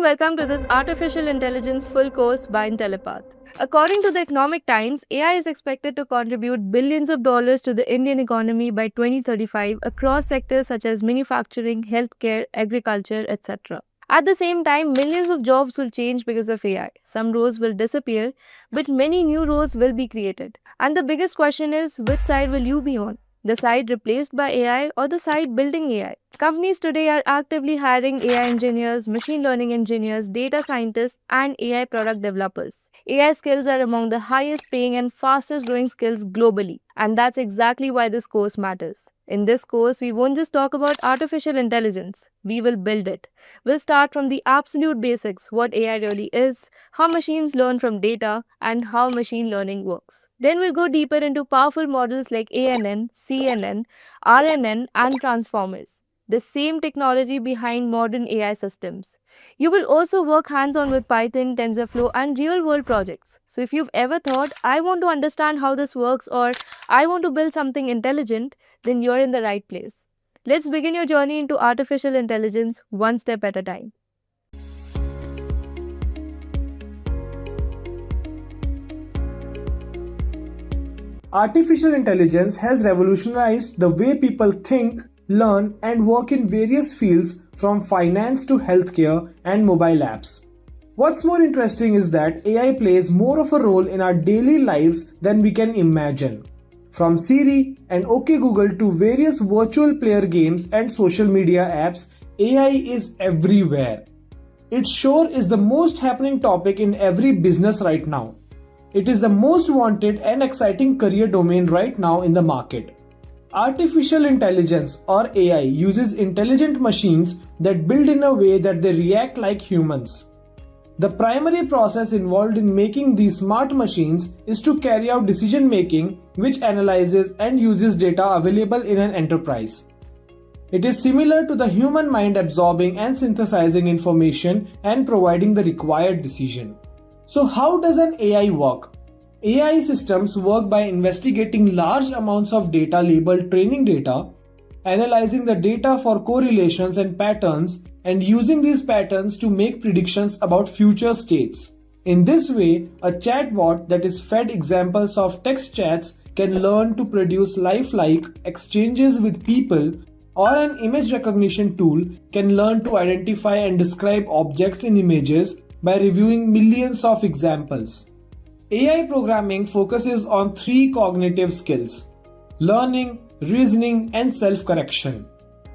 and welcome to this Artificial Intelligence full course by Intellipaat. According to the Economic Times, AI is expected to contribute billions of dollars to the Indian economy by 2035 across sectors such as manufacturing, healthcare, agriculture, etc. At the same time, millions of jobs will change because of AI. Some roles will disappear, but many new roles will be created. And the biggest question is, which side will you be on? The side replaced by AI or the side building AI? Companies today are actively hiring AI engineers, machine learning engineers, data scientists, and AI product developers. AI skills are among the highest paying and fastest growing skills globally. And that's exactly why this course matters. In this course, we won't just talk about artificial intelligence, we will build it. We'll start from the absolute basics, what AI really is, how machines learn from data, and how machine learning works. Then we'll go deeper into powerful models like ANN, CNN, RNN, and transformers, the same technology behind modern AI systems. You will also work hands-on with Python, TensorFlow, and real-world projects. So if you've ever thought, I want to understand how this works, or I want to build something intelligent, then you're in the right place. Let's begin your journey into artificial intelligence one step at a time. Artificial intelligence has revolutionized the way people think, learn, and work in various fields from finance to healthcare and mobile apps. What's more interesting is that AI plays more of a role in our daily lives than we can imagine. From Siri and OK Google to various virtual player games and social media apps, AI is everywhere. It sure is the most happening topic in every business right now. It is the most wanted and exciting career domain right now in the market. Artificial intelligence or AI uses intelligent machines that build in a way that they react like humans. The primary process involved in making these smart machines is to carry out decision making, which analyzes and uses data available in an enterprise. It is similar to the human mind absorbing and synthesizing information and providing the required decision. So how does an AI work? AI systems work by investigating large amounts of data labeled training data, analyzing the data for correlations and patterns, and using these patterns to make predictions about future states. In this way, a chatbot that is fed examples of text chats can learn to produce lifelike exchanges with people, or an image recognition tool can learn to identify and describe objects in images by reviewing millions of examples. AI programming focuses on three cognitive skills: learning, reasoning, and self-correction.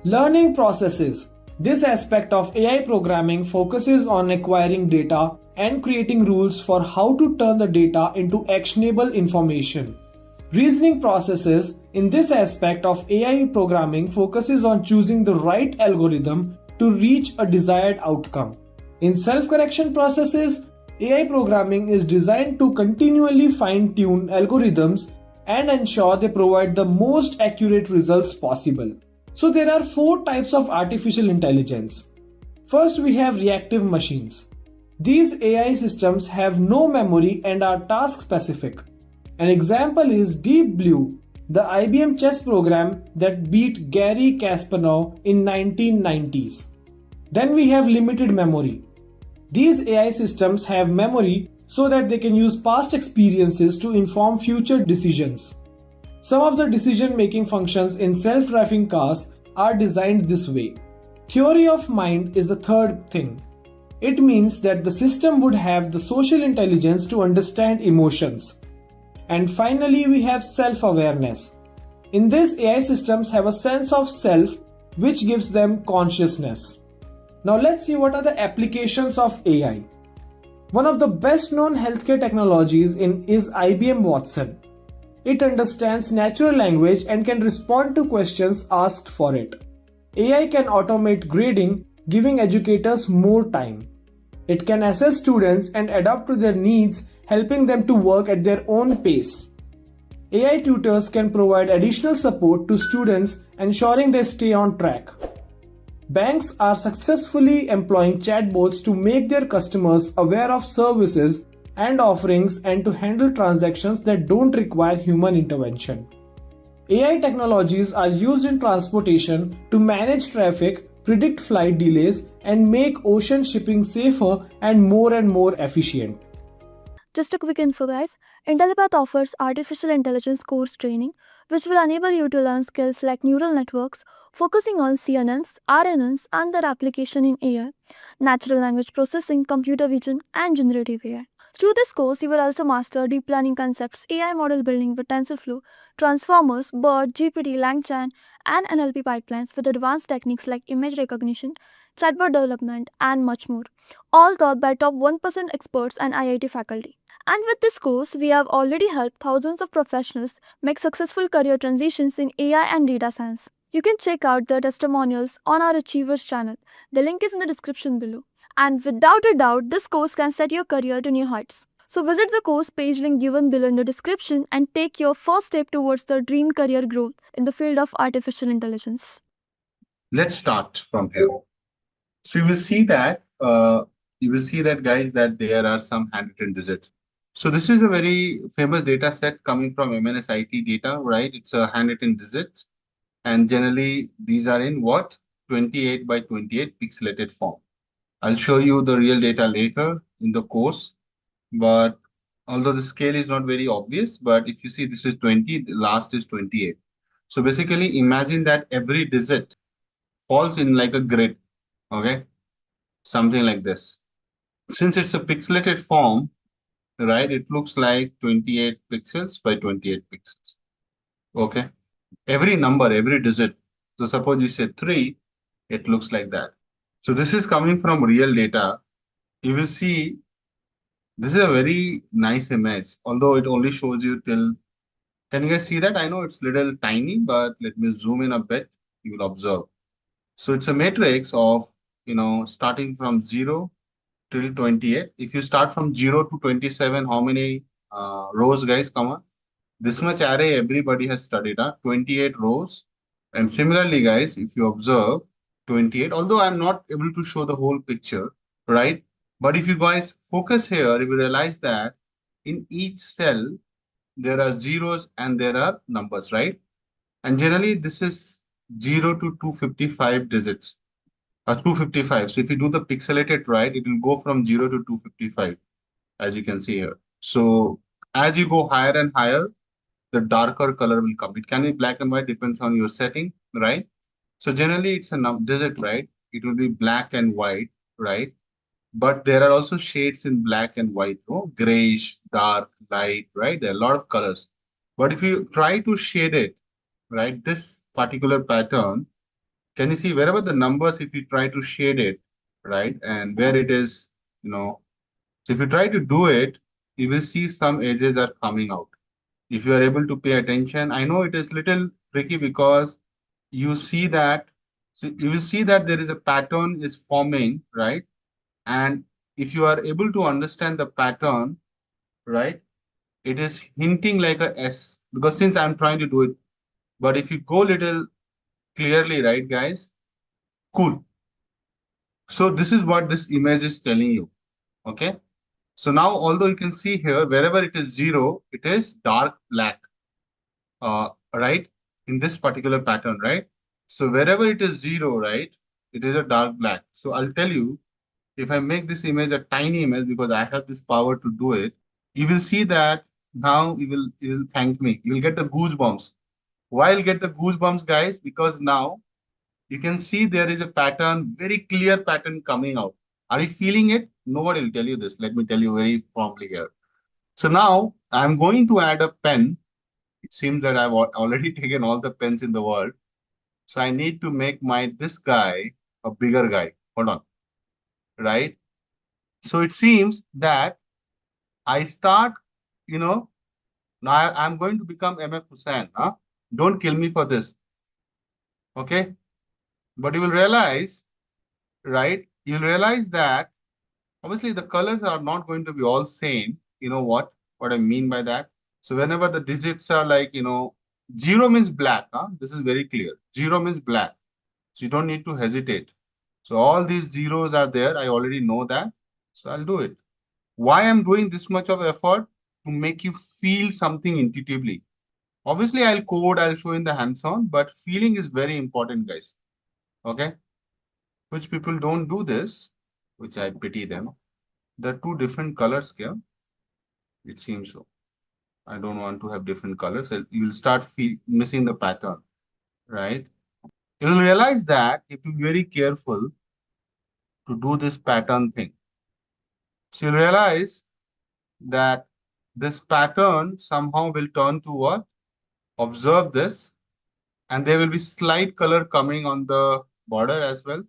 Learning processes. This aspect of AI programming focuses on acquiring data and creating rules for how to turn the data into actionable information. Reasoning processes. In this aspect of AI programming focuses on choosing the right algorithm to reach a desired outcome. In self-correction processes, AI programming is designed to continually fine-tune algorithms and ensure they provide the most accurate results possible. So there are four types of artificial intelligence. First, we have reactive machines. These AI systems have no memory and are task specific. An example is Deep Blue, the IBM chess program that beat Garry Kasparov in 1990s. Then we have limited memory. These AI systems have memory so that they can use past experiences to inform future decisions. Some of the decision-making functions in self-driving cars are designed this way. Theory of mind is the third thing. It means that the system would have the social intelligence to understand emotions. And finally, we have self-awareness. In this, AI systems have a sense of self, which gives them consciousness. Now let's see what are the applications of AI. One of the best known healthcare technologies is IBM Watson. It understands natural language and can respond to questions asked for it. AI can automate grading, giving educators more time. It can assess students and adapt to their needs, helping them to work at their own pace. AI tutors can provide additional support to students, ensuring they stay on track. Banks are successfully employing chatbots to make their customers aware of services and offerings and to handle transactions that don't require human intervention. AI technologies are used in transportation to manage traffic, predict flight delays, and make ocean shipping safer and more efficient. Just a quick info, guys. Intellipaat offers artificial intelligence course training, which will enable you to learn skills like neural networks, focusing on CNNs, RNNs, and their application in AI, natural language processing, computer vision, and generative AI. Through this course, you will also master deep learning concepts, AI model building with TensorFlow, transformers, BERT, GPT, LangChain, and NLP pipelines with advanced techniques like image recognition, chatbot development, and much more, all taught by top 1% experts and IIT faculty. And with this course, we have already helped thousands of professionals make successful career transitions in AI and data science. You can check out the testimonials on our Achievers channel. The link is in the description below. And without a doubt, this course can set your career to new heights. So visit the course page link given below in the description and take your first step towards the dream career growth in the field of artificial intelligence. Let's start from here. So you will see that guys, that there are some handwritten digits. So this is a very famous data set coming from MNSIT data, right? It's a handwritten digits, and generally these are in what 28 by 28 pixelated form. I'll show you the real data later in the course, but although the scale is not very obvious, but if you see this is 20, the last is 28. So basically imagine that every digit falls in like a grid, okay? Something like this. Since it's a pixelated form, right, it looks like 28 pixels by 28 pixels, okay? Every number, every digit. So suppose you say 3, it looks like that. So this is coming from real data. You will see this is a very nice image, although it only shows you till. Can you guys see that? I know it's little tiny, but let me zoom in a bit. You will observe. So it's a matrix of, starting from 0 till 28. If you start from 0 to 27, how many rows, guys? Come on. This much array everybody has studied, 28 rows. And similarly, guys, if you observe 28, although I'm not able to show the whole picture, right? But if you guys focus here, you will realize that in each cell, there are zeros and there are numbers, right? And generally, this is 0 to 255 digits, 255. So if you do the pixelated, right, it will go from 0 to 255, as you can see here. So as you go higher and higher, the darker color will come. It can be black and white, depends on your setting, right? So generally it's a digit, right? It will be black and white, right? But there are also shades in black and white, grayish, dark, light, right? There are a lot of colors. But if you try to shade it, right, this particular pattern, can you see wherever the numbers, if you try to shade it, right, and where it is, so if you try to do it, you will see some edges are coming out. If you are able to pay attention, I know it is little tricky because you see that, so you will see that there is a pattern is forming, right? And if you are able to understand the pattern, right, it is hinting like a S, because since I'm trying to do it, but if you go little clearly, right, guys, cool. So this is what this image is telling you, okay? So now, although you can see here, wherever it is 0, it is dark black, right, in this particular pattern, right? So wherever it is 0, right, it is a dark black. So I'll tell you, if I make this image a tiny image, because I have this power to do it, you will see that now you will thank me. You will get the goosebumps. Why you'll get the goosebumps, guys? Because now you can see there is a pattern, very clear pattern coming out. Are you feeling it? Nobody will tell you this. Let me tell you very promptly here. So now I'm going to add a pen. It seems that I've already taken all the pens in the world. So I need to make this guy a bigger guy. Hold on. Right? So it seems that I start, now I'm going to become MF Hussain. Huh? Don't kill me for this. Okay? But you will realize, right? You'll realize that obviously the colors are not going to be all same. You know what I mean by that? So whenever the digits are like, 0 means black. Huh? This is very clear. 0 means black. So you don't need to hesitate. So all these zeros are there. I already know that. So I'll do it. Why I'm doing this much of effort? To make you feel something intuitively. Obviously, I'll code, I'll show in the hands-on, but feeling is very important, guys. Okay? which people don't do this, which I pity them. There are two different colors here. It seems so. I don't want to have different colors. You will start missing the pattern, right? You will realize that if you're very careful to do this pattern thing. So you realize that this pattern somehow will turn to what? Observe this, and there will be slight color coming on the border as well,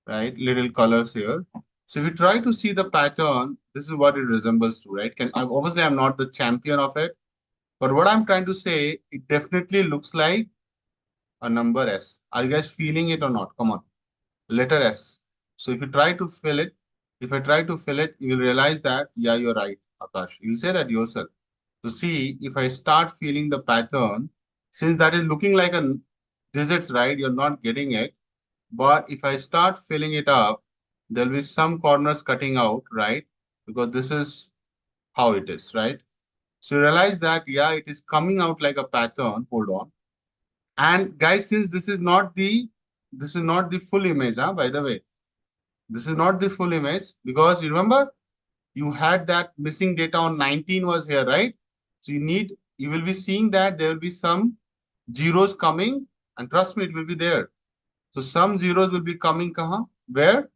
right? Little colors here. So if you try to see the pattern, this is what it resembles to, right? Obviously, I'm not the champion of it, but what I'm trying to say, it definitely looks like a number S. Are you guys feeling it or not? Come on, letter S. So if you try to fill it, if I try to fill it, you will realize that, yeah, you're right, Akash. You'll say that yourself. To see if I start feeling the pattern, since that is looking like a digits, right? You're not getting it. But if I start filling it up, there'll be some corners cutting out, right? Because this is how it is, right? So you realize that, yeah, it is coming out like a pattern. Hold on. And guys, since this is not the full image, huh, by the way. This is not the full image because you remember you had that missing data on 19 was here, right? So you will be seeing that there will be some zeros coming, and trust me, it will be there. So some zeros will be coming where?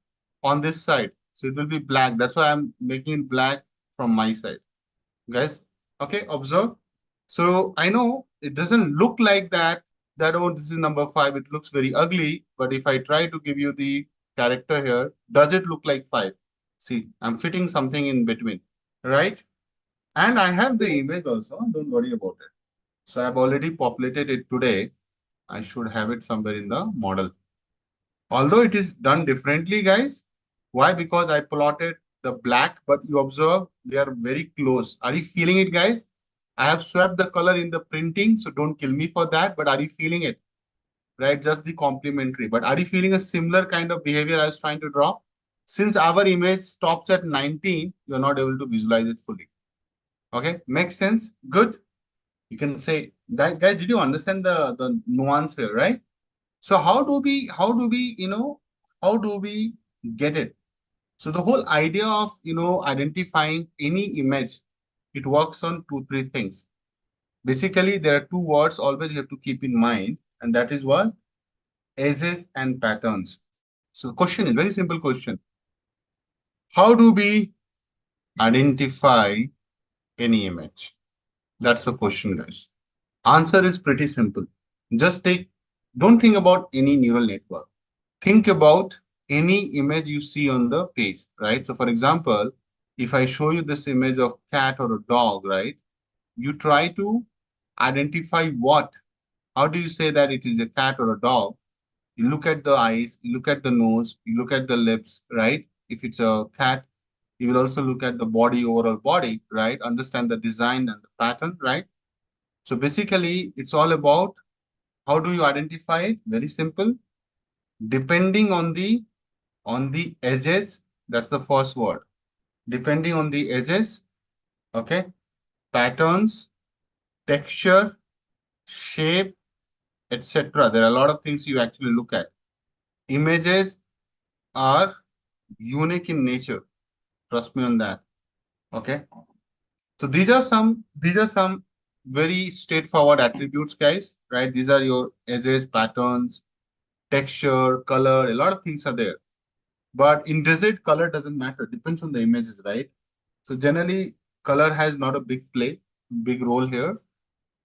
On this side. So it will be black. That's why I'm making it black from my side. Guys, okay, observe. So I know it doesn't look like that, oh, this is number 5. It looks very ugly. But if I try to give you the character here, does it look like 5? See, I'm fitting something in between, right? And I have the image also. Don't worry about it. So I've already populated it today. I should have it somewhere in the model. Although it is done differently, guys. Why? Because I plotted the black, but you observe they are very close. Are you feeling it, guys? I have swapped the color in the printing, so don't kill me for that. But are you feeling it? Right? Just the complementary. But are you feeling a similar kind of behavior I was trying to draw? Since our image stops at 19, you're not able to visualize it fully. Okay, makes sense. Good. You can say that, guys. Did you understand the nuance here, right? So how do we get it? So the whole idea of identifying any image, it works on two, three things. Basically, there are two words always you have to keep in mind, and that is what? Edges and patterns. So the question is very simple question. How do we identify any image? That's the question, guys. Answer is pretty simple. Just don't think about any neural network. Think about any image you see on the page, right? So for example, if I show you this image of cat or a dog, right? You try to identify what? How do you say that it is a cat or a dog? You look at the eyes, you look at the nose, you look at the lips, right? If it's a cat, you will also look at the body, overall body, right? Understand the design and the pattern, right? So basically, it's all about how do you identify it? Very simple. Depending on the edges, that's the first word. Depending on the edges, okay, patterns, texture, shape, etc. There are a lot of things you actually look at. Images are unique in nature. Trust me on that. Okay. So these are some very straightforward attributes, guys. Right? These are your edges, patterns, texture, color. A lot of things are there. But in desert, color doesn't matter. Depends on the images, right? So generally, color has not a big role here.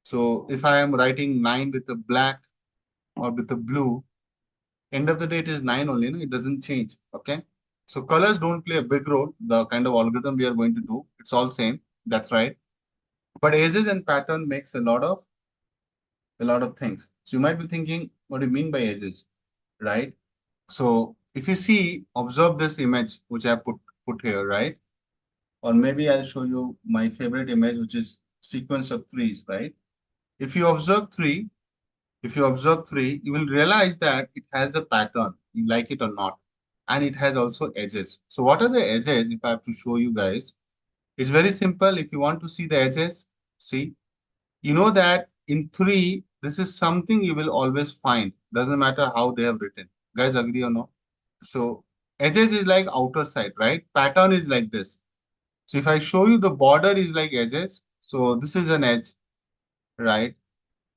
So if I am writing 9 with a black or with a blue, end of the day it is 9 only, no? It doesn't change. Okay. So colors don't play a big role. The kind of algorithm we are going to do, it's all same. That's right. But edges and pattern makes a lot of things. So you might be thinking, what do you mean by edges, right? So if you see, observe this image which I put here, right? Or maybe I'll show you my favorite image, which is sequence of threes, right? If you observe three, you will realize that it has a pattern, you like it or not. And it has also edges. So what are the edges? If I have to show you guys, it's very simple. If you want to see the edges, see, you know that in three, this is something you will always find. Doesn't matter how they have written. Guys, agree or no? So edges is like outer side, right? Pattern is like this. So if I show you the border is like edges, so this is an edge, right?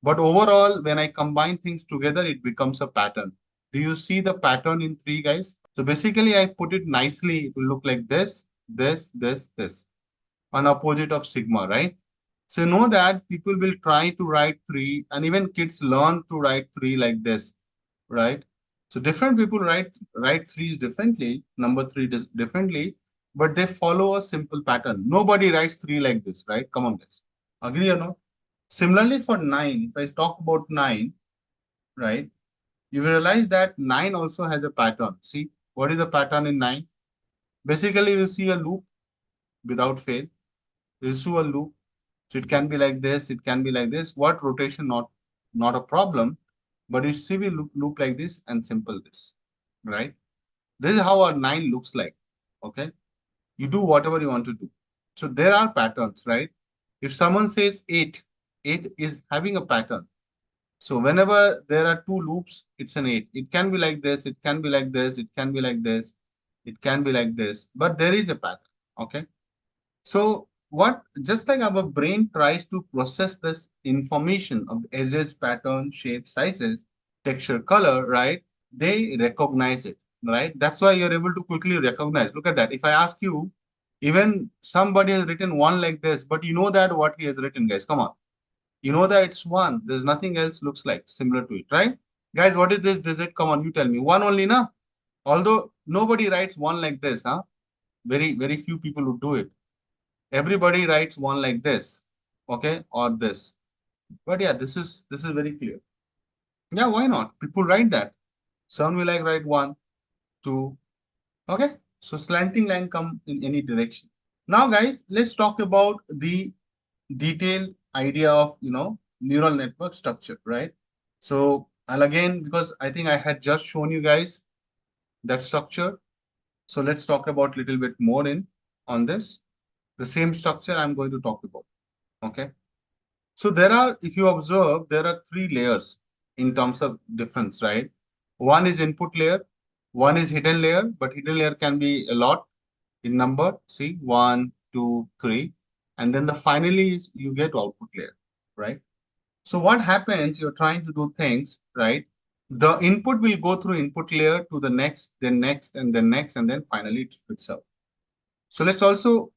But overall, when I combine things together, it becomes a pattern. Do you see the pattern in three, guys? So basically, I put it nicely. It will look like this, this, an opposite of sigma, right? So you know that people will try to write three, and even kids learn to write three like this, right? So different people write threes differently, number three differently, but they follow a simple pattern. Nobody writes three like this, right? Come on, guys. Agree or not? Similarly, for nine, if I talk about nine, right, you will realize that nine also has a pattern. See, what is the pattern in nine? Basically, you see a loop without fail. You see a loop. So it can be like this, it can be like this. What rotation? Not a problem. But you see we loop like this and simple this, right? This is how our nine looks like. Okay. You do whatever you want to do. So there are patterns, right? If someone says eight, eight is having a pattern. So whenever there are two loops, it's an eight. It can be like this, it can be like this, it can be like this, it can be like this, but there is a pattern. Okay. So what just like our brain tries to process this information of edges, pattern, shape, sizes, texture, color, right? They recognize it, right? That's why you're able to quickly recognize. Look at that. If I ask you, even somebody has written one like this, but you know that what he has written, guys. Come on. You know that it's one. There's nothing else looks like similar to it, right? Guys, what is this digit? Come on, you tell me. One only, na? Although nobody writes one like this, huh? Very few people would do it. Everybody writes one like this, okay, or this. But yeah, this is very clear. Yeah, why not? People write that. Some will like write one, two, okay. So slanting line come in any direction. Now, guys, let's talk about the detailed idea of neural network structure, right? So I'll again, because I think I had just shown you guys that structure. So let's talk about a little bit more in on this. The same structure I'm going to talk about. Okay. So there are, if you observe, there are three layers in terms of difference, right? One is input layer, one is hidden layer, but hidden layer can be a lot in number. See, one, two, three. And then the finally is you get output layer, right? So what happens, you're trying to do things, right? The input will go through input layer to the next, then next, and then next, and then finally it spits out. So let's also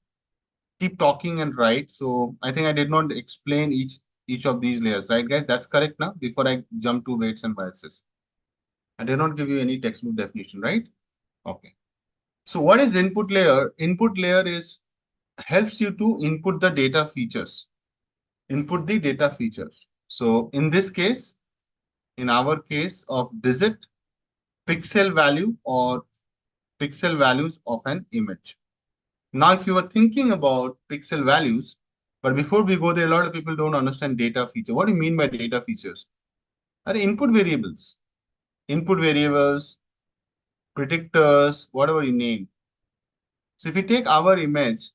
keep talking and write. So I think I did not explain each of these layers, right, guys? That's correct now. Before I jump to weights and biases, I did not give you any textbook definition, right? Okay. So what is input layer? Input layer is helps you to input the data features. Input the data features. So in this case, in our case of digit, pixel value or pixel values of an image. Now, if you were thinking about pixel values, but before we go there, a lot of people don't understand data feature. What do you mean by data features? Are input variables, predictors, whatever you name. So if you take our image,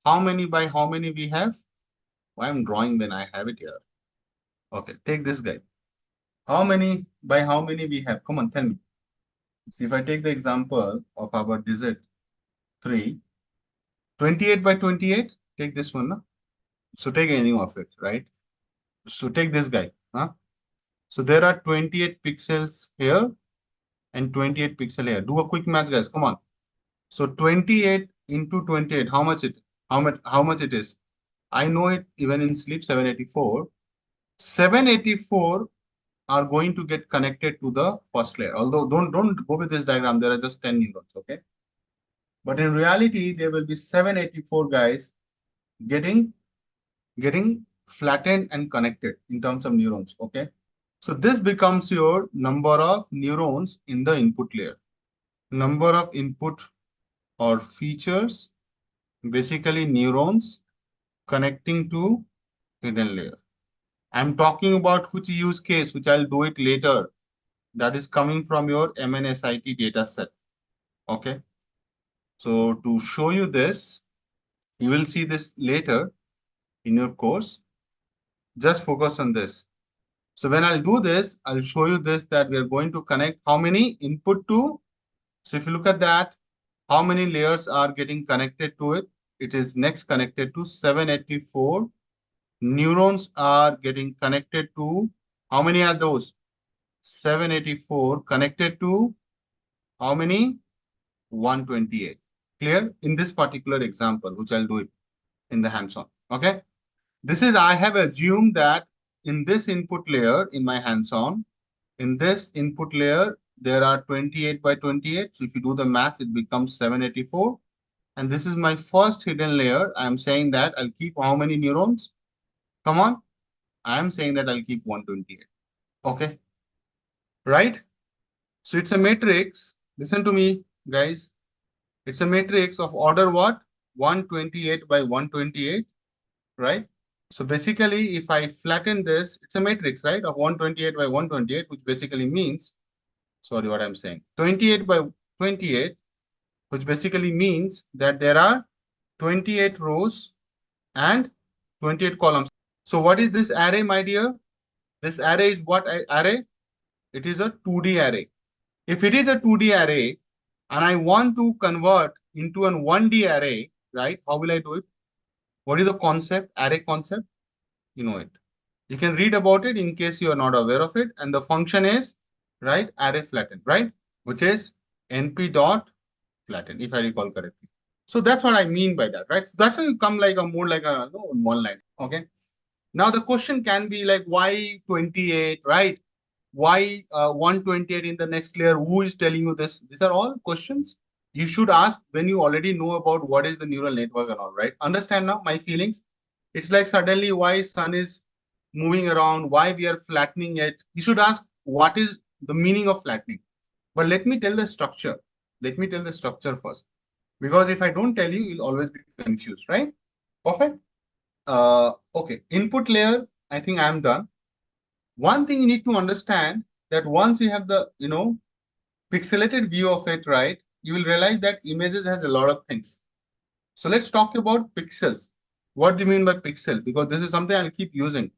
how many by how many we have? Why I'm drawing when I have it here. Okay, take this guy. How many by how many we have? Come on, tell me. See, if I take the example of our digit 3, 28 by 28, take this one. No? So take any of it, right? So take this guy. Huh? So there are 28 pixels here and 28 pixel here. Do a quick math, guys. Come on. So 28 into 28, how much it is? I know it even in sleep, 784. 784 are going to get connected to the first layer. Although don't go with this diagram, there are just 10 neurons, okay? But in reality, there will be 784 guys getting flattened and connected in terms of neurons, okay? So this becomes your number of neurons in the input layer. Number of input or features, basically neurons connecting to hidden layer. I'm talking about which use case, which I'll do it later. That is coming from your MNSIT data set. Okay. So to show you this, you will see this later in your course. Just focus on this. So when I'll do this, I'll show you this, that we are going to connect how many input to So if you look at that, how many layers are getting connected to it? It is next connected to 784. Neurons are getting connected to, how many are those? 784 connected to how many? 128. Clear? In this particular example, which I'll do it in the hands-on. Okay. This is, I have assumed that in this input layer, in my hands-on, in this input layer, there are 28 by 28. So if you do the math, it becomes 784. And this is my first hidden layer. I'm saying that I'll keep how many neurons? Come on. I'm saying that I'll keep 128. Okay. Right? So it's a matrix. Listen to me, guys. It's a matrix of order what? 128 by 128, right? So basically, if I flatten this, it's a matrix, right? Of 128 by 128, which basically means, sorry, what I'm saying, 28 by 28, which basically means that there are 28 rows and 28 columns. So what is this array, my dear? This array is what array? It is a 2D array. If it is a 2D array and I want to convert into an 1D array, right? How will I do it? What is the concept, array concept? You know it. You can read about it in case you are not aware of it. And the function is, right, array flatten, right? Which is np dot flatten, if I recall correctly. So that's what I mean by that, right? That's how you come like a more like a no, one line. Okay. Now the question can be like, why 28, right? Why 128 in the next layer? Who is telling you this? These are all questions you should ask when you already know about what is the neural network and all, right? Understand now my feelings? It's like suddenly why sun is moving around, why we are flattening it. You should ask what is the meaning of flattening. But let me tell the structure. Let me tell the structure first. Because if I don't tell you, you'll always be confused, right? Perfect. Okay, input layer, I think I'm done. One thing you need to understand that once you have the, pixelated view of it, right, you will realize that images has a lot of things. So let's talk about pixels. What do you mean by pixel? Because this is something I'll keep using.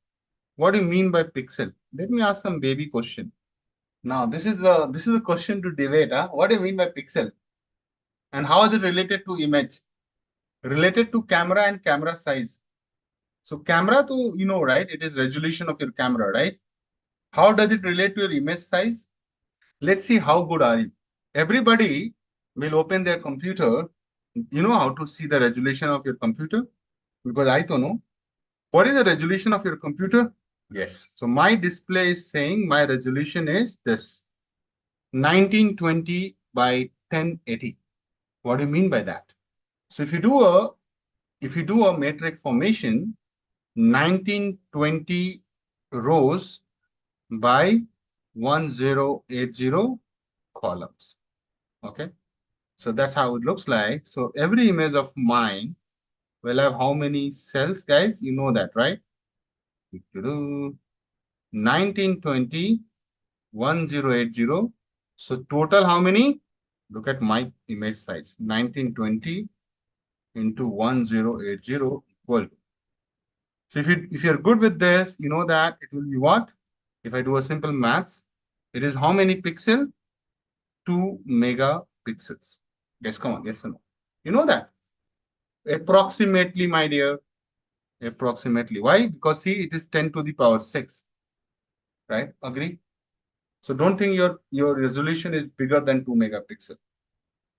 What do you mean by pixel? Let me ask some baby question. Now, this is a question to debate. Huh? What do you mean by pixel? And how is it related to image? Related to camera and camera size. So camera to, right? It is resolution of your camera, right? How does it relate to your image size? Let's see how good are you. Everybody will open their computer. You know how to see the resolution of your computer? Because I don't know. What is the resolution of your computer? Yes. So my display is saying my resolution is this 1920 by 1080. What do you mean by that? So if you do a matrix formation, 1920 rows by 1080 columns. Okay. So that's how it looks like. So every image of mine will have how many cells, guys? You know that, right? 1920, 1080. So total how many? Look at my image size. 1920 into 1080 equal. So if you're good with this, you know that it will be what? If I do a simple maths, it is how many pixel? 2 megapixels. Yes, come on, yes or no? You know that? Approximately, my dear. Approximately. Why? Because see, it is 10 to the power 6. Right? Agree? So don't think your resolution is bigger than 2 megapixel.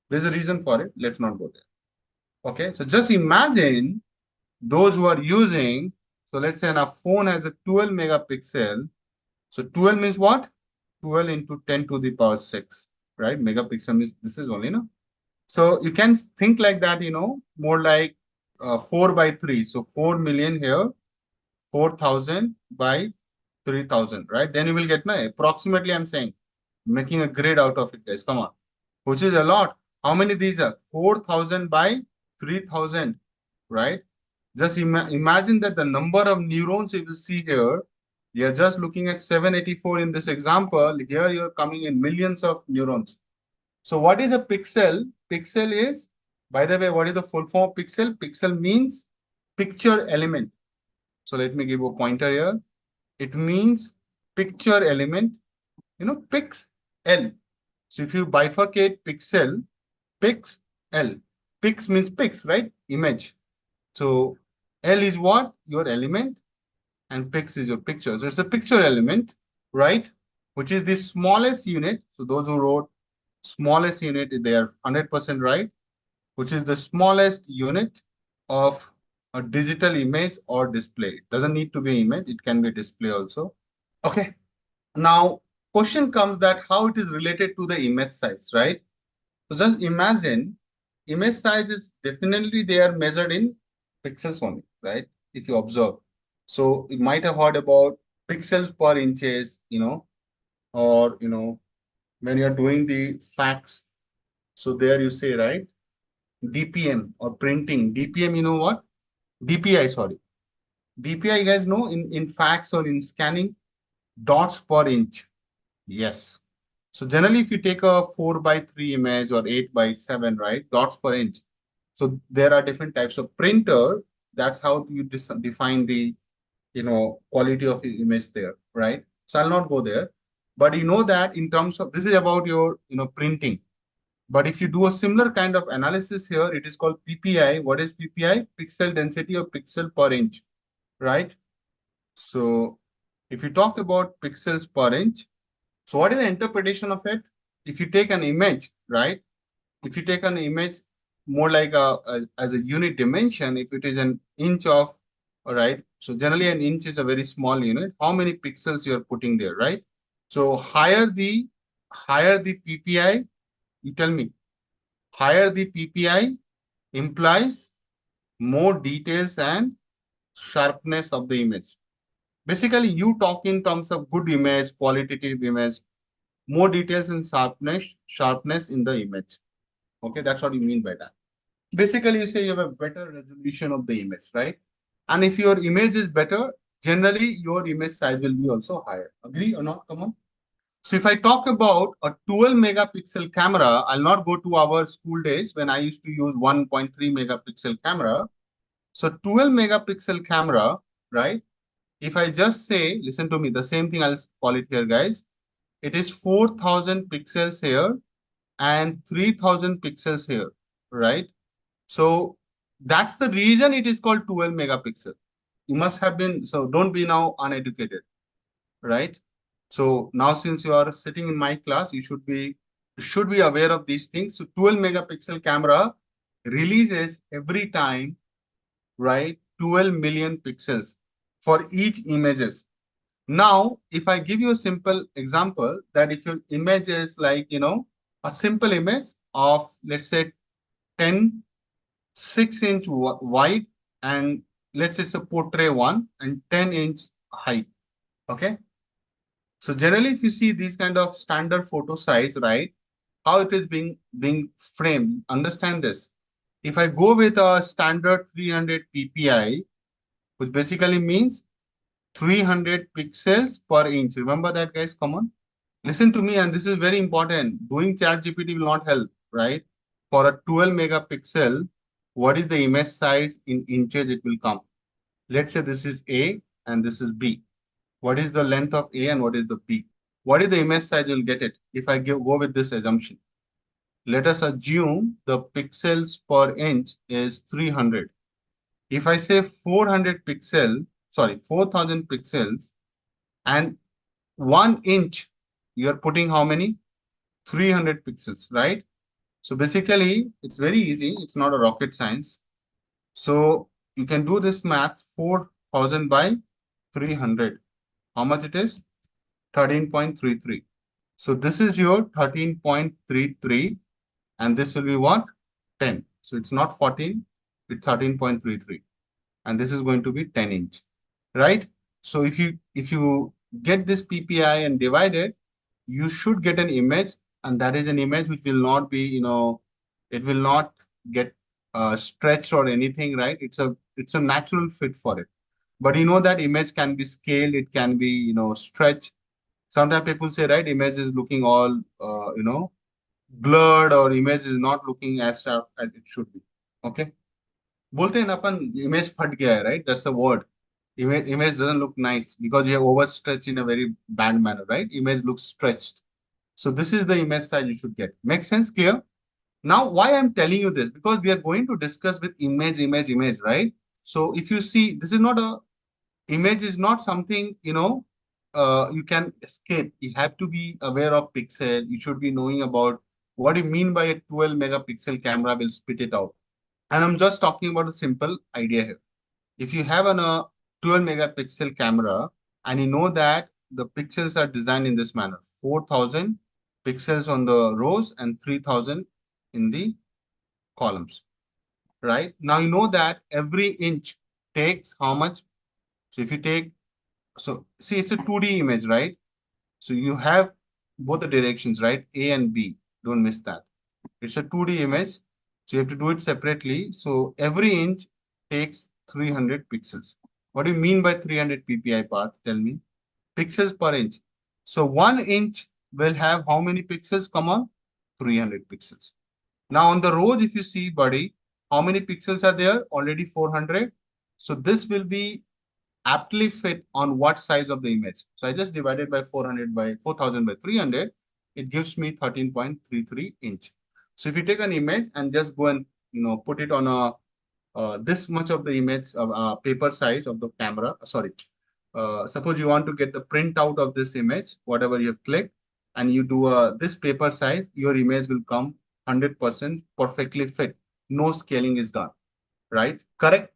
There's a reason for it. Let's not go there. Okay. So just imagine those who are using, so let's say our phone has a 12 megapixel. So 12 means what? 12 into 10 to the power 6. Right? Megapixel means this is only, no? So you can think like that, more like 4 by 3. So 4 million here, 4,000 by 3,000, right? Then you will get, approximately I'm saying, making a grid out of it, guys. Come on. Which is a lot. How many these are? 4,000 by 3,000, right? Just imagine that the number of neurons you will see here, you're just looking at 784 in this example. Here you're coming in millions of neurons. So what is a pixel? Pixel is, by the way, what is the full form of pixel? Pixel means picture element. So let me give a pointer here. It means picture element, pix L. So if you bifurcate pixel, pix, L. Pix means pix, right? Image. So L is what? Your element, and pix is your picture. So it's a picture element, right? Which is the smallest unit. So those who wrote smallest unit, they are 100% right, which is the smallest unit of a digital image or display. It doesn't need to be an image, it can be a display also. Okay. Now, question comes that how it is related to the image size, right? So just imagine image size is definitely they are measured in pixels only, right? If you observe. So you might have heard about pixels per inches, or when you're doing the fax. So there you say, right? DPM or printing. DPM, you know what? DPI, sorry. DPI, you guys know in fax or in scanning, dots per inch. Yes. So generally, if you take a 4:3 image or 8:7, right, dots per inch. So there are different types of printer. That's how you define the quality of the image there, right? So I'll not go there, but you know that in terms of this is about your printing. But if you do a similar kind of analysis here, it is called PPI. What is PPI? Pixel density or pixel per inch, right? So if you talk about pixels per inch, so what is the interpretation of it? If you take an image, right? If you take an image more like as a unit dimension, if it is an inch of, all right. So generally an inch is a very small unit. How many pixels you are putting there, right? So higher the PPI, you tell me, higher the PPI implies more details and sharpness of the image. Basically, you talk in terms of good image, qualitative image, more details and sharpness in the image. Okay, that's what you mean by that. Basically, you say you have a better resolution of the image, right? And if your image is better, generally your image size will be also higher. Agree or not? Come on. So if I talk about a 12 megapixel camera, I'll not go to our school days when I used to use 1.3 megapixel camera. So 12 megapixel camera, right? If I just say, listen to me, the same thing I'll call it here, guys. It is 4,000 pixels here and 3,000 pixels here, right? So that's the reason it is called 12 megapixel. You must have been, so don't be now uneducated, right? So now since you are sitting in my class, you should be aware of these things. So 12 megapixel camera releases every time, right? 12 million pixels for each images. Now, if I give you a simple example that if your image is like, a simple image of, let's say, 10 6-inch wide, and let's say it's a portrait one and 10-inch height. Okay. So generally, if you see these kind of standard photo size, right, how it is being framed, understand this. If I go with a standard 300 PPI, which basically means 300 pixels per inch. Remember that, guys? Come on. Listen to me, and this is very important. Doing chat GPT will not help, right? For a 12 megapixel, what is the image size in inches it will come? Let's say this is A and this is B. What is the length of A and what is the B? What is the image size you'll get it if I go with this assumption? Let us assume the pixels per inch is 300. If I say 4,000 pixels and 1 inch, you're putting how many? 300 pixels, right? So basically, it's very easy. It's not a rocket science. So you can do this math, 4,000 by 300. How much it is? 13.33. So this is your 13.33, and this will be what? 10. So it's not 14, it's 13.33. And this is going to be 10 inch, right? So if you get this PPI and divide it, you should get an image, and that is an image which will not be, it will not get stretched or anything, right? It's a natural fit for it. But you know that image can be scaled, it can be, stretched. Sometimes people say, right, image is looking all, blurred, or image is not looking as sharp as it should be. Okay. बोलते हैं ना अपन image फट गया है, right? That's the word. Image doesn't look nice because you have overstretched in a very bad manner, right? Image looks stretched. So this is the image size you should get. Make sense? Clear? Now, why I'm telling you this? Because we are going to discuss with image, right? So if you see, this is not a image is not something, you can escape. You have to be aware of pixel. You should be knowing about what you mean by a 12 megapixel camera will spit it out. And I'm just talking about a simple idea here. If you have a 12 megapixel camera and you know that the pixels are designed in this manner, 4,000 pixels on the rows and 3,000 in the columns, right? Now you know that every inch takes how much? So if you take, so see, it's a 2D image, right? So you have both the directions, right? A and B. Don't miss that. It's a 2D image. So you have to do it separately. So every inch takes 300 pixels. What do you mean by 300 ppi part? Tell me. Pixels per inch. So 1 inch will have how many pixels? Come on. 300 pixels. Now on the rows, if you see, buddy, how many pixels are there? Already 400. So this will be aptly fit on what size of the image. So I just divided by 400 by 4000 by 300. It gives me 13.33 inch. So if you take an image and just go and put it on a this much of the image of paper size of the camera. Sorry, suppose you want to get the print out of this image, whatever you have clicked, and you do this paper size, your image will come 100% perfectly fit. No scaling is done, right? Correct.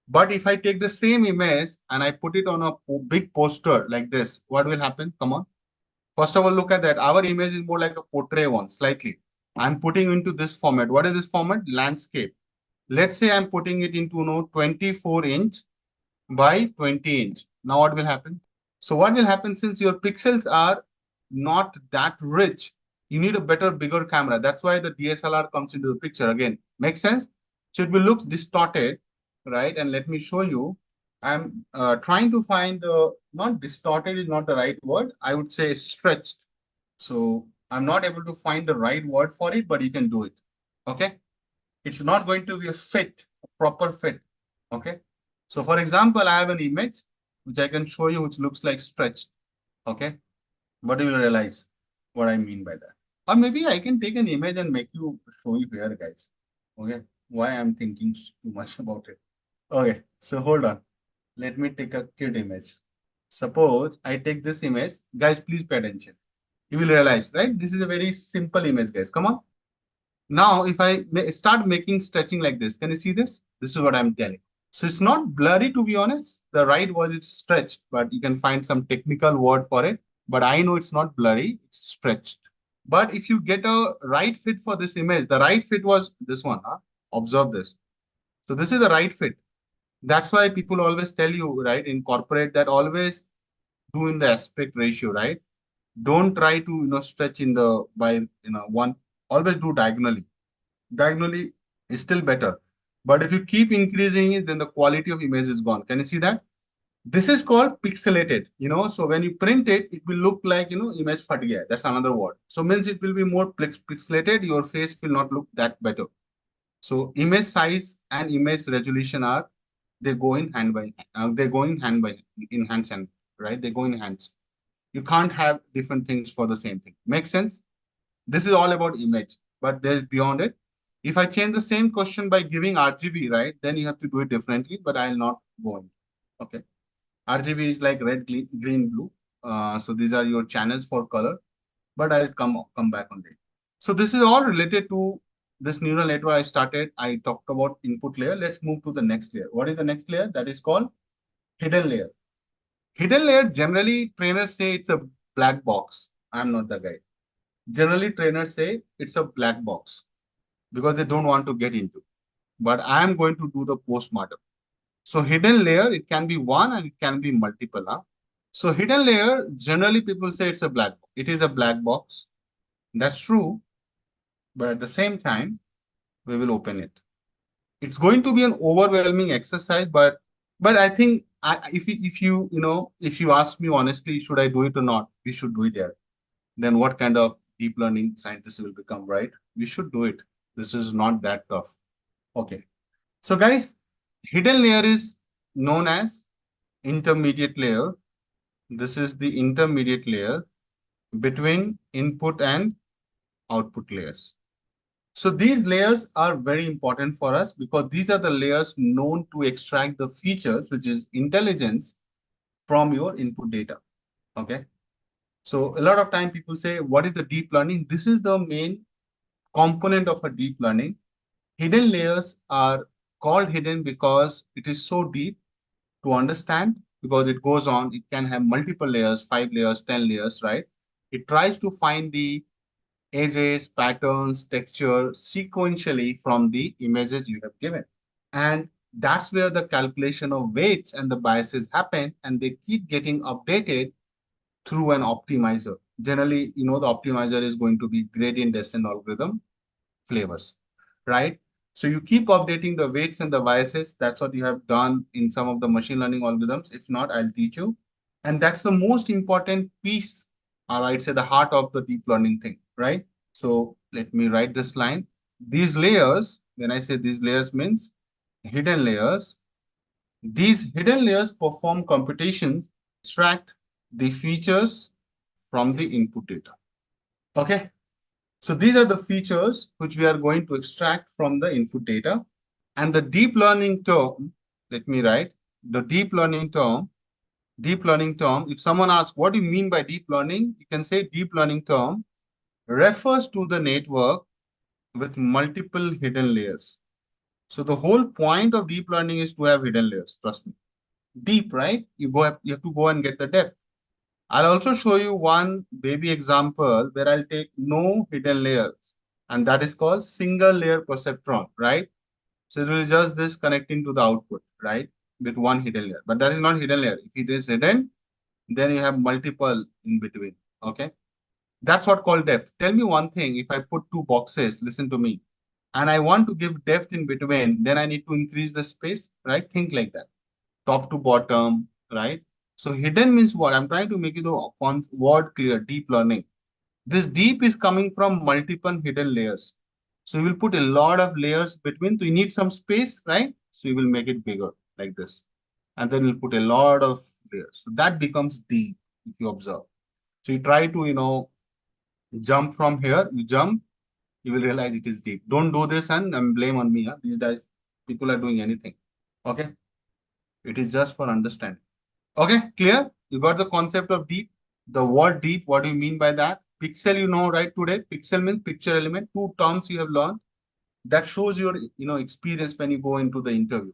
But if I take the same image and I put it on a big poster like this, what will happen? Come on. First of all, look at that. Our image is more like a portrait one, slightly. I'm putting into this format. What is this format? Landscape. Let's say I'm putting it into 24 inch by 20 inch. Now what will happen? So what will happen, since your pixels are not that rich, you need a better, bigger camera. That's why the DSLR comes into the picture again. Make sense? So it will look distorted, right? And let me show you. I'm trying to find the, not distorted is not the right word. I would say stretched. So I'm not able to find the right word for it, but you can do it. Okay. It's not going to be a fit, a proper fit. Okay. So for example, I have an image which I can show you, which looks like stretched. Okay. But you will realize what I mean by that. Or maybe I can take an image and make you show you here, guys. Okay. Why I'm thinking too much about it. Okay. So hold on. Let me take a kid image. Suppose I take this image. Guys, please pay attention. You will realize, right? This is a very simple image, guys. Come on. Now, if I start making stretching like this, can you see this? This is what I'm telling. So it's not blurry, to be honest. The right word is stretched, but you can find some technical word for it. But I know it's not blurry, it's stretched. But if you get a right fit for this image, the right fit was this one. Huh? Observe this. So this is the right fit. That's why people always tell you, right, in corporate, that always do in the aspect ratio, right? Don't try to stretch in the by one. Always do diagonally. Diagonally is still better. But if you keep increasing it, then the quality of image is gone. Can you see that? This is called pixelated. So when you print it, it will look like image fat gaya. That's another word. So means it will be more pixelated. Your face will not look that better. So image size and image resolution are, they go in hand by they go in hand by in hands and right. They go in hands. You can't have different things for the same thing. Make sense? This is all about image, but there's beyond it. If I change the same question by giving RGB, right, then you have to do it differently, but I'll not go on. Okay. RGB is like red, green, blue. So these are your channels for color, but I'll come back on that. So this is all related to this neural network I started. I talked about input layer. Let's move to the next layer. What is the next layer? That is called hidden layer. Hidden layer, generally trainers say it's a black box. I'm not the guy. Generally, trainers say it's a black box because they don't want to get into. But I am going to do the postmortem. So hidden layer, it can be one and it can be multiple. Huh? So hidden layer, generally people say it's a black box. It is a black box. That's true. But at the same time, we will open it. It's going to be an overwhelming exercise, but I think if you ask me honestly, should I do it or not? We should do it there. Then what kind of deep learning scientists will become, right? We should do it. This is not that tough. Okay. So guys, hidden layer is known as intermediate layer. This is the intermediate layer. between input and output layers. So these layers are very important for us because these are the layers known to extract the features, which is intelligence, from your input data. Okay. So a lot of time people say, what is the deep learning? This is the main component of a deep learning. Hidden layers are called hidden because it is so deep to understand, because it goes on, it can have multiple layers, 5 layers, 10 layers, right? It tries to find the edges, patterns, texture sequentially from the images you have given. And that's where the calculation of weights and the biases happen, and they keep getting updated through an optimizer. Generally, the optimizer is going to be gradient descent algorithm flavors, right? So you keep updating the weights and the biases. That's what you have done in some of the machine learning algorithms. If not, I'll teach you. And that's the most important piece, or I'd say the heart of the deep learning thing, right? So let me write this line. These layers, when I say these layers means hidden layers, these hidden layers perform computation, extract the features from the input data. Okay. So these are the features which we are going to extract from the input data. And the deep learning term, let me write the deep learning term, if someone asks, what do you mean by deep learning? You can say deep learning term refers to the network with multiple hidden layers. So the whole point of deep learning is to have hidden layers, trust me. Deep, right? You have to go and get the depth. I'll also show you one baby example where I'll take no hidden layers, and that is called single layer perceptron, right? So it will just this connecting to the output, right? With one hidden layer, but that is not hidden layer. If it is hidden, then you have multiple in between, okay? That's what called depth. Tell me one thing, if I put two boxes, listen to me, and I want to give depth in between, then I need to increase the space, right? Think like that, top to bottom, right? So hidden means what? I'm trying to make you the word clear, deep learning. This deep is coming from multiple hidden layers. So you will put a lot of layers between. So you need some space, right? So you will make it bigger like this. And then you'll put a lot of layers. So that becomes deep if you observe. So you try to, jump from here, you jump, you will realize it is deep. Don't do this and blame on me. Huh? These guys, people are doing anything. Okay. It is just for understanding. Okay, clear? You got the concept of deep. The word deep, what do you mean by that? Pixel, right, today. Pixel means picture element. Two terms you have learned. That shows your, experience when you go into the interview.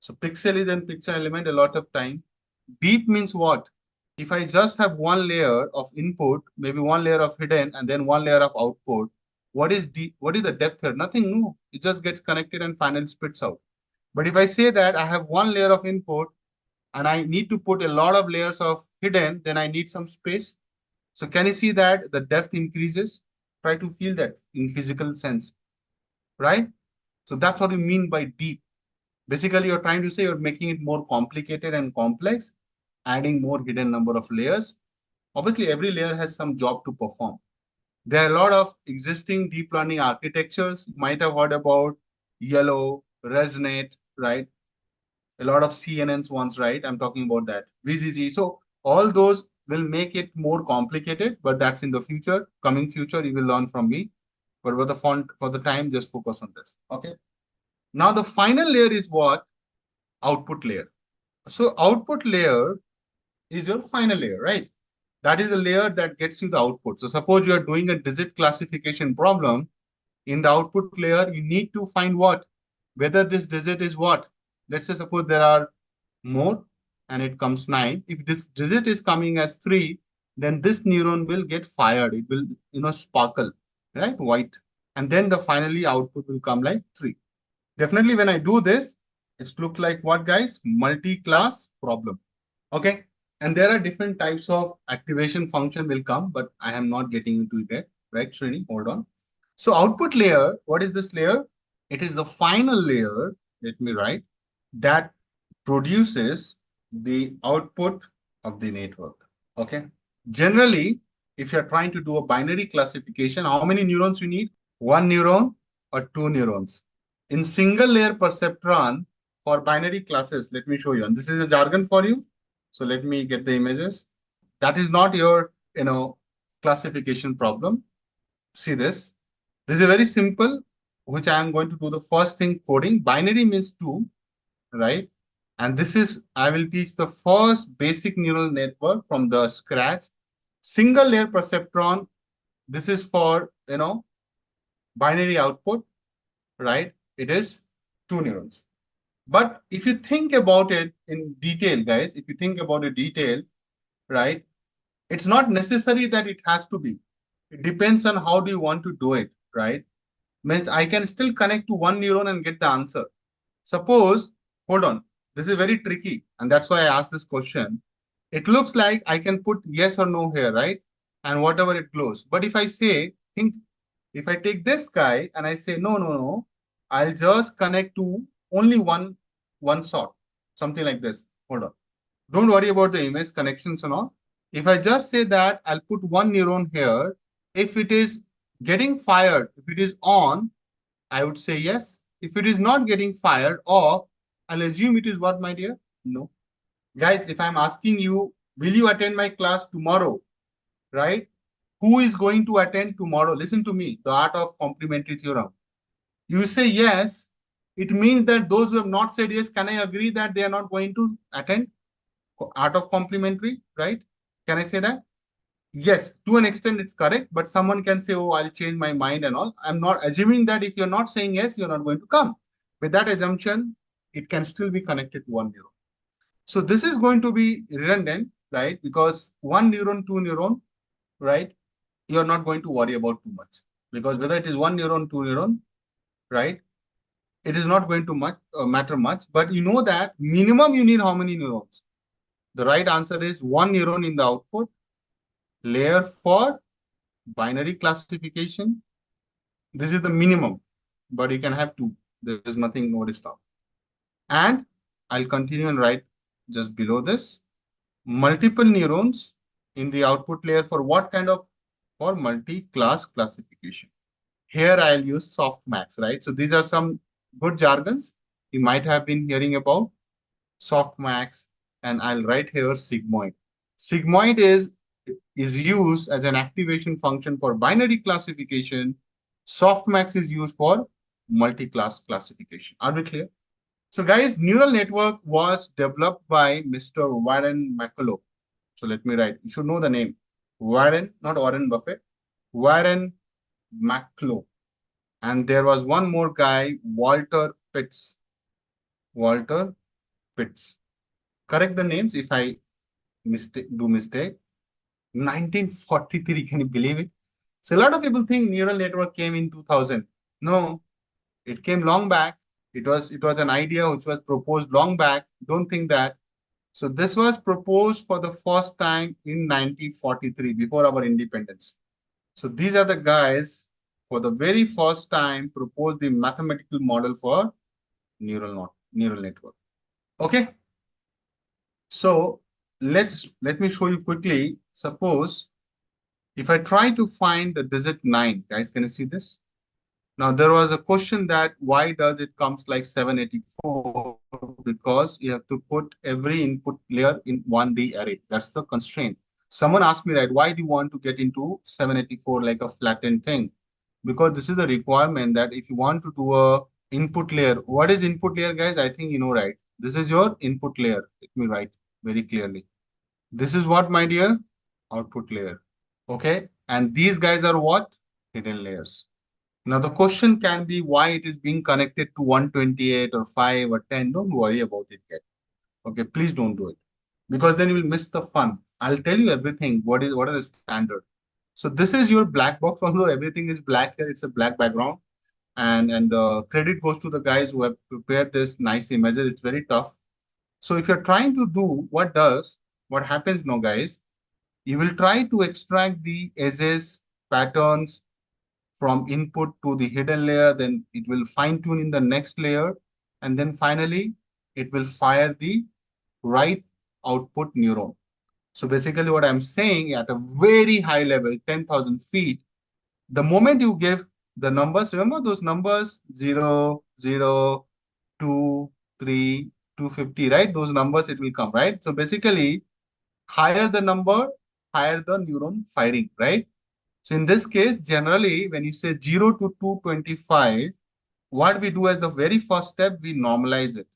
So pixel is a picture element a lot of time. Deep means what? If I just have one layer of input, maybe one layer of hidden, and then one layer of output, what is deep? What is the depth here? Nothing new. It just gets connected and finally spits out. But if I say that I have one layer of input, and I need to put a lot of layers of hidden, then I need some space. So can you see that the depth increases? Try to feel that in physical sense, right? So that's what you mean by deep. Basically, you're trying to say you're making it more complicated and complex, adding more hidden number of layers. Obviously, every layer has some job to perform. There are a lot of existing deep learning architectures. You might have heard about Yellow, Resonate, right? A lot of CNNs ones, right? I'm talking about that. VZZ. So all those will make it more complicated, but that's in the future. Coming future, you will learn from me. But for the font, for the time, just focus on this. Okay. Now the final layer is what? Output layer. So output layer is your final layer, right? That is the layer that gets you the output. So suppose you are doing a digit classification problem. In the output layer, you need to find what? Whether this digit is what? Let's say suppose there are more and it comes 9. If this digit is coming as 3, then this neuron will get fired. It will, sparkle, right? White. And then the finally output will come like 3. Definitely when I do this, it looks like what, guys? Multi-class problem. Okay. And there are different types of activation function will come, but I am not getting into it yet. Right, Srini? Hold on. So output layer, what is this layer? It is the final layer, let me write, that produces the output of the network. Okay. Generally, if you're trying to do a binary classification, how many neurons you need? One neuron or two neurons. In single layer perceptron for binary classes, let me show you. And this is a jargon for you. So let me get the images. That is not your, classification problem. See this. This is very simple, which I am going to do the first thing coding. Binary means 2, right? And this is, I will teach the first basic neural network from the scratch. Single layer perceptron. This is for, binary output, right? It is 2 neurons. But if you think about it in detail, guys, if you think about it detail, right? It's not necessary that it has to be. It depends on how do you want to do it, right? Means I can still connect to one neuron and get the answer. Suppose, hold on, this is very tricky, and that's why I asked this question. It looks like I can put yes or no here, right? And whatever it goes. But if I say, think, if I take this guy and I say, no, no, no, I'll just connect to only one sort, something like this. Hold on. Don't worry about the image connections and all. If I just say that, I'll put one neuron here. If it is getting fired, if it is on, I would say yes. If it is not getting fired off, I'll assume it is what, my dear? No. Guys, if I'm asking you, will you attend my class tomorrow? Right? Who is going to attend tomorrow? Listen to me, the art of complementary theorem. You say yes, it means that those who have not said yes, can I agree that they are not going to attend? Art of complementary, right? Can I say that? Yes, to an extent it's correct, but someone can say, oh, I'll change my mind and all. I'm not assuming that if you're not saying yes, you're not going to come. With that assumption, it can still be connected to one neuron. So this is going to be redundant, right? Because one neuron, two neuron, right? You're not going to worry about too much. Because whether it is one neuron, two neuron, right? It is not going to matter much. But you know that minimum you need how many neurons? The right answer is one neuron in the output layer for binary classification. This is the minimum, but you can have two. There is nothing more to stop. And I'll continue and write just below this. Multiple neurons in the output layer for what kind of? For multi-class classification. Here I'll use softmax, right? So these are some good jargons you might have been hearing about. Softmax, and I'll write here sigmoid. Sigmoid is used as an activation function for binary classification. Softmax is used for multi-class classification. Are we clear? So guys, neural network was developed by Mr. Warren McCulloch. So let me write. You should know the name. Warren, not Warren Buffett. Warren McCulloch. And there was one more guy, Walter Pitts. Walter Pitts. Correct the names if I do mistake. 1943, can you believe it? So a lot of people think neural network came in 2000. No, it came long back. It was an idea which was proposed long back. Don't think that. So this was proposed for the first time in 1943, before our independence. So these are the guys for the very first time proposed the mathematical model for neural network. Okay. So let me show you quickly. Suppose if I try to find the digit 9, guys, can you see this? Now there was a question that why does it comes like 784? Because you have to put every input layer in 1D array. That's the constraint. Someone asked me, right, why do you want to get into 784 like a flattened thing? Because this is a requirement that if you want to do a input layer, what is input layer, guys? I think you know, right? This is your input layer. Let me write very clearly. This is what, my dear? Output layer. Okay. And these guys are what? Hidden layers. Now the question can be why it is being connected to 128 or 5 or 10. Don't worry about it yet. Okay, please don't do it. Because then you will miss the fun. I'll tell you everything. What are the standard? So this is your black box, although everything is black here, it's a black background. And the credit goes to the guys who have prepared this nice images. It's very tough. So if you're trying to do what happens now, guys, you will try to extract the edges, patterns from input to the hidden layer, then it will fine tune in the next layer. And then finally, it will fire the right output neuron. So basically what I'm saying at a very high level, 10,000 feet, the moment you give the numbers, remember those numbers 0, 0, 2, 3, 250, right? Those numbers, it will come, right? So basically, higher the number, higher the neuron firing, right? So in this case, generally, when you say 0 to 225, what we do as the very first step, we normalize it.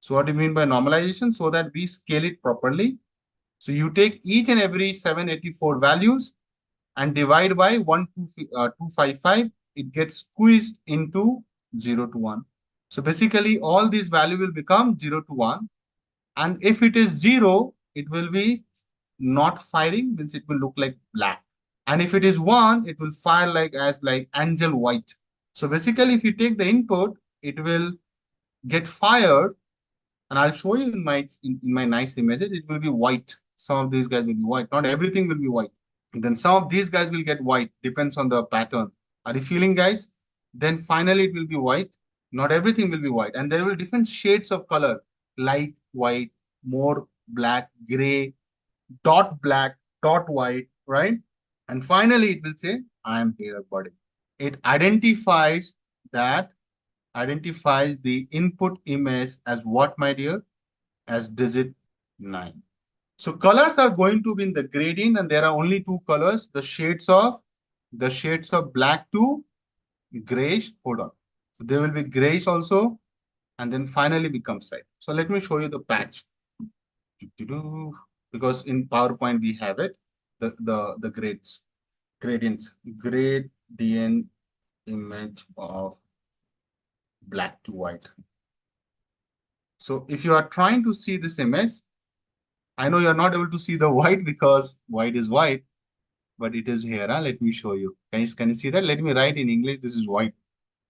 So what do you mean by normalization? So that we scale it properly. So you take each and every 784 values and divide by 255, it gets squeezed into 0 to 1. So basically, all these value will become 0 to 1. And if it is 0, it will be not firing, means it will look like black. And if it is 1, it will fire like as like angel white. So basically, if you take the input, it will get fired. And I'll show you in my nice images, it will be white. Some of these guys will be white. Not everything will be white. And then some of these guys will get white, depends on the pattern. Are you feeling, guys? Then finally it will be white. Not everything will be white. And there will be different shades of color, light white, more black, gray, dot black, dot white, right? And finally it will say, I am here, buddy. It identifies the input image as what, my dear? As digit 9. So colors are going to be in the gradient, and there are only two colors, the shades of black to grayish. Hold on. So there will be grayish also, and then finally becomes white. So let me show you the patch. Because in PowerPoint we have it, the gradient image of black to white. So if you are trying to see this image, I know you're not able to see the white because white is white, but it is here. Huh? Let me show you. Can you see that? Let me write in English. This is white.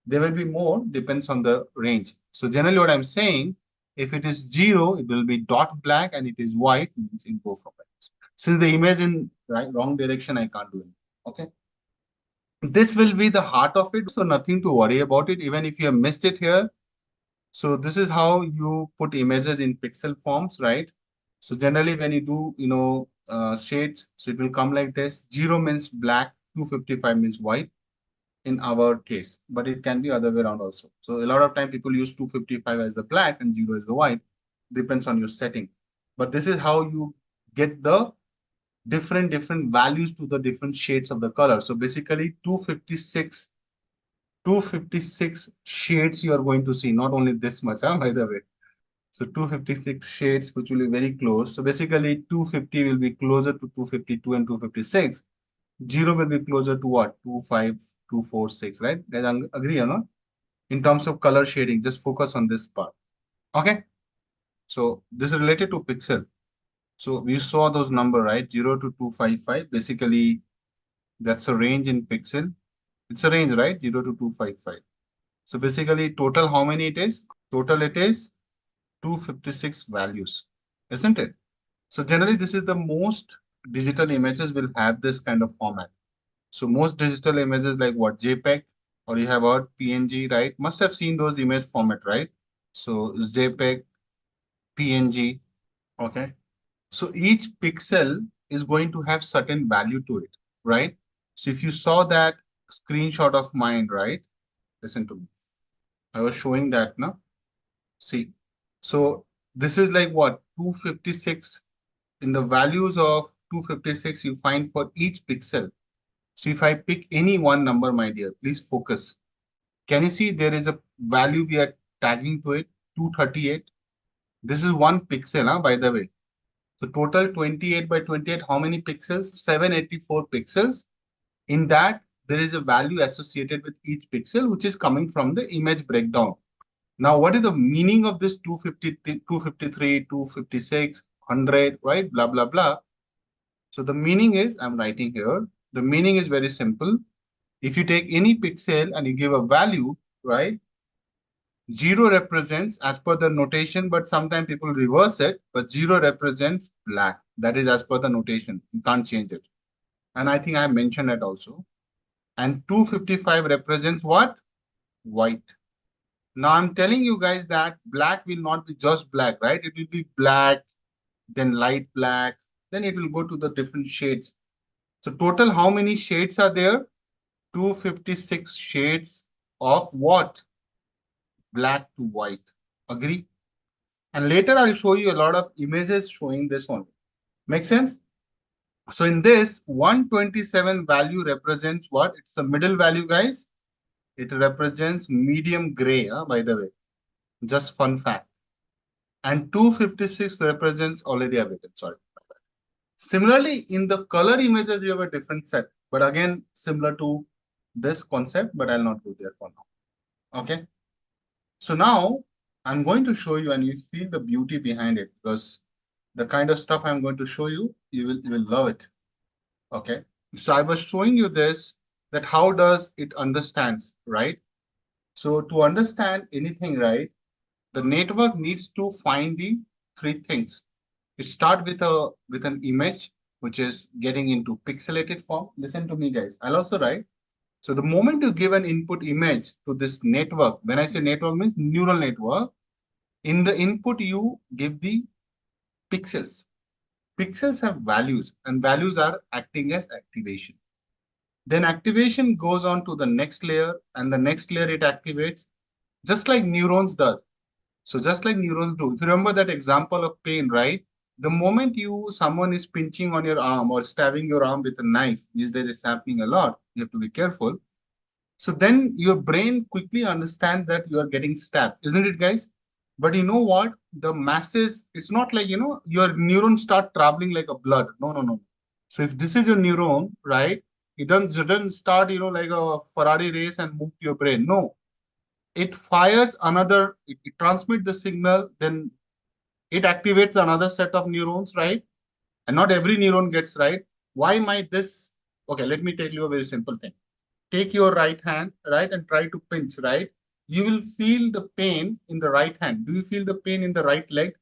There will be more, depends on the range. So generally what I'm saying, if it is 0, it will be dot black, and it is white, means it go from white. Since the image in wrong direction, I can't do it. Okay. This will be the heart of it. So nothing to worry about it. Even if you have missed it here. So this is how you put images in pixel forms, right? So generally when you do, shades, so it will come like this. 0 means black, 255 means white in our case, but it can be other way around also. So a lot of time people use 255 as the black and 0 as the white, depends on your setting. But this is how you get the different values to the different shades of the color. So basically 256 shades you are going to see, not only this much, by the way. So 256 shades, which will be very close. So basically 250 will be closer to 252 and 256. 0 will be closer to what? 25246, right? Guys, agree or not? In terms of color shading, just focus on this part. Okay. So this is related to pixel. So we saw those number, right? 0 to 255. Basically, that's a range in pixel. It's a range, right? 0 to 255. So basically, total how many it is? Total it is 256 values, isn't it? So generally, this is the most digital images will have this kind of format. So most digital images like what? JPEG, or you have heard PNG, right? Must have seen those image format, right? So JPEG, PNG, okay? So each pixel is going to have certain value to it, right? So if you saw that screenshot of mine, right? Listen to me. I was showing that, no? See. So this is like what? 256. In the values of 256, you find for each pixel. So if I pick any one number, my dear, please focus. Can you see there is a value we are tagging to it, 238? This is one pixel, by the way. So total 28 by 28, how many pixels? 784 pixels. In that, there is a value associated with each pixel, which is coming from the image breakdown. Now, what is the meaning of this 250, 253, 256, 100, right? Blah, blah, blah. So the meaning is, I'm writing here, the meaning is very simple. If you take any pixel and you give a value, right? 0 represents as per the notation, but sometimes people reverse it, but 0 represents black. That is as per the notation. You can't change it. And I think I mentioned that also. And 255 represents what? White. Now I'm telling you guys that black will not be just black, right? It will be black, then light black, then it will go to the different shades. So total, how many shades are there? 256 shades of what? Black to white. Agree? And later I'll show you a lot of images showing this one. Make sense? So in this, 127 value represents what? It's the middle value, guys. It represents medium gray, by the way. Just fun fact. And 256 represents already awakened. Sorry. Similarly, in the color images, you have a different set. But again, similar to this concept, but I'll not go there for now. Okay. So now I'm going to show you and you feel the beauty behind it, because the kind of stuff I'm going to show you, you will love it. Okay. So I was showing you this, that how does it understands, right? So to understand anything, right, the network needs to find the three things. It starts with an image, which is getting into pixelated form. Listen to me, guys. I'll also write. So the moment you give an input image to this network, when I say network means neural network, in the input you give the pixels. Pixels have values, and values are acting as activation. Then activation goes on to the next layer, and the next layer it activates, just like neurons does. So just like neurons do, if you remember that example of pain, right? The moment someone is pinching on your arm or stabbing your arm with a knife, these days it's happening a lot. You have to be careful. So then your brain quickly understands that you are getting stabbed, isn't it, guys? But you know what? The masses, it's not like, your neurons start traveling like a blood. No, no, no. So if this is your neuron, right? It doesn't start, like a Ferrari race and move to your brain. No, it fires another, it transmits the signal, then it activates another set of neurons, right? And not every neuron gets right. Why might this? Okay, let me tell you a very simple thing. Take your right hand, right, and try to pinch, right? You will feel the pain in the right hand. Do you feel the pain in the right leg?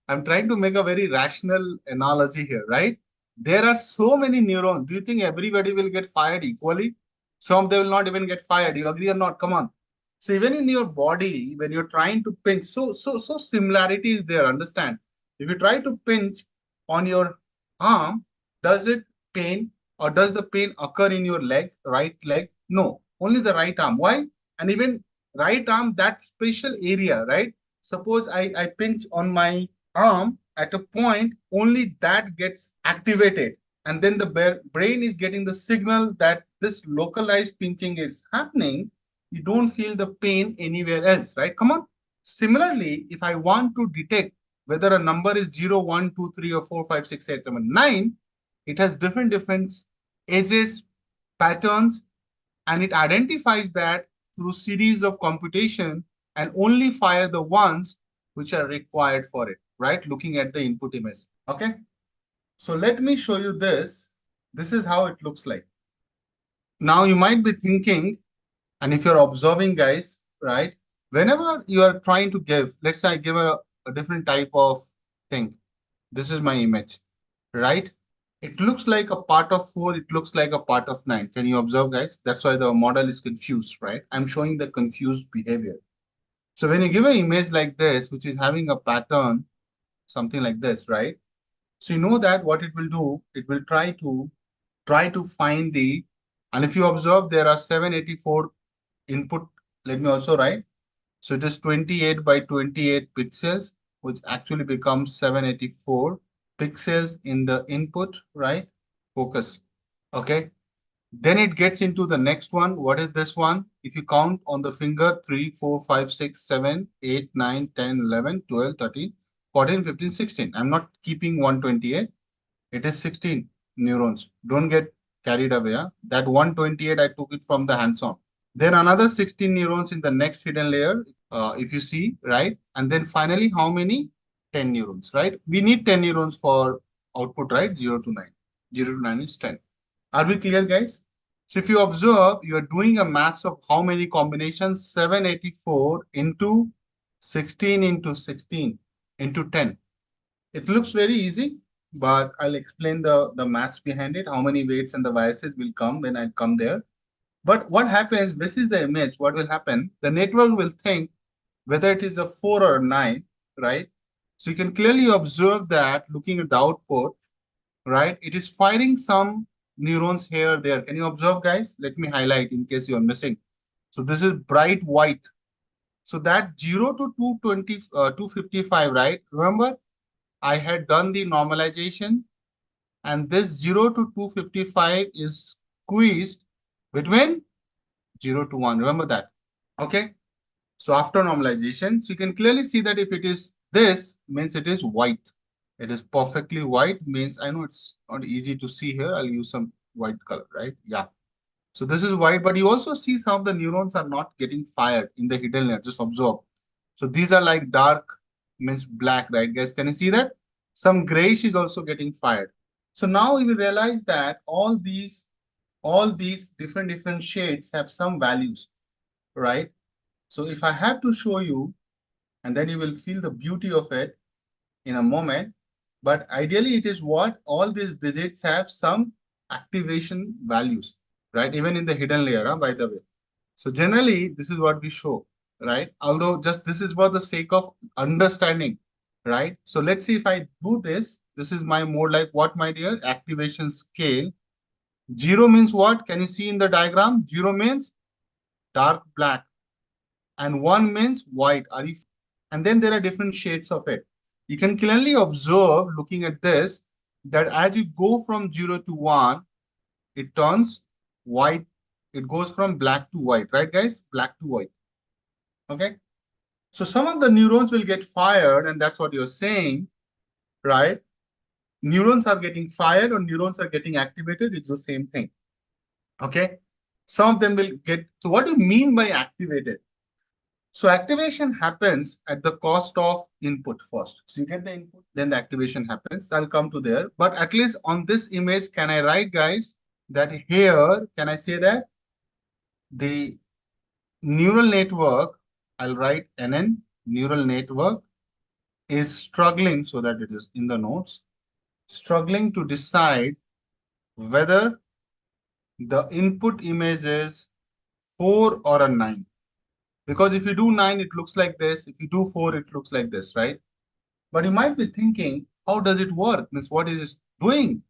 I'm trying to make a very rational analogy here, right? There are so many neurons. Do you think everybody will get fired equally? Some they will not even get fired. You agree or not? Come on. So even in your body, when you're trying to pinch, so similarity is there. Understand? If you try to pinch on your arm, does it pain or does the pain occur in your leg, right leg? No, only the right arm. Why? And even right arm, that special area, right? Suppose I pinch on my arm at a point, only that gets activated. And then the brain is getting the signal that this localized pinching is happening. You don't feel the pain anywhere else, right? Come on. Similarly, if I want to detect whether a number is 0, 1, 2, 3, or 4, 5, 6, 7, 9, it has different edges, patterns, and it identifies that through series of computation and only fire the ones which are required for it, right? Looking at the input image. Okay. So let me show you this. This is how it looks like. Now you might be thinking, and if you're observing, guys, right? Whenever you are trying to give, let's say I give a different type of thing. This is my image, right? It looks like a part of 4, it looks like a part of 9. Can you observe, guys? That's why the model is confused, right? I'm showing the confused behavior. So when you give an image like this, which is having a pattern, something like this, right? So you know that what it will do, it will try to find the, and if you observe, there are 784 input. Let me also write. So it is 28 by 28 pixels, which actually becomes 784 pixels in the input, right? Focus. Okay. Then it gets into the next one. What is this one? If you count on the finger, 3, 4, 5, 6, 7, 8, 9, 10, 11, 12, 13, 14, 15, 16. I'm not keeping 128. It is 16 neurons. Don't get carried away. Huh? That 128, I took it from the hands-on. Then another 16 neurons in the next hidden layer, if you see, right? And then finally, how many? 10 neurons, right? We need 10 neurons for output, right? 0 to 9. 0 to 9 is 10. Are we clear, guys? So if you observe, you are doing a math of how many combinations? 784 into 16 into 16 into 10. It looks very easy, but I'll explain the maths behind it, how many weights and the biases will come when I come there. But what happens, this is the image, what will happen? The network will think whether it is a 4 or a 9, right? So you can clearly observe that looking at the output, right? It is firing some neurons here, there. Can you observe, guys? Let me highlight in case you're missing. So this is bright white. So that 0 to 220, 255, right? Remember, I had done the normalization and this 0 to 255 is squeezed between 0 to 1. Remember that. Okay. So after normalization, so you can clearly see that if it is this, means it is white. It is perfectly white, means I know it's not easy to see here. I'll use some white color, right? Yeah. So this is white, but you also see some of the neurons are not getting fired in the hidden layer. Just observe. So these are like dark, means black, right, guys? Can you see that? Some grayish is also getting fired. So now we will realize that all these different shades have some values, right? So if I have to show you, and then you will feel the beauty of it in a moment. But ideally, it is what all these digits have some activation values, right? Even in the hidden layer, by the way. So generally, this is what we show, right? Although just this is for the sake of understanding, right? So let's see if I do this. This is my more like what, my dear? Activation scale. 0 means what? Can you see in the diagram? 0 means dark black and 1 means white. Are you? And then there are different shades of it. You can clearly observe, looking at this, that as you go from 0 to 1, it turns white. It goes from black to white, right, guys? Black to white. Okay. So some of the neurons will get fired, and that's what you're saying, right? Neurons are getting fired or neurons are getting activated. It's the same thing. Okay. Some of them will get. So what do you mean by activated? So activation happens at the cost of input first. So you get the input, then the activation happens. I'll come to there. But at least on this image, can I write, guys, that here, can I say that the neural network, I'll write NN, neural network, is struggling, so that it is in the notes, struggling to decide whether the input image is 4 or a 9. Because if you do 9, it looks like this. If you do 4, it looks like this, right? But you might be thinking, how does it work? Means what is it doing?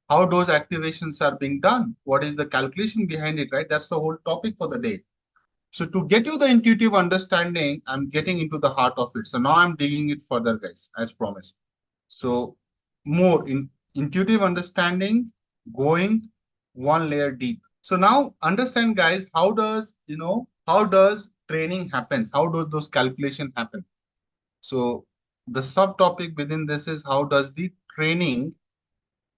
How those activations are being done? What is the calculation behind it, right? That's the whole topic for the day. So to get you the intuitive understanding, I'm getting into the heart of it. So now I'm digging it further, guys, as promised. So more in intuitive understanding, going one layer deep. So now understand, guys, how does, how does training happens? How does those calculation happen? So the subtopic within this is how does the training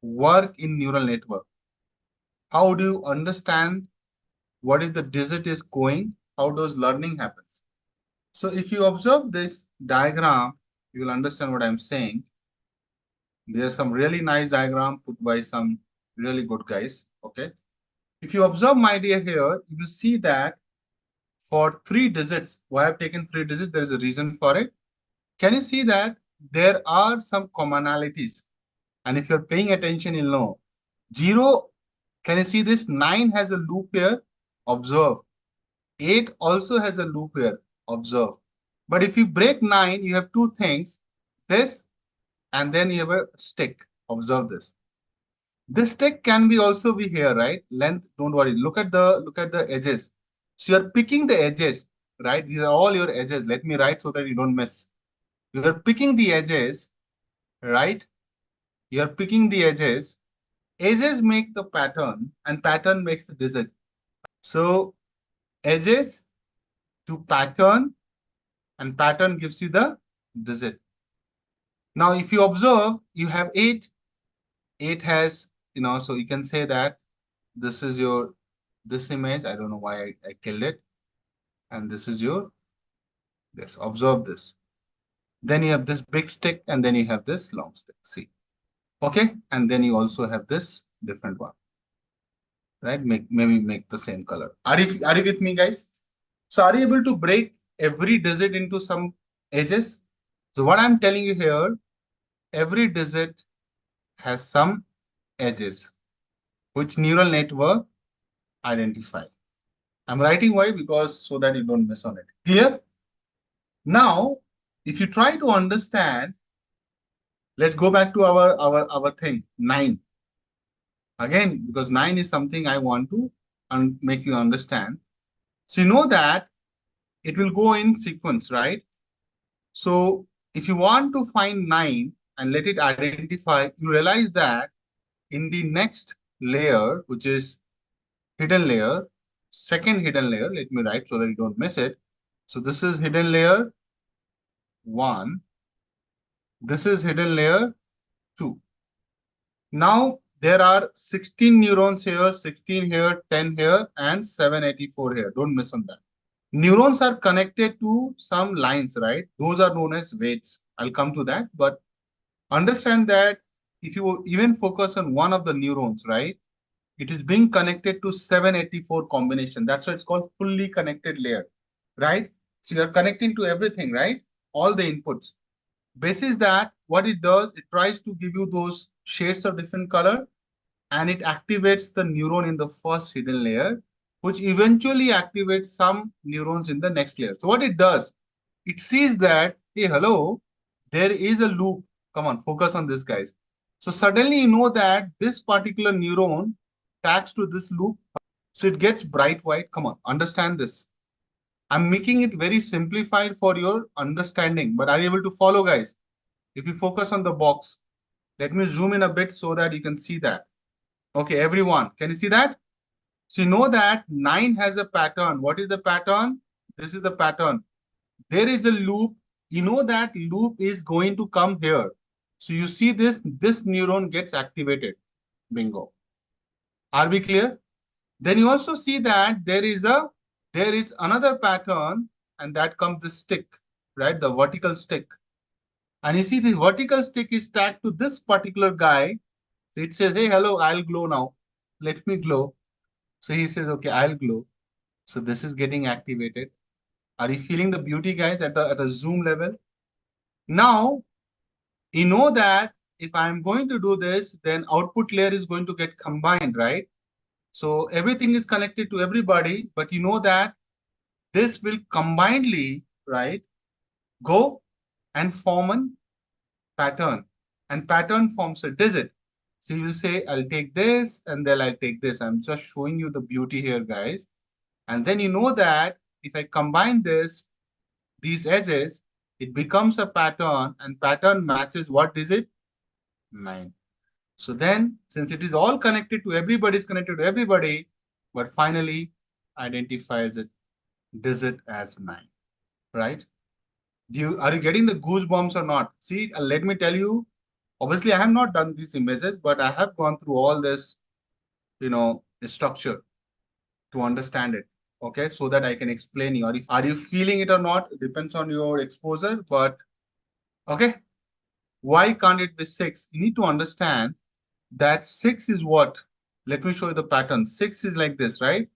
work in neural network? How do you understand what is the digit is going? How does learning happens? So if you observe this diagram, you will understand what I'm saying. There's some really nice diagram put by some really good guys. Okay. If you observe, my dear, here, you will see that for 3 digits, why I've taken 3 digits, there is a reason for it. Can you see that there are some commonalities? And if you're paying attention, you'll know. 0, can you see this? 9 has a loop here. Observe. 8 also has a loop here. Observe. But if you break 9, you have two things. This, and then you have a stick. Observe this. This stick can be also be here, right? Length, don't worry. Look at the edges. So you're picking the edges, right? These are all your edges. Let me write so that you don't miss. You're picking the edges, right? You're picking the edges. Edges make the pattern, and pattern makes the digit. So edges to pattern, and pattern gives you the digit. Now, if you observe, you have 8. 8 has, so you can say that this is this image. I don't know why I killed it. And this is this. Observe this. Then you have this big stick, and then you have this long stick. See. Okay. And then you also have this different one. Right? Maybe make the same color. Are you with me, guys? So are you able to break every digit into some edges? So what I'm telling you here, every digit has some edges, which neural network identify. I'm writing why, because so that you don't miss on it. Clear? Now, if you try to understand, let's go back to our thing, 9. Again, because 9 is something I want to make you understand. So you know that it will go in sequence, right? So if you want to find 9 and let it identify, you realize that in the next layer, which is hidden layer, second hidden layer, let me write so that you don't miss it. So this is hidden layer 1. This is hidden layer 2. Now there are 16 neurons here, 16 here, 10 here, and 784 here. Don't miss on that. Neurons are connected to some lines, right? Those are known as weights. I'll come to that. But understand that if you even focus on one of the neurons, right? It is being connected to 784 combination. That's why it's called fully connected layer, right? So you're connecting to everything, right? All the inputs. Basis that, what it does, it tries to give you those shades of different color, and it activates the neuron in the first hidden layer, which eventually activates some neurons in the next layer. So what it does, it sees that, hey, hello, there is a loop. Come on, focus on this, guys. So suddenly you know that this particular neuron tags to this loop. So it gets bright white. Come on, understand this. I'm making it very simplified for your understanding, but are you able to follow, guys? If you focus on the box, let me zoom in a bit so that you can see that. Okay, everyone, can you see that? So you know that 9 has a pattern. What is the pattern? This is the pattern. There is a loop. You know that loop is going to come here. So you see this neuron gets activated. Bingo. Are we clear? Then you also see that there is another pattern, and that comes the stick, right? The vertical stick. And you see the vertical stick is tagged to this particular guy. So it says, hey, hello, I'll glow now. Let me glow. So he says, okay, I'll glow. So this is getting activated. Are you feeling the beauty, guys, at a zoom level? Now, you know that if I'm going to do this, then output layer is going to get combined, right? So everything is connected to everybody, but you know that this will combinedly, right, go and form a pattern. And pattern forms a digit. So you will say, I'll take this, and then I'll take this. I'm just showing you the beauty here, guys. And then you know that if I combine these edges, it becomes a pattern, and pattern matches what digit? 9. So then, since it is all connected to everybody, is connected to everybody, but finally identifies it digit as 9, right? Are you getting the goosebumps or not? See, let me tell you, obviously I have not done these images, but I have gone through all this, structure to understand it. Okay, so that I can explain you. Are you feeling it or not? It depends on your exposure, but okay. Why can't it be 6? You need to understand that 6 is what? Let me show you the pattern. 6 is like this, right?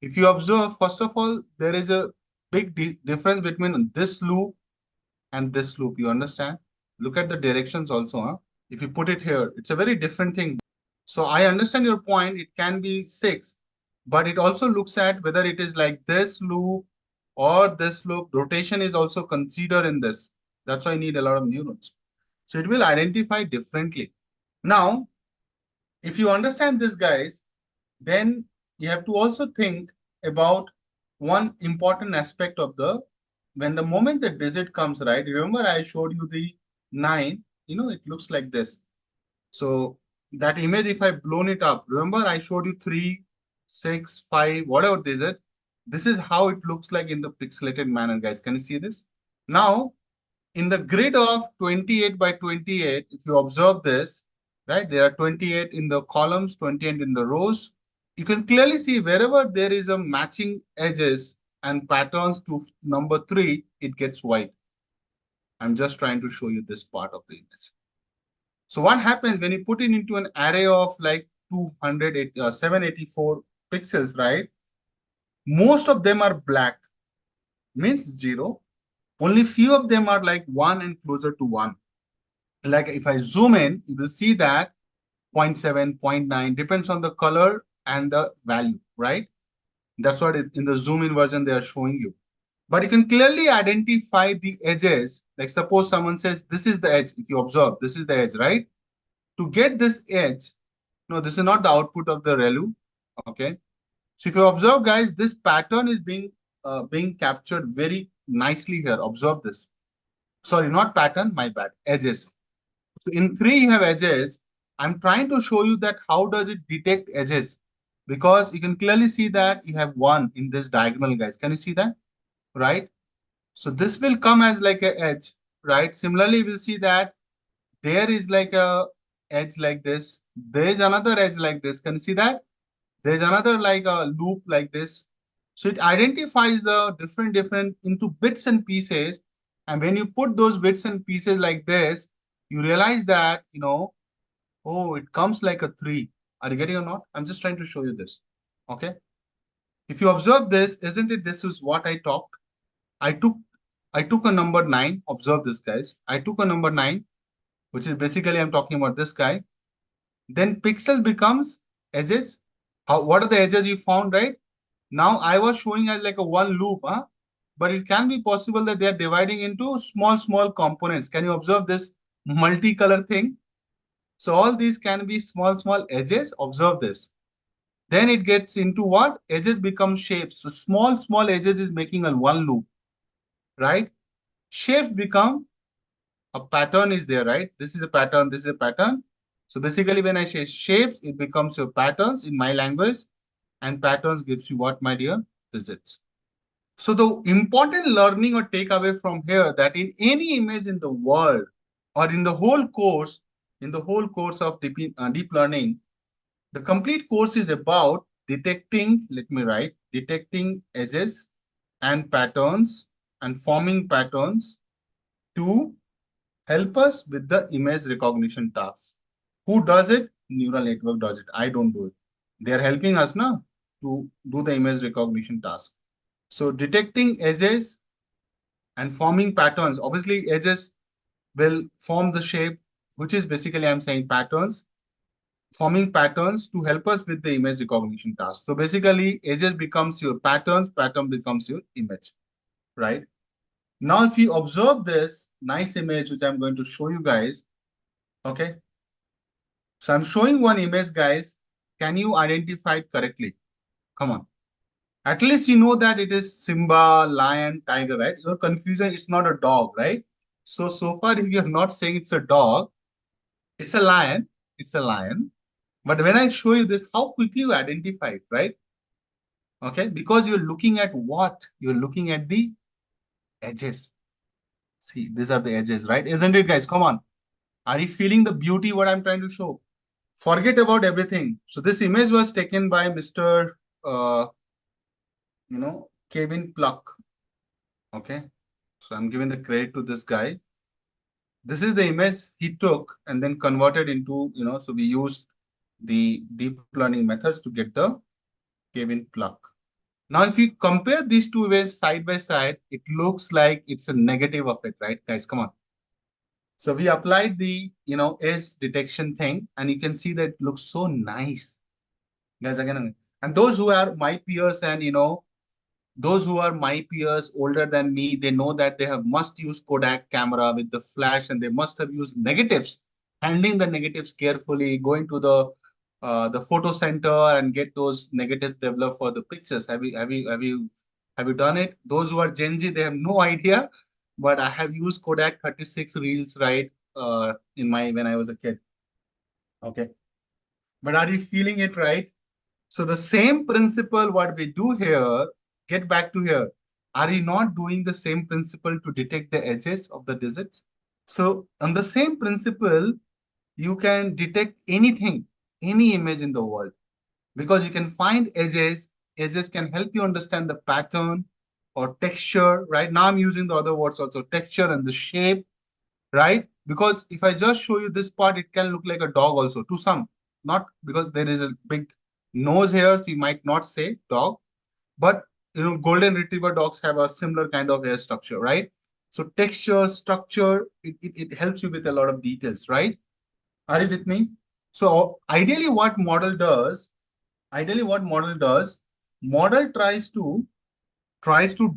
If you observe, first of all, there is a big difference between this loop and this loop. You understand? Look at the directions also. Huh? If you put it here, it's a very different thing. So I understand your point. It can be 6, but it also looks at whether it is like this loop or this loop. Rotation is also considered in this. That's why I need a lot of neurons. So it will identify differently. Now, if you understand this, guys, then you have to also think about one important aspect of when the moment the digit comes, right? Remember I showed you the 9, it looks like this. So that image, if I blown it up, remember I showed you 3, 6, 5, whatever digit. This is how it looks like in the pixelated manner, guys. Can you see this? Now, in the grid of 28 by 28, if you observe this, right, there are 28 in the columns, 28 in the rows. You can clearly see wherever there is a matching edges and patterns to number 3, it gets white. I'm just trying to show you this part of the image. So what happens when you put it into an array of like 784 pixels, right? Most of them are black, means 0. Only few of them are like 1 and closer to 1. Like if I zoom in, you will see that 0.7, 0.9 depends on the color and the value, right? That's what in the zoom in version they are showing you. But you can clearly identify the edges. Like suppose someone says, this is the edge. If you observe, this is the edge, right? To get this edge, no, this is not the output of the ReLU. Okay. So if you observe, guys, this pattern is being captured very nicely here. Observe this. Sorry, not pattern, my bad. Edges. So in 3, you have edges. I'm trying to show you that how does it detect edges, because you can clearly see that you have one in this diagonal, guys. Can you see that? Right? So this will come as like a edge, right? Similarly, we'll see that there is like a edge like this. There is another edge like this. Can you see that? There is another like a loop like this. So it identifies the different into bits and pieces. And when you put those bits and pieces like this, you realize that, oh, it comes like a tree. Are you getting or not? I'm just trying to show you this. Okay. If you observe this, isn't it? This is what I talked. I took I took a number 9. Observe this, guys. I took a number 9, which is basically I'm talking about this guy. Then pixel becomes edges. What are the edges you found, right? Now I was showing as like a one loop, huh? But it can be possible that they are dividing into small components. Can you observe this multicolor thing? So all these can be small edges. Observe this. Then it gets into what? Edges become shapes. So small edges is making a one loop, right? Shapes become a pattern is there, right? This is a pattern, this is a pattern. So basically when I say shapes, it becomes your patterns in my language, and patterns gives you what, my dear? Digits. So the important learning or takeaway from here that in any image in the world or in the whole course of deep learning, the complete course is about detecting, let me write, detecting edges and patterns and forming patterns to help us with the image recognition task. Who does it? Neural network does it. I don't do it. They are helping us now to do the image recognition task. So detecting edges and forming patterns. Obviously, edges will form the shape, which is basically I'm saying patterns, forming patterns to help us with the image recognition task. So basically, edges becomes your patterns, pattern becomes your image, right? Now, if you observe this nice image, which I'm going to show you guys, okay? So I'm showing one image, guys. Can you identify it correctly? Come on. At least you know that it is Simba, lion, tiger, right? Your confusion, it's not a dog, right? So far, if you're not saying it's a dog, it's a lion. It's a lion. But when I show you this, how quickly you identify it, right? Okay, because you're looking at what? You're looking at the edges. See, these are the edges, right? Isn't it, guys? Come on. Are you feeling the beauty what I'm trying to show? Forget about everything. So this image was taken by Mr. Kevin Pluck. Okay. So I'm giving the credit to this guy. This is the image he took and then converted into, so we used the deep learning methods to get the Kevin Pluck. Now, if you compare these two images side by side, it looks like it's a negative of it, right, guys? Come on. So we applied the, edge detection thing, and you can see that it looks so nice. Guys, again, and those who are my peers and, those who are my peers older than me, they know that they have must use Kodak camera with the flash, and they must have used negatives, handling the negatives carefully, going to the photo center and get those negatives developed for the pictures. Have you done it? Those who are Gen Z, they have no idea, but I have used Kodak 36 reels, right? In my when I was a kid. Okay, but are you feeling it, right? So the same principle what we do here, get back to here. Are you not doing the same principle to detect the edges of the digits? So on the same principle, you can detect anything, any image in the world, because you can find edges. Edges can help you understand the pattern or texture, right? Now I'm using the other words also, texture and the shape, right? Because if I just show you this part, it can look like a dog also to some, not because there is a big nose here, so you might not say dog, but golden retriever dogs have a similar kind of hair structure, right? So texture, structure, it helps you with a lot of details, right? Are you with me? So ideally what model does, model tries to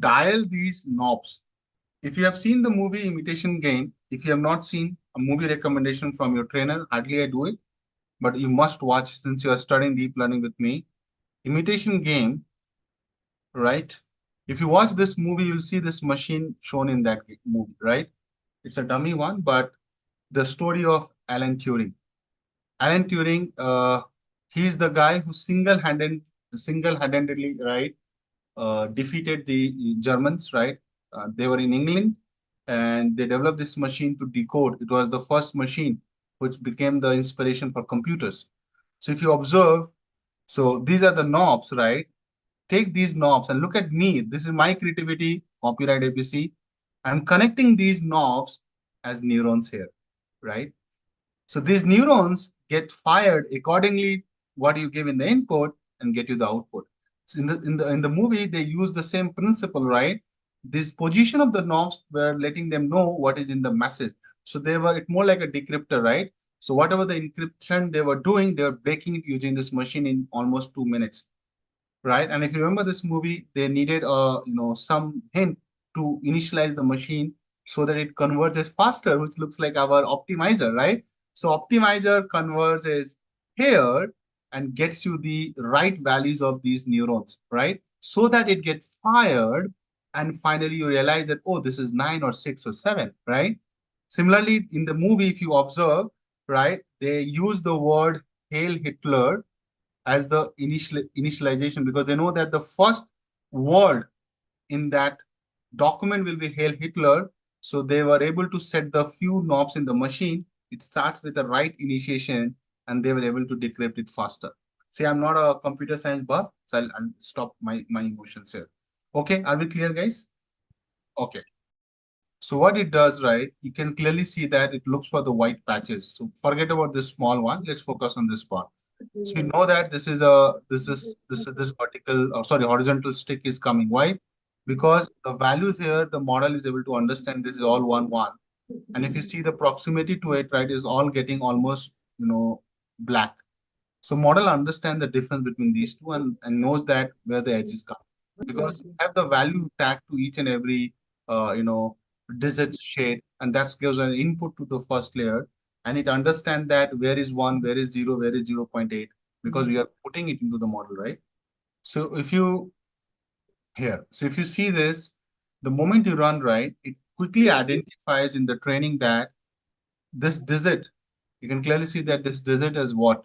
dial these knobs. If you have seen the movie Imitation Game, if you have not seen a movie recommendation from your trainer, hardly I do it, but you must watch since you are studying deep learning with me. Imitation Game, right? If you watch this movie, you'll see this machine shown in that movie, right? It's a dummy one, but the story of Alan Turing. Alan Turing, he's the guy who single-handedly, right, defeated the Germans, right? They were in England and they developed this machine to decode. It was the first machine which became the inspiration for computers. So if you observe, so these are the knobs, right? Take these knobs and look at me. This is my creativity, copyright APC. I'm connecting these knobs as neurons here, right? So these neurons get fired accordingly what you give in the input and get you the output. So in the movie, they use the same principle, right? This position of the knobs were letting them know what is in the message. So they were it more like a decryptor, right? So whatever the encryption they were doing, they were breaking it using this machine in almost 2 minutes, right? And if you remember this movie, they needed some hint to initialize the machine so that it converges faster, which looks like our optimizer, right? So optimizer converges here and gets you the right values of these neurons, right? So that it gets fired and finally you realize that, oh, this is 9 or 6 or 7, right? Similarly, in the movie, if you observe, right, they use the word Hail Hitler as the initialization because they know that the first word in that document will be Hail Hitler. So they were able to set the few knobs in the machine. It starts with the right initiation and they were able to decrypt it faster. See, I'm not a computer science buff, so I'll stop my emotions here. Okay, are we clear, guys? Okay. So what it does, right, you can clearly see that it looks for the white patches. So forget about this small one. Let's focus on this part. So you know that this vertical or sorry horizontal stick is coming. Why? Because the values here, the model is able to understand this is all one. And if you see the proximity to it, right, is all getting almost black. So model understand the difference between these two and knows that where the edge is coming. Because you have the value tag to each and every uh, you know digit shade, and that gives an input to the first layer, and it understands that where is 1, where is 0, where is 0.8, because we are putting it into the model, right? So if you see this, the moment you run, right, it quickly identifies in the training that this digit, you can clearly see that this digit is what?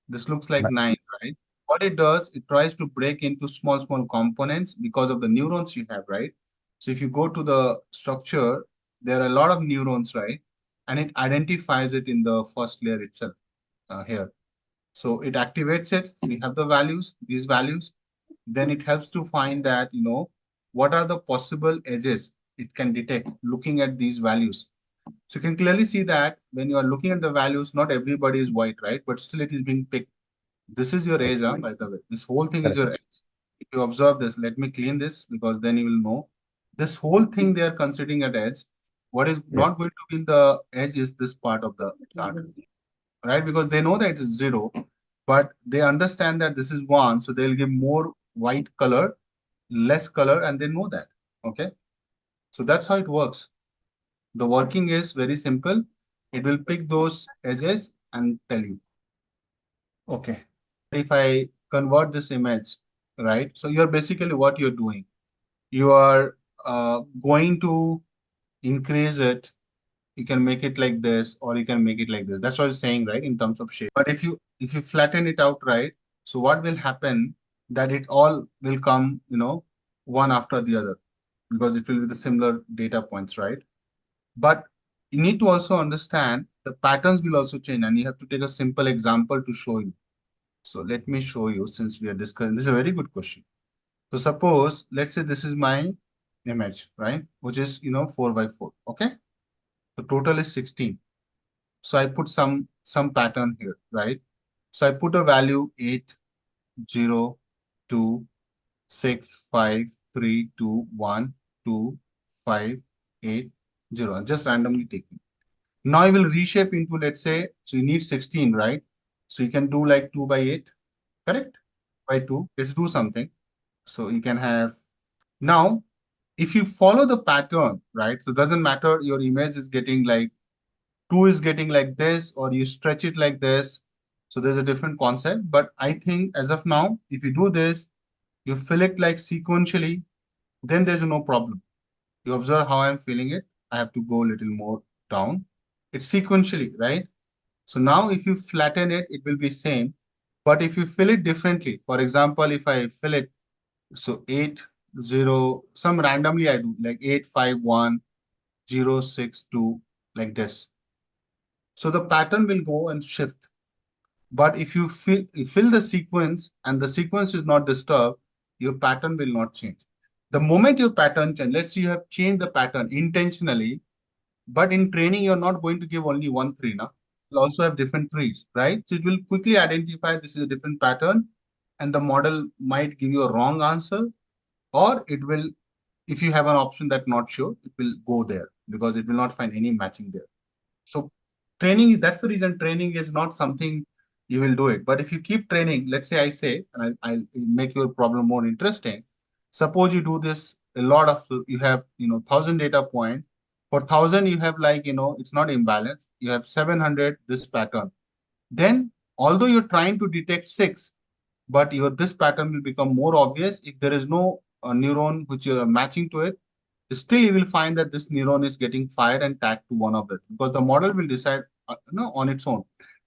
This looks like 9, right? What it does, it tries to break into small components because of the neurons you have, right? So if you go to the structure, there are a lot of neurons, right? And it identifies it in the first layer itself here. So it activates it. We have the values, these values. Then it helps to find that, what are the possible edges it can detect looking at these values. So you can clearly see that when you are looking at the values, not everybody is white, right? But still it is being picked. This is your edge, by the way. This whole thing is your edge. If you observe this, let me clean this because then you will know. This whole thing they are considering at edge. What is not going to be in the edge is this part of the chart, right? Because they know that it is 0, but they understand that this is 1. So they'll give more white color, less color, and they know that. Okay. So that's how it works. The working is very simple. It will pick those edges and tell you. Okay. If I convert this image, right? So you're basically what you're doing. You are going to increase it. You can make it like this, or you can make it like this. That's what it's saying, right? In terms of shape. But if you flatten it out, right? So what will happen that it all will come, one after the other, because it will be the similar data points, right? But you need to also understand the patterns will also change, and you have to take a simple example to show you. So let me show you since we are discussing. This is a very good question. So suppose, let's say this is my image, right? Which is, 4 by 4. Okay. The total is 16. So I put some pattern here, right? So I put a value 8, 0, 2, 6, 5, 3, 2, 1, 2, 5, 8, 0. I'm just randomly taking. Now I will reshape into, let's say, so you need 16, right? So you can do like 2 by 8, correct? By 2. Let's do something. So you can have now, if you follow the pattern, right? So it doesn't matter your image is getting like 2 is getting like this, or you stretch it like this. So there's a different concept. But I think as of now, if you do this, you fill it like sequentially, then there's no problem. You observe how I'm feeling it. I have to go a little more down. It's sequentially, right? So now if you flatten it, it will be same. But if you fill it differently, for example, if I fill it, so 8, 0, some randomly I do like 8, 5, 1, 0, 6, 2, like this. So the pattern will go and shift. But if you fill the sequence and the sequence is not disturbed, your pattern will not change. The moment your pattern change, let's say you have changed the pattern intentionally, but in training, you're not going to give only one tree now. You'll also have different trees, right? So it will quickly identify this is a different pattern, and the model might give you a wrong answer, or it will, if you have an option that not sure, it will go there because it will not find any matching there. So training, that's the reason training is not something you will do it. But if you keep training, let's say I say, and I'll make your problem more interesting. Suppose you do this a lot of, you have, 1,000 data points. For 1,000, you have like, it's not imbalanced. You have 700, this pattern. Then, although you're trying to detect six, but this pattern will become more obvious if there is no neuron which you are matching to it. Still you will find that this neuron is getting fired and tagged to one of it because the model will decide on its own.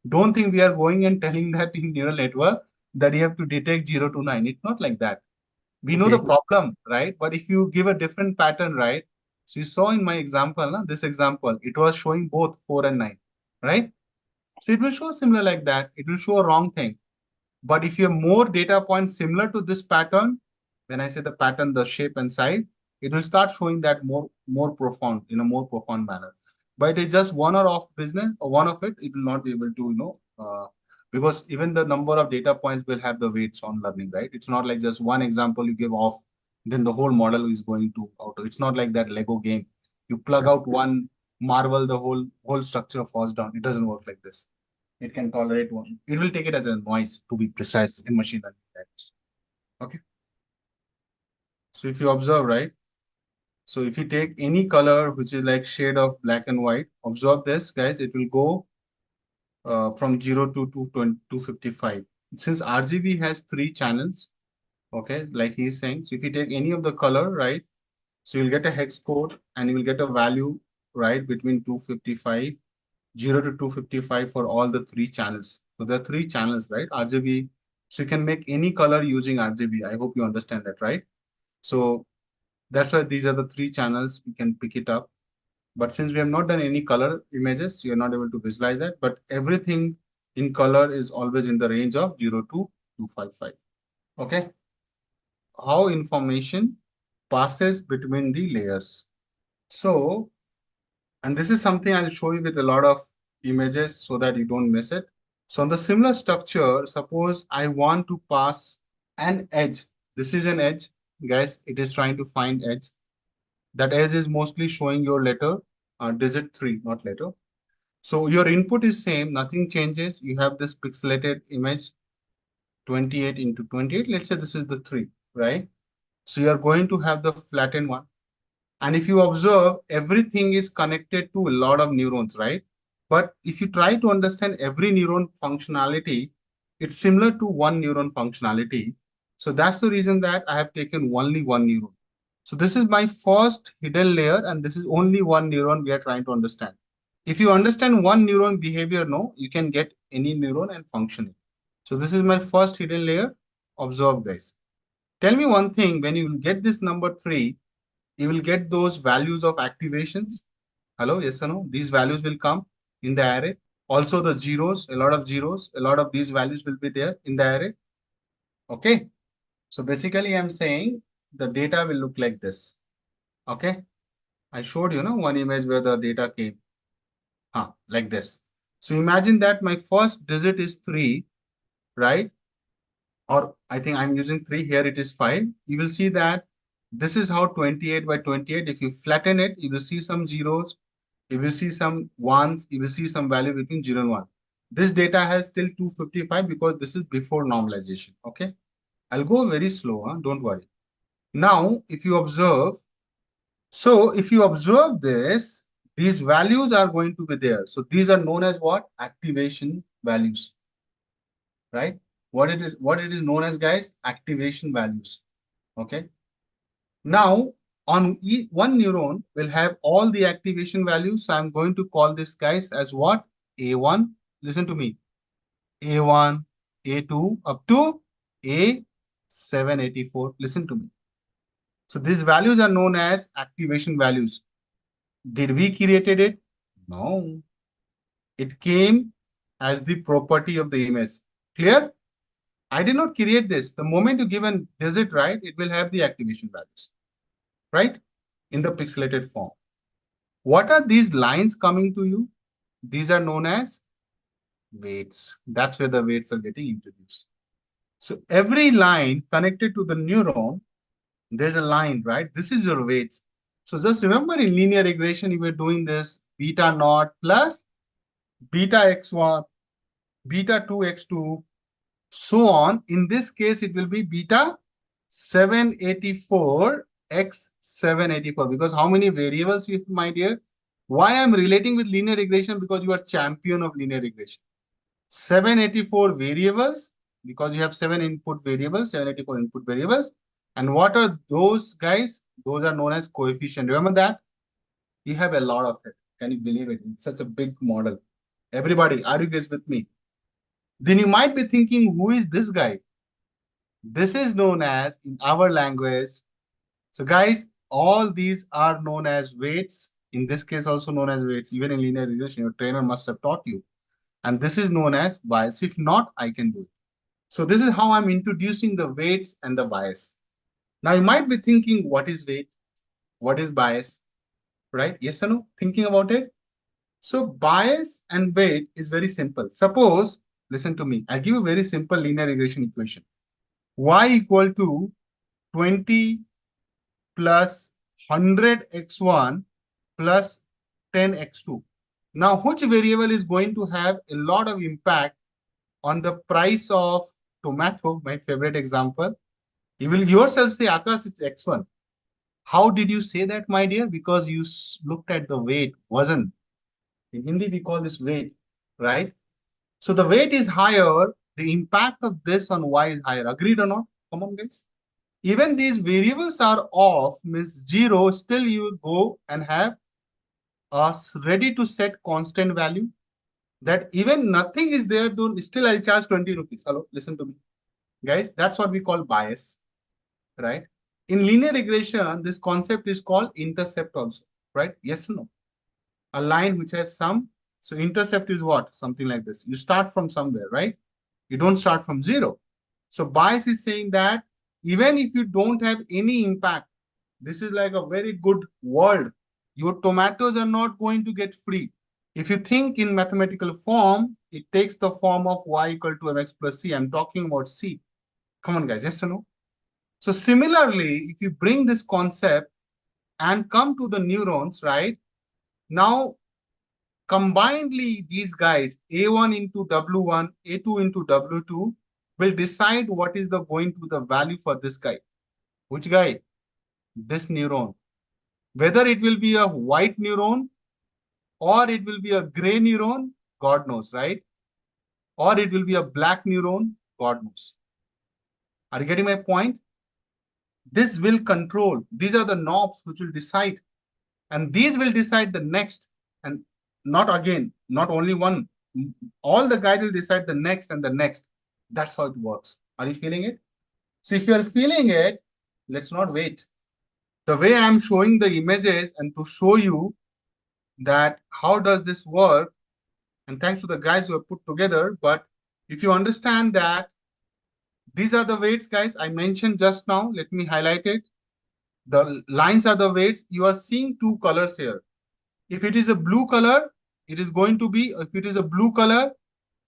Don't think we are going and telling that in neural network that you have to detect 0 to 9. It's not like that. We know the problem, right? But if you give a different pattern, right? So you saw in my example, this example, it was showing both 4 and 9, right? So it will show similar like that. It will show a wrong thing. But if you have more data points similar to this pattern, when I say the pattern, the shape and size, it will start showing that more profound, in a more profound manner. But it is just one or off business, or one of it, it will not be able to, because even the number of data points will have the weights on learning, right? It's not like just one example you give off, then the whole model is going to auto. It's not like that Lego game. You plug out one marble, the whole structure falls down. It doesn't work like this. It can tolerate one. It will take it as a noise, to be precise, in machine learning language. Okay. So if you observe, right? So if you take any color which is like shade of black and white, observe this, guys. It will go from 0 to 255. Since RGB has 3 channels, okay, like he's saying. So if you take any of the color, right? So you'll get a hex code and you will get a value, right, between 255, 0 to 255 for all the 3 channels. So there are 3 channels, right? RGB. So you can make any color using RGB. I hope you understand that, right? So that's why these are the 3 channels. You can pick it up. But since we have not done any color images, you're not able to visualize that. But everything in color is always in the range of 0 to 255. Okay. How information passes between the layers. So, and this is something I'll show you with a lot of images so that you don't miss it. So on the similar structure, suppose I want to pass an edge. This is an edge, guys. It is trying to find edge. That edge is mostly showing your letter, digit 3, not letter. So your input is same, nothing changes. You have this pixelated image, 28 into 28. Let's say this is the 3, right? So you are going to have the flattened one. And if you observe, everything is connected to a lot of neurons, right? But if you try to understand every neuron functionality, it's similar to one neuron functionality. So that's the reason that I have taken only one neuron. So this is my first hidden layer, and this is only one neuron we are trying to understand. If you understand one neuron behavior, no, you can get any neuron and functioning. So this is my first hidden layer. Observe, guys. Tell me one thing, when you will get this number 3, you will get those values of activations. Hello, yes or no? These values will come in the array. Also the zeros, a lot of zeros, a lot of these values will be there in the array. Okay. So basically I'm saying the data will look like this. Okay. I showed you, one image where the data came. Like this. So imagine that my first digit is 3, right? Or I think I'm using 3 here, it is 5. You will see that this is how 28 by 28, if you flatten it, you will see some zeros, you will see some ones, you will see some value between 0 and 1. This data has still 255 because this is before normalization. Okay. I'll go very slow, don't worry. Now, if you observe, this, these values are going to be there. So these are known as what? Activation values, right? What it is known as, guys? Activation values. Okay. Now, on one neuron will have all the activation values. So I'm going to call this, guys, as what? A1. listen to me, A1, A2 up to A784. Listen to me. So these values are known as activation values. Did we created it? No. It came as the property of the image. Clear? I did not create this. The moment you give an digit, right, it will have the activation values, right, in the pixelated form. What are these lines coming to you? These are known as weights. That's where the weights are getting introduced. So every line connected to the neuron, there's a line, right? This is your weights. So just remember in linear regression, you were doing this beta naught plus beta x1, beta 2x2, so on. In this case, it will be beta 784 x 784. Because how many variables you have, my dear? Why I'm relating with linear regression? Because you are champion of linear regression. 784 variables, because you have 784 input variables. And what are those, guys? Those are known as coefficient. Remember that? You have a lot of it. Can you believe it? It's such a big model. Everybody, are you guys with me? Then you might be thinking, who is this guy? This is known as, in our language, so guys, all these are known as weights. In this case, also known as weights. Even in linear regression, your trainer must have taught you. And this is known as bias. If not, I can do it. So this is how I'm introducing the weights and the bias. Now you might be thinking, what is weight? What is bias? Right? Yes or no? Thinking about it? So bias and weight is very simple. Suppose, listen to me. I'll give you a very simple linear regression equation. Y equal to 20 plus 100x1 plus 10x2. Now, which variable is going to have a lot of impact on the price of tomato, my favorite example? You will yourself say, Akash, it's x1. How did you say that, my dear? Because you looked at the weight, wasn't. In Hindi, we call this weight, right? So the weight is higher, the impact of this on y is higher. Agreed or not? Come on, guys. Even these variables are off, means 0, still you go and have a ready to set constant value, that even nothing is there, though still I'll charge 20 rupees. Hello, listen to me. Guys, that's what we call bias, right? In linear regression, this concept is called intercept also, right? Yes or no? A line which has some, so intercept is what? Something like this. You start from somewhere, right? You don't start from 0. So bias is saying that even if you don't have any impact, this is like a very good world. Your tomatoes are not going to get free. If you think in mathematical form, it takes the form of y equal to mx plus c. I'm talking about c. Come on, guys, yes or no? So similarly, if you bring this concept and come to the neurons, right? Now, combinedly, these guys, A1 into W1, A2 into W2, will decide what is the going to be the value for this guy. Which guy? This neuron. Whether it will be a white neuron or it will be a gray neuron, God knows, right? Or it will be a black neuron, God knows. Are you getting my point? This will control. These are the knobs which will decide. And these will decide the next. And not again, not only one. All the guys will decide the next and the next. That's how it works. Are you feeling it? So if you are feeling it, let's not wait. The way I'm showing the images and to show you that how does this work, and thanks to the guys who have put together, but if you understand that these are the weights, guys, I mentioned just now, let me highlight it. The lines are the weights. You are seeing two colors here. If it is a blue color, it is going to be, if it is a blue color,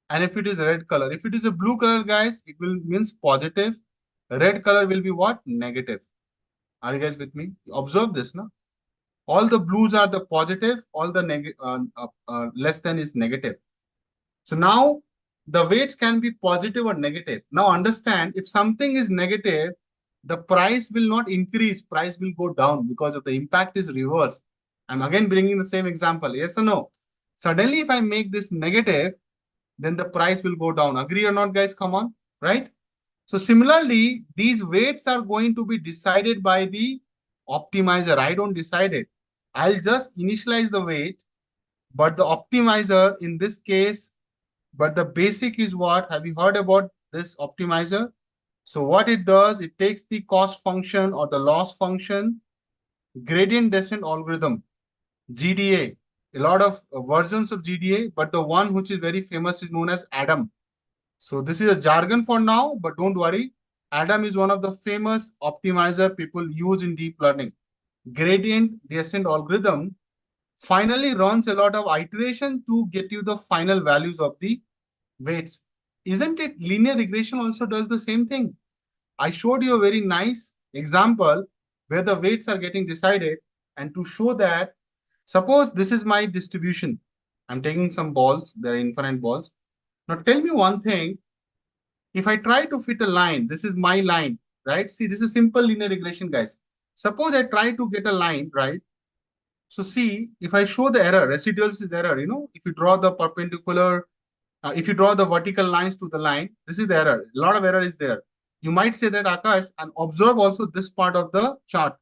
and if it is a red color. If it is a blue color, guys, it will means positive. Red color will be what? Negative. Are you guys with me? Observe this, no? All the blues are the positive, all the less than is negative. So now the weights can be positive or negative. Now understand, if something is negative, the price will not increase, price will go down because of the impact is reverse. I'm again bringing the same example. Yes or no? Suddenly, if I make this negative, then the price will go down. Agree or not, guys? Come on, right? So similarly, these weights are going to be decided by the optimizer. I don't decide it. I'll just initialize the weight, but the optimizer in this case But the basic is what? Have you heard about this optimizer? So what it does, it takes the cost function or the loss function, gradient descent algorithm, GDA, a lot of versions of GDA, but the one which is very famous is known as ADAM. So this is a jargon for now, but don't worry. ADAM is one of the famous optimizer people use in deep learning. Gradient descent algorithm finally runs a lot of iteration to get you the final values of the weights. Isn't it linear regression also does the same thing? I showed you a very nice example where the weights are getting decided, and to show that, suppose this is my distribution. I'm taking some balls, they're infinite balls. Now tell me one thing, if I try to fit a line, this is my line, right? See, this is simple linear regression, guys. Suppose I try to get a line, right? So see, if I show the error, residuals is error, if you draw the perpendicular, if you draw the vertical lines to the line, this is the error. A lot of error is there. You might say that, Akash, and observe also this part of the chart.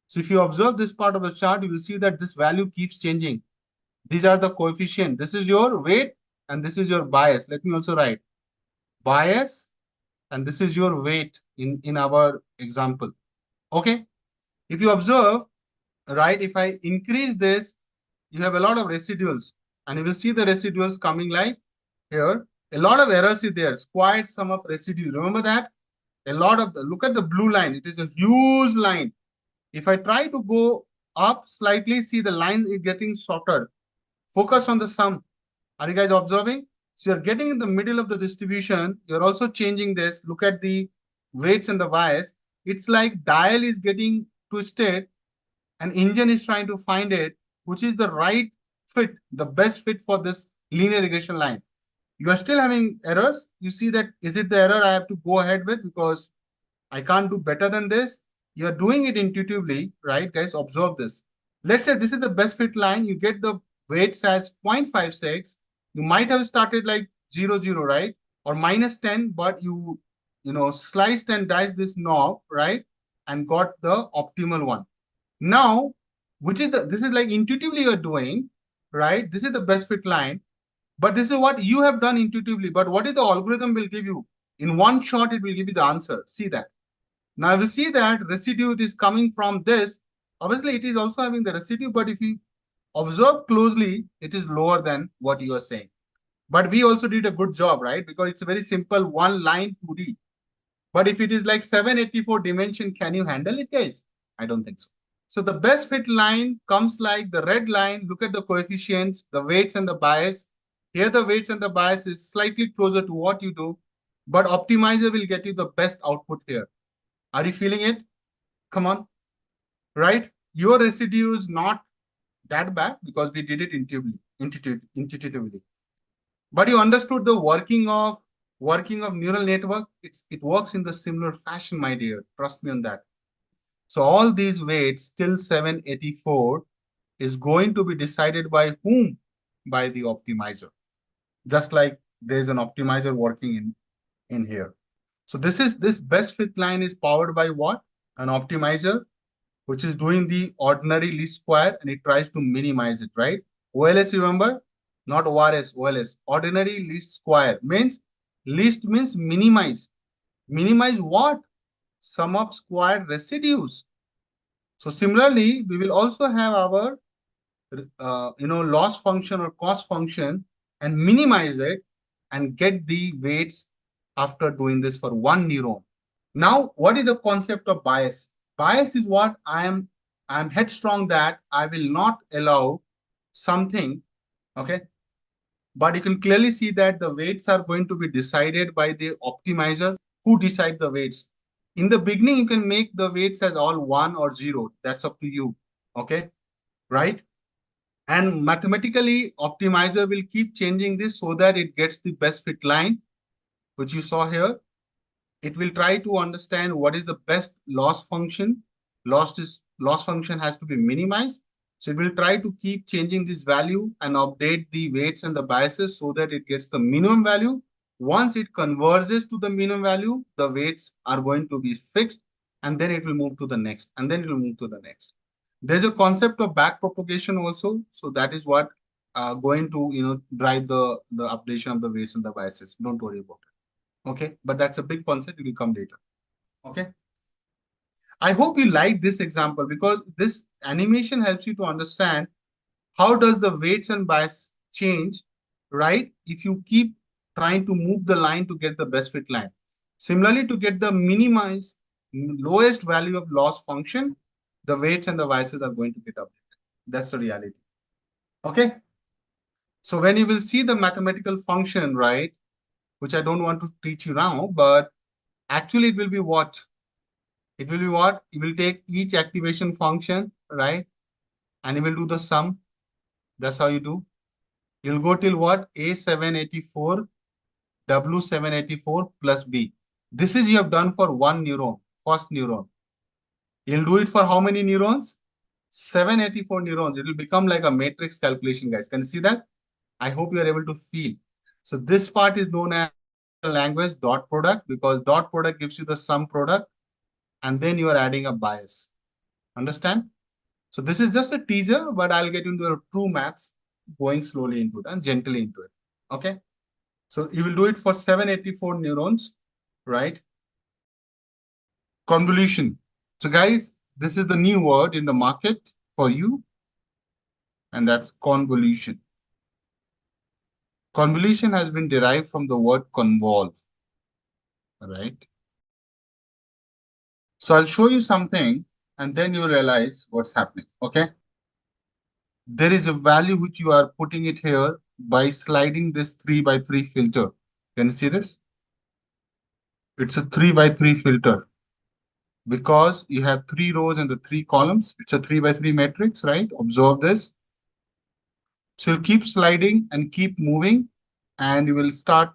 So if you observe this part of the chart, you will see that this value keeps changing. These are the coefficient. This is your weight and this is your bias. Let me also write bias and this is your weight in our example. Okay. If you observe, right, if I increase this, you have a lot of residuals and you will see the residuals coming like here. A lot of errors is there. Squared sum of residue. Remember that? Look at the blue line. It is a huge line. If I try to go up slightly, see the line is getting shorter. Focus on the sum. Are you guys observing? So you're getting in the middle of the distribution. You're also changing this. Look at the weights and the bias. It's like dial is getting twisted and engine is trying to find it, which is the right fit, the best fit for this linear regression line. You are still having errors. You see that, is it the error I have to go ahead with because I can't do better than this? You're doing it intuitively, right? Guys, observe this. Let's say this is the best fit line. You get the weights as 0.56. You might have started like 0, right? Or -10, but sliced and diced this knob, right? And got the optimal one. Now, this is like intuitively you're doing, right? This is the best fit line. But this is what you have done intuitively. But what is the algorithm will give you? In one shot, it will give you the answer. See that. Now, if you see that residue it is coming from this, obviously it is also having the residue, but if you observe closely, it is lower than what you are saying. But we also did a good job, right? Because it's a very simple one line 2D. But if it is like 784 dimension, can you handle it, guys? I don't think so. So the best fit line comes like the red line. Look at the coefficients, the weights and the bias. Here the weights and the bias is slightly closer to what you do, but optimizer will get you the best output here. Are you feeling it? Come on, right? Your residue is not that bad because we did it intuitively. But you understood the working of neural network. It works in the similar fashion, my dear. Trust me on that. So all these weights till 784 is going to be decided by whom? By the optimizer. Just like there's an optimizer working in here. So this best fit line is powered by what? An optimizer, which is doing the ordinary least square and it tries to minimize it, right? OLS, remember? Not ORS, OLS. Ordinary least square means least means minimize. Minimize what? Sum of squared residues. So similarly, we will also have our loss function or cost function and minimize it and get the weights after doing this for one neuron. Now, what is the concept of bias? Bias is what I'm headstrong that I will not allow something, okay? But you can clearly see that the weights are going to be decided by the optimizer who decide the weights. In the beginning, you can make the weights as all 1 or 0. That's up to you, okay? Right? And mathematically, optimizer will keep changing this so that it gets the best fit line, which you saw here. It will try to understand what is the best loss function. Loss function has to be minimized. So it will try to keep changing this value and update the weights and the biases so that it gets the minimum value. Once it converges to the minimum value, the weights are going to be fixed and then it will move to the next and then it will move to the next. There's a concept of back propagation also. So that is what going to drive the updation of the weights and the biases. Don't worry about it. Okay, but that's a big concept. It will come later. Okay. I hope you like this example because this animation helps you to understand how does the weights and bias change, right? If you keep trying to move the line to get the best fit line. Similarly, to get the minimized lowest value of loss function, the weights and the biases are going to get updated. That's the reality. Okay. So when you will see the mathematical function, right, which I don't want to teach you now, but actually it will be what? It will be what? You will take each activation function, right? And you will do the sum. That's how you do. You'll go till what? A784, W784 plus B. This is you have done for one neuron, first neuron. You'll do it for how many neurons? 784 neurons. It will become like a matrix calculation, guys. Can you see that? I hope you are able to feel. So this part is known as language dot product because dot product gives you the sum product and then you are adding a bias. Understand? So this is just a teaser, but I'll get into the true maths going slowly into it and gently into it. Okay. So you will do it for 784 neurons, right? Convolution. So guys, this is the new word in the market for you, and that's convolution. Convolution has been derived from the word convolve, right? So I'll show you something and then you realize what's happening, okay? There is a value which you are putting it here by sliding this 3 by 3 filter. Can you see this? It's a 3 by 3 filter because you have 3 rows and the 3 columns. It's a 3 by 3 matrix, right? Observe this. So you'll keep sliding and keep moving and you will start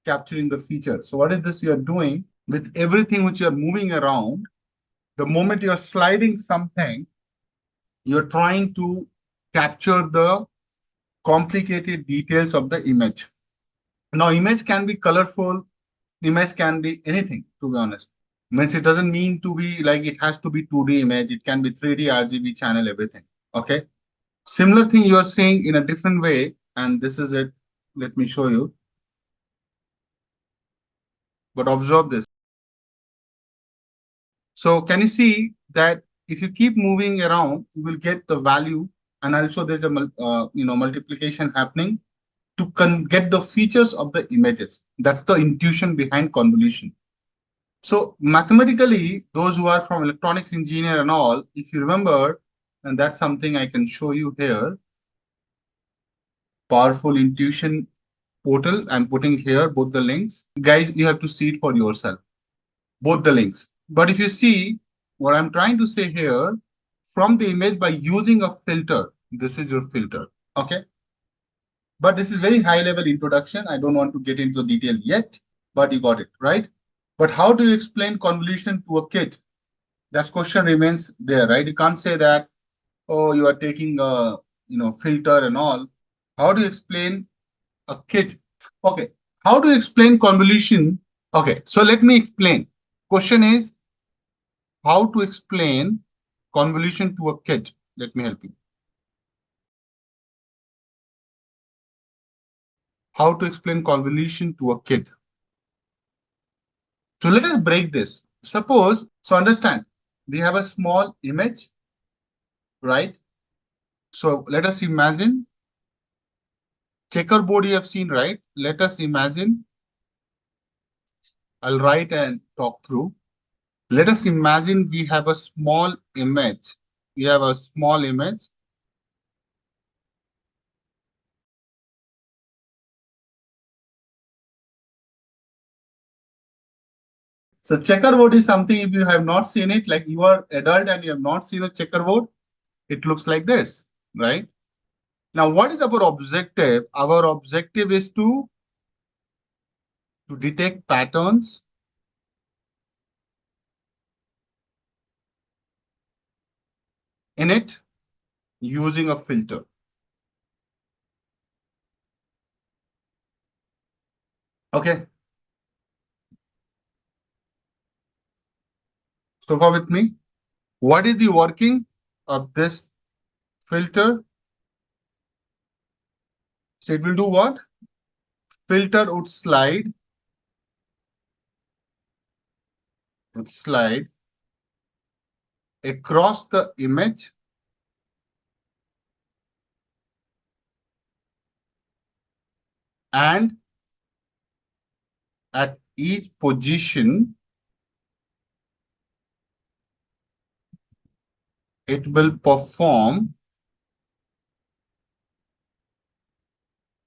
capturing the feature. So what is this you're doing? With everything which you're moving around, the moment you're sliding something, you're trying to capture the complicated details of the image. Now, image can be colorful, image can be anything, to be honest. Means it doesn't mean to be like it has to be 2D image, it can be 3D, RGB channel, everything. Okay. Similar thing you are saying in a different way, and this is it. Let me show you. But observe this. So can you see that if you keep moving around, you will get the value, and also there's a multiplication happening to get the features of the images. That's the intuition behind convolution. So mathematically, those who are from electronics engineer and all, if you remember, and that's something I can show you here, powerful intuition portal. I'm putting here both the links. Guys, you have to see it for yourself, both the links. But if you see what I'm trying to say here, from the image by using a filter, this is your filter, okay? But this is very high level introduction. I don't want to get into the details yet, but you got it, right? But how do you explain convolution to a kid? That question remains there, right? You can't say that, oh, you are taking a filter and all. How do you explain a kid? Okay. How do you explain convolution? Okay. So let me explain. Question is how to explain convolution to a kid. Let me help you. How to explain convolution to a kid. So let us break this. Suppose, so understand, we have a small image, right? So let us imagine checkerboard you have seen, right? Let us imagine, I'll write and talk through. Let us imagine we have a small image. We have a small image. So checkerboard is something, if you have not seen it, like you are adult and you have not seen a checkerboard, it looks like this, right? Now, what is our objective? Our objective is to detect patterns in it using a filter. Okay. So far with me, what is the working of this filter? So it will do what? Filter would slide across the image and at each position, it will perform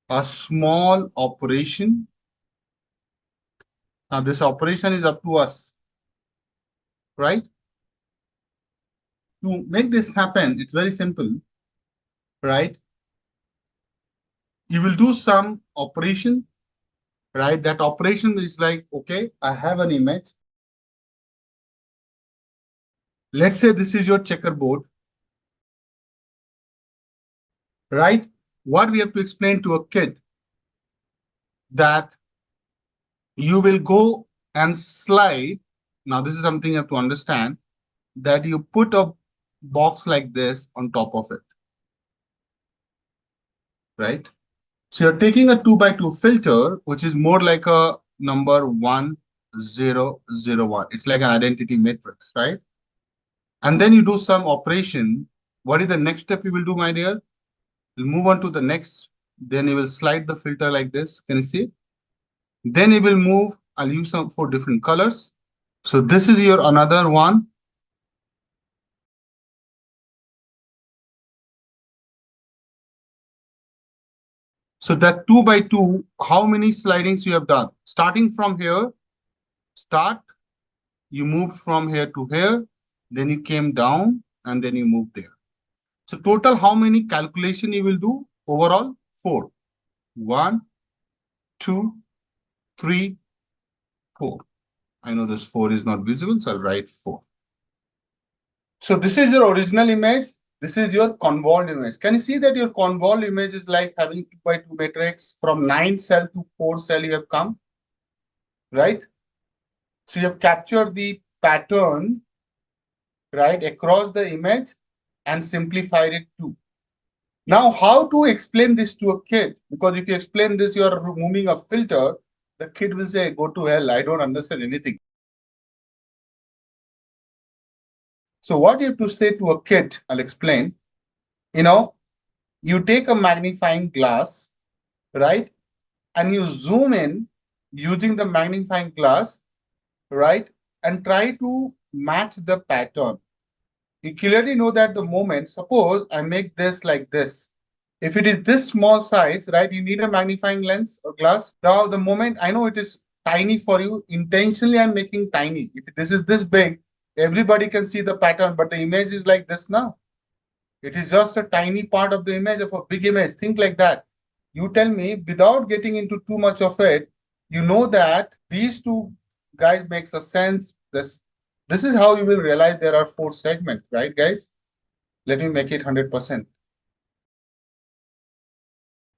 a small operation. Now, this operation is up to us, right? To make this happen, it's very simple, right? You will do some operation, right? That operation is like, okay, I have an image. Let's say this is your checkerboard, right? What we have to explain to a kid that you will go and slide. Now, this is something you have to understand, that you put a box like this on top of it, right? So you're taking a 2 by 2 filter, which is more like a number 1001. It's like an identity matrix, right? And then you do some operation. What is the next step you will do, my dear? You'll move on to the next. Then you will slide the filter like this. Can you see? Then you will move. I'll use some 4 different colors. So this is your another one. So that 2 by 2, how many slidings you have done? Starting from here, you moved from here to here, then you came down, and then you moved there. So total, how many calculation you will do? Overall, 4. 1, 2, 3, 4. I know this 4 is not visible, so I'll write 4. So this is your original image. This is your convolved image. Can you see that your convolved image is like having 2 by 2 matrix from 9 cell to 4 cell you have come, right? So you have captured the pattern, right, across the image and simplified it too. Now, how to explain this to a kid? Because if you explain this, you are removing a filter, the kid will say, go to hell, I don't understand anything. So what you have to say to a kid, I'll explain. You take a magnifying glass, right? And you zoom in using the magnifying glass, right? And try to match the pattern. You clearly know that the moment, suppose I make this like this. If it is this small size, right, you need a magnifying lens or glass. Now, the moment I know it is tiny for you, intentionally I'm making tiny. If this is this big, everybody can see the pattern, but the image is like this now. It is just a tiny part of the image of a big image. Think like that. You tell me, without getting into too much of it, you know that these two guys makes a sense. This is how you will realize there are 4 segments, right, guys? Let me make it 100%.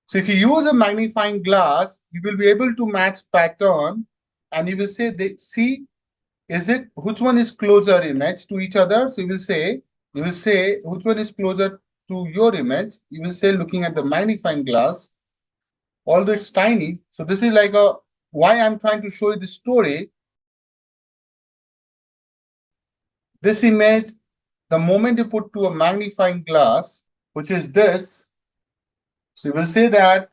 So if you use a magnifying glass, you will be able to match pattern, and you will say, see, which one is closer image to each other? So you will say which one is closer to your image. You will say, looking at the magnifying glass, although it's tiny. So this is like why I'm trying to show you this story. This image, the moment you put to a magnifying glass, which is this, so you will say that,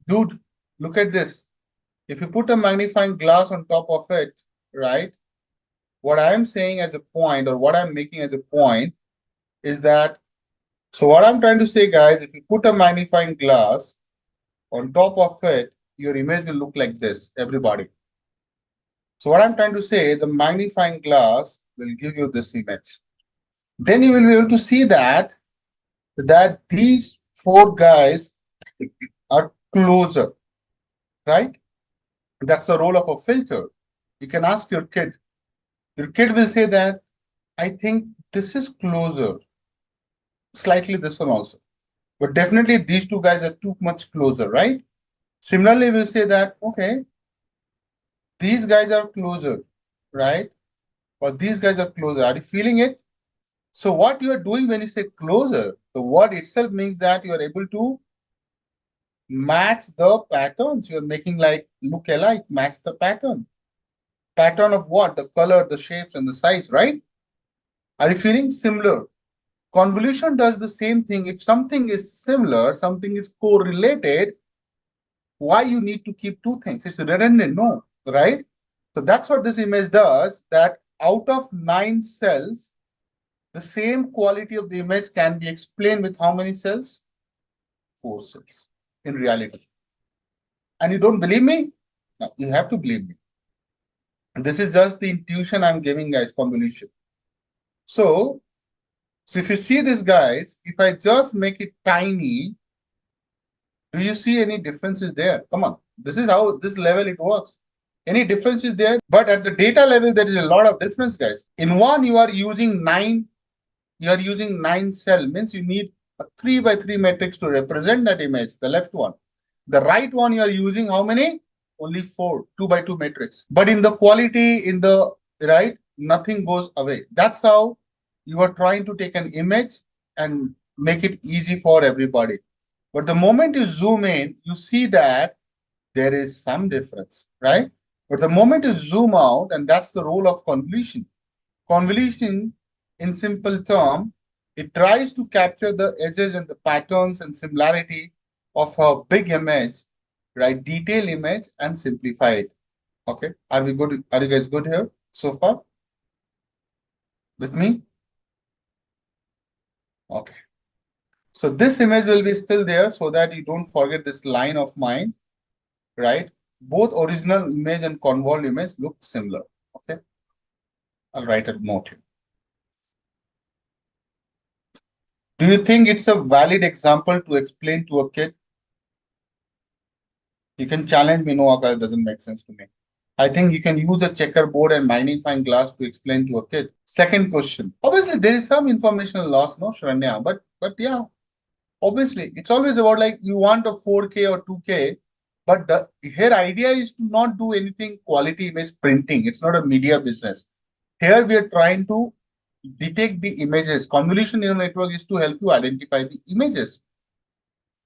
dude, look at this. If you put a magnifying glass on top of it, right? What I'm saying as a point, or what I'm making as a point, is that, so what I'm trying to say, guys, if you put a magnifying glass on top of it, your image will look like this, everybody. So what I'm trying to say, the magnifying glass will give you this image. Then you will be able to see that these 4 guys are closer, right? That's the role of a filter. You can ask your kid. Your kid will say that, I think this is closer. Slightly this one also. But definitely these 2 guys are too much closer, right? Similarly, we'll say that, okay, these guys are closer, right? Or these guys are closer. Are you feeling it? So what you are doing when you say closer, the word itself means that you are able to Match the patterns. You're making like look alike, match the pattern. Pattern of what? The color, the shapes, and the size, right? Are you feeling similar? Convolution does the same thing. If something is similar, something is correlated, why you need to keep two things? It's redundant, no, right? So that's what this image does, that out of 9 cells, the same quality of the image can be explained with how many cells? 4 cells in reality. And you don't believe me? No, you have to believe me. And this is just the intuition I'm giving, guys, convolution. So if you see this, guys, if I just make it tiny, do you see any differences there? Come on. This is how this level it works. Any differences there? But at the data level, there is a lot of difference, guys. In one, you are using 9 cell, means you need a 3 by 3 matrix to represent that image, the left one. The right one, you are using how many? Only 4, 2 by 2 matrix. But in the quality, in the right, nothing goes away. That's how you are trying to take an image and make it easy for everybody. But the moment you zoom in, you see that there is some difference, right? But the moment you zoom out, and that's the role of convolution. Convolution, in simple term, it tries to capture the edges and the patterns and similarity of a big image, right? Detailed image and simplify it. Okay. Are we good? Are you guys good here so far? With me? Okay. So this image will be still there so that you don't forget this line of mine, right? Both original image and convolved image look similar. Okay. I'll write a note here. Do you think it's a valid example to explain to a kid? You can challenge me, no, Akash, it doesn't make sense to me. I think you can use a checkerboard and magnifying glass to explain to a kid. Second question. Obviously, there is some informational loss, no, Sharanya, but yeah, obviously, it's always about like you want a 4K or 2K, but the here idea is to not do anything quality image printing. It's not a media business. Here we are trying to detect the images. Convolutional neural network is to help you identify the images.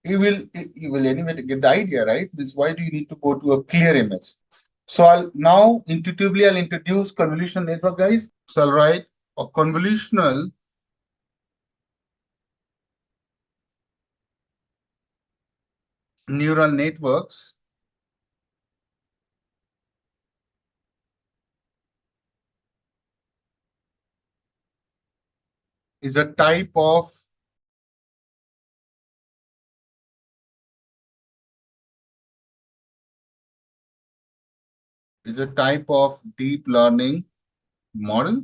You will anyway get the idea, right? This why do you need to go to a clear image? So I'll introduce convolutional network, guys. So I'll write a convolutional neural networks is a type of deep learning model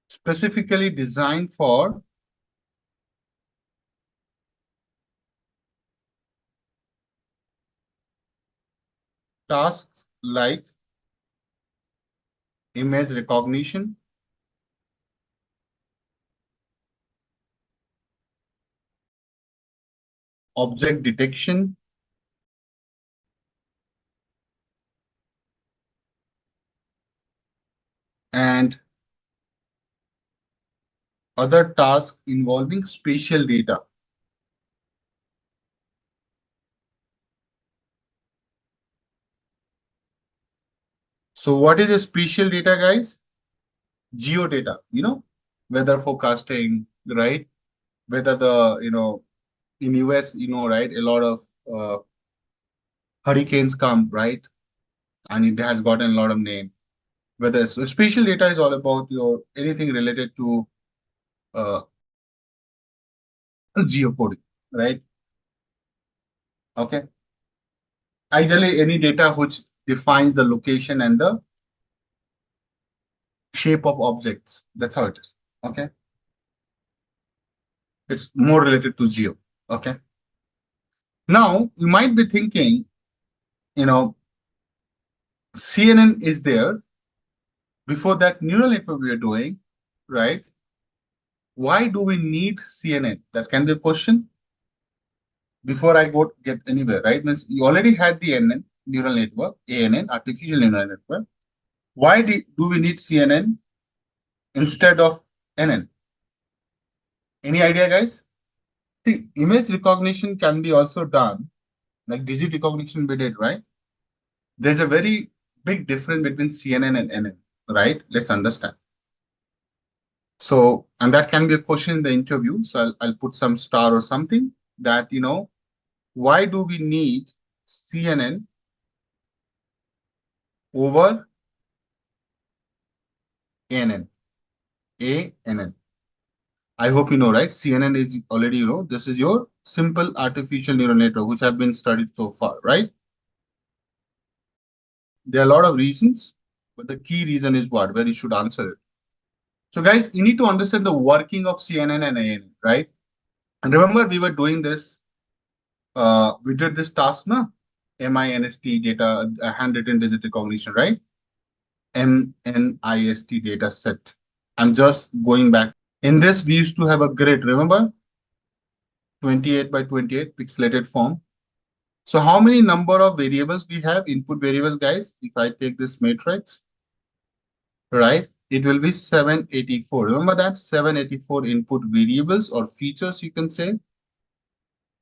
specifically designed for tasks like image recognition, object detection, and other tasks involving spatial data. So what is the spatial data, guys? Geo data, weather forecasting, right? Whether in US, right, a lot of hurricanes come, right? And it has gotten a lot of name. Whether so spatial data is all about your anything related to geocoding, right? Okay. Ideally, any data which defines the location and the shape of objects. That's how it is. Okay. It's more related to geo. Okay. Now you might be thinking, CNN is there. Before that neural network we are doing, right? Why do we need CNN? That can be a question. Before I go get anywhere, right? Means you already had the NN neural network, ANN, artificial neural network. Why do we need CNN instead of NN? Any idea, guys? See, image recognition can be also done, like digit recognition we did, right? There's a very big difference between CNN and NN, right? Let's understand. So, and that can be a question in the interview. So I'll put some star or something that, why do we need CNN over ANN? ANN. I hope you know, right? CNN is already, this is your simple artificial neural network, which have been studied so far, right? There are a lot of reasons, but the key reason is what? Where you should answer it. So guys, you need to understand the working of CNN and ANN, right? And remember, we were doing this, we did this task, na? MINST data, handwritten digit recognition, right? MNIST data set. I'm just going back. In this, we used to have a grid, remember? 28 by 28 pixelated form. So how many number of variables we have, input variables, guys? If I take this matrix, right, it will be 784. Remember that 784 input variables or features, you can say,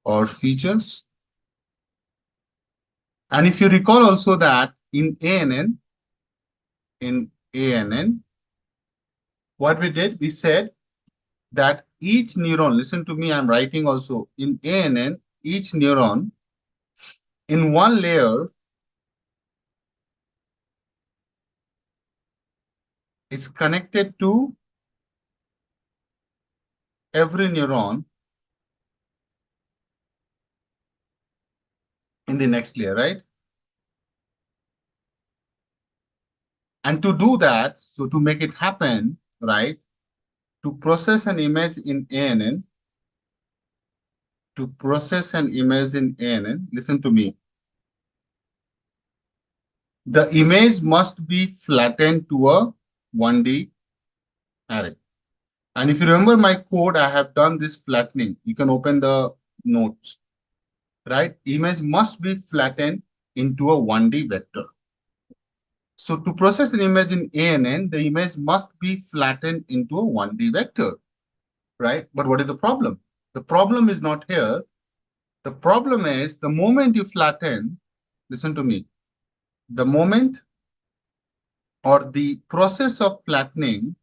or features. And if you recall also that in ANN, what we did, we said that each neuron, listen to me, I'm writing also, in ANN, each neuron in one layer is connected to every neuron in the next layer, right? And to do that, so to make it happen, right, to process an image in ANN, listen to me, the image must be flattened to a 1D array. And if you remember my code, I have done this flattening. You can open the notes, right? Image must be flattened into a 1D vector. So to process an image in ANN, the image must be flattened into a 1D vector, right? But what is the problem? The problem is not here. The problem is the moment you flatten, listen to me, the moment or the process of flattening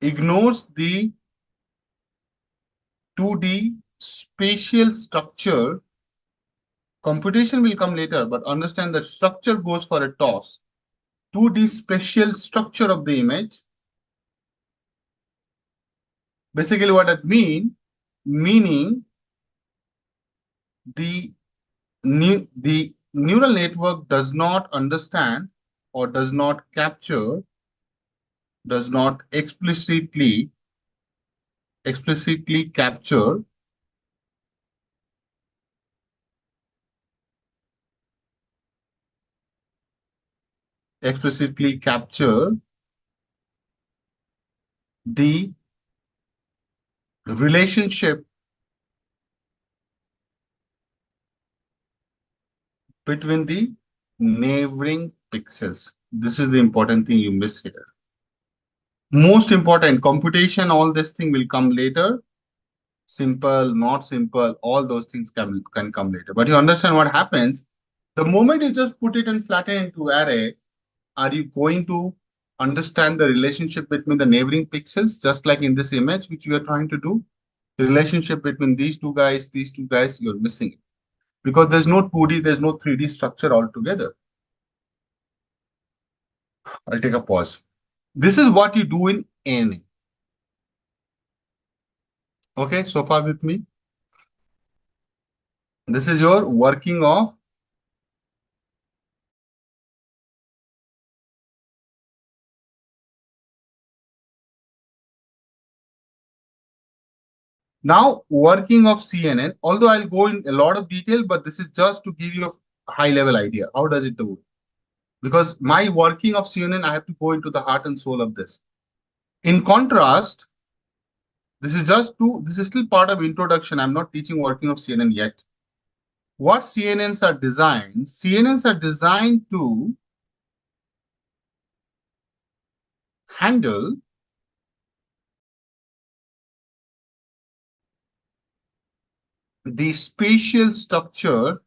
ignores the 2D spatial structure. Computation will come later, but understand that structure goes for a toss. 2D spatial structure of the image. Basically what that meaning the neural network does not understand or does not explicitly capture the relationship between the neighboring pixels. This is the important thing you miss here. Most important, computation, all this thing will come later. Simple, not simple, all those things can come later. But you understand what happens? The moment you just put it and flatten into array, are you going to understand the relationship between the neighboring pixels, just like in this image, which we are trying to do? The relationship between these two guys, you're missing it. Because there's no 2D, there's no 3D structure altogether. I'll take a pause. This is what you do in any. Okay, so far with me. This is your working of now working of CNN. Although I'll go in a lot of detail, but this is just to give you a high level idea. How does it do? Because my working of CNN, I have to go into the heart and soul of this. In contrast, this is still part of introduction. I'm not teaching working of CNN yet. What CNNs are designed? CNNs are designed to handle the spatial structure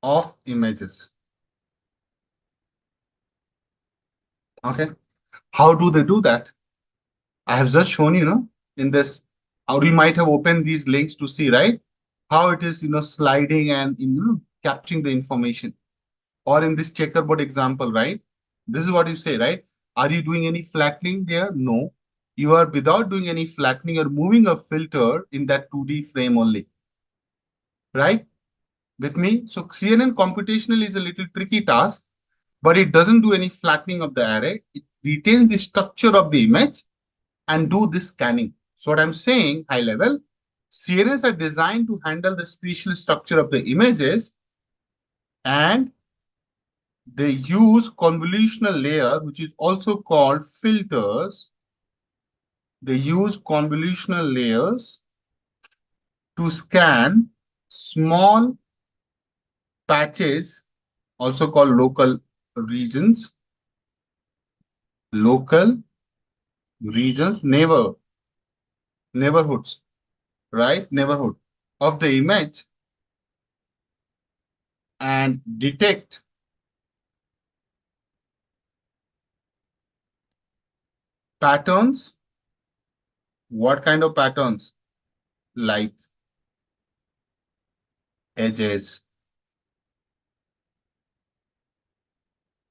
of images. Okay. How do they do that? I have just shown you, in this, how you might have opened these links to see, right? How it is, sliding and, capturing the information. Or in this checkerboard example, right? This is what you say, right? Are you doing any flattening there? No. You are, without doing any flattening, you're moving a filter in that 2D frame only, right? With me? So CNN computational is a little tricky task, but it doesn't do any flattening of the array. It retains the structure of the image and do this scanning. So what I'm saying, high level, CNNs are designed to handle the spatial structure of the images, and they use convolutional layer, which is also called filters. They use convolutional layers to scan small patches, also called local regions, local regions, neighborhoods, right? Neighborhood of the image, and detect patterns. What kind of patterns? Like edges,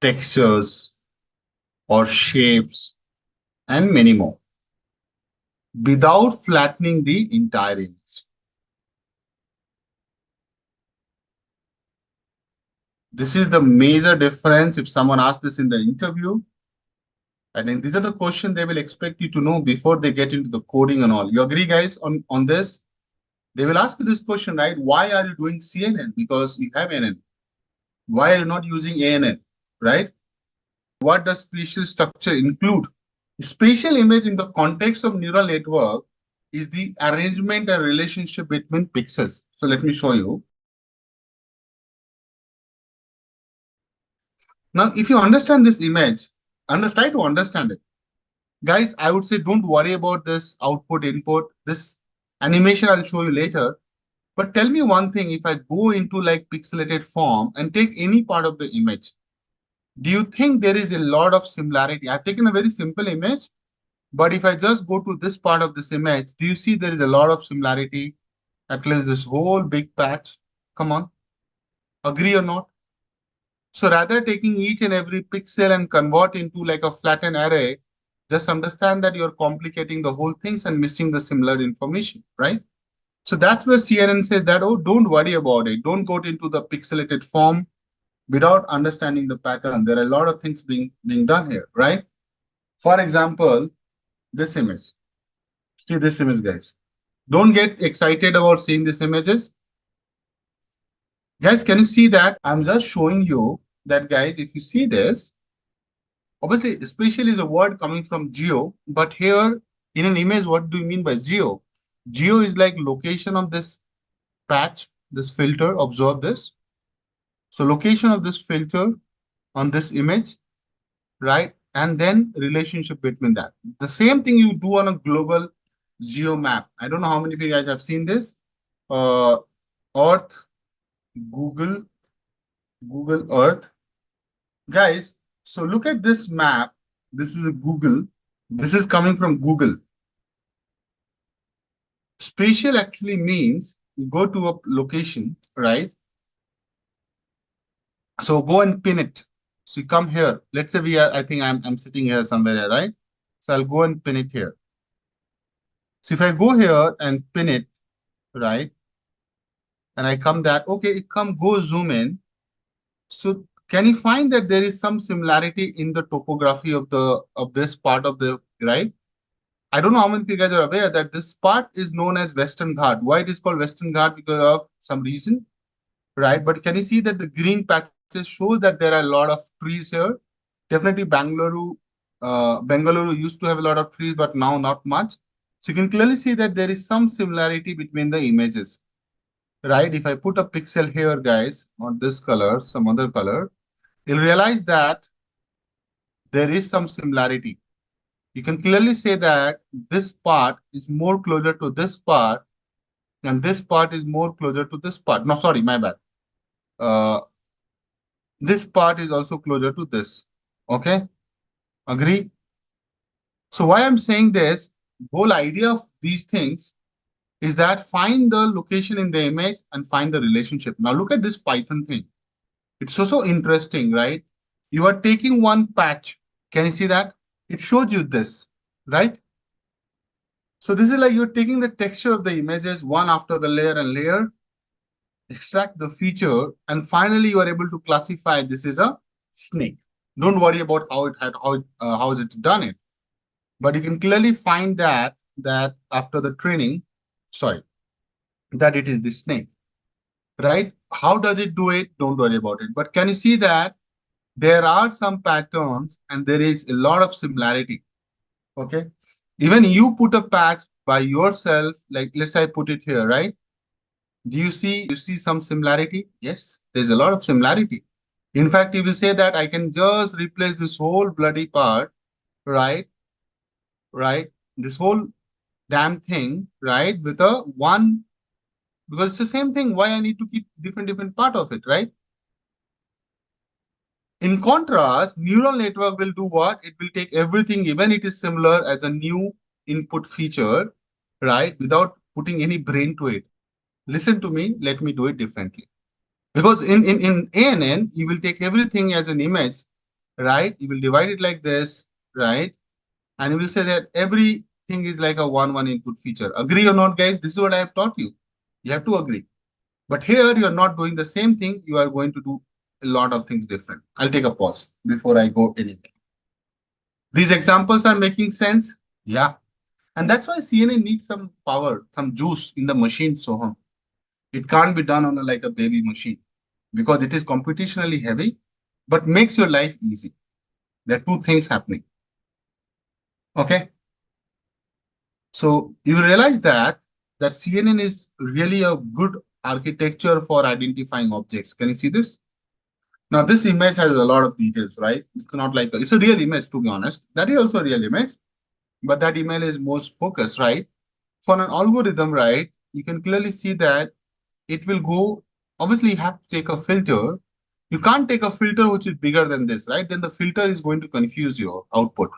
textures, or shapes, and many more, without flattening the entire image. This is the major difference if someone asks this in the interview. I think these are the questions they will expect you to know before they get into the coding and all. You agree, guys, on this? They will ask you this question, right? Why are you doing CNN? Because you have NN. Why are you not using ANN, right? What does spatial structure include? Spatial image in the context of neural network is the arrangement and relationship between pixels. So let me show you. Now, if you understand this image, try to understand it. Guys, I would say don't worry about this output, input, this animation I'll show you later. But tell me one thing, if I go into like pixelated form and take any part of the image, do you think there is a lot of similarity? I've taken a very simple image, but if I just go to this part of this image, do you see there is a lot of similarity? At least this whole big patch. Come on, agree or not? So rather taking each and every pixel and convert into like a flattened array, just understand that you're complicating the whole things and missing the similar information, right? So that's where CNN says that, oh, don't worry about it. Don't go into the pixelated form without understanding the pattern. There are a lot of things being done here, right? For example, this image. See this image, guys. Don't get excited about seeing these images. Guys, can you see that? I'm just showing you that, guys, if you see this, obviously, spatial is a word coming from geo, but here in an image, what do you mean by geo? Geo is like location of this patch, this filter, observe this. So location of this filter on this image, right? And then relationship between that. The same thing you do on a global geo map. I don't know how many of you guys have seen this. Earth, Google, Google Earth. Guys, so look at this map. This is a Google. This is coming from Google. Spatial actually means you go to a location, right? So go and pin it. So you come here. Let's say we are, I think I'm sitting here somewhere, right? So I'll go and pin it here. So if I go here and pin it, right? And I come that, okay, go zoom in. So can you find that there is some similarity in the topography of this part of the, right? I don't know how many of you guys are aware that this part is known as Western Ghat. Why it is called Western Ghat? Because of some reason, right? But can you see that the green patches shows that there are a lot of trees here? Definitely Bengaluru used to have a lot of trees, but now not much. So you can clearly see that there is some similarity between the images, right? If I put a pixel here, guys, on this color, some other color, you'll realize that there is some similarity. You can clearly say that this part is more closer to this part, and this part is more closer to this part. No, sorry, my bad. Uh, this part is also closer to this. Okay, agree? So why I'm saying this, whole idea of these things is that find the location in the image and find the relationship. Now look at this Python thing. It's so interesting, right? You are taking one patch. Can you see that? It shows you this, right? So this is like you're taking the texture of the images one after the layer and layer, extract the feature, and finally you are able to classify this is a snake. Don't worry about how is it done it, but you can clearly find that after the training, sorry, that it is the snake, right? How does it do it? Don't worry about it. But can you see that there are some patterns and there is a lot of similarity? Okay. Even you put a patch by yourself, like let's say I put it here, right? Do you see some similarity? Yes, there's a lot of similarity. In fact, if you say that I can just replace this whole bloody part, right? Right? This whole damn thing, right? With a one, because it's the same thing. Why I need to keep different part of it, right? In contrast, neural network will do what? It will take everything, even it is similar as a new input feature, right? Without putting any brain to it. Listen to me, let me do it differently. Because in ANN, you will take everything as an image, right? You will divide it like this, right? And you will say that everything is like a one input feature. Agree or not, guys? This is what I have taught you. You have to agree. But here you are not doing the same thing. You are going to do a lot of things different. I'll take a pause before I go anywhere. These examples are making sense? Yeah. And that's why CNN needs some power, some juice in the machine, Soham. It can't be done on like a baby machine because it is computationally heavy, but makes your life easy. There are two things happening. Okay. So you realize that CNN is really a good architecture for identifying objects. Can you see this? Now this image has a lot of details, right? It's not like it's a real image, to be honest. That is also a real image, but that image is most focused, right? For an algorithm, right, you can clearly see that it will go. Obviously, you have to take a filter. You can't take a filter which is bigger than this, right? Then the filter is going to confuse your output.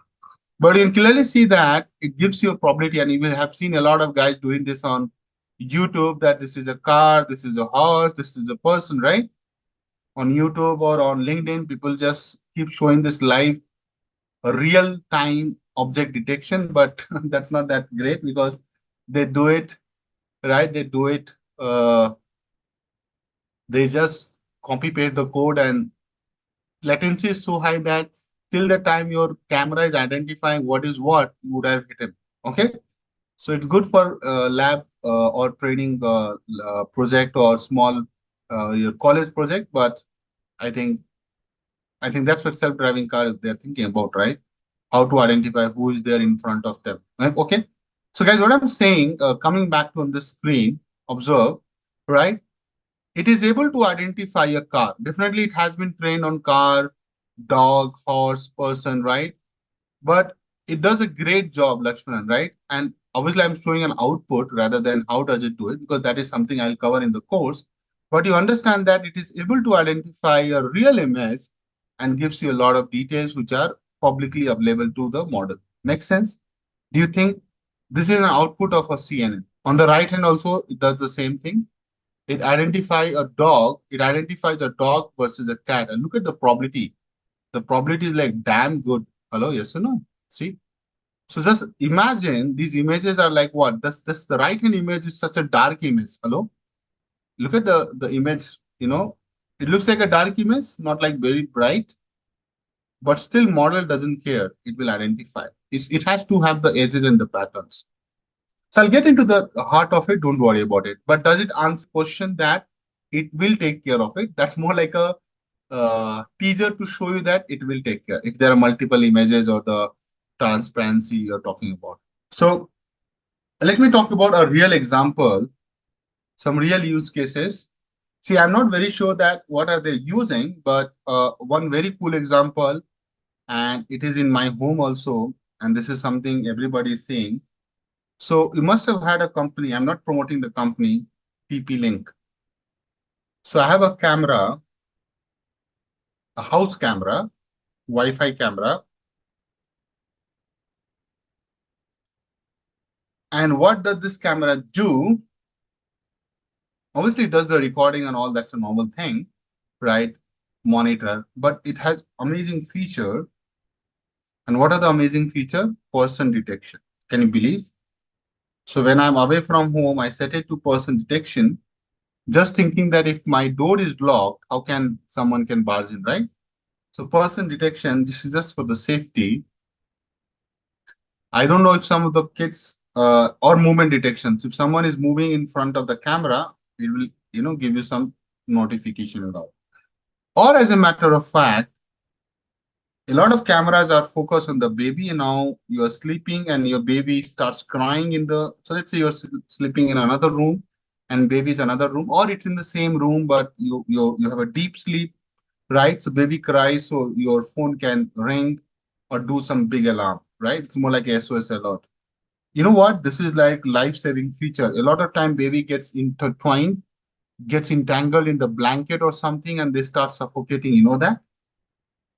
But you can clearly see that it gives you a probability, and you will have seen a lot of guys doing this on YouTube, that this is a car, this is a horse, this is a person, right? On YouTube or on LinkedIn, people just keep showing this live real time object detection, but that's not that great because they do it, right? They do it, they just copy paste the code, and latency is so high that till the time your camera is identifying what is what, you would have hit him. Okay. So it's good for lab or training project or small your college project, but I think I think that's what self-driving car they're thinking about, right? How to identify who is there in front of them. Right? Okay. So guys, what I'm saying, coming back to on the screen, observe, right? It is able to identify a car. Definitely, it has been trained on car, dog, horse, person, right? But it does a great job, Lakshmanan, right? And obviously, I'm showing an output rather than how does it do it, because that is something I'll cover in the course. But you understand that it is able to identify a real image and gives you a lot of details which are publicly available to the model. Make sense? Do you think this is an output of a CNN? On the right hand also, it does the same thing. It identifies a dog. It identifies a dog versus a cat. And look at the probability. The probability is like damn good. Hello, yes or no? See? So just imagine these images are like what? This the right hand image is such a dark image. Hello? Look at the image, you know. It looks like a dark image, not like very bright, but still model doesn't care. It will identify. It has to have the edges and the patterns. So I'll get into the heart of it. Don't worry about it. But does it answer the question that it will take care of it? That's more like a teaser to show you that it will take care if there are multiple images or the transparency you're talking about. So let me talk about a real example some real use cases. See, I'm not very sure that what are they using, but one very cool example, and it is in my home also, and this is something everybody is saying. So you must have had a company, I'm not promoting the company, TP-Link. So I have a camera, a house camera, Wi-Fi camera. And what does this camera do? Obviously, it does the recording and all, that's a normal thing, right? Monitor, but it has amazing feature. And what are the amazing feature? Person detection. Can you believe? So when I'm away from home, I set it to person detection, just thinking that if my door is locked, how can someone can barge in, right? So person detection, this is just for the safety. I don't know if some of the kids or movement detections, if someone is moving in front of the camera, it will, give you some notification and all. Or as a matter of fact, a lot of cameras are focused on the baby, and now you are sleeping and your baby starts crying so let's say you're sleeping in another room and baby is another room, or it's in the same room, but you have a deep sleep, right? So baby cries, so your phone can ring or do some big alarm, right? It's more like a SOS alert. You know what? This is like life-saving feature. A lot of time baby gets intertwined, gets entangled in the blanket or something, and they start suffocating. You know that?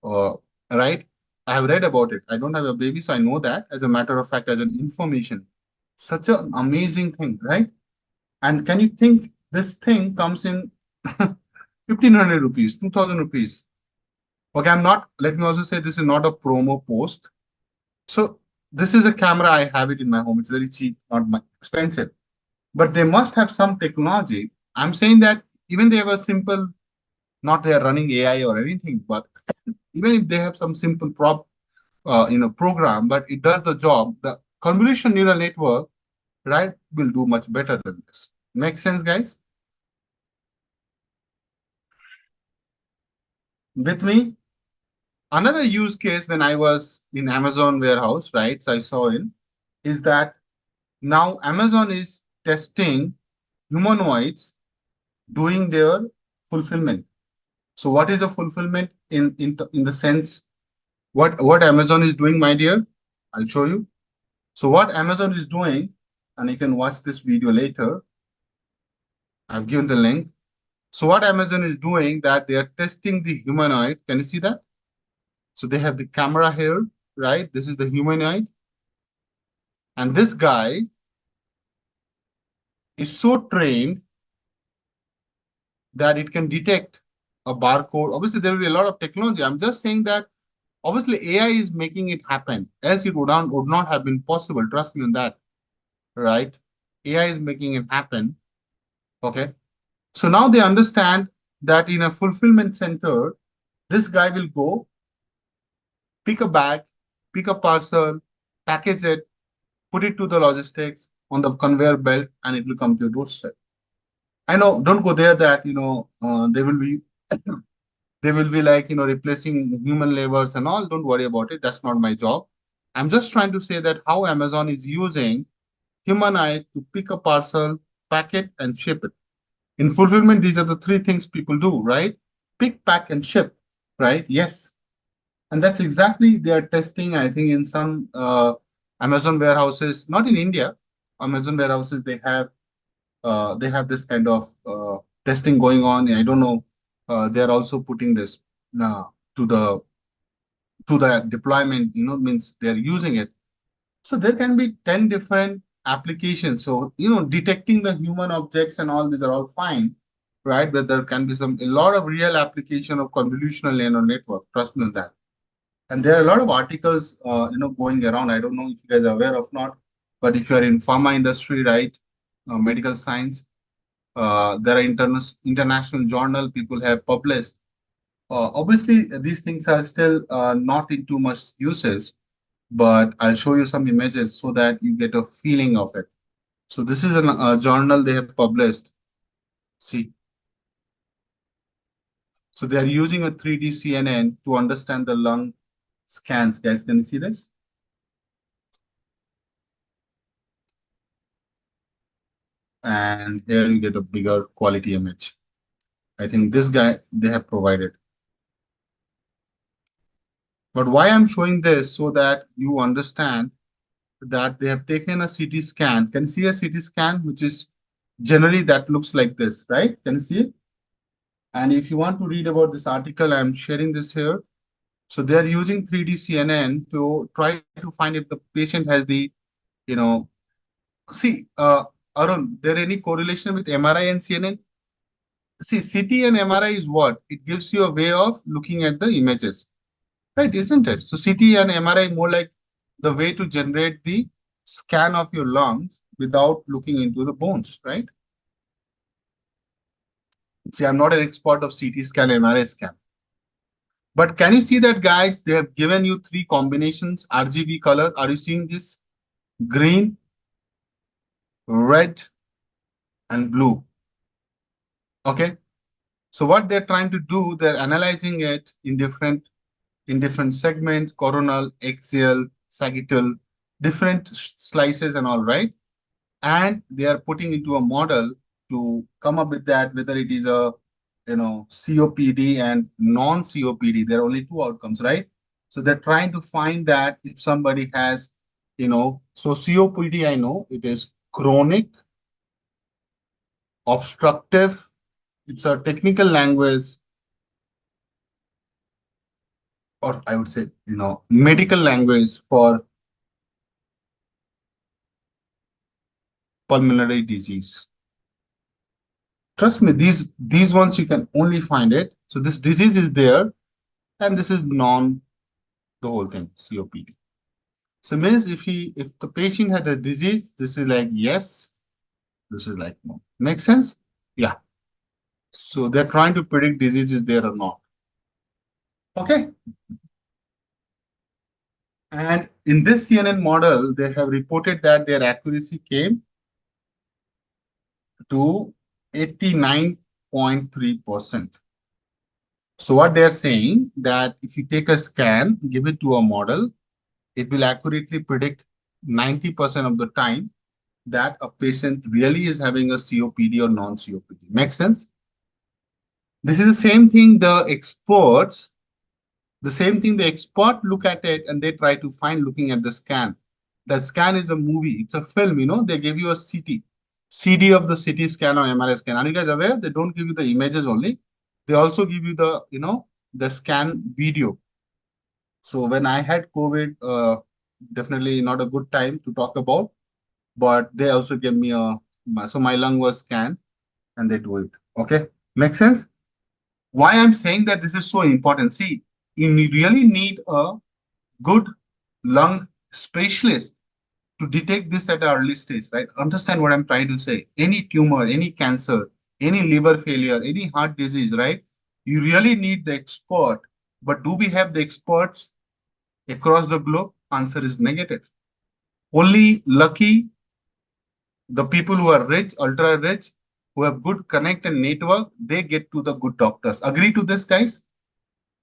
Uh, right? I have read about it. I don't have a baby, so I know that as a matter of fact, as an information. Such an amazing thing, right? And can you think this thing comes in 1,500 rupees, 2,000 rupees? Okay, let me also say this is not a promo post. So this is a camera. I have it in my home. It's very cheap, not expensive. But they must have some technology. I'm saying that even they have a simple, not they are running AI or anything, but even if they have some simple program, but it does the job, the convolutional neural network, right, will do much better than this. Makes sense, guys? With me? Another use case when I was in Amazon warehouse, right, so I saw it, is that now Amazon is testing humanoids doing their fulfillment. So what is a fulfillment in the sense what Amazon is doing, my dear? I'll show you. So what Amazon is doing, and you can watch this video later. I've given the link. So what Amazon is doing that they are testing the humanoid. Can you see that? So they have the camera here, right? This is the humanoid. And this guy is so trained that it can detect a barcode. Obviously, there will be a lot of technology. I'm just saying that obviously AI is making it happen, else it would not have been possible. Trust me on that, right? AI is making it happen. Okay. So now they understand that in a fulfillment center, this guy will go pick a bag, pick a parcel, package it, put it to the logistics on the conveyor belt, and it will come to your doorstep. I know, don't go there that, they will be they will be like, replacing human labors and all. Don't worry about it. That's not my job. I'm just trying to say that how Amazon is using human eye to pick a parcel, pack it, and ship it. In fulfillment, these are the three things people do, right? Pick, pack, and ship, right? Yes. And that's exactly they are testing, I think, in some Amazon warehouses, not in India. Amazon warehouses, they have this kind of testing going on. I don't know. They are also putting this uh, to the deployment, means they are using it. So there can be 10 different applications. So, detecting the human objects and all these are all fine, right? But there can be a lot of real application of convolutional neural network. Trust me on that. And there are a lot of articles, going around. I don't know if you guys are aware of not, but if you are in pharma industry, right, medical science, there are international journal people have published. Obviously, these things are still not in too much uses, but I'll show you some images so that you get a feeling of it. So this is a journal they have published. See, so they are using a 3D CNN to understand the lung scans. Guys, can you see this? And here you get a bigger quality image. I think this guy they have provided. But why I'm showing this so that you understand that they have taken a CT scan. Can you see a CT scan, which is generally that looks like this, right? Can you see it? And if you want to read about this article, I'm sharing this here. So they're using 3D CNN to try to find if the patient has the, you know, see, Arun, there any correlation with MRI and CNN? See, CT and MRI is what? It gives you a way of looking at the images, right? Isn't it? So CT and MRI more like the way to generate the scan of your lungs without looking into the bones, right? See, I'm not an expert of CT scan, MRI scan. But can you see that, guys? They have given you three combinations, RGB color. Are you seeing this? Green, red, and blue. Okay. So what they're trying to do, they're analyzing it in different segments, coronal, axial, sagittal, different slices and all, right? And they are putting into a model to come up with that, whether it is a COPD and non-COPD. There are only two outcomes, right? So they're trying to find that if somebody has, so COPD, I know it is chronic obstructive. It's a technical language, or I would say, medical language for pulmonary disease. Trust me, these ones you can only find it. So this disease is there, and this is the whole thing, COPD. So means if the patient has a disease, this is like yes, this is like no. Make sense? Yeah. So they're trying to predict disease is there or not. Okay. And in this CNN model, they have reported that their accuracy came to 89.3%. So what they're saying that if you take a scan, give it to a model, it will accurately predict 90% of the time that a patient really is having a COPD or non-COPD. Make sense? This is the same thing the expert look at it and they try to find looking at the scan. The scan is a movie, it's a film, they give you a CD of the CT scan or MRI scan. Are you guys aware? They don't give you the images only. They also give you the scan video. So when I had COVID, definitely not a good time to talk about, but they also gave me so my lung was scanned and they do it. Okay, make sense? Why I'm saying that this is so important. See, you really need a good lung specialist to detect this at an early stage, right? Understand what I'm trying to say. Any tumor, any cancer, any liver failure, any heart disease, right? You really need the expert. But do we have the experts across the globe? Answer is negative. Only lucky the people who are rich, ultra rich, who have good connect and network, they get to the good doctors. Agree to this, guys?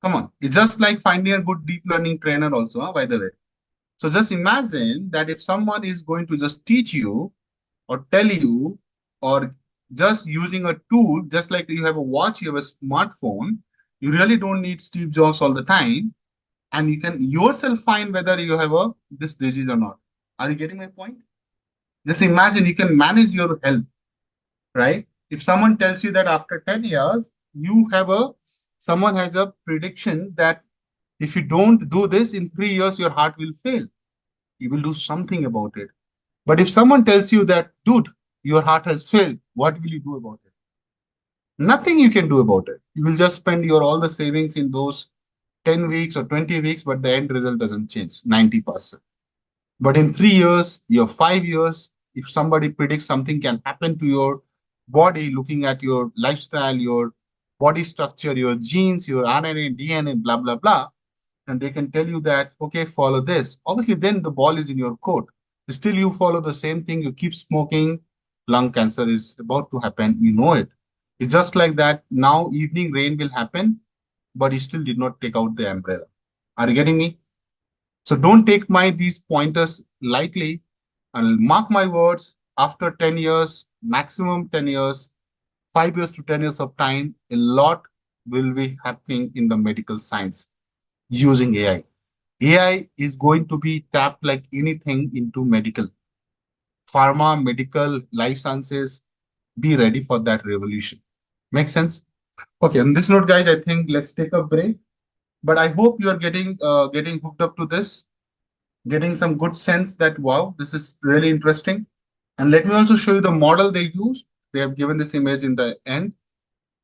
Come on. It's just like finding a good deep learning trainer also, by the way. So just imagine that if someone is going to just teach you or tell you or just using a tool, just like you have a watch, you have a smartphone, you really don't need Steve Jobs all the time. And you can yourself find whether you have this disease or not. Are you getting my point? Just imagine you can manage your health, right? If someone tells you that after 10 years, someone has a prediction that if you don't do this in 3 years, your heart will fail. You will do something about it. But if someone tells you that, dude, your heart has failed, what will you do about it? Nothing you can do about it. You will just spend your all the savings in those 10 weeks or 20 weeks, but the end result doesn't change 90%. But in 3 years, your 5 years, if somebody predicts something can happen to your body, looking at your lifestyle, your body structure, your genes, your RNA, DNA, blah, blah, blah, and they can tell you that, okay, follow this. Obviously, then the ball is in your court. Still, you follow the same thing, you keep smoking, lung cancer is about to happen. You know it. It's just like that. Now, evening rain will happen, but you still did not take out the umbrella. Are you getting me? So don't take these pointers lightly. And mark my words, after 10 years, maximum 10 years, 5 years to 10 years of time, a lot will be happening in the medical science using AI. AI is going to be tapped like anything into medical, pharma, medical, life sciences. Be ready for that revolution. Make sense? Okay, on this note, guys, I think let's take a break. But I hope you are getting hooked up to this, getting some good sense that wow, this is really interesting. And let me also show you the model they use. They have given this image in the end.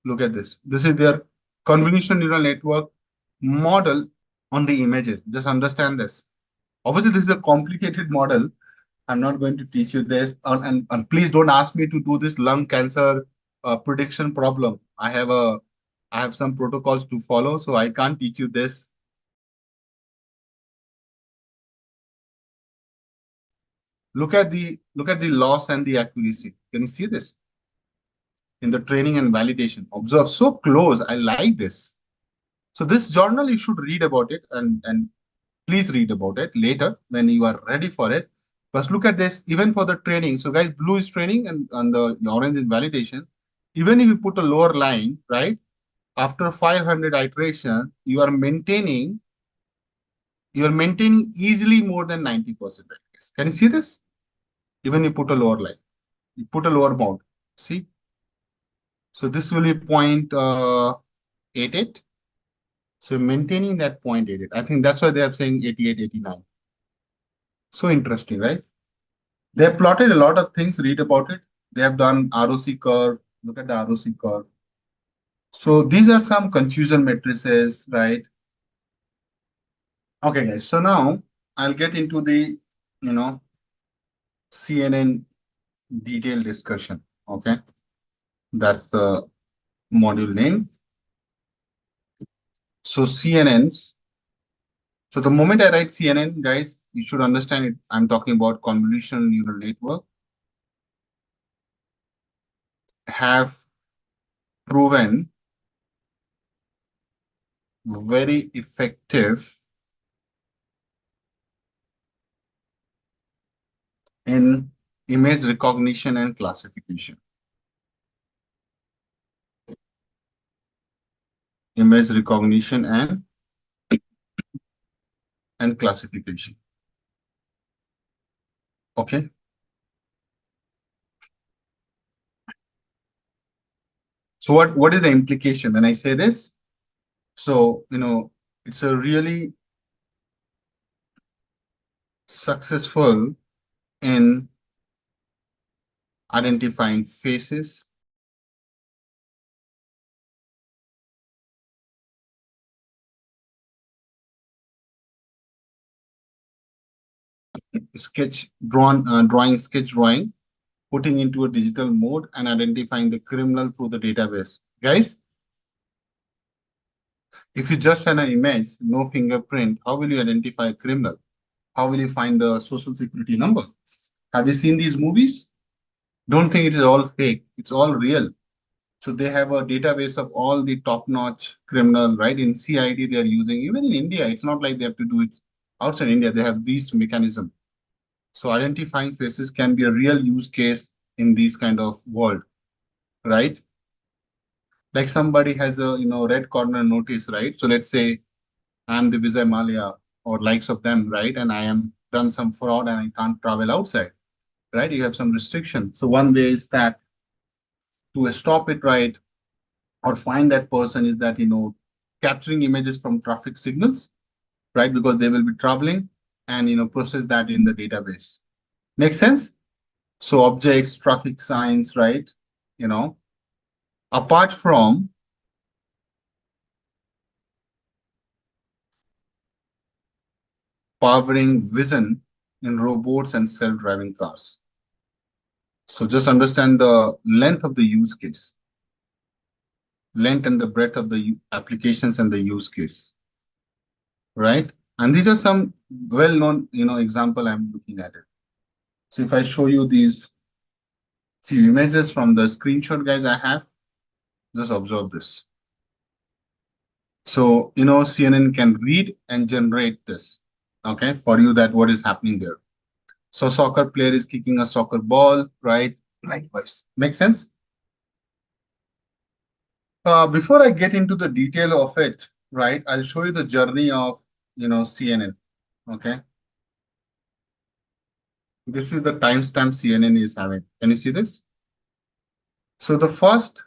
Look at this. This is their convolutional neural network model on the images. Just understand this. Obviously, this is a complicated model. I'm not going to teach you this. And please don't ask me to do this lung cancer prediction problem. I have some protocols to follow, so I can't teach you this. Look at the loss and the accuracy. Can you see this? In the training and validation. Observe so close. I like this. So this journal, you should read about it and please read about it later when you are ready for it. But look at this, even for the training. So guys, blue is training and the orange is validation. Even if you put a lower line, right? After 500 iteration, you are maintaining easily more than 90%. Can you see this? Even you put a lower line, you put a lower bound. See? So this will be 0.88. So maintaining that 0.88. I think that's why they are saying 88, 89. So interesting, right? They have plotted a lot of things. Read about it. They have done ROC curve. Look at the ROC curve. So these are some confusion matrices, right? Okay, guys. So now I'll get into the, CNN detailed discussion. Okay. That's the module name. So CNNs. So the moment I write CNN, guys, you should understand it. I'm talking about convolutional neural network have proven very effective in image recognition and classification. Image recognition and classification. Okay. So what is the implication when I say this? So, it's a really successful in identifying faces, sketch drawing, putting into a digital mode and identifying the criminal through the database. Guys, if you just send an image, no fingerprint, how will you identify a criminal? How will you find the social security number? Have you seen these movies? Don't think it is all fake. It's all real. So they have a database of all the top-notch criminal, right? In CID, they are using, even in India, it's not like they have to do it outside India. They have these mechanism. So identifying faces can be a real use case in these kind of world, right? Like somebody has a, red corner notice, right? So let's say I'm the Vijay Malia or likes of them, right? And I am done some fraud and I can't travel outside, right? You have some restriction. So one way is that to stop it, right? Or find that person is that, capturing images from traffic signals, right? Because they will be traveling and, process that in the database. Make sense? So objects, traffic signs, right? Apart from powering vision in robots and self-driving cars. So just understand the length of the use case, length and the breadth of the applications and the use case, right? And these are some well-known, example I'm looking at it. So if I show you these few images from the screenshot, guys, I have, just observe this. So, CNN can read and generate this, okay, for you that what is happening there. So soccer player is kicking a soccer ball, right? likewise. Make sense? Before I get into the detail of it, right, I'll show you the journey of, CNN. Okay. This is the timestamp CNN is having. Can you see this? So the first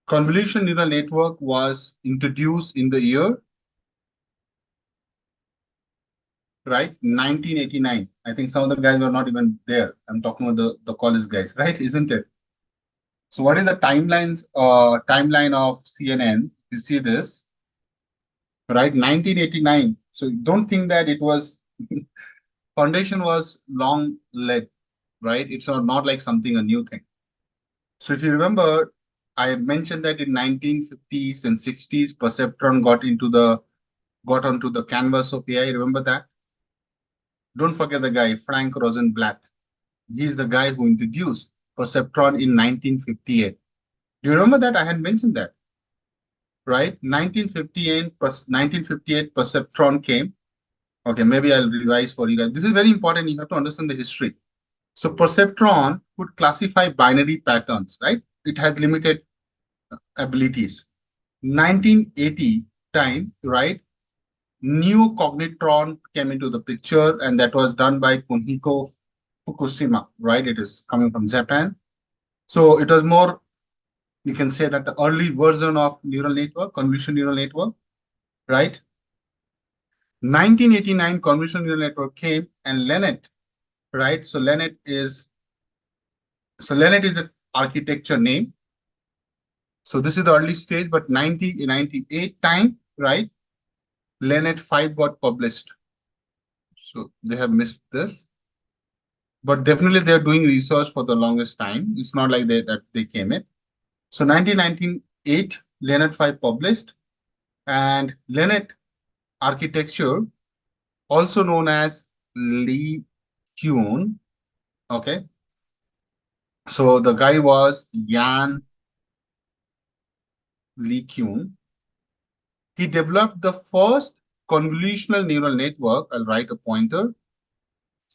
convolutional neural network was introduced in the year, right, 1989. I think some of the guys were not even there. I'm talking about the college guys, right? Isn't it? So what is the timeline of CNN? You see this, right? 1989. So don't think that it was foundation was long led, right? It's not like something a new thing. So if you remember, I mentioned that in 1950s and 60s, perceptron got onto the canvas of AI. Remember that? Don't forget the guy, Frank Rosenblatt. He's the guy who introduced perceptron in 1958. Do you remember that? I had mentioned that, right? 1958 perceptron came. Okay, maybe I'll revise for you guys. This is very important. You have to understand the history. So perceptron could classify binary patterns, right? It has limited abilities. 1980 time, right? New cognitron came into the picture, and that was done by Kunihiko Fukushima, right? It is coming from Japan. So it was more, you can say that the early version of neural network, convolutional neural network, right? 1989 convolutional neural network came, and Lennet, right? So Lennet is an architecture name. So this is the early stage, but 1998 time, right? Lennet 5 got published. So they have missed this. But definitely they're doing research for the longest time. It's not like that they came in. So 1998, Lennet 5 published, and Lennet architecture, also known as Lee Kuhn. Okay. So the guy was Jan Lee Kuhn. He developed the first convolutional neural network. I'll write a pointer.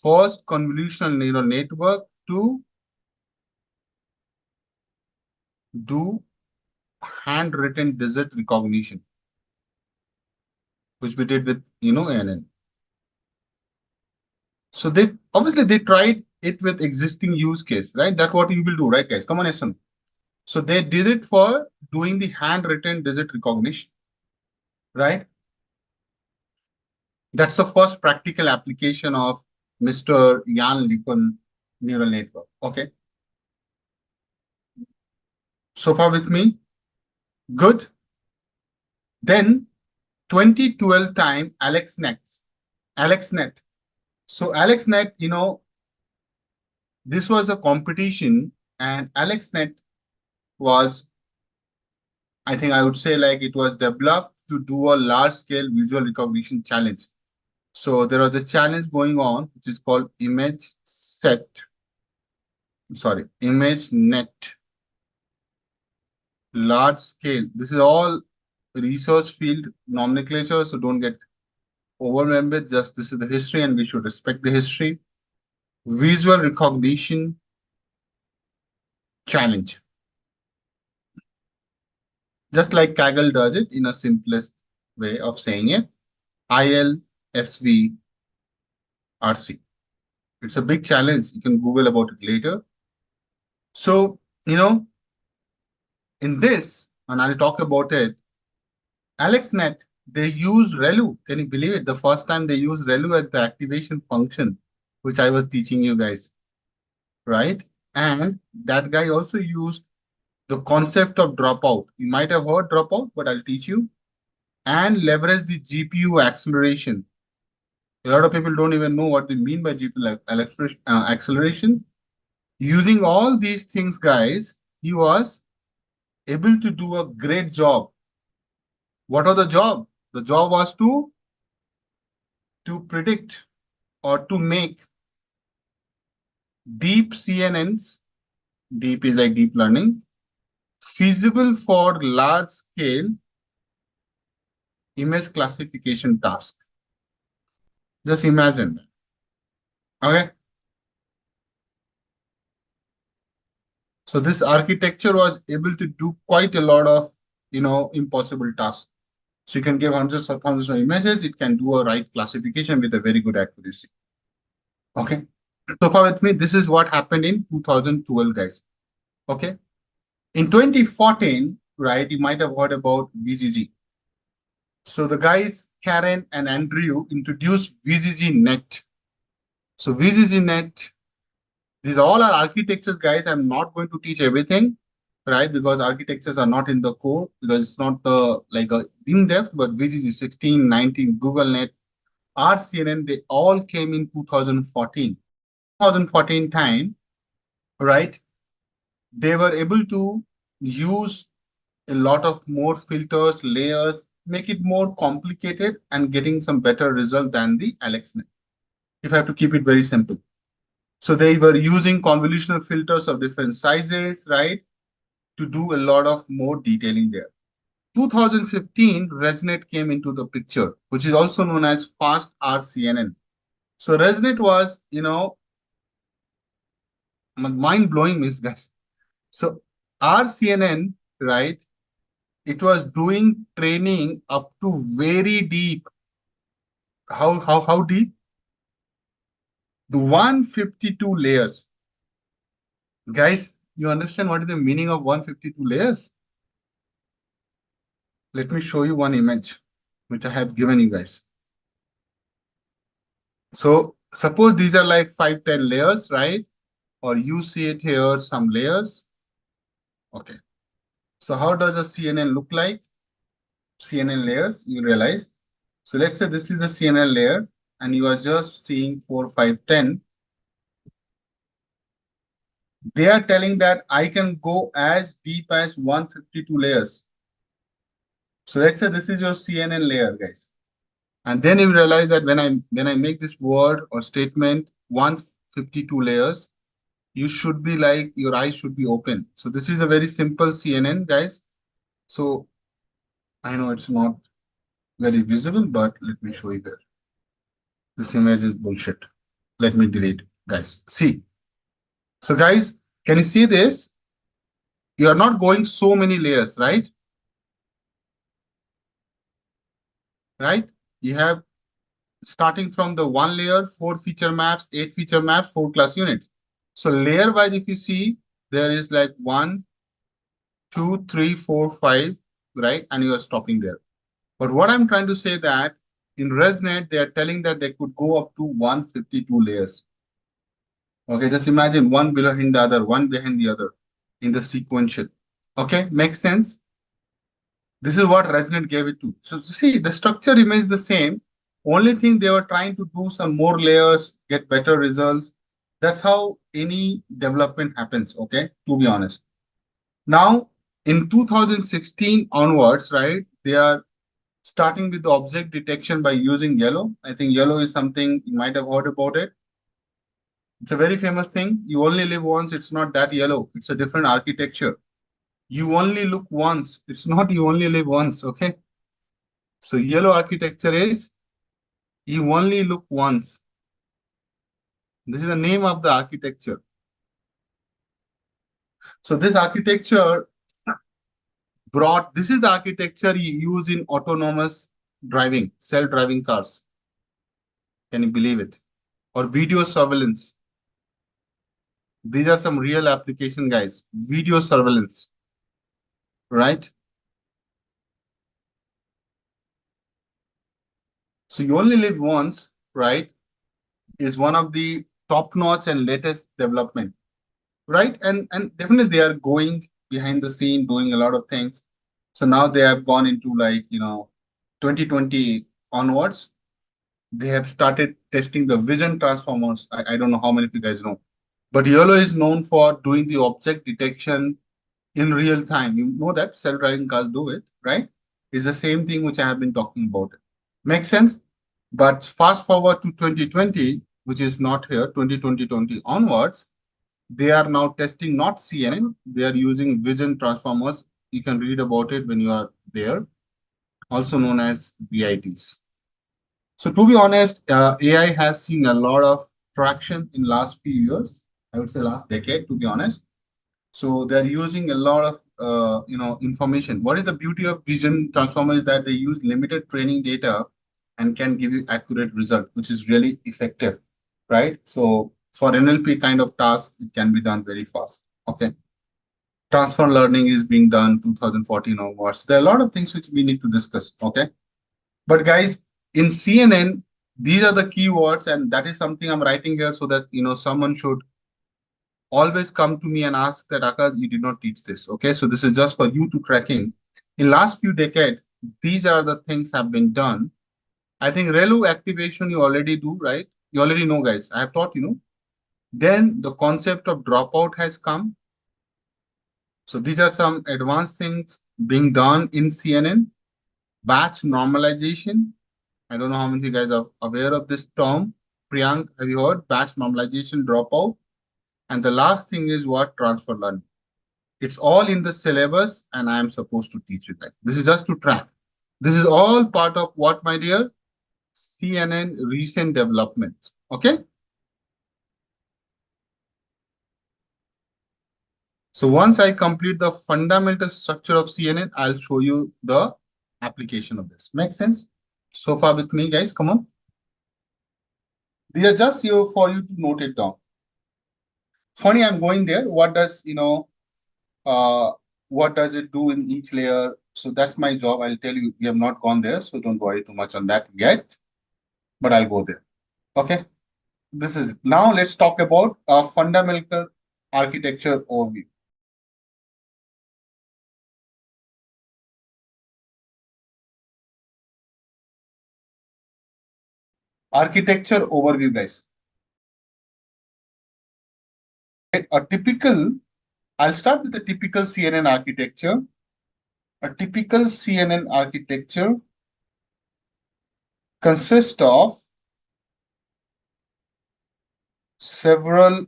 First convolutional neural network to do handwritten digit recognition, which we did with, ANN. So they obviously they tried it with existing use case, right? That's what you will do, right, guys? Come on, Eson. So they did it for doing the handwritten digit recognition, right? That's the first practical application of Mr. Jan LeCun neural network. Okay. So far with me? Good. Then 2012 time, AlexNet. So AlexNet, this was a competition, and AlexNet was, I think I would say, like, it was developed to do a large scale visual recognition challenge. So there was a challenge going on, which is called ImageNet large scale. This is all research field nomenclature, so don't get overwhelmed. Just this is the history, and we should respect the history. Visual recognition challenge. Just like Kaggle does it in a simplest way of saying it. ILSVRC. It's a big challenge. You can Google about it later. So, in this, and I'll talk about it, AlexNet, they used ReLU. Can you believe it? The first time they used ReLU as the activation function, which I was teaching you guys, right? And that guy also used the concept of dropout. You might have heard dropout, but I'll teach you. And leverage the GPU acceleration. A lot of people don't even know what they mean by GPU acceleration. Using all these things, guys, he was able to do a great job. What was the job? The job was to predict or to make deep CNNs, deep is like deep learning, feasible for large scale image classification task. Just imagine that. Okay. So this architecture was able to do quite a lot of, impossible tasks. So you can give hundreds of thousands of images. It can do a right classification with a very good accuracy. Okay. So far with me, this is what happened in 2012, guys. Okay. In 2014, right, you might have heard about VGG. So the guys, Karen and Andrew, introduced VGG Net. So VGG Net, these all are architectures, guys. I'm not going to teach everything, right? Because architectures are not in the core, because it's not the like a in-depth, but VGG 16, 19, Google Net, RCNN, they all came in 2014. 2014 time, right? They were able to use a lot of more filters, layers, make it more complicated and getting some better result than the AlexNet. If I have to keep it very simple. So they were using convolutional filters of different sizes, right? To do a lot of more detailing there. 2015, ResNet came into the picture, which is also known as fast RCNN. So ResNet was, mind blowing, Miss guys. So RCNN, right? It was doing training up to very deep. How deep? The 152 layers. Guys, you understand what is the meaning of 152 layers? Let me show you one image which I have given you guys. So suppose these are like 5-10 layers, right? Or you see it here, some layers. Okay. So how does a CNN look like? CNN layers, you realize. So let's say this is a CNN layer and you are just seeing 4, 5, 10. They are telling that I can go as deep as 152 layers. So let's say this is your CNN layer, guys. And then you realize that when I make this word or statement 152 layers, you should be like, your eyes should be open. So this is a very simple CNN, guys. So I know it's not very visible, but let me show you there. This image is bullshit. Let me delete it, guys. See. So guys, can you see this? You are not going so many layers, right? Right? You have starting from the one layer, 4 feature maps, 8 feature maps, 4 class units. So layer wise, if you see, there is like 1, 2, 3, 4, 5, right? And you are stopping there. But what I'm trying to say that in ResNet, they are telling that they could go up to 152 layers. Okay, just imagine one behind the other, one behind the other in the sequential. Okay, makes sense? This is what ResNet gave it to. So see, the structure remains the same. Only thing they were trying to do some more layers, get better results. That's how any development happens, okay, to be honest. Now, in 2016 onwards, right, they are starting with the object detection by using yellow. I think yellow is something you might have heard about it. It's a very famous thing. You only live once. It's not that yellow. It's a different architecture. You only look once. It's not you only live once, okay? So yellow architecture is you only look once. This is the name of the architecture. So this architecture this is the architecture you use in autonomous driving, self-driving cars. Can you believe it? Or video surveillance. These are some real application, guys. Video surveillance, right? So you only live once, right? Is one of the top-notch and latest development, right? And definitely they are going behind the scene, doing a lot of things. So now they have gone into 2020 onwards. They have started testing the vision transformers. I don't know how many of you guys know, but Yellow is known for doing the object detection in real time. You know that self-driving cars do it, right? It's the same thing which I have been talking about. Makes sense? But fast forward to 2020, which is not here, 2020 onwards, they are now testing not CNN, they are using vision transformers. You can read about it when you are there, also known as VITs. So to be honest, AI has seen a lot of traction in last few years. I would say last decade, to be honest. So they're using a lot of information. What is the beauty of vision transformer is that they use limited training data and can give you accurate result, which is really effective, right? So for NLP kind of task, it can be done very fast. Okay. Transfer learning is being done 2014 onwards. There are a lot of things which we need to discuss. Okay. But guys, in CNN, these are the keywords, and that is something I'm writing here so that someone should always come to me and ask that Akash, you did not teach this. Okay, so this is just for you to track in last few decades. These are the things have been done. I think relu activation you already do, right? You already know, guys. I have taught then the concept of dropout has come. So these are some advanced things being done in CNN. Batch normalization. I don't know how many of you guys are aware of this term. Priyank, have you heard batch normalization dropout? And the last thing is what? Transfer learning. It's all in the syllabus, and I am supposed to teach you guys. This is just to track. This is all part of what, my dear? CNN recent developments. Okay. So once I complete the fundamental structure of CNN, I'll show you the application of this. Make sense? So far with me, guys? Come on. These are just here for you to note it down. Funny, I'm going there. What does what does it do in each layer? So that's my job. I'll tell you, we have not gone there, so don't worry too much on that yet, but I'll go there. Okay. This is it. Now let's talk about a fundamental architecture overview. Architecture overview, guys. A typical, I'll start with the typical CNN architecture. A typical CNN architecture consists of several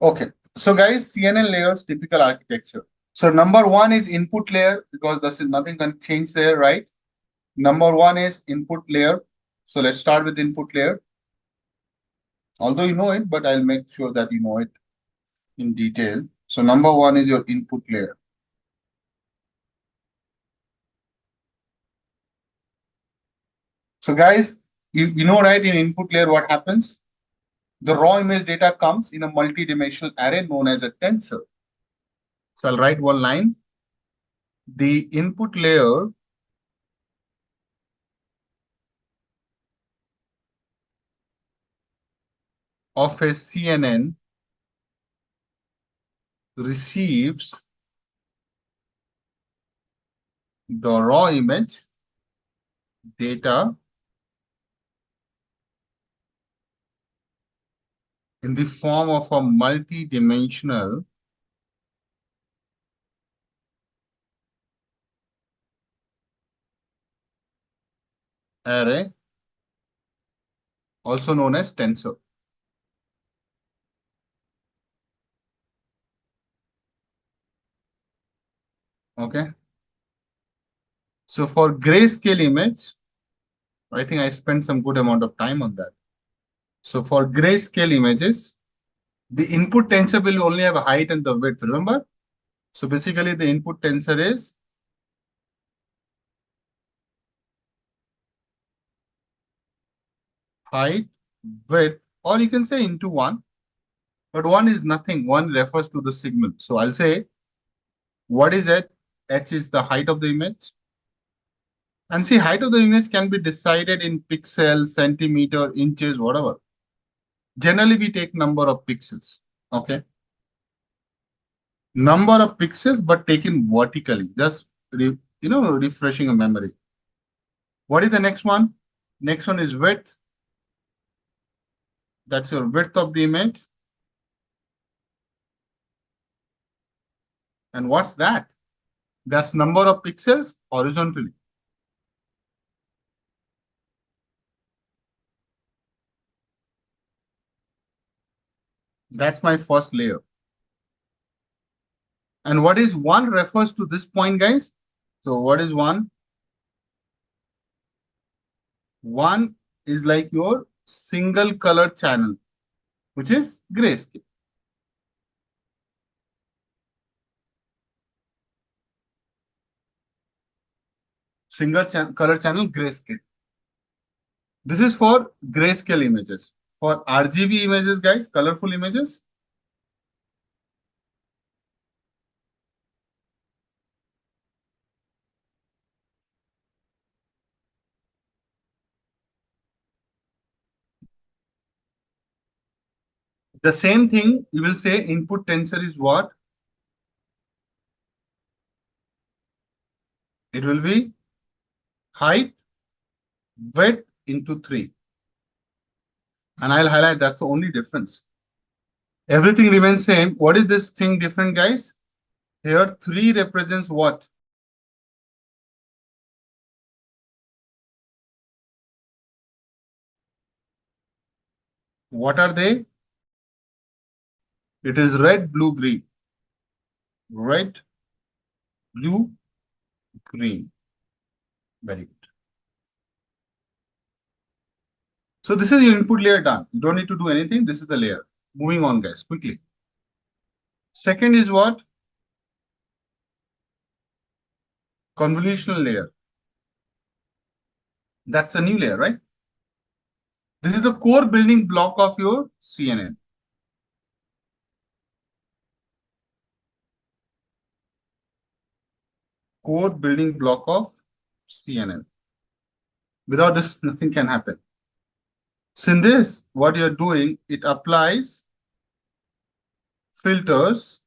okay. So guys, CNN layers, typical architecture. So number one is input layer, because this is nothing can change there, right? Number one is input layer. So let's start with input layer. Although you know it, but I'll make sure that you know it in detail. So number one is your input layer. So guys, you know, right, in input layer, what happens? The raw image data comes in a multi-dimensional array known as a tensor. So I'll write one line. The input layer of a CNN receives the raw image data in the form of a multi-dimensional array, also known as tensor. Okay. So for grayscale image, I think I spent some good amount of time on that. So for grayscale images, the input tensor will only have a height and the width, remember? So basically the input tensor is height, width, or you can say into one, but one is nothing. One refers to the signal. So I'll say, what is H? H is the height of the image. And see, height of the image can be decided in pixels, centimeter, inches, whatever. Generally, we take number of pixels. Okay. Number of pixels, but taken vertically, just refreshing a memory. What is the next one? Next one is width. That's your width of the image. And what's that? That's number of pixels horizontally. That's my first layer. And what is one refers to this point, guys? So what is one? One is like your single color channel, which is grayscale. Color channel grayscale. This is for grayscale images. For RGB images, guys, colorful images, the same thing you will say input tensor is what? It will be height, width into 3. And I'll highlight that's the only difference. Everything remains same. What is this thing different, guys? Here 3 represents what? What are they? It is red, blue, green. Red, blue, green. Very good. So this is your input layer done. You don't need to do anything. This is the layer. Moving on, guys, quickly. Second is what? Convolutional layer. That's a new layer, right? This is the core building block of your CNN. Core building block of CNN. Without this, nothing can happen. So in this, what you're doing, it applies filters,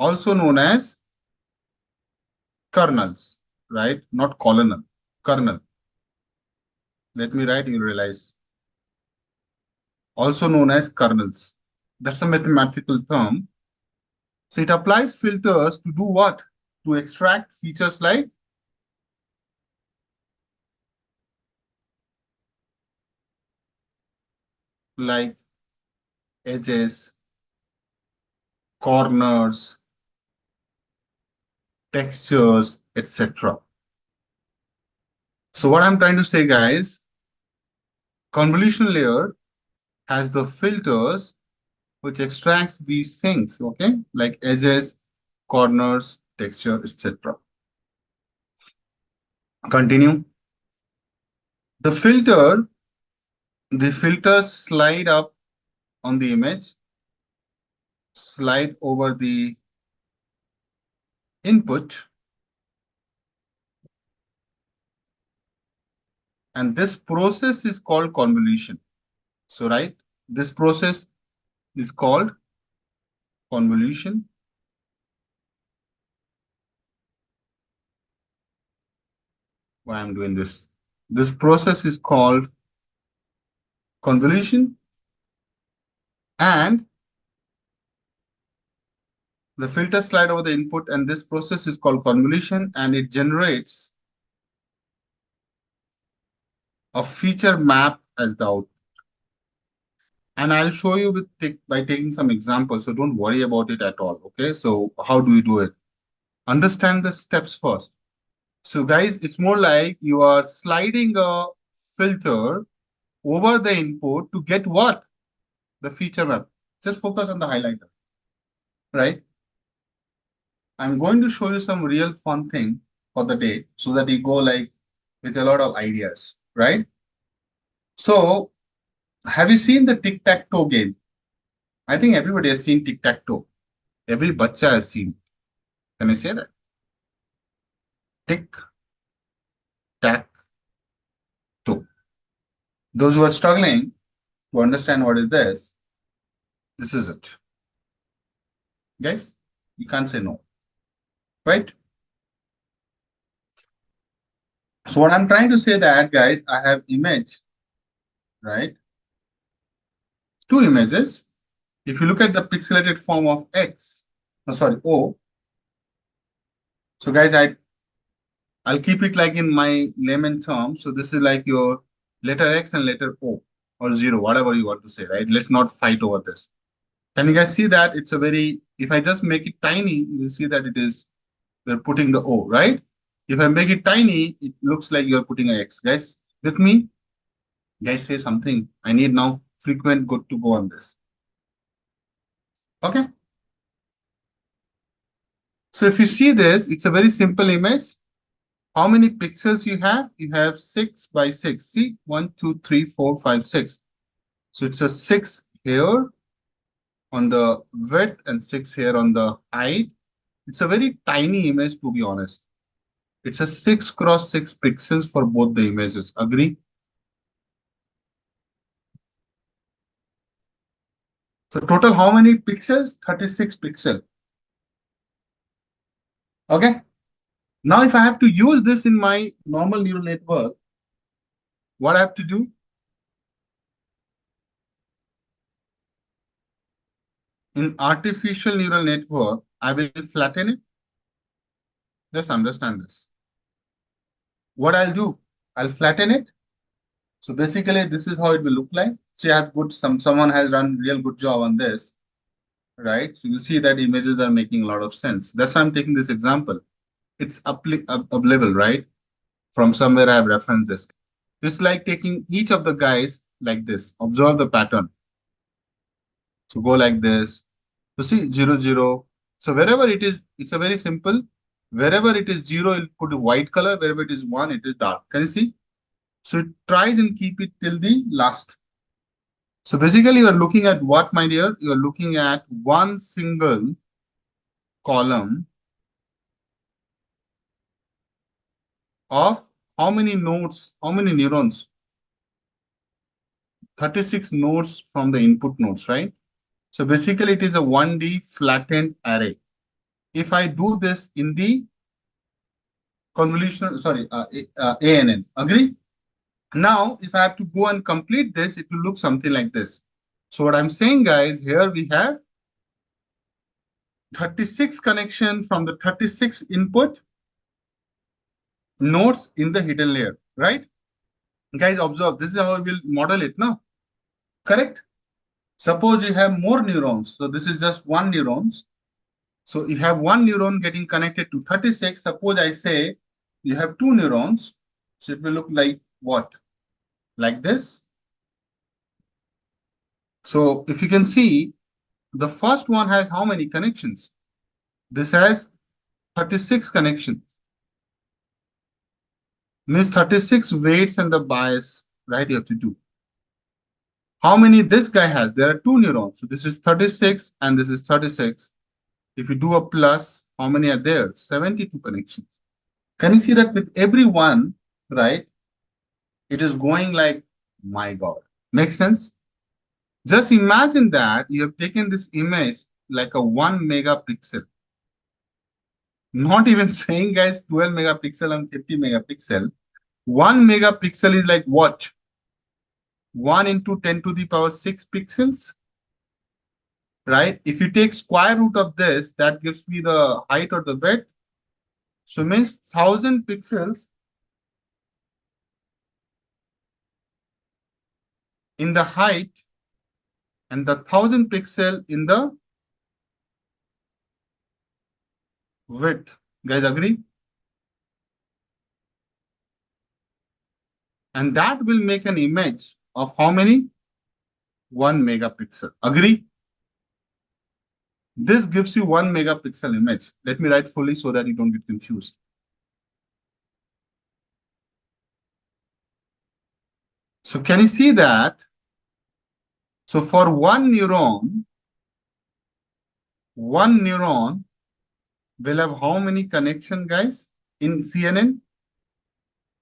also known as kernels, right? Not colonel, kernel. Let me write, you realize. Also known as kernels. That's a mathematical term. So it applies filters to do what? To extract features like edges, corners, textures, etc. So what I'm trying to say, guys, convolutional layer has the filters which extracts these things, okay, like edges, corners, texture, etc. Continue. The filters slide up on the image, slide over the input, and this process is called convolution. So, right, this process is called convolution. Why I'm doing this? This process is called convolution, and the filter slide over the input, and this process is called convolution, and it generates a feature map as the output. And I'll show you by taking some examples, so don't worry about it at all, okay? So how do you do it? Understand the steps first. So guys, it's more like you are sliding a filter over the input to get what? The feature map. Just focus on the highlighter, right? I'm going to show you some real fun thing for the day so that you go like with a lot of ideas, right? So have you seen the tic-tac-toe game? I think everybody has seen tic-tac-toe. Every bacha has seen. Can I say that? Tic-tac-toe. Those who are struggling to understand what is this is it. Guys, you can't say no, right? So what I'm trying to say that, guys, I have image, right? 2 images. If you look at the pixelated form of X, no, sorry, O. So guys, I'll keep it like in my layman terms. So this is like your letter X and letter O or 0, whatever you want to say, right? Let's not fight over this. Can you guys see that? It's a very, if I just make it tiny, you will see that it is, we're putting the O, right? If I make it tiny, it looks like you're putting an X. Guys, with me? Guys, say something. I need now frequent good to go on this. Okay. So if you see this, it's a very simple image. How many pixels you have? You have 6 by 6. See, 1, 2, 3, 4, 5, 6. So it's a 6 here on the width and 6 here on the height. It's a very tiny image, to be honest. It's a 6 cross 6 pixels for both the images. Agree? So total how many pixels? 36 pixels. Okay. Now if I have to use this in my normal neural network, what I have to do? In artificial neural network, I will flatten it. Just understand this. What I'll do, I'll flatten it. So basically, this is how it will look like. See, I have good someone has done real good job on this, right? So you see that images are making a lot of sense. That's why I'm taking this example. It's available, right? From somewhere I have referenced this. It's like taking each of the guys like this. Observe the pattern. So go like this. So see 0, 0. So wherever it is, it's a very simple. Wherever it is 0, it'll put a white color. Wherever it is 1, it is dark. Can you see? So it tries and keep it till the last. So basically, you are looking at what, my dear? You are looking at one single column of how many nodes, how many neurons? 36 nodes from the input nodes, right? So basically, it is a 1D flattened array. If I do this in the convolutional, sorry, ANN, agree? Now, if I have to go and complete this, it will look something like this. So what I'm saying, guys, here we have 36 connection from the 36 input nodes in the hidden layer, right? Guys, observe, this is how we will model it now. Correct? Suppose you have more neurons. So this is just one neurons. So you have one neuron getting connected to 36. Suppose I say you have two neurons. So it will look like what? Like this. So if you can see, the first one has how many connections? This has 36 connections. Means 36 weights and the bias, right? You have to do. How many this guy has? There are two neurons. So this is 36 and this is 36. If you do a plus, how many are there? 72 connections. Can you see that with every one, right? It is going like, my God. Makes sense? Just imagine that you have taken this image like a 1 megapixel. Not even saying, guys, 12 megapixel and 50 megapixel. 1 megapixel is like what? 1 into 10 to the power 6 pixels, right? If you take square root of this, that gives me the height or the width. So means 1000 pixels in the height and the 1000 pixel in the width. Guys, agree? And that will make an image of how many? 1 megapixel. Agree? This gives you 1 megapixel image. Let me write fully so that you don't get confused. So can you see that? So for one neuron will have how many connection, guys, in CNN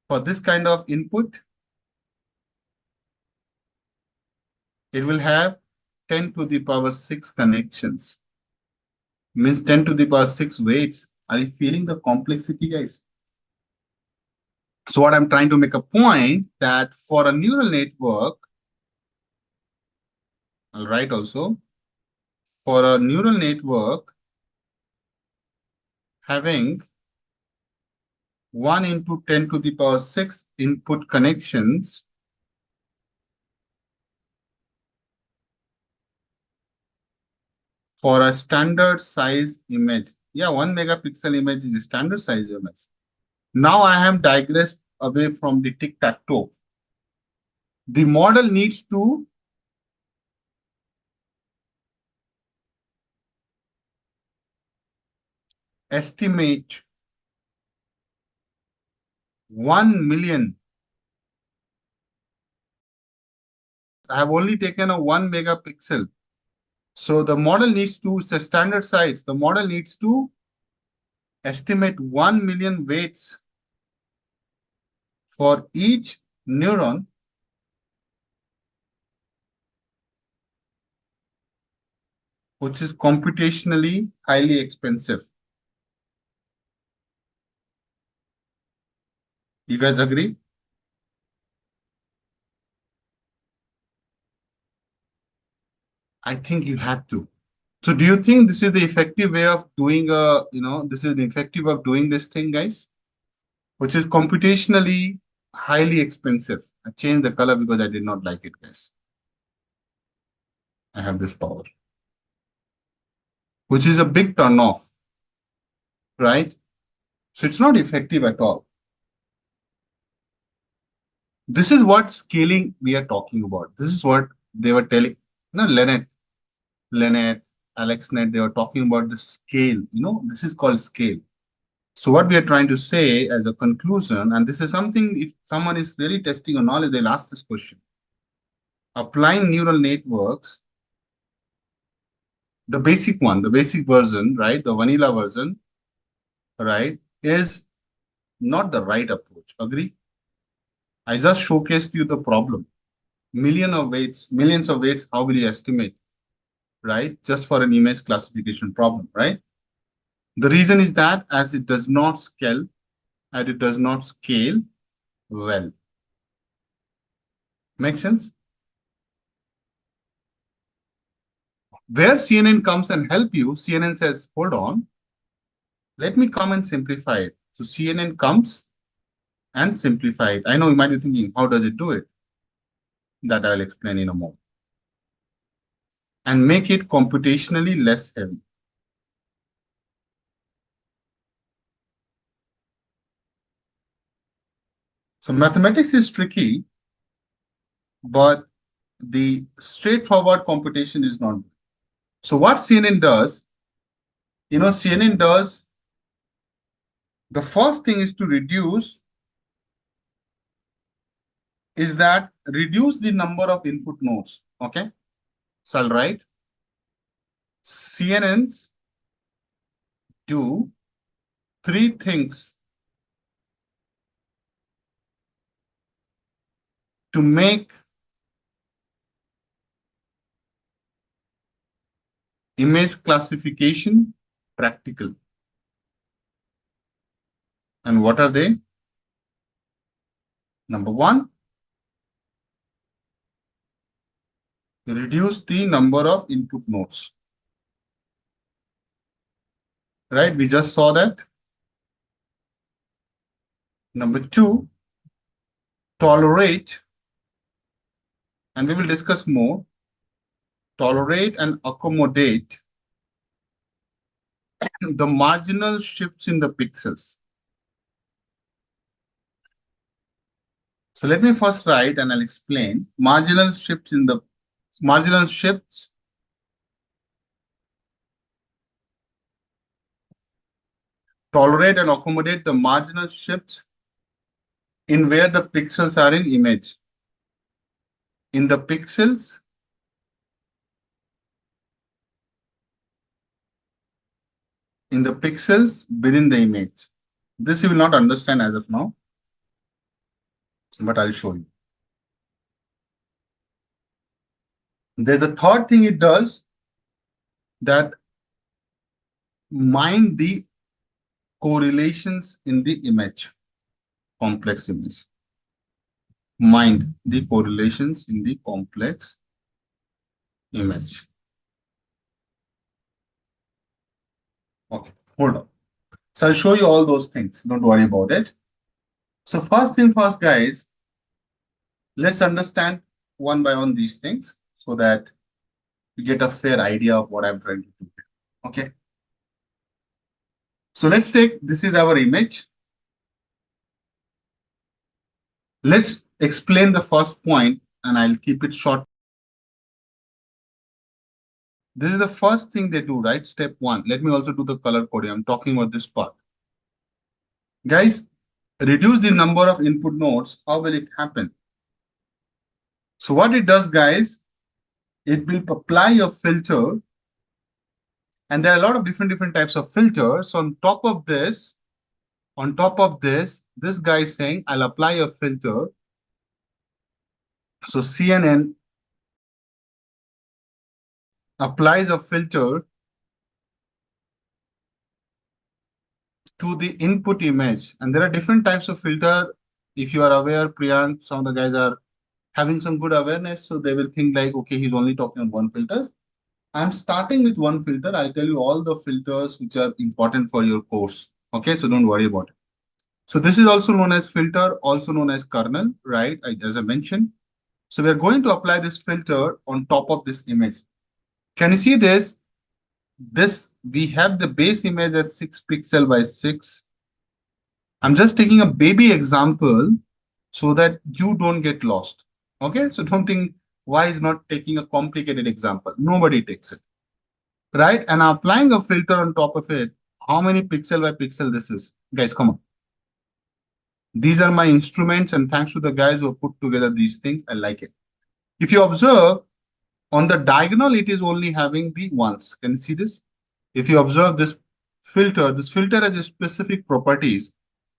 for this kind of input? It will have 10 to the power 6 connections. Means 10 to the power 6 weights. Are you feeling the complexity, guys? So what I'm trying to make a point that for a neural network, I'll write also, for a neural network having 1 into 10 to the power 6 input connections, for a standard size image. Yeah, 1 megapixel image is a standard size image. Now I have digressed away from the tic-tac-toe. the model needs to estimate 1 million. I have only taken a 1 megapixel. So the model needs to, it's a standard size. The model needs to estimate 1 million weights for each neuron which is computationally highly expensive. You guys agree? I think you have to. So do you think this is the effective way of doing this is the effective of doing this thing, guys? Which is computationally highly expensive. I changed the color because I did not like it, guys. I have this power, which is a big turnoff, right? So it's not effective at all. This is what scaling we are talking about. This is what they were telling. Lennart, AlexNet, they were talking about the scale. This is called scale. So what we are trying to say as a conclusion, and this is something, if someone is really testing your knowledge, they'll ask this question. Applying neural networks, the basic one, the basic version, right, the vanilla version, right, is not the right approach. Agree? I just showcased you the problem. Millions of weights, how will you estimate, right? Just for an image classification problem, right? The reason is that as it does not scale, and it does not scale well. Make sense? Where CNN comes and help you, CNN says, hold on, let me come and simplify it. So CNN comes and simplify it. I know you might be thinking, how does it do it? That I'll explain in a moment. And make it computationally less heavy. So mathematics is tricky, but the straightforward computation is not. So what CNN does, CNN does, the first thing is to reduce the number of input nodes. Okay. So I'll write CNNs do 3 things to make image classification practical. And what are they? Number 1, reduce the number of input nodes. Right? We just saw that. Number 2, tolerate, and we will discuss more, tolerate and accommodate the marginal shifts in the pixels. So let me first write and I'll explain marginal shifts tolerate and accommodate the marginal shifts in where the pixels are in image. In the pixels within the image. This you will not understand as of now, but I'll show you. There's a third thing it does, that mind the correlations in the image, complex image. Mind the correlations in the complex image. Okay, hold on. So I'll show you all those things. Don't worry about it. So first thing first, guys, let's understand one by one these things so that you get a fair idea of what I'm trying to do. Okay. So let's say this is our image. Let's explain the first point and I'll keep it short. This is the first thing they do, right? Step one. Let me also do the color coding. I'm talking about this part. Guys, reduce the number of input nodes. How will it happen? So what it does, guys, it will apply a filter, and there are a lot of different types of filters. So on top of this guy is saying, I'll apply a filter. So CNN applies a filter to the input image. And there are different types of filter. If you are aware, Priyank, some of the guys are having some good awareness. So they will think like, okay, he's only talking on one filter. I'm starting with one filter. I'll tell you all the filters which are important for your course. Okay, so don't worry about it. So this is also known as filter, also known as kernel, right? As I mentioned. So we're going to apply this filter on top of this image. Can you see this? We have the base image at 6 pixel by 6. I'm just taking a baby example so that you don't get lost. Okay, so don't think why is not taking a complicated example. Nobody takes it, right? And I'm applying a filter on top of it. How many pixel by pixel this is? Guys, come on. These are my instruments, and thanks to the guys who put together these things, I like it. If you observe, on the diagonal, it is only having the ones. Can you see this? If you observe this filter has a specific properties,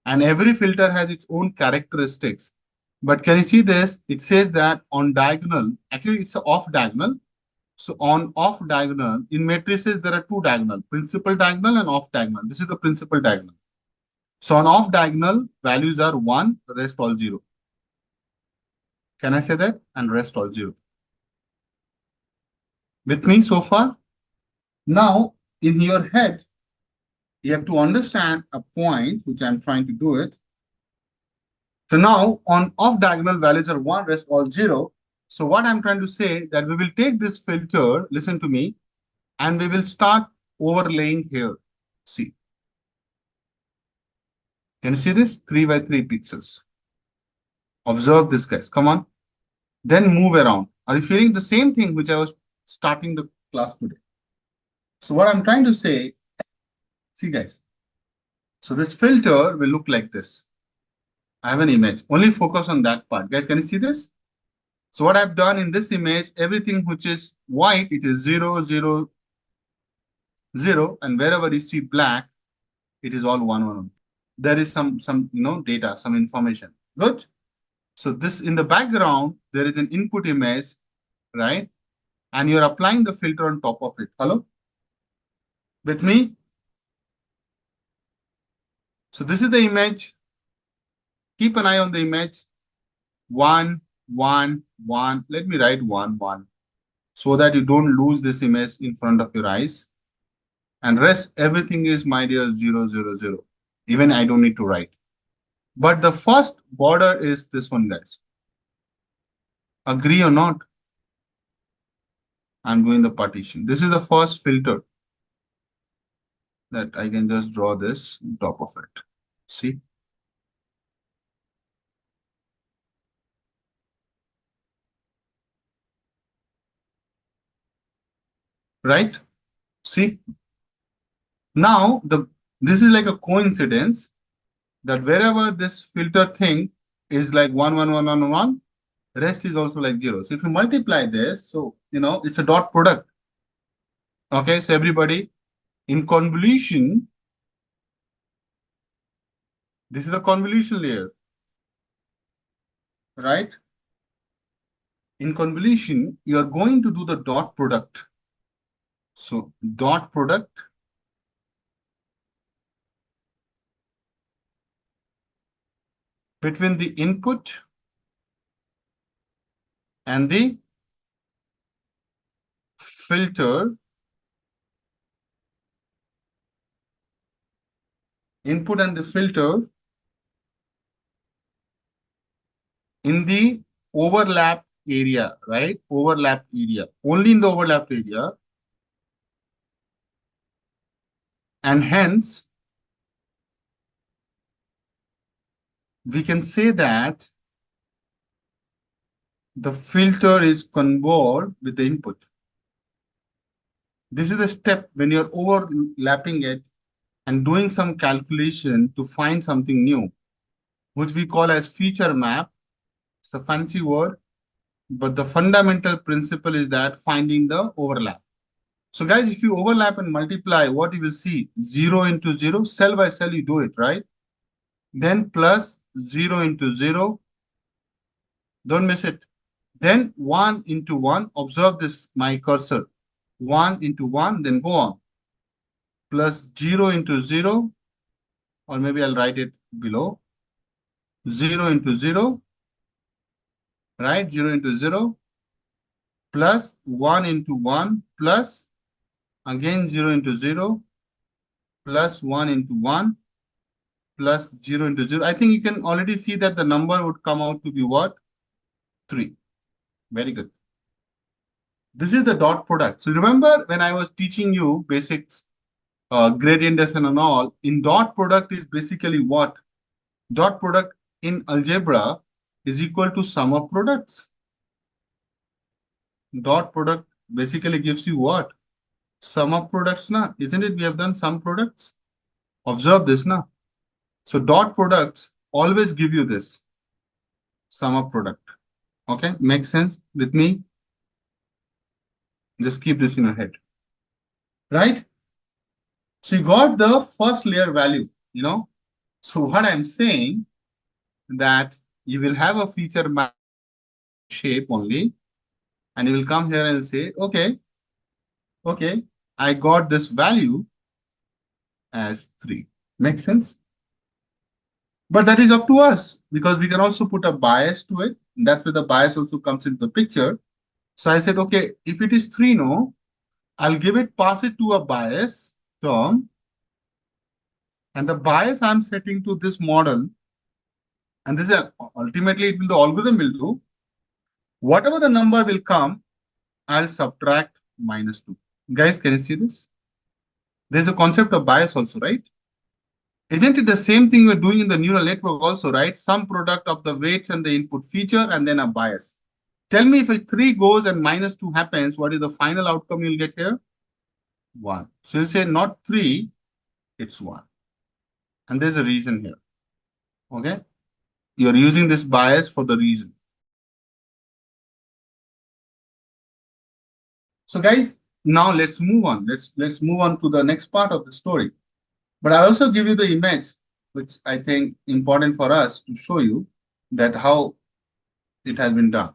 and every filter has its own characteristics. But can you see this? It says that on diagonal, actually it's off diagonal. So on off diagonal, in matrices, there are two diagonal, principal diagonal and off diagonal. This is the principal diagonal. So on off diagonal, values are 1, rest all 0. Can I say that? And rest all 0. With me so far? Now, in your head, you have to understand a point, which I'm trying to do it. So now on off diagonal, values are 1, rest all 0. So what I'm trying to say that we will take this filter, listen to me, and we will start overlaying here. See. Can you see this? 3 by 3 pixels. Observe this, guys. Come on. Then move around. Are you feeling the same thing which I was starting the class today? So what I'm trying to say, see guys. So this filter will look like this. I have an image. Only focus on that part. Guys, can you see this? So what I've done in this image, everything which is white, it is 0, 0, 0. And wherever you see black, it is all 1, 1. There is some data, some information. Good. So this in the background, there is an input image, right? And you're applying the filter on top of it. Hello? With me? So this is the image. Keep an eye on the image. 1, 1, 1. Let me write 1, 1. So that you don't lose this image in front of your eyes. And rest, everything is, my dear, 0, 0, 0. Even I don't need to write. But the first border is this one, guys. Agree or not? I'm doing the partition. This is the first filter that I can just draw this on top of it. See? Right? See? Now, this is like a coincidence that wherever this filter thing is like 1, 1, 1, 1, 1, rest is also like 0. So if you multiply this, so, it's a dot product. Okay, so everybody, in convolution, this is a convolution layer, right? In convolution, you are going to do the dot product. So dot product between the input and the filter, input and the filter in the overlap area, right? Overlap area, only in the overlap area. And hence, we can say that the filter is convolved with the input. This is the step when you're overlapping it and doing some calculation to find something new, which we call as feature map. It's a fancy word, but the fundamental principle is that finding the overlap. So guys, if you overlap and multiply, what you will see, 0 into 0, cell by cell you do it, right? Then plus 0 into 0, don't miss it. Then 1 into 1, observe this, my cursor. 1 into 1, then go on. Plus 0 into 0, or maybe I'll write it below. 0 into 0, right? 0 into 0, plus 1 into 1, plus again 0 into 0, plus 1 into 1, plus 0 into 0. I think you can already see that the number would come out to be what? 3. Very good. This is the dot product. So remember when I was teaching you basics, gradient descent and all, in dot product is basically what? Dot product in algebra is equal to sum of products. Dot product basically gives you what? Sum of products, na? Isn't it? We have done sum products. Observe this, na? So dot products always give you this sum of product. Okay, makes sense with me? Just keep this in your head, right? So you got the first layer value, you know? So what I'm saying that you will have a feature map shape only, and you will come here and say, okay, I got this value as 3. Makes sense? But that is up to us because we can also put a bias to it. That's where the bias also comes into the picture. So I said, okay, if it is 3, no, I'll give it, pass it to a bias term. And the bias I'm setting to this model, and this is ultimately the algorithm will do. Whatever the number will come, I'll subtract -2. Guys, can you see this? There's a concept of bias also, right? Isn't it the same thing we're doing in the neural network also, right? Some product of the weights and the input feature and then a bias. Tell me if a 3 goes and -2 happens, what is the final outcome you'll get here? 1. So you say not 3, it's 1. And there's a reason here. Okay? You're using this bias for the reason. So guys, now let's move on. Let's move on to the next part of the story. But I also give you the image, which I think important for us to show you that how it has been done.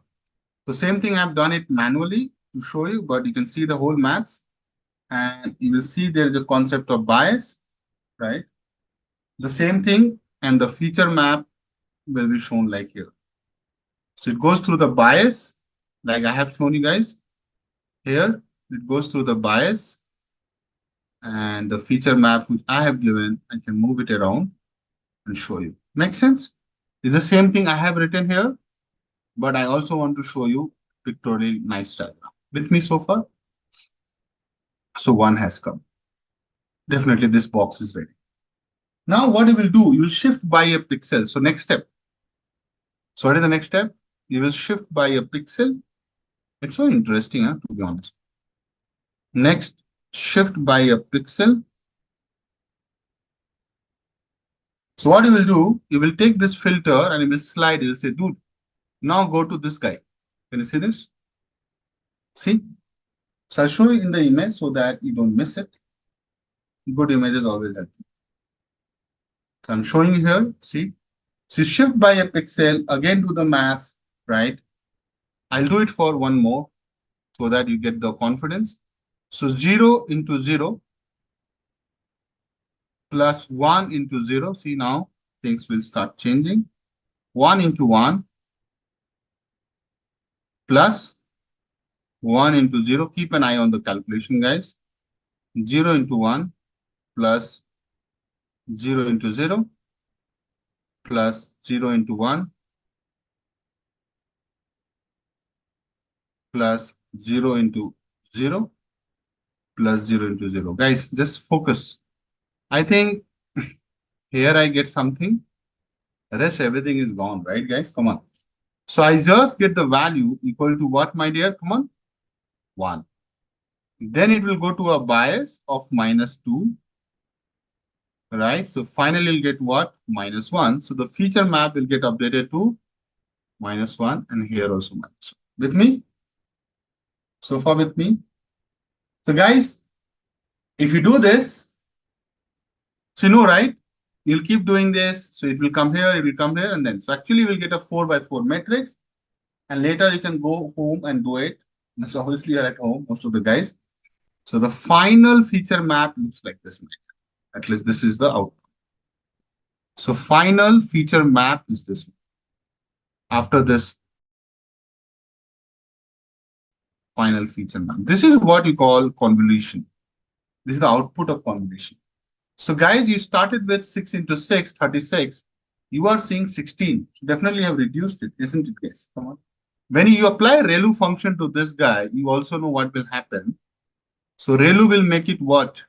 The same thing I've done it manually to show you, but you can see the whole maths and you will see there is a concept of bias, right? The same thing and the feature map will be shown like here. So it goes through the bias, like I have shown you guys here. It goes through the bias and the feature map which I have given, I can move it around and show you. Make sense? It's the same thing I have written here, but I also want to show you pictorial nice diagram. With me so far? So 1 has come. Definitely this box is ready. Now what you will do, you will shift by a pixel. So next step. So what is the next step? You will shift by a pixel. It's so interesting, huh, to be honest. Next, shift by a pixel. So what you will do, you will take this filter and you will slide. You will say, dude, now go to this guy. Can you see this? See? So I'll show you in the image so that you don't miss it. Good images always help. So I'm showing you here. See? So you shift by a pixel, again do the maths, right? I'll do it for one more so that you get the confidence. So 0 into 0 plus 1 into 0. See, now things will start changing. 1 into 1 plus 1 into 0. Keep an eye on the calculation, guys. 0 into 1 plus 0 into 0 plus 0 into 1 plus 0 into 0 plus 0 into 0. Guys, just focus. I think here I get something. The rest, everything is gone, right, guys? Come on. So I just get the value equal to what, my dear? Come on, 1. Then it will go to a bias of -2, right? So finally you'll get what? -1. So the feature map will get updated to -1, and here also -1. With me? So far with me? So guys, if you do this, so you know, right? You'll keep doing this. So it will come here, it will come here, and then. So actually we'll get a 4x4 matrix. And later you can go home and do it. So obviously you're at home, most of the guys. So the final feature map looks like this. At least this is the output. So final feature map is this. After this final feature map. This is what you call convolution. This is the output of convolution. So guys, you started with 6 into 6, 36. You are seeing 16. So definitely have reduced it, isn't it, guys? Come on. When you apply ReLU function to this guy, you also know what will happen. So ReLU will make it what?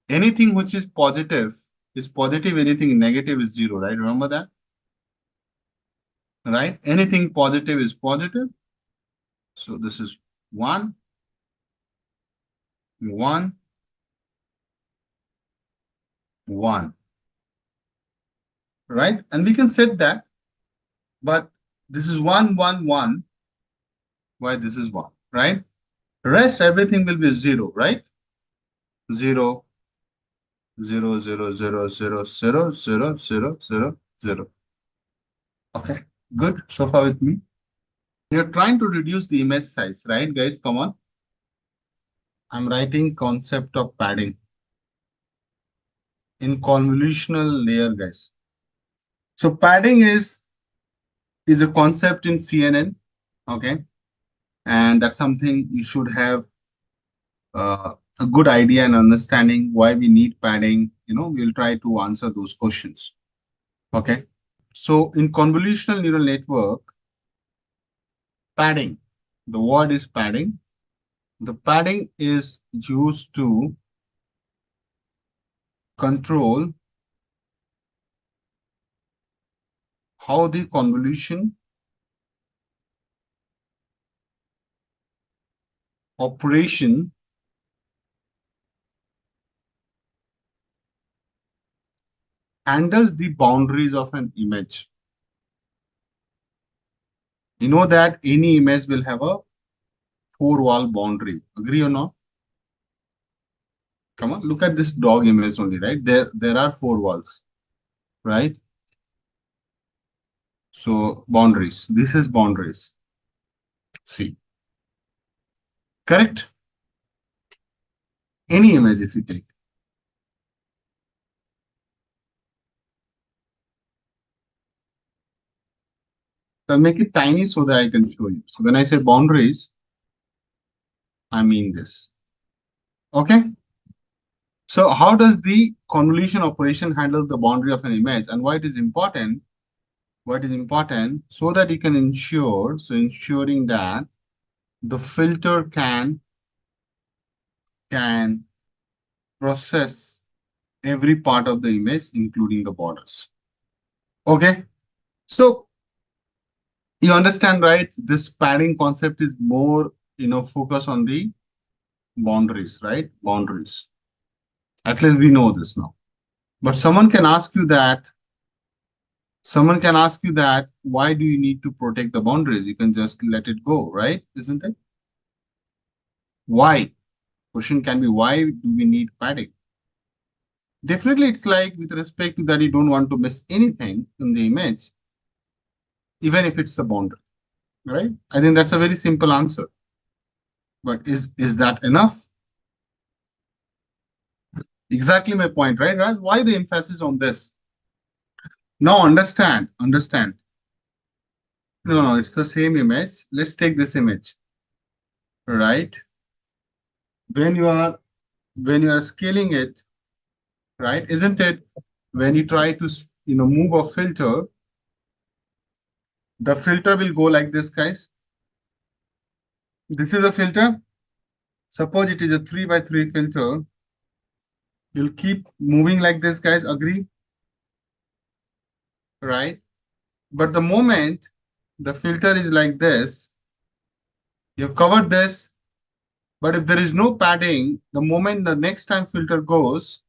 Anything which is positive, anything negative is 0, right? Remember that? Right? Anything positive is positive. So this is 1, 1, 1. Right? And we can set that, but this is 1, 1, 1. Why this is 1, right? Rest everything will be 0, right? 0, 0, 0, 0, 0, 0, 0, 0, 0, 0. Okay, good. So far with me. You're trying to reduce the image size, right, guys? Come on. I'm writing concept of padding in convolutional layer, guys. So padding is a concept in CNN, okay? And that's something you should have a good idea and understanding why we need padding. You know, we'll try to answer those questions, okay? So in convolutional neural network, padding, the word is padding. The padding is used to control how the convolution operation handles the boundaries of an image. You know that any image will have a 4-wall boundary. Agree or not? Come on, look at this dog image only, right? There are 4 walls, right? So boundaries. This is boundaries. See. Correct? Any image if you take. So I'll make it tiny so that I can show you. So when I say boundaries, I mean this. Okay? So how does the convolution operation handle the boundary of an image, and why it is important? What is important so that you can ensure, so ensuring that the filter can process every part of the image, including the borders. Okay, so you understand, right? This padding concept is more, focus on the boundaries, right? Boundaries. At least we know this now. But someone can ask you that, why do you need to protect the boundaries? You can just let it go, right? Isn't it? Why? Question can be, why do we need padding? Definitely, it's like with respect to that, you don't want to miss anything in the image, even if it's a boundary, right? I think that's a very simple answer. But is that enough? Exactly my point, right? Right? Why the emphasis on this? Now understand. No, it's the same image. Let's take this image, right? When you are scaling it, right? Isn't it? When you try to move a filter, the filter will go like this, guys. This is a filter. Suppose it is a 3x3 filter. You'll keep moving like this, guys. Agree? Right? But the moment the filter is like this. You've covered this, but if there is no padding, the moment the next time filter goes,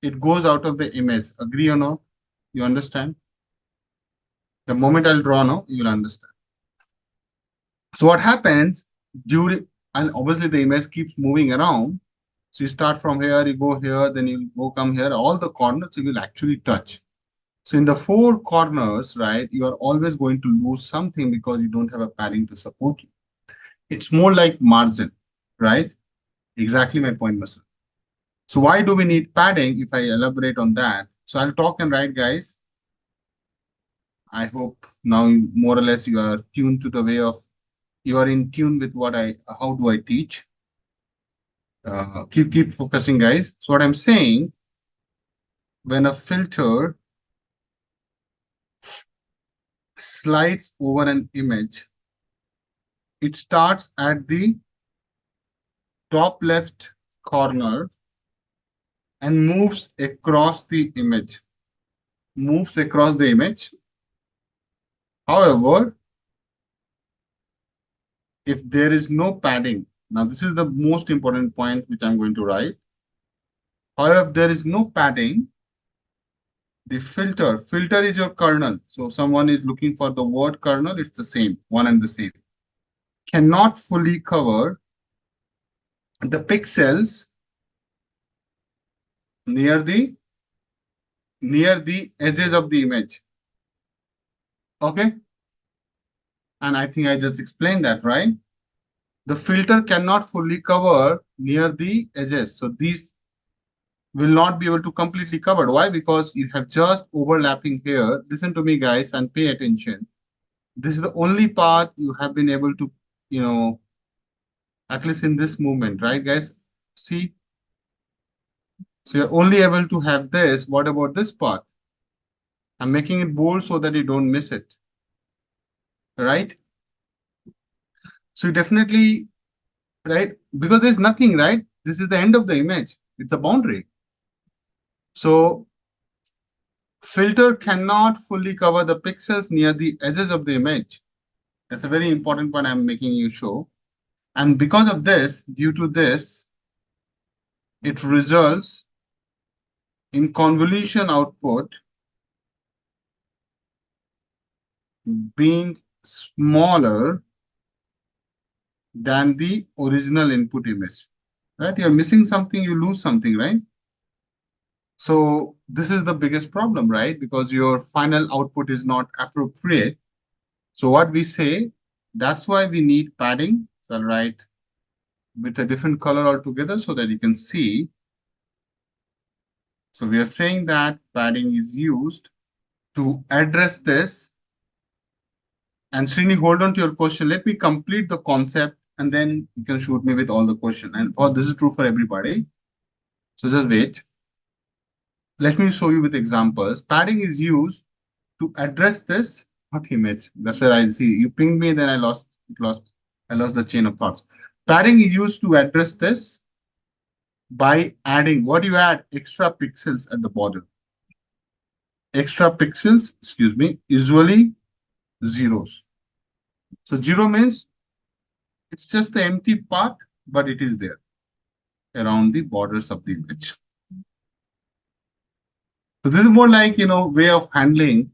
it goes out of the image. Agree or not? You understand? The moment I'll draw now, you will understand. So what happens during, and obviously the image keeps moving around. So you start from here, you go here, then you go come here, all the corners you will actually touch. So in the four corners, right, you are always going to lose something because you don't have a padding to support you. It's more like margin, right? Exactly my point, Mr. So why do we need padding if I elaborate on that? So I'll talk and write, guys. I hope now more or less you are tuned to the way of, you are in tune with what how do I teach? Keep focusing, guys. So what I'm saying, when a filter slides over an image, it starts at the top left corner and moves across the image. Moves across the image. However, if there is no padding, now this is the most important point which I'm going to write. However, if there is no padding, the filter is your kernel. So someone is looking for the word kernel, it's the same, one and the same. Cannot fully cover the pixels near the edges of the image. Okay? And I think I just explained that, right? The filter cannot fully cover near the edges. So these will not be able to completely cover. Why? Because you have just overlapping here. Listen to me, guys, and pay attention. This is the only part you have been able to, at least in this movement, right, guys? See? So you're only able to have this. What about this part? I'm making it bold so that you don't miss it. Right? So definitely, right? Because there's nothing, right? This is the end of the image. It's a boundary. So filter cannot fully cover the pixels near the edges of the image. That's a very important point I'm making you show. And because of this, due to this, it results in convolution output being smaller than the original input image. Right? You're missing something, you lose something, right? So this is the biggest problem, right? Because your final output is not appropriate. So what we say, that's why we need padding. So I'll write with a different color altogether so that you can see. So we are saying that padding is used to address this. And Srini, hold on to your question. Let me complete the concept and then you can shoot me with all the question. And this is true for everybody. So just wait. Let me show you with examples. Padding is used to address this, not image. That's where I see you pinged me, then I lost the chain of thoughts. Padding is used to address this by adding, what do you add? Extra pixels at the border. Extra pixels, excuse me, usually zeros. So zero means it's just the empty part, but it is there around the borders of the image. So this is more like, way of handling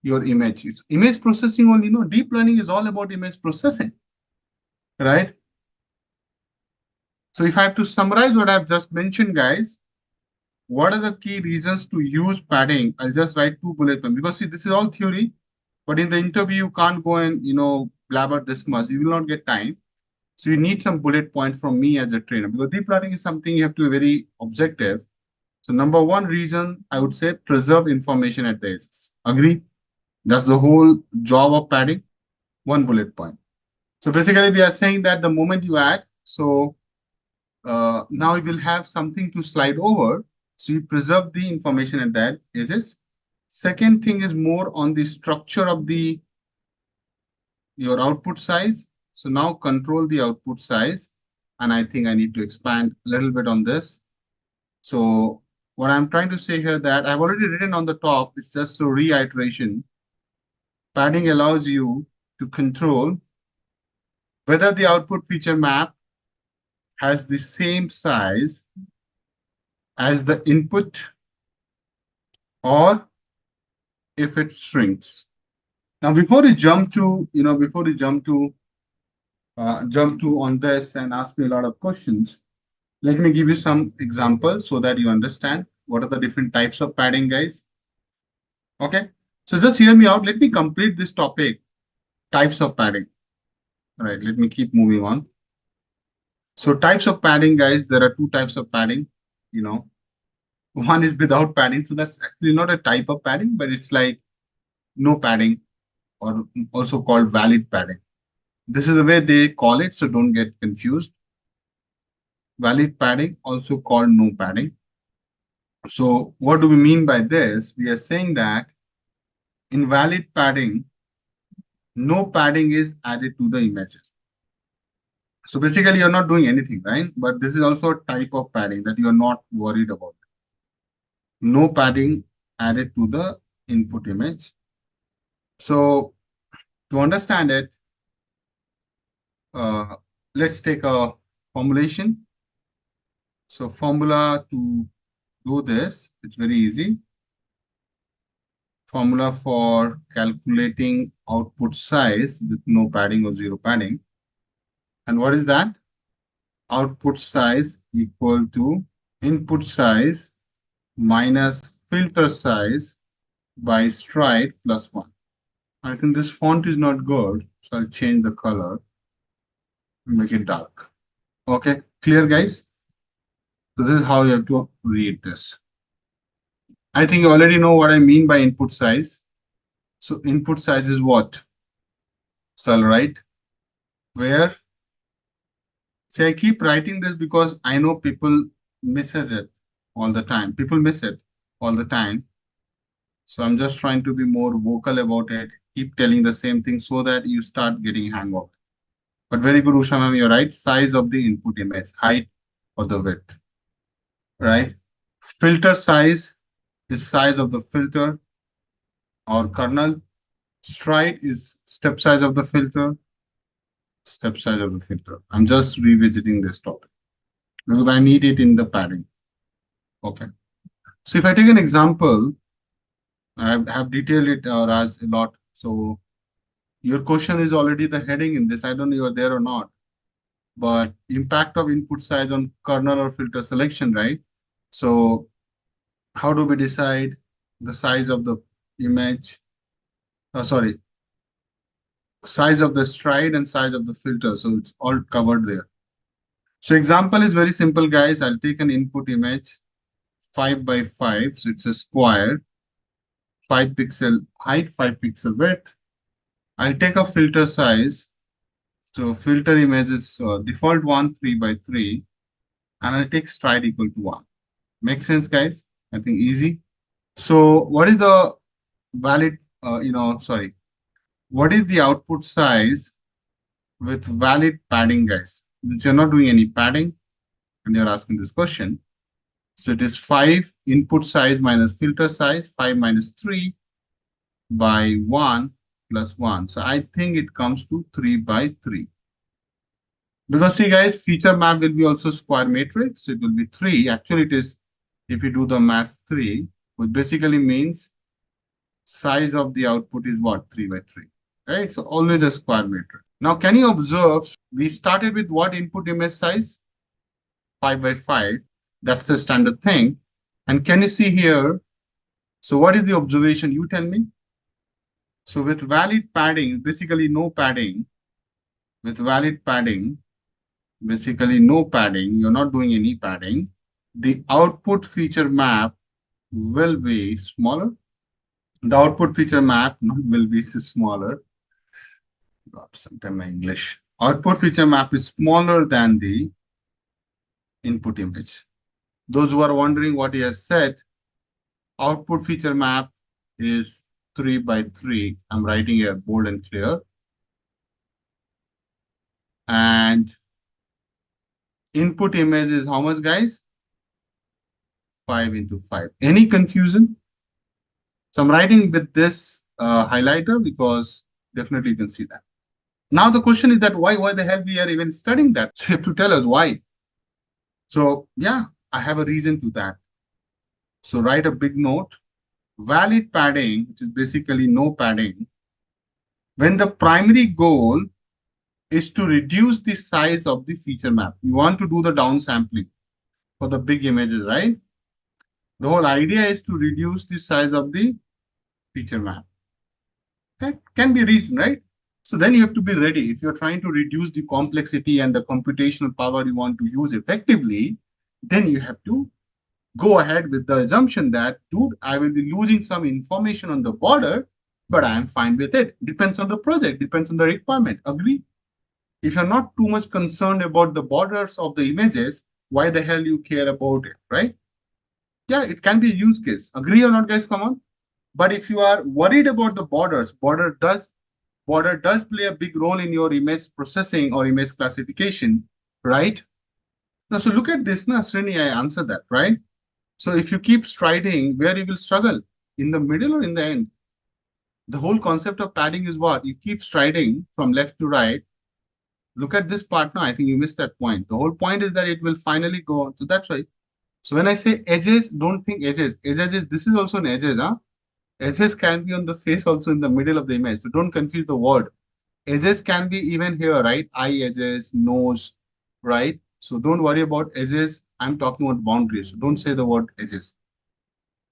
your image. It's image processing only, deep learning is all about image processing, right? So if I have to summarize what I've just mentioned, guys, what are the key reasons to use padding? I'll just write 2 bullet points because see, this is all theory, but in the interview, you can't go and, blabber this much. You will not get time. So you need some bullet points from me as a trainer because deep learning is something you have to be very objective. So number one reason, I would say preserve information at the edges. Agree? That's the whole job of padding. 1 bullet point. So basically, we are saying that the moment you add, so now you will have something to slide over. So you preserve the information at that edges. Second thing is more on the structure of your output size. So now control the output size. And I think I need to expand a little bit on this. So what I'm trying to say here that I've already written on the top, it's just a reiteration. Padding allows you to control whether the output feature map has the same size as the input or if it shrinks. Now, before you jump to, before you jump to on this and ask me a lot of questions, let me give you some examples so that you understand what are the different types of padding, guys. Okay, so just hear me out. Let me complete this topic, types of padding. All right, let me keep moving on. So types of padding, guys, there are two types of padding. One is without padding. So that's actually not a type of padding, but it's like no padding or also called valid padding. This is the way they call it, so don't get confused. Valid padding, also called no padding. So what do we mean by this? We are saying that in valid padding, no padding is added to the images. So basically, you're not doing anything, right? But this is also a type of padding that you are not worried about. No padding added to the input image. So to understand it, let's take a formulation. So formula to do this, it's very easy. Formula for calculating output size with no padding or zero padding. And what is that? Output size equal to input size minus filter size by stride plus 1. I think this font is not good, so I'll change the color and make it dark. Okay, clear, guys? So this is how you have to read this. I think you already know what I mean by input size. So input size is what? So I'll write where. See, I keep writing this because I know people misses it all the time. People miss it all the time. So I'm just trying to be more vocal about it. Keep telling the same thing so that you start getting hang of it. But very good, Usha ma'am, you're right. Size of the input image, height or the width, right? Filter size is size of the filter or kernel. Stride is step size of the filter, step size of the filter. I'm just revisiting this topic because I need it in the padding. Okay. So if I take an example, I have detailed it, Raj, a lot. So your question is already the heading in this. I don't know you are there or not. But impact of input size on kernel or filter selection, right? So how do we decide the size of the image? Sorry, size of the stride and size of the filter. So it's all covered there. So example is very simple, guys. I'll take an input image 5 by 5. So it's a square, 5 pixel height, 5 pixel width. I'll take a filter size. So filter image is default one, 3 by 3. And I'll take stride equal to 1. Make sense, guys? I think easy. So what is the valid, what is the output size with valid padding, guys? Since you're not doing any padding and you're asking this question. So it is 5 input size minus filter size, 5 minus 3 by 1 plus 1. So I think it comes to 3 by 3. Because see, guys, feature map will be also square matrix. So it will be 3. Actually, it is, if you do the math, 3, which basically means size of the output is what? 3 by 3. Right? So always a square matrix. Now, can you observe, we started with what input image size? 5 by 5. That's the standard thing. And can you see here? So what is the observation? You tell me. So with valid padding, basically no padding. With valid padding, basically no padding. You're not doing any padding. The output feature map will be smaller. The output feature map will be smaller. God, sometimes my English. Output feature map is smaller than the input image. Those who are wondering what he has said, output feature map is 3 by 3. I'm writing here bold and clear. And input image is how much, guys? 5 into 5. Any confusion? So I'm writing with this highlighter because definitely you can see that. Now the question is that why the hell we are even studying that? So you have to tell us why. So yeah, I have a reason to that. So write a big note. Valid padding, which is basically no padding, when the primary goal is to reduce the size of the feature map. You want to do the downsampling for the big images, right? The whole idea is to reduce the size of the feature map. That can be reason, right? So then you have to be ready. If you're trying to reduce the complexity and the computational power you want to use effectively, then you have to go ahead with the assumption that, dude, I will be losing some information on the border, but I am fine with it. Depends on the project, depends on the requirement. Agree? If you're not too much concerned about the borders of the images, why the hell you care about it, right? Yeah, it can be a use case. Agree or not, guys? Come on. But if you are worried about the borders, border does play a big role in your image processing or image classification, right? Now, so look at this, na, Srini, I answered that, right? So if you keep striding, where you will struggle? In the middle or in the end? The whole concept of padding is what? You keep striding from left to right. Look at this part now. I think you missed that point. The whole point is that it will finally go on. So that's why. So when I say edges, don't think edges. Edges is, this is also an edges, huh? Edges can be on the face also in the middle of the image. So don't confuse the word. Edges can be even here, right? Eye edges, nose, right? So don't worry about edges. I'm talking about boundaries. So don't say the word edges,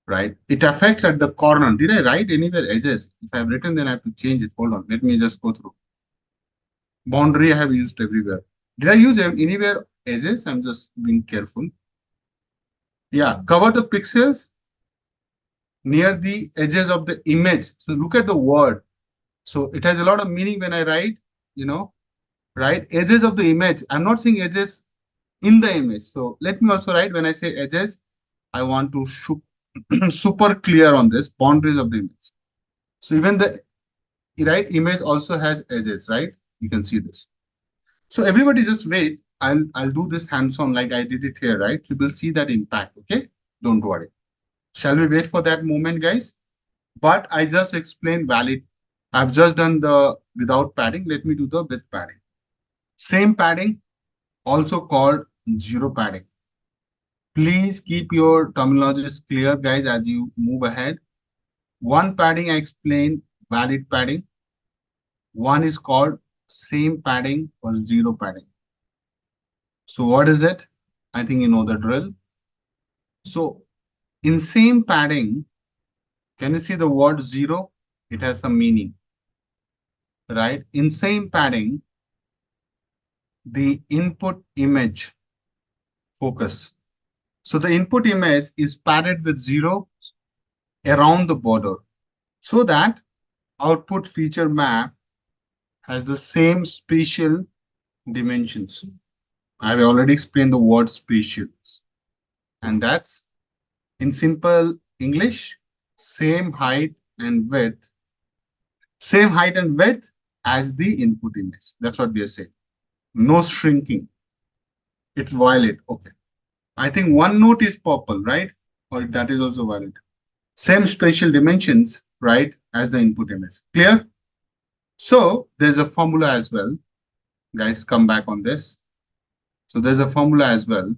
right? It affects at the corner. Did I write anywhere edges? If I've written, then I have to change it. Hold on. Let me just go through. Boundary I have used everywhere. Did I use anywhere edges? I'm just being careful. Yeah, cover the pixels near the edges of the image. So look at the word. So it has a lot of meaning when I write, right? Edges of the image. I'm not saying edges in the image. So let me also write when I say edges, I want to super clear on this boundaries of the image. So even the right image also has edges, right? You can see this. So everybody just wait. I'll do this hands-on like I did it here, right? So we'll see that impact. Okay, don't worry. Shall we wait for that moment, guys? But I just explained valid. I've just done the without padding. Let me do the with padding. Same padding, also called zero padding. Please keep your terminologies clear, guys, as you move ahead. One padding I explained, valid padding. One is called same padding or zero padding. So what is it? I think you know the drill. So in same padding, can you see the word zero? It has some meaning, right? In same padding, the input image focus. So the input image is padded with zero around the border so that output feature map has the same spatial dimensions. I've already explained the word spatials. And that's in simple English, same height and width as the input image. That's what we are saying. No shrinking. It's violet. Okay. I think one note is purple, right? Or that is also valid. Same spatial dimensions, right, as the input image. Clear? So there's a formula as well. Guys, come back on this. So there's a formula as well.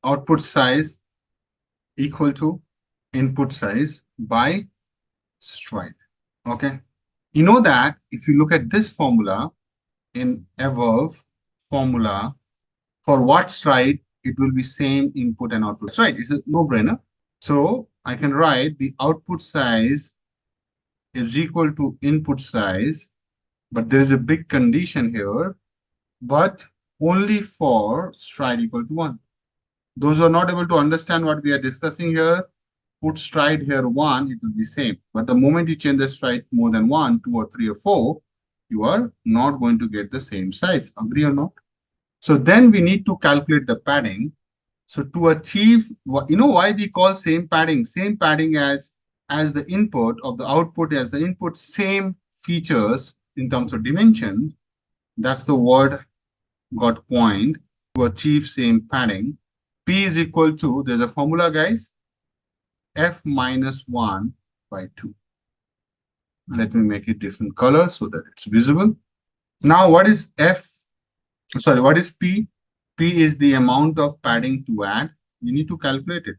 Output size equal to input size by stride. Okay. You know that if you look at this formula in above formula, for what stride, it will be same input and output. That's right. It's a no-brainer. So I can write the output size is equal to input size, but there is a big condition here, but only for stride equal to 1. Those who are not able to understand what we are discussing here, put stride here 1, it will be same. But the moment you change the stride more than 1, 2 or 3 or 4, you are not going to get the same size. Agree or not? So then we need to calculate the padding. So to achieve, you know why we call same padding? Same padding as the input of the output as the input, same features in terms of dimension. That's the word got coined to achieve same padding. P is equal to, there's a formula, guys, F minus 1 by 2. Let me make it different color so that it's visible. Now, what is F? Sorry, what is P? P is the amount of padding to add. You need to calculate it.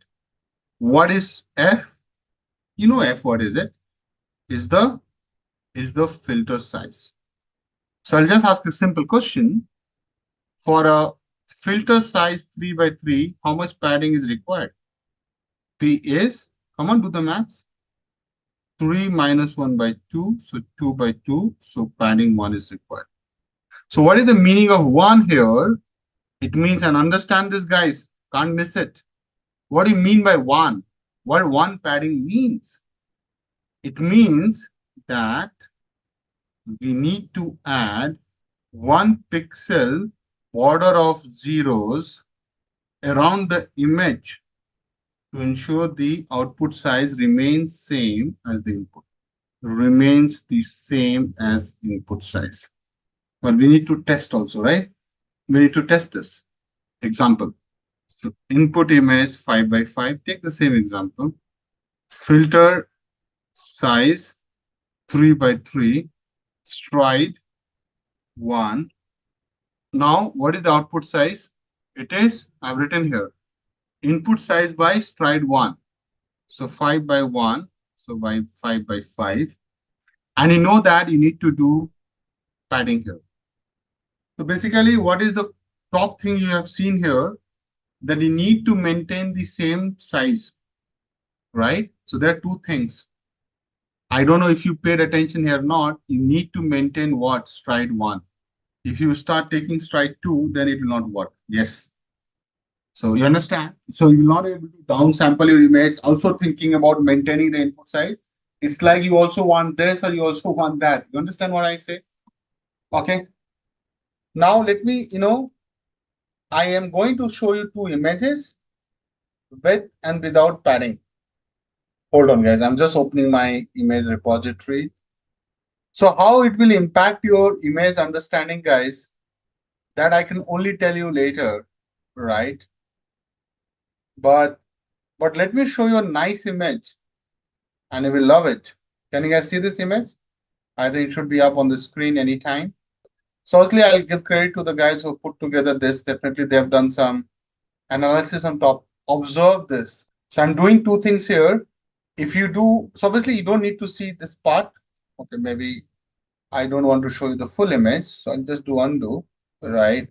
What is F? You know F, what is it? Is the filter size. So I'll just ask a simple question. For a filter size 3 by 3, how much padding is required? P is, come on, do the maths. 3 minus 1 by 2, so 2 by 2, so padding 1 is required. So what is the meaning of 1 here? It means, and understand this, guys, can't miss it. What do you mean by 1? What 1 padding means? It means that we need to add 1 pixel border of zeros around the image to ensure the output size remains same as the input. Remains the same as input size. But we need to test also, right? We need to test this. Example. So input image 5 by 5. Take the same example. Filter size 3 by 3. Stride 1. Now, what is the output size? It is, I've written here, input size by stride 1. So 5 by 1. So by 5 by 5. And you know that you need to do padding here. So basically, what is the top thing you have seen here? That you need to maintain the same size, right? So there are two things. I don't know if you paid attention here or not. You need to maintain what? Stride 1. If you start taking stride 2, then it will not work. Yes. So you understand? So you will not able to downsample your image, also thinking about maintaining the input size. It's like you also want this or you also want that. You understand what I say? Okay. Now let me, I am going to show you two images with and without padding. Hold on, guys. I'm just opening my image repository. So how it will impact your image understanding, guys, that I can only tell you later, right? But let me show you a nice image and you will love it. Can you guys see this image? I think it should be up on the screen anytime. So obviously, I'll give credit to the guys who put together this. Definitely, they have done some analysis on top. Observe this. So I'm doing two things here. If you do, so obviously you don't need to see this part. Okay, maybe I don't want to show you the full image. So I'll just do undo, right?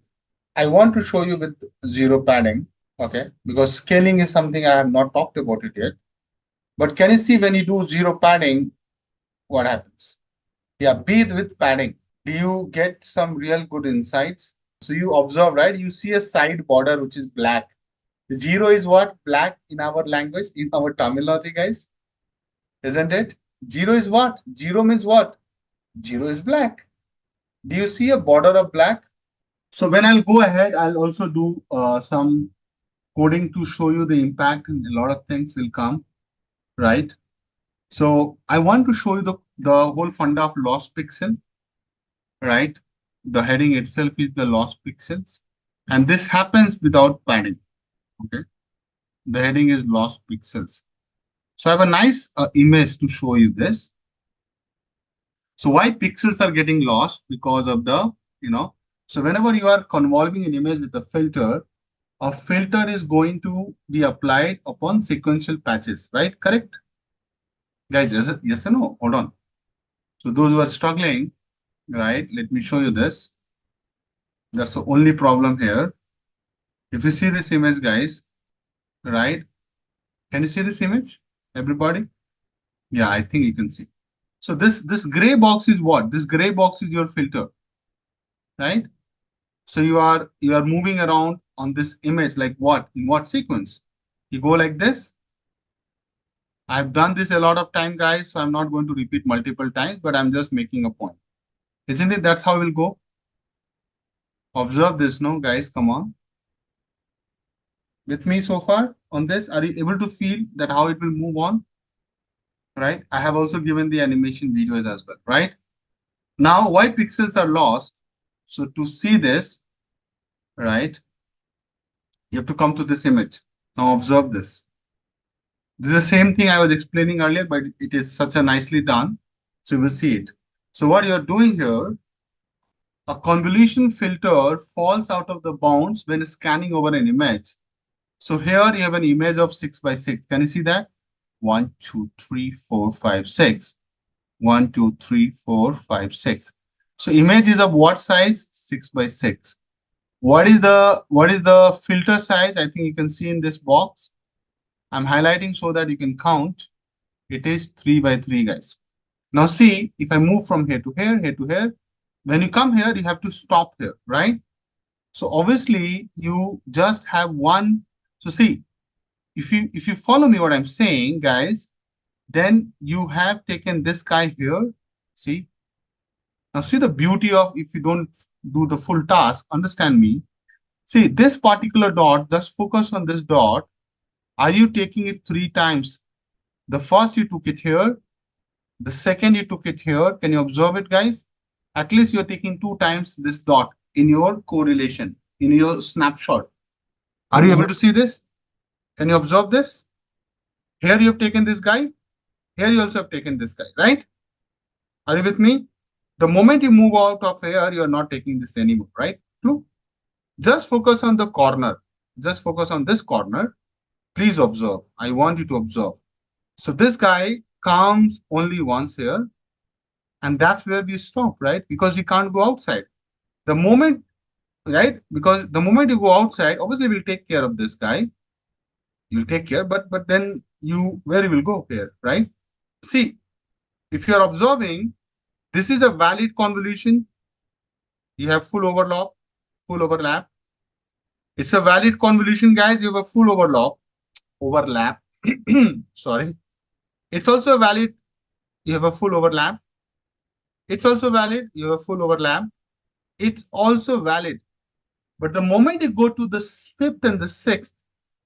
I want to show you with zero padding, okay? Because scaling is something I have not talked about it yet. But can you see when you do zero padding, what happens? Yeah, be it with padding. Do you get some real good insights? So you observe, right? You see a side border which is black. Zero is what? Black in our language, in our terminology, guys. Isn't it? Zero is what? Zero means what? Zero is black. Do you see a border of black? So when I'll go ahead, I'll also do some coding to show you the impact, and a lot of things will come, right? So I want to show you the whole funda of lost pixel, right? The heading itself is the lost pixels. And this happens without padding, okay? The heading is lost pixels. So I have a nice image to show you this. So why pixels are getting lost? Because of the, so whenever you are convolving an image with a filter is going to be applied upon sequential patches, right? Correct? Guys, yes or no? Hold on. So those who are struggling, right? Let me show you this. That's the only problem here. If you see this image, guys, right? Can you see this image? Everybody? Yeah, I think you can see. So this gray box is what? This gray box is your filter, right? So you are moving around on this image like what? In what sequence? You go like this. I've done this a lot of time, guys, so I'm not going to repeat multiple times, but I'm just making a point. Isn't it? That's how we'll go. Observe this, no, guys, come on. With me so far on this, are you able to feel that how it will move on? Right? I have also given the animation videos as well, right? Now, why pixels are lost? So to see this, right, you have to come to this image. Now observe this. This is the same thing I was explaining earlier, but it is such a nicely done. So you will see it. So what you're doing here, A convolution filter falls out of the bounds when scanning over an image. So here you have an image of 6 by 6. Can you see that? 1, 2, 3, 4, 5, 6. 1, 2, 3, 4, 5, 6. So image is of what size? 6 by 6. What is the filter size? I think you can see in this box. I'm highlighting so that you can count. It is 3 by 3, guys. Now see, if I move from here to here, when you come here, you have to stop here, right? So obviously you just have one. So see, if you follow me what I'm saying, guys, then you have taken this guy here. See, now see the beauty of if you don't do the full task, understand me. See this particular dot, just focus on this dot. Are you taking it 3 times? The first you took it here, the second you took it here. Can you observe it, guys? At least you're taking 2 times this dot in your correlation, in your snapshot. Are you able to see this? Can you observe this? Here you have taken this guy. Here you also have taken this guy, right? Are you with me? The moment you move out of here, you are not taking this anymore, right? True. Just focus on the corner. Just focus on this corner. Please observe. I want you to observe. So this guy comes only once here. And that's where we stop, right? Because we can't go outside. The moment, right? Because the moment you go outside, obviously we'll take care of this guy. You'll take care, but then where you will go here, right? See, if you are observing, this is a valid convolution. You have full overlap. It's a valid convolution, guys. You have a full overlap. Sorry. It's also valid. You have a full overlap. It's also valid. You have a full overlap. It's also valid. But the moment you go to the fifth and the sixth,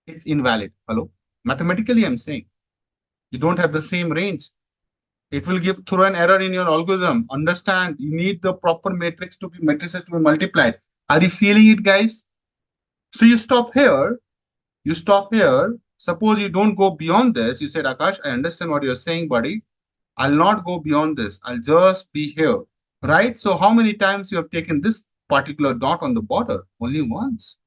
it's invalid. Hello? Mathematically, I'm saying. You don't have the same range. It will throw an error in your algorithm. Understand, you need the proper matrices to be multiplied. Are you feeling it, guys? So you stop here. You stop here. Suppose you don't go beyond this. You said, Akash, I understand what you're saying, buddy. I'll not go beyond this. I'll just be here. Right? So how many times you have taken this particular dot on the border? Only once.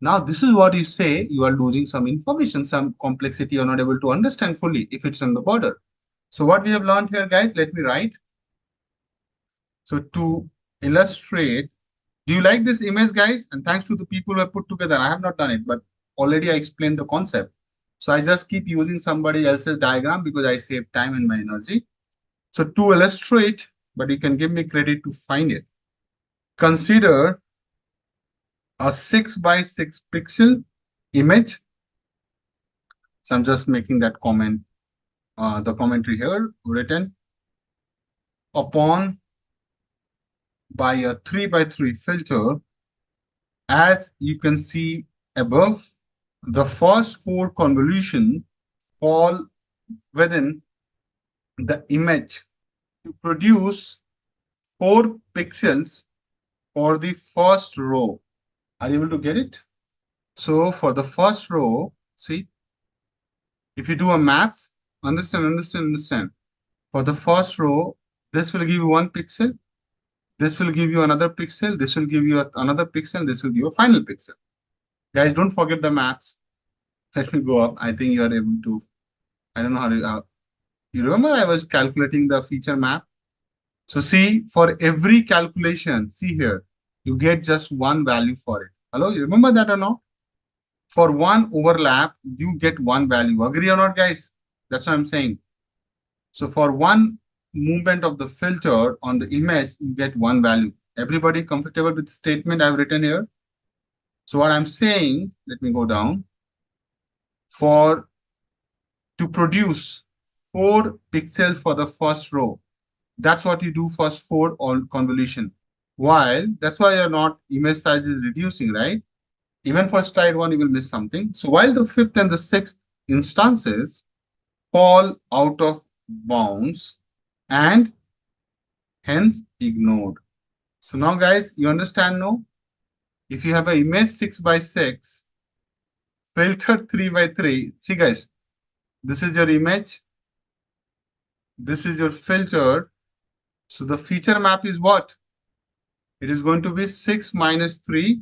Now, this is what you say you are losing some information, some complexity you're not able to understand fully if it's on the border. So what we have learned here, guys, let me write. So to illustrate, do you like this image, guys? And thanks to the people who have put together, I have not done it, but already I explained the concept. So I just keep using somebody else's diagram because I save time and my energy. So to illustrate, but you can give me credit to find it. Consider a 6 by 6 pixel image. So I'm just making that comment, the commentary here written upon by a 3 by 3 filter. As you can see above, the first 4 convolutions fall within the image to produce 4 pixels for the first row. Are you able to get it? So for the first row, see, if you do a math, understand. For the first row, this will give you 1 pixel. This will give you another pixel. This will give you another pixel. This will give you a final pixel. Guys, don't forget the maths. Let me go up. I think you are able to. I don't know how to. You remember I was calculating the feature map? So see, for every calculation, see here, you get just one value for it. Hello, you remember that or not? For one overlap, you get one value. Agree or not, guys? That's what I'm saying. So for one movement of the filter on the image, you get one value. Everybody comfortable with the statement I've written here? So what I'm saying, let me go down. To produce 4 pixels for the first row, that's what you do first 4 on convolution. While that's why you're not image size is reducing, right? Even for stride 1, you will miss something. So while the 5th and the 6th instances fall out of bounds and hence ignored. So now, guys, you understand, no? If you have an image 6 by 6, filtered 3 by 3, see, guys, this is your image. This is your filter. So the feature map is what? It is going to be 6 minus 3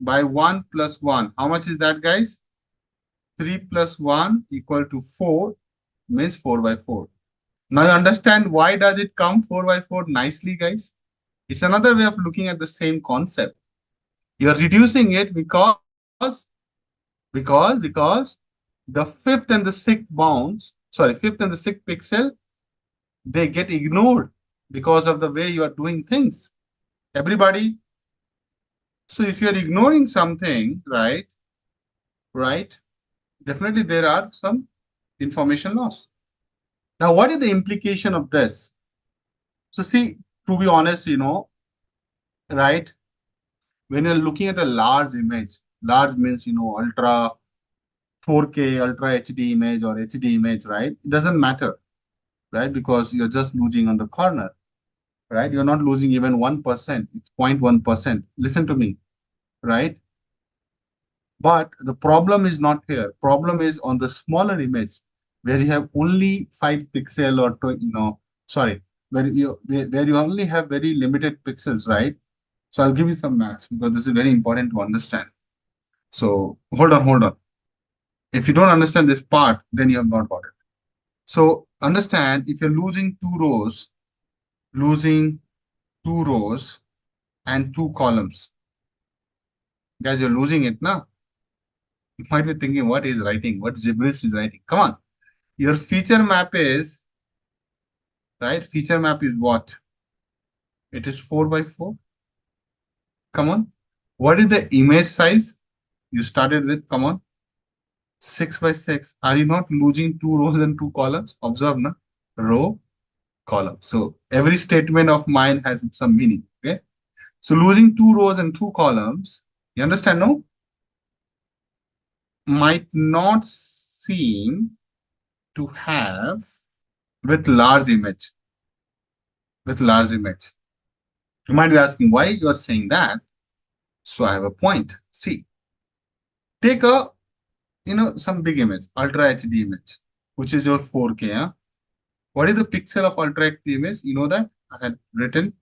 by 1 plus 1. How much is that, guys? 3 plus 1 equal to 4, means 4 by 4. Now you understand why does it come 4 by 4 nicely, guys? It's another way of looking at the same concept. You're reducing it because the fifth and the sixth bounds, fifth and the sixth pixel, they get ignored because of the way you are doing things. Everybody. So if you're ignoring something, right, definitely there are some information loss. Now, what is the implication of this? So see, to be honest, right, when you're looking at a large image, large means, ultra 4K, ultra HD image or HD image, right? It doesn't matter, right? Because you're just losing on the corner, right? You're not losing even 1%, it's 0.1%. Listen to me, right? But the problem is not here. Problem is on the smaller image where you have only 5 pixel or, where you only have very limited pixels, right? So I'll give you some maths because this is very important to understand. So hold on. If you don't understand this part, then you have not got it. So understand if you're losing two rows and 2 columns, guys, you're losing it now. You might be thinking, what is writing? What gibberish is writing? Come on. Your feature map is, right? Feature map is what? It is 4 by 4. Come on. What is the image size? You started with, come on, 6 by 6. Are you not losing 2 rows and 2 columns? Observe, na? Row, column. So every statement of mine has some meaning. Okay. So losing 2 rows and 2 columns, you understand, no? Might not seem to have with large image. With large image. You might be asking why you are saying that. So I have a point. See, take a, some big image, Ultra HD image, which is your 4K. Huh? What is the pixel of Ultra HD image? You know that? I had written.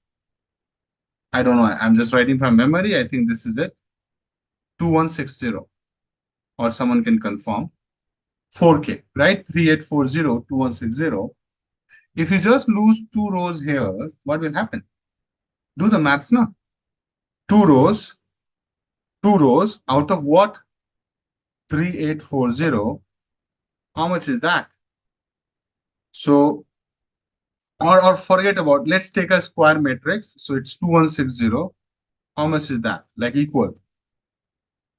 I don't know. I'm just writing from memory. I think this is it. 2160. Or someone can confirm. 4K, right? 3840, 2160. If you just lose 2 rows here, what will happen? Do the maths now. 2 rows out of what? 3840. How much is that? So, or forget about, let's take a square matrix. So it's 2160. How much is that? Like equal,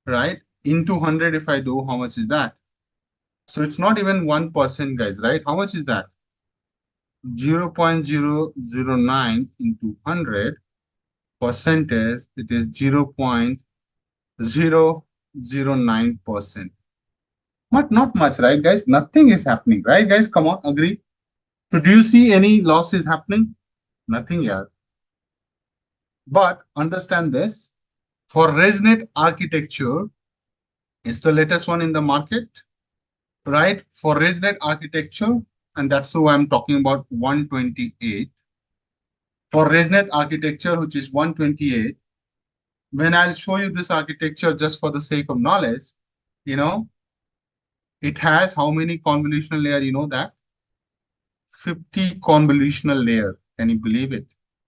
right? Into 100 if I do, how much is that? So it's not even 1%, guys, right? How much is that? 0.009 into 100 percentage, it is 0.009%. But not much, right, guys? Nothing is happening, right, guys? Come on, agree. So do you see any losses happening? Nothing here. But understand this, for ResNet architecture, it's the latest one in the market, right? For ResNet architecture, and that's who I'm talking about 128. For ResNet architecture, which is 128, when I'll show you this architecture just for the sake of knowledge, it has how many convolutional layer? You know that? 50 convolutional layer. Can you believe it?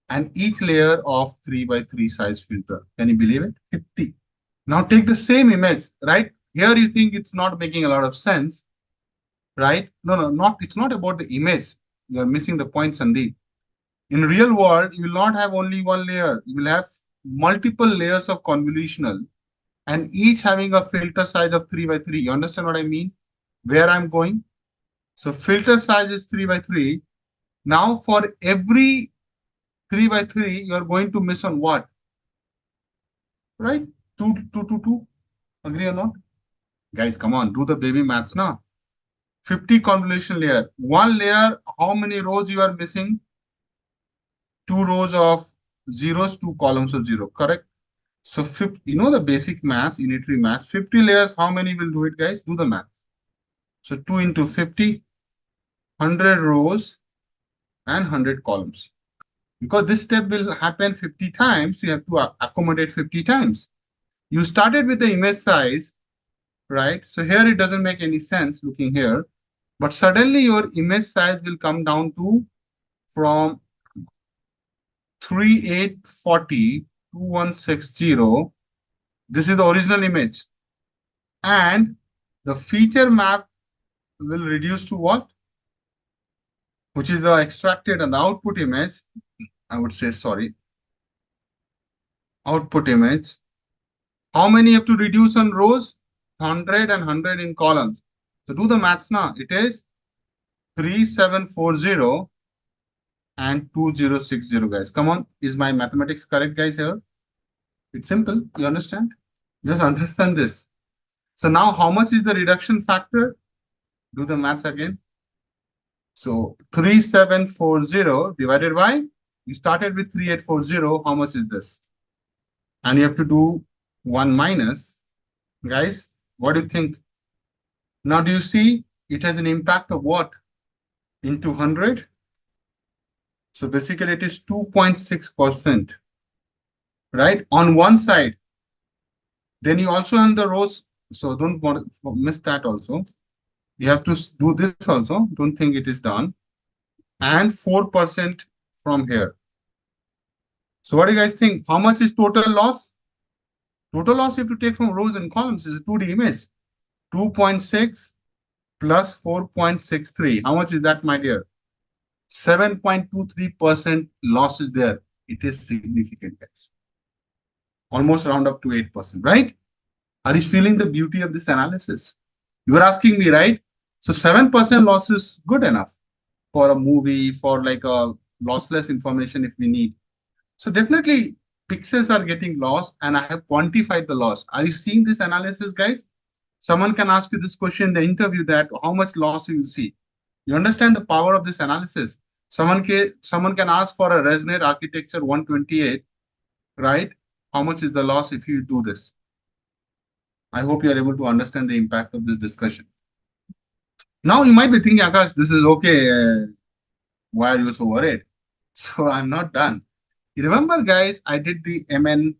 And each layer of 3 by 3 size filter. Can you believe it? 50. Now take the same image, right? Here you think it's not making a lot of sense, right? No, it's not about the image. You are missing the point, Sandeep. In real world, you will not have only one layer. You will have multiple layers of convolutional and each having a filter size of 3 by 3. You understand what I mean? Where I'm going? So filter size is 3 by 3. Now for every 3 by 3, you are going to miss on what? Right? 2, 2, 2, 2. Agree or not? Guys, come on, do the baby maths now. 50 convolution layer. One layer, how many rows you are missing? 2 rows of zeros, 2 columns of 0, correct? So the basic math, unitary math, 50 layers, how many will do it, guys? Do the math. So 2 into 50, 100 rows and 100 columns. Because this step will happen 50 times, you have to accommodate 50 times. You started with the image size, right? So here it doesn't make any sense looking here, but suddenly your image size will come down to from 3840 to 2160. This is the original image. And the feature map will reduce to what? Which is the extracted and the output image. I would say, sorry, output image. How many you have to reduce on rows? 100 and 100 in columns. So do the maths now. It is 3740 and 2060, guys. Come on. Is my mathematics correct, guys, here? It's simple. You understand? Just understand this. So now how much is the reduction factor? Do the maths again. So 3740 divided by, you started with 3840. How much is this? And you have to do 1 minus. Guys, what do you think? Now, do you see it has an impact of what? Into 100. So basically it is 2.6%, right? On one side. Then you also on the rows. So don't miss that also. You have to do this also. Don't think it is done. And 4% from here. So what do you guys think? How much is total loss? Total loss you have to take from rows and columns is a 2D image. 2.6 plus 4.63. How much is that, my dear? 7.23% loss is there. It is significant, guys. Almost round up to 8%, right? Are you feeling the beauty of this analysis? You were asking me, right? So 7% loss is good enough for a movie, for like a lossless information if we need. So definitely pixels are getting lost and I have quantified the loss. Are you seeing this analysis, guys? Someone can ask you this question in the interview that how much loss you will see. You understand the power of this analysis. Someone can ask for a ResNet architecture 128, right? How much is the loss if you do this? I hope you are able to understand the impact of this discussion. Now you might be thinking, Akash, this is okay. Why are you so worried? So I'm not done. You remember, guys, I did the MNIST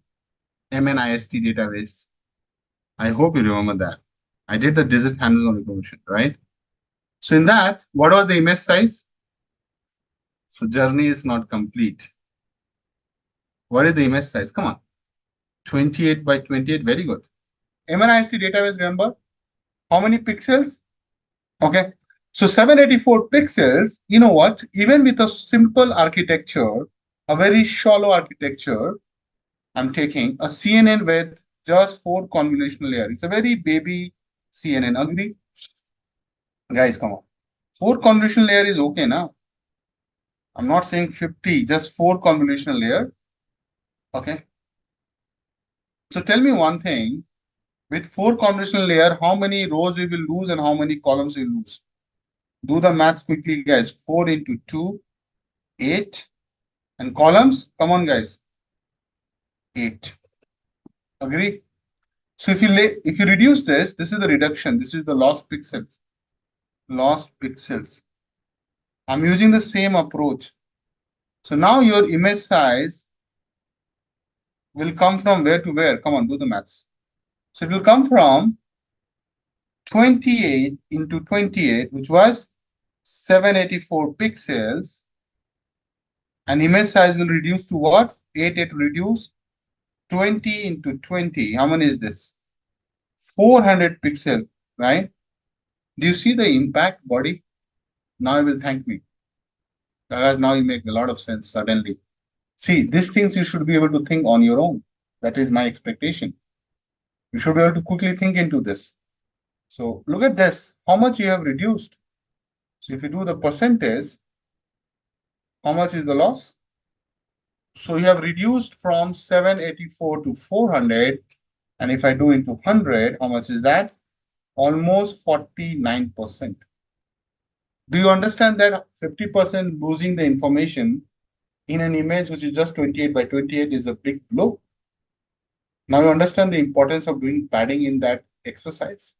database. I hope you remember that. I did the digit hands-on recognition, right? So in that, what was the image size? So journey is not complete. What is the image size? Come on. 28 by 28. Very good. MNIST database, remember? How many pixels? Okay. So 784 pixels, you know what? Even with a simple architecture, a very shallow architecture, I'm taking a CNN with just 4 convolutional layers. It's a very baby CNN. Agree? Guys, come on. 4 convolutional layer is okay now. I'm not saying 50, just 4 convolutional layer. Okay. So tell me one thing. With 4 convolutional layer, how many rows we will lose and how many columns we will lose? Do the maths quickly, guys. 4 into 2, 8. And columns, come on, guys. 8. Agree? So if you reduce this, this is the reduction. This is the lost pixels. Lost pixels. I'm using the same approach. So now your image size will come from where to where? Come on, do the maths. So it will come from 28 into 28, which was 784 pixels. And image size will reduce to what? 8 will reduce. 20 into 20. How many is this? 400 pixels, right? Do you see the impact, body? Now you will thank me. Guys, now you make a lot of sense suddenly. See, these things you should be able to think on your own. That is my expectation. You should be able to quickly think into this. So look at this. How much you have reduced? So if you do the percentage, how much is the loss? So you have reduced from 784 to 400. And if I do into 100, how much is that? Almost 49%. Do you understand that 50% losing the information in an image which is just 28 by 28 is a big blow? Now you understand the importance of doing padding in that exercise.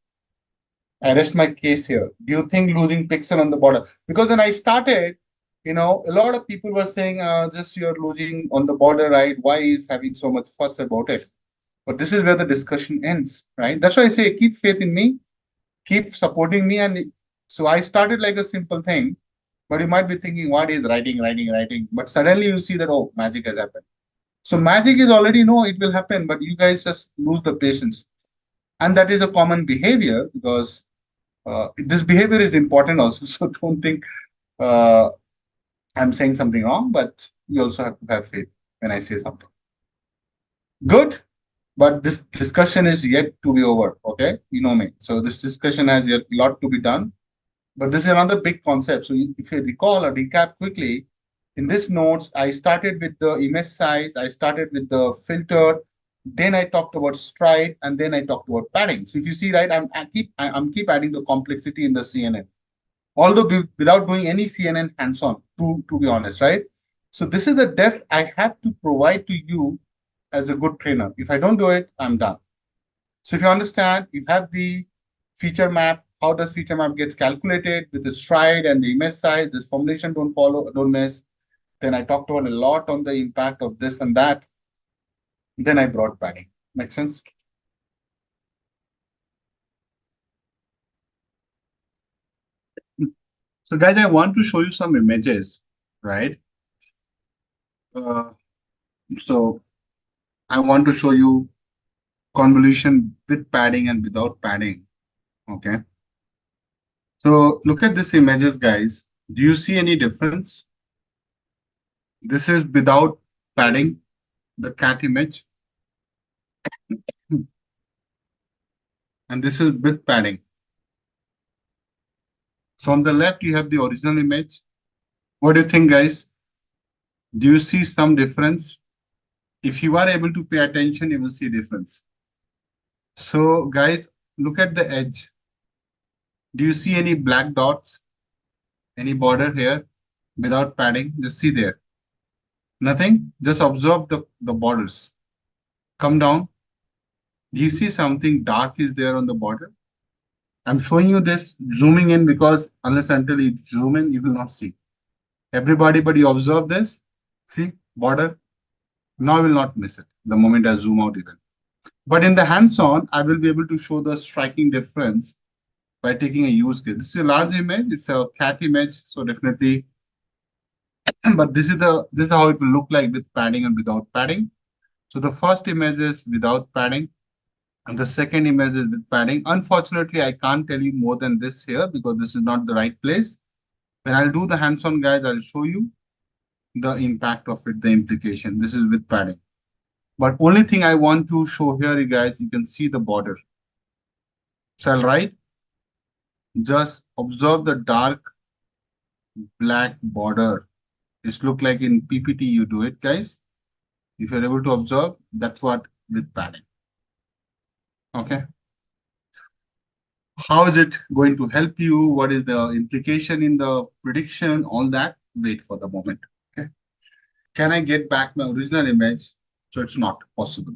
I rest my case here. Do you think losing pixel on the border? Because when I started, a lot of people were saying, just you're losing on the border, right? Why is having so much fuss about it? But this is where the discussion ends, right? That's why I say keep faith in me, keep supporting me. And so I started like a simple thing, but you might be thinking, what is writing, writing, writing? But suddenly you see that, oh, magic has happened. So magic is already no, it will happen, but you guys just lose the patience. And that is a common behavior because this behavior is important also. So don't think uh, I'm saying something wrong, but you also have to have faith when I say something. Good. But this discussion is yet to be over. Okay. You know me. So this discussion has yet a lot to be done. But this is another big concept. So if you recall or recap quickly, in this notes, I started with the image size, I started with the filter, then I talked about stride, and then I talked about padding. So if you see, right, I'm keep adding the complexity in the CNN, although without doing any CNN hands-on, to be honest, right? So this is the depth I have to provide to you as a good trainer. If I don't do it, I'm done. So if you understand, you have the feature map. How does feature map gets calculated with the stride and the image size? This formulation don't follow, don't miss. Then I talked about a lot on the impact of this and that. Then I brought padding. Make sense? So guys, I want to show you some images, right? Uh, so I want to show you convolution with padding and without padding. Okay. So look at these images, guys. Do you see any difference? This is without padding, the cat image, and this is with padding. So on the left, you have the original image. What do you think, guys? Do you see some difference? If you are able to pay attention, you will see difference. So guys, look at the edge. Do you see any black dots? Any border here without padding? Just see there. Nothing. Just observe the borders. Come down. Do you see something dark is there on the border? I'm showing you this zooming in because unless until you zoom in, you will not see. Everybody, but you observe this. See, border. Now I will not miss it the moment I zoom out even. But in the hands-on, I will be able to show the striking difference by taking a use case. This is a large image. It's a cat image. So definitely, but this is how it will look like with padding and without padding. So the first image is without padding. And the second image is with padding. Unfortunately, I can't tell you more than this here because this is not the right place. When I'll do the hands-on, guys, I'll show you the impact of it, the implication. This is with padding. But only thing I want to show here, you guys, you can see the border. So I'll write, just observe the dark black border. It's look like in PPT you do it, guys. If you're able to observe, that's what with padding. Okay. How is it going to help you? What is the implication in the prediction? All that, wait for the moment. Okay. Can I get back my original image? So it's not possible.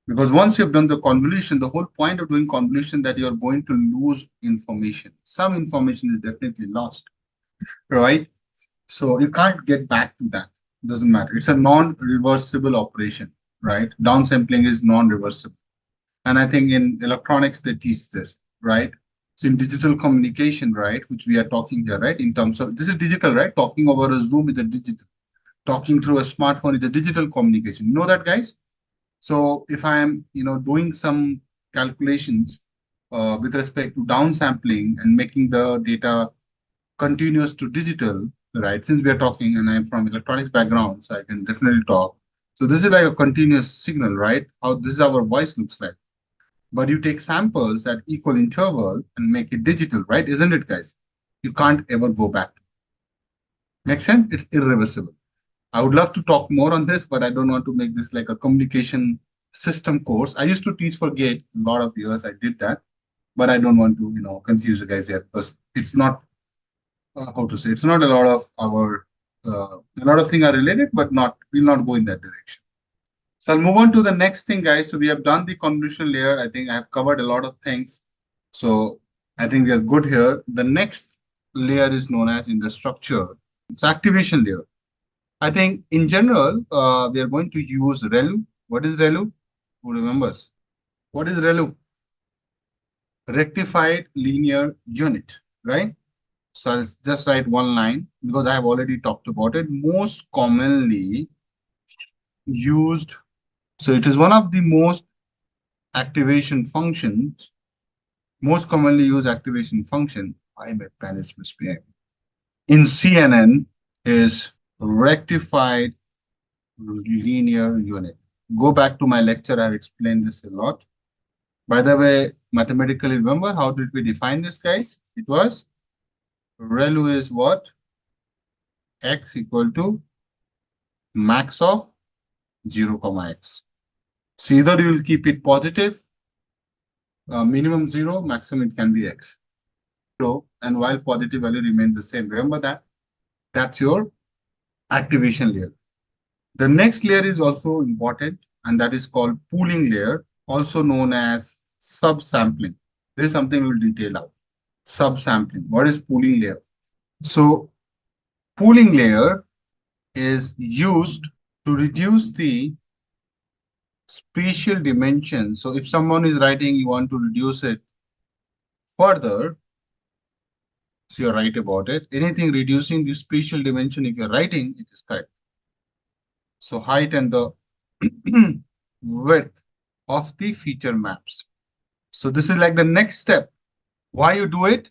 Because once you've done the convolution, the whole point of doing convolution that you're going to lose information. Some information is definitely lost, right? So you can't get back to that. Doesn't matter. It's a non-reversible operation, right? Downsampling is non-reversible. And I think in electronics, they teach this, right? So in digital communication, right, which we are talking here, right, in terms of, this is digital, right? Talking over a Zoom is a digital. Talking through a smartphone is a digital communication. You know that, guys? So if I am, doing some calculations with respect to downsampling and making the data continuous to digital, right? Since we are talking and I'm from electronics background, so I can definitely talk. So this is like a continuous signal, right? How this is our voice looks like. But you take samples at equal interval and make it digital, right? Isn't it, guys? You can't ever go back. Make sense? It's irreversible. I would love to talk more on this, but I don't want to make this like a communication system course. I used to teach for GATE a lot of years. I did that, but I don't want to, confuse you guys here because it's not how to say. It's not a lot of a lot of things are related, but we'll not go in that direction. So I'll move on to the next thing, guys. So we have done the convolutional layer. I think I have covered a lot of things. So I think we are good here. The next layer is known as in the structure. So activation layer. I think in general, we are going to use ReLU. What is ReLU? Who remembers? What is ReLU? Rectified linear unit, right? So I'll just write one line because I have already talked about it. Most commonly used. So it is one of the most activation functions, most commonly used activation function. I my pen is misbehaving. In CNN is rectified linear unit. Go back to my lecture. I've explained this a lot. By the way, mathematically, remember how did we define this, guys? It was ReLU is what? X equal to max of 0 comma x. So either you will keep it positive, minimum 0, maximum it can be x. 0, and while positive value remains the same. Remember that? That's your activation layer. The next layer is also important, and that is called pooling layer, also known as subsampling. This is something we'll detail out. Subsampling. What is pooling layer? So pooling layer is used to reduce the spatial dimension. So if someone is writing, you want to reduce it further, so you're right about it. Anything reducing the spatial dimension, if you're writing, it is correct. So height and the width of the feature maps. So this is like the next step. Why you do it?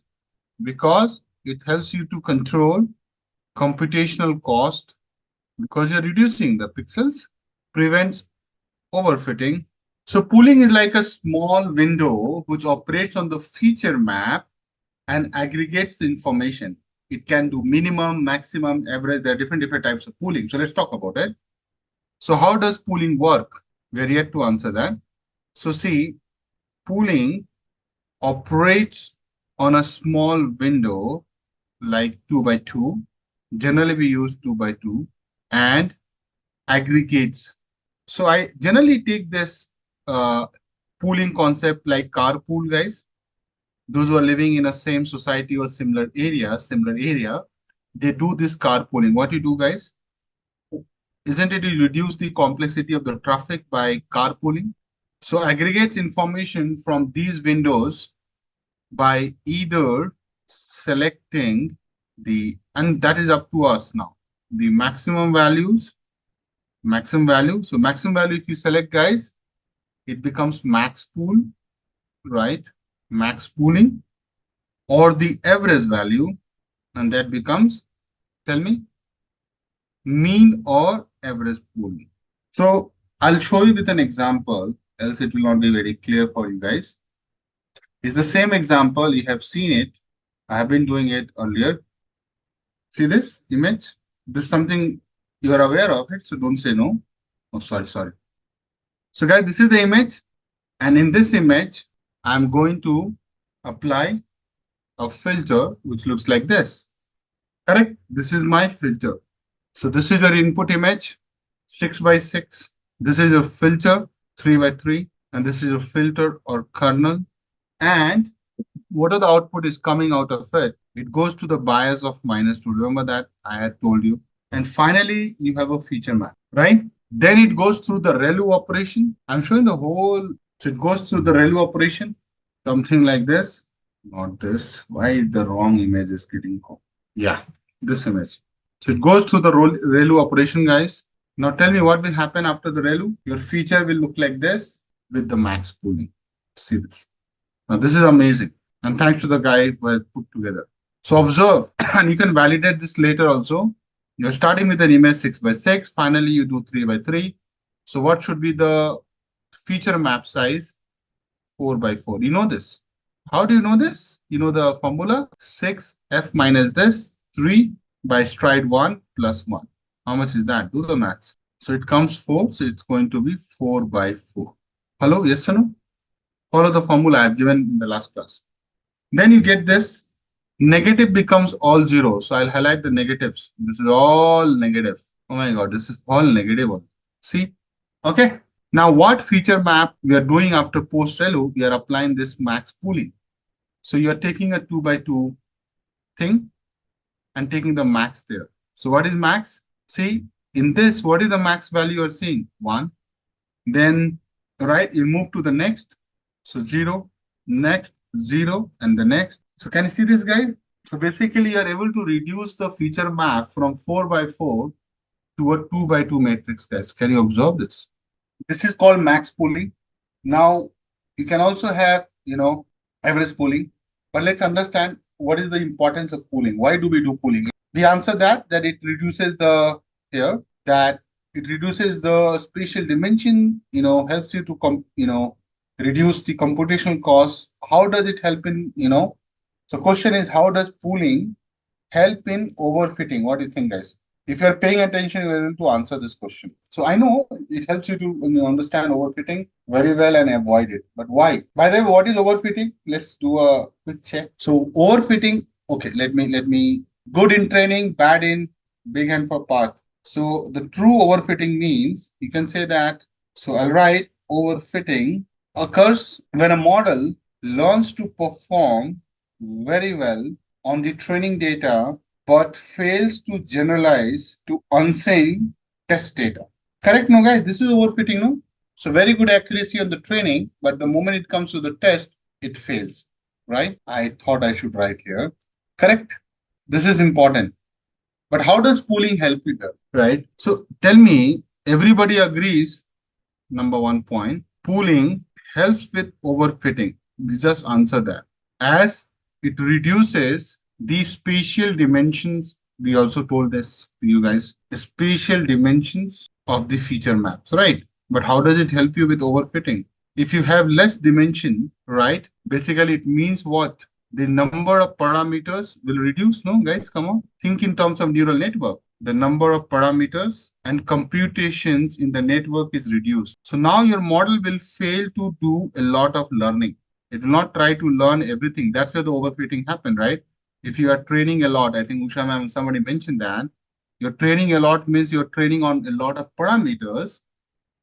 Because it helps you to control computational cost because you're reducing the pixels, prevents overfitting. So pooling is like a small window which operates on the feature map and aggregates the information. It can do minimum, maximum, average. There are different types of pooling. So let's talk about it. So how does pooling work? We're yet to answer that. So see, pooling operates on a small window like 2 by 2. Generally, we use 2 by 2 and aggregates. So I generally take this pooling concept like carpool, guys. Those who are living in a same society or similar area, they do this carpooling. What you do, guys? Isn't it to reduce the complexity of the traffic by carpooling? So aggregates information from these windows by either selecting and that is up to us now, the maximum values, maximum value. So maximum value, if you select, guys, it becomes max pool, right? Max pooling, or the average value, and that becomes, tell me, mean or average pooling. So I'll show you with an example, else it will not be very clear for you guys. It's the same example. You have seen it. I have been doing it earlier. See this image? This is something you are aware of it, so don't say no. Oh, sorry. So guys, this is the image. And in this image, I'm going to apply a filter which looks like this. Correct? This is my filter. So this is your input image, 6 by 6. This is your filter, 3 by 3. And this is your filter or kernel. And what are the output is coming out of it? It goes to the bias of -2. Remember that I had told you. And finally, you have a feature map, right? Then it goes through the ReLU operation. I'm showing the whole. So it goes through the ReLU operation, something like this. Not this. Why the wrong image is getting called? Yeah, this image. So it goes through the ReLU operation, guys. Now tell me what will happen after the ReLU. Your feature will look like this with the max pooling. See this. Now this is amazing. And thanks to the guy who has put together. So observe, and you can validate this later also. You're starting with an image 6 by 6. Finally, you do 3 by 3. So what should be the feature map size? 4 by 4. You know this. How do you know this? You know the formula? 6f minus this, 3 by stride 1 plus 1. How much is that? Do the maths. So it comes 4. So it's going to be 4 by 4. Hello? Yes or no? Follow the formula I have given in the last class. Then you get this. Negative becomes all 0. So I'll highlight the negatives. This is all negative. Oh my God, this is all negative. See? Okay. Now what feature map we are doing after post ReLU? We are applying this max pooling. So you are taking a 2 by 2 thing and taking the max there. So what is max? See, in this, what is the max value you're seeing? 1. Then, right, you move to the next. So 0, next, 0, and the next. So can you see this, guy? So basically, you're able to reduce the feature map from 4 by 4 to a 2 by 2 matrix, guys. Can you observe this? This is called max pooling. Now, you can also have, average pooling. But let's understand what is the importance of pooling. Why do we do pooling? We answer that it reduces the here that it reduces the spatial dimension, helps you to reduce the computational cost. How does it help in, so question is, how does pooling help in overfitting? What do you think, guys? If you're paying attention, you're able to answer this question. So I know it helps you to understand overfitting very well and avoid it. But why? By the way, what is overfitting? Let's do a quick check. So overfitting, okay, let me good in training, bad in big hand for path. So the true overfitting means you can say that. So I'll write overfitting occurs when a model learns to perform very well on the training data but fails to generalize to unseen test data. Correct, no, guys? This is overfitting, no? So very good accuracy on the training, but the moment it comes to the test, it fails, right? I thought I should write here. Correct? This is important. But how does pooling help you here, right? So tell me, everybody agrees, number 1 point, pooling helps with overfitting. We just answer that. As it reduces the spatial dimensions, we also told this to you guys, the spatial dimensions of the feature maps, right? But how does it help you with overfitting? If you have less dimension, right? Basically, it means what? The number of parameters will reduce, no, guys? Come on. Think in terms of neural network. The number of parameters and computations in the network is reduced. So now your model will fail to do a lot of learning. It will not try to learn everything. That's where the overfitting happen, right? If you are training a lot, I think Usha ma'am, somebody mentioned that, you're training a lot means you're training on a lot of parameters.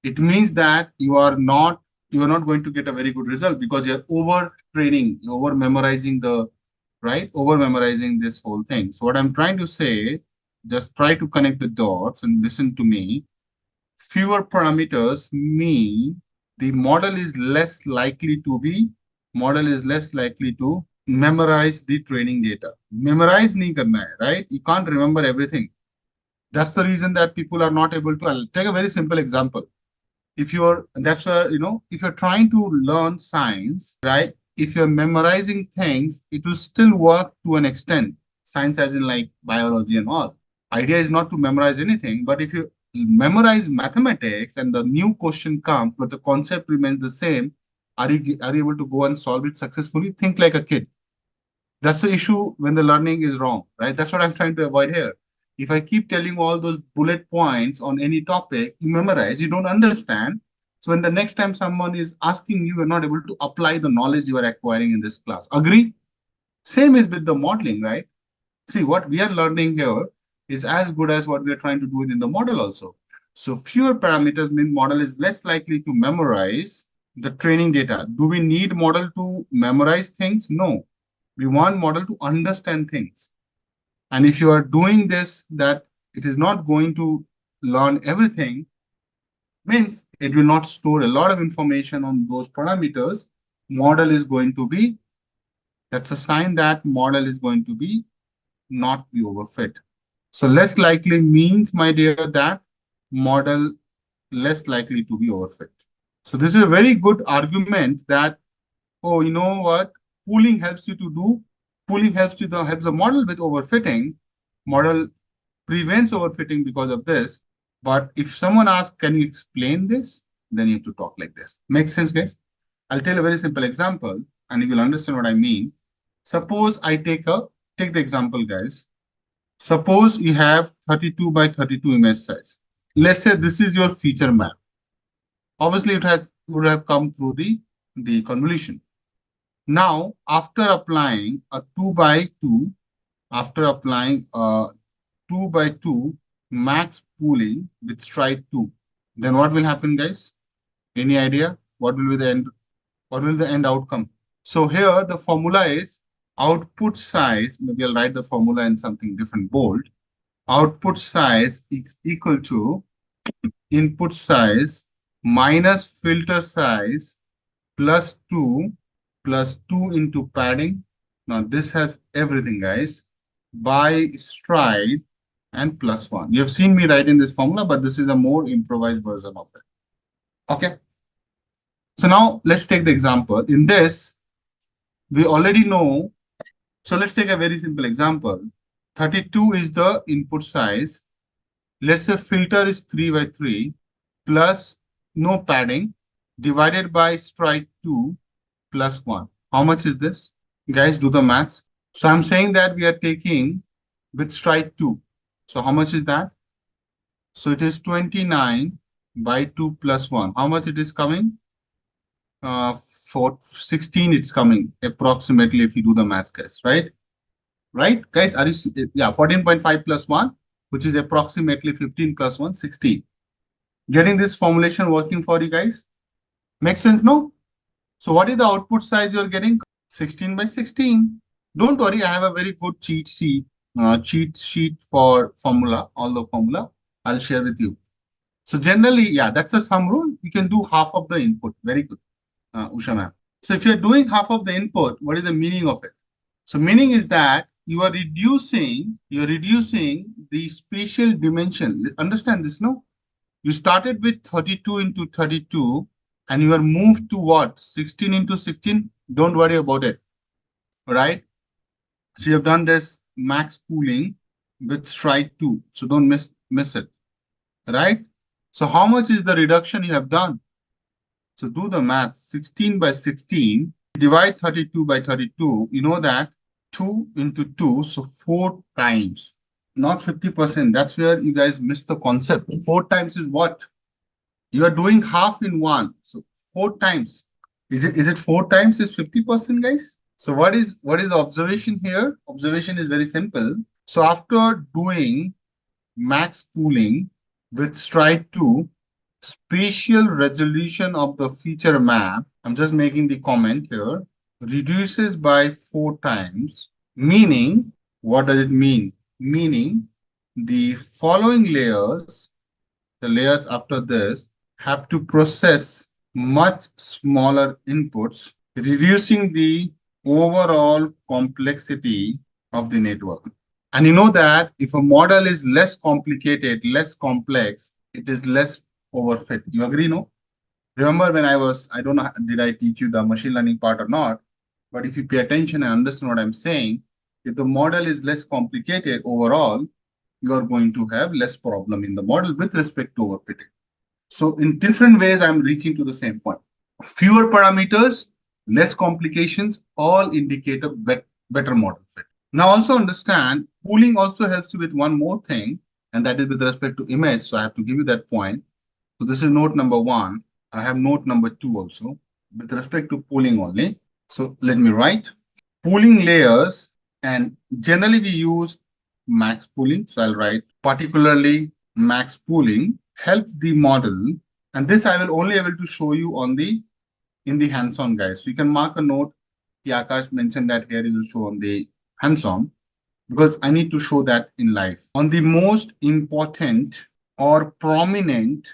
It means that you are not going to get a very good result because you're over training, you're over memorizing over memorizing this whole thing. So what I'm trying to say, just try to connect the dots and listen to me. Fewer parameters mean the model is less likely to memorize the training data. Memorize nahi karna hai, right? You can't remember everything. That's the reason that people are not able to. I'll take a very simple example. If you're that's where if you're trying to learn science, right, if you're memorizing things, it will still work to an extent. Science as in like biology and all. Idea is not to memorize anything, but if you memorize mathematics and the new question comes but the concept remains the same, are you able to go and solve it successfully? Think like a kid. That's the issue when the learning is wrong, right? That's what I'm trying to avoid here. If I keep telling all those bullet points on any topic, you memorize, you don't understand. So when the next time someone is asking you, you're not able to apply the knowledge you are acquiring in this class. Agree? Same is with the modeling, right? See, what we are learning here is as good as what we are trying to do in the model also. So fewer parameters mean model is less likely to memorize the training data. Do we need model to memorize things? No. We want model to understand things. And if you are doing this, that it is not going to learn everything, means it will not store a lot of information on those parameters. Model is going to be, that's a sign that model is going to be not be overfit. So less likely means, my dear, that model less likely to be overfit. So this is a very good argument that, oh, you know what, pooling helps you to do, pooling helps the model with overfitting. Model prevents overfitting because of this. But if someone asks, can you explain this? Then you have to talk like this. Makes sense, guys? I'll tell a very simple example and you will understand what I mean. Suppose I take the example, guys. Suppose you have 32 by 32 image size. Let's say this is your feature map. Obviously, would have come through the convolution. Now, after applying a 2 by 2, after applying a 2 by 2 max pooling with stride 2, then what will happen, guys? Any idea? What will be the end? What will the end outcome? So here the formula is output size. Maybe I'll write the formula in something different, bold. output size is equal to input size minus filter size plus 2 plus 2 into padding. Now this has everything, guys, by stride and plus 1. You have seen me write in this formula, but this is a more improvised version of it. Okay. So now let's take the example. In this, we already know. So let's take a very simple example. 32 is the input size. Let's say filter is 3 by 3 plus no padding divided by stride 2 plus 1. How much is this? Guys, do the maths. So I'm saying that we are taking with stride 2. So how much is that? So it is 29 by 2 plus 1. How much it is coming? For 16 it's coming approximately if you do the math, guys, right? Right, guys? Are you, yeah, 14.5 plus 1, which is approximately 15 plus 1, 16. Getting this formulation working for you guys? Makes sense, no? So what is the output size you're getting? 16 by 16. Don't worry, I have a very good cheat sheet for formula, all the formula I'll share with you. So generally, yeah, that's a sum rule. You can do half of the input. Very good, Usha ma'am. So if you're doing half of the input, what is the meaning of it? So meaning is that you're reducing the spatial dimension. Understand this, no? You started with 32 into 32 and you are moved to what? 16 into 16. Don't worry about it. Right? So you have done this max pooling with stride 2. So don't miss it. Right? So how much is the reduction you have done? So do the math. 16 by 16, divide 32 by 32. You know that 2 into 2, so 4 times. Not 50%. That's where you guys miss the concept. 4 times is what? You are doing half in one. So 4 times. Is it 4 times is 50%, guys? So what is the observation here? Observation is very simple. So after doing max pooling with stride 2, spatial resolution of the feature map, I'm just making the comment here, reduces by 4 times, meaning, what does it mean? Meaning the following layers, the layers after this, have to process much smaller inputs, reducing the overall complexity of the network. And you know that if a model is less complicated, less complex, it is less overfit. You agree, no? Remember when I don't know, did I teach you the machine learning part or not? But if you pay attention and understand what I'm saying, if the model is less complicated overall, you're going to have less problem in the model with respect to overfitting. So in different ways, I'm reaching to the same point. Fewer parameters, less complications, all indicate a better model fit. Now also understand, pooling also helps you with one more thing, and that is with respect to image. So I have to give you that point. So this is note number 1. I have note number 2 also with respect to pooling only. So let me write pooling layers, and generally we use max pooling. So I'll write particularly max pooling help the model, and this I will only able to show you on the in the hands-on, guys. So you can mark a note. The Akash mentioned that here it will show on the hands-on because I need to show that in life. On the most important or prominent,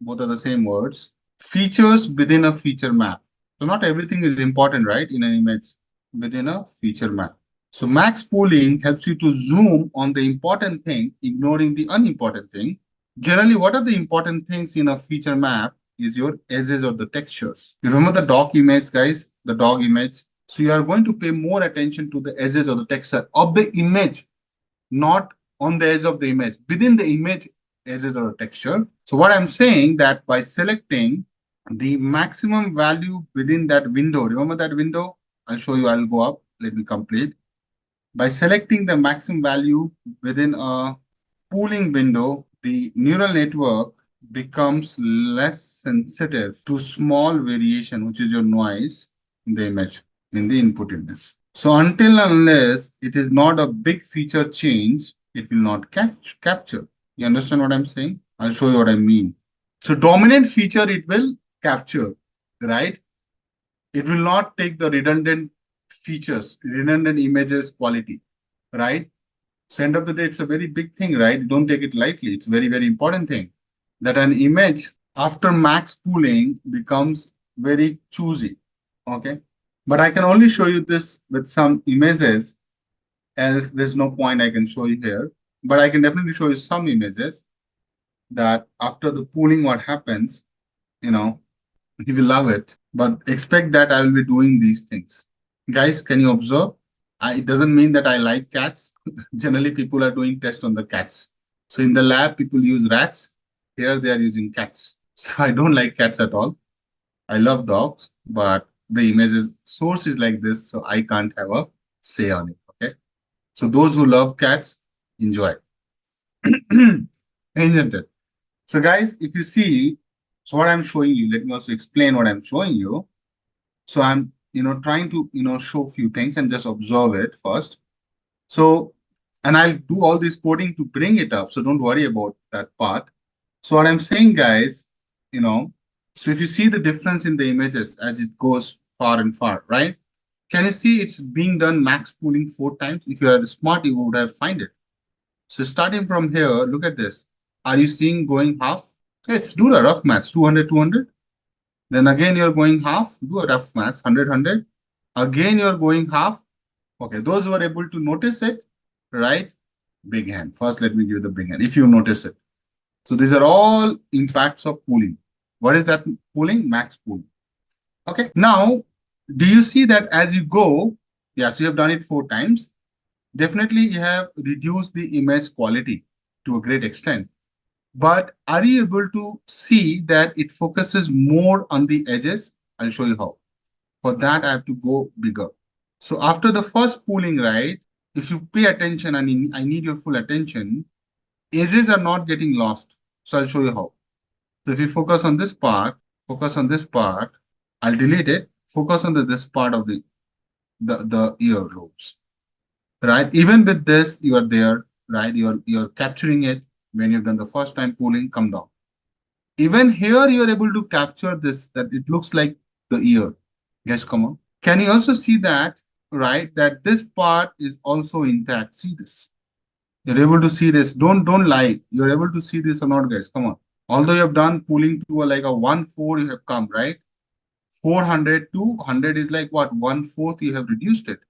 both are the same words, features within a feature map. So not everything is important, right, in an image within a feature map. So max pooling helps you to zoom on the important thing, ignoring the unimportant thing. Generally, what are the important things in a feature map is your edges or the textures. You remember the dog image, guys, the dog image. So you are going to pay more attention to the edges or the texture of the image, not on the edge of the image, within the image edges or texture. So what I'm saying that by selecting the maximum value within that window, remember that window? I'll show you, I'll go up, let me complete. By selecting the maximum value within a pooling window, the neural network becomes less sensitive to small variation, which is your noise in the image, in the input image. So until unless it is not a big feature change, it will not capture. You understand what I'm saying? I'll show you what I mean. So dominant feature, it will capture, right? It will not take the redundant features, redundant images quality, right? So end of the day, it's a very big thing, right? Don't take it lightly. It's a very, very important thing that an image after max pooling becomes very choosy. Okay. But I can only show you this with some images, else there's no point I can show you here. But I can definitely show you some images that after the pooling, what happens, you know, you will love it. But expect that I will be doing these things. Guys, can you observe? It doesn't mean that I like cats. Generally, people are doing tests on the cats. So in the lab, people use rats. Here they are using cats. So I don't like cats at all. I love dogs, but the images source is like this, so I can't have a say on it. Okay. So those who love cats, enjoy. Isn't it? So guys, if you see, so what I'm showing you, let me also explain what I'm showing you. So I'm, trying to, show few things and just observe it first. So, and I'll do all this coding to bring it up. So don't worry about that part. So what I'm saying, guys, so if you see the difference in the images as it goes far and far, right? Can you see it's being done max pooling 4 times? If you are smart, you would have find it. So starting from here, look at this. Are you seeing going half? Let's do the rough maths, 200, 200. Then again, you're going half, do a rough maths, 100, 100. Again, you're going half. Okay, those who are able to notice it, right? Big hand. First, let me give the big hand, if you notice it. So these are all impacts of pooling. What is that pooling? Max pooling. Okay, now, do you see that as you go, yes, you have done it 4 times. Definitely, you have reduced the image quality to a great extent. But are you able to see that it focuses more on the edges? I'll show you how. For that, I have to go bigger. So after the first pooling, right, if you pay attention and I need your full attention, edges are not getting lost. So I'll show you how. So if you focus on this part, I'll delete it. Focus on this part of the ear lobes, right? Even with this, you are there, right? You're capturing it when you've done the first time pooling, come down. Even here, you're able to capture this, that it looks like the ear. Yes, come on. Can you also see that, right? That this part is also intact. See this. You're able to see this. Don't lie. You're able to see this or not, guys. Come on. Although you have done pooling to like a 1/4, you have come, right? 400 to 100 is like what? 1/4, you have reduced it.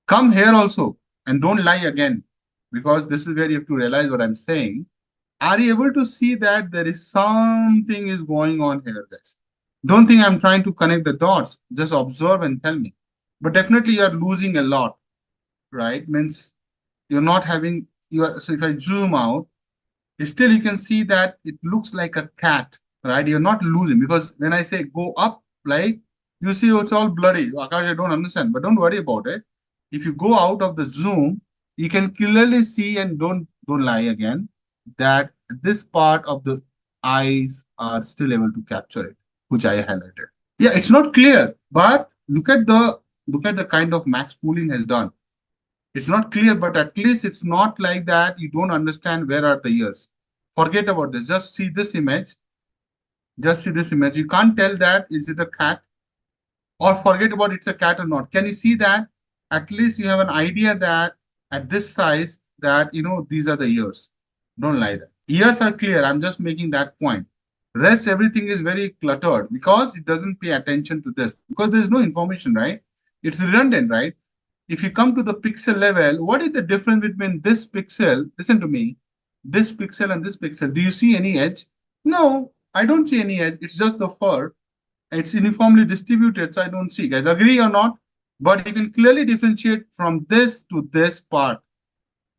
Come here also and don't lie again, because this is where you have to realize what I'm saying. Are you able to see that there is something is going on here, guys? Don't think I'm trying to connect the dots. Just observe and tell me. But definitely you are losing a lot, right? Means you're not having, so if I zoom out, still you can see that it looks like a cat, right? You're not losing, because when I say go up, like you see it's all bloody. Akash, I don't understand, but don't worry about it. If you go out of the zoom, you can clearly see, and don't lie again, that this part of the eyes are still able to capture it, which I highlighted. Yeah, it's not clear, but look at the kind of max pooling has done. It's not clear, but at least it's not like that you don't understand where are the ears. Forget about this. Just see this image. Just see this image. You can't tell that is it a cat, or forget about it's a cat or not. Can you see that? At least you have an idea that at this size that, these are the ears. Don't lie there. Ears are clear. I'm just making that point. Rest, everything is very cluttered because it doesn't pay attention to this, because there is no information, right? It's redundant, right? If you come to the pixel level, what is the difference between this pixel? Listen to me. This pixel and this pixel. Do you see any edge? No, I don't see any edge. It's just the fur. It's uniformly distributed, so I don't see. Guys, agree or not? But you can clearly differentiate from this to this part.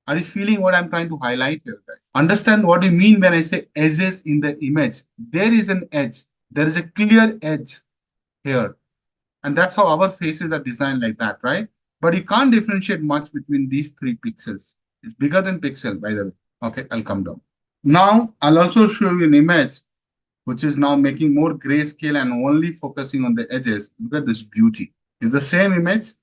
Are you feeling what I'm trying to highlight here, guys? Understand what I mean when I say edges in the image. There is an edge. There is a clear edge here. And that's how our faces are designed like that, right? But you can't differentiate much between these 3 pixels. It's bigger than pixel, by the way. Okay, I'll come down. Now, I'll also show you an image which is now making more grayscale and only focusing on the edges. Look at this beauty. It's the same image,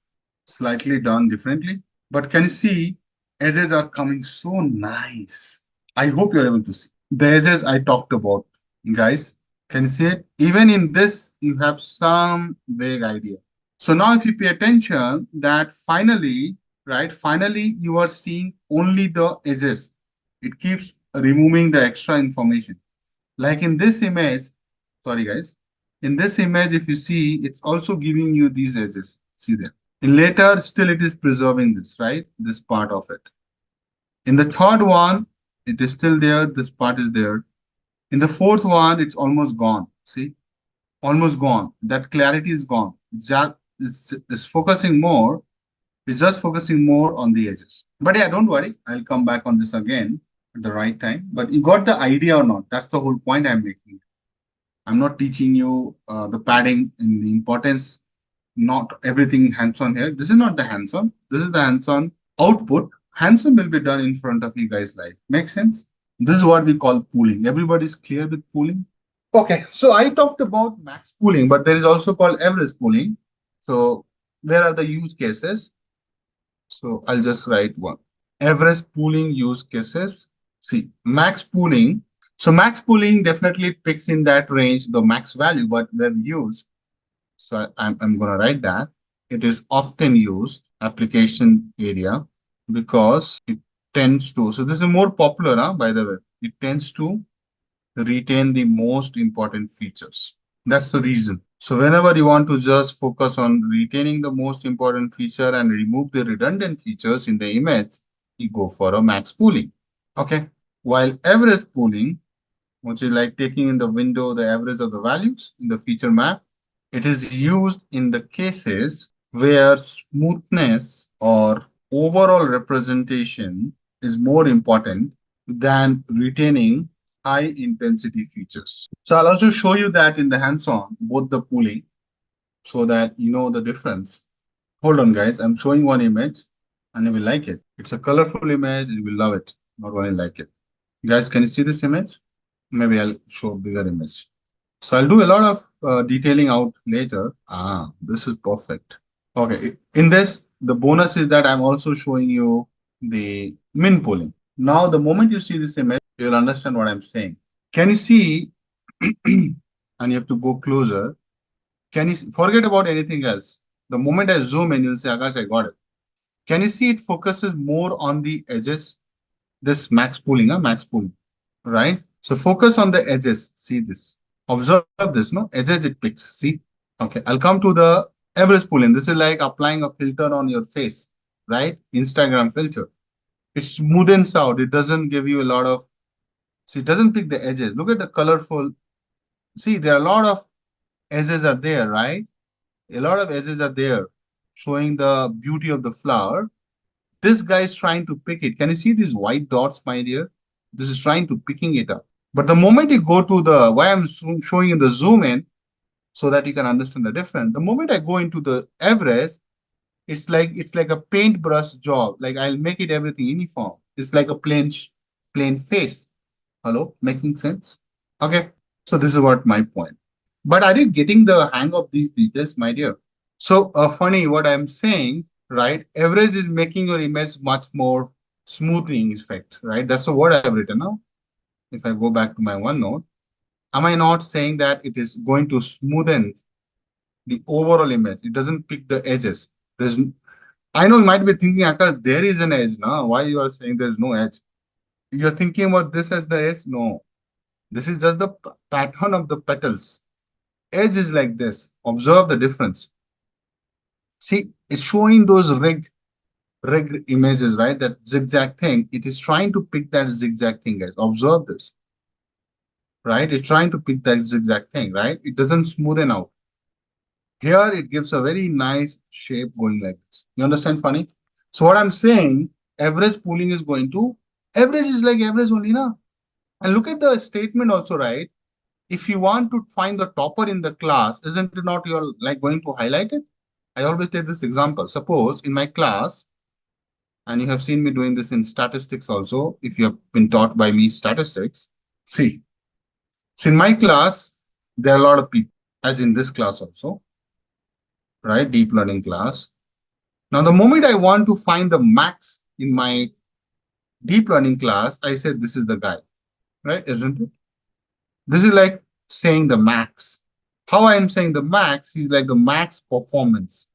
slightly done differently. But can you see, edges are coming so nice. I hope you're able to see. The edges I talked about, guys. Can you see it? Even in this, you have some vague idea. So now if you pay attention, that finally, right? Finally, you are seeing only the edges. It keeps removing the extra information. Like in this image, sorry guys, in this image, if you see, it's also giving you these edges. See there. In later, still it is preserving this, right? This part of it. In the third one, it is still there. This part is there. In the fourth one, it's almost gone. See, almost gone. That clarity is gone. It's focusing more. It's just focusing more on the edges. But yeah, don't worry. I'll come back on this again at the right time. But you got the idea or not? That's the whole point I'm making. I'm not teaching you the padding and the importance. Not everything hands-on here. This is not the hands-on. This is the hands-on output. Hands-on will be done in front of you guys live. Make sense? This is what we call pooling. Everybody's clear with pooling? Okay, so I talked about max pooling, but there is also called average pooling. So where are the use cases? So I'll just write one. Average pooling use cases. See, max pooling. So max pooling definitely picks in that range the max value, but when used, so I'm going to write that. It is often used application area because it tends to, so this is more popular, by the way. It tends to retain the most important features. That's the reason. So whenever you want to just focus on retaining the most important feature and remove the redundant features in the image, you go for a max pooling. Okay. While average pooling, which is like taking in the window the average of the values in the feature map, it is used in the cases where smoothness or overall representation is more important than retaining high intensity features. So I'll also show you that in the hands-on, both the pooling, so that you know the difference. Hold on, guys. I'm showing one image and you will like it. It's a colorful image. You will love it. Not only like it. Guys, can you see this image? Maybe I'll show a bigger image. So I'll do a lot of detailing out later. This is perfect. Okay. In this, the bonus is that I'm also showing you the min pooling. Now, the moment you see this image, you'll understand what I'm saying. Can you see, and you have to go closer. Can you forget about anything else? The moment I zoom in, you'll say, Akash, I got it. Can you see it focuses more on the edges? This max pooling, max pooling, right? So focus on the edges. See this. Observe this, no? Edges it picks. See? Okay, I'll come to the average pooling. This is like applying a filter on your face, right? Instagram filter. It smoothens out. It doesn't give you a lot of, see, it doesn't pick the edges. Look at the colorful. See, there are a lot of edges are there, right? A lot of edges are there, showing the beauty of the flower. This guy is trying to pick it. Can you see these white dots, my dear? This is trying to picking it up. But the moment you go to the, why I'm showing you the zoom in, so that you can understand the difference. The moment I go into the average, it's like a paintbrush job. Like I'll make it everything uniform. It's like a plain face. Hello, making sense? Okay. So this is what my point. But are you getting the hang of these details, my dear? So funny what I'm saying, right? Average is making your image much more smoothing effect, right? That's the word I've written now. If I go back to my OneNote, am I not saying that it is going to smoothen the overall image? It doesn't pick the edges. There's, I know you might be thinking, Akash, there is an edge now. Why you are saying there's no edge? You're thinking about this as the edge? No. This is just the pattern of the petals. Edge is like this. Observe the difference. See, it's showing those rig images, right? That zigzag thing. It is trying to pick that zigzag thing, guys. Observe this, right? It's trying to pick that zigzag thing, right? It doesn't smoothen out. Here, it gives a very nice shape going like this. You understand, funny? So what I'm saying, average pooling is going to, average is like average only, na? And look at the statement also, right? If you want to find the topper in the class, isn't it not you're like going to highlight it? I always take this example. Suppose in my class, and you have seen me doing this in statistics also, if you have been taught by me statistics, see, so in my class, there are a lot of people, as in this class also, right? Deep learning class. Now, the moment I want to find the max in my deep learning class, I said, this is the guy, right? Isn't it? This is like saying the max. How I am saying the max is like the max performance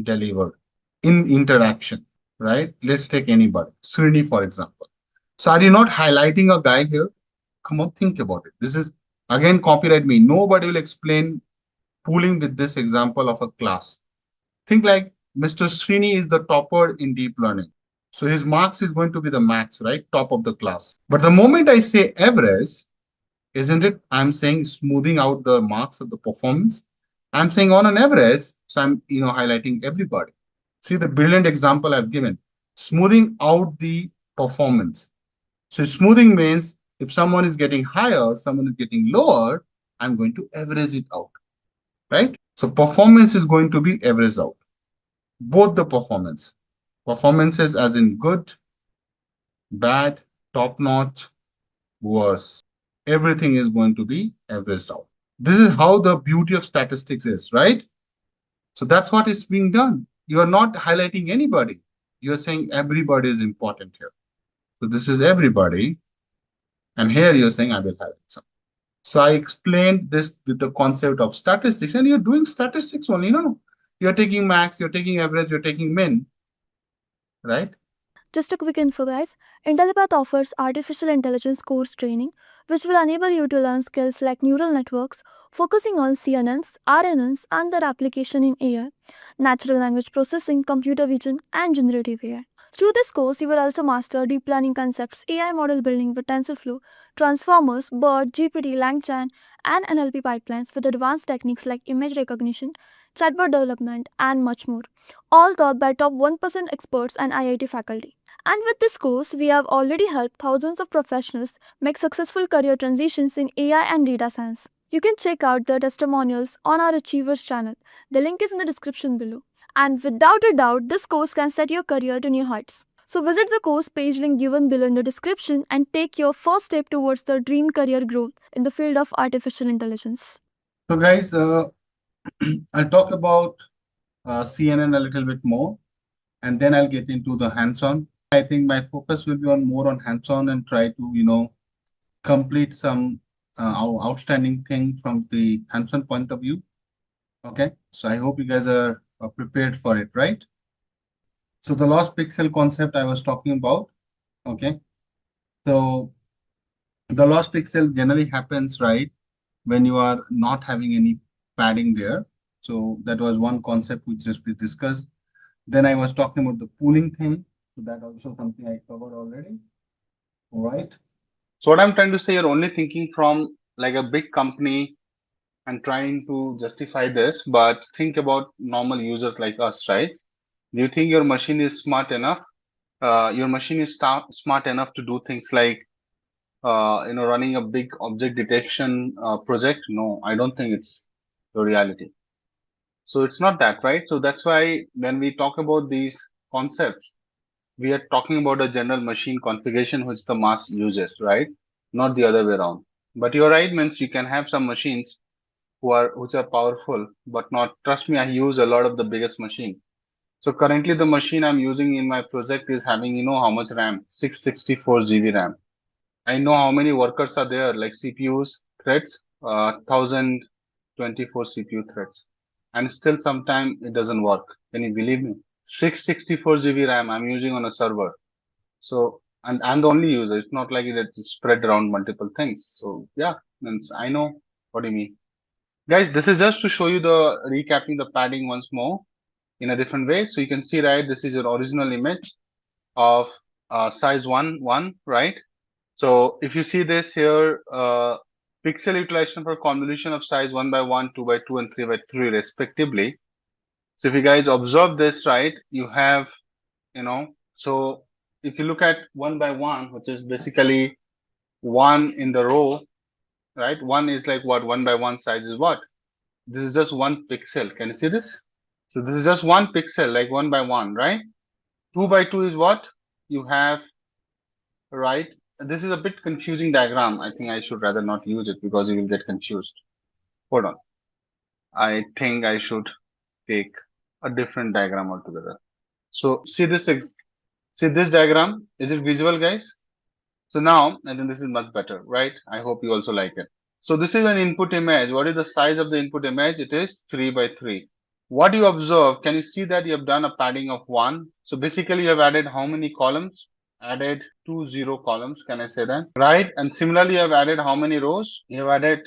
delivered in interaction, right? Let's take anybody, Srini, for example. So are you not highlighting a guy here? Come on, think about it. This is again copyright me. Nobody will explain pooling with this example of a class. Think like Mr. Srini is the topper in deep learning. So his marks is going to be the max, right? Top of the class. But the moment I say average, isn't it? I'm saying smoothing out the marks of the performance. I'm saying on an average, so I'm highlighting everybody. See the brilliant example I've given. Smoothing out the performance. So smoothing means if someone is getting higher, someone is getting lower, I'm going to average it out, right? So performance is going to be averaged out. Both the performances as in good, bad, top notch, worse. Everything is going to be averaged out. This is how the beauty of statistics is, right? So that's what is being done. You are not highlighting anybody. You're saying everybody is important here. So this is everybody. And here you're saying I will highlight some. So I explained this with the concept of statistics, and you're doing statistics only, no? You're taking max, you're taking average, you're taking min, right? Just a quick info, guys. Intellipaat offers artificial intelligence course training, which will enable you to learn skills like neural networks, focusing on CNNs, RNNs, and their application in AI, natural language processing, computer vision, and generative AI. Through this course, you will also master deep learning concepts, AI model building with TensorFlow, transformers, BERT, GPT, LangChain, and NLP pipelines with advanced techniques like image recognition, chatbot development, and much more, all taught by top 1% experts and IIT faculty. And with this course, we have already helped thousands of professionals make successful career transitions in AI and data science. You can check out the testimonials on our Achievers channel. The link is in the description below. And without a doubt, this course can set your career to new heights. So visit the course page link given below in the description and take your first step towards the dream career growth in the field of artificial intelligence. So guys, I'll talk about CNN a little bit more, and then I'll get into the hands-on. I think my focus will be on more on hands-on and try to complete some outstanding thing from the hands-on point of view. Okay, so I hope you guys are prepared for it, right? So the lost pixel concept I was talking about. Okay, so the lost pixel generally happens, right, when you are not having any padding there. So that was one concept which just we discussed. Then I was talking about the pooling thing. So that also something I covered already. All right. So what I'm trying to say, you're only thinking from like a big company and trying to justify this, but think about normal users like us, right? Do you think your machine is smart enough? Your machine is smart enough to do things like running a big object detection project? No, I don't think it's the reality. So it's not that, right? So that's why when we talk about these concepts, we are talking about a general machine configuration which the mass uses, right? Not the other way around. But you're right, means you can have some machines which are powerful, but not, trust me, I use a lot of the biggest machine. So currently the machine I'm using in my project is having, how much RAM? 664 GB RAM. I know how many workers are there, like CPUs, threads, 1024 CPU threads. And still sometime it doesn't work. Can you believe me? 664 GB RAM I'm using on a server. So, and I'm the only user. It's not like it's spread around multiple things. So yeah, means I know what you mean. Guys, this is just to show you the recapping the padding once more in a different way. So you can see, right, this is your original image of size 1, right? So if you see this here, pixel utilization for convolution of size 1 by 1, 2 by 2, and 3 by 3 respectively. So if you guys observe this, right, you have, so if you look at 1 by 1, which is basically 1 in the row, right? 1 is like what? 1 by 1 size is what? This is just 1 pixel. Can you see this? So this is just 1 pixel, like 1 by 1, right? 2 by 2 is what? You have, right? This is a bit confusing diagram. I think I should rather not use it because you will get confused. Hold on. I think I should take a different diagram altogether. So see this diagram. Is it visual, guys? So now I think this is much better, right? I hope you also like it. So this is an input image. What is the size of the input image? It is 3 by 3. what you observe, can you see that you have done a padding of 1? So basically you have added how many columns? Added 2 columns, can I say that? Right? And similarly, you have added how many rows? You have added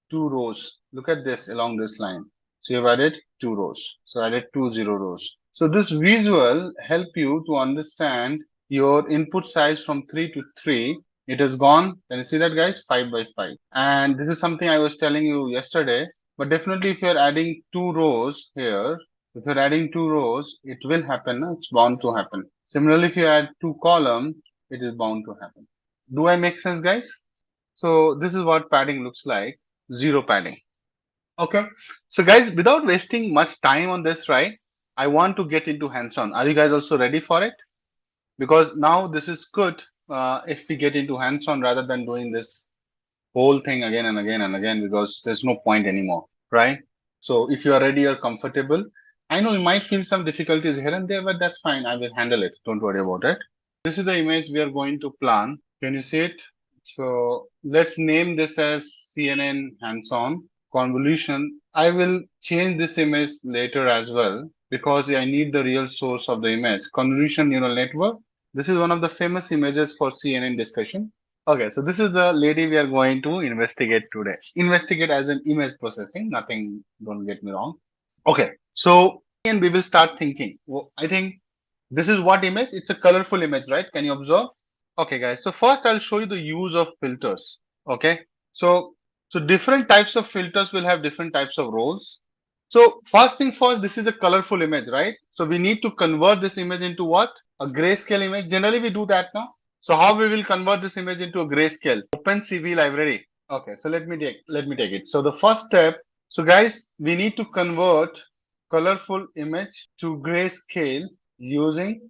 2 rows. Look at this along this line. So you have added 2 rows. So added 2 rows. So this visual help you to understand your input size from 3 to 3. It has gone, can you see that guys? 5 by 5. And this is something I was telling you yesterday. But definitely if you're adding 2 rows here, if you're adding 2 rows, it will happen. It's bound to happen. Similarly, if you add 2 columns, it is bound to happen. Do I make sense, guys? So this is what padding looks like. Zero padding. Okay. So guys, without wasting much time on this, right? I want to get into hands-on. Are you guys also ready for it? Because now this is good if we get into hands-on rather than doing this whole thing again and again and again, because there's no point anymore, right? So if you are ready or comfortable, I know you might feel some difficulties here and there, but that's fine. I will handle it. Don't worry about it. This is the image we are going to plan. Can you see it? So let's name this as CNN Hands-on Convolution. I will change this image later as well because I need the real source of the image. Convolutional Neural Network. This is one of the famous images for CNN discussion. Okay, so this is the lady we are going to investigate today. Investigate as an image processing, nothing, don't get me wrong. Okay, so and we will start thinking. Well, I think this is what image? It's a colorful image, right? Can you observe? Okay, guys. So first I'll show you the use of filters. Okay, so different types of filters will have different types of roles. So first thing first, this is a colorful image, right? So we need to convert this image into what? A grayscale image. Generally we do that now. So how we will convert this image into a grayscale? OpenCV library. Okay, so let me take it. So the first step, so guys, we need to convert colorful image to grayscale using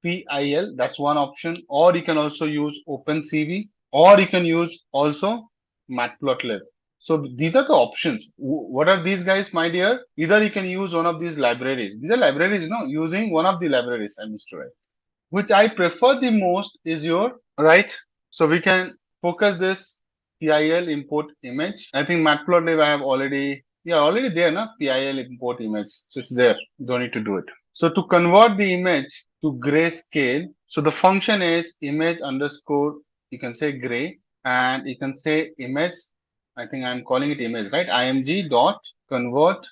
PIL. That's one option. Or you can also use OpenCV, or you can use also Matplotlib. So these are the options. What are these guys, my dear? Either you can use one of these libraries. These are libraries, no? Using one of the libraries, I missed to write. Which I prefer the most is your, right? So we can focus this PIL import image. I think Matplotlib I have already, already there, na? PIL import image. So it's there. Don't need to do it. So to convert the image to grayscale, so the function is image underscore, you can say gray, and you can say image. I think I'm calling it image, right? img dot convert,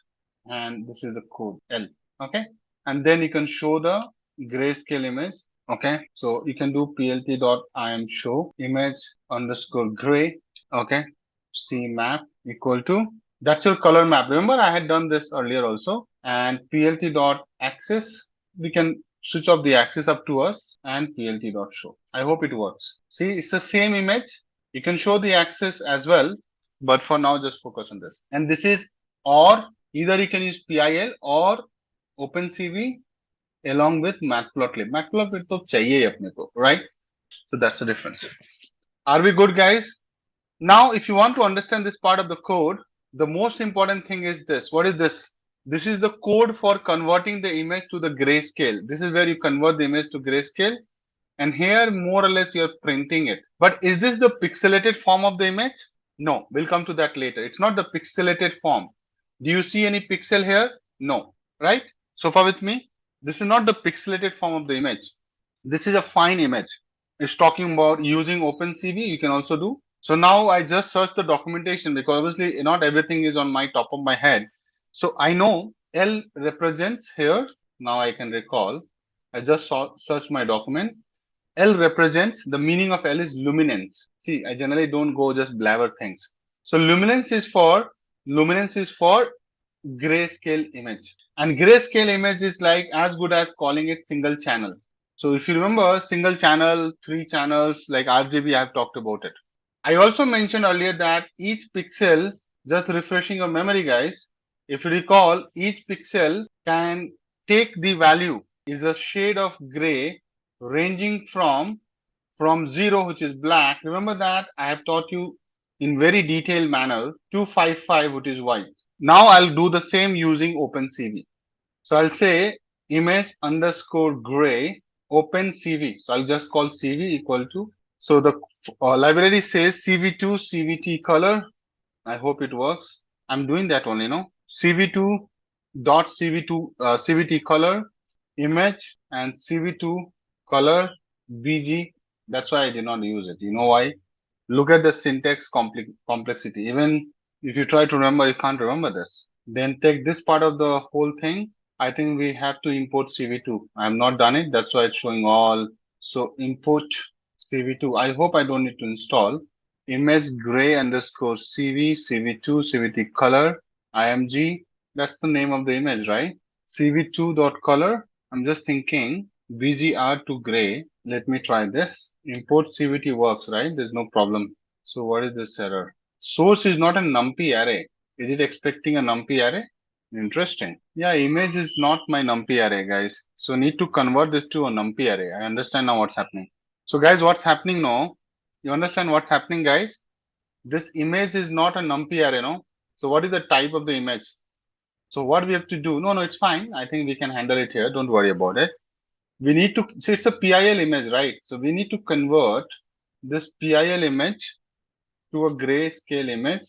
and this is the code L. Okay, and then you can show the grayscale image. Okay, so you can do plt dot im show image underscore gray. Okay, c map equal to, that's your color map. Remember I had done this earlier also. And plt dot axis, we can switch off the axis up to us, and plt dot show. I hope it works. See, it's the same image. You can show the axis as well, but for now just focus on this. And this is, or either you can use PIL or OpenCV along with Matplotlib. Matplotlib to chahiye apne ko, right? So that's the difference. Are we good, guys? Now, if you want to understand this part of the code, the most important thing is this. What is this? This is the code for converting the image to the grayscale. This is where you convert the image to grayscale. And here, more or less, you're printing it. But is this the pixelated form of the image? No, we'll come to that later. It's not the pixelated form. Do you see any pixel here? No, right? So far with me, this is not the pixelated form of the image. This is a fine image. It's talking about using OpenCV. You can also do. So now I just search the documentation because obviously not everything is on my top of my head. So I know L represents here. Now I can recall. I just search my document. L represents, the meaning of L is luminance. See, I generally don't go just blabber things. So luminance is for grayscale image. And grayscale image is like as good as calling it single channel. So if you remember single channel, 3 channels like RGB, I have talked about it. I also mentioned earlier that each pixel, just refreshing your memory guys, if you recall, each pixel can take the value is a shade of gray ranging from 0, which is black. Remember that I have taught you in very detailed manner, 255, which is white. Now I'll do the same using OpenCV. So I'll say image underscore gray OpenCV. So I'll just call CV equal to, so the library says CV2 CVT color. I hope it works. I'm doing that only, no? CV2 dot CV2 CVT color image and CV2 color BG. That's why I did not use it. You know why? Look at the syntax complexity. Even if you try to remember, you can't remember this. Then take this part of the whole thing. I think we have to import CV2. I have not done it. That's why it's showing all. So import CV2. I hope I don't need to install image gray underscore CV, CV2, CVT color, IMG. That's the name of the image, right? CV2 dot color. I'm just thinking BGR to gray. Let me try this. Import CVT works, right? There's no problem. So what is this error? Source is not a numpy array. Is it expecting a numpy array? Interesting. Yeah, image is not my numpy array, guys. So need to convert this to a numpy array. I understand now what's happening. So guys, what's happening now? You understand what's happening, guys? This image is not a numpy array, no? So what is the type of the image? So what we have to do? No, it's fine. I think we can handle it here. Don't worry about it. We need to, so it's a PIL image, right? So we need to convert this PIL image to a grayscale image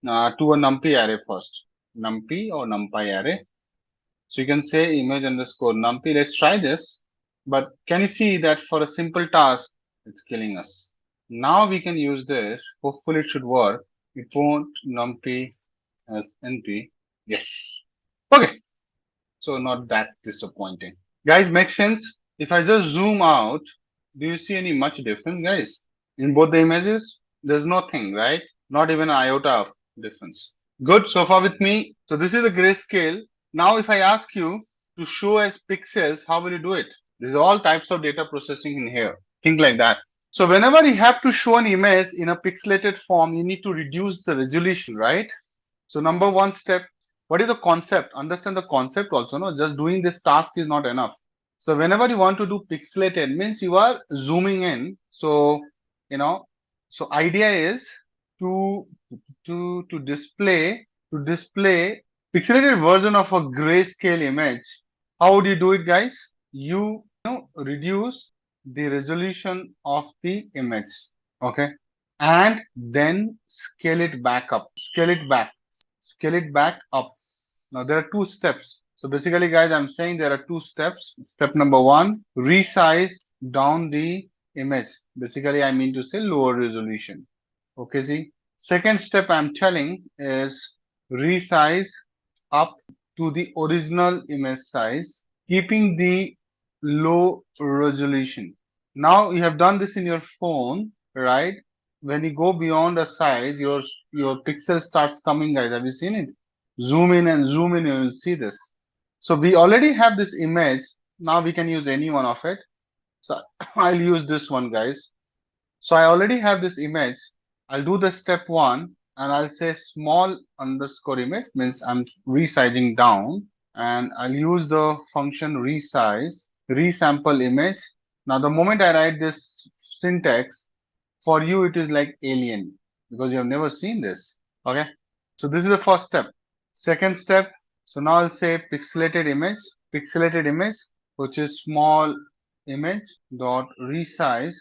to a numpy array first. Numpy or numpy array. So you can say image underscore numpy. Let's try this. But can you see that for a simple task, it's killing us. Now we can use this. Hopefully it should work. Import numpy as np. Yes. Okay. So not that disappointing. Guys, makes sense? If I just zoom out, do you see any much difference, guys? In both the images, there's nothing, right? Not even an iota of difference. Good, so far with me. So this is the grayscale. Now, if I ask you to show as pixels, how will you do it? There's all types of data processing in here. Think like that. So whenever you have to show an image in a pixelated form, you need to reduce the resolution, right? So number one step, what is the concept? Understand the concept also, no? Just doing this task is not enough. So whenever you want to do pixelated, means you are zooming in. So, so idea is to display pixelated version of a grayscale image. How would you do it, guys? You reduce the resolution of the image, okay, and then scale it back up, scale it back up. Now there are two steps. So basically, guys, I'm saying there are two steps. Step number one, resize down the image. Basically, I mean to say lower resolution. Okay, see. Second step I'm telling is resize up to the original image size, keeping the low resolution. Now you have done this in your phone, right? When you go beyond a size, your pixel starts coming, guys. Have you seen it? Zoom in and zoom in, you will see this. So we already have this image. Now we can use any one of it. So I'll use this one, guys. So I already have this image. I'll do the step one and I'll say small underscore image, means I'm resizing down, and I'll use the function resize, resample image. Now the moment I write this syntax, for you it is like alien because you have never seen this. Okay. So this is the first step. Second step. So now I'll say pixelated image, which is small image dot resize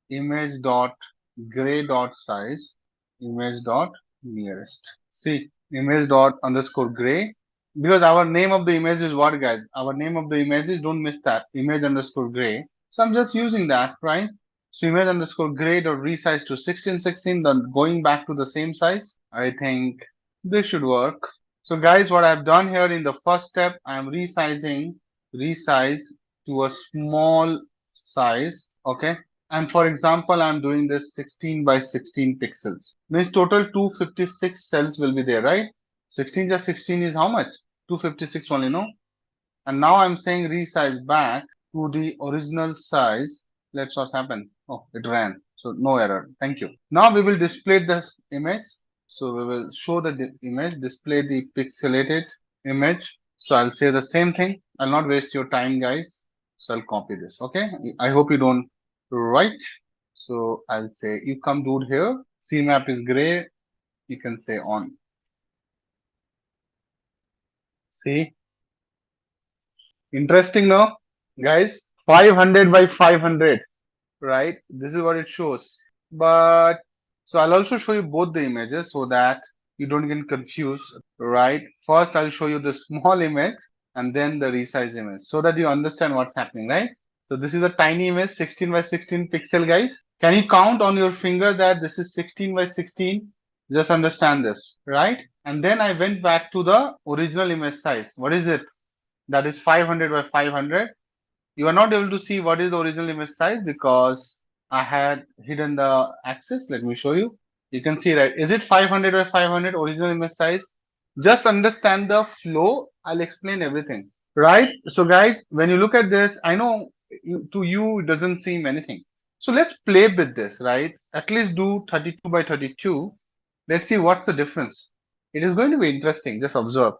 image dot gray dot size image dot nearest. See, image dot underscore gray, because our name of the image is what, guys? Our name of the image is, don't miss that, image underscore gray. So I'm just using that, right? So image underscore gray dot resize to 1616, then going back to the same size. I think this should work. So guys, what I've done here in the first step, I'm resize to a small size, okay? And for example, I'm doing this 16 by 16 pixels. Means total 256 cells will be there, right? 16 just 16 is how much? 256 only, no? And now I'm saying resize back to the original size. Let's what happen. Oh, it ran. So no error. Thank you. Now we will display this image. So we will show the image, display the pixelated image. So I'll say the same thing. I'll not waste your time, guys. So I'll copy this. Okay. I hope you don't write. So I'll say you come dude here. CMAP is gray. You can say on. See? Interesting, no? Guys, 500 by 500, right? This is what it shows. But so I'll also show you both the images so that you don't get confused, right? First, I'll show you the small image and then the resize image so that you understand what's happening, right? So this is a tiny image, 16 by 16 pixel, guys. Can you count on your finger that this is 16 by 16? Just understand this, right? And then I went back to the original image size. What is it? That is 500 by 500. You are not able to see what is the original image size because I had hidden the axis. Let me show you. You can see, right? Is it 500 by 500 original image size? Just understand the flow. I'll explain everything, right? So guys, when you look at this, I know to you it doesn't seem anything. So let's play with this, right? At least do 32 by 32. Let's see what's the difference. It is going to be interesting. Just observe.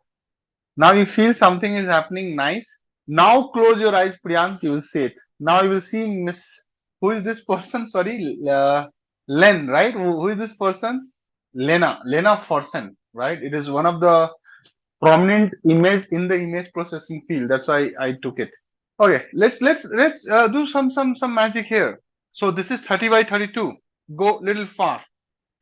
Now you feel something is happening nice. Now close your eyes, Priyank. You will see it. Now you will see Miss. Who is this person? Sorry, Len, right? Who is this person? Lena Forsen, right? It is one of the prominent image in the image processing field. That's why I took it. Okay, let's do some magic here. So this is 30 by 32. Go little far.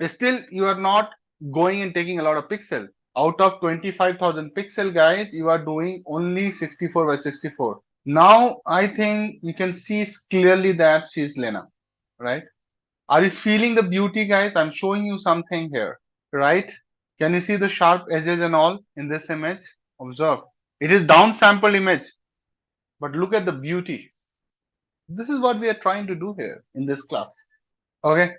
Still, you are not going and taking a lot of pixel. Out of 25,000 pixel, guys, you are doing only 64 by 64. Now, I think you can see clearly that she's Lena, right? Are you feeling the beauty, guys? I'm showing you something here, right? Can you see the sharp edges and all in this image? Observe. It is downsampled image, but look at the beauty. This is what we are trying to do here in this class. Okay.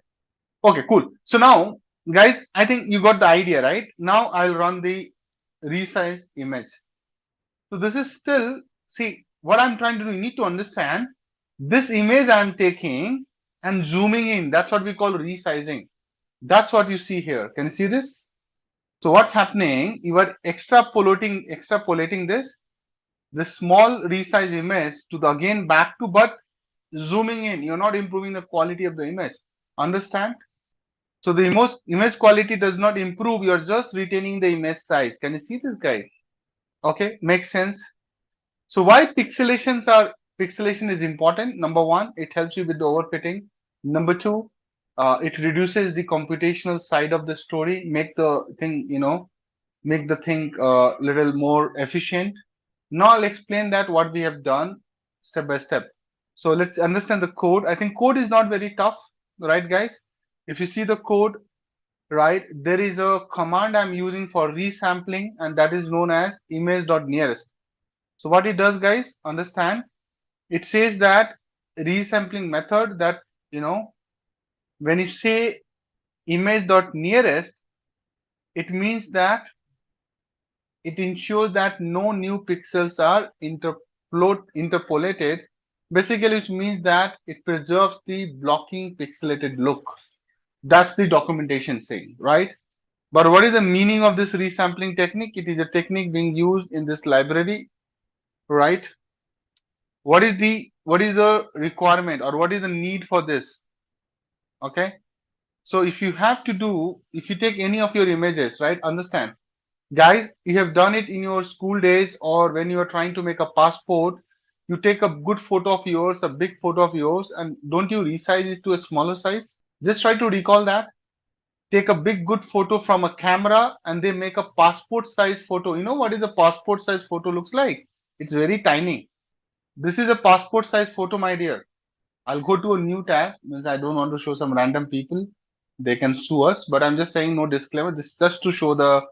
Okay, cool. So now, guys, I think you got the idea, right? Now I'll run the resized image. So this is still, see, what I'm trying to do, you need to understand this image I'm taking and zooming in. That's what we call resizing. That's what you see here. Can you see this? So what's happening? You are extrapolating this small resized image to the again back to, but zooming in. You're not improving the quality of the image. Understand? So the image quality does not improve. You're just retaining the image size. Can you see this, guys? Okay, makes sense. So why pixelation is important? Number one, it helps you with the overfitting. Number two, it reduces the computational side of the story, make the thing, make the thing little more efficient. Now I'll explain that what we have done step by step. So let's understand the code. I think code is not very tough, right, guys? If you see the code, right, there is a command I'm using for resampling, and that is known as image.nearest. So what it does, guys, understand, it says that resampling method that, when you say image.nearest, it means that it ensures that no new pixels are interpolated. Basically, which means that it preserves the blocking pixelated look. That's the documentation saying, right? But what is the meaning of this resampling technique? It is a technique being used in this library, right? What is the requirement or what is the need for this? Okay. So if you take any of your images, right? Understand, guys, you have done it in your school days or when you are trying to make a passport, you take a good photo of yours, a big photo of yours, and don't you resize it to a smaller size? Just try to recall that. Take a big good photo from a camera and they make a passport size photo. You know what is a passport size photo looks like? It's very tiny. This is a passport size photo, my dear. I'll go to a new tab because I don't want to show some random people. They can sue us, but I'm just saying no disclaimer. This is just to show the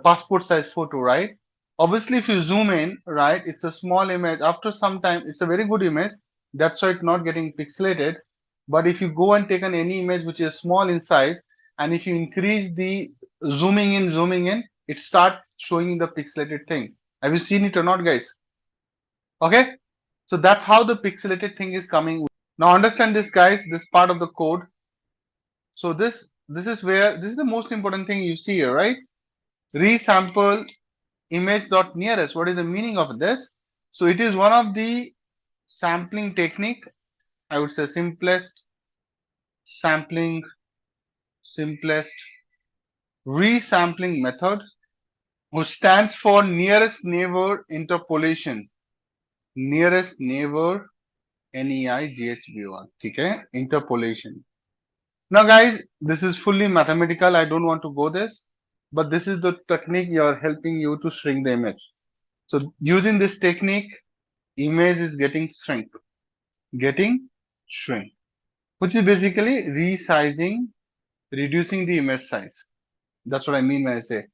passport size photo, right? Obviously, if you zoom in, right, it's a small image. After some time, it's a very good image. That's why it's not getting pixelated. But if you go and take any image which is small in size, and if you increase the zooming in, it starts showing the pixelated thing. Have you seen it or not, guys? Okay, so that's how the pixelated thing is coming. Now understand this, guys, this part of the code. So this is the most important thing you see here, right? Resample image.nearest. What is the meaning of this? So it is one of the sampling technique, I would say simplest resampling method, which stands for nearest neighbor interpolation. Nearest neighbor, NEIGHBOR, okay? Interpolation. Now, guys, this is fully mathematical. I don't want to go this, but this is the technique you're helping you to shrink the image. So using this technique, image is getting shrink, which is basically resizing, reducing the image size. That's what I mean when I say.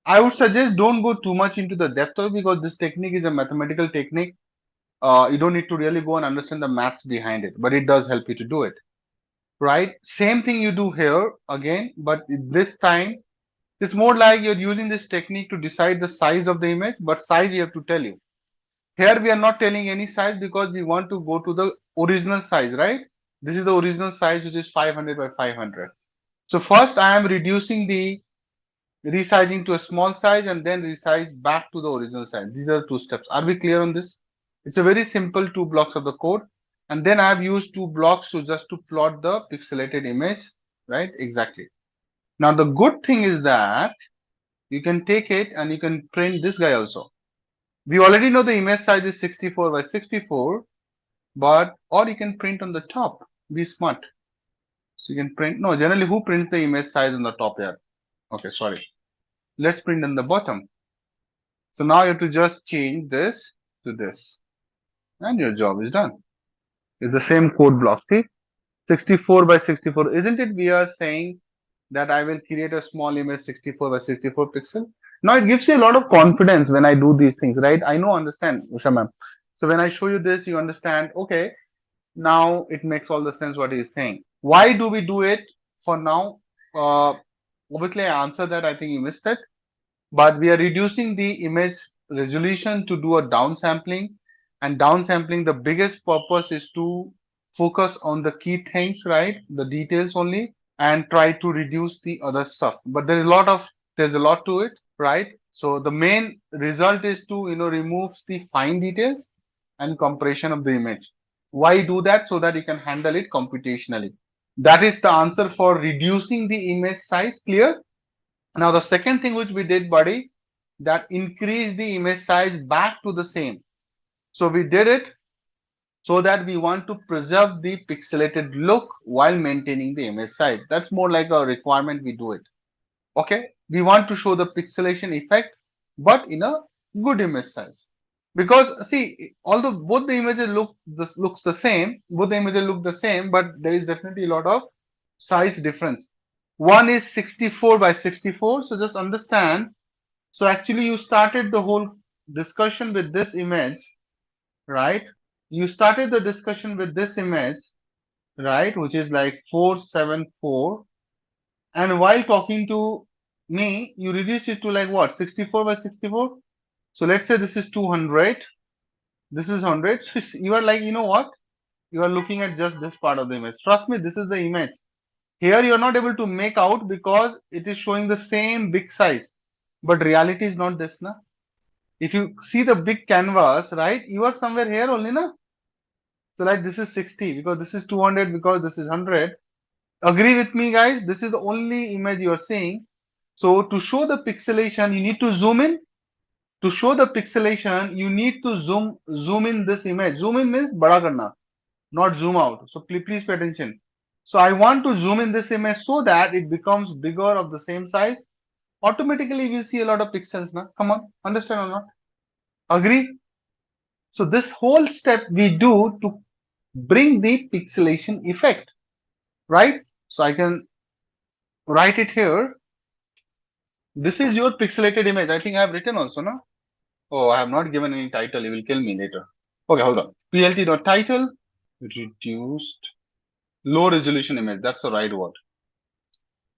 I would suggest don't go too much into the depth of it because this technique is a mathematical technique. You don't need to really go and understand the maths behind it, but it does help you to do it. Right? Same thing you do here again, but this time it's more like you're using this technique to decide the size of the image, but size you have to tell you. Here we are not telling any size because we want to go to the original size, right? This is the original size, which is 500 by 500. So first I am reducing the resizing to a small size and then resize back to the original size. These are the two steps. Are we clear on this? It's a very simple two blocks of the code. And then I've used two blocks to just to plot the pixelated image, right? Exactly. Now the good thing is that you can take it and you can print this guy also. We already know the image size is 64 by 64, but or you can print on the top. Be smart. So you can print. No, generally who prints the image size on the top here? Okay, sorry. Let's print on the bottom. So now you have to just change this to this, and your job is done. It's the same code block. See, 64 by 64. Isn't it? We are saying that I will create a small image 64 by 64 pixel. Now it gives you a lot of confidence when I do these things, right? I know, understand, Usha ma'am. So when I show you this, you understand, okay, now it makes all the sense what he is saying. Why do we do it for now? Obviously, I answered that. I think you missed it. But we are reducing the image resolution to do a downsampling. And downsampling, the biggest purpose is to focus on the key things, right? The details only, and try to reduce the other stuff. But there's a lot to it, right? So the main result is to remove the fine details and compression of the image. Why do that? So that you can handle it computationally. That is the answer for reducing the image size. Clear? Now the second thing which we did, buddy, that increased the image size back to the same. So we did it so that we want to preserve the pixelated look while maintaining the image size. That's more like a requirement we do it. Okay, we want to show the pixelation effect, but in a good image size. Because see, although both the images looks the same, but there is definitely a lot of size difference. One is 64 by 64. So just understand. So actually you started the whole discussion with this image, right? You started the discussion with this image, right? Which is like 474. And while talking to me, you reduce it to like what? 64 by 64. So let's say this is 200. This is 100. So you are like, you know what? You are looking at just this part of the image. Trust me, this is the image. Here you are not able to make out because it is showing the same big size. But reality is not this, na? If you see the big canvas, right, you are somewhere here only, na? So like this is 60 because this is 200 because this is 100. Agree with me, guys? This is the only image you are seeing. So to show the pixelation, you need to zoom in. To show the pixelation, you need to zoom in this image. Zoom in means bada karna, not zoom out. So please pay attention. So I want to zoom in this image so that it becomes bigger of the same size. Automatically, we see a lot of pixels now. Come on, understand or not? Agree? So this whole step we do to bring the pixelation effect, right? So I can write it here. This is your pixelated image. I think I have written also, no? Oh, I have not given any title. You will kill me later. Okay, hold on. PLT.title, reduced, low resolution image. That's the right word.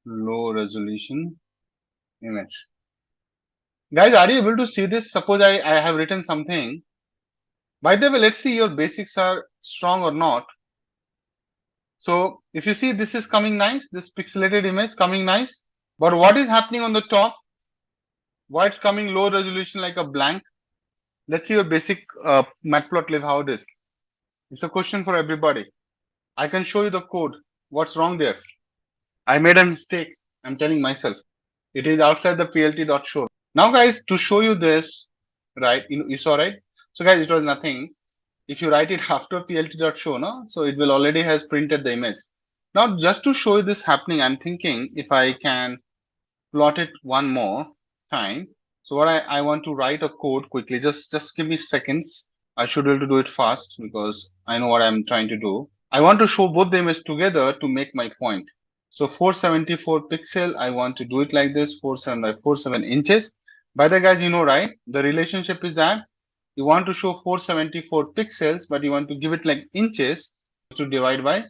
Low resolution image. Guys, are you able to see this? Suppose I have written something. By the way, let's see your basics are strong or not. So if you see this is coming nice, this pixelated image coming nice. But what is happening on the top? Why it's coming low resolution like a blank? Let's see your basic matplotlib how it is. It's a question for everybody. I can show you the code. What's wrong there? I made a mistake. I'm telling myself. It is outside the plt.show. Now, guys, to show you this, right? You saw, right? So, guys, it was nothing. If you write it after plt.show, no? So it will already has printed the image. Now, just to show you this happening, I'm thinking if I can plot it one more time. So what I want to write a code quickly. Just give me seconds. I should be able to do it fast because I know what I'm trying to do. I want to show both the images together to make my point. So 474 pixel, I want to do it like this, 47 by 47 inches. By the guys, you know, right? The relationship is that you want to show 474 pixels, but you want to give it like inches to divide by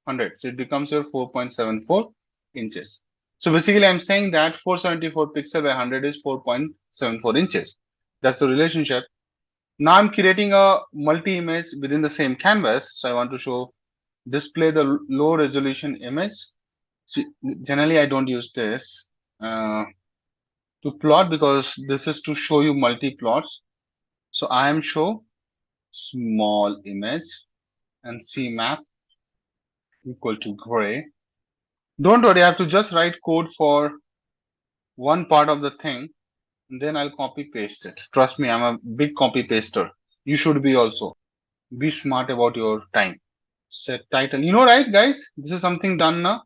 100. So it becomes your 4.74 inches. So basically, I'm saying that 474 pixel by 100 is 4.74 inches. That's the relationship. Now I'm creating a multi-image within the same canvas. So I want to show display the low resolution image. So generally, I don't use this to plot because this is to show you multi-plots. So I am show small image and CMAP equal to gray. Don't worry, I have to just write code for one part of the thing, and then I'll copy paste it. Trust me, I'm a big copy paster. You should be also. Be smart about your time. Set title. You know, right, guys? This is something done now.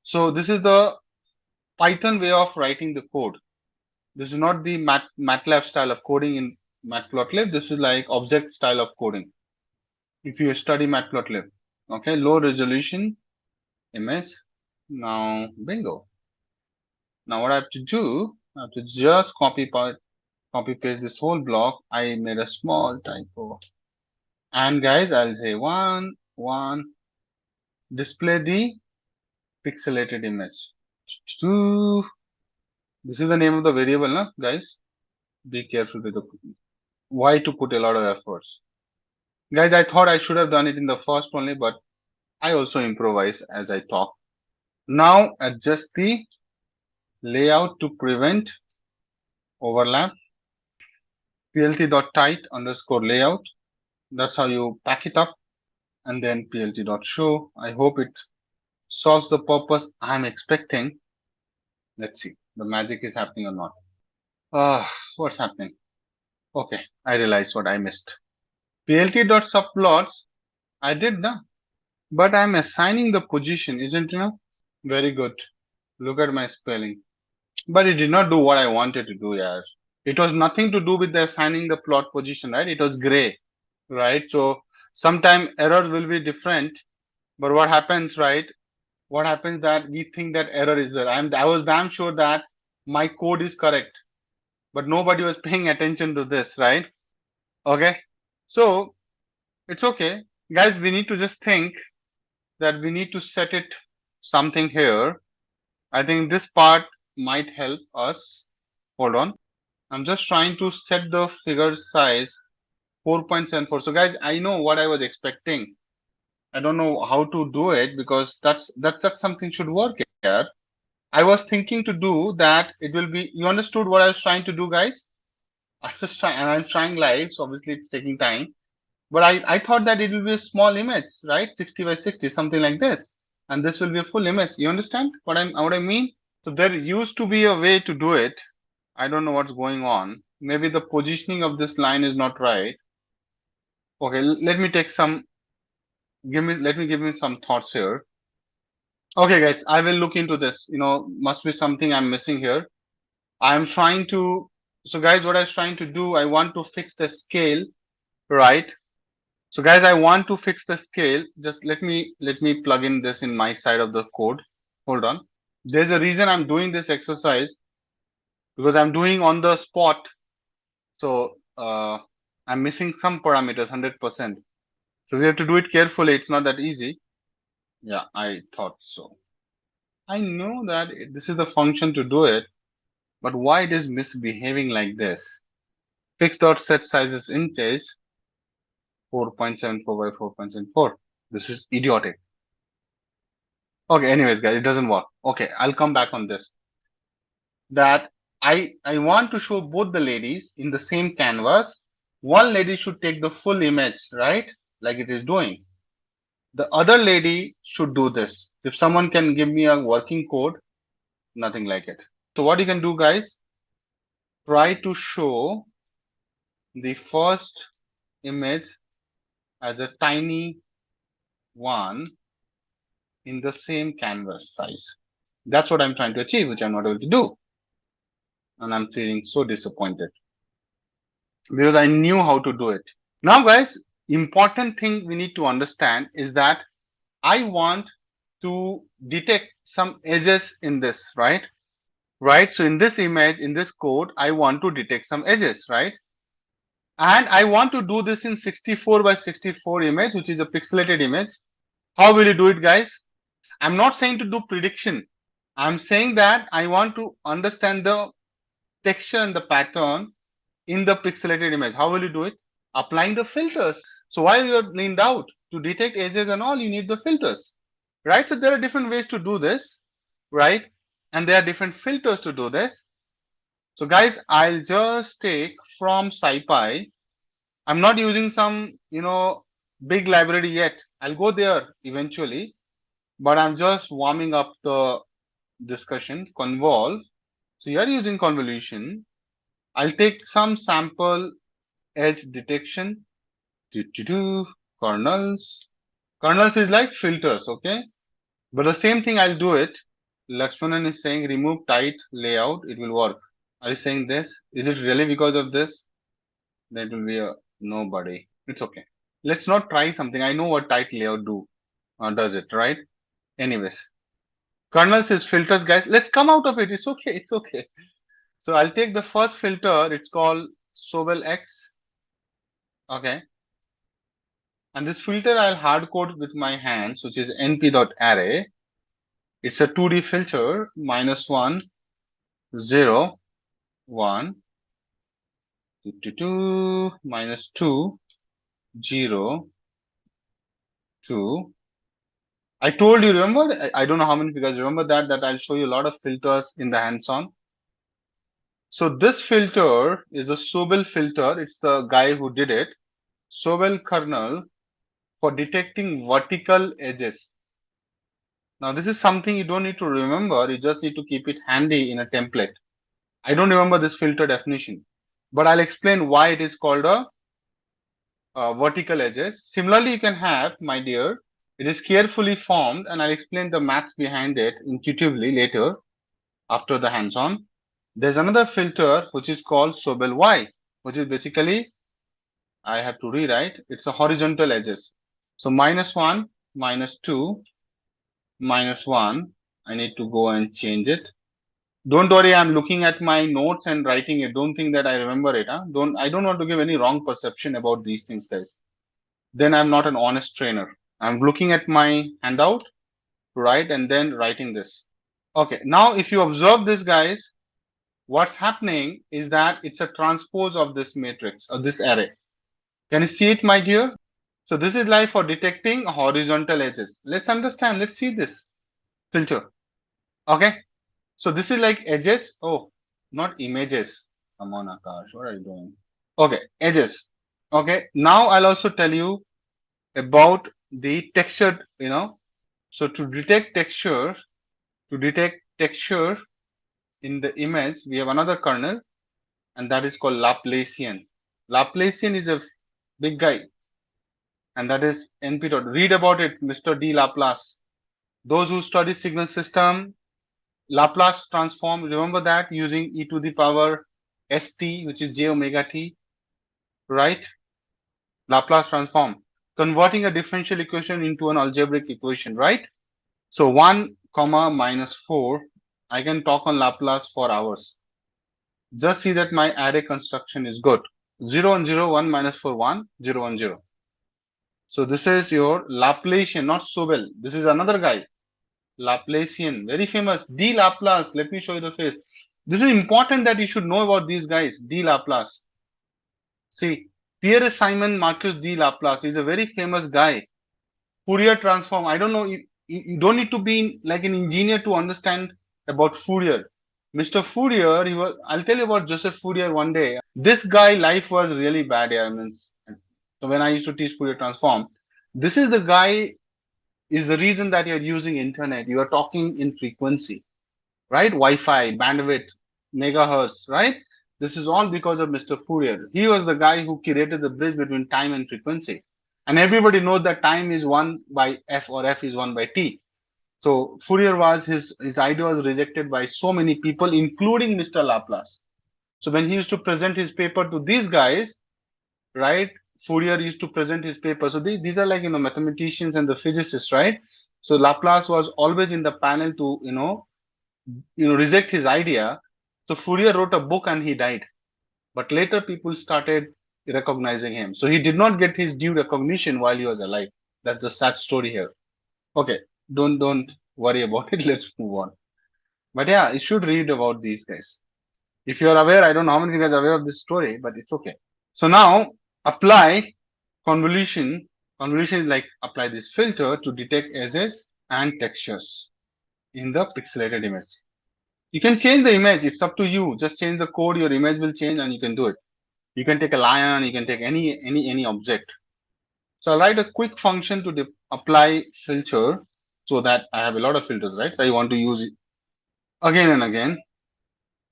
So this is the Python way of writing the code. This is not the MATLAB style of coding in Matplotlib. This is like object style of coding. If you study Matplotlib, okay, low resolution image. Now, bingo. Now what I have to do, I have to just copy paste this whole block. I made a small typo. And guys, I'll say one, display the pixelated image. Two, this is the name of the variable, na, guys. Be careful with the why to put a lot of efforts. Guys, I thought I should have done it in the first only, but I also improvise as I talk. Now adjust the layout to prevent overlap. plt.tight underscore layout. That's how you pack it up. And then plt.show. I hope it solves the purpose I'm expecting. Let's see, the magic is happening or not. What's happening? Okay, I realized what I missed. plt.subplots, I did that, but I'm assigning the position, isn't it? Very good. Look at my spelling. But it did not do what I wanted to do, yeah. It was nothing to do with the assigning the plot position, right? It was gray, right? So sometimes errors will be different, but what happens, right? What happens that we think that error is there. I was damn sure that my code is correct, but nobody was paying attention to this, right? Okay. So it's okay. Guys, we need to just think that we need to set it something here. I think this part might help us. Hold on. I'm just trying to set the figure size 4.74. So guys, I know what I was expecting. I don't know how to do it because that's something should work here. I was thinking to do that. It will be, you understood what I was trying to do, guys? I was trying, and I'm trying live, so obviously it's taking time. But I thought that it will be a small image, right? 60 by 60, something like this. And this will be a full image. You understand what I mean? So there used to be a way to do it. I don't know what's going on. Maybe the positioning of this line is not right. Okay, let me take some, let me give me some thoughts here. Okay, guys, I will look into this. You know, must be something I'm missing here. I'm trying to, so guys, what I was trying to do, I want to fix the scale, right? So guys, I want to fix the scale. Just let me plug in this in my side of the code. Hold on. There's a reason I'm doing this exercise because I'm doing on the spot. So I'm missing some parameters 100%. So we have to do it carefully. It's not that easy. Yeah, I thought so. I know that this is the function to do it, but why it is misbehaving like this? Fixed.set size is intage 4.74 by 4.74. This is idiotic. Okay, anyways, guys, it doesn't work. Okay, I'll come back on this. That I want to show both the ladies in the same canvas. One lady should take the full image, right? Like it is doing. The other lady should do this. If someone can give me a working code, nothing like it. So what you can do, guys, try to show the first image as a tiny one in the same canvas size. That's what I'm trying to achieve, which I'm not able to do. And I'm feeling so disappointed because I knew how to do it. Now, guys, important thing we need to understand is that I want to detect some edges in this, right? Right. So in this image, in this code, I want to detect some edges, right? And I want to do this in 64 by 64 image, which is a pixelated image. How will you do it, guys? I'm not saying to do prediction. I'm saying that I want to understand the texture and the pattern in the pixelated image. How will you do it? Applying the filters. So while you're leaned out to detect edges and all, you need the filters, right? So there are different ways to do this, right? And there are different filters to do this. So guys, I'll just take from SciPy. I'm not using some, big library yet. I'll go there eventually, but I'm just warming up the discussion. Convolve. So you're using convolution. I'll take some sample edge detection. Kernels. Kernels is like filters, okay? But the same thing I'll do it. Lakshmanan is saying remove tight layout, it will work. Are you saying this? Is it really because of this? That will be a nobody. It's okay. Let's not try something. I know what tight layout does it, right? Anyways, kernels is filters, guys. Let's come out of it. It's okay. It's okay. So I'll take the first filter. It's called Sobel X. Okay. And this filter I'll hard code with my hands, which is np.array. It's a 2D filter, -1, 0, 1, 2, -2, 0, 2. I told you, remember? I don't know how many of you guys remember that I'll show you a lot of filters in the hands-on. So this filter is a Sobel filter. It's the guy who did it. Sobel kernel for detecting vertical edges. Now this is something you don't need to remember. You just need to keep it handy in a template. I don't remember this filter definition, but I'll explain why it is called a vertical edges. Similarly, you can have, my dear, it is carefully formed, and I'll explain the maths behind it intuitively later after the hands-on. There's another filter which is called Sobel Y, which is basically, I have to rewrite, it's a horizontal edges. So -1, -2, -1, I need to go and change it. Don't worry, I'm looking at my notes and writing it. Don't think that I remember it. I don't want to give any wrong perception about these things, guys. Then I'm not an honest trainer. I'm looking at my handout, right, and then writing this. Okay, now if you observe this, guys, what's happening is that it's a transpose of this matrix or this array. Can you see it, my dear? So this is like for detecting horizontal edges. Let's understand. Let's see this filter. Okay. So this is like edges. Oh, not images. Come on, Akash. What are you doing? Okay, edges. Okay. Now I'll also tell you about the textured, So to detect texture in the image, we have another kernel, and that is called Laplacian. Laplacian is a big guy, and that is np. Read about it, Mr. D. Laplace. Those who study signal system, Laplace transform, remember that, using e to the power st, which is j omega t, right? Laplace transform, converting a differential equation into an algebraic equation, right? So 1, -4, I can talk on Laplace for hours. Just see that my array construction is good. 0 and 0, 1 -4, 1, 0 and 0. So this is your Laplacian, not Sobel. This is another guy. Laplacian, very famous. D. Laplace. Let me show you the face. This is important that you should know about these guys. D. Laplace. See, Pierre Simon Marcus D. Laplace is a very famous guy. Fourier transform. I don't know. You don't need to be like an engineer to understand about Fourier. Mr. Fourier, I'll tell you about Joseph Fourier one day. This guy, life was really bad. Yeah, so when I used to teach Fourier transform, this is the guy is the reason that you're using internet. You are talking in frequency, right? Wi-Fi, bandwidth, megahertz, right? This is all because of Mr. Fourier. He was the guy who created the bridge between time and frequency. And everybody knows that time is 1 by f or f is 1 by t. So Fourier was his idea was rejected by so many people, including Mr. Laplace. So when he used to present his paper to these guys, right? Fourier used to present his paper. So these are like, mathematicians and the physicists, right? So Laplace was always in the panel to, reject his idea. So Fourier wrote a book and he died. But later people started recognizing him. So he did not get his due recognition while he was alive. That's the sad story here. Okay, don't worry about it. Let's move on. But yeah, you should read about these guys. If you are aware, I don't know how many of you guys are aware of this story, but it's okay. So now apply convolution. Convolution is like apply this filter to detect edges and textures in the pixelated image. You can change the image. It's up to you. Just change the code. Your image will change, and you can do it. You can take a lion. You can take any object. So I'll write a quick function to apply filter, so that I have a lot of filters, right? So I want to use it again and again.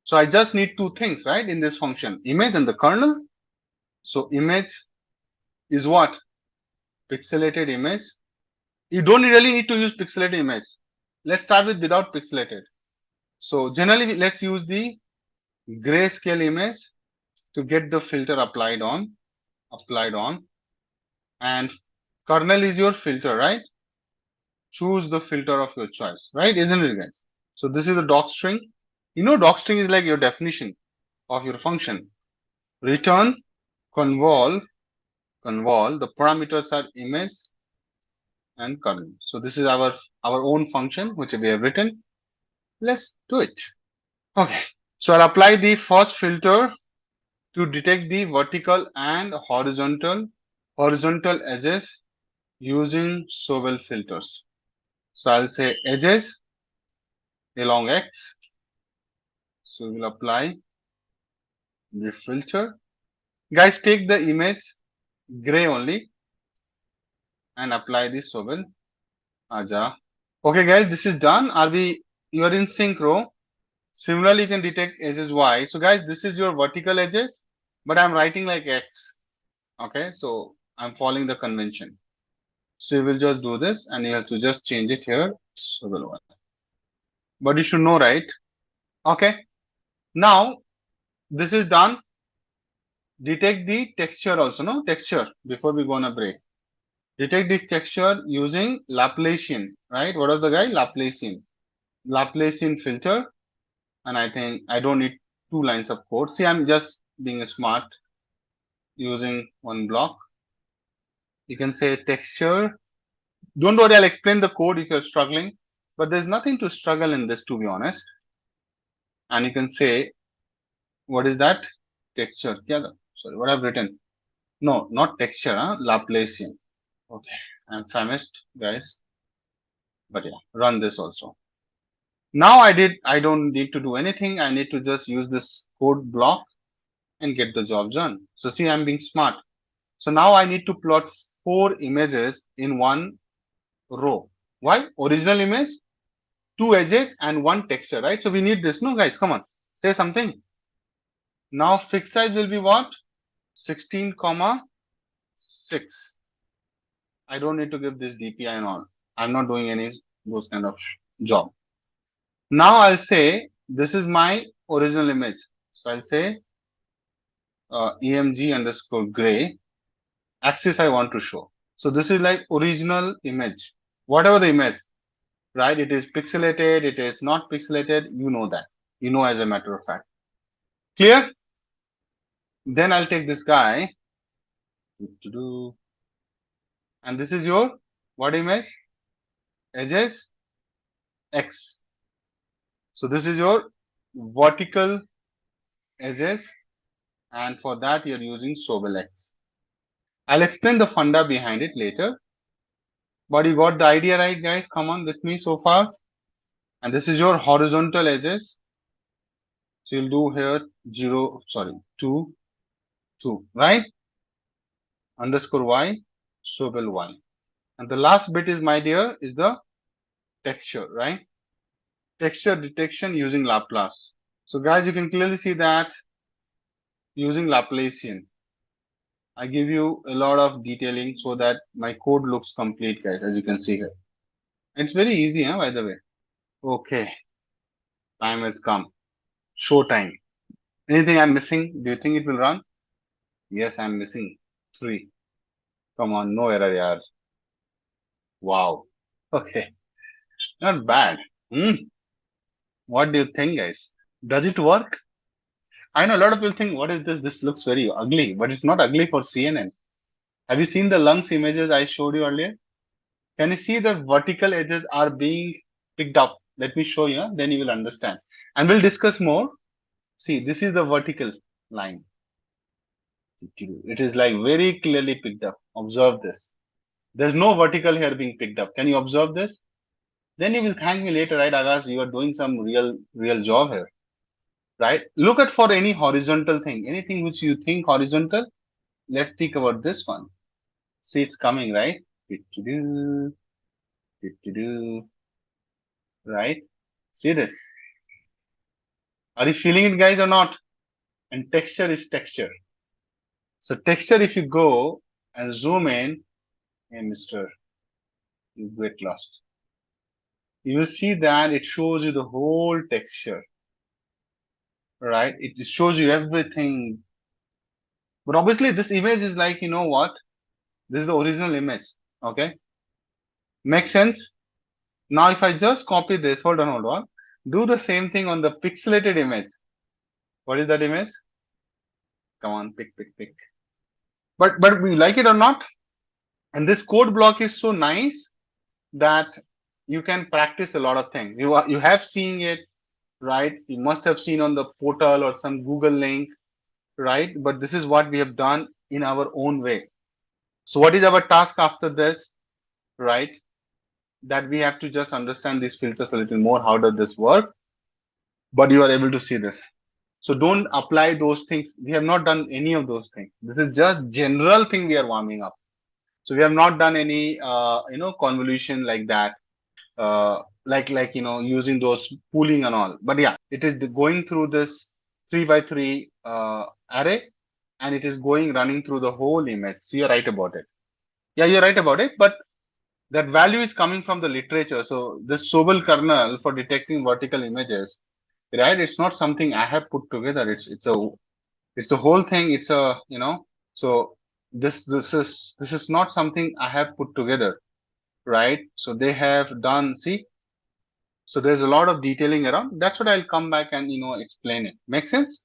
So I just need two things, right? In this function, image and the kernel. So image is what? Pixelated image. You don't really need to use pixelated image. Let's start with without pixelated. So generally, let's use the grayscale image to get the filter applied on, and kernel is your filter, right? Choose the filter of your choice, right? Isn't it, guys? So this is a docstring. Docstring is like your definition of your function. Return convol. The parameters are image and kernel. So this is our own function which we have written. Let's do it. Okay. So I'll apply the first filter to detect the vertical and horizontal edges using Sobel filters. So I'll say edges along X. So we'll apply the filter. Guys, take the image gray only and apply the Sobel. Aja. Okay, guys, this is done. You are in synchro. Similarly, you can detect edges Y. So guys, this is your vertical edges, but I'm writing like X. Okay, so I'm following the convention. So you will just do this and you have to just change it here. Sobel Y. But you should know, right? Okay. Now, this is done. Detect the texture also, no? Texture before we go on a break. Detect this texture using Laplacian, right? What was the guy? Laplacian filter. And I think I don't need 2 lines of code. See, I'm just being smart using one block. You can say texture. Don't worry, I'll explain the code if you're struggling, but there's nothing to struggle in this, to be honest. And you can say, what is that? Texture. Sorry, what I've written. No, not texture, Laplacian. Okay, I'm famished, guys. But yeah, run this also. Now I don't need to do anything. I need to just use this code block and get the job done. So see, I'm being smart. So now I need to plot 4 images in one row. Why? Original image, 2 edges and 1 texture, right? So we need this. No, guys, come on, say something. Now fixed size will be what? 16, 6. I don't need to give this DPI and all. I'm not doing any those kind of job. Now I'll say this is my original image. So I'll say EMG underscore gray. Axis I want to show. So this is like original image. Whatever the image, right? It is pixelated, it is not pixelated. You know that. You know as a matter of fact. Clear? Then I'll take this guy. And this is your what image? Edges X. So this is your vertical edges. And for that, you're using Sobel X. I'll explain the funda behind it later. But you got the idea, right, guys? Come on with me so far. And this is your horizontal edges. So you'll do here 2, 2, right? Underscore Y, Sobel Y. And the last bit is, my dear, is the texture, right? Texture detection using Laplace. So guys, you can clearly see that using Laplacian. I give you a lot of detailing so that my code looks complete, guys, as you can see here. It's very easy, by the way. Okay, time has come. Show time. Anything I'm missing? Do you think it will run? Yes, I'm missing 3. Come on, no error, yaar. Wow. Okay, not bad. What do you think, guys? Does it work? I know a lot of people think, what is this? This looks very ugly, but it's not ugly for CNN. Have you seen the lungs images I showed you earlier? Can you see the vertical edges are being picked up? Let me show you, then you will understand. And we'll discuss more. See, this is the vertical line. It is like very clearly picked up. Observe this. There's no vertical here being picked up. Can you observe this? Then you will thank me later, right, Agas? You are doing some real job here, right? Look at for any horizontal thing, anything which you think horizontal. Let's think about this one. See, it's coming, right? Right? See this. Are you feeling it, guys, or not? And texture is texture. So texture, if you go and zoom in, hey, mister, you get lost. You will see that it shows you the whole texture, right? It shows you everything. But obviously, this image is like, you know what? This is the original image. Okay? Make sense? Now, if I just copy this, hold on. Do the same thing on the pixelated image. What is that image? Come on, pick. But we like it or not? And this code block is so nice that you can practice a lot of things. You have seen it, right? You must have seen on the portal or some Google link, right? But this is what we have done in our own way. So what is our task after this, right? That we have to just understand these filters a little more. How does this work? But you are able to see this. So don't apply those things. We have not done any of those things. This is just general thing we are warming up. So we have not done any, convolution like that. Like using those pooling and all. But yeah, it is going through this 3 by 3 array, and it is running through the whole image. So you're right about it. Yeah, you're right about it. But that value is coming from the literature. So this Sobel kernel for detecting vertical images, right? It's not something I have put together. It's a whole thing. It's a So this is not something I have put together, right? So they have done. See. So there's a lot of detailing around. That's what I'll come back and explain it. Make sense?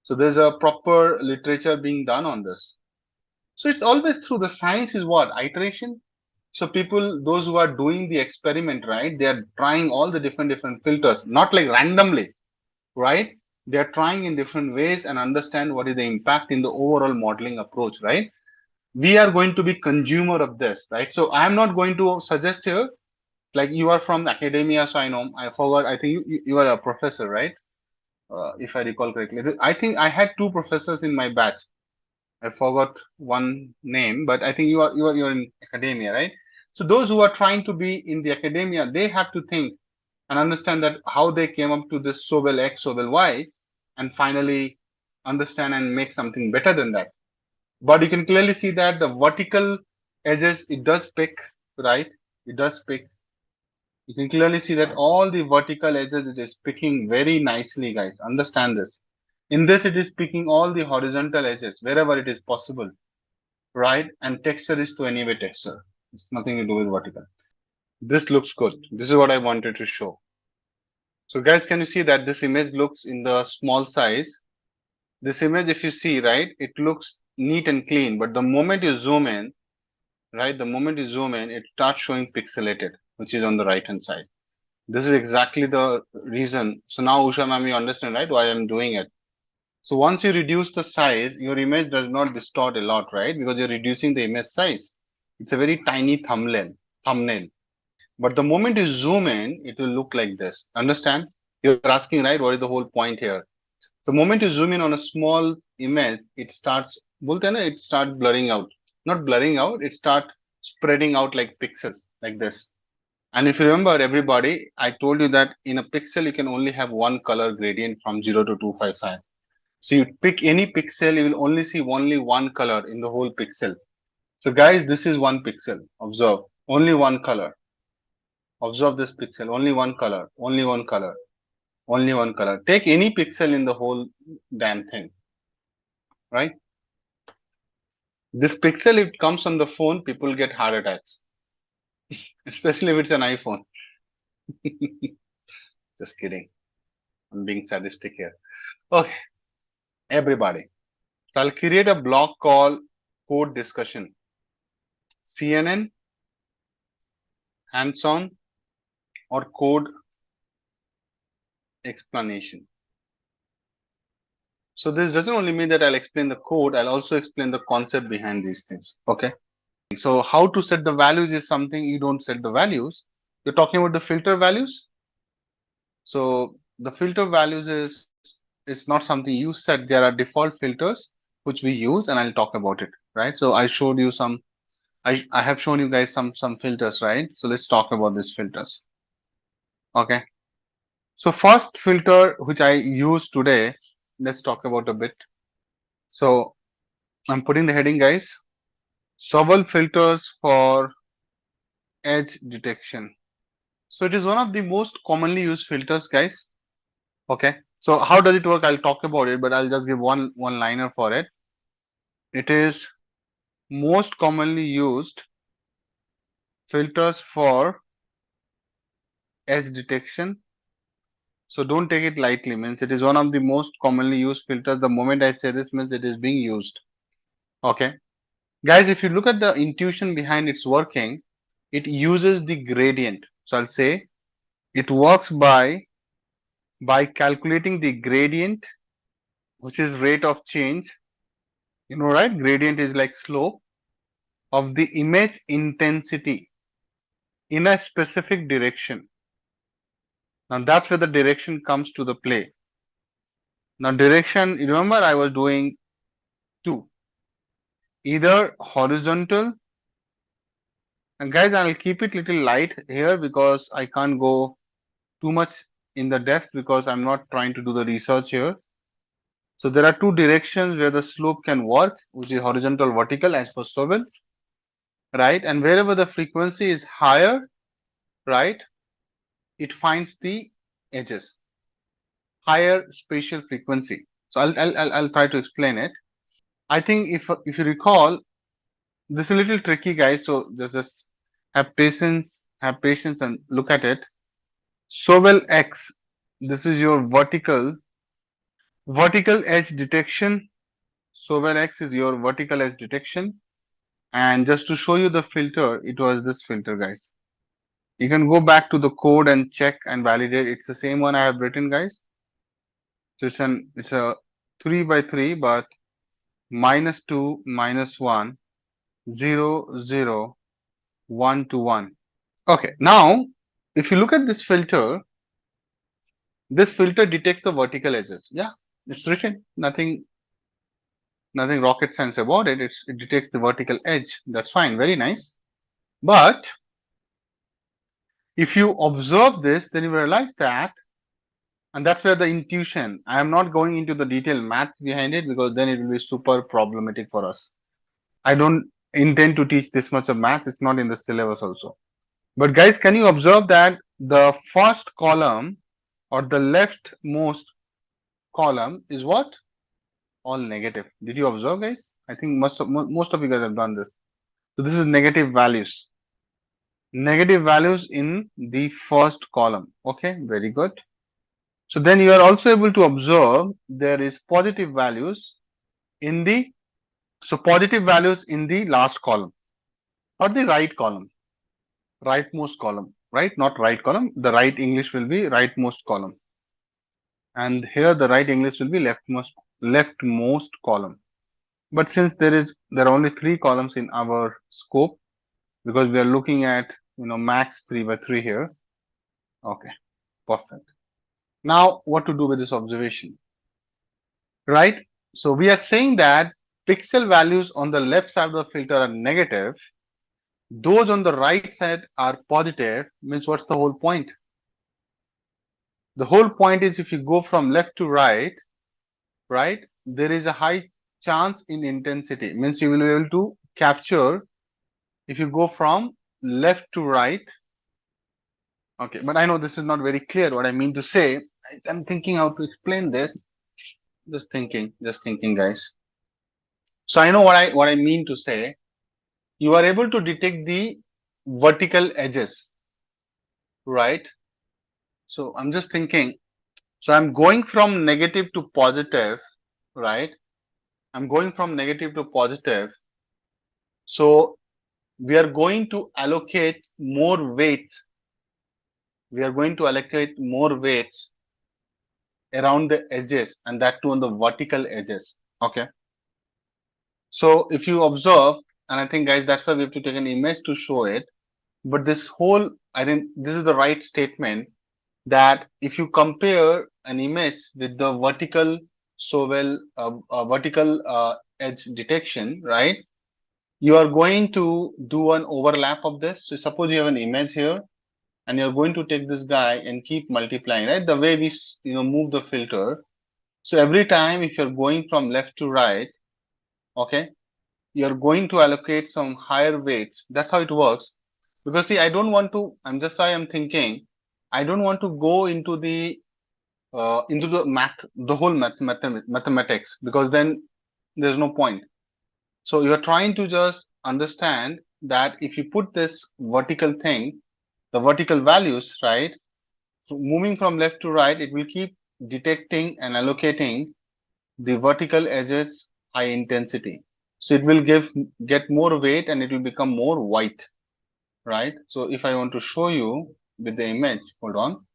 So there's a proper literature being done on this. So it's always through the science is what? Iteration. So people, those who are doing the experiment, right? They are trying all the different filters, not like randomly, right? They are trying in different ways and understand what is the impact in the overall modeling approach, right? We are going to be consumer of this, right? So I'm not going to suggest here, like you are from academia, so I forgot. I think you are a professor, right? If I recall correctly, I think I had 2 professors in my batch. I forgot one name, but I think you're in academia, right? So those who are trying to be in the academia, they have to think and understand that how they came up to this Sobel X, Sobel Y, and finally understand and make something better than that. But you can clearly see that the vertical edges, it does pick, right? It does pick. You can clearly see that all the vertical edges, it is picking very nicely, guys. Understand this. In this, it is picking all the horizontal edges wherever it is possible, right? And texture is to anyway texture. It's nothing to do with vertical. This looks good. This is what I wanted to show. So guys, can you see that this image looks in the small size? This image, if you see, right, it looks neat and clean. But the moment you zoom in, right, the moment you zoom in, it starts showing pixelated, which is on the right-hand side. This is exactly the reason. So now, Usha ma'am, you understand, right, why I'm doing it. So once you reduce the size, your image does not distort a lot, right? Because you're reducing the image size. It's a very tiny thumbnail. But the moment you zoom in, it will look like this. Understand? You're asking, right, what is the whole point here? The moment you zoom in on a small image, it starts, it starts blurring out. Not blurring out, it starts spreading out like pixels, like this. And if you remember, everybody, I told you that in a pixel, you can only have one color gradient from 0 to 255. So you pick any pixel, you will only see only one color in the whole pixel. So guys, this is one pixel. Observe, only one color. Observe this pixel, only one color, only one color, only one color. Take any pixel in the whole damn thing, right? This pixel, if it comes on the phone, people get heart attacks, especially if it's an iPhone. Just kidding. I'm being sadistic here. Okay, everybody. So I'll create a block called code discussion. CNN, hands-on, or code explanation. So this doesn't only mean that I'll explain the code, I'll also explain the concept behind these things. Okay. So how to set the values is something you don't set the values. You're talking about the filter values. So the filter values is not something you set. There are default filters which we use, and I'll talk about it. Right. So I showed you some. I have shown you guys some filters, right? So let's talk about these filters. Okay. So first filter which I use today, let's talk about a bit. So I'm putting the heading, guys. Several filters for edge detection. So it is one of the most commonly used filters, guys. Okay. So how does it work? I'll talk about it, but I'll just give one liner for it. It is most commonly used filters for edge detection. So don't take it lightly. Means it is one of the most commonly used filters. The moment I say this means it is being used. Okay. Guys, if you look at the intuition behind its working, it uses the gradient. So I'll say it works by calculating the gradient, which is rate of change. You know, right? Gradient is like slope of the image intensity in a specific direction. Now that's where the direction comes to the play. Now direction, remember I was doing two, either horizontal, and guys, I'll keep it little light here because I can't go too much in the depth because I'm not trying to do the research here. So there are two directions where the slope can work, which is horizontal, vertical as per Sobel, right? And wherever the frequency is higher, right, it finds the edges, higher spatial frequency. So I'll try to explain it. I think if you recall, this is a little tricky, guys. So just have patience and look at it. Sobel X, this is your vertical edge detection. Sobel X is your vertical edge detection. And just to show you the filter, it was this filter, guys. You can go back to the code and check and validate. It's the same one I have written, guys. So it's a 3 by 3, but -2, -1, 0, 0, 1 to 1. Okay, now if you look at this filter detects the vertical edges. Yeah, it's written. Nothing rocket science about it. It detects the vertical edge. That's fine. Very nice. But if you observe this, then you realize that, and that's where the intuition. I am not going into the detailed maths behind it because then it will be super problematic for us. I don't intend to teach this much of math. It's not in the syllabus also. But guys, can you observe that the first column or the leftmost column is what? All negative. Did you observe, guys? I think most of you guys have done this. So this is negative values. Negative values in the first column. Okay, very good. So then you are also able to observe there is positive values in the positive values in the last column or the right column, rightmost column, right? Not right column. The right English will be rightmost column, and here the right English will be leftmost column. But since there are only three columns in our scope because we are looking at max 3 by 3 here. Okay, perfect. Now what to do with this observation, right? So we are saying that pixel values on the left side of the filter are negative. Those on the right side are positive. Means what's the whole point? The whole point is if you go from left to right, there is a high chance in intensity. Means you will be able to capture if you go from left to right, Okay, but I know this is not very clear what I mean to say. I'm thinking how to explain this. Just thinking, guys. So I know what I mean to say. You are able to detect the vertical edges, right? So I'm just thinking. So I'm going from negative to positive, right? I'm going from negative to positive. So we are going to allocate more weights. We are going to allocate more weights around the edges, and that too on the vertical edges. Okay. So if you observe, and I think guys, that's why we have to take an image to show it. But this whole, I think this is the right statement, that if you compare an image with the vertical, so well, vertical edge detection, right? You are going to do an overlap of this. So suppose you have an image here, and you're going to take this guy and keep multiplying, right? The way we move the filter. So every time if you're going from left to right, okay, you're going to allocate some higher weights. That's how it works. Because see, I don't want to. I'm just why I'm thinking. I don't want to go into the math, the whole mathematics, because then there's no point. So you're trying to just understand that if you put this vertical thing, the vertical values, right? So moving from left to right, it will keep detecting and allocating the vertical edges high intensity. So it will get more weight and it will become more white, right? So if I want to show you with the image, hold on.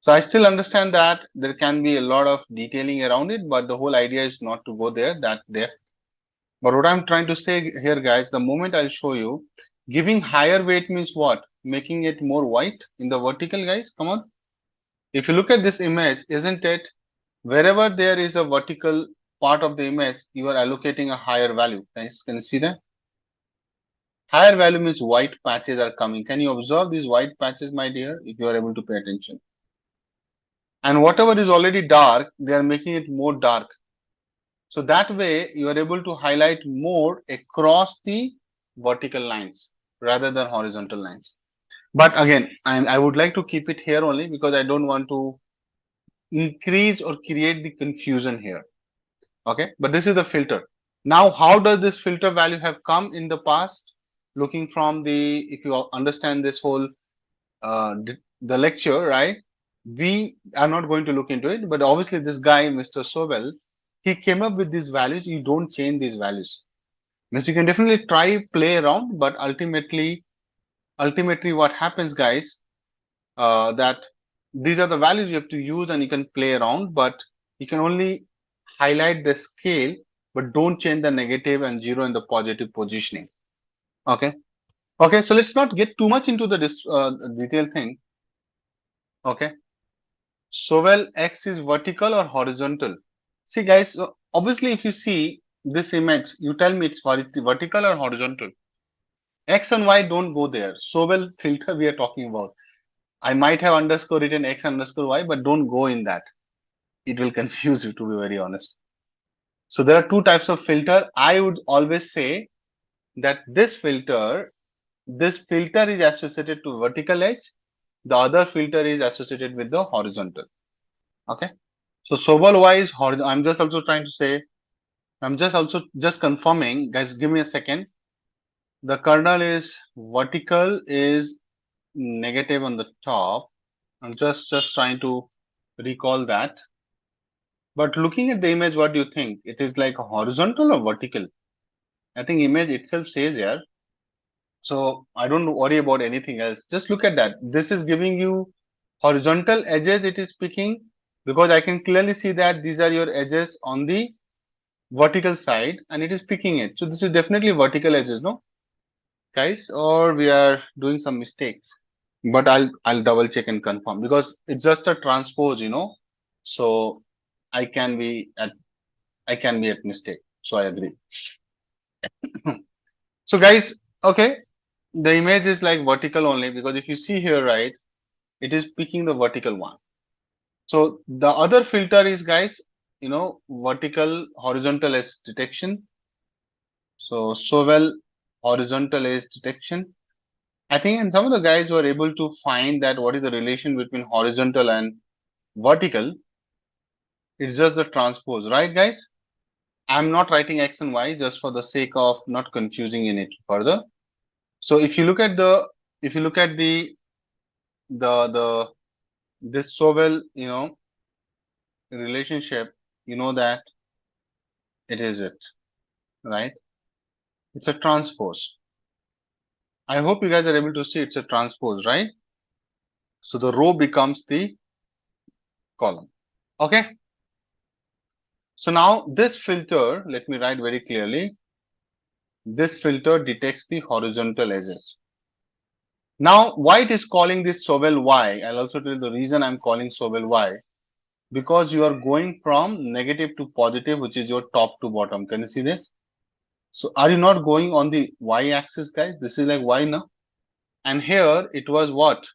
So I still understand that there can be a lot of detailing around it, but the whole idea is not to go there that depth. But what I'm trying to say here, guys, the moment I'll show you, giving higher weight means what? Making it more white in the vertical, guys. Come on. If you look at this image, isn't it? Wherever there is a vertical part of the image, you are allocating a higher value. Guys, can you see that? Higher value means white patches are coming. Can you observe these white patches, my dear, if you are able to pay attention? And whatever is already dark, they are making it more dark. So that way you are able to highlight more across the vertical lines rather than horizontal lines. But again, I would like to keep it here only because I don't want to increase or create the confusion here. Okay, but this is the filter. Now, how does this filter value have come in the past? Looking from the, if you understand this whole the lecture, right? We are not going to look into it, but obviously this guy, Mr. Sobel, he came up with these values. You don't change these values. Means you can definitely try play around, but ultimately what happens, guys, that these are the values you have to use and you can play around, but you can only highlight the scale, but don't change the negative and zero and the positive positioning. Okay. Okay. So let's not get too much into the detailed thing. Okay. So well, X is vertical or horizontal? See, guys, so obviously, if you see this image, you tell me it's vertical or horizontal. X and Y don't go there. So well, filter we are talking about. I might have underscore written X underscore Y, but don't go in that. It will confuse you, to be very honest. So there are two types of filter. I would always say that this filter is associated to vertical edge. The other filter is associated with the horizontal. Okay. So Sobal Y is horizontal. I'm just also trying to say, I'm just also just confirming, guys, give me a second. The kernel is vertical is negative on the top. I'm just trying to recall that. But looking at the image, what do you think? It is like horizontal or vertical? I think image itself says here. So I don't worry about anything else. Just look at that. This is giving you horizontal edges it is picking, because I can clearly see that these are your edges on the vertical side and it is picking it. So this is definitely vertical edges, no, guys, or we are doing some mistakes. But I'll double check and confirm because it's just a transpose, So I can be at mistake. So I agree. So guys, okay, the image is like vertical only because if you see here, right, it is picking the vertical one. So the other filter is, guys, vertical horizontal edge detection. So well horizontal edge detection. I think, and some of the guys were able to find that what is the relation between horizontal and vertical. It's just the transpose, right, guys? I'm not writing X and Y just for the sake of not confusing in it further. So if you look at the this Sobel, relationship, you know that it is it, right? It's a transpose. I hope you guys are able to see it's a transpose, right? So the row becomes the column. Okay. So now this filter, let me write very clearly. This filter detects the horizontal edges. Now, why it is calling this Sobel Y? I'll also tell you the reason I'm calling Sobel Y. Because you are going from negative to positive, which is your top to bottom. Can you see this? So are you not going on the Y axis, guys? This is like Y now. And here it was what?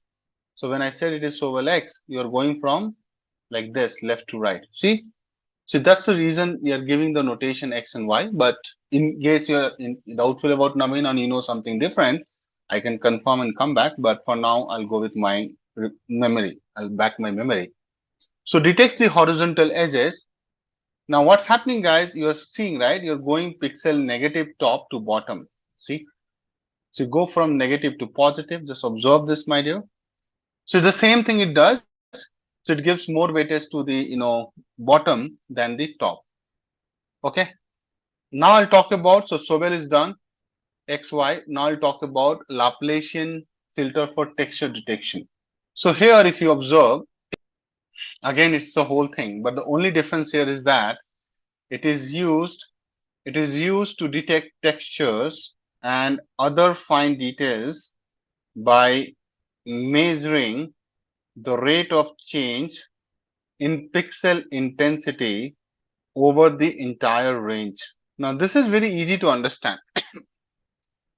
So when I said it is Sobel X, you are going from like this, left to right. See? So that's the reason we are giving the notation X and Y. But in case you're doubtful about Naveen and you know something different, I can confirm and come back. But for now, I'll go with my memory. I'll back my memory. So detect the horizontal edges. Now what's happening, guys? You're seeing, right? You're going pixel negative top to bottom. See? So you go from negative to positive. Just observe this, my dear. So the same thing it does. So it gives more weightage to the bottom than the top. Okay. Now I'll talk about, so Sobel is done, XY. Now I'll talk about Laplacian filter for texture detection. So here, if you observe, again, it's the whole thing, but the only difference here is that it is used, to detect textures and other fine details by measuring the rate of change in pixel intensity over the entire range. Now, this is very easy to understand.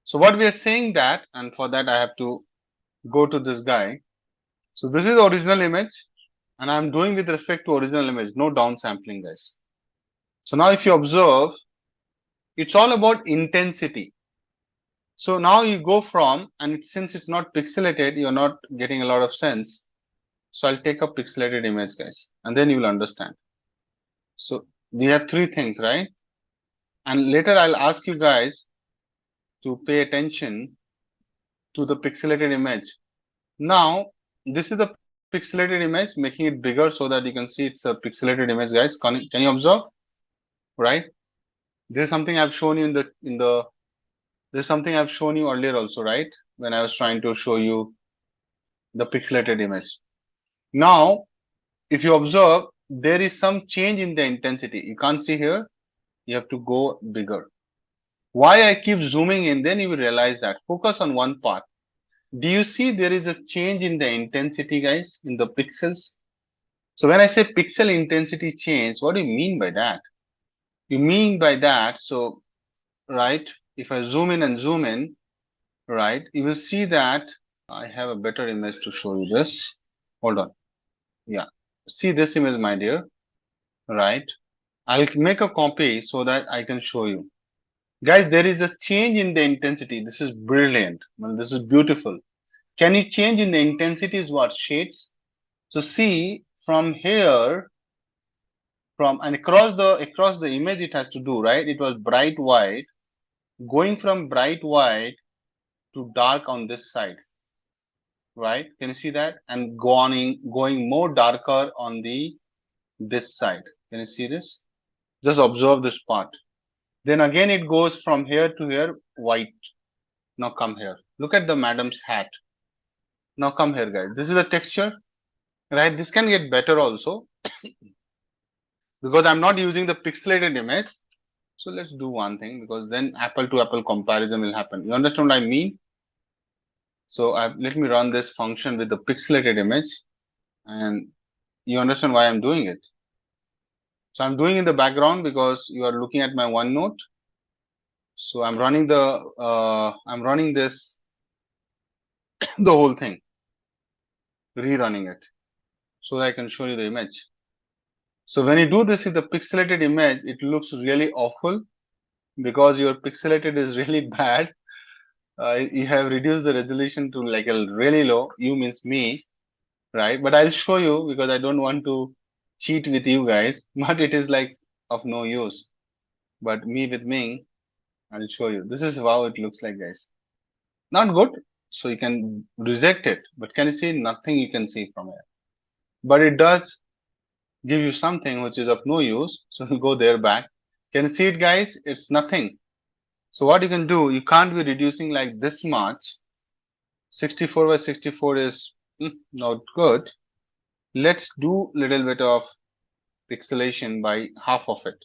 So what we are saying that, and for that I have to go to this guy. So this is the original image, and I'm doing with respect to original image, no downsampling, guys. So now if you observe, it's all about intensity. So now you go from, and since it's not pixelated, you're not getting a lot of sense. So I'll take a pixelated image, guys, and then you will understand. So we have three things, right? And later I'll ask you guys to pay attention to the pixelated image. Now, this is the pixelated image, making it bigger so that you can see it's a pixelated image, guys. Can you observe? Right? There's something I've shown you there's something I've shown you earlier also, right? When I was trying to show you the pixelated image. Now, if you observe, there is some change in the intensity. You can't see here. You have to go bigger. Why I keep zooming in, then you will realize that. Focus on one part. Do you see there is a change in the intensity, guys, in the pixels? So when I say pixel intensity change, what do you mean by that? You mean by that, so, right, if I zoom in and zoom in, right, you will see that I have a better image to show you this. Hold on. Yeah. See this image, my dear, right? I'll make a copy so that I can show you. Guys, there is a change in the intensity. This is brilliant. Well, this is beautiful. Can you change in the intensity is what? Shades. So see from here, from and across the image it has to do, right? It was bright white, going from bright white to dark on this side, right? Can you see that? And going more darker on the this side. Can you see this? Just observe this part. Then again it goes from here to here, white. Now come here. Look at the madam's hat. Now come here, guys. This is the texture, right? This can get better also because I'm not using the pixelated image. So let's do one thing, because then apple to apple comparison will happen. You understand what I mean? So let me run this function with the pixelated image, and you understand why I'm doing it. So I'm doing in the background because you are looking at my OneNote. So I'm running this the whole thing, rerunning it, so that I can show you the image. So when you do this with the pixelated image, it looks really awful because your pixelated is really bad. You have reduced the resolution to like a really low. You means me, right? But I'll show you because I don't want to cheat with you guys. But it is like of no use. But me with Ming, I'll show you. This is how it looks like, guys. Not good. So you can reject it. But can you see? Nothing you can see from it. But it does give you something which is of no use. So you go there back. Can you see it, guys? It's nothing. So what you can do, you can't be reducing like this much. 64 by 64 is not good. Let's do little bit of pixelation by half of it.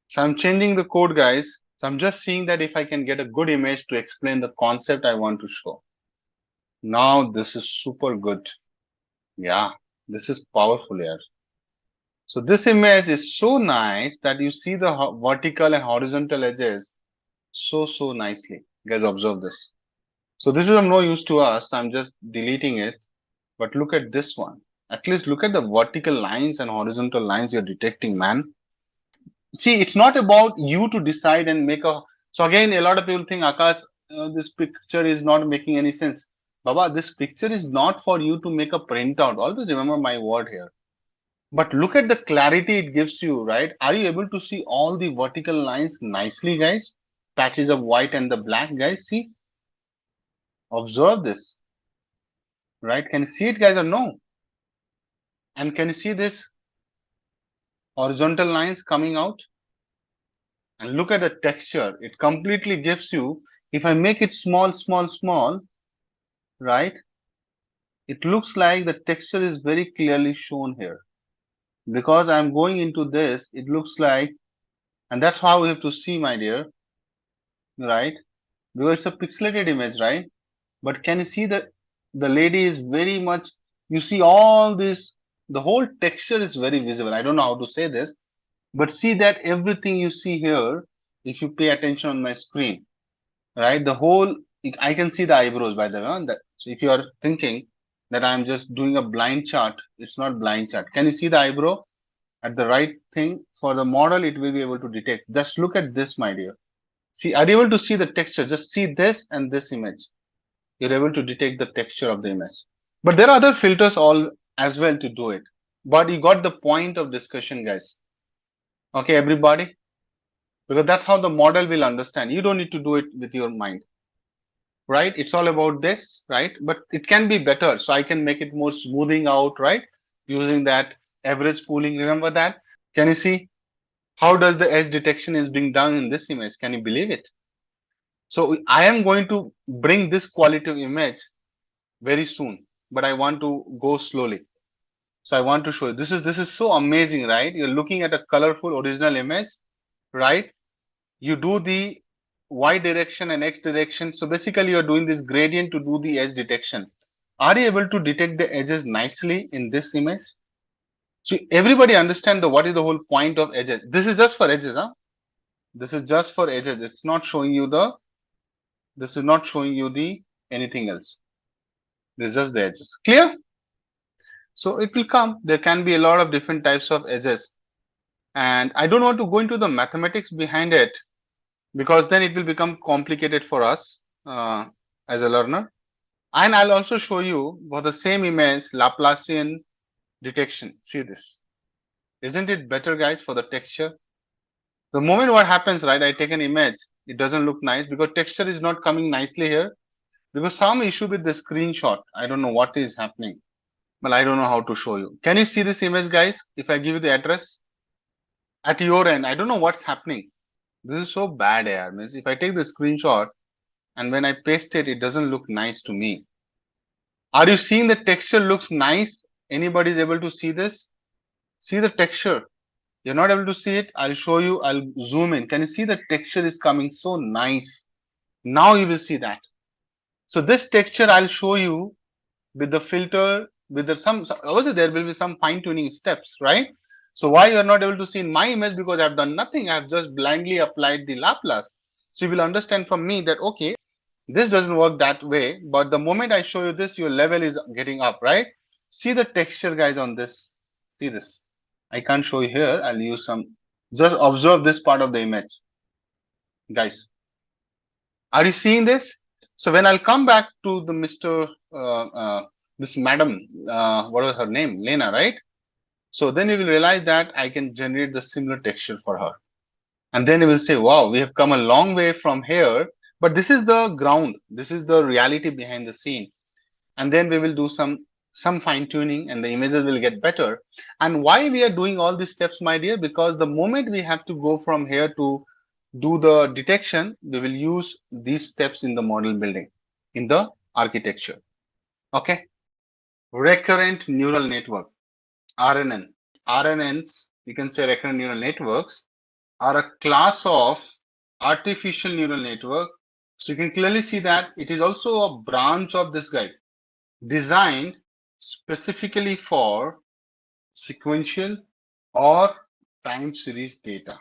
So I'm changing the code, guys. So I'm just seeing that if I can get a good image to explain the concept I want to show. Now this is super good. Yeah, this is powerful here. So this image is so nice that you see the vertical and horizontal edges so nicely. Guys, observe this. So this is of no use to us. I'm just deleting it. But look at this one. At least look at the vertical lines and horizontal lines you're detecting, man. See, it's not about you to decide and make a. So again, a lot of people think, Akash, this picture is not making any sense. Baba, this picture is not for you to make a printout. Always remember my word here. But look at the clarity it gives you, right? Are you able to see all the vertical lines nicely, guys? Patches of white and the black, guys. See, observe this, right? Can you see it, guys, or no? And can you see this horizontal lines coming out? And look at the texture. It completely gives you, if I make it small, right? It looks like the texture is very clearly shown here. Because I'm going into this, it looks like, and that's how we have to see, my dear, right? Because it's a pixelated image, right? But can you see that the lady is very much, you see all this, the whole texture is very visible. I don't know how to say this, but see that everything you see here, if you pay attention on my screen, right? The whole, I can see the eyebrows, by the way. So if you are thinking that I'm just doing a blind chart, it's not blind chart. Can you see the eyebrow at the right thing? For the model, it will be able to detect. Just look at this, my dear. See, are you able to see the texture? Just see this and this image. You're able to detect the texture of the image. But there are other filters all as well to do it. But you got the point of discussion, guys. Okay, everybody? Because that's how the model will understand. You don't need to do it with your mind, right? It's all about this, right? But it can be better. So I can make it more smoothing out, right? Using that average pooling. Remember that? Can you see how does the edge detection is being done in this image? Can you believe it? So I am going to bring this qualitative image very soon, but I want to go slowly. So I want to show you. This is so amazing, right? You're looking at a colorful original image, right? You do the y direction and x direction. So basically you're doing this gradient to do the edge detection. Are you able to detect the edges nicely in this image? So everybody understand the what is the whole point of edges. This is just for edges, huh? This is just for edges. It's not showing you the, this is not showing you the anything else. This is just the edges. Clear? So it will come. There can be a lot of different types of edges. And I don't want to go into the mathematics behind it because then it will become complicated for us as a learner. And I'll also show you for the same image, Laplacian detection. See this. Isn't it better, guys, for the texture? The moment what happens, right, I take an image, it doesn't look nice because texture is not coming nicely here because some issue with the screenshot. I don't know what is happening. Well, I don't know how to show you. Can you see this image, guys? If I give you the address at your end, I don't know what's happening. This is so bad here. Means if I take the screenshot and when I paste it, it doesn't look nice to me. Are you seeing the texture looks nice? Anybody is able to see this? See the texture. You're not able to see it. I'll show you. I'll zoom in. Can you see the texture is coming so nice? Now you will see that. So this texture I'll show you with the filter, with the some also there will be some fine tuning steps, right? So why you are not able to see in my image because I've done nothing. I've just blindly applied the Laplace. So you will understand from me that okay, this doesn't work that way, but the moment I show you this, your level is getting up, right? See the texture, guys, on this. See this. I can't show you here. I'll use some. Just observe this part of the image, guys. Are you seeing this? So when I'll come back to the this madam, what was her name? Lena, right? So then you will realize that I can generate the similar texture for her. And then you will say, wow, we have come a long way from here, but this is the ground. This is the reality behind the scene. And then we will do some fine tuning and the images will get better. And why we are doing all these steps, my dear? Because the moment we have to go from here to do the detection, we will use these steps in the model building, in the architecture. Okay. Recurrent neural network, RNN. RNNs, you can say recurrent neural networks, are a class of artificial neural network. So you can clearly see that it is also a branch of this guy, designed specifically for sequential or time series data.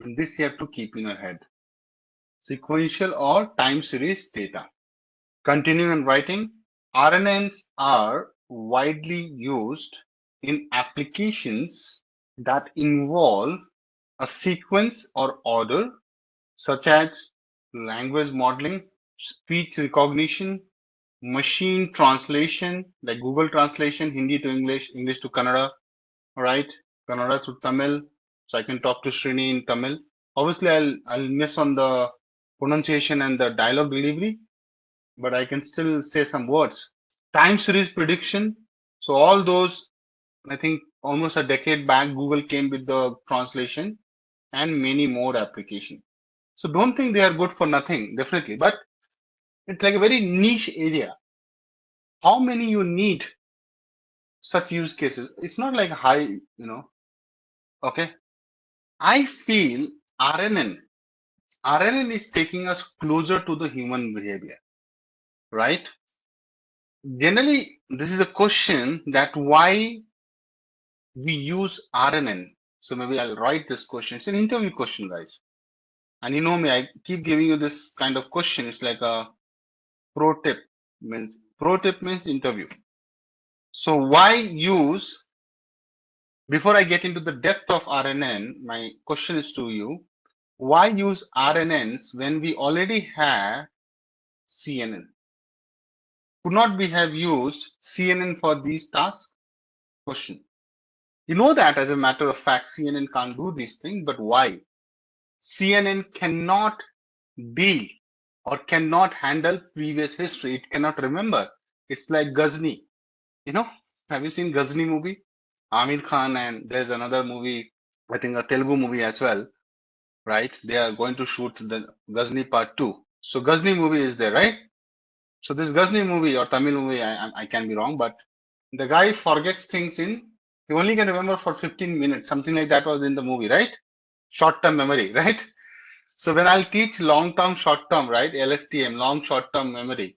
And this you have to keep in your head. Sequential or time series data. Continuing and writing, RNNs are widely used in applications that involve a sequence or order, such as language modeling, speech recognition, machine translation, like Google translation, Hindi to English, English to Kannada, right? Kannada to Tamil. So I can talk to Srini in Tamil. Obviously, I'll miss on the pronunciation and the dialogue delivery, but I can still say some words. Time series prediction. So all those, I think almost a decade back, Google came with the translation and many more applications. So don't think they are good for nothing, definitely, but it's like a very niche area. How many you need such use cases? It's not like high, okay. I feel RNN is taking us closer to the human behavior, right? Generally, this is a question that why we use RNN. So maybe I'll write this question. It's an interview question, guys. And you know me, I keep giving you this kind of question. It's like a pro tip means interview. So why use, before I get into the depth of RNN, my question is to you, why use RNNs when we already have CNN? Could not we have used CNN for these tasks? Question. You know that as a matter of fact, CNN can't do these things, but why? CNN cannot deal or cannot handle previous history. It cannot remember. It's like Ghazni. Have you seen Ghazni movie? Amir Khan, and there's another movie, I think a Telugu movie as well, right? They are going to shoot the Ghazni Part 2. So Ghazni movie is there, right? So this Ghazni movie or Tamil movie, I can be wrong, but the guy forgets things he only can remember for 15 minutes, something like that was in the movie, right? Short-term memory, right? So when I'll teach long-term, short-term, right? LSTM, long short-term memory.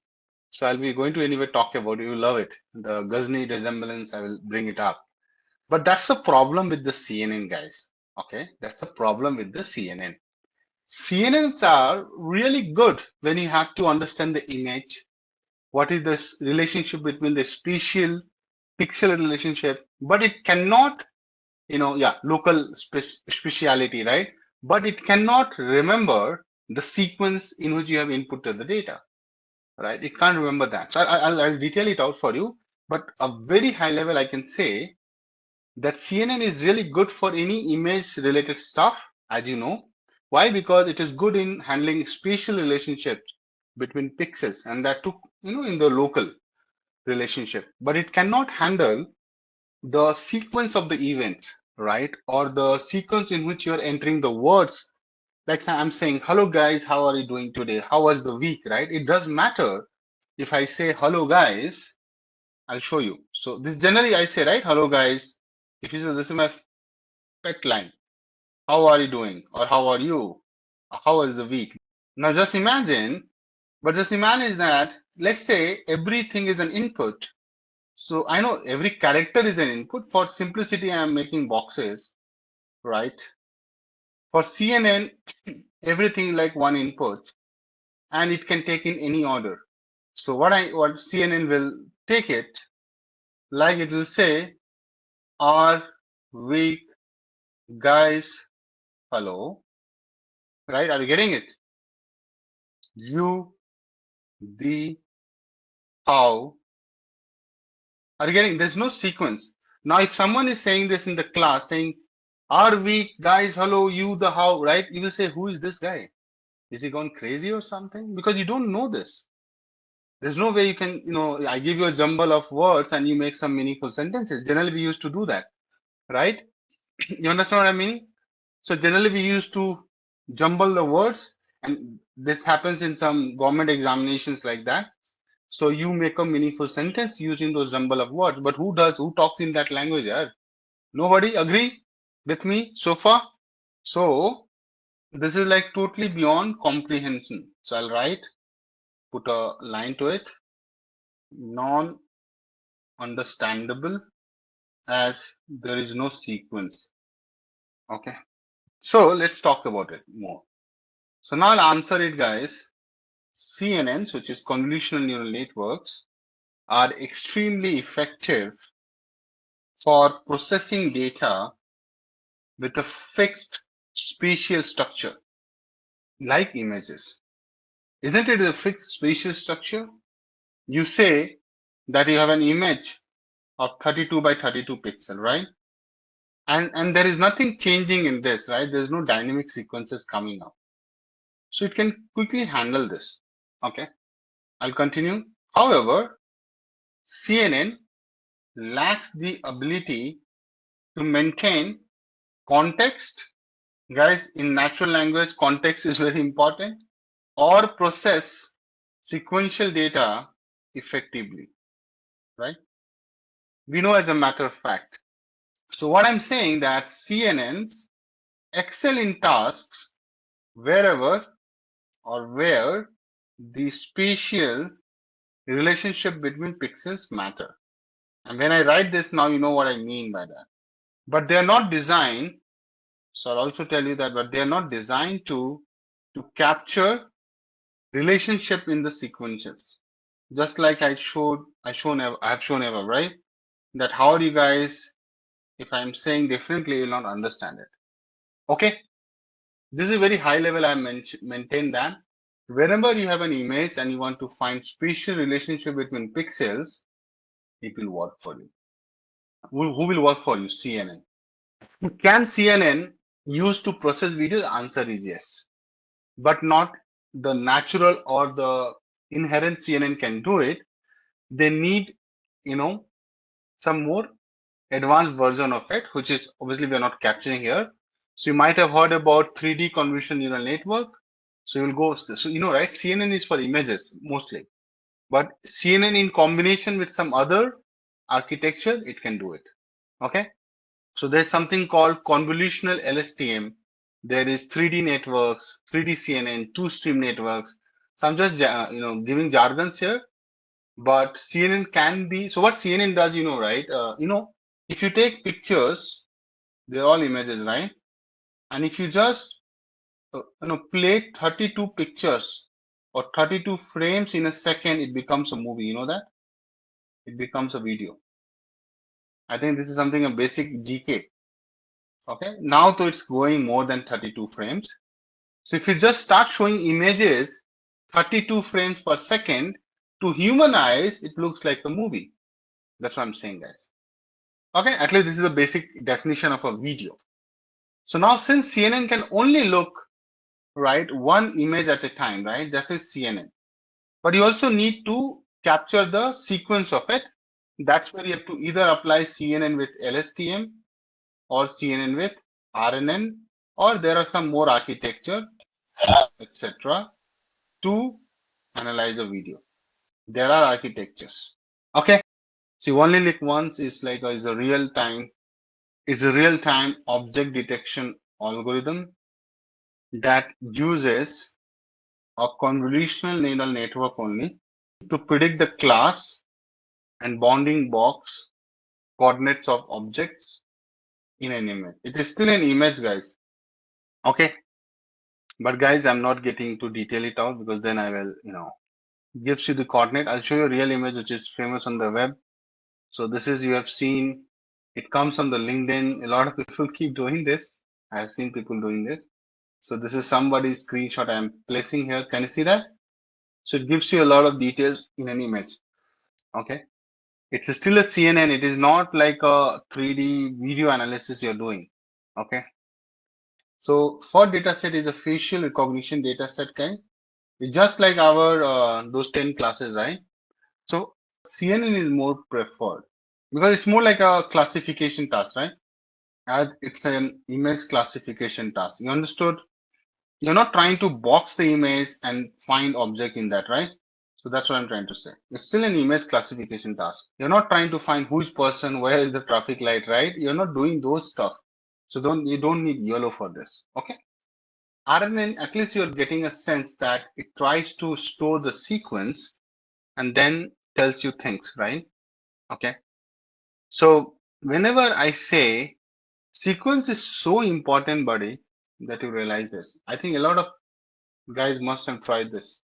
So I'll be going to anyway talk about it. You love it. The Ghazni resemblance, I will bring it up. But that's the problem with the CNN, guys. Okay, that's the problem with the CNN. CNNs are really good when you have to understand the image. What is the relationship between the spatial pixel relationship? But it cannot, local speciality, right? But it cannot remember the sequence in which you have inputted the data, right? It can't remember that. So I'll detail it out for you. But a very high level, I can say that CNN is really good for any image related stuff, as you know. Why? Because it is good in handling spatial relationships between pixels, and that too, in the local relationship. But it cannot handle the sequence of the events, right? Or the sequence in which you're entering the words. Like I'm saying, hello guys, how are you doing today? How was the week, right? It does matter if I say hello guys. I'll show you. So this generally I say, right? Hello guys. If you say this is my pet line, how are you doing? Or how are you? How was the week? Now just imagine that, let's say everything is an input. So I know every character is an input. For simplicity, I'm making boxes, right? For CNN, everything like one input, and it can take in any order. So what CNN will take it, like it will say, are weak guys, hello, right? Are you getting it? You the how. Are you getting? There's no sequence. Now, if someone is saying this in the class, saying, are we guys, hello, you, the how, right? You will say, who is this guy? Is he gone crazy or something? Because you don't know this. There's no way you can, I give you a jumble of words and you make some meaningful sentences. Generally, we used to do that, right? You understand what I mean? So generally, we used to jumble the words, and this happens in some government examinations like that. So you make a meaningful sentence using those jumble of words. But who talks in that language? Yeah? Nobody agree with me so far? So this is like totally beyond comprehension. So I'll put a line to it. Non-understandable as there is no sequence. Okay. So let's talk about it more. So now I'll answer it, guys. CNNs, which is convolutional neural networks, are extremely effective for processing data with a fixed spatial structure, like images. Isn't it a fixed spatial structure? You say that you have an image of 32 by 32 pixel, right? And there is nothing changing in this, right? There's no dynamic sequences coming up. So it can quickly handle this. Okay, I'll continue. However, CNN lacks the ability to maintain context. Guys, in natural language, context is very important, or process sequential data effectively, right? We know as a matter of fact. So what I'm saying that CNNs excel in tasks wherever or where the spatial relationship between pixels matter. And when I write this now, you know what I mean by that. But they're not designed, so I'll also tell you that, but they're not designed to capture relationship in the sequences. Just like I have shown ever, right? That how are you guys, if I'm saying differently, you'll not understand it. Okay. This is a very high level. I maintain that whenever you have an image and you want to find spatial relationship between pixels, it will work for you. Who will work for you? CNN. Can CNN use to process video? The answer is yes, but not the natural or the inherent CNN can do it. They need, some more advanced version of it, which is obviously we are not capturing here. So you might have heard about 3D convolutional neural network. So you'll go, so right? CNN is for images mostly, but CNN in combination with some other architecture, it can do it. Okay. So there's something called convolutional LSTM. There is 3D networks, 3D CNN, two-stream networks. So I'm just, giving jargons here, but CNN can be, so what CNN does, right? If you take pictures, they're all images, right? And if you just, play 32 pictures or 32 frames in a second, it becomes a movie. You know that? It becomes a video. I think this is something a basic GK. Okay. Now, though it's going more than 32 frames. So if you just start showing images 32 frames per second, to human eyes, it looks like a movie. That's what I'm saying, guys. Okay, at least this is a basic definition of a video. So now since CNN can only look, right, one image at a time, right, that is CNN. But you also need to capture the sequence of it. That's where you have to either apply CNN with LSTM or CNN with RNN, or there are some more architecture, etc., to analyze a video. There are architectures. Okay. So you only look once is like is a real time object detection algorithm that uses a convolutional neural network only to predict the class and bounding box coordinates of objects in an image. It is still an image, guys. Okay. But guys, I'm not getting to detail it out because then I will, gives you the coordinate. I'll show you a real image which is famous on the web. So this is, you have seen, it comes on the LinkedIn. A lot of people keep doing this. I have seen people doing this. So this is somebody's screenshot I'm placing here. Can you see that? So it gives you a lot of details in an image. Okay. It's still a CNN. It is not like a 3D video analysis you're doing. Okay. So for dataset is a facial recognition dataset kind. It's just like our those 10 classes, right? So CNN is more preferred because it's more like a classification task, right? As it's an image classification task. You understood? You're not trying to box the image and find object in that, right? So that's what I'm trying to say. It's still an image classification task. You're not trying to find who is person, where is the traffic light, right? You're not doing those stuff. So you don't need yellow for this. Okay. RNN, at least you're getting a sense that it tries to store the sequence and then tells you things, right? Okay. So whenever I say sequence is so important, buddy, that you realize this. I think a lot of guys must have tried this.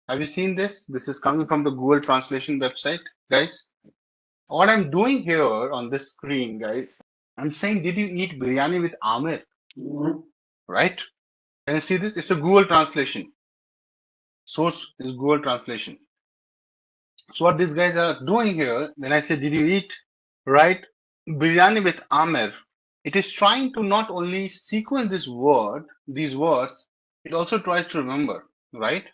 Have you seen this? This is coming from the Google Translation website, guys. What I'm doing here on this screen, guys, I'm saying, did you eat biryani with Amir? Right? Can you see this? It's a Google translation. Source is Google Translation. So what these guys are doing here, when I say, did you eat, right, biryani with Amir, it is trying to not only sequence these words, it also tries to remember, right?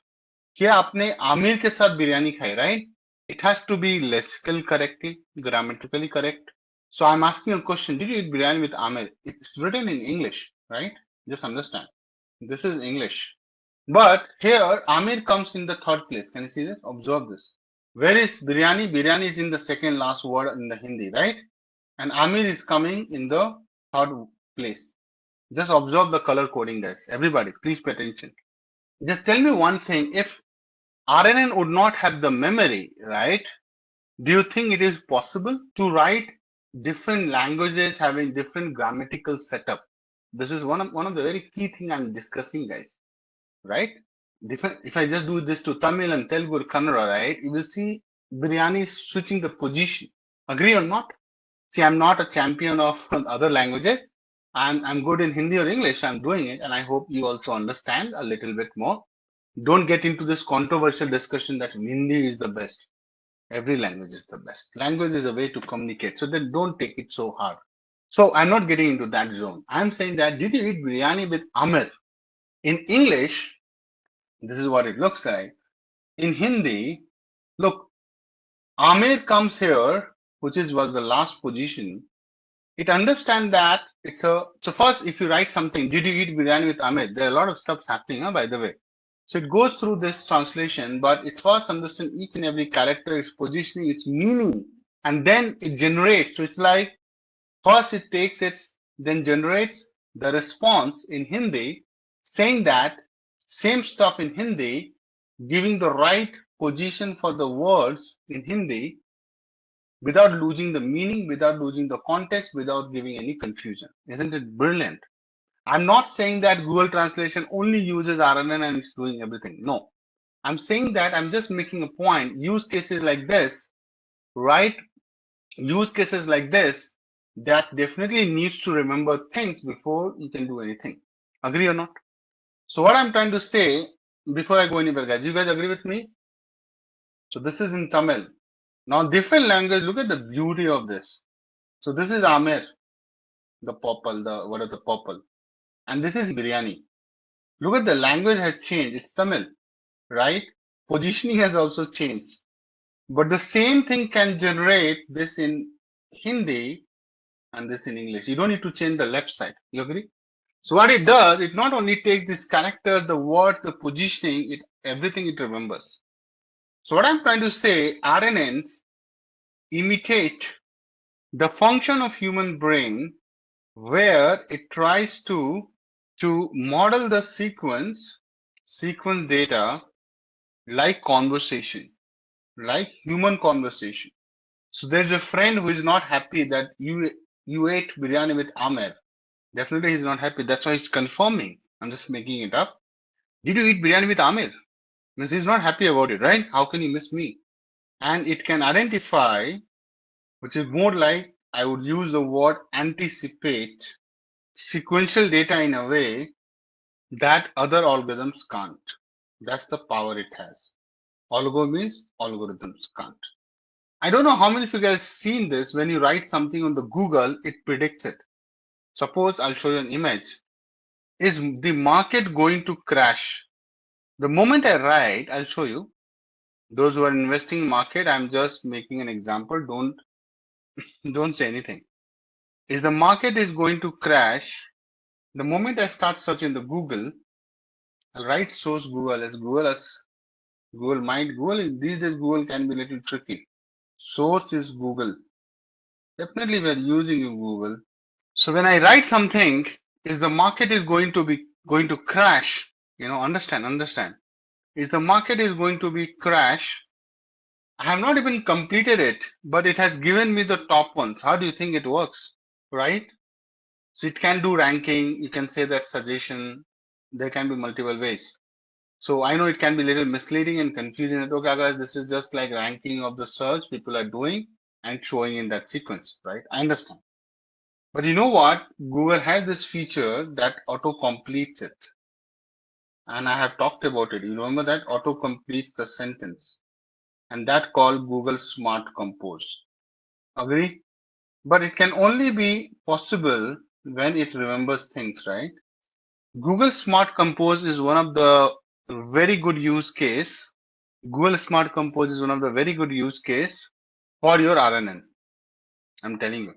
क्या आपने आमिर के साथ बिरयानी खाई, right? It has to be lexical correctly, grammatically correct. So I'm asking a question. Did you eat biryani with Amir? It's written in English, right? Just understand. This is English. But here, Amir comes in the third place. Can you see this? Observe this. Where is biryani? Biryani is in the second last word in the Hindi, right? And Amir is coming in the third place. Just observe the color coding, guys. Everybody, please pay attention. Just tell me one thing. If RNN would not have the memory, right? Do you think it is possible to write different languages having different grammatical setup? This is one of the very key thing I'm discussing, guys. Right? Different. If I just do this to Tamil and Telugu or Kannada, right? You will see biryani is switching the position. Agree or not? See, I'm not a champion of other languages. I'm good in Hindi or English. I'm doing it, and I hope you also understand a little bit more. Don't get into this controversial discussion that Hindi is the best. Every language is the best. Language is a way to communicate. So then don't take it so hard. So I'm not getting into that zone. I'm saying that did you eat biryani with Amir? In English, this is what it looks like. In Hindi, look, Amir comes here, which was the last position. It understands that it's a, so first, if you write something, did you eat biryani with Amir? There are a lot of stuff happening, by the way. So it goes through this translation, but it first understands each and every character, its positioning, its meaning, and then it generates. So it's like first it takes its, then generates the response in Hindi, saying that same stuff in Hindi, giving the right position for the words in Hindi without losing the meaning, without losing the context, without giving any confusion. Isn't it brilliant? I'm not saying that Google Translation only uses RNN and it's doing everything. No. I'm saying that I'm just making a point. Use cases like this, right? Use cases like this that definitely needs to remember things before you can do anything. Agree or not? So what I'm trying to say before I go anywhere, guys, you guys agree with me? So this is in Tamil. Now different language, look at the beauty of this. So this is Amir, the popal, the what are the popal. And this is biryani. Look at the language has changed. It's Tamil, right? Positioning has also changed. But the same thing can generate this in Hindi and this in English. You don't need to change the left side. You agree? So what it does, it not only takes this character, the word, the positioning, everything it remembers. So what I'm trying to say, RNNs imitate the function of human brain where it tries to model the sequence data like conversation, like human conversation. So there's a friend who is not happy that you ate biryani with Amir. Definitely he's not happy. That's why he's confirming. I'm just making it up. Did you eat biryani with Amir? Means he's not happy about it, right? How can you miss me? And it can identify, which is more like I would use the word anticipate sequential data in a way that other algorithms can't. That's the power it has. Oligo means algorithms can't. I don't know how many of you guys seen this. When you write something on the Google, it predicts it. Suppose I'll show you an image. Is the market going to crash? The moment I write, I'll show you. Those who are investing in market, I'm just making an example. Don't say anything. Is the market is going to crash? The moment I start searching the Google, I'll write source Google as Google Mind. These days Google can be a little tricky. Source is Google. Definitely we're using Google. So when I write something, is the market is going to crash? Understand. Is the market is going to be crash? I have not even completed it, but it has given me the top ones. How do you think it works? Right? So it can do ranking. You can say that suggestion. There can be multiple ways. So I know it can be a little misleading and confusing. Okay, guys, this is just like ranking of the search people are doing and showing in that sequence, right? I understand. But you know what? Google has this feature that auto completes it. And I have talked about it. You remember that auto completes the sentence. And that called Google Smart Compose. Agree? But it can only be possible when it remembers things, right? Google Smart Compose is one of the very good use case. Google Smart Compose is one of the very good use case for your RNN. I'm telling you.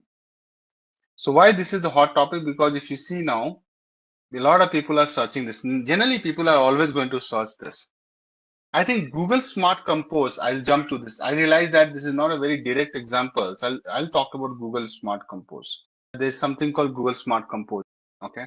So why this is the hot topic? Because if you see now, a lot of people are searching this. Generally, people are always going to search this. I think Google Smart Compose, I'll jump to this. I realize that this is not a very direct example. So I'll talk about Google Smart Compose. There's something called Google Smart Compose. Okay.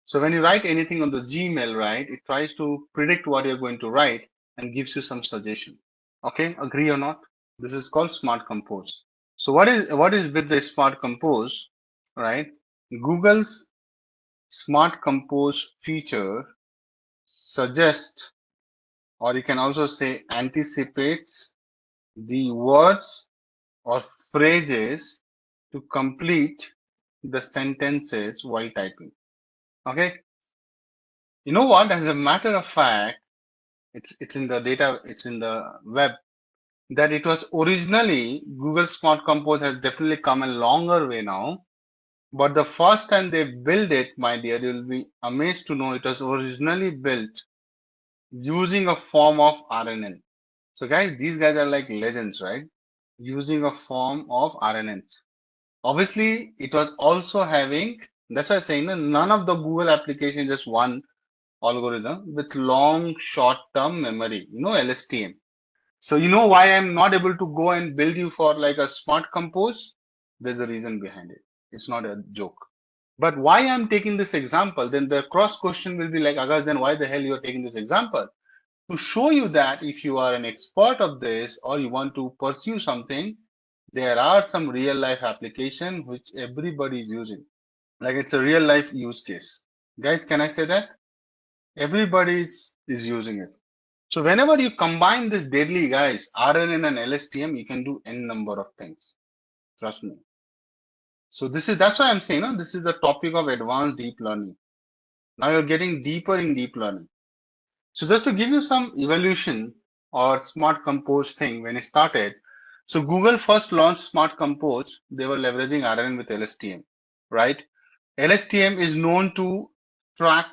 So when you write anything on the Gmail, right, it tries to predict what you're going to write and gives you some suggestion. Okay, agree or not? This is called Smart Compose. So what is with the Smart Compose, right? Google's Smart Compose feature suggests, or you can also say anticipates the words or phrases to complete the sentences while typing. Okay. You know what? As a matter of fact, it's in the data, it's in the web that it was originally Google Smart Compose has definitely come a longer way now. But the first time they built it, my dear, you'll be amazed to know it was originally built using a form of RNN. So guys, these guys are like legends, right? Using a form of RNNs. Obviously, it was also having, that's why I'm saying none of the Google application just one algorithm with long short-term memory, LSTM. So you know why I'm not able to go and build you for like a smart compose? There's a reason behind it. It's not a joke. But why I'm taking this example, then the cross question will be like, Agas, then why the hell you're taking this example? To show you that if you are an expert of this or you want to pursue something, there are some real life application which everybody is using. Like it's a real life use case. Guys, can I say that? Everybody is using it. So whenever you combine this deadly guys, RNN and LSTM, you can do n number of things. Trust me. So that's why I'm saying, this is the topic of advanced deep learning. Now you're getting deeper in deep learning. So just to give you some evolution or Smart Compose thing when it started. So Google first launched Smart Compose. They were leveraging RNN with LSTM, right? LSTM is known to track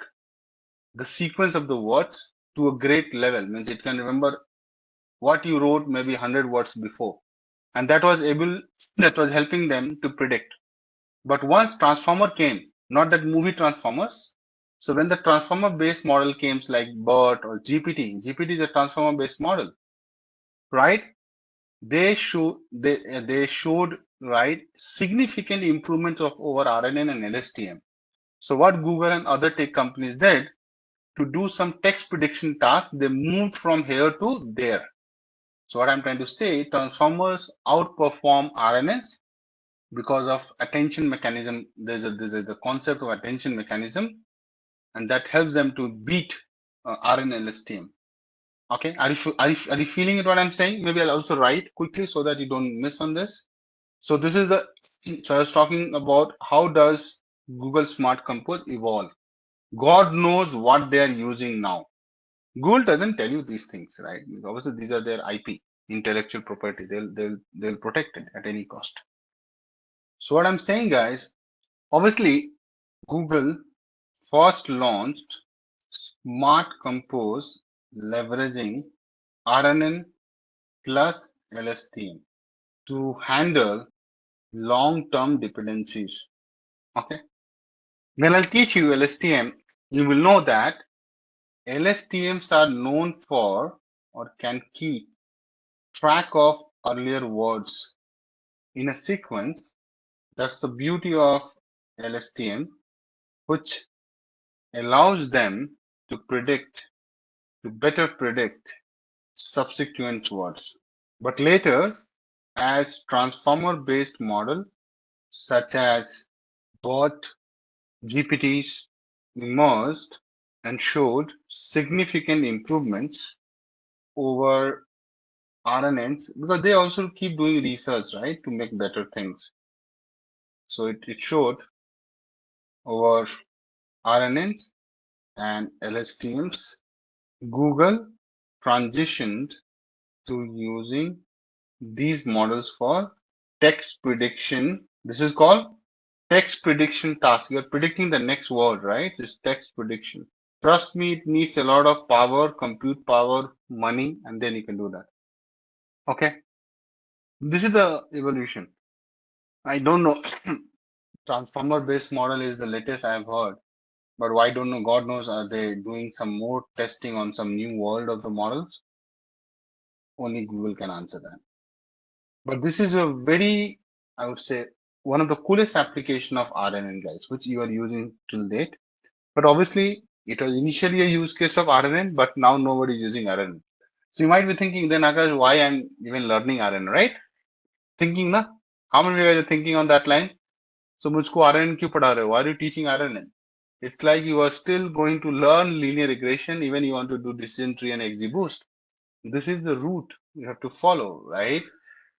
the sequence of the words to a great level. Means it can remember what you wrote maybe 100 words before. And that was helping them to predict. But once Transformer came, not that movie Transformers. So when the Transformer based model came like BERT or GPT is a Transformer based model, right? They showed right significant improvements of over RNN and LSTM. So what Google and other tech companies did to do some text prediction tasks, they moved from here to there. So what I'm trying to say, transformers outperform RNNs because of attention mechanism. There's a concept of attention mechanism, and that helps them to beat RNN LSTM. Okay, are you feeling it? What I'm saying? Maybe I'll also write quickly so that you don't miss on this. So this is so I was talking about how does Google Smart Compose evolve. God knows what they are using now. Google doesn't tell you these things, right? Obviously, these are their IP, intellectual property. They'll protect it at any cost. So what I'm saying, guys, obviously, Google first launched Smart Compose leveraging RNN plus LSTM to handle long-term dependencies. Okay. When I'll teach you LSTM, you will know that LSTMs are known for or can keep track of earlier words in a sequence. That's the beauty of LSTM, which allows them to better predict subsequent words. But later, as transformer-based model such as BOT, GPTs emerged and showed significant improvements over RNNs because they also keep doing research, right, to make better things. So it showed over RNNs and LSTMs, Google transitioned to using these models for text prediction. This is called text prediction task. You're predicting the next word, right? It's text prediction. Trust me, it needs a lot of power, compute power, money, and then you can do that. Okay. This is the evolution. I don't know. Transformer based model is the latest I've heard, but why don't know? God knows, are they doing some more testing on some new world of the models? Only Google can answer that. But this is a very, I would say, one of the coolest application of RNN, guys, which you are using till date. But obviously, it was initially a use case of RNN, but now nobody is using RNN. So you might be thinking, then Akash, why I'm even learning RNN, right? Thinking, na? How many of you guys are thinking on that line? So मुझको RNN क्यों पढ़ा रहे हो? Why are you teaching RNN? It's like you are still going to learn linear regression, even you want to do decision tree and XGBoost. This is the route you have to follow, right?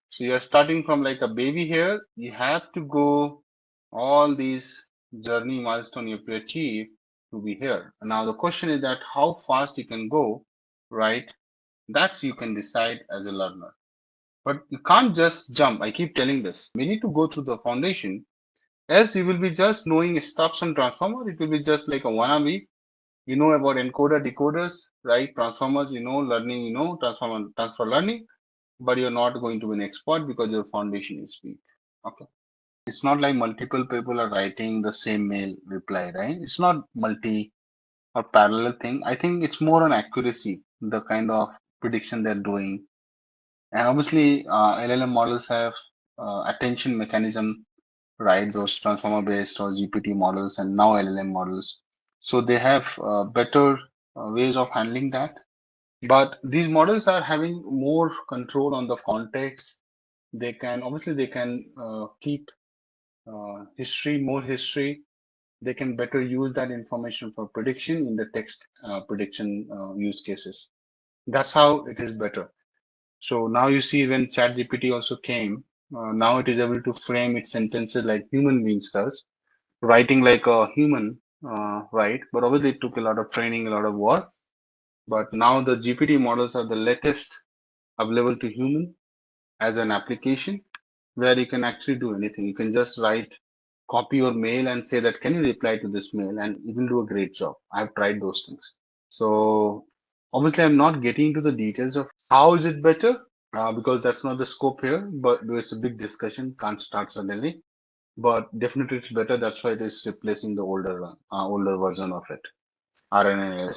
So you're starting from like a baby here. You have to go all these journey milestone you have to achieve to be here. Now the question is that how fast you can go, right? That's you can decide as a learner. But you can't just jump. I keep telling this. We need to go through the foundation. Else you will be just knowing stuff on transformer. It will be just like a wannabe. You know about encoder, decoders, right? Transformers, you know, learning, you know, transfer learning, but you're not going to be an expert because your foundation is weak. Okay. It's not like multiple people are writing the same mail reply, right? It's not multi or parallel thing. I think it's more on accuracy, the kind of prediction they're doing. And obviously, LLM models have attention mechanism, right? Those transformer based or GPT models and now LLM models. So they have better ways of handling that. But these models are having more control on the context. They can keep more history. They can better use that information for prediction in the text prediction use cases. That's how it is better. So now you see when ChatGPT also came, now it is able to frame its sentences like human beings does, writing like a human, right? But obviously it took a lot of training, a lot of work. But now the GPT models are the latest available to human as an application where you can actually do anything. You can just copy your mail and say that, can you reply to this mail? And it will do a great job. I've tried those things. So obviously I'm not getting into the details of how is it better because that's not the scope here, but it's a big discussion. Can't start suddenly, but definitely it's better. That's why it is replacing the older version of it. RNN.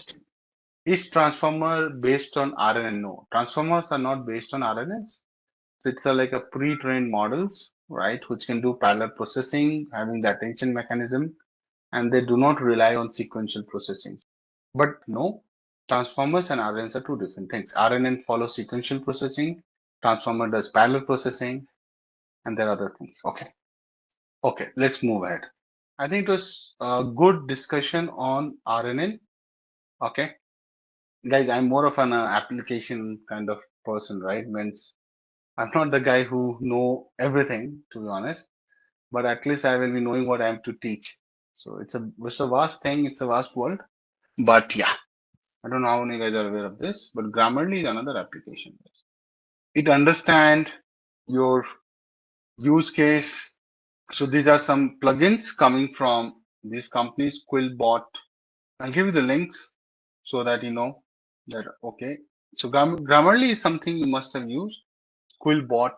Is transformer based on RNN? No, transformers are not based on RNNs. So it's like a pre-trained models, right, which can do parallel processing, having the attention mechanism, and they do not rely on sequential processing. But no, transformers and RNNs are two different things. RNN follows sequential processing, transformer does parallel processing, and there are other things. Okay. Okay, let's move ahead. I think it was a good discussion on RNN. Okay. Guys, I'm more of an application kind of person, right? Means I'm not the guy who know everything, to be honest, but at least I will be knowing what I am to teach. So it's a vast thing. It's a vast world, but yeah. I don't know how many guys are aware of this, but Grammarly is another application. It understands your use case. So these are some plugins coming from these companies, Quillbot. I'll give you the links so that you know that, okay. So Grammarly is something you must have used. Quillbot.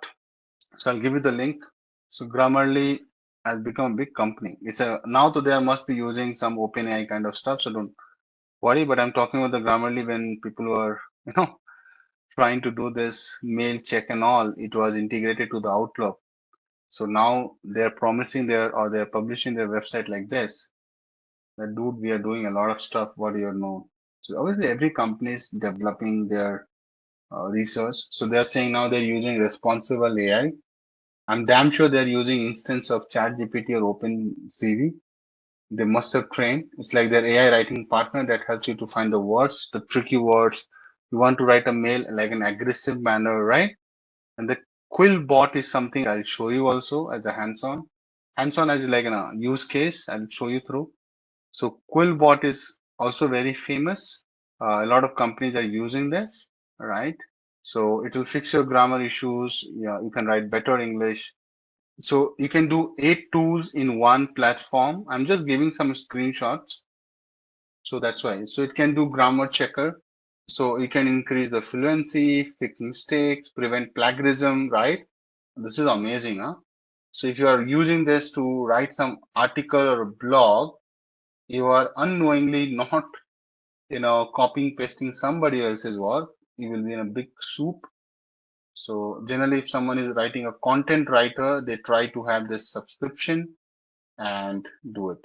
So I'll give you the link. So Grammarly has become a big company. Now they must be using some OpenAI kind of stuff. So don't worry, but I'm talking about the Grammarly when people were, trying to do this mail check and all. It was integrated to the Outlook. So now they're publishing their website like this. That dude, we are doing a lot of stuff. What do you know? So obviously every company is developing their research. So they're saying now they're using responsible AI. I'm damn sure they're using instance of ChatGPT or OpenCV. They must have trained. It's like their AI writing partner that helps you to find the words, the tricky words. You want to write a mail like an aggressive manner, right? And the Quill bot is something I'll show you also as a hands-on. Hands-on as like a use case I'll show you through. So Quill bot is also very famous. A lot of companies are using this, right? So it will fix your grammar issues. Yeah, you can write better English. So you can do 8 tools in one platform. I'm just giving some screenshots. So that's why. So it can do grammar checker. So you can increase the fluency, fix mistakes, prevent plagiarism, right? This is amazing, huh? So if you are using this to write some article or blog, you are unknowingly not, copying, pasting somebody else's work. You will be in a big soup. So generally, if someone is writing a content writer, they try to have this subscription and do it.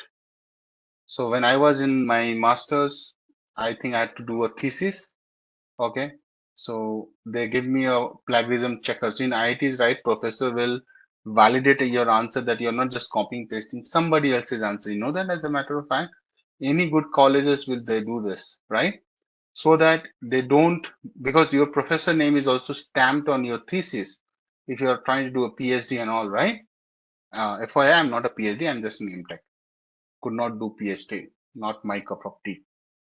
So when I was in my master's, I think I had to do a thesis. Okay. So they give me a plagiarism checker. So in IITs, right, professor will validate your answer that you're not just copying pasting somebody else's answer. You know that as a matter of fact, any good colleges will they do this, right? So that they don't, because your professor name is also stamped on your thesis. If you are trying to do a PhD and all, right? FYI, I'm not a PhD. I'm just an MTech. Could not do PhD. Not my cup of tea.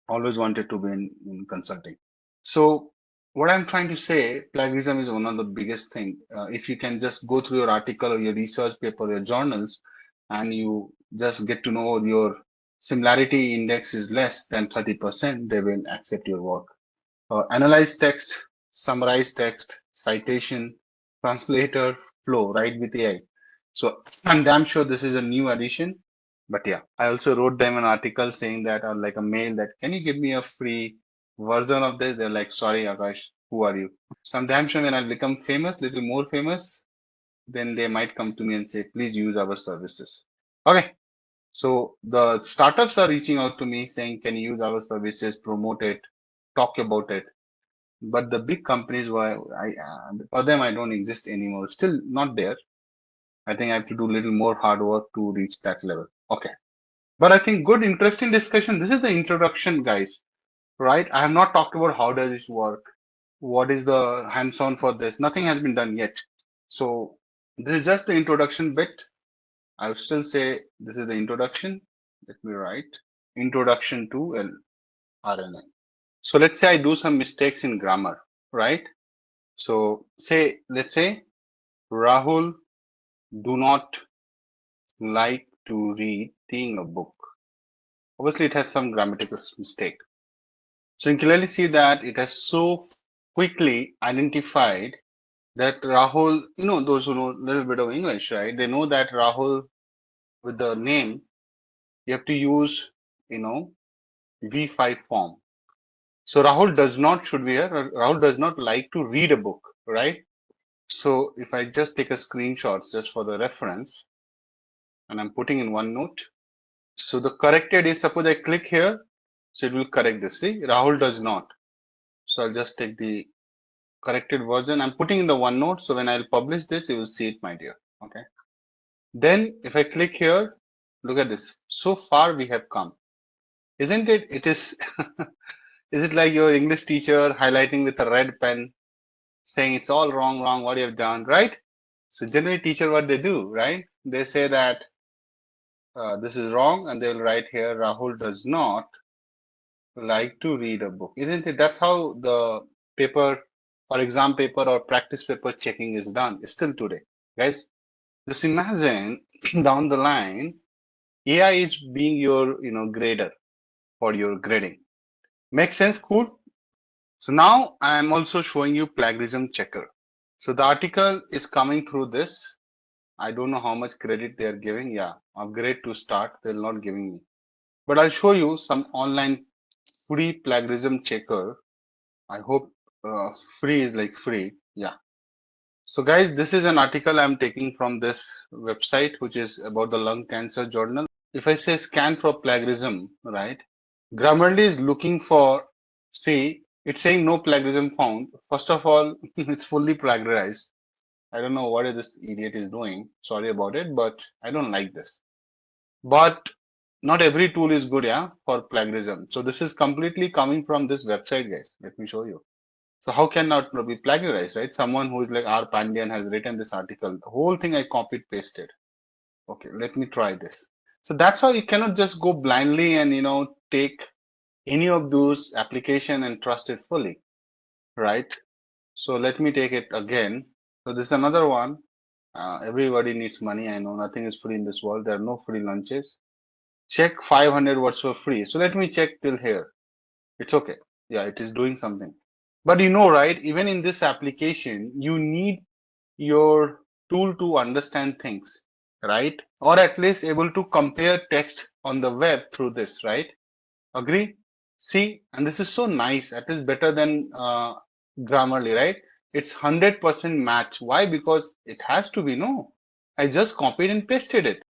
Always wanted to be in consulting. So what I'm trying to say, plagiarism is one of the biggest thing. If you can just go through your article or your research paper, your journals, and you just get to know your similarity index is less than 30%, they will accept your work. Analyze text, summarize text, citation, translator, flow, right with AI. So I'm damn sure this is a new addition. But yeah, I also wrote them an article saying that, or like a mail that, can you give me a free version of this? They're like, sorry, Akash, who are you? So I'm damn sure when I become famous, little more famous, then they might come to me and say, please use our services. Okay. So the startups are reaching out to me saying, can you use our services, promote it, talk about it. But the big companies, for them, I don't exist anymore. Still not there. I think I have to do a little more hard work to reach that level. Okay. But I think good, interesting discussion. This is the introduction, guys, right? I have not talked about how does this work? What is the hands-on for this? Nothing has been done yet. So this is just the introduction bit. I would still say this is the introduction. Let me write introduction to RNN. So let's say I do some mistakes in grammar, right? So let's say Rahul do not like to reading a book. Obviously, it has some grammatical mistake. So you can clearly see that it has so quickly identified that Rahul, those who know a little bit of English, right? They know that Rahul with the name, you have to use, V5 form. So Rahul does not should be here. Rahul does not like to read a book, right? So if I just take a screenshot just for the reference, and I'm putting in OneNote. So the corrected is, suppose I click here, so it will correct this. See, Rahul does not. So I'll just take the corrected version. I'm putting in the OneNote. So when I'll publish this, you will see it, my dear. Okay. Then if I click here, look at this. So far we have come. Isn't it? It is, is it like your English teacher highlighting with a red pen saying it's all wrong, what you have done, right? So generally teacher, what they do, right? They say that this is wrong and they'll write here, Rahul does not like to read a book, isn't it? That's how the paper or exam paper or practice paper checking is done still today. Guys, just imagine down the line, AI is being your, grader for your grading. Makes sense? Cool. So now I am also showing you plagiarism checker. So the article is coming through this. I don't know how much credit they are giving. Yeah, upgrade to start. They're not giving me. But I'll show you some online free plagiarism checker. I hope free is like free. Yeah. So guys, this is an article I'm taking from this website, which is about the lung cancer journal. If I say scan for plagiarism, right? Grammarly is looking for, see, it's saying no plagiarism found. First of all, it's fully plagiarized. I don't know what this idiot is doing. Sorry about it, but I don't like this. But not every tool is good, yeah, for plagiarism. So this is completely coming from this website, guys. Let me show you. So how can not be plagiarized, right? Someone who is like R. Pandian has written this article. The whole thing I copied pasted. Okay, let me try this. So that's how you cannot just go blindly and take any of those application and trust it fully, right? So let me take it again. So this is another one. Everybody needs money. I know nothing is free in this world. There are no free lunches. Check 500 words for free. So let me check till here. It's okay. Yeah, it is doing something. But right? Even in this application, you need your tool to understand things, right? Or at least able to compare text on the web through this, right? Agree? See, and this is so nice. At least better than Grammarly, right? It's 100% match. Why? Because it has to be, no. I just copied and pasted it.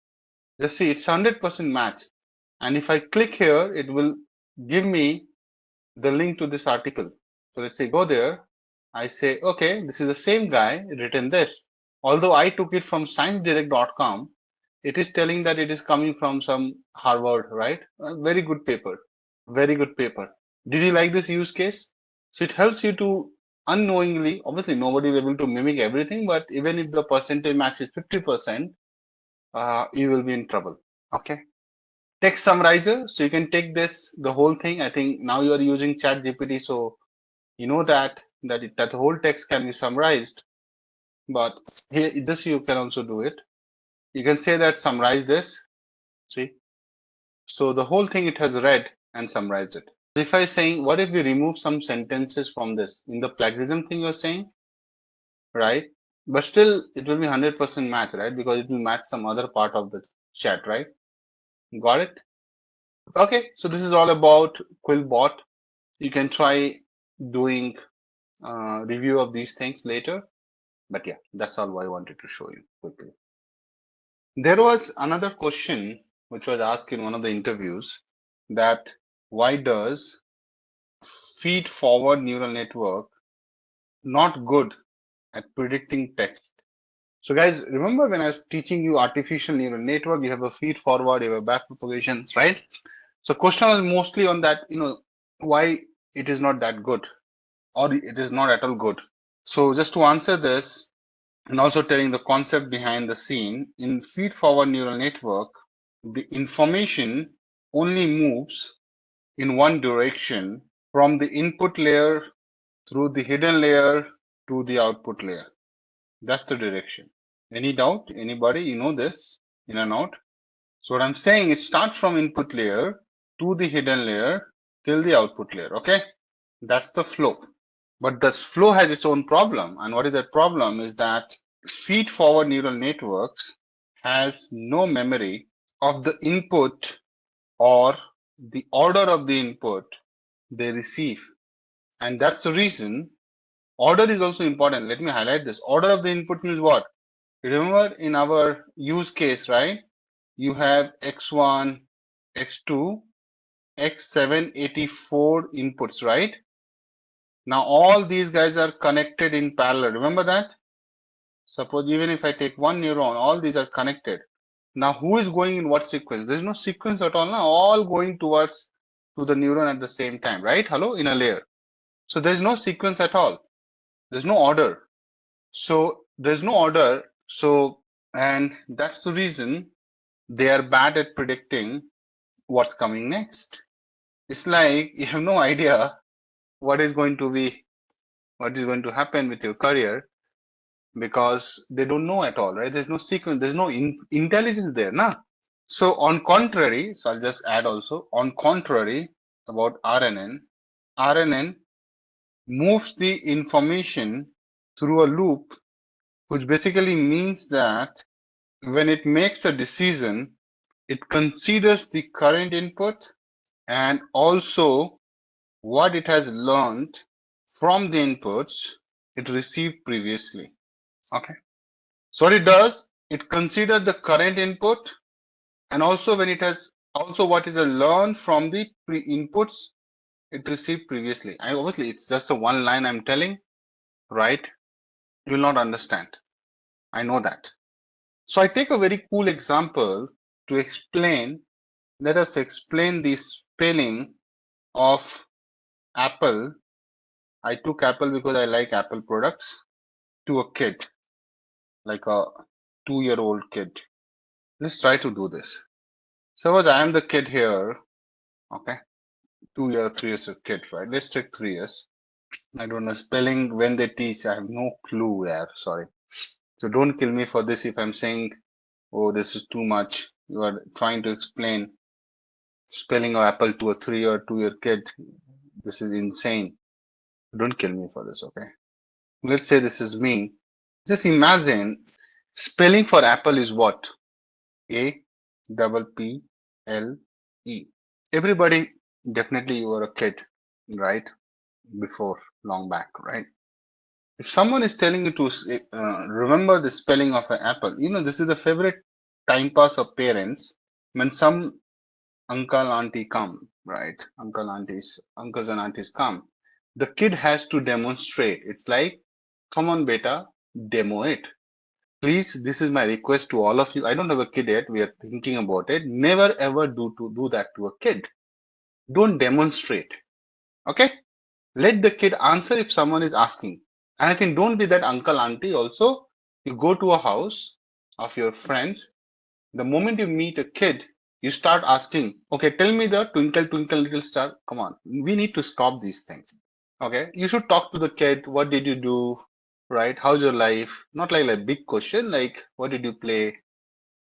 Just see, it's 100% match. And if I click here, it will give me the link to this article. So let's say go there. I say, okay, this is the same guy written this. Although I took it from sciencedirect.com, it is telling that it is coming from some Harvard, right? A very good paper. Very good paper. Did you like this use case? So it helps you to unknowingly, obviously nobody is able to mimic everything, but even if the percentage matches 50%, you will be in trouble. Okay. Text summarizer. So you can take this, the whole thing. I think now you are using Chat GPT, so you know that the whole text can be summarized. But here, this you can also do it. You can say that summarize this. See, so the whole thing it has read and summarized it. If I saying, what if we remove some sentences from this in the plagiarism thing you're saying, right? But still, it will be 100% match, right? Because it will match some other part of the chat, right? Got it? Okay, so this is all about Quillbot. You can try doing review of these things later. But yeah, that's all I wanted to show you quickly. There was another question which was asked in one of the interviews that why does feed forward neural network not good at predicting text? So guys, remember when I was teaching you artificial neural network, you have a feed forward, you have a back propagations, right? So question was mostly on that, why it is not that good or it is not at all good. So just to answer this, and also telling the concept behind the scene, in feed-forward neural network, the information only moves in one direction from the input layer through the hidden layer to the output layer. That's the direction. Any doubt? Anybody? You know this in and out? So what I'm saying, it starts from input layer to the hidden layer till the output layer. Okay? That's the flow. But this flow has its own problem. And what is that problem is that feed-forward neural networks has no memory of the input or the order of the input they receive. And that's the reason order is also important. Let me highlight this. Order of the input means what? Remember in our use case, right? You have X1, X2, X784 inputs, right? Now all these guys are connected in parallel. Remember that? Suppose even if I take one neuron, all these are connected. Now who is going in what sequence? There's no sequence at all. Now all going towards to the neuron at the same time, right? Hello, in a layer. So there's no sequence at all. There's no order. So there's no order. So, and that's the reason they are bad at predicting what's coming next. It's like you have no idea what is going to happen with your career, because they don't know at all, right? There's no sequence, there's no intelligence there, nah. So on contrary, so I'll just add also, on contrary about RNN moves the information through a loop, which basically means that when it makes a decision, it considers the current input and also what it has learned from the inputs it received previously. Okay. So what it does, it considers the current input and also when it has also what is learned from the inputs it received previously. And obviously it's just a one line I'm telling, right? You will not understand. I know that. So I take a very cool example to explain. Let us explain the spelling of Apple. I took Apple because I like Apple products, to a kid, like a 2-year-old kid. Let's try to do this. Suppose I am the kid here, okay? 2 years, 3 years of kid, right? Let's take 3 years. I don't know spelling when they teach. I have no clue there. Sorry. So don't kill me for this if I'm saying, oh, this is too much. You are trying to explain spelling of apple to a 3 or 2-year kid. This is insane. Don't kill me for this, okay? Let's say this is me. Just imagine spelling for apple is what? A-P-P-L-E. Everybody, definitely you were a kid, right? Before, long back, right? If someone is telling you to remember the spelling of an apple, this is the favorite time pass of parents. When some uncle, auntie come, right? Uncles and aunties come. The kid has to demonstrate. It's like, come on, beta, demo it. Please, this is my request to all of you. I don't have a kid yet. We are thinking about it. Never ever do that to a kid. Don't demonstrate. Okay? Let the kid answer if someone is asking. And I think don't be that uncle, auntie also. You go to a house of your friends. The moment you meet a kid, you start asking, okay, tell me the twinkle, twinkle, little star. Come on. We need to stop these things. Okay. You should talk to the kid. What did you do? Right? How's your life? Not like a big question, like what did you play?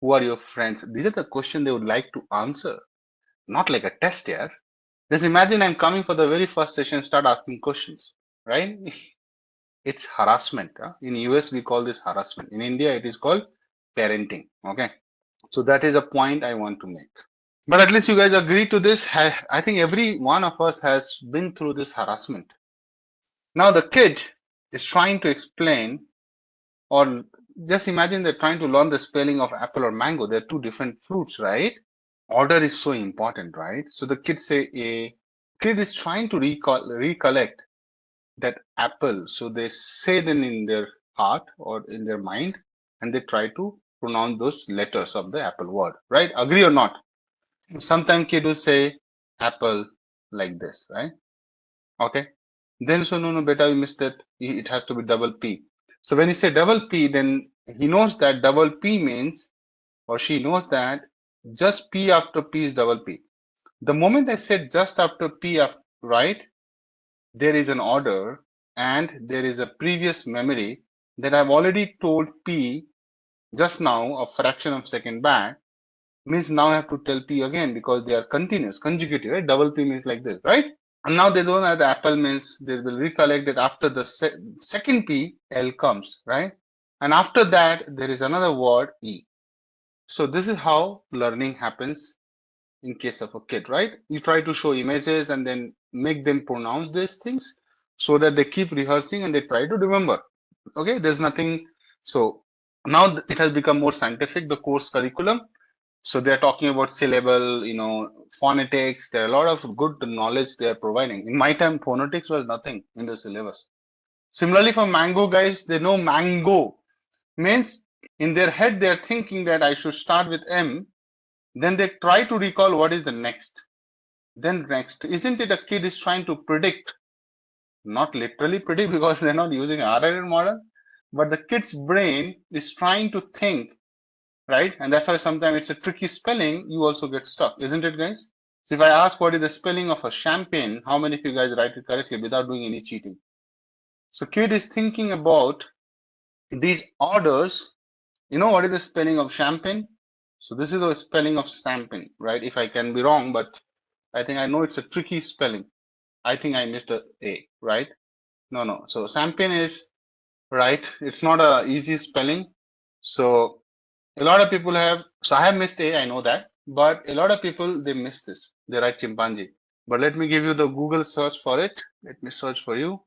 Who are your friends? These are the questions they would like to answer. Not like a test here. Just imagine I'm coming for the very first session, start asking questions, right? It's harassment. Huh? In US, we call this harassment. In India, it is called parenting. Okay. So that is a point I want to make. But at least you guys agree to this. I think every one of us has been through this harassment. Now the kid is trying to explain, or just imagine they're trying to learn the spelling of apple or mango. They're two different fruits, right? Order is so important, right? So the kid say a kid is trying to recollect that apple. So they say them in their heart or in their mind, and they try to pronounce those letters of the apple word, right? Agree or not? Sometimes kid will say apple like this, right? Okay. Then so no, beta, you missed it. It has to be double P. So when you say double P, then he knows that double P means, or she knows that just P after P is double P. The moment I said just after P, right, there is an order and there is a previous memory that I've already told P just now, a fraction of second back, means now I have to tell P again because they are continuous, consecutive, right? Double P means like this, right? And now they don't have the apple means they will recollect that after the second P, L comes, right? And after that, there is another word E. So this is how learning happens in case of a kid, right? You try to show images and then make them pronounce these things so that they keep rehearsing and they try to remember. Okay, there's nothing. So now it has become more scientific, the course curriculum. So they're talking about syllable, phonetics. There are a lot of good knowledge they are providing. In my time, phonetics was nothing in the syllabus. Similarly, for mango guys, they know mango means in their head, they're thinking that I should start with M. Then they try to recall what is the next. Then next, isn't it a kid is trying to predict? Not literally predict because they're not using RNN model, but the kid's brain is trying to think, right? And that's why sometimes it's a tricky spelling. You also get stuck, isn't it, guys? So if I ask what is the spelling of a champagne, how many of you guys write it correctly without doing any cheating? So kid is thinking about these orders. You know what is the spelling of champagne? So this is the spelling of champagne, right? If I can be wrong, but I think I know it's a tricky spelling. I think I missed a A, right? No. So champagne is right. It's not a easy spelling. So a lot of people have, so I have missed A, I know that, but a lot of people, they miss this. They write chimpanzee. But let me give you the Google search for it. Let me search for you.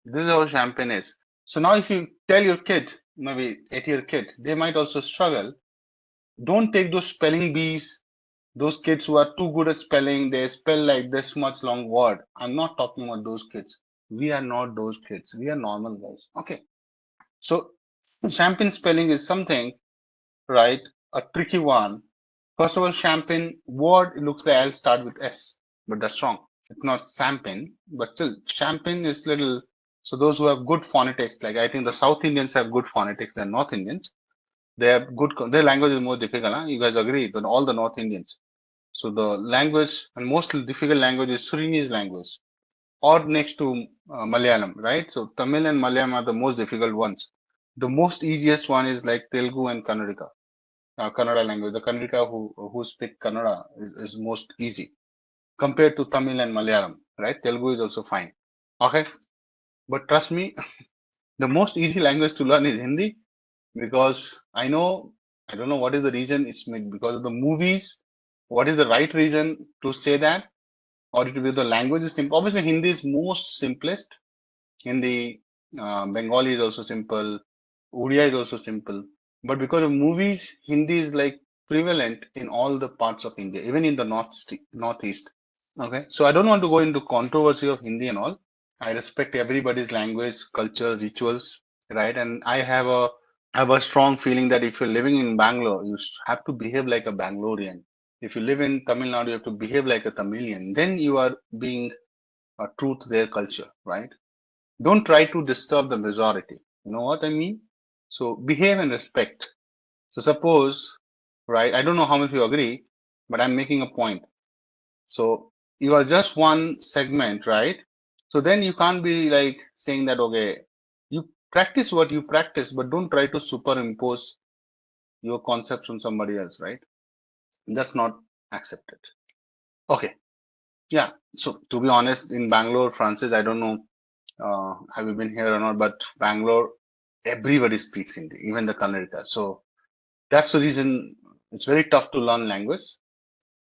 This is how champagne is. So now if you tell your kid, maybe 8-year kid, they might also struggle. Don't take those spelling bees, those kids who are too good at spelling, they spell like this much long word. I'm not talking about those kids. We are not those kids. We are normal guys. Okay. So champagne spelling is something, right? A tricky one. First of all, champagne word looks like I'll start with S, but that's wrong. It's not champagne, but still champagne is little. So those who have good phonetics, like I think the South Indians have good phonetics than North Indians. They have good. Their language is more difficult. Huh? You guys agree? Than all the North Indians. So the language and most difficult language is Surinese language, or next to Malayalam, right? So Tamil and Malayalam are the most difficult ones. The most easiest one is like Telugu and Kannada. Kannada language. The Kannada who speak Kannada is most easy compared to Tamil and Malayalam, right? Telugu is also fine. Okay, but trust me, the most easy language to learn is Hindi because I don't know what is the reason. It's because of the movies. What is the right reason to say that? Or it will be the language is simple. Obviously, Hindi is most simplest. Hindi, Bengali is also simple. Odia is also simple. But because of movies, Hindi is like prevalent in all the parts of India, even in the northeast. Okay, so I don't want to go into controversy of Hindi and all. I respect everybody's language, culture, rituals, right? And I have a strong feeling that if you're living in Bangalore, you have to behave like a Bangalorean. If you live in Tamil Nadu, you have to behave like a Tamilian. Then you are being true to their culture, right? Don't try to disturb the majority. You know what I mean? So behave and respect. So suppose, right? I don't know how many of you agree, but I'm making a point. So you are just one segment, right? So then you can't be like saying that, okay, you practice what you practice, but don't try to superimpose your concepts on somebody else, right? That's not accepted. Okay. Yeah. So to be honest, in Bangalore, Francis, I don't know, have you been here or not, but Bangalore, everybody speaks Hindi, even the Kannadiga. So that's the reason it's very tough to learn language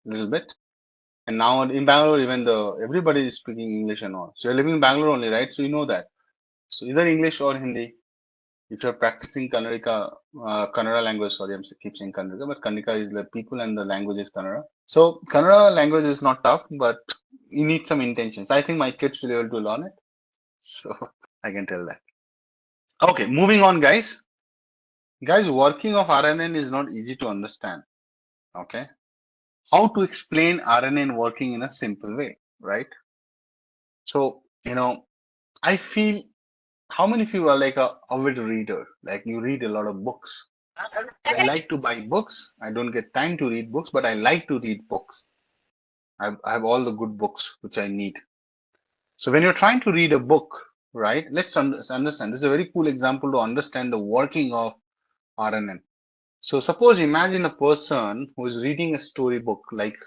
a little bit. And now in Bangalore, even everybody is speaking English and all. So you're living in Bangalore only, right? So you know that. So either English or Hindi. If you're practicing Kannada language, sorry, keep saying Kannada, but Kannada is the people and the language is Kannada. So Kannada language is not tough, but you need some intentions. I think my kids will be able to learn it. So I can tell that. Okay, moving on, guys. Guys, working of RNN is not easy to understand. Okay. How to explain RNN working in a simple way, right? So, I feel how many of you are like a avid reader? Like you read a lot of books. I like to buy books. I don't get time to read books, but I like to read books. I have all the good books which I need. So when you're trying to read a book, right? Let's understand. This is a very cool example to understand the working of RNN. So suppose imagine a person who is reading a storybook like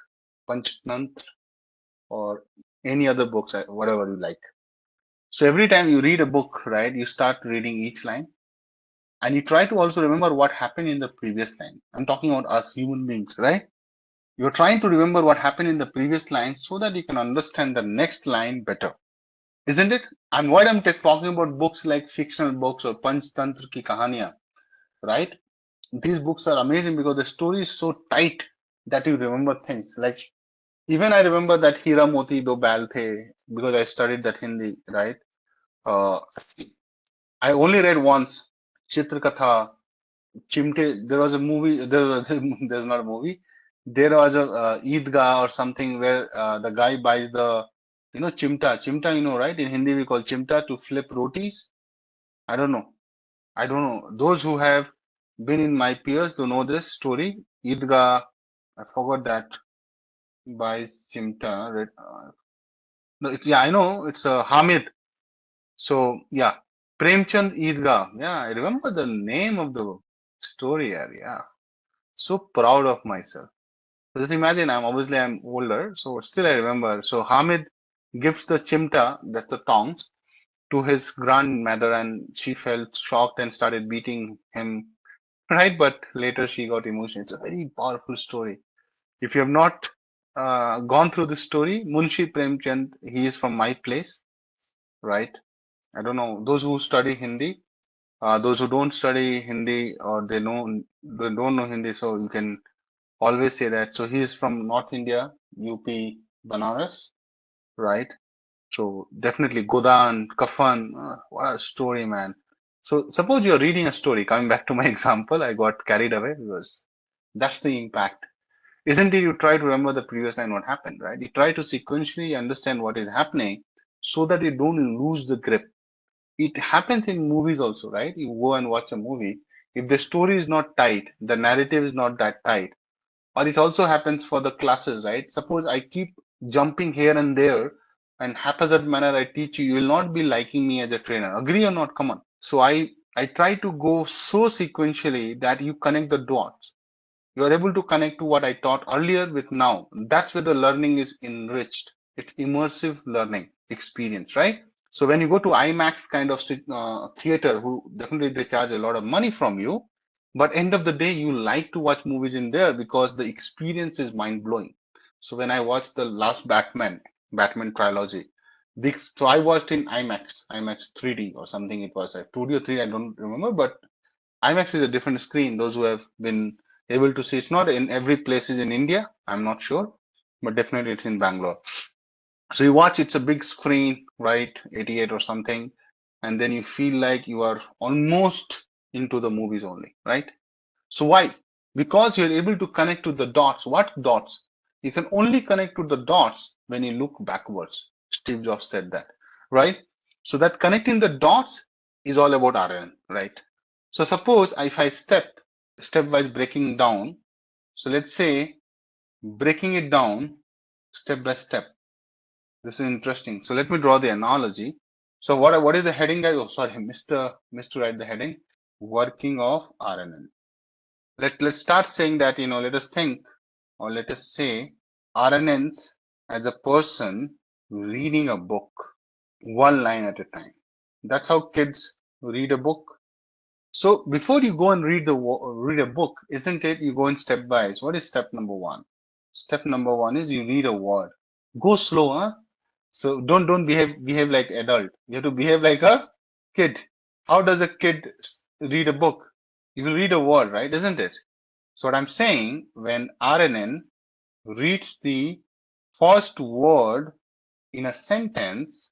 Panchtantra or any other books, whatever you like. So every time you read a book, right, you start reading each line and you try to also remember what happened in the previous line. I'm talking about us human beings, right? You're trying to remember what happened in the previous line so that you can understand the next line better, isn't it? And what I'm talking about books like fictional books or Panchtantra ki kahaniya, right? These books are amazing because the story is so tight that you remember things. Like even I remember that Hira Moti Do Bail The because I studied that Hindi, right? Uh, I only read once Chitrakatha, Chimte. There was a movie. There's not a movie. There was a Eidgah or something where the guy buys the, chimta. Chimta, right? In Hindi we call chimta to flip rotis. I don't know. Those who have been in my peers to know this story. Eidgah. I forgot that. buys Chimta. No, yeah, I know it's Hamid. So yeah, Premchand Eidgah. Yeah, I remember the name of the story. Yeah, so proud of myself. So just imagine, I'm older, so still I remember. So Hamid gives the chimta, that's the tongs, to his grandmother, and she felt shocked and started beating him. Right, but later she got emotional. It's a very powerful story. If you have not gone through this story, Munshi Premchand, he is from my place, right? I don't know those who study Hindi. Those who don't study Hindi or they don't know Hindi, so you can always say that. So he is from North India, UP, Banaras, right? So definitely Godan, Kafan, what a story, man. So suppose you're reading a story, coming back to my example, I got carried away because that's the impact. Isn't it? You try to remember the previous line, what happened, right? You try to sequentially understand what is happening so that you don't lose the grip. It happens in movies also, right? You go and watch a movie. If the story is not tight, the narrative is not that tight, or it also happens for the classes, right? Suppose I keep jumping here and there and haphazard manner I teach you, you will not be liking me as a trainer. Agree or not? Come on. So I try to go so sequentially that you connect the dots. You are able to connect to what I taught earlier with now. That's where the learning is enriched. It's immersive learning experience, right? So when you go to IMAX kind of theater, who definitely they charge a lot of money from you, but end of the day, you like to watch movies in there because the experience is mind blowing. So when I watched the last Batman trilogy, so I watched in IMAX 3D or something. It was a 2D or 3D, I don't remember, but IMAX is a different screen. Those who have been able to see, it's not in every place is in India. I'm not sure, but definitely it's in Bangalore. So you watch, it's a big screen, right? 88 or something, and then you feel like you are almost into the movies only, right? So why? Because you're able to connect to the dots. What dots? You can only connect to the dots when you look backwards. Steve Jobs said that, right? So that connecting the dots is all about RNN, right? So suppose if I stepwise breaking down. So let's say breaking it down step by step. This is interesting. So let me draw the analogy. So what is the heading, guys? Oh, sorry, missed to write the heading. Working of RNN. Let's start saying that, let us think, or let us say RNNs as a person reading a book, one line at a time. That's how kids read a book. So before you go and read a book, isn't it? You go in step by. What is step number one? Step number one is you read a word. Go slow, huh? So don't behave like adult. You have to behave like a kid. How does a kid read a book? You will read a word, right? Isn't it? So what I'm saying, when RNN reads the first word in a sentence,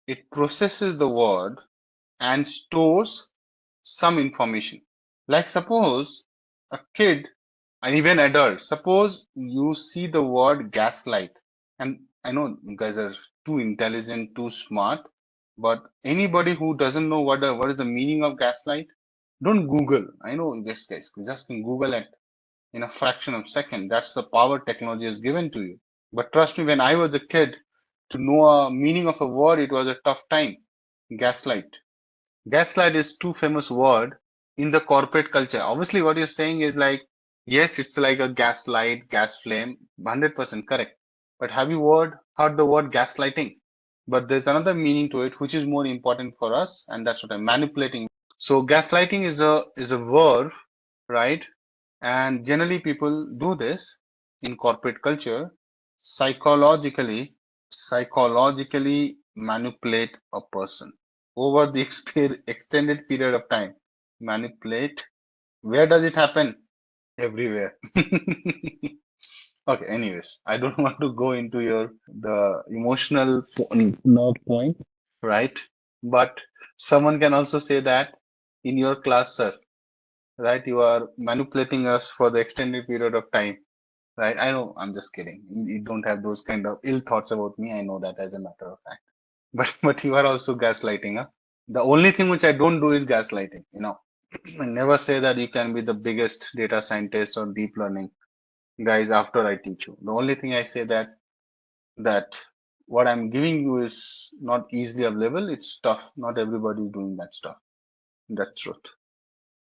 it processes the word and stores some information. Like suppose a kid and even adult, suppose you see the word gaslight, and I know you guys are too intelligent, too smart, but anybody who doesn't know what is the meaning of gaslight, don't Google. I know this guys just can Google it in a fraction of a second. That's the power technology has given to you. But trust me, when I was a kid, to know a meaning of a word, it was a tough time. Gaslight. Gaslight is too famous word in the corporate culture. Obviously, what you're saying is like, yes, it's like a gaslight, gas flame, 100% correct. But have you heard the word gaslighting? But there's another meaning to it, which is more important for us, and that's what I'm manipulating. So gaslighting is a verb, right? And generally people do this in corporate culture, psychologically, psychologically manipulate a person over the extended period of time. Manipulate. Where does it happen? Everywhere. Okay, anyways, I don't want to go into the emotional nerve point, right? But someone can also say that in your class, sir, right? You are manipulating us for the extended period of time, right? I know, I'm just kidding. You don't have those kind of ill thoughts about me. I know that as a matter of fact. But you are also gaslighting, huh? The only thing which I don't do is gaslighting, I never say that you can be the biggest data scientist or deep learning. guys, after I teach you. The only thing I say that what I'm giving you is not easily available. It's tough. Not everybody is doing that stuff. That's truth.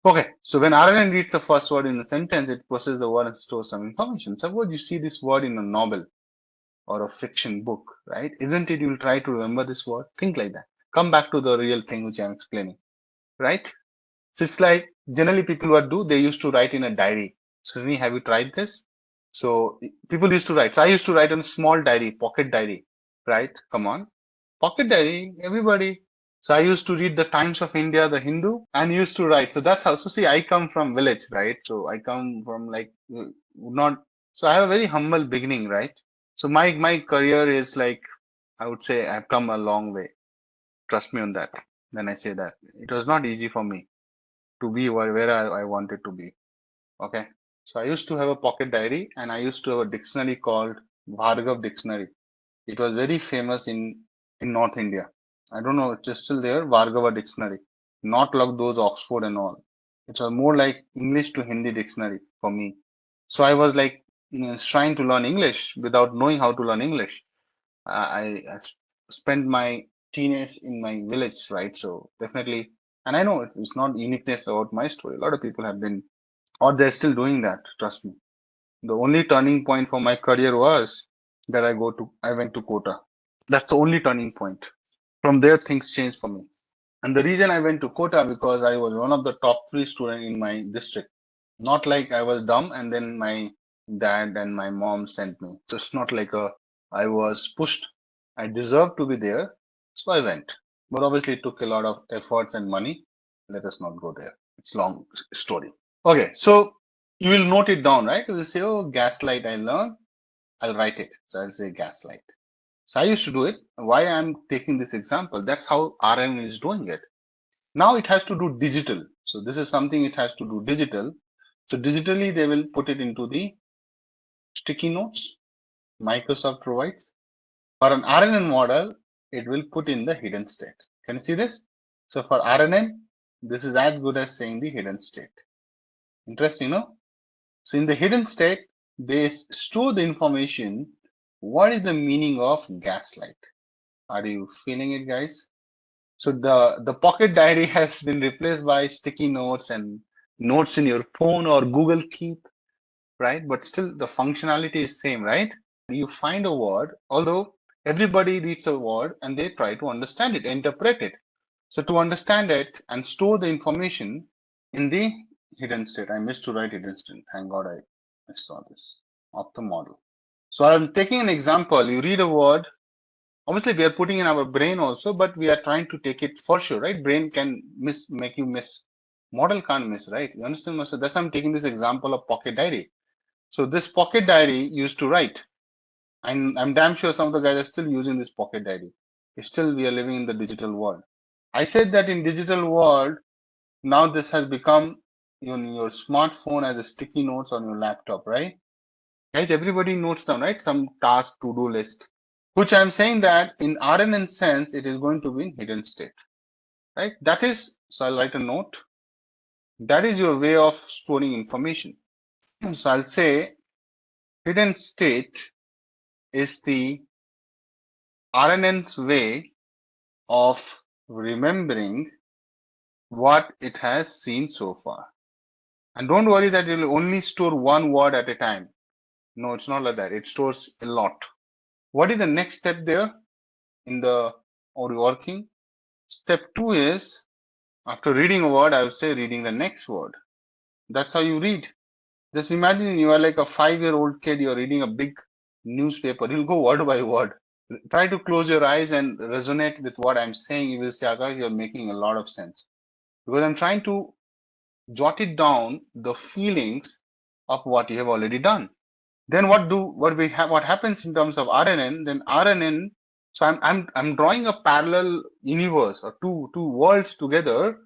Okay, so when RNN reads the first word in a sentence, it processes the word and stores some information. Suppose you see this word in a novel or a fiction book, right? Isn't it you'll try to remember this word? Think like that. Come back to the real thing which I'm explaining, right? So it's like generally people what do, they used to write in a diary. Srini, have you tried this? So people used to write. So I used to write on a small diary, pocket diary, right? Come on. Pocket diary, everybody. So I used to read the Times of India, the Hindu, and used to write. So that's how, so see, I come from village, right? So I come from like not, so I have a very humble beginning, right? So my career is like, I would say I've come a long way. Trust me on that. When I say that, it was not easy for me to be where I wanted to be. Okay. So I used to have a pocket diary and I used to have a dictionary called Bhargav Dictionary. It was very famous in North India. I don't know, it's still there, Bhargava Dictionary. Not like those Oxford and all. It was more like English to Hindi dictionary for me. So I was like trying to learn English without knowing how to learn English. I spent my teenage in my village, right? So definitely, and I know it's not uniqueness about my story. A lot of people have been, or they're still doing that. Trust me. The only turning point for my career was that I went to Kota. That's the only turning point. From there, things changed for me. And the reason I went to Kota because I was one of the top 3 students in my district. Not like I was dumb and then my dad and my mom sent me. So it's not like I was pushed. I deserved to be there, so I went. But obviously, it took a lot of efforts and money. Let us not go there. It's a long story. Okay, so you will note it down, right? You will say, oh, gaslight, I learned. I'll write it. So I'll say gaslight. So I used to do it. Why I'm taking this example? That's how RNN is doing it. Now it has to do digital. So this is something it has to do digital. So digitally, they will put it into the sticky notes Microsoft provides. For an RNN model, it will put in the hidden state. Can you see this? So for RNN, this is as good as saying the hidden state. Interesting, no? So in the hidden state, they store the information. What is the meaning of gaslight? Are you feeling it, guys? So the pocket diary has been replaced by sticky notes and notes in your phone or Google Keep, right? But still the functionality is same, right? You find a word, although everybody reads a word and they try to understand it, interpret it. So to understand it and store the information in the hidden state, I missed to write hidden state. Thank God I saw this of the model. So I'm taking an example. You read a word. Obviously, we are putting in our brain also, but we are trying to take it for sure, right? Brain can make you miss. Model can't miss, right? You understand? So that's why I'm taking this example of pocket diary. So this pocket diary used to write. I'm damn sure some of the guys are still using this pocket diary. Still, we are living in the digital world. I said that in digital world, now this has become in your smartphone as a sticky notes on your laptop, right? Guys, everybody notes down, right? Some task to-do list, which I'm saying that in RNN sense, it is going to be in hidden state, right? That is, so I'll write a note. That is your way of storing information. So I'll say hidden state is the RNN's way of remembering what it has seen so far. And don't worry that it will only store one word at a time. No, it's not like that. It stores a lot. What is the next step there in the or working? Step 2 is after reading a word, I would say reading the next word. That's how you read. Just imagine you are like a 5-year-old kid, you're reading a big newspaper. You'll go word by word. Try to close your eyes and resonate with what I'm saying. You will say, Akash, you're making a lot of sense. Because I'm trying to jot it down the feelings of what you have already done. Then what happens in terms of RNN? Then RNN. So I'm drawing a parallel universe or two worlds together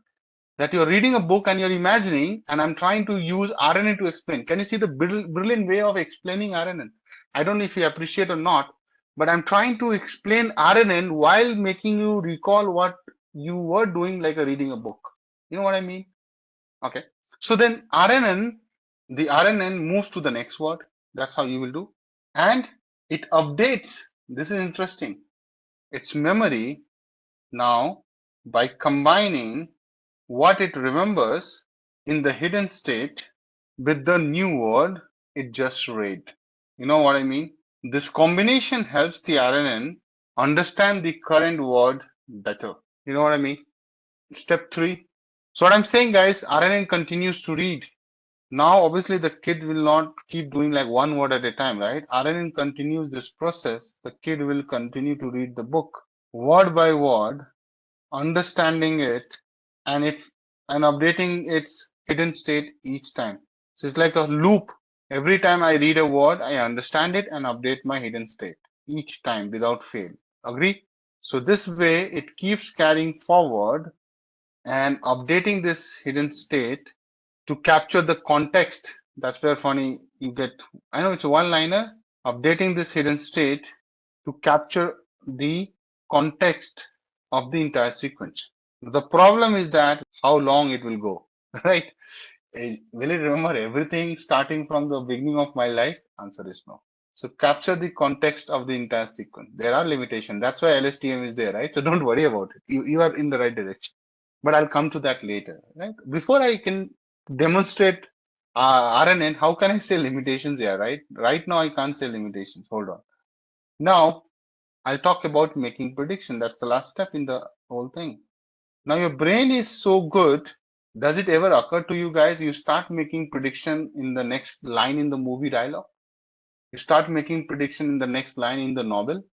that you're reading a book and you're imagining, and I'm trying to use RNN to explain. Can you see the brilliant way of explaining RNN? I don't know if you appreciate or not, but I'm trying to explain RNN while making you recall what you were doing, like reading a book. You know what I mean? Okay. So then the RNN moves to the next word. That's how you will do. And it updates. This is interesting. Its memory now by combining what it remembers in the hidden state with the new word it just read. You know what I mean? This combination helps the RNN understand the current word better. You know what I mean? Step 3. So what I'm saying, guys, RNN continues to read. Now, obviously, the kid will not keep doing like one word at a time, right? RNN continues this process. The kid will continue to read the book word by word, understanding it, and updating its hidden state each time. So it's like a loop. Every time I read a word, I understand it and update my hidden state each time without fail. Agree? So this way it keeps carrying forward and updating this hidden state to capture the context. That's where funny you get. I know it's a one-liner. Updating this hidden state to capture the context of the entire sequence. The problem is that how long it will go, right? Will it remember everything starting from the beginning of my life? Answer is no. So capture the context of the entire sequence. There are limitations. That's why LSTM is there, right? So don't worry about it. You are in the right direction. But I'll come to that later, right? Before I can demonstrate RNN, how can I say limitations here, right? Right now, I can't say limitations. Hold on. Now, I'll talk about making prediction. That's the last step in the whole thing. Now, your brain is so good. Does it ever occur to you guys? You start making prediction in the next line in the movie dialogue. You start making prediction in the next line in the novel,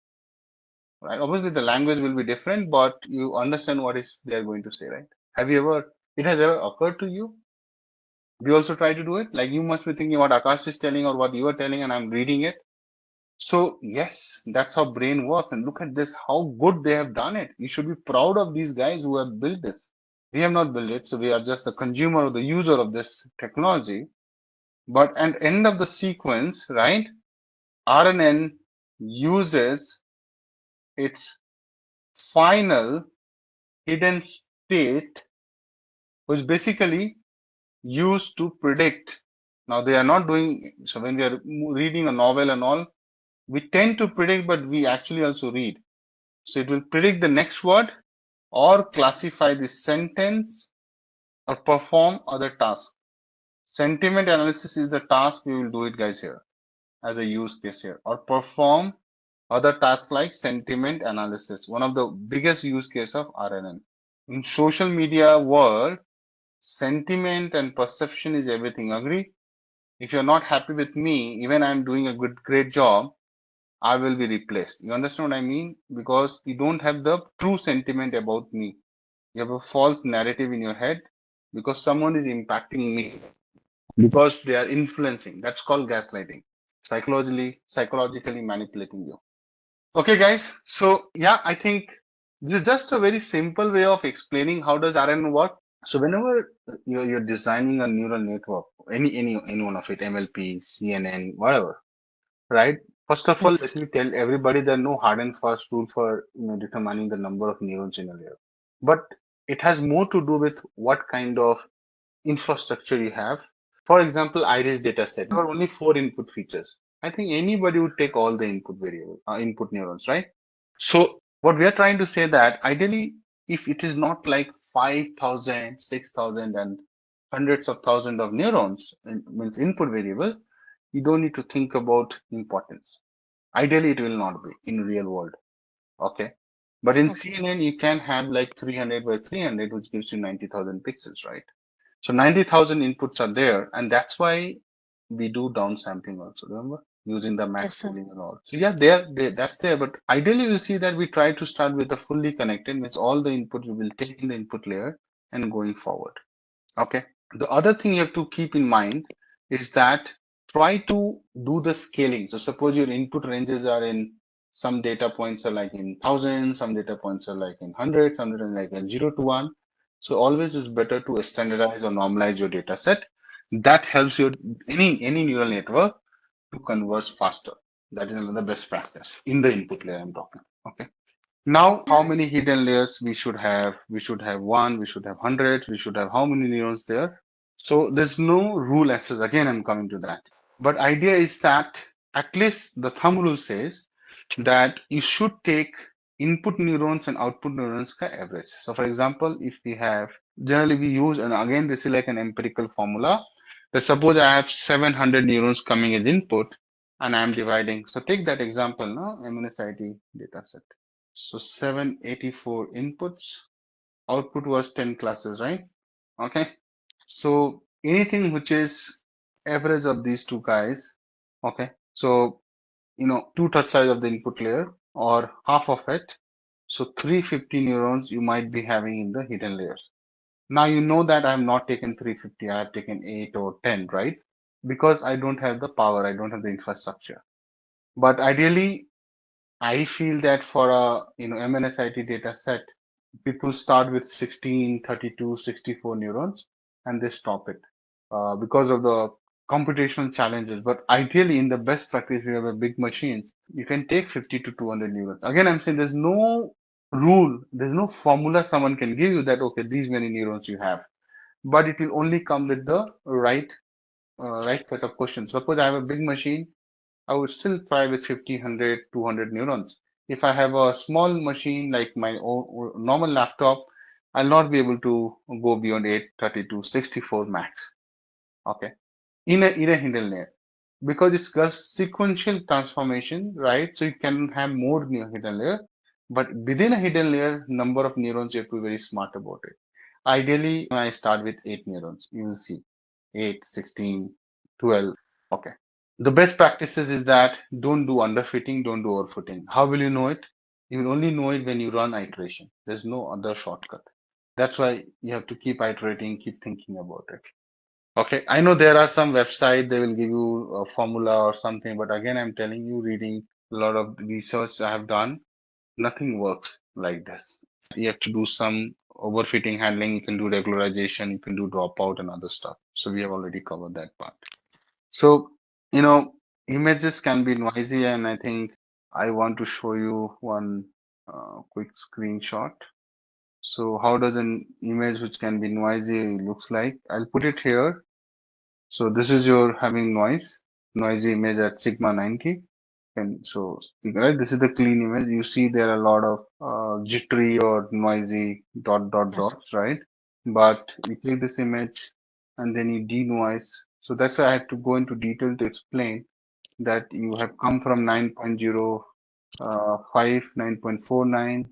right? Obviously, the language will be different, but you understand what is they are going to say, right? It has ever occurred to you? We also try to do it. Like you must be thinking what Akash is telling or what you are telling, and I'm reading it. So yes, that's how brain works. And look at this, how good they have done it. You should be proud of these guys who have built this. We have not built it, so we are just the consumer or the user of this technology. But at the end of the sequence, right, RNN uses its final hidden state, which basically used to predict. Now they are not doing, so when we are reading a novel and all, we tend to predict, but we actually also read. So it will predict the next word or classify the sentence or perform other tasks. Sentiment analysis is the task. We will do it, guys, here as a use case here, or perform other tasks like sentiment analysis, one of the biggest use case of RNN. In social media world, sentiment and perception is everything. Agree? If you're not happy with me, even I'm doing a great job, I will be replaced. You understand what I mean? Because you don't have the true sentiment about me. You have a false narrative in your head because someone is impacting me, because they are influencing. That's called gaslighting. Psychologically manipulating you. Okay, guys. So yeah, I think this is just a very simple way of explaining how does RNN work. So whenever you're designing a neural network, any one of it, MLP, CNN, whatever, right? First of all, Yes. let me tell everybody there are no hard and fast rule for determining the number of neurons in a layer. But it has more to do with what kind of infrastructure you have. For example, iris data set. There are only 4 input features. I think anybody would take all the input neurons, right? So what we are trying to say that ideally, if it is not like 5,000, 6,000, and hundreds of thousands of neurons, means input variable, you don't need to think about importance. Ideally, it will not be in real world. Okay. But in CNN, you can have like 300 by 300, which gives you 90,000 pixels, right? So 90,000 inputs are there. And that's why we do downsampling also, remember? Using the max pooling and all. So yeah, that's there. But ideally, you see that we try to start with the fully connected, means all the input we will take in the input layer and going forward. Okay. The other thing you have to keep in mind is that try to do the scaling. So suppose your input ranges are in, some data points are like in thousands, some data points are like in hundreds, some data like in 0 to 1. So always is better to standardize or normalize your data set. That helps your any neural network to converge faster. That is another best practice in the input layer I'm talking. Okay. Now, how many hidden layers we should have? We should have 1, we should have hundreds, we should have how many neurons there? So there's no rule as such. Again, I'm coming to that. But idea is that at least the thumb rule says that you should take input neurons and output neurons ka average. So for example, if we have, generally we use, and again this is like an empirical formula, that suppose I have 700 neurons coming as input and I am dividing. So take that example, no, MNSIT data set. So 784 inputs, output was 10 classes, right? Okay. So anything which is average of these two guys, okay. So, you know, 2/3 size of the input layer or half of it. So 350 neurons you might be having in the hidden layers. Now you know that I have not taken 350, I have taken 8 or 10, right? Because I don't have the power, I don't have the infrastructure. But ideally, I feel that for a MNSIT data set, people start with 16, 32, 64 neurons and they stop it because of the computational challenges. But ideally, in the best practice, we have a big machines, you can take 50 to 200 neurons. Again, I'm saying there's no rule, there's no formula someone can give you that, okay, these many neurons you have. But it will only come with the right set of questions. Suppose I have a big machine, I would still try with 50, 100, 200 neurons. If I have a small machine like my normal laptop, I'll not be able to go beyond 8, 32, 64 max. Okay. In a hidden layer. Because it's just sequential transformation, right? So you can have more hidden layer, but within a hidden layer, number of neurons, you have to be very smart about it. Ideally, I start with 8 neurons. You will see 8, 16, 12. Okay. The best practices is that don't do underfitting, don't do overfitting. How will you know it? You will only know it when you run iteration. There's no other shortcut. That's why you have to keep iterating, keep thinking about it. Okay, I know there are some website they will give you a formula or something, but again, I'm telling you, reading a lot of research I have done, nothing works like this. You have to do some overfitting handling, you can do regularization, you can do dropout and other stuff. So we have already covered that part. So, images can be noisy, and I think I want to show you one quick screenshot. So how does an image which can be noisy looks like? I'll put it here. So this is your having noisy image at sigma 90. And so, right, this is the clean image. You see there are a lot of jittery or noisy Yes. dots, right? But you take this image and then you denoise. So that's why I have to go into detail to explain that you have come from 9.05, 9.49,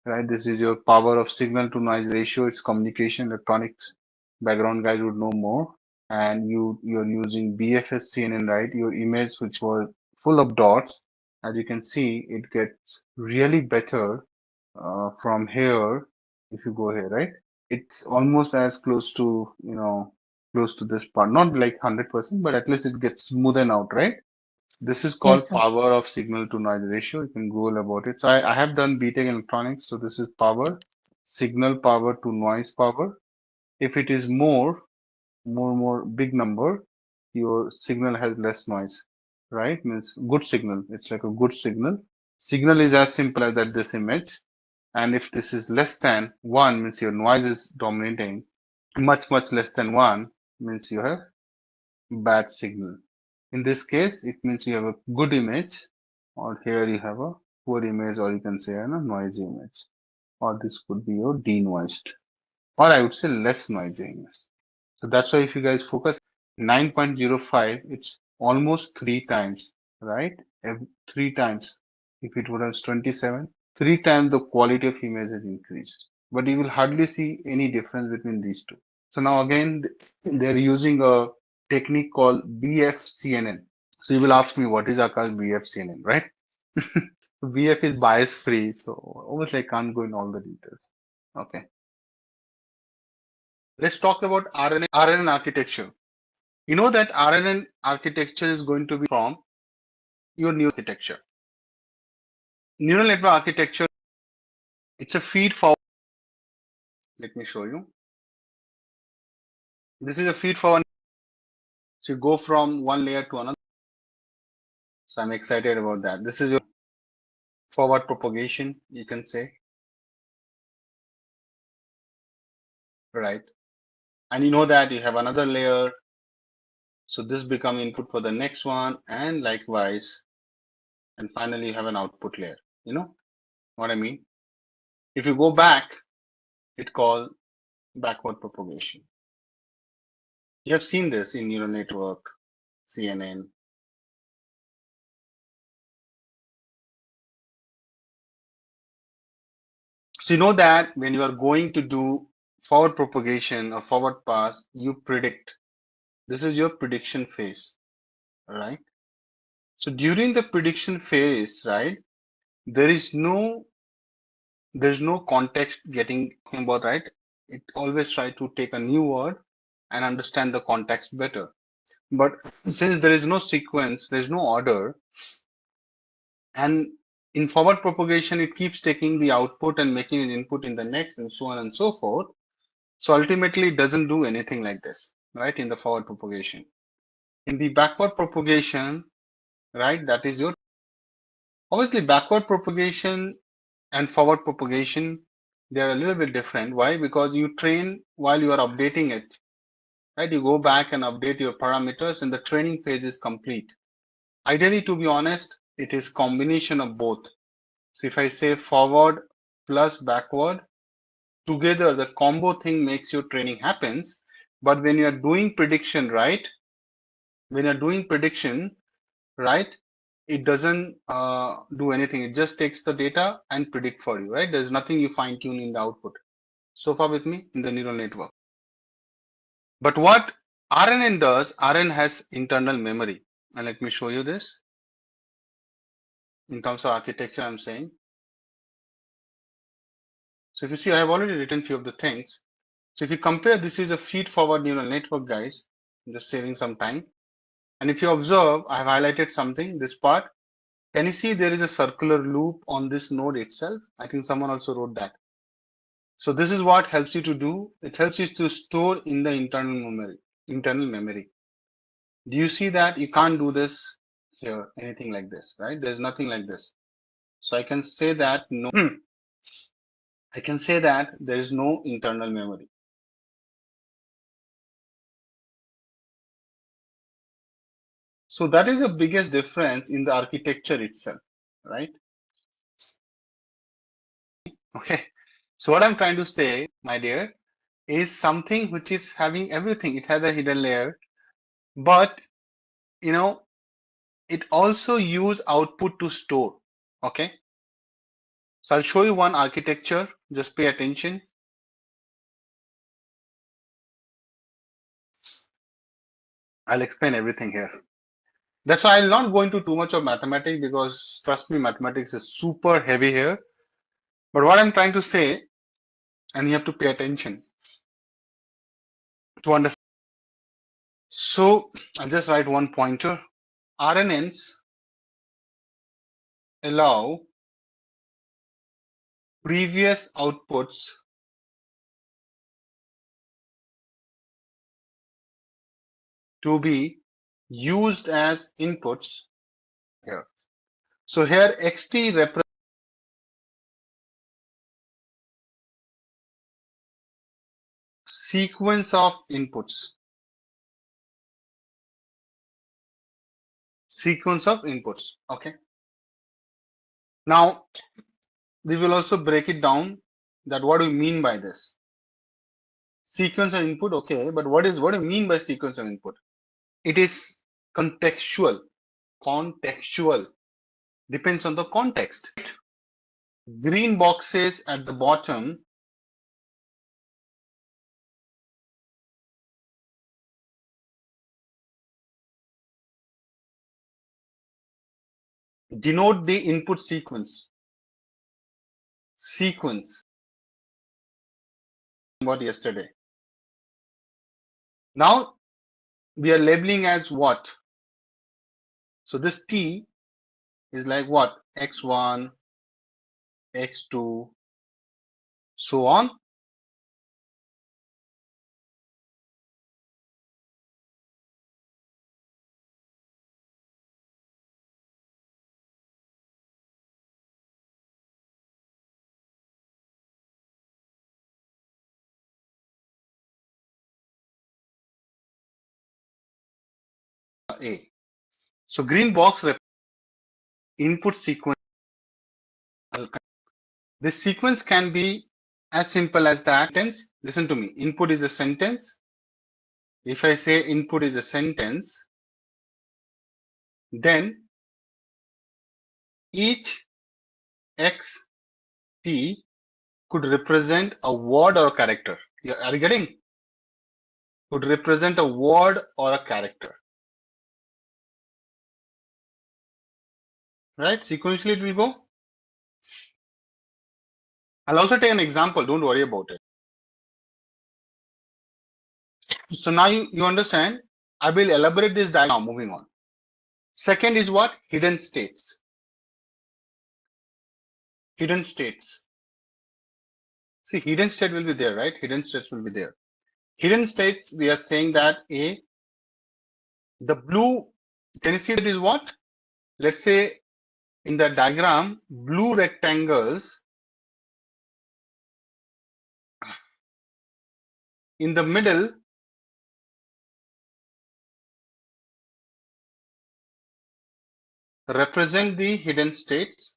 right? This is your power of signal to noise ratio. It's communication, electronics. Background guys would know more. And you're using BFS CNN, right? Your image, which was full of dots, as you can see, it gets really better from here. If you go here, right? It's almost as close to, close to this part. Not like 100%, but at least it gets smoothened out, right? This is Yes, called sir. power of signal to noise ratio. You can Google about it. So I have done BTech electronics. So this is power, signal power to noise power. If it is more big number, your signal has less noise, right? Means good signal. It's like a good signal. Signal is as simple as that this image. And if this is less than 1, means your noise is dominating. Much less than 1 means you have bad signal. In this case, it means you have a good image, or here you have a poor image, or you can say a noisy image, or this could be your denoised, or I would say less noisy image. So that's why if you guys focus 9.05, it's almost 3 times, right? 3 times. If it would have 27, 3 times the quality of image has increased. But you will hardly see any difference between these two. So now again, they're using a technique called BFCNN. So you will ask me, what is Akash BFCNN, right? BF is bias free, so obviously I can't go in all the details. Okay. Let's talk about RNN architecture. You know that RNN architecture is going to be from your neural architecture. Neural network architecture, it's a feed forward. Let me show you. This is a feed forward. So you go from one layer to another. So I'm excited about that. This is your forward propagation, you can say. Right. And you know that you have another layer, So this become input for the next one, and likewise, and finally you have an output layer. You know what I mean? If you go back, it called backward propagation. You have seen this in neural network, CNN. So you know that when you are going to do forward propagation or forward pass, you predict. This is your prediction phase, right? So during the prediction phase, right, there is there's no context getting about, right? It always try to take a new word and understand the context better. But since there is no sequence, there's no order, and in forward propagation, it keeps taking the output and making an input in the next, and so on and so forth. So ultimately, it doesn't do anything like this, right? In the forward propagation. In the backward propagation, right, that is your obviously backward propagation and forward propagation, they are a little bit different. Why? Because you train while you are updating it, right? You go back and update your parameters, and the training phase is complete. Ideally, to be honest, it is combination of both. So if I say forward plus backward, together the combo thing makes your training happens. But when you are doing prediction, right? When you're doing prediction, right? It doesn't do anything. It just takes the data and predict for you, right? There's nothing you fine tune in the output. So far with me in the neural network. But what RNN does, RNN has internal memory. And let me show you this. In terms of architecture, I'm saying. So if you see, I have already written few of the things. So if you compare, this is a feed-forward neural network, guys. I'm just saving some time. And if you observe, I have highlighted something, this part. Can you see there is a circular loop on this node itself? I think someone also wrote that. So this is what helps you to do. It helps you to store in the internal memory. Internal memory. Do you see that? You can't do this here, anything like this, right? There's nothing like this. So I can say that no. I can say that there is no internal memory. So that is the biggest difference in the architecture itself, right? Okay. So what I'm trying to say, my dear, is something which is having everything. It has a hidden layer, but you know, it also use output to store. Okay. So I'll show you one architecture. Just pay attention. I'll explain everything here. That's why I'll not go into too much of mathematics because trust me, mathematics is super heavy here. But what I'm trying to say, and you have to pay attention to understand. So I'll just write one pointer. RNNs allow previous outputs to be used as inputs here. So here xt represents sequence of inputs. Sequence of inputs. Okay. Now we will also break it down that what do we mean by this? Sequence of input, okay, but what do you mean by sequence of input? It is contextual. Contextual. Depends on the context. Green boxes at the bottom denote the input sequence. Sequence. What yesterday. Now we are labeling as what? So this T is like what? X1, X2, so on. A. So green box input sequence. This sequence can be as simple as that. Listen to me. Input is a sentence. If I say input is a sentence, then each X T could represent a word or a character. Are you getting? Could represent a word or a character. Right? Sequentially it will go. I'll also take an example. Don't worry about it. So now you understand. I will elaborate this diagram now. Moving on. Second is what? Hidden states. Hidden states. See, hidden state will be there, right? Hidden states will be there. Hidden states, we are saying that the blue, can you see that is what? Let's say in the diagram, blue rectangles in the middle represent the hidden states.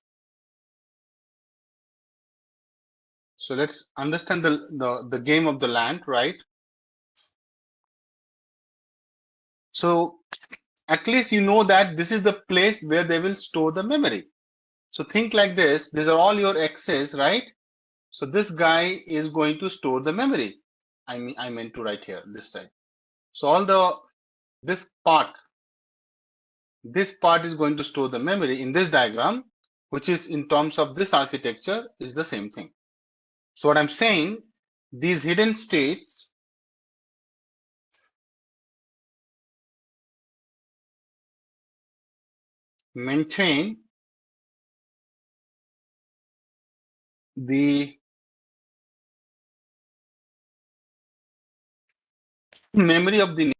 So let's understand the game of the land, right? So at least you know that this is the place where they will store the memory. So think like this. These are all your X's, right? So this guy is going to store the memory. I meant to write here this side. So this part is going to store the memory in this diagram, which is in terms of this architecture is the same thing. So what I'm saying, these hidden states maintain the memory of the.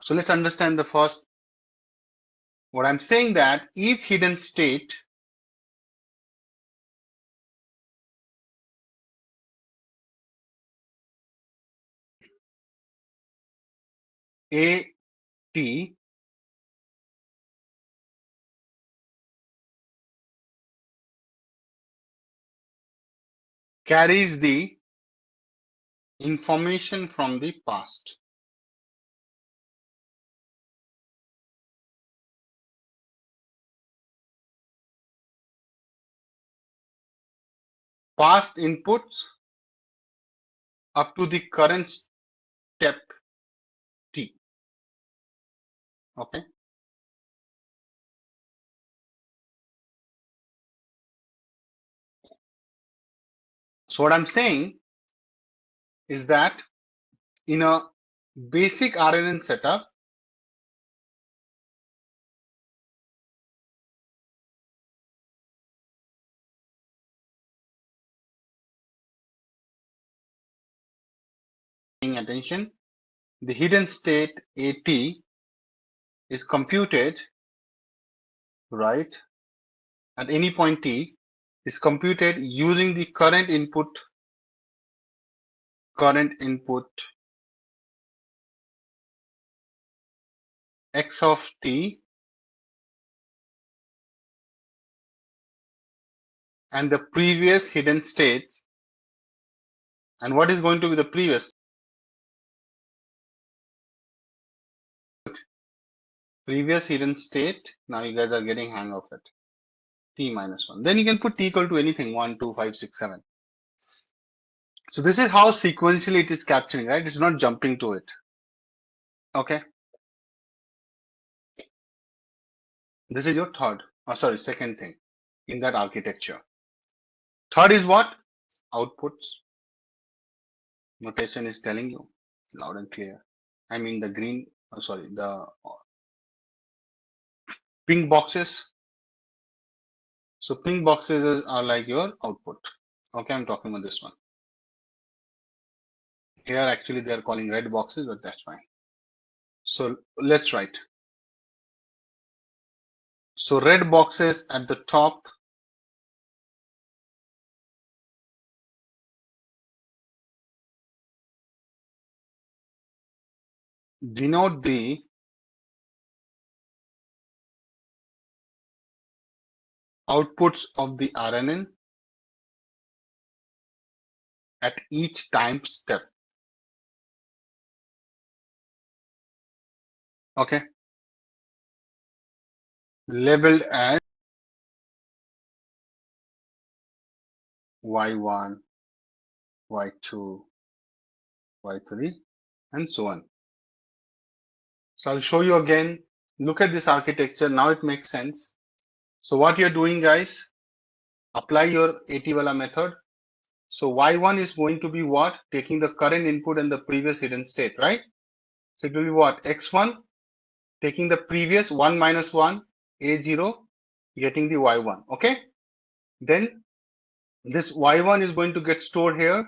So let's understand the first. What I'm saying that each hidden state A T carries the information from the past. Past inputs up to the current step T. Okay. So what I'm saying is that in a basic RNN setup, paying attention, the hidden state AT is computed, right, at any point T is computed using the current input X of T and the previous hidden states. And what is going to be the previous hidden state? Now you guys are getting hang of it. T minus 1. Then you can put T equal to anything, 1, 2, 5, 6, 7. So this is how sequentially it is capturing, right? It's not jumping to it. Okay. This is your second thing in that architecture. Third is what? Outputs. Notation is telling you loud and clear. I mean the green, the pink boxes. So pink boxes are like your output. Okay, I'm talking about this one. Here actually they are calling red boxes, but that's fine. So let's write. So red boxes at the top denote the outputs of the RNN at each time step. Okay. Labeled as Y1, Y2, Y3, and so on. So I'll show you again. Look at this architecture. Now it makes sense. So what you're doing, guys, apply your AT-wala method. So Y1 is going to be what? Taking the current input and the previous hidden state, right? So it will be what? X1, taking the previous 1 minus 1, A0, getting the Y1, okay? Then this Y1 is going to get stored here.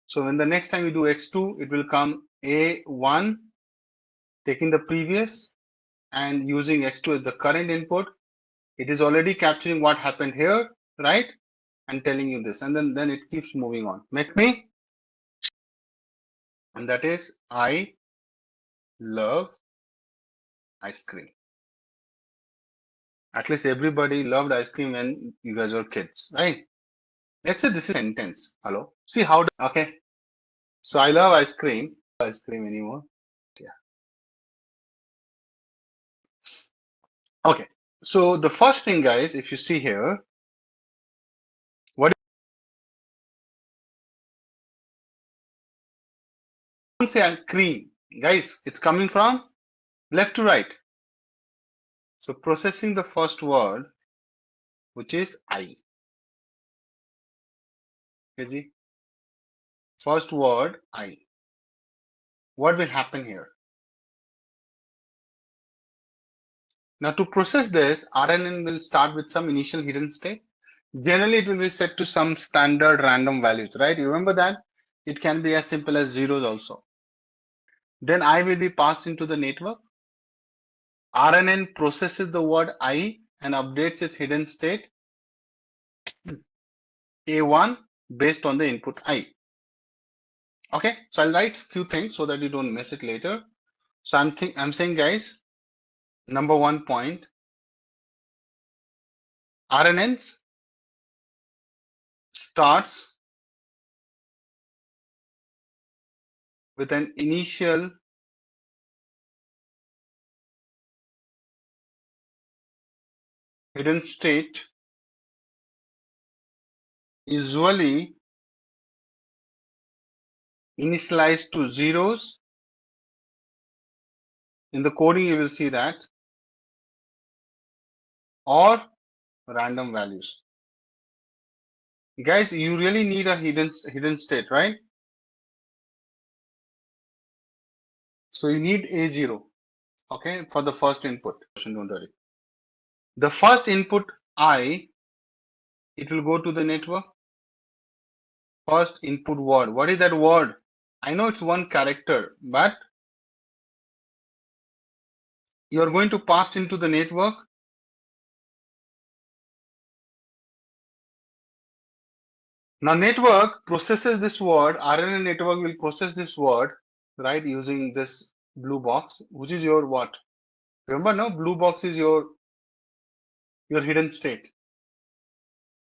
So when the next time you do X2, it will come A1, taking the previous and using X2 as the current input. It is already capturing what happened here, right? And telling you this, and then it keeps moving on. Make me, and that is I love ice cream. At least everybody loved ice cream when you guys were kids, right? Let's say this is a sentence. Hello. See how, okay. So I love ice cream. Ice cream anymore. Yeah. Okay. So the first thing, guys, if you see here, what don't say cream, guys, it's coming from left to right. So processing the first word, which is I. Okay, first word I. What will happen here? Now to process this, RNN will start with some initial hidden state. Generally, it will be set to some standard random values, right? You remember that? It can be as simple as zeros also. Then I will be passed into the network. RNN processes the word I and updates its hidden state A1 based on the input I. Okay, so I'll write a few things so that you don't miss it later. So I'm saying, guys, number 1 point, RNNs starts with an initial hidden state, usually initialized to zeros. In the coding, you will see that, or random values. Guys, you really need a hidden state, right? So you need A0, okay, for the first input. Don't worry. The first input I, it will go to the network. First input word. What is that word? I know it's one character, but you are going to pass into the network. Now network processes this word. RNN network will process this word, right, using this blue box, which is your what? Remember, no, blue box is your hidden state.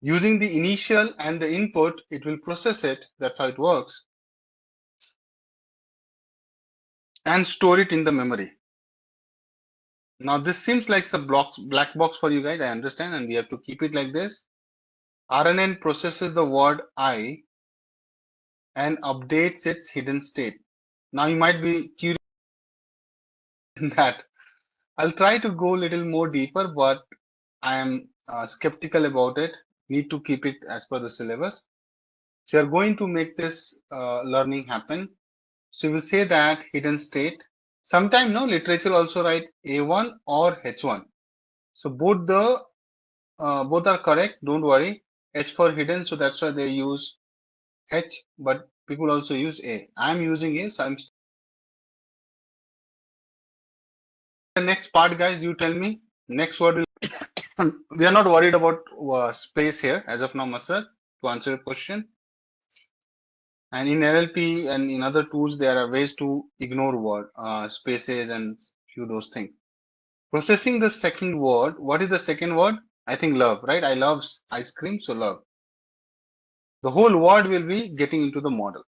Using the initial and the input, it will process it. That's how it works. And store it in the memory. Now this seems like a black box for you guys, I understand, and we have to keep it like this. RNN processes the word I and updates its hidden state. Now you might be curious that I'll try to go a little more deeper, but I am skeptical about it. Need to keep it as per the syllabus. So you're going to make this learning happen. So we say that hidden state. Sometimes no literature also write A1 or H1. So both are correct. Don't worry. H for hidden, so that's why they use H. But people also use A. I'm using A, so I'm. The next part, guys. You tell me. Next word. We are not worried about space here as of now, Masrad, to answer your question. And in NLP and in other tools, there are ways to ignore word, spaces and few those things. Processing the second word. What is the second word? I think love, right? I love ice cream, so love. The whole word will be getting into the model.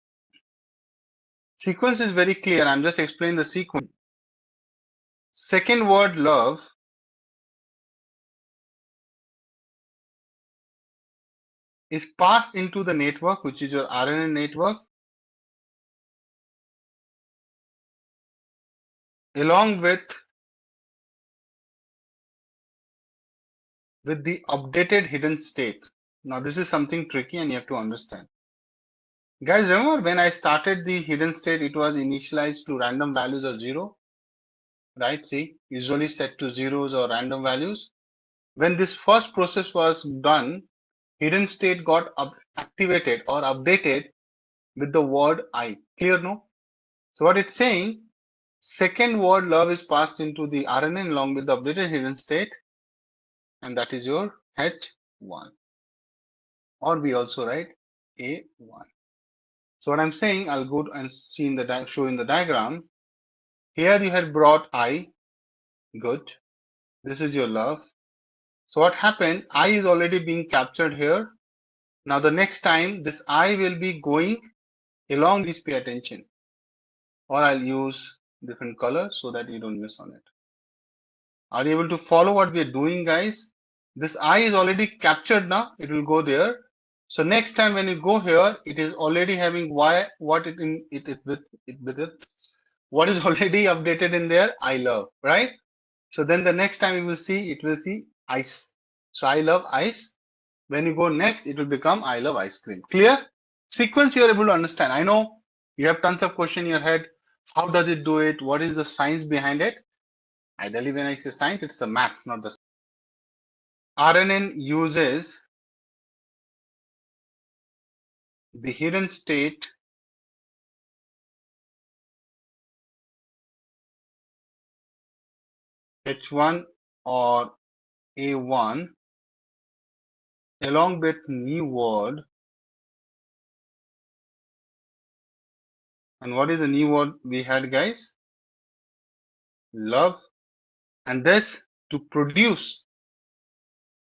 Sequence is very clear. I'm just explaining the sequence. Second word love is passed into the network, which is your RNN network, along with the updated hidden state. Now this is something tricky and you have to understand. Guys, remember when I started the hidden state, it was initialized to random values of 0, right? See, usually set to zeros or random values. When this first process was done, hidden state got activated or updated with the word I. Clear, no? So what it's saying, second word love is passed into the RNN along with the updated hidden state, and that is your H1. Or we also write A1. So what I'm saying, I'll go and see in the show in the diagram. Here you had brought I, good. This is your love. So what happened? I is already being captured here. Now the next time this I will be going along, please pay attention. Or I'll use different color so that you don't miss on it. Are you able to follow what we are doing, guys? This I is already captured now. It will go there. So next time when you go here, it is already having what what is already updated in there. I love, right? So then the next time you will see, it will see ice. So I love ice. When you go next, it will become I love ice cream. Clear? Sequence you are able to understand. I know you have tons of questions in your head. How does it do it? What is the science behind it? Ideally, when I say science, it's the maths, not the RNN uses the hidden state H1 or A1 along with new word. And what is the new word we had, guys? Love. And this to produce,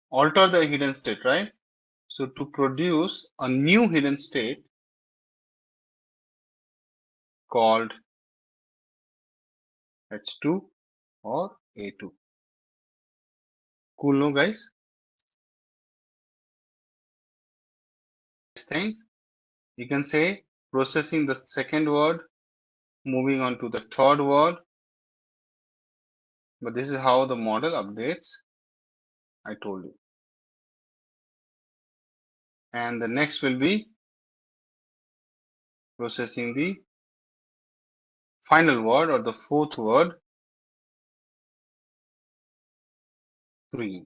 alter the hidden state, right? So to produce a new hidden state called H2 or A2. Cool, no, guys? Thing you can say processing the second word, moving on to the third word. But this is how the model updates. I told you. And the next will be processing the final word or the fourth word, 3.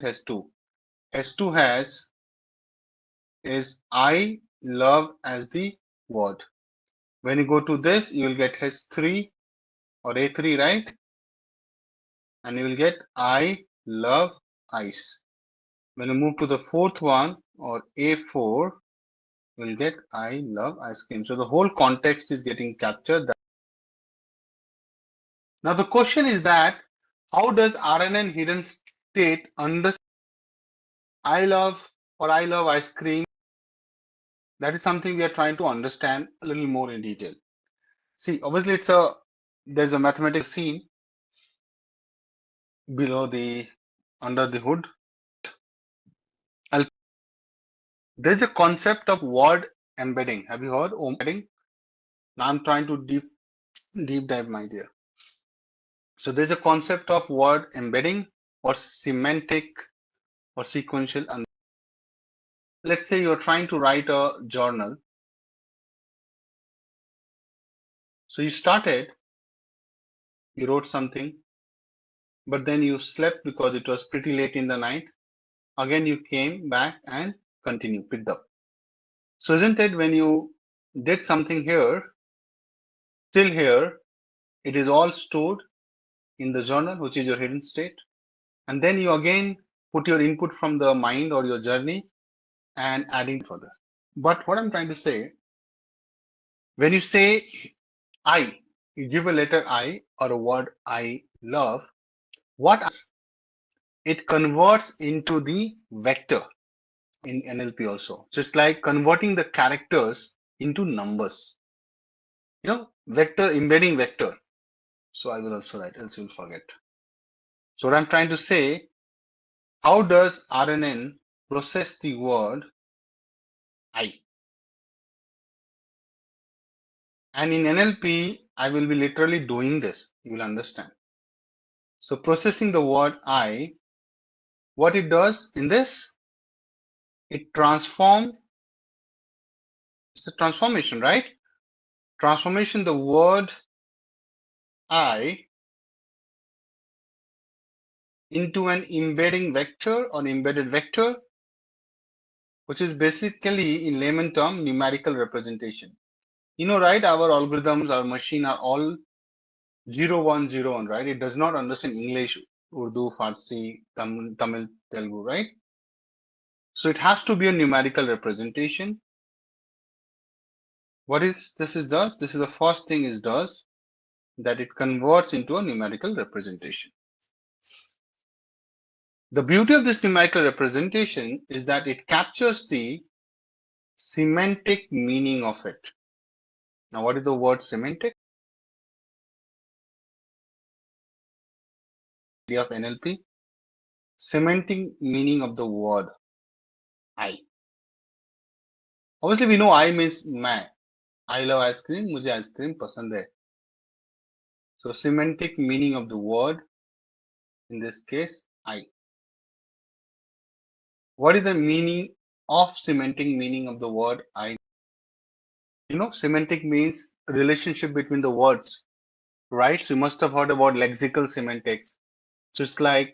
S2. S2 has is I love as the word. When you go to this, you will get S3 or A3, right? And you will get I love ice. When you move to the fourth one or A4, you will get I love ice cream. So the whole context is getting captured. Now the question is that how does RNN hidden state understand I love or I love ice cream? That is something we are trying to understand a little more in detail. See, obviously there's a mathematical scene below under the hood. There's a concept of word embedding. Have you heard embedding? Now I'm trying to deep dive my idea. So there's a concept of word embedding or semantic or sequential. Let's say you're trying to write a journal. So you wrote something, but then you slept because it was pretty late in the night. Again, you came back and picked up. So isn't it when you did something here, till here, it is all stored in the journal, which is your hidden state. And then you again put your input from the mind or your journey and adding further. But what I'm trying to say, when you say I, you give a letter I or a word I love, what it converts into the vector in NLP also. So it's like converting the characters into numbers. Vector, embedding vector. So I will also write, else you'll forget. So what I'm trying to say, how does RNN process the word I? And in NLP, I will be literally doing this. You will understand. So processing the word I, what it does in this, it transforms, it's a transformation, right? Transformation, the word I into an embedding vector or embedded vector, which is basically in layman term numerical representation. Right, our algorithms, our machine are all 0, 1, 0, 1, right? It does not understand English, Urdu, Farsi, Tamil, Telugu, right? So it has to be a numerical representation. What is this is does? This is the first thing it does, that it converts into a numerical representation. The beauty of this numerical representation is that it captures the semantic meaning of it. Now, what is the word semantic? Idea of NLP. Semantic meaning of the word I. Obviously, we know I means मैं. I love ice cream. मुझे ice cream पसंद है. So, semantic meaning of the word, in this case, I. What is the meaning of semantic meaning of the word I? Semantic means relationship between the words, right? So you must have heard about lexical semantics. So it's like,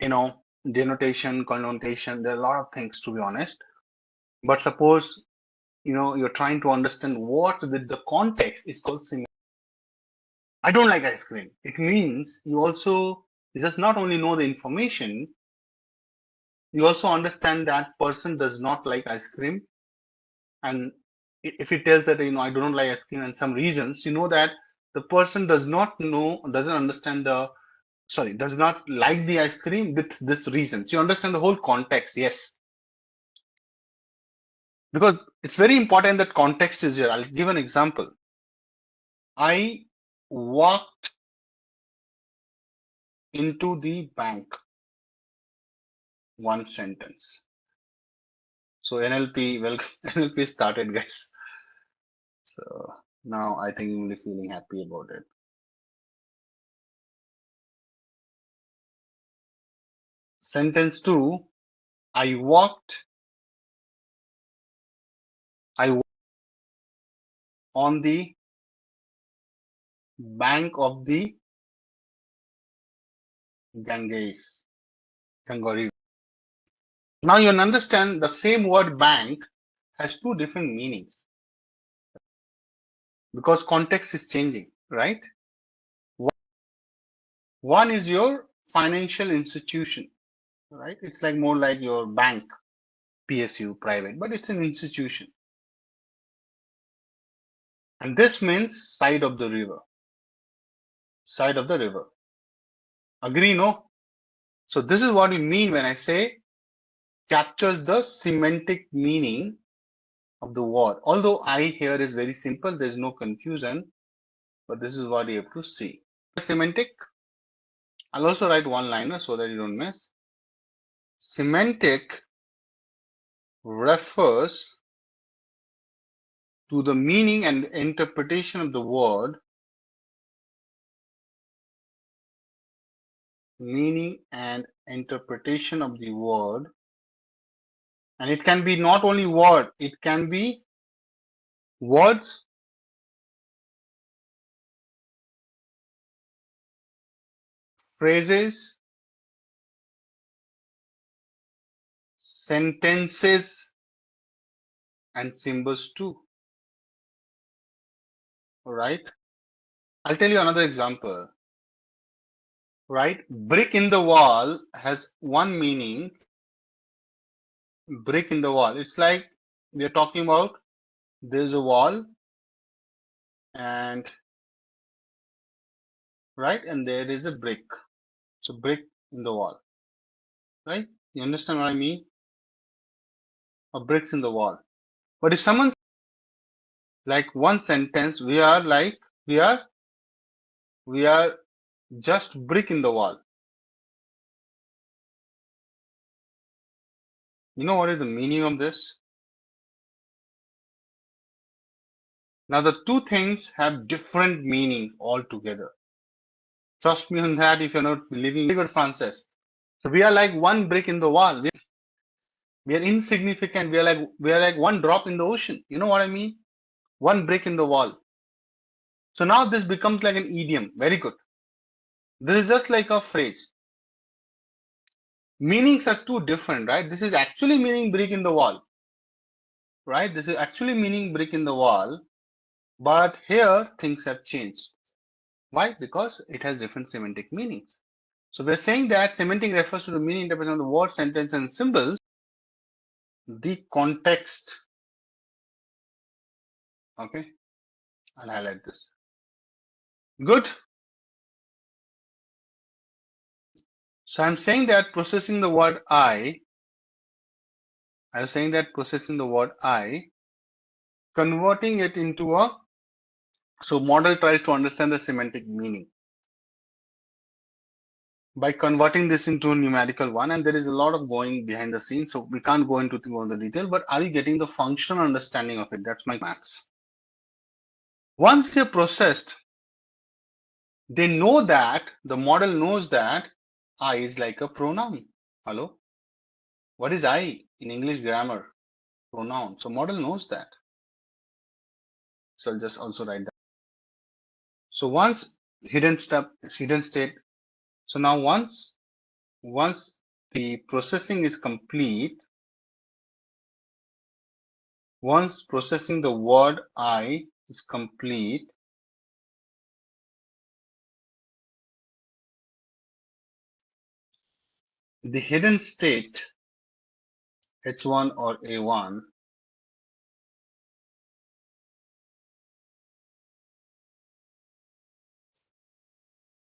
denotation, connotation. There are a lot of things, to be honest. But suppose, you're trying to understand what with the context is called semantic. I don't like ice cream. It means you just not only know the information, you also understand that person does not like ice cream. And if he tells that, I do not like ice cream and some reasons, you know that the person doesn't understand does not like the ice cream with this reason. So you understand the whole context, yes. Because it's very important that context is here. I'll give an example. I walked into the bank. One sentence. So NLP, welcome. NLP started, guys. So now I think you'll be feeling happy about it. Sentence 2, I walked on the bank of the Ganges. Now you understand the same word bank has two different meanings because context is changing, right? One is your financial institution, right? It's like more like your bank, PSU, private, but it's an institution. And this means side of the river. Side of the river. Agree, no? So this is what we mean when I say captures the semantic meaning of the word. Although I here is very simple, there's no confusion, but this is what you have to see. Semantic, I'll also write one liner so that you don't miss. Semantic refers to the meaning and interpretation of the word, meaning and interpretation of the word, and it can be not only word, it can be words, phrases, sentences, and symbols too. All right. I'll tell you another example. Right? Brick in the wall has one meaning. Brick in the wall. It's like we are talking about there's a wall and right, and there is a brick. So brick in the wall, right? You understand what I mean? A bricks in the wall. But if someone like one sentence, we are just brick in the wall. You know what is the meaning of this? Now the two things have different meaning altogether. Trust me on that if you're not believing. Very good, Francis. So we are like one brick in the wall. We are insignificant. We are like one drop in the ocean. You know what I mean? One brick in the wall. So now this becomes like an idiom. Very good. This is just like a phrase. Meanings are too different, right? This is actually meaning brick in the wall, right? This is actually meaning brick in the wall, but here things have changed. Why? Because it has different semantic meanings. So we're saying that semantic refers to the meaning interpretation of the word, sentence, and symbols, the context. Okay, I'll highlight this. Good. So I'm saying that processing the word I'm saying that processing the word converting it into a, so model tries to understand the semantic meaning by converting this into a numerical one, and there is a lot of going behind the scenes, so we can't go into all the detail, but are you getting the functional understanding of it? That's my maths. Once they're processed, they know that, the model knows that I is like a pronoun. Hello? What is I in English grammar? Pronoun. So model knows that. So I'll just also write that. So once hidden state. So now once the processing is complete, once processing the word I is complete, the hidden state H1 or A1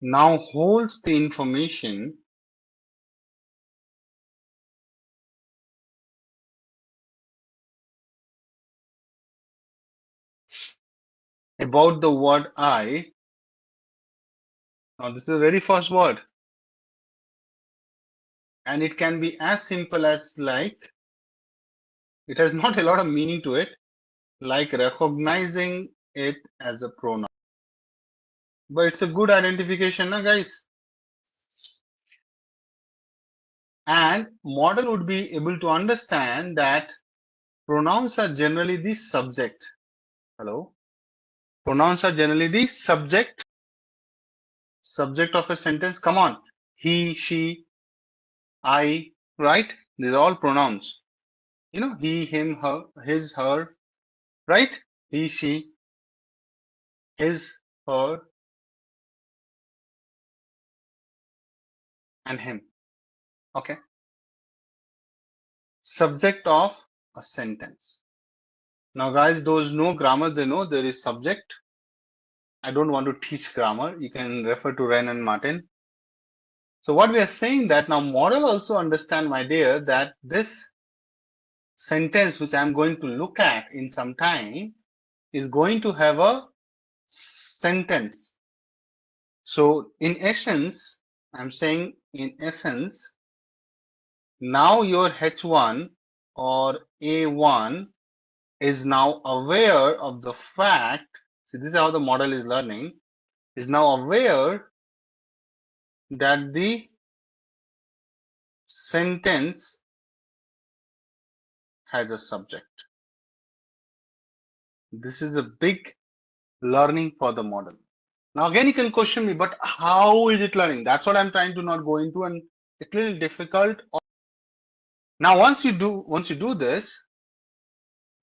now holds the information about the word I. Now this is the very first word, and it can be as simple as like, it has not a lot of meaning to it, like recognizing it as a pronoun. But it's a good identification, na guys? And model would be able to understand that pronouns are generally the subject. Hello? Pronouns are generally the subject of a sentence. Come on. He, she, I, right? These are all pronouns. You know, he, him, her, his, her, right? He, she, his, her, and him. Okay. Subject of a sentence. Now, guys, those know grammar, they know there is subject. I don't want to teach grammar. You can refer to Wren and Martin. So what we are saying that now model also understand, my dear, that this sentence which I'm going to look at in some time is going to have a sentence. So in essence, I'm saying in essence, now your H1 or A1 is now aware of the fact, see this is how the model is learning, is now aware that the sentence has a subject. This is a big learning for the model. Now again you can question me, but how is it learning? That's what I'm trying to not go into, and it's a little difficult. Now once you do this,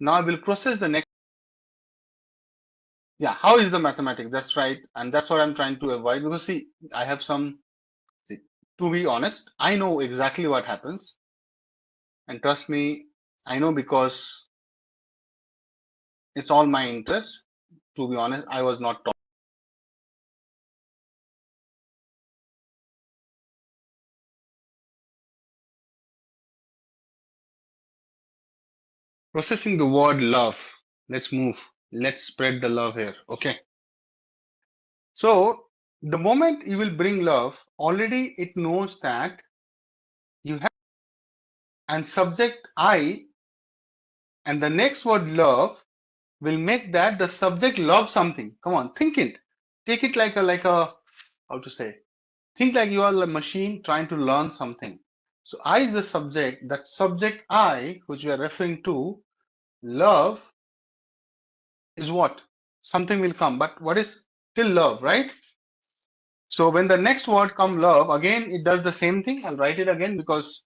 now I will process the next. Yeah, how is the mathematics? That's right, and that's what I'm trying to avoid, because see, I have some, see, to be honest, I know exactly what happens, and trust me, I know, because it's all my interest. To be honest, I was not taught. Processing the word love. Let's move. Let's spread the love here. Okay. So the moment you will bring love, already it knows that you have and subject I, and the next word love will make that the subject love something. Come on, think it. Take it like a how to say. Think like you are a machine trying to learn something. So I is the subject. That subject I, which we are referring to, love is what? Something will come. But what is till love, right? So when the next word come love, again it does the same thing. I'll write it again because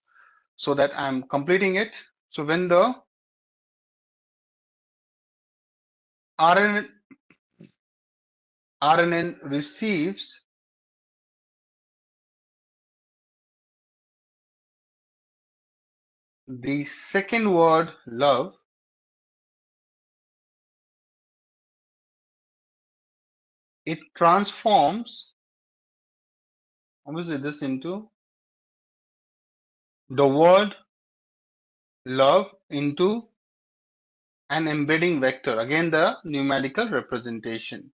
so that I'm completing it. So when the RNN receives the second word love, it transforms obviously this into the word love into an embedding vector. Again, the numerical representation.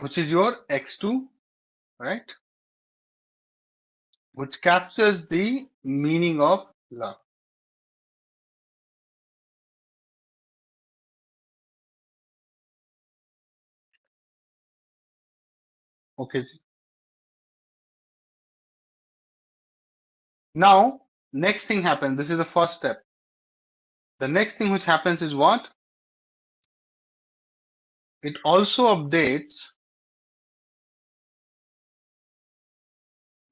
Which is your x2, right? Which captures the meaning of love. Okay. Now, next thing happens. This is the first step. The next thing which happens is what? It also updates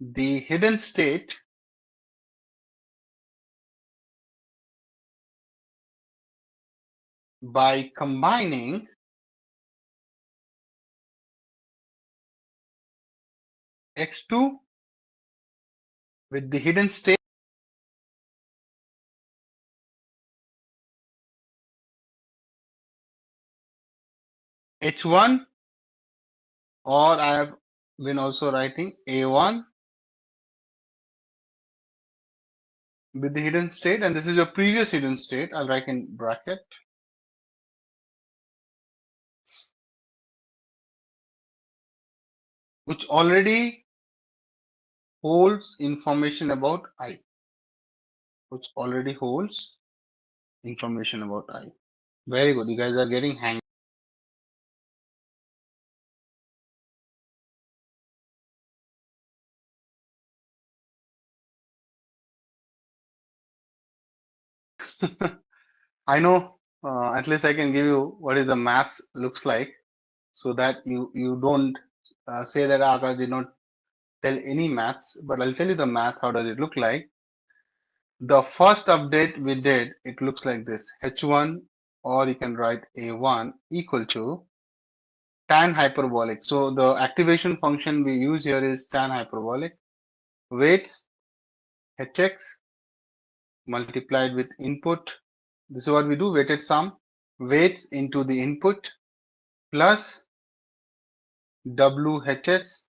the hidden state by combining x2 with the hidden state h1, or I have been also writing a1 with the hidden state, and this is your previous hidden state. I'll write in bracket. Which already holds information about I. Which already holds information about I. Very good. You guys are getting hang. I know at least I can give you what is the maths looks like so that you don't say that Akash did not tell any maths, but I'll tell you the maths. How does it look like? The first update we did, it looks like this. H1, or you can write A1 equal to tan hyperbolic. So the activation function we use here is tan hyperbolic. Weights Hx multiplied with input. This is what we do, weighted sum. Weights into the input plus WHS,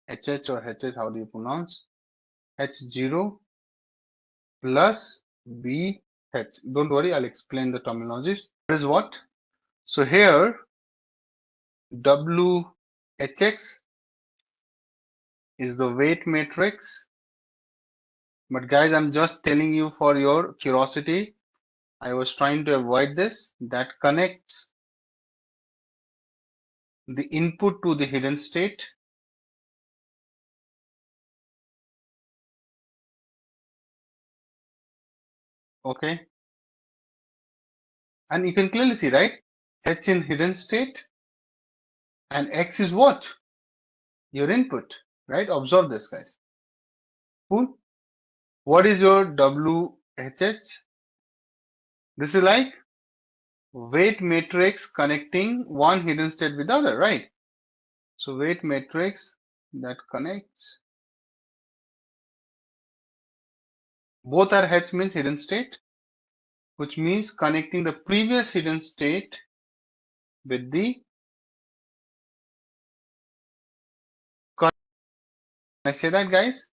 HH or HS, how do you pronounce? H0 plus BH. Don't worry, I'll explain the terminologies. That is what? So here, WHX is the weight matrix. But guys, I'm just telling you for your curiosity. I was trying to avoid this. That connects the input to the hidden state. Okay. And you can clearly see, right? H in hidden state and X is what? Your input, right? Observe this, guys. Cool. What is your WHH? This is like weight matrix connecting one hidden state with the other, right? So weight matrix that connects Both are H means hidden state, which means connecting the previous hidden state with the current. Can I say that, guys?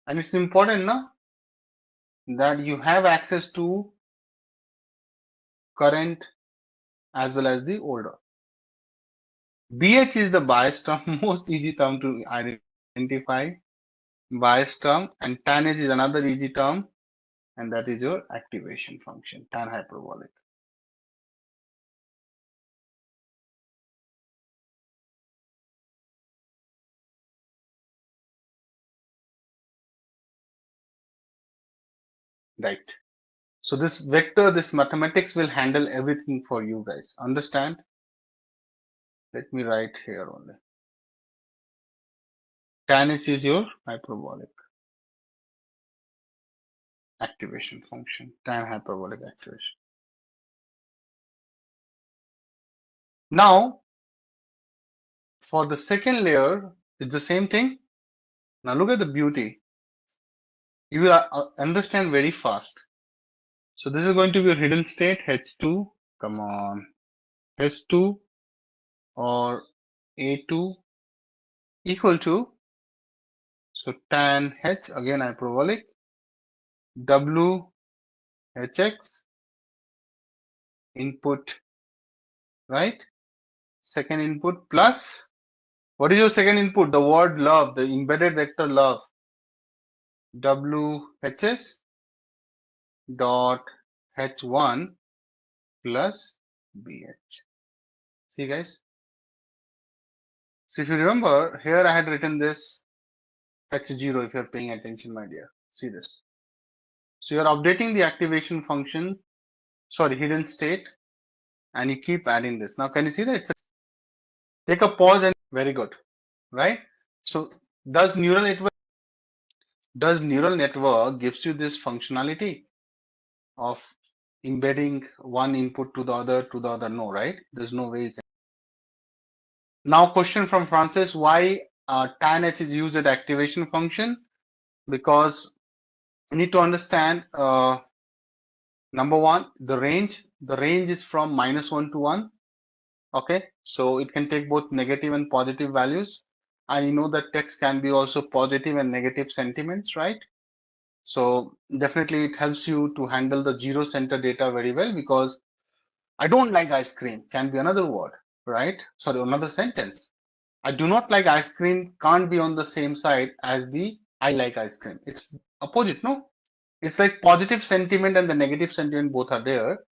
And it's important now that you have access to current as well as the older. BH is the bias term, most easy term to identify. Bias term, and tan H is another easy term, and that is your activation function, tan hyperbolic. Right. So this vector, this mathematics will handle everything for you guys. Understand? Let me write here only. Tan H is your hyperbolic activation function, tan hyperbolic activation. Now, for the second layer, it's the same thing. Now look at the beauty. You will understand very fast. So this is going to be a hidden state, H2. Come on. H2 or A2 equal to, so tan H, again hyperbolic, W Hx input, right? Second input plus, what is your second input? The word love, the embedded vector love. WHS dot H1 plus BH. See guys? So if you remember, here I had written this H0 if you're paying attention, my dear. See this. So you're updating the activation function, sorry, hidden state, and you keep adding this. Now can you see that? Take a pause and very good, right? So does neural network gives you this functionality of embedding one input to the other? No, right? There's no way you can. Now question from Francis, why tan H is used as activation function? Because you need to understand number one, the range is from -1 to 1. Okay, so it can take both negative and positive values, and you know that text can be also positive and negative sentiments, right? So definitely it helps you to handle the zero center data very well, because I don't like ice cream can be another word, right? Sorry, another sentence. I do not like ice cream can't be on the same side as the I like ice cream. It's opposite, no? It's like positive sentiment and the negative sentiment both are there.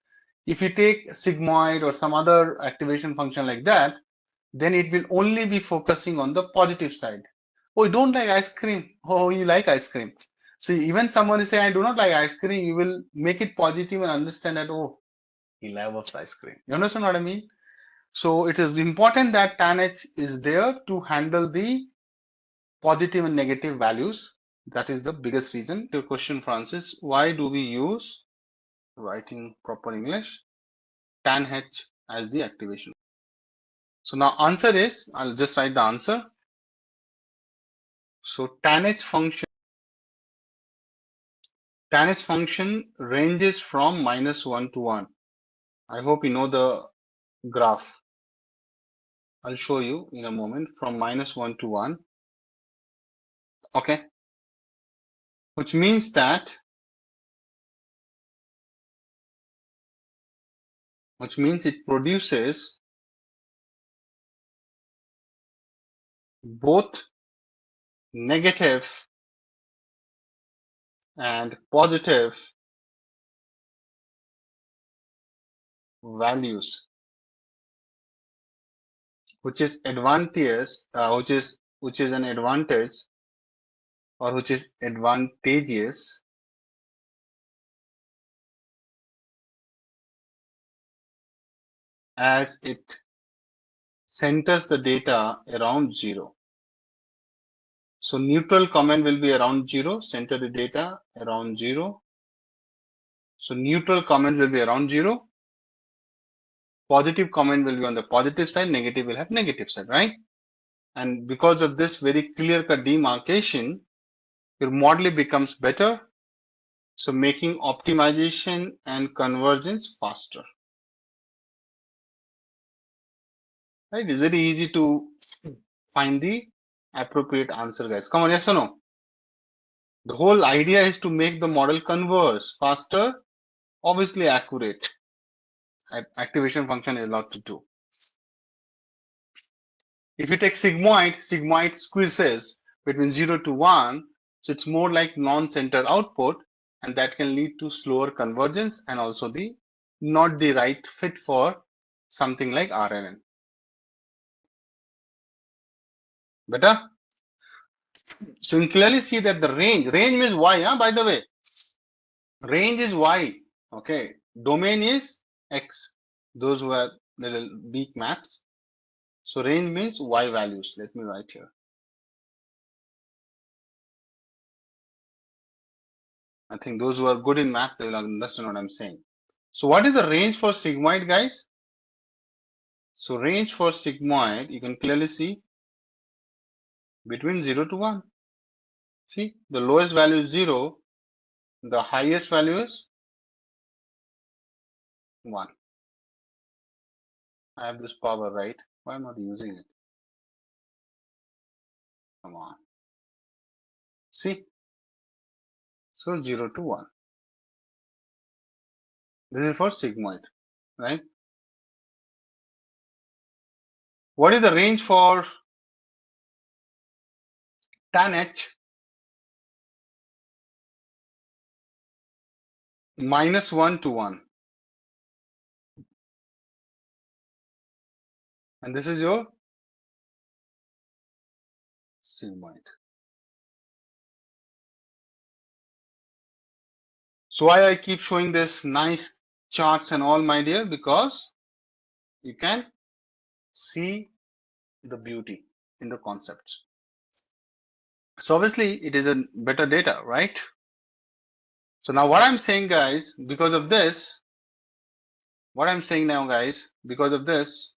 If you take sigmoid or some other activation function like that, then it will only be focusing on the positive side. Oh, you don't like ice cream. Oh, you like ice cream. So even someone is saying, I do not like ice cream, you will make it positive and understand that, oh, he loves ice cream. You understand what I mean? So it is important that tan H is there to handle the positive and negative values. That is the biggest reason. Your question, Francis, why do we use, writing proper English, tan H as the activation? So now answer is, I'll just write the answer. So tan H function ranges from -1 to 1. I hope you know the graph. I'll show you in a moment from -1 to 1. Okay. Which means that it produces both negative and positive values, which is advantageous, which is an advantage, or which is advantageous as it centers the data around 0. So neutral comment will be around 0, center the data around 0. So neutral comment will be around 0. Positive comment will be on the positive side, negative will have negative side, right? And because of this very clear-cut demarcation, your model becomes better. So making optimization and convergence faster. Right? It's very easy to find the appropriate answer, guys. Come on, yes or no? The whole idea is to make the model converge faster, obviously accurate. Activation function is a lot to do. If you take sigmoid squeezes between 0 to 1, so it's more like non-centered output, and that can lead to slower convergence and also the not the right fit for something like RNN. Better? So you can clearly see that the range means Y, huh? By the way, range is Y. Okay, domain is X. Those who are little weak maths. So range means Y values. Let me write here. I think those who are good in math, they will understand what I'm saying. So what is the range for sigmoid, guys? So range for sigmoid, you can clearly see between 0 to 1. See, the lowest value is 0. The highest value is 1. I have this power, right? Why am I not using it? Come on. See? So 0 to 1. This is for sigmoid, right? What is the range for tanh? -1 to 1. And this is your sigmoid. So why I keep showing this nice charts and all, my dear, because you can see the beauty in the concepts. So obviously it is a better data, right? So now what I'm saying, guys, because of this, what I'm saying now, guys, because of this,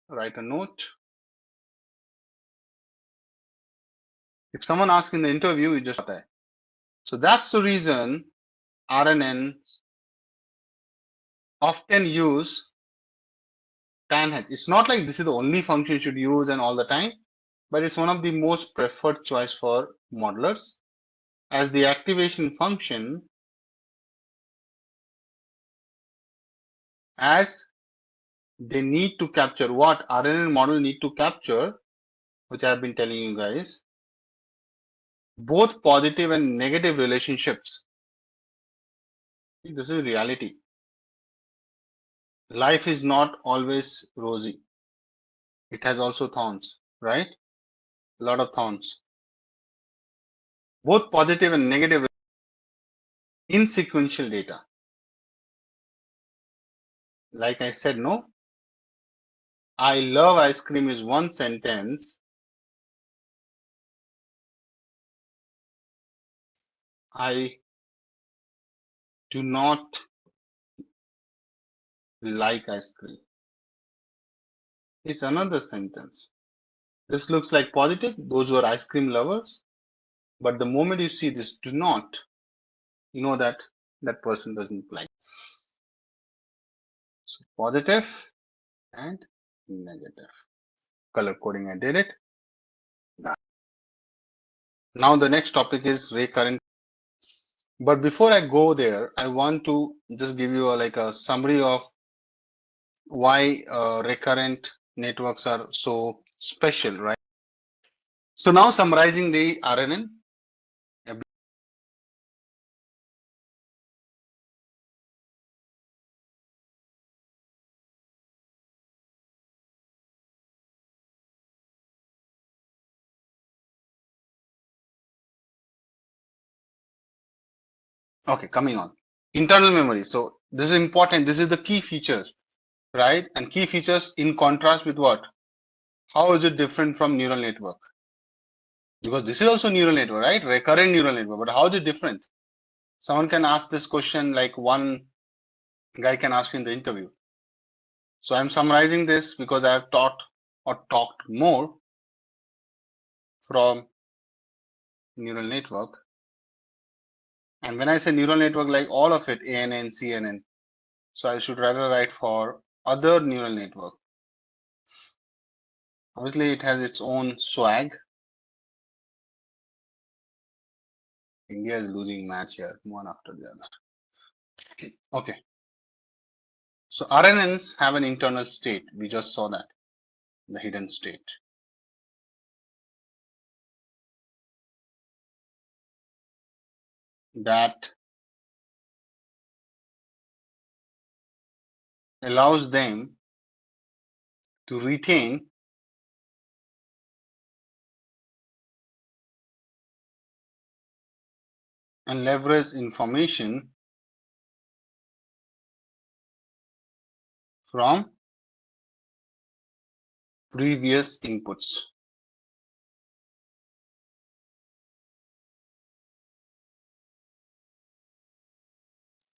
write a note. If someone asks in the interview, you just that. So that's the reason RNNs often use tanh. It's not like this is the only function you should use and all the time, but it's one of the most preferred choice for modelers, as the activation function, as they need to capture what RNN model need to capture, which I've been telling you guys, both positive and negative relationships. This is reality. Life is not always rosy. It has also thorns, right? A lot of thorns. Both positive and negative in sequential data. Like I said, no. I love ice cream is one sentence. I do not like ice cream. It's another sentence. This looks like positive, those who are ice cream lovers. But the moment you see this do not, you know that that person doesn't like. So positive and negative. Color coding, I did it. Now the next topic is recurrent. But before I go there, I want to just give you a summary of why recurrent networks are so special, right? So now summarizing the RNN. Okay, coming on. Internal memory. So this is important. This is the key features, right? And key features in contrast with what? How is it different from neural network? Because this is also neural network, right? Recurrent neural network. But how is it different? Someone can ask this question, like one guy can ask in the interview. So I'm summarizing this because I have taught or talked more from neural network. And when I say neural network, like all of it, ANN, CNN, so I should rather write for other neural network. Obviously, it has its own swag. India is losing match here, one after the other. Okay. So RNNs have an internal state. We just saw that, the hidden state. That allows them to retain and leverage information from previous inputs,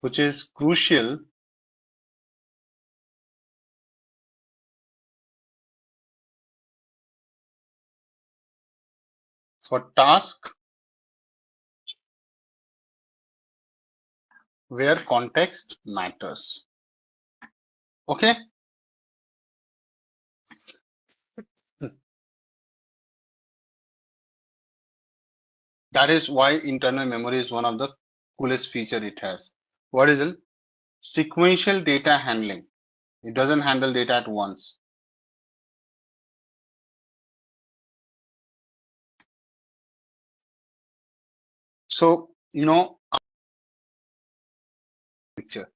which is crucial for tasks where context matters. Okay. That is why internal memory is one of the coolest feature it has. What is it? Sequential data handling. It doesn't handle data at once. So, picture.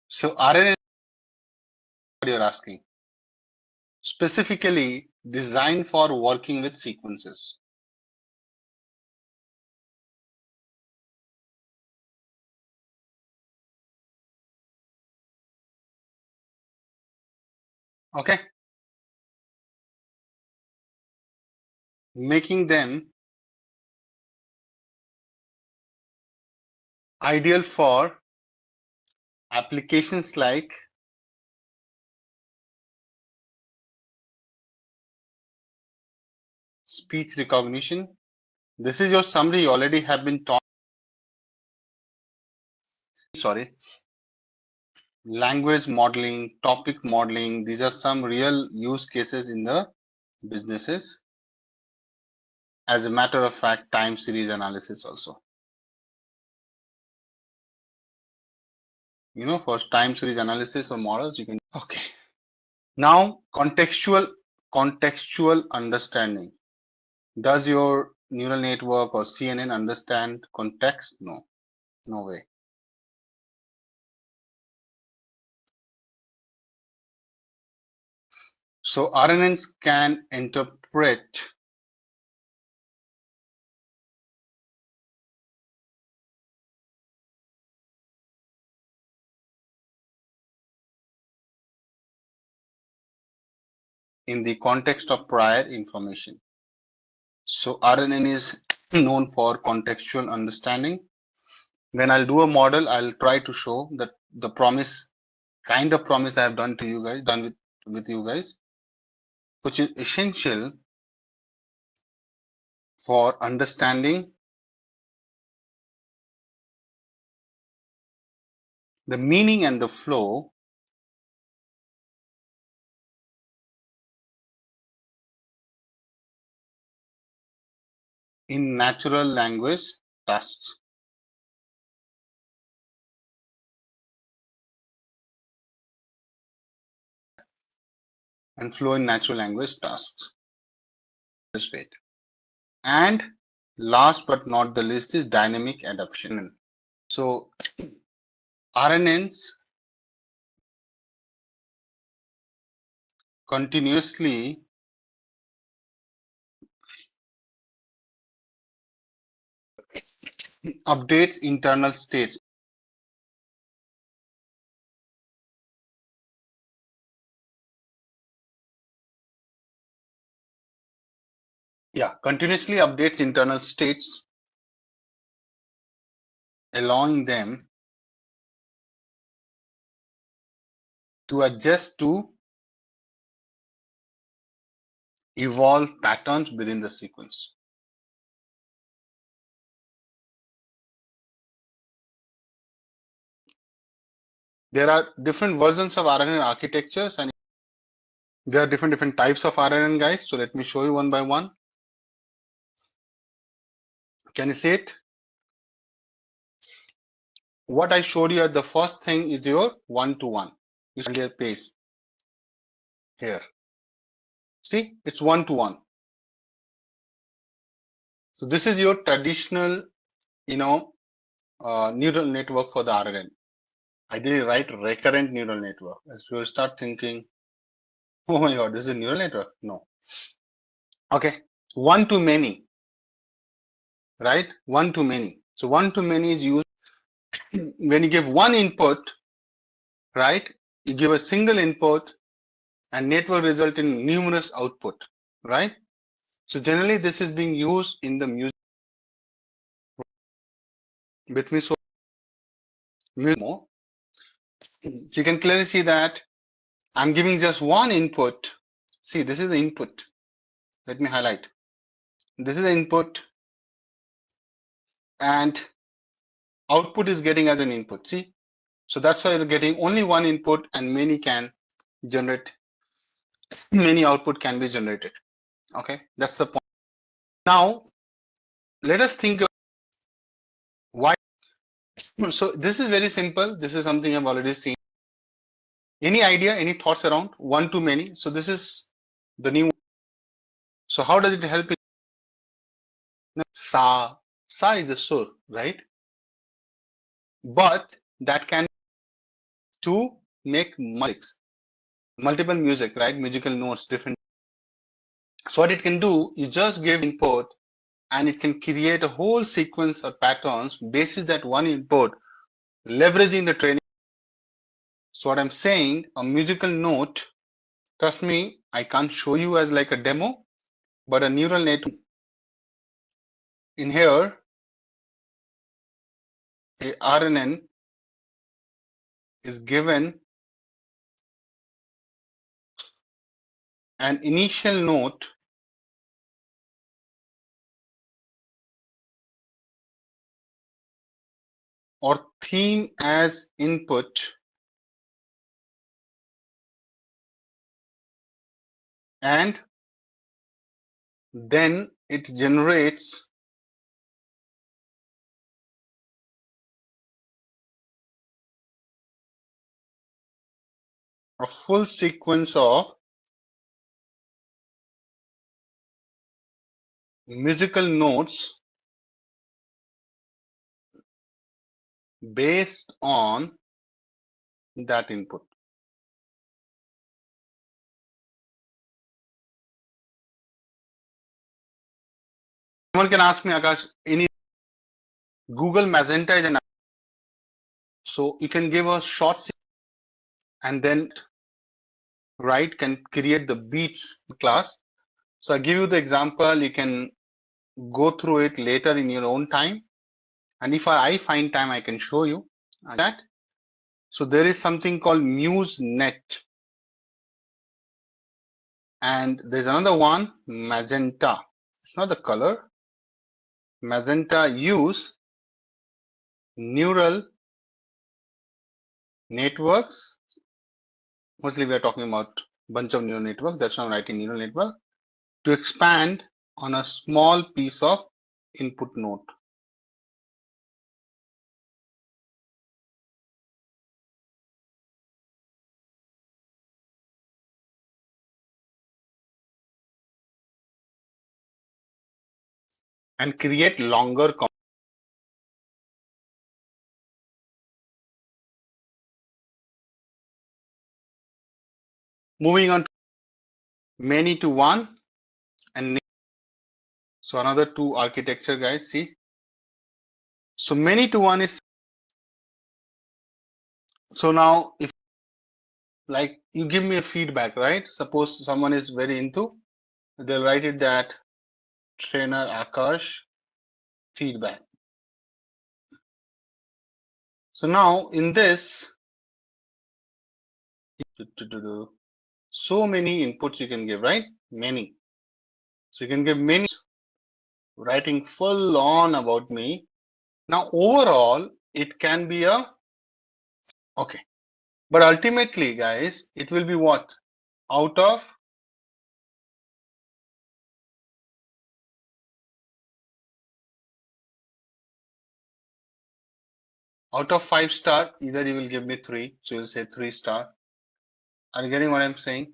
So RNN, what you're asking, specifically designed for working with sequences. Okay. Making them ideal for applications like speech recognition. This is your summary. You already have been taught. Sorry. Language modeling, topic modeling. These are some real use cases in the businesses. As a matter of fact, time series analysis also. For time series analysis or models, you can. Okay. Now, contextual understanding. Does your neural network or CNN understand context? No, no way. So RNNs can interpret in the context of prior information. So RNN is known for contextual understanding. When I'll do a model, I'll try to show that the kind of promise I have done to you guys, done with you guys, which is essential for understanding the meaning and the flow in natural language tasks. And flow in natural language tasks. This rate. And last but not the least is dynamic adaptation. So RNNs continuously updates internal states. Yeah, continuously updates internal states, allowing them to adjust to evolve patterns within the sequence. There are different versions of RNN architectures, and there are different types of RNN, guys. So let me show you one by one. Can you see it? What I showed you at the first thing is your one-to-one. You see your page here. See, it's one-to-one. So this is your traditional, neural network for the RNN. I did write recurrent neural network. As you start thinking, oh my God, this is a neural network. No. Okay, one to many, right? One to many. So one to many is used when you give one input, right? You give a single input and network result in numerous output, right? So generally this is being used in the music with me. So more. So you can clearly see that I'm giving just one input. See, this is the input. Let me highlight. This is the input and output is getting as an input. See, so that's why you're getting only one input and many can generate, many output can be generated. Okay, that's the point. Now, let us think why. So this is very simple. This is something I've already seen. Any idea, any thoughts around one to many? So this is the new. So how does it help? Sa is a sur, right? But that can to make multiple music, right? Musical notes, different. So what it can do, you just give input and it can create a whole sequence or patterns basis that one input, leveraging the training. So what I'm saying, a musical note, trust me, I can't show you as like a demo, but a neural network in here, a RNN is given an initial note or theme as input and then it generates a full sequence of musical notes based on that input. Someone can ask me, Akash, any Google Magenta is an, so you can give a short and then right can create the beats class. So I give you the example, you can go through it later in your own time. And if I find time, I can show you that. So there is something called MuseNet. And there's another one, Magenta. It's not the color. Magenta use neural networks. Mostly we are talking about a bunch of neural networks. That's why I'm writing neural network to expand on a small piece of input node. And create longer. Moving on to many to one and so another two architecture, guys, see. So many to one is, so now if like you give me a feedback, right? Suppose someone is very into, they'll write it that trainer Akash feedback. So now in this, so many inputs you can give, right? Many. So you can give many, writing full on about me. Now overall, it can be a, okay. But ultimately, guys, it will be what? Out of Out of 5-star, either you will give me 3, so you'll say 3-star. Are you getting what I'm saying?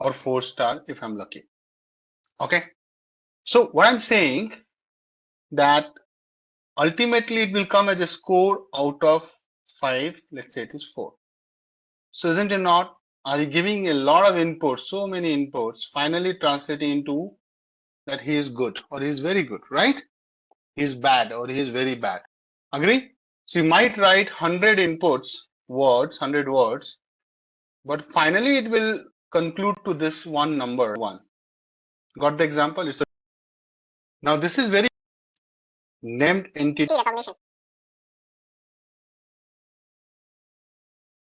Or 4-star if I'm lucky. Okay. So what I'm saying that ultimately it will come as a score out of 5. Let's say it is 4. So isn't it not? Are you giving a lot of inputs, so many inputs, finally translating into that he is good or he is very good, right? He is bad or he is very bad. Agree? So you might write 100 inputs, words, 100 words, but finally it will conclude to this one number 1. Got the example? Now this is very named entity recognition.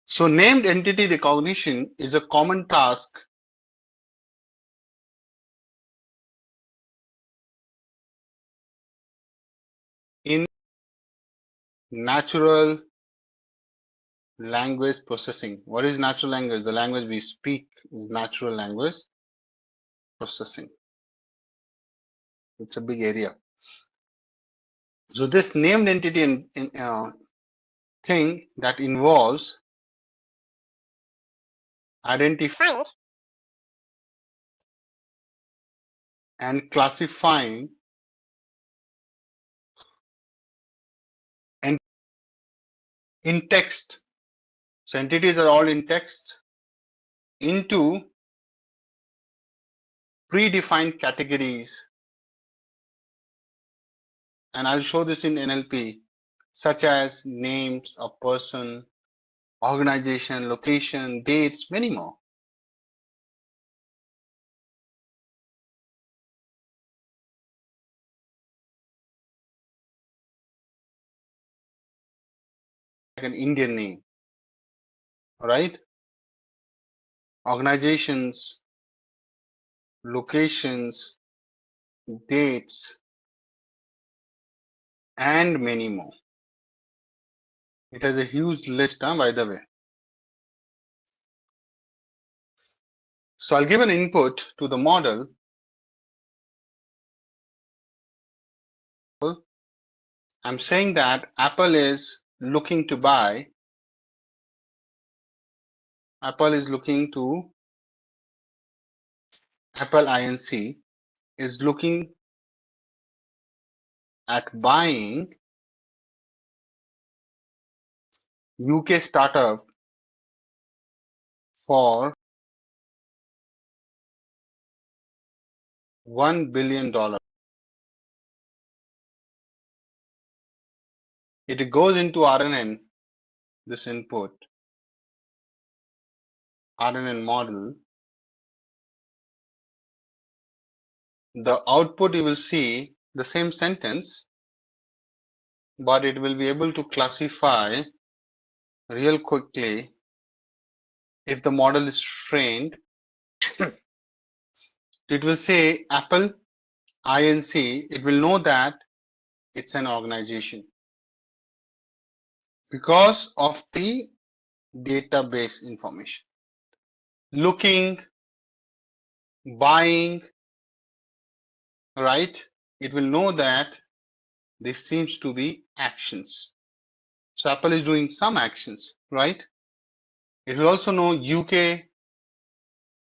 So named entity recognition is a common task in natural language processing. What is natural language? The language we speak is natural language processing. It's a big area. So this named entity thing that involves identifying and classifying and in text. So entities are all in text into predefined categories. And I'll show this in NLP, such as names of person, organization, location, dates, many more. Like an Indian name, right? Organizations, locations, dates, and many more. It has a huge list, by the way. So I'll give an input to the model. I'm saying that Apple is looking to buy. Apple Inc. is looking at buying UK startup for $1 billion. It goes into RNN, this input, RNN model. The output you will see the same sentence, but it will be able to classify real quickly if the model is trained. It will say Apple Inc. It will know that it's an organization because of the database information. Looking, buying, right? It will know that this seems to be actions. So Apple is doing some actions, right? It will also know UK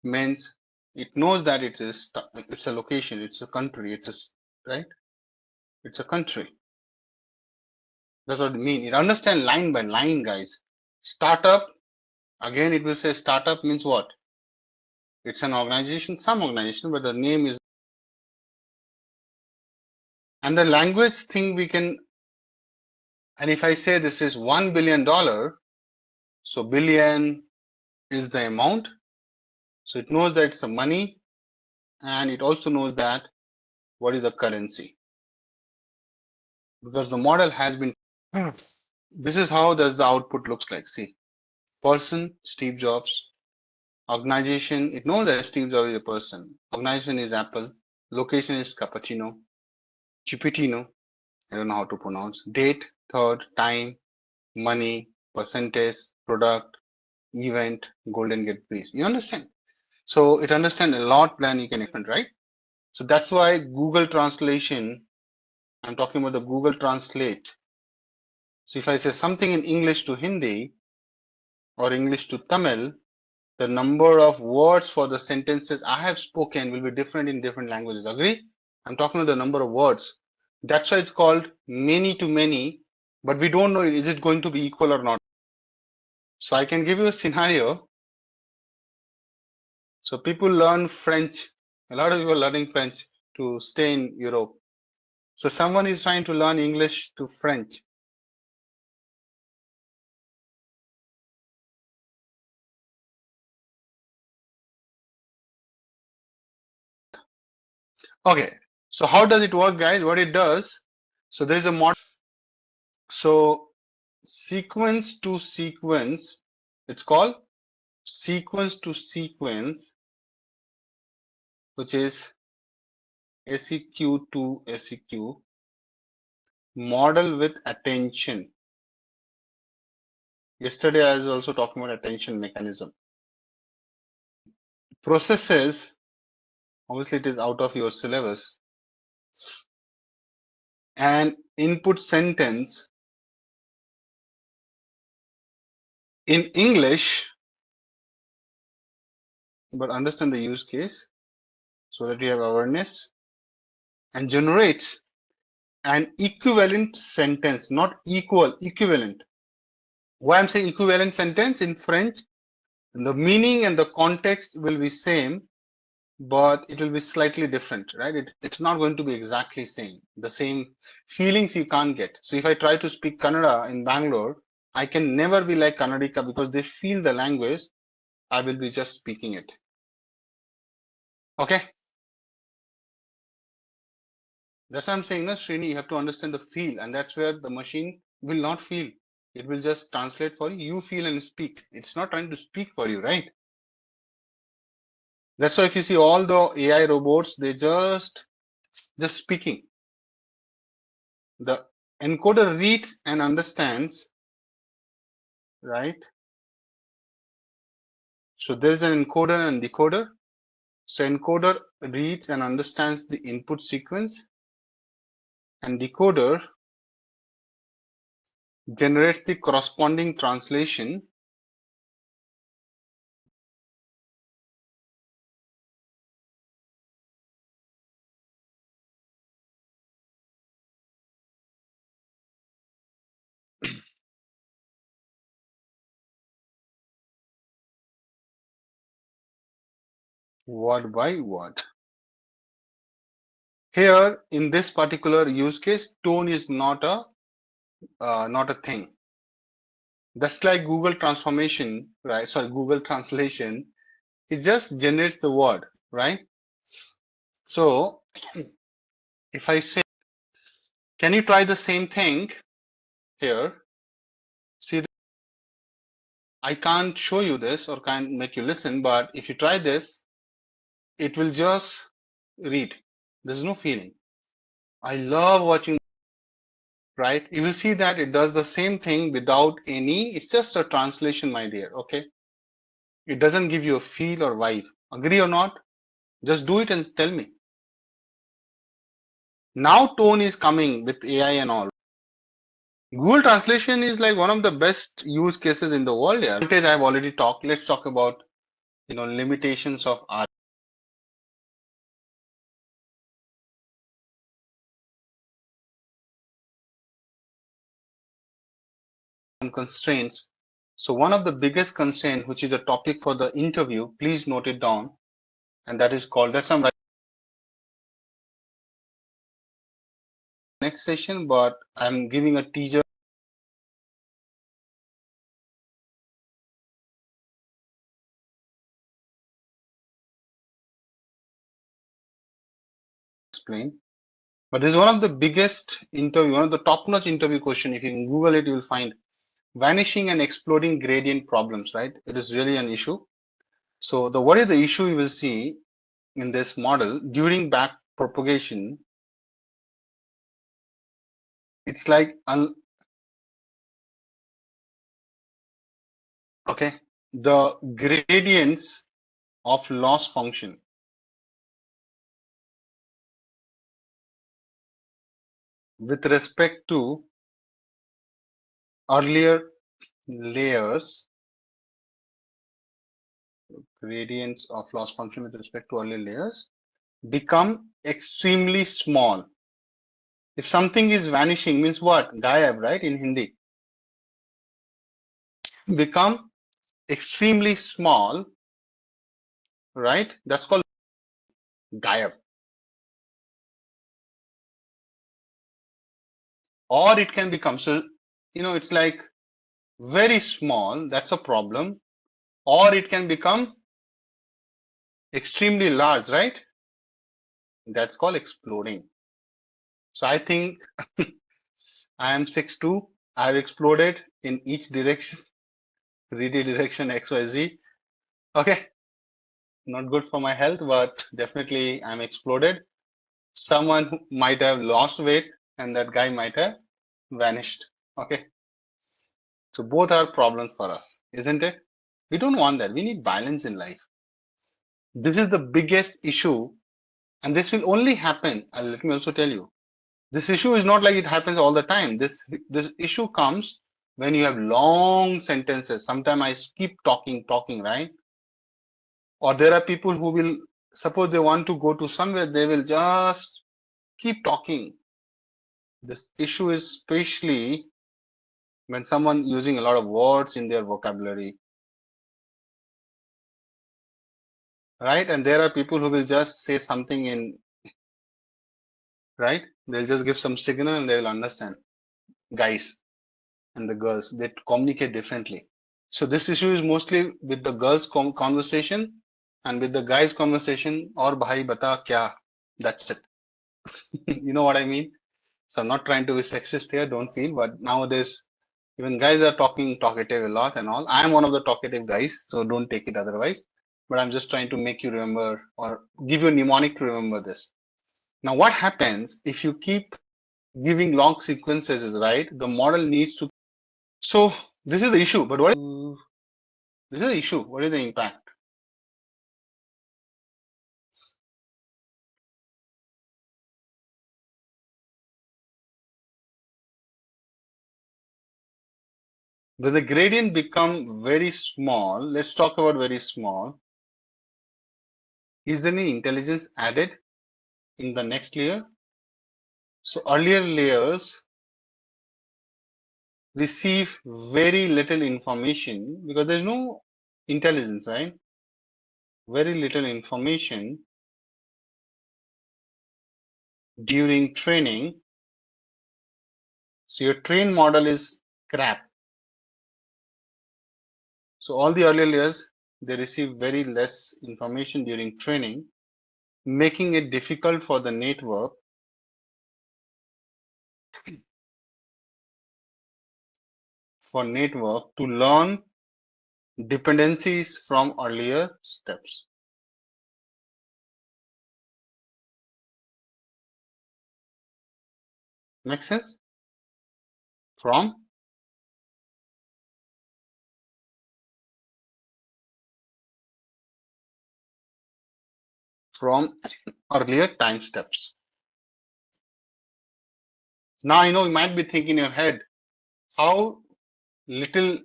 means it knows that it's a location, it's a country, right? It's a country. That's what it means. It understands line by line, guys. Startup, again, it will say startup means what? It's an organization, some organization, but the name is. And the language thing we can, and if I say this is $1 billion, so billion is the amount. So it knows that it's the money, and it also knows that what is the currency. Because the model has been. This is how does the output looks like. See, person, Steve Jobs. Organization, it knows that Steve Jobs is a person. Organization is Apple. Location is Cupertino. I don't know how to pronounce. Date, third, time, money, percentage, product, event, Golden Gate Breeze. You understand? So it understands a lot than you can expect, right? So that's why Google Translation, I'm talking about the Google Translate. So if I say something in English to Hindi or English to Tamil, the number of words for the sentences I have spoken will be different in different languages. Agree? I'm talking about the number of words. That's why it's called many to many, but we don't know is it going to be equal or not. So I can give you a scenario. So people learn French. A lot of people are learning French to stay in Europe. So someone is trying to learn English to French. Okay, so how does it work, guys? What it does, so there is a model. So sequence to sequence, it's called sequence to sequence, which is SEQ to SEQ, model with attention. Yesterday I was also talking about attention mechanism. Processes, obviously it is out of your syllabus. And input sentence in English, but understand the use case so that you have awareness, and generates an equivalent sentence, not equal, equivalent. Why I'm saying equivalent sentence in French, the meaning and the context will be same, but it will be slightly different, right? It's not going to be exactly same. The same feelings you can't get. So if I try to speak Kannada in Bangalore, I can never be like Kannadika because they feel the language. I will be just speaking it. Okay. That's what I'm saying, no, Srini, you have to understand the feel, and that's where the machine will not feel. It will just translate for you. You feel and speak. It's not trying to speak for you, right? That's why if you see all the AI robots, they just speaking. The encoder reads and understands, right? So there's an encoder and decoder. So encoder reads and understands the input sequence, and decoder generates the corresponding translation. Word by word. Here in this particular use case, tone is not a thing. That's like Google transformation, right? Sorry, Google translation. It just generates the word, right? So if I say, can you try the same thing here? See, I can't show you this or can't make you listen, but if you try this, it will just read. There's no feeling. I love watching, right? You will see that it does the same thing without any, it's just a translation, my dear, okay? It doesn't give you a feel or vibe. Agree or not? Just do it and tell me. Now tone is coming with AI and all. Google Translation is like one of the best use cases in the world. Yeah. Advantage I've already talked. Let's talk about limitations of R constraints. So one of the biggest constraint, which is a topic for the interview, please note it down, and that is called. That's I'm next session, but I'm giving a teaser. Explain. But this is one of the biggest interview, one of the top-notch interview question. If you can Google it, you will find vanishing and exploding gradient problems, right? It is really an issue. So what is the issue you will see in this model during back propagation? It's like Okay, the gradients of loss function with respect to earlier layers, gradients of loss function with respect to earlier layers become extremely small. If something is vanishing, means what? Gayab, right? In Hindi. Become extremely small, right? That's called gayab. Or it can become, so, it's like very small, that's a problem. Or it can become extremely large, right? That's called exploding. So I think I am 6'2". I've exploded in each direction, 3D direction, XYZ. Okay, not good for my health, but definitely I'm exploded. Someone who might have lost weight and that guy might have vanished. Okay, so both are problems for us, isn't it? We don't want that. We need balance in life. This is the biggest issue, and this will only happen. Let me also tell you, this issue is not like it happens all the time. This issue comes when you have long sentences. Sometimes I keep talking, right? Or there are people who will, suppose they want to go to somewhere, they will just keep talking. This issue is especially when someone using a lot of words in their vocabulary, right? And there are people who will just say something in, right? They'll just give some signal and they will understand. Guys and the girls, they communicate differently. So this issue is mostly with the girls' conversation and with the guys' conversation, or bhai bata kya, that's it. You know what I mean? So I'm not trying to be sexist here, don't feel, but nowadays even guys are talking talkative a lot and all. I am one of the talkative guys, so don't take it otherwise. But I'm just trying to make you remember or give you a mnemonic to remember this. Now, what happens if you keep giving long sequences, right? The model needs to. So this is the issue, but this is the issue. What is the impact? When the gradient become very small, let's talk about very small. Is there any intelligence added in the next layer? So earlier layers receive very little information because there's no intelligence, right? Very little information during training. So your trained model is crap. So all the earlier layers, they receive very less information during training, making it difficult for the network to learn dependencies from earlier steps. Make sense? From earlier time steps. Now I know you might be thinking in your head, how little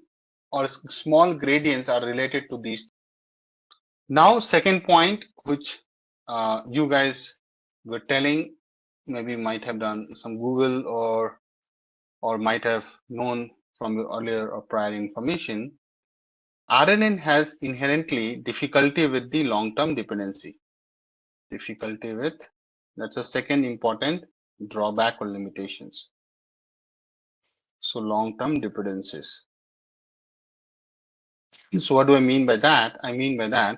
or small gradients are related to these. Now, second point, which you guys were telling, maybe might have done some Google or might have known from your earlier or prior information, RNN has inherently difficulty with the long-term dependency. That's a second important drawback or limitations. So long-term dependencies. So what do I mean by that? I mean by that,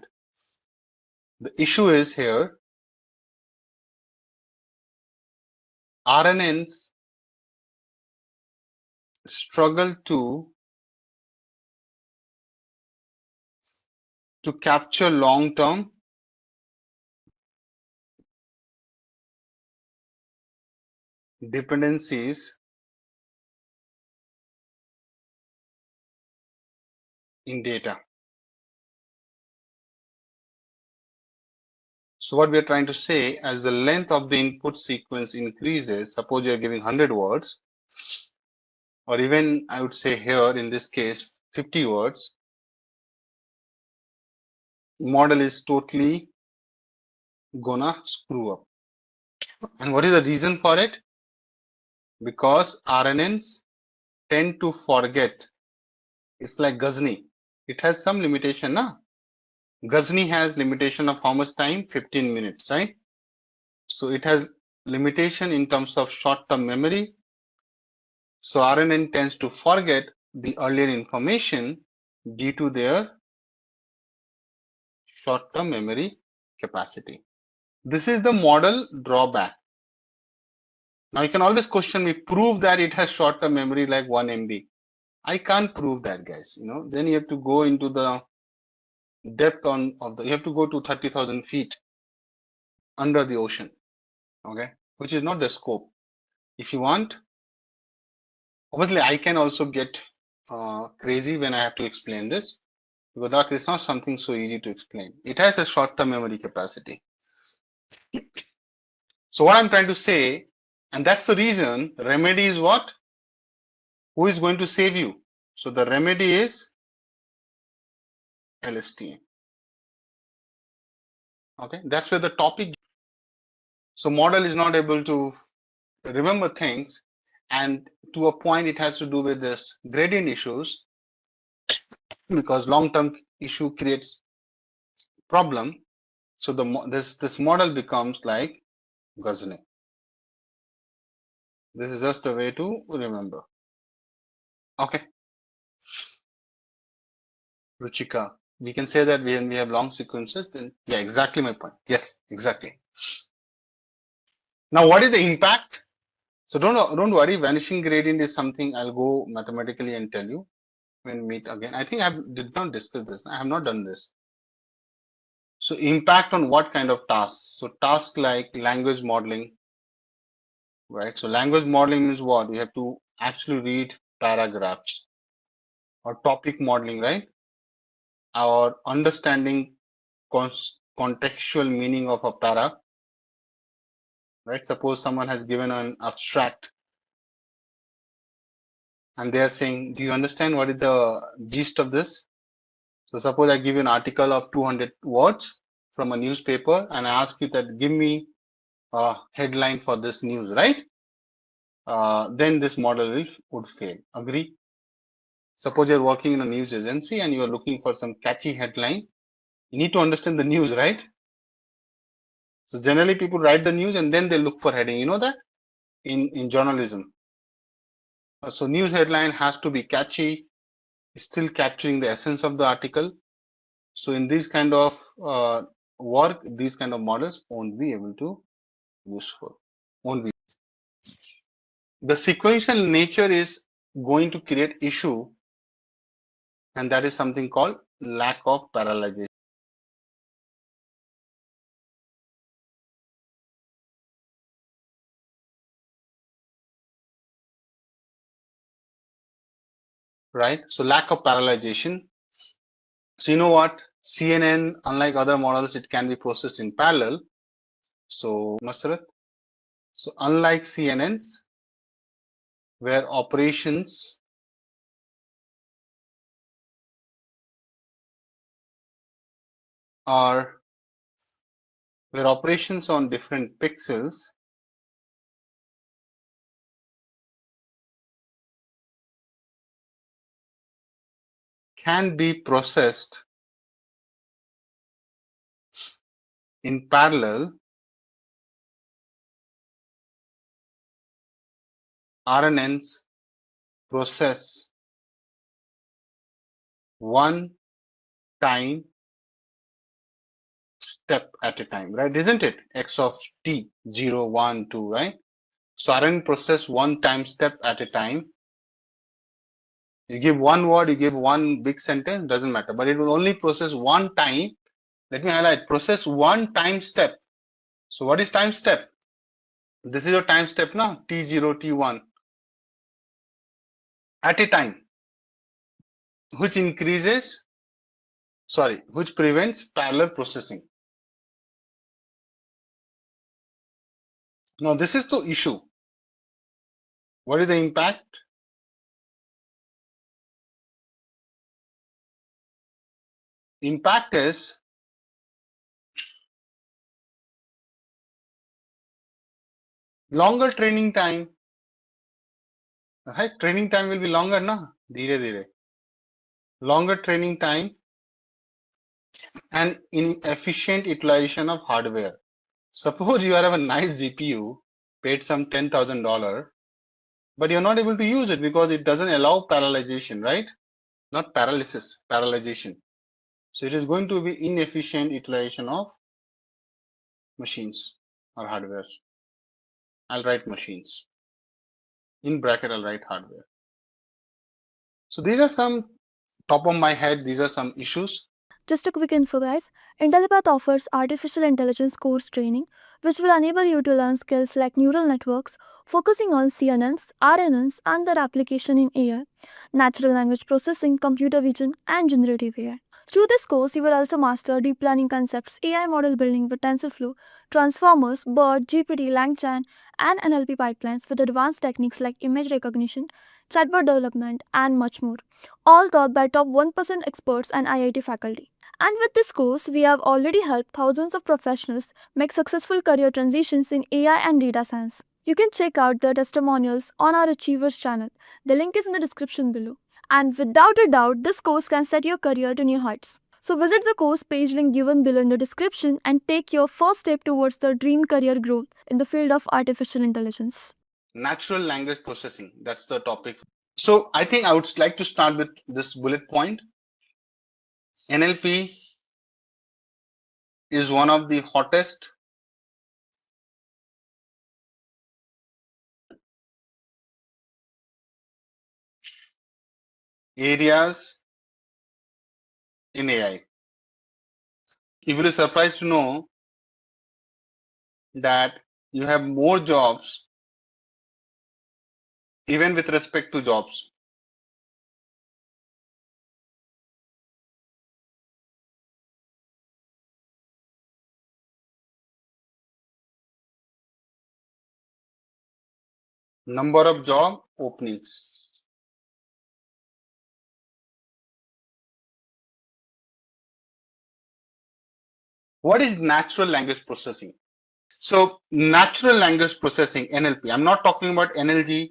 the issue is here, RNNs struggle to capture long-term dependencies in data. So what we are trying to say, as the length of the input sequence increases, suppose you are giving 100 words, or even I would say here in this case 50 words, model is totally gonna screw up. And what is the reason for it? Because RNNs tend to forget. It's like Ghazni. It has some limitation, na? Ghazni has limitation of how much time? 15 minutes, right? So it has limitation in terms of short-term memory. So RNN tends to forget the earlier information due to their short-term memory capacity. This is the model drawback. Now you can always question me, prove that it has short-term memory like 1 MB. I can't prove that, guys. Then you have to go into the depth you have to go to 30,000 feet under the ocean, okay, which is not the scope. If you want, obviously I can also get crazy when I have to explain this, because that is not something so easy to explain. It has a short-term memory capacity. So what I'm trying to say, and that's the reason remedy is what? Who is going to save you? So the remedy is LSTM. Okay, that's where the topic. So model is not able to remember things, and to a point it has to do with this gradient issues, because long-term issue creates problem. So this model becomes like Ghazni. This is just a way to remember. Okay. Ruchika, we can say that when we have long sequences, then yeah, exactly my point. Yes, exactly. Now, what is the impact? So don't worry, vanishing gradient is something I'll go mathematically and tell you when we meet again. I think I did not discuss this. I have not done this. So impact on what kind of tasks? So tasks like language modeling, right? So language modeling means what? You have to actually read paragraphs, or topic modeling, right? Or understanding contextual meaning of a para, right? Suppose someone has given an abstract and they are saying, do you understand what is the gist of this? So suppose I give you an article of 200 words from a newspaper and I ask you that give me a headline for this news, right? Then this model would fail. Agree? Suppose you're working in a news agency and you're looking for some catchy headline. You need to understand the news, right? So generally people write the news and then they look for heading. You know that in journalism. So news headline has to be catchy, still capturing the essence of the article. So in this kind of work, these kind of models won't be able to useful. Won't be. The sequential nature is going to create issue, and that is something called lack of parallelization. Right? So lack of parallelization. So you know what? CNN, unlike other models, it can be processed in parallel. So Masrat. So unlike CNNs, where operations on different pixels can be processed in parallel, RNNs process one time step at a time, right? Isn't it? X of t, 0, 1, 2, right? So RNN process one time step at a time. You give one word, you give one big sentence, doesn't matter, but it will only process one time. Let me highlight, process one time step. So what is time step? This is your time step now, T0, T1 at a time. which prevents parallel processing. Now, this is the issue. What is the impact? Impact is longer training time. Right? Training time will be longer, na? Dhire. Longer training time and inefficient utilization of hardware. Suppose you have a nice GPU, paid some $10,000, but you're not able to use it because it doesn't allow parallelization, right? Not paralysis, parallelization. So it is going to be inefficient utilization of machines or hardware. I'll write machines. In bracket, I'll write hardware. So these are some, top of my head, these are some issues. Just a quick info, guys. Intellipaat offers artificial intelligence course training, which will enable you to learn skills like neural networks, focusing on CNNs, RNNs, and their application in AI, natural language processing, computer vision, and generative AI. Through this course, you will also master deep learning concepts, AI model building with TensorFlow, transformers, BERT, GPT, LangChain, and NLP pipelines with advanced techniques like image recognition, chatbot development, and much more, all taught by top 1% experts and IIT faculty. And with this course, we have already helped thousands of professionals make successful career transitions in AI and data science. You can check out the testimonials on our Achievers channel. The link is in the description below. And without a doubt, this course can set your career to new heights. So visit the course page link given below in the description and take your first step towards the dream career growth in the field of artificial intelligence. Natural language processing, that's the topic. So I think I would like to start with this bullet point. NLP is one of the hottest areas in AI. You will be surprised to know that you have more jobs even with respect to jobs. Number of job openings. What is natural language processing? So natural language processing, NLP, I'm not talking about NLG.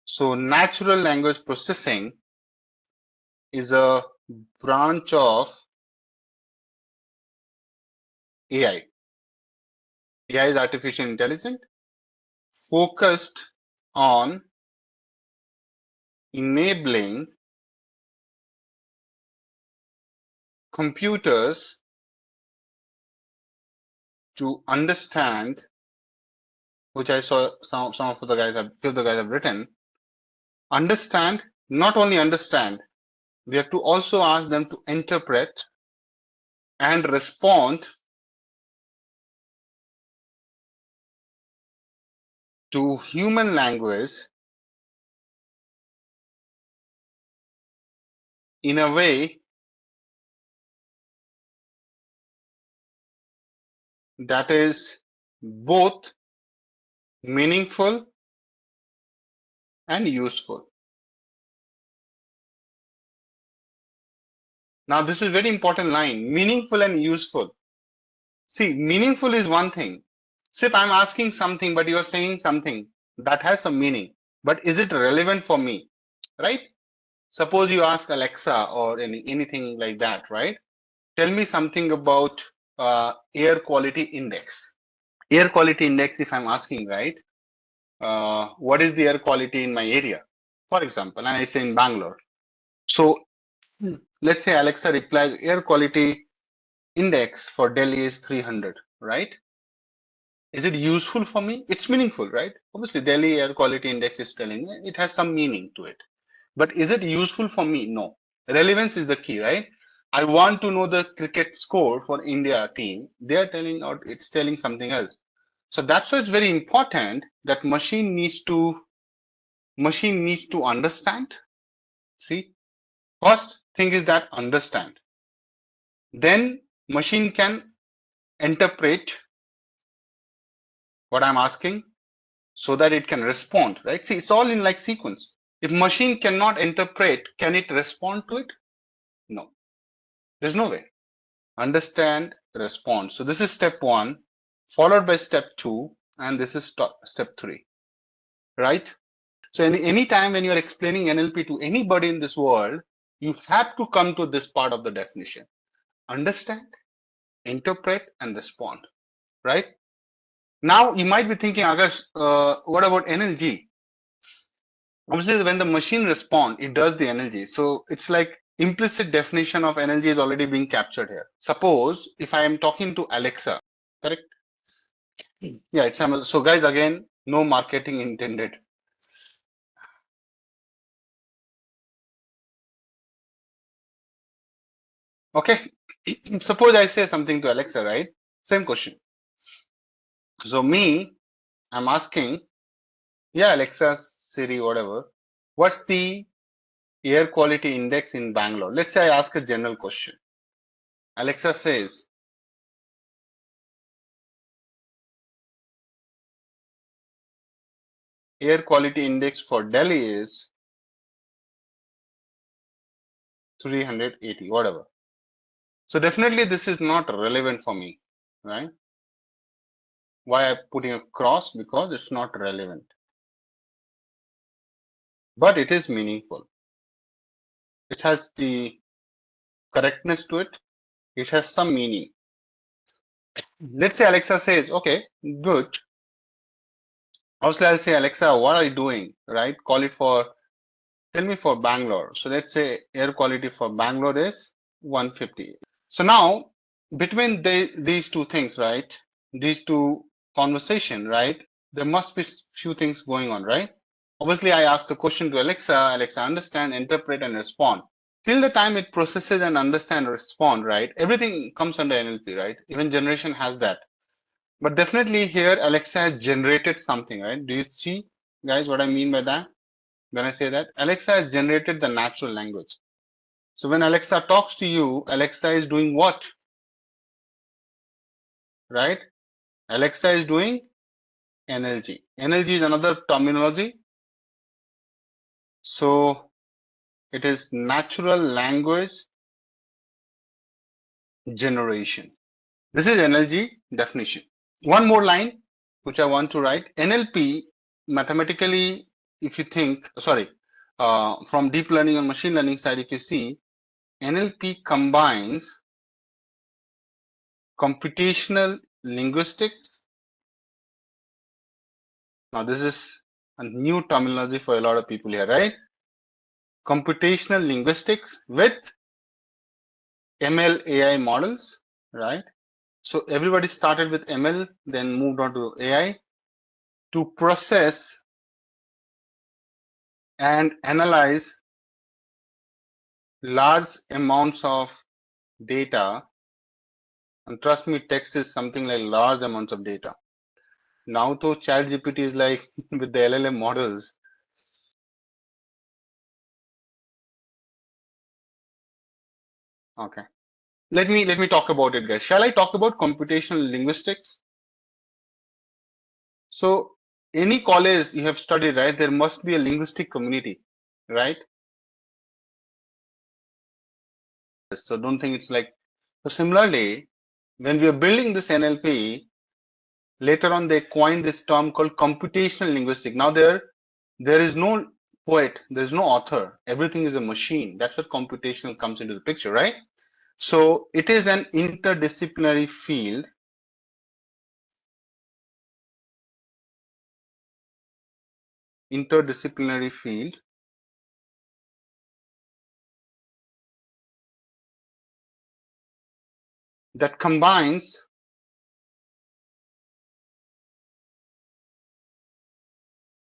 So natural language processing is a branch of AI. AI is artificial intelligence focused on enabling computers to understand, which I saw some of the guys have written, understand, not only understand, we have to also ask them to interpret and respond to human language in a way that is both meaningful and useful. Now, this is very important line, meaningful and useful. See, meaningful is one thing. So if I'm asking something, but you're saying something that has some meaning, but is it relevant for me, right? Suppose you ask Alexa or anything like that, right? Tell me something about air quality index. Air quality index, if I'm asking, right? What is the air quality in my area? For example, and I say in Bangalore. So let's say Alexa replies, air quality index for Delhi is 300, right? Is it useful for me? It's meaningful, right? Obviously, Delhi air quality index is telling me it has some meaning to it. But is it useful for me? No. Relevance is the key, right? I want to know the cricket score for India team. They are telling out, it's telling something else. So that's why it's very important that machine needs to understand. See, first thing is that understand. Then machine can interpret what I'm asking so that it can respond, right? See, it's all in like sequence. If machine cannot interpret, can it respond to it? No, there's no way. Understand, respond. So this is step 1, followed by step 2, and this is step 3, right? So any time when you're explaining NLP to anybody in this world, you have to come to this part of the definition. Understand, interpret, and respond, right? Now you might be thinking, Akash, what about NLG? Obviously, when the machine responds, it does the NLG. So it's like implicit definition of NLG is already being captured here. Suppose if I am talking to Alexa, correct? Yeah, it's so guys, again, no marketing intended. Okay, suppose I say something to Alexa, right? Same question. So I'm asking, yeah, Alexa, Siri, whatever, what's the air quality index in Bangalore? Let's say I ask a general question. Alexa says, air quality index for Delhi is 380, whatever. So definitely this is not relevant for me, right? Why I'm putting a cross? Because it's not relevant. But it is meaningful. It has the correctness to it. It has some meaning. Let's say Alexa says, okay, good. Obviously, I'll say, Alexa, what are you doing, right? Tell me for Bangalore. So let's say air quality for Bangalore is 150. So now between these two things, right? These two conversation, right? There must be few things going on, right? Obviously, I ask a question to Alexa. Alexa understand, interpret, and respond. Till the time it processes and understand, respond, right? Everything comes under NLP, right? Even generation has that. But definitely here, Alexa has generated something, right? Do you see, guys, what I mean by that? When I say that, Alexa has generated the natural language. So when Alexa talks to you, Alexa is doing what? Right? Alexa is doing NLG. NLG is another terminology. So it is natural language generation. This is NLG definition. One more line which I want to write. NLP mathematically, if you think, from deep learning and machine learning side, if you see, NLP combines computational linguistics. Now this is a new terminology for a lot of people here, right? Computational linguistics with ML AI models, right? So everybody started with ML, then moved on to AI to process and analyze large amounts of data. And trust me, text is something like large amounts of data. Now though ChatGPT is like with the LLM models. Okay. Let me talk about it, guys. Shall I talk about computational linguistics? So any college you have studied, right? There must be a linguistic community, right? So don't think it's like, so similarly, when we are building this NLP, later on they coined this term called computational linguistics. Now there is no poet, there is no author. Everything is a machine. That's what computational comes into the picture, right? So it is an interdisciplinary field that combines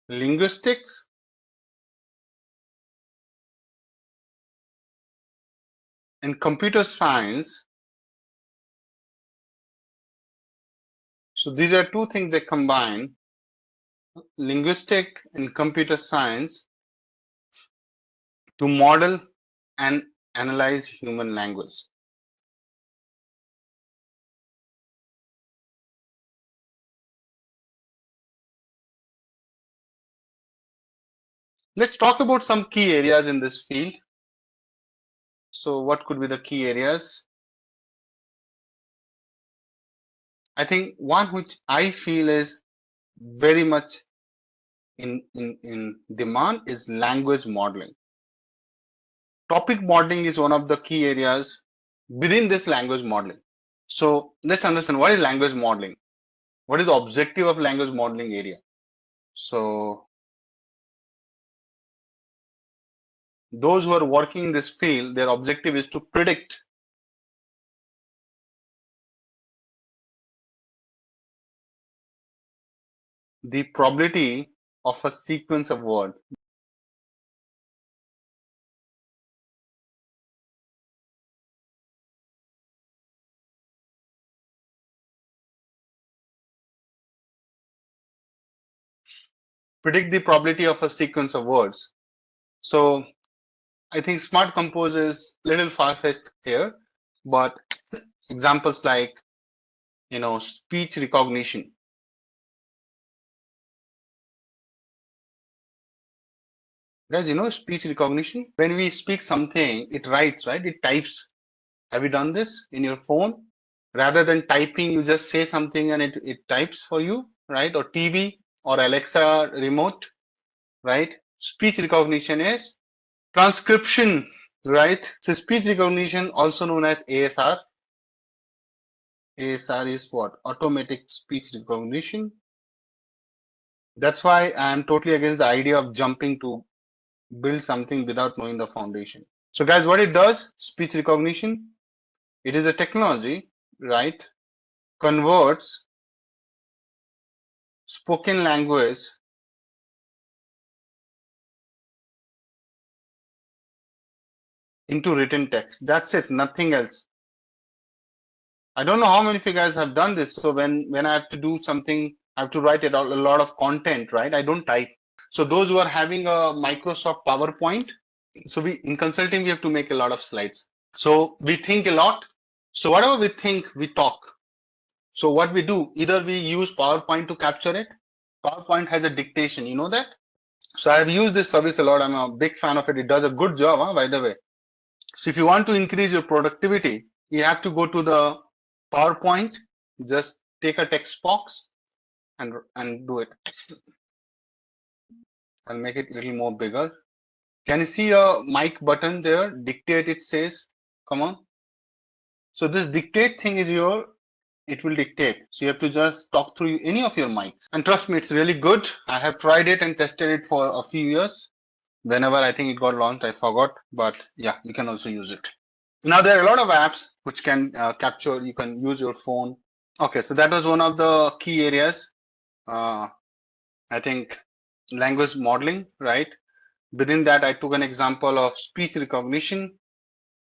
linguistics, and computer science So these are two things that combine: linguistic and computer science to model and analyze human language. Let's talk about some key areas in this field. So what could be the key areas? I think one which I feel is very much in demand is language modeling. Topic modeling is one of the key areas within this language modeling. So let's understand what is language modeling. What is the objective of language modeling area? So those who are working in this field, their objective is to predict the probability of a sequence of words. Predict the probability of a sequence of words. So I think smart compose is little far-fetched here, but examples like, speech recognition. Guys, speech recognition? When we speak something, it writes, right? It types. Have you done this in your phone? Rather than typing, you just say something and it types for you, right? Or TV or Alexa remote, right? Speech recognition is transcription, right? So speech recognition, also known as ASR. ASR is what? Automatic speech recognition. That's why I'm totally against the idea of jumping to build something without knowing the foundation. So guys, what it does, speech recognition, it is a technology, right? Converts spoken language into written text. That's it, nothing else. I don't know how many of you guys have done this. So when I have to do something, I have to write a lot of content, right? I don't type. So those who are having a Microsoft PowerPoint, so in consulting, we have to make a lot of slides. So we think a lot. So whatever we think, we talk. So what we do, either we use PowerPoint to capture it. PowerPoint has a dictation, you know that? So I have used this service a lot. I'm a big fan of it. It does a good job, by the way. So if you want to increase your productivity, you have to go to the PowerPoint, just take a text box and do it. I'll make it a little more bigger. Can you see a mic button there? Dictate, it says, come on. So this dictate thing is it will dictate. So you have to just talk through any of your mics. And trust me, it's really good. I have tried it and tested it for a few years. Whenever I think it got launched, I forgot. But yeah, you can also use it. Now there are a lot of apps which can capture, you can use your phone. Okay, so that was one of the key areas. I think language modeling, right? Within that, I took an example of speech recognition.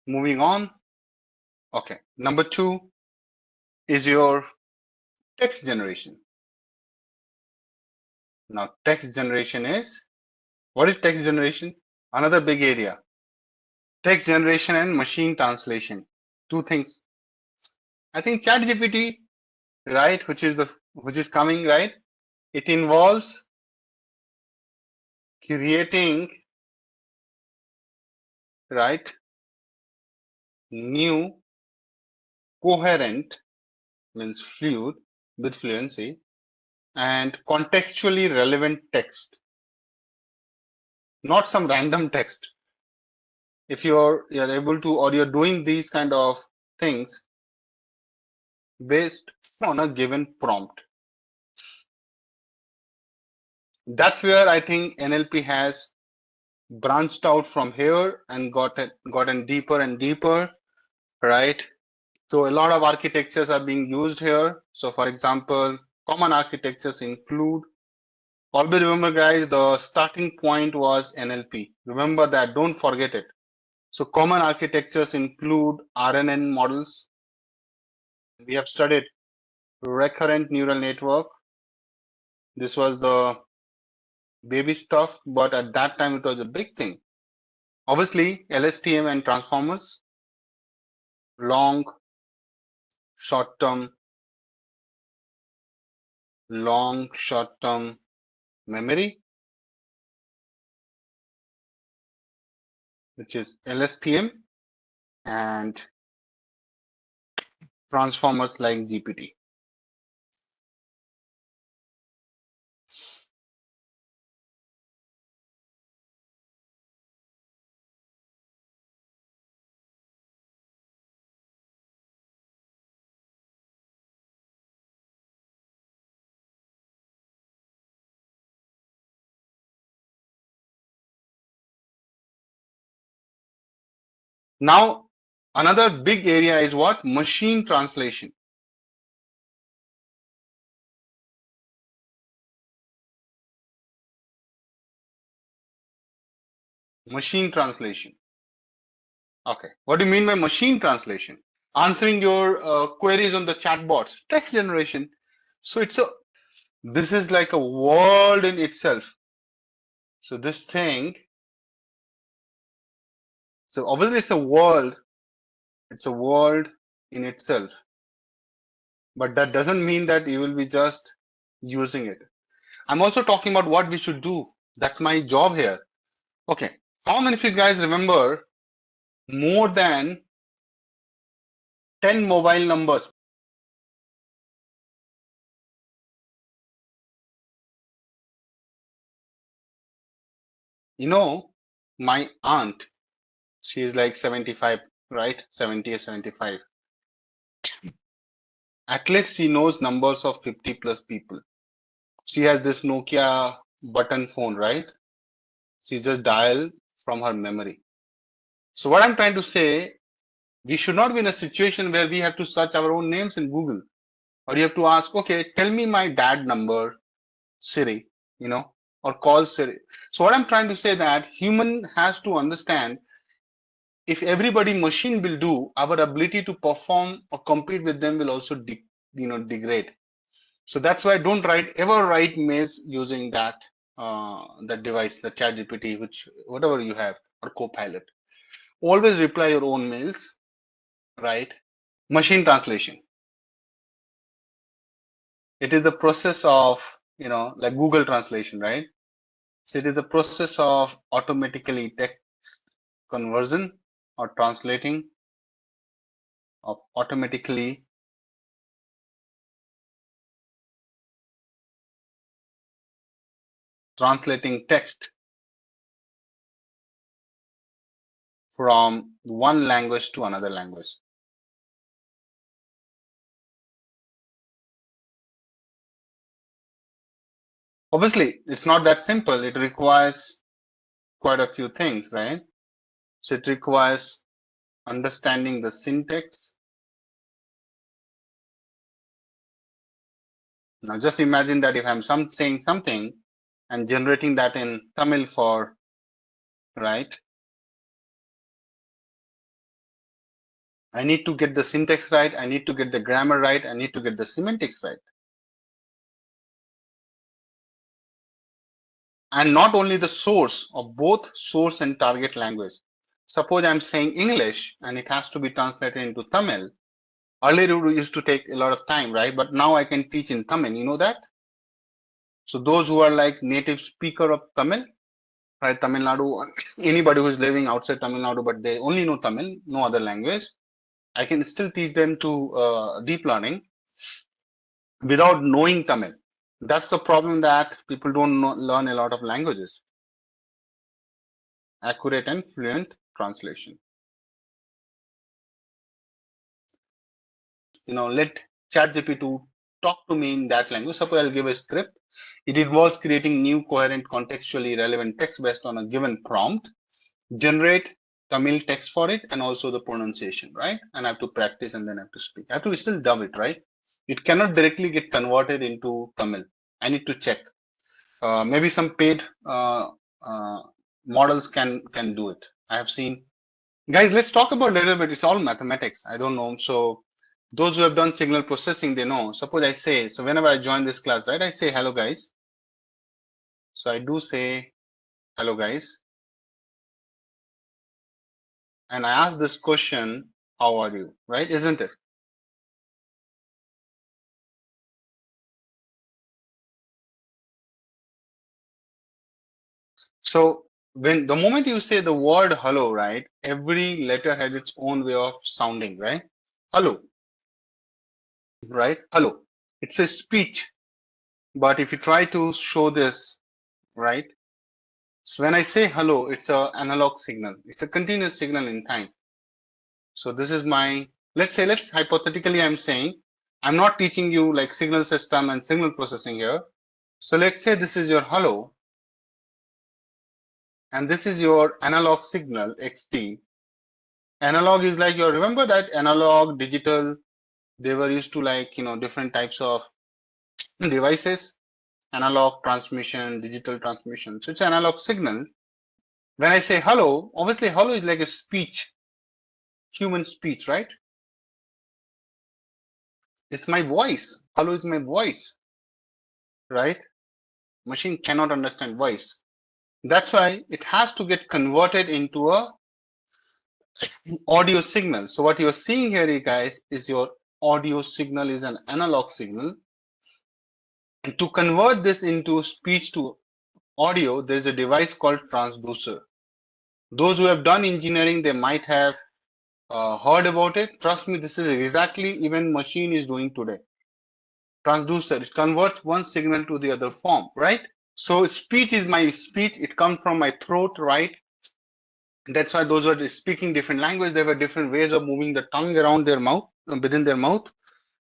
Moving on. Okay, number 2 is your text generation. Now, text generation is, what is text generation? Another big area. Text generation and machine translation. Two things. I think ChatGPT, right, which is coming, right? It involves creating, right, new coherent, means fluid, with fluency, and contextually relevant text, not some random text. If you're able to, or you're doing these kind of things based on a given prompt, that's where I think NLP has branched out from here and gotten deeper and deeper, right? So a lot of architectures are being used here. So for example, common architectures include, always remember guys, the starting point was NLP. Remember that, don't forget it. So common architectures include RNN models. We have studied recurrent neural network. This was the baby stuff, but at that time it was a big thing. Obviously, LSTM and transformers, long, short-term memory, which is LSTM, and transformers like GPT. Now, another big area is what? Machine translation. Machine translation. Okay. What do you mean by machine translation? Answering your queries on the chatbots, text generation. So this is like a world in itself. So this thing, so obviously it's a world in itself, but that doesn't mean that you will be just using it. I'm also talking about what we should do. That's my job here. Okay. How many of you guys remember more than 10 mobile numbers? You know, my aunt, she is like 75, right? 70 or 75. At least she knows numbers of 50 plus people. She has this Nokia button phone, right? She just dial from her memory. So what I'm trying to say, we should not be in a situation where we have to search our own names in Google, or you have to ask, okay, tell me my dad number, Siri, or call Siri. So what I'm trying to say that human has to understand, if everybody machine will do, our ability to perform or compete with them will also degrade. So that's why don't ever write mails using that device, the ChatGPT, whatever you have, or Copilot. Always reply your own mails, right? Machine translation. It is the process of, like Google translation, right? So it is the process of automatically text conversion or translating, of automatically translating text from one language to another language. Obviously, it's not that simple. It requires quite a few things, right? So it requires understanding the syntax. Now just imagine that if I'm saying something and generating that in Tamil right? I need to get the syntax right. I need to get the grammar right. I need to get the semantics right. And not only the source of both source and target language. Suppose I'm saying English and it has to be translated into Tamil. Earlier it used to take a lot of time, right? But now I can teach in Tamil. You know that? So those who are like native speaker of Tamil, right? Tamil Nadu, anybody who is living outside Tamil Nadu, but they only know Tamil, no other language, I can still teach them to deep learning without knowing Tamil. That's the problem, that people don't learn a lot of languages. Accurate and fluent translation. Let ChatGPT talk to me in that language. Suppose I'll give a script. It involves creating new coherent contextually relevant text based on a given prompt, generate Tamil text for it, and also the pronunciation, right? And I have to practice and then I have to speak. I have to still dub it, right? It cannot directly get converted into Tamil. I need to check. Maybe some paid models can do it. I have seen. Guys, let's talk about a little bit. It's all mathematics. I don't know. So Those who have done signal processing, they know. Suppose I say, so whenever I join this class, right, I say hello guys. So I do say hello guys. And I ask this question, how are you, right? Isn't it? So when the moment you say the word hello, right, every letter has its own way of sounding, right? Hello, right? Hello. It's a speech. But if you try to show this, right? So when I say hello, it's an analog signal. It's a continuous signal in time. So this is my, let's hypothetically, I'm saying, I'm not teaching you like signal system and signal processing here. So let's say this is your hello, and this is your analog signal, XT. Analog is like your, remember that analog, digital, they were used to like, different types of devices, analog transmission, digital transmission. So it's an analog signal. When I say hello, obviously hello is like a speech, human speech, right? It's my voice. Hello is my voice, right? Machine cannot understand voice. That's why it has to get converted into a audio signal. So what you're seeing here, guys, is your audio signal is an analog signal. And to convert this into speech to audio, there's a device called transducer. Those who have done engineering, they might have heard about it. Trust me, this is exactly even machine is doing today. Transducer, it converts one signal to the other form, right? So speech is my speech. It comes from my throat, right? That's why those are speaking different language. There were different ways of moving the tongue around their mouth, within their mouth,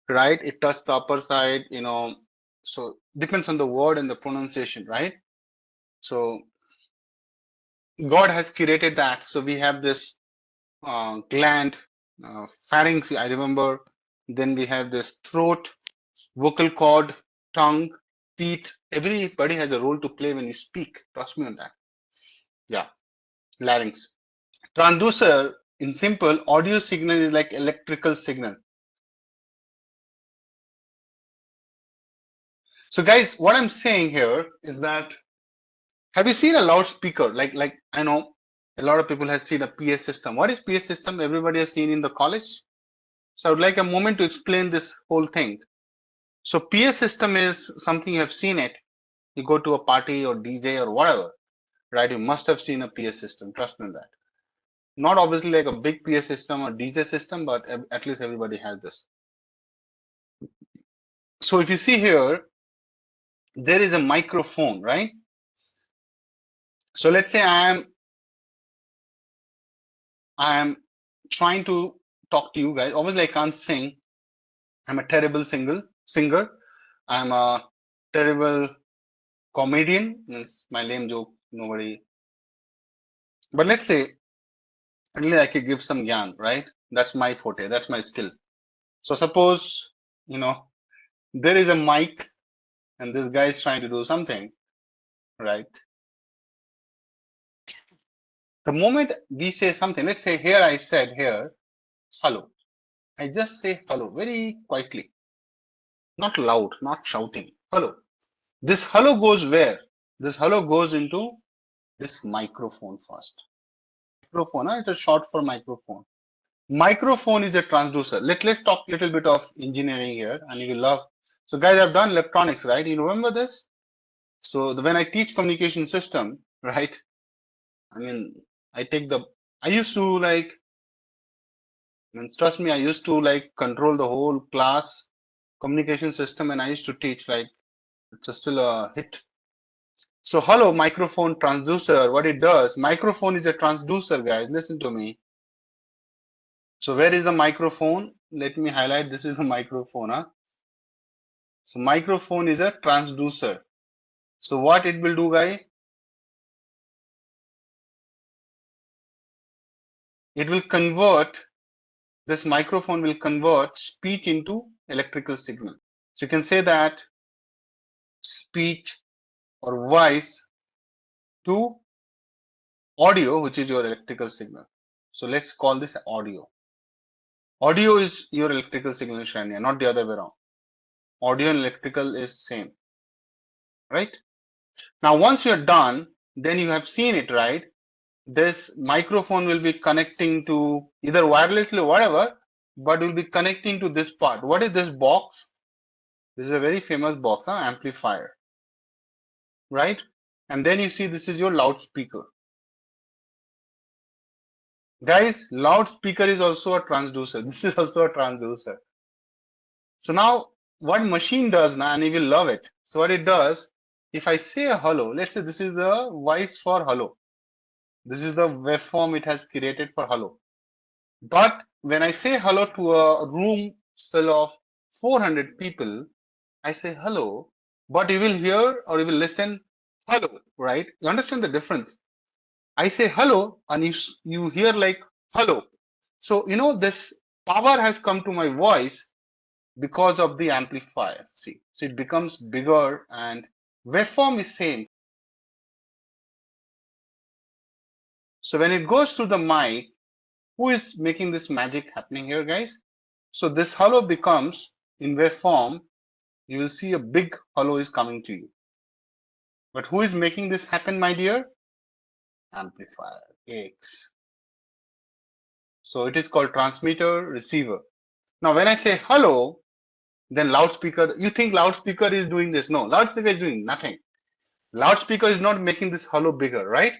right? It touched the upper side, so depends on the word and the pronunciation, right? So God has created that. So we have this gland, pharynx, I remember. Then we have this throat, vocal cord, tongue, teeth. Everybody has a role to play when you speak. Trust me on that. Yeah, larynx. Transducer, in simple, audio signal is like electrical signal. So guys, what I'm saying here is that, have you seen a loudspeaker? Like I know a lot of people have seen a PA system. What is PA system? Everybody has seen in the college. So I would like a moment to explain this whole thing. So PA system is something you have seen it. You go to a party or DJ or whatever, right? You must have seen a PA system. Trust me on that. Not obviously like a big PA system or DJ system, but at least everybody has this. So if you see here, there is a microphone, right? So let's say I am trying to talk to you guys. Obviously, I can't sing. I'm a terrible singer. I'm a terrible comedian. Means my lame joke, nobody. But let's say at least I could give some gyan, right? That's my forte. That's my skill. So suppose there is a mic and this guy is trying to do something, right? The moment we say something, let's say here I said here, hello. I just say hello very quietly, not loud, not shouting. Hello. This hello goes where? This hello goes into this microphone first. Microphone, it's a short for microphone. Microphone is a transducer. Let's talk a little bit of engineering here, and you will love. So guys, I've done electronics, right? You remember this? So when I teach communication system, right? I mean, I used to like, trust me, I used to like control the whole class communication system, and I used to teach like, it's still a hit. So hello, microphone transducer, what it does, microphone is a transducer, guys, listen to me. So where is the microphone? Let me highlight, this is the microphone. So microphone is a transducer. So what it will do, guys? It will convert, this microphone will convert speech into electrical signal. So you can say that speech or voice to audio, which is your electrical signal. So let's call this audio. Audio is your electrical signal, Shania, not the other way around. Audio and electrical is same, right? Now, once you're done, then you have seen it, right? This microphone will be connecting to either wirelessly or whatever, but will be connecting to this part. What is this box? This is a very famous box, amplifier, right? And then you see this is your loudspeaker. Guys, loudspeaker is also a transducer. This is also a transducer. So now what machine does now, and you will love it. So what it does, if I say a hello, let's say this is the voice for hello. This is the waveform it has created for hello. But when I say hello to a room full of 400 people, I say hello, but you will hear or you will listen hello, right? You understand the difference? I say hello and you hear like hello. So, you know, this power has come to my voice because of the amplifier. See, so it becomes bigger and waveform is same. So when it goes to the mic, who is making this magic happening here, guys? So this hello becomes in waveform, you will see a big hello is coming to you. But who is making this happen, my dear? Amplifier, X. So it is called transmitter, receiver. Now, when I say hello, then loudspeaker, you think loudspeaker is doing this. No, loudspeaker is doing nothing. Loudspeaker is not making this hello bigger, right?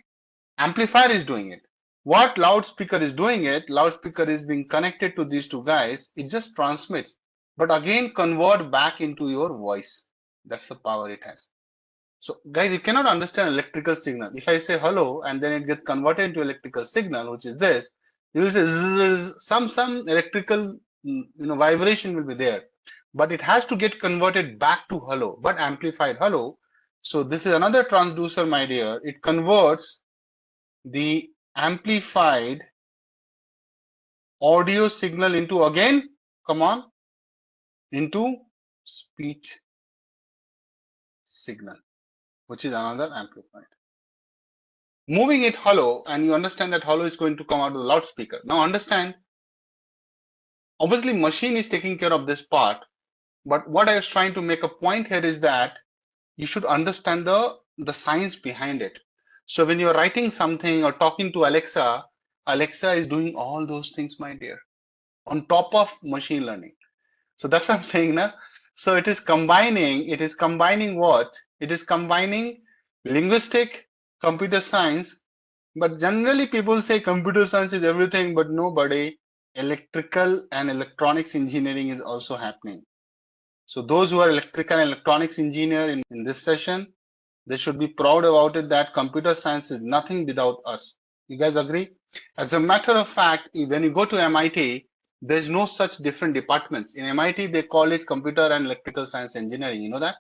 Amplifier is doing it. What loudspeaker is doing it, loudspeaker is being connected to these two guys. It just transmits, but again convert back into your voice. That's the power it has. So guys, you cannot understand electrical signal. If I say hello and then it gets converted into electrical signal, which is this, you will say zzz, some electrical vibration will be there, but it has to get converted back to hello, but amplified hello. So this is another transducer, my dear. It converts the amplified audio signal into, again, come on, into speech signal, which is another amplified. Moving it hollow, and you understand that hollow is going to come out of the loudspeaker. Now understand, obviously machine is taking care of this part, but what I was trying to make a point here is that you should understand the science behind it. So when you're writing something or talking to Alexa, Alexa is doing all those things, my dear, on top of machine learning. So that's what I'm saying now. So it is combining what? It is combining linguistic, computer science, but generally people say computer science is everything, but nobody. Electrical and electronics engineering is also happening. So those who are electrical and electronics engineer in this session, they should be proud about it that computer science is nothing without us. You guys agree? As a matter of fact, when you go to MIT, there's no such different departments. In MIT, they call it computer and electrical science engineering. You know that?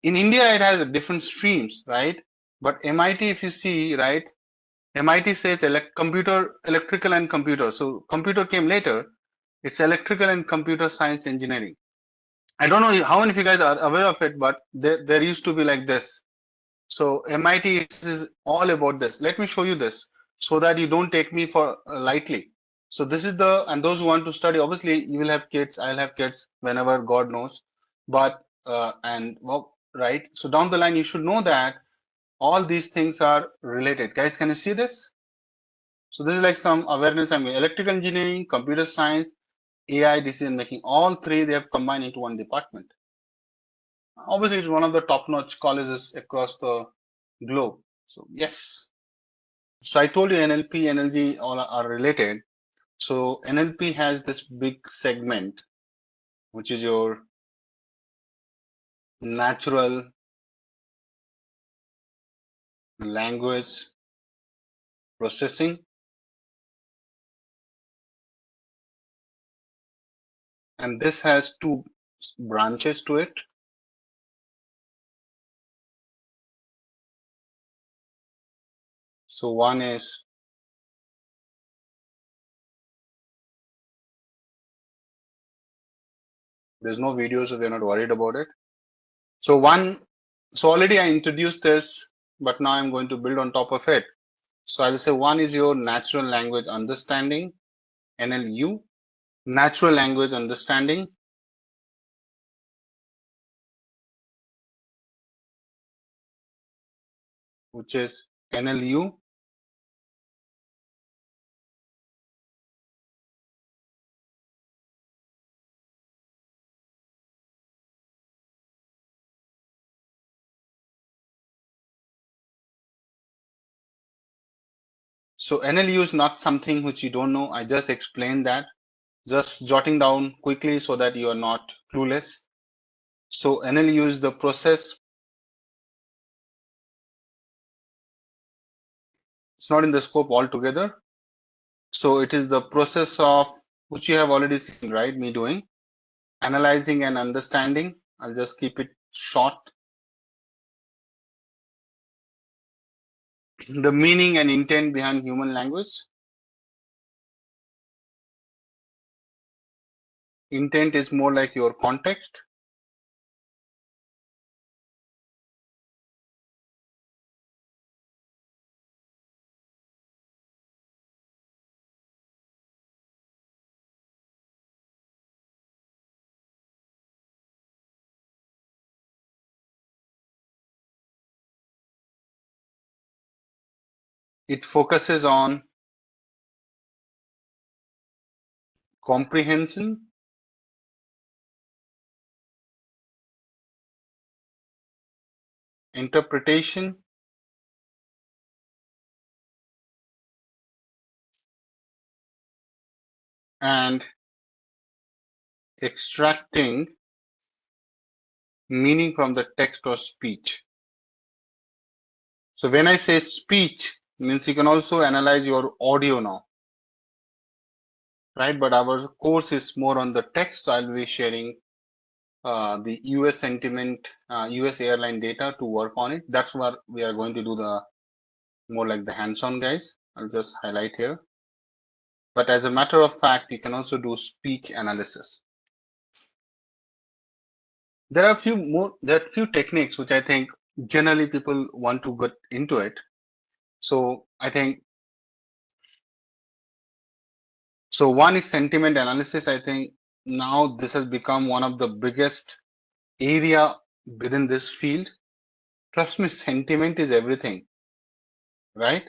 In India, it has different streams, right? But MIT, if you see, right, MIT says electrical and computer. So computer came later. It's electrical and computer science engineering. I don't know how many of you guys are aware of it, but there used to be like this. So MIT is all about this. Let me show you this so that you don't take me for lightly. So this is and those who want to study, obviously you will have kids, I'll have kids whenever God knows. But, right. So down the line, you should know that all these things are related. Guys, can you see this? So this is like some awareness. I mean, electrical engineering, computer science, AI, decision making, all three, they have combined into one department. Obviously, it's one of the top-notch colleges across the globe. So yes. So I told you NLP, NLG all are related. So NLP has this big segment, which is your natural language processing. And this has two branches to it. So one is there's no video, so we're not worried about it. So already I introduced this, but now I'm going to build on top of it. So I'll say one is your natural language understanding, NLU, natural language understanding, which is NLU, so NLU is not something which you don't know. I just explained that, just jotting down quickly so that you are not clueless. So NLU is the process. It's not in the scope altogether. So it is the process of, which you have already seen, right? Me doing, analyzing and understanding. I'll just keep it short. The meaning and intent behind human language. Intent is more like your context. It focuses on comprehension, interpretation, and extracting meaning from the text or speech. So when I say speech, means you can also analyze your audio now, right? But our course is more on the text. So I'll be sharing the US sentiment, US airline data to work on it. That's where we are going to do the more like the hands-on guys. I'll just highlight here. But as a matter of fact, you can also do speech analysis. There are a few techniques which I think generally people want to get into it. So I think, so one is sentiment analysis. I think now this has become one of the biggest area within this field. Trust me, sentiment is everything, right?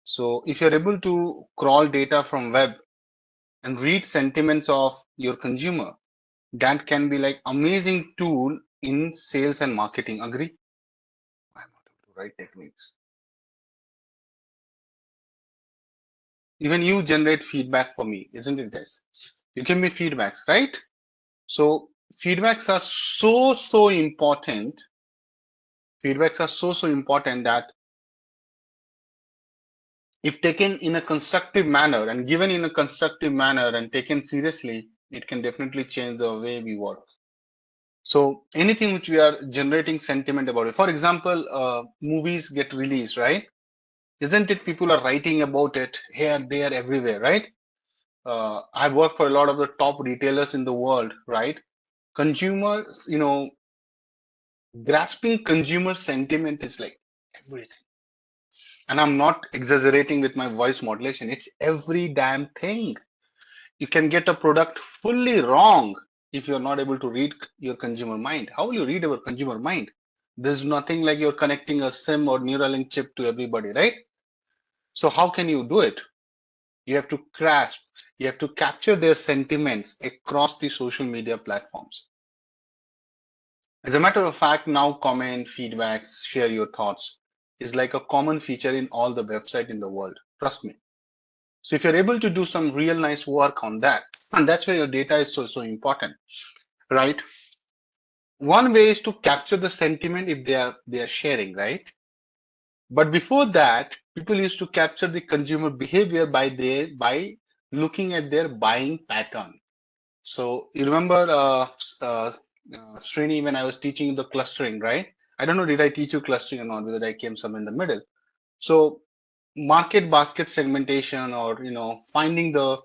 So if you're able to crawl data from web and read sentiments of your consumer, that can be like amazing tool in sales and marketing. Agree? I'm not able to write techniques. Even you generate feedback for me, isn't it, guys? You give me feedbacks, right? So feedbacks are so important. Feedbacks are so important that if taken in a constructive manner and given in a constructive manner and taken seriously, it can definitely change the way we work. So anything which we are generating sentiment about it. For example, movies get released, right? Isn't it? People are writing about it here, there, everywhere, right? I've worked for a lot of the top retailers in the world, right? Consumers, grasping consumer sentiment is like everything. And I'm not exaggerating with my voice modulation. It's every damn thing. You can get a product fully wrong if you're not able to read your consumer mind. How will you read our consumer mind? There's nothing like you're connecting a SIM or Neuralink chip to everybody, right? So how can you do it? You have to grasp, you have to capture their sentiments across the social media platforms. As a matter of fact, now comment, feedbacks, share your thoughts is like a common feature in all the websites in the world. Trust me. So if you're able to do some real nice work on that, and that's where your data is so important, right? One way is to capture the sentiment if they are sharing, right? But before that, people used to capture the consumer behavior by looking at their buying pattern. So you remember, Srini, when I was teaching the clustering, right? I don't know, did I teach you clustering or not? Because I came somewhere in the middle. So market basket segmentation, or finding the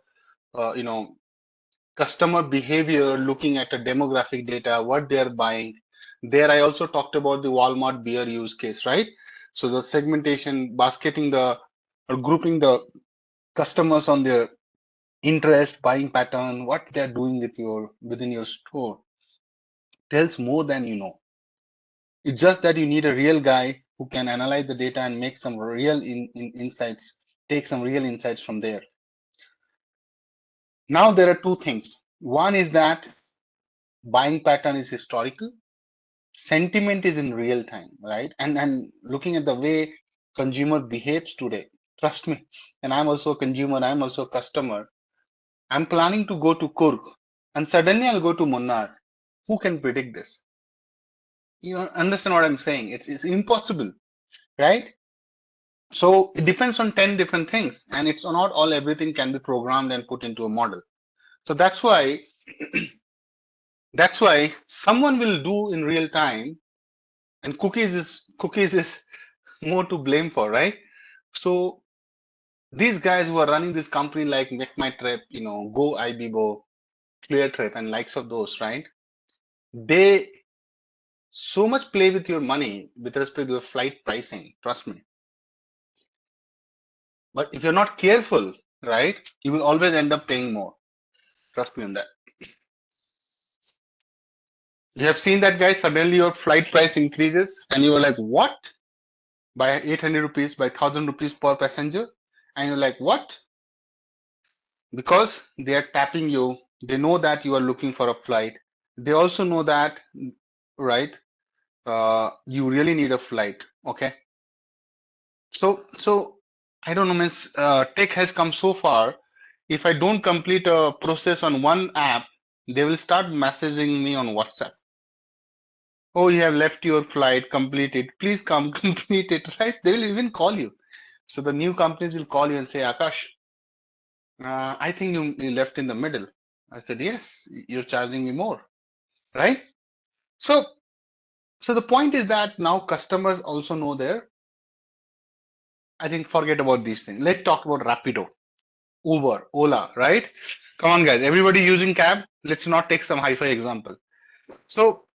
customer behavior, looking at the demographic data, what they're buying. There, I also talked about the Walmart beer use case, right? So the segmentation, basketing or grouping the customers on their interest, buying pattern, what they're doing within your store tells more than you know. It's just that you need a real guy who can analyze the data and make some real insights, take some real insights from there. Now there are two things. One is that buying pattern is historical, sentiment is in real time, right? And looking at the way consumer behaves today, trust me, and I'm also a consumer, I'm also a customer. I'm planning to go to Kurg and suddenly I'll go to Munnar. Who can predict this? You understand what I'm saying? It's impossible, right? So it depends on 10 different things, and it's not all everything can be programmed and put into a model. So that's why someone will do in real time, and cookies is more to blame for, right? So these guys who are running this company like Make My Trip, Go Ibibo, Clear Trip, and likes of those, right? They so much play with your money with respect to your flight pricing, trust me. But if you're not careful, right, you will always end up paying more. Trust me on that. You have seen that, guys, suddenly your flight price increases and you are like, what? By 800 rupees, by 1000 rupees per passenger. And you're like, what? Because they are tapping you. They know that you are looking for a flight. They also know that, right, you really need a flight. Okay. So I don't know, means tech has come so far. If I don't complete a process on one app, they will start messaging me on WhatsApp. Oh, you have left your flight, complete it. Please come complete it, right? They will even call you. So the new companies will call you and say, Akash, I think you left in the middle. I said, yes, you're charging me more, right? So the point is that now customers also know I think forget about these things. Let's talk about Rapido, Uber, Ola, right? Come on, guys. Everybody using cab. Let's not take some hi-fi example. So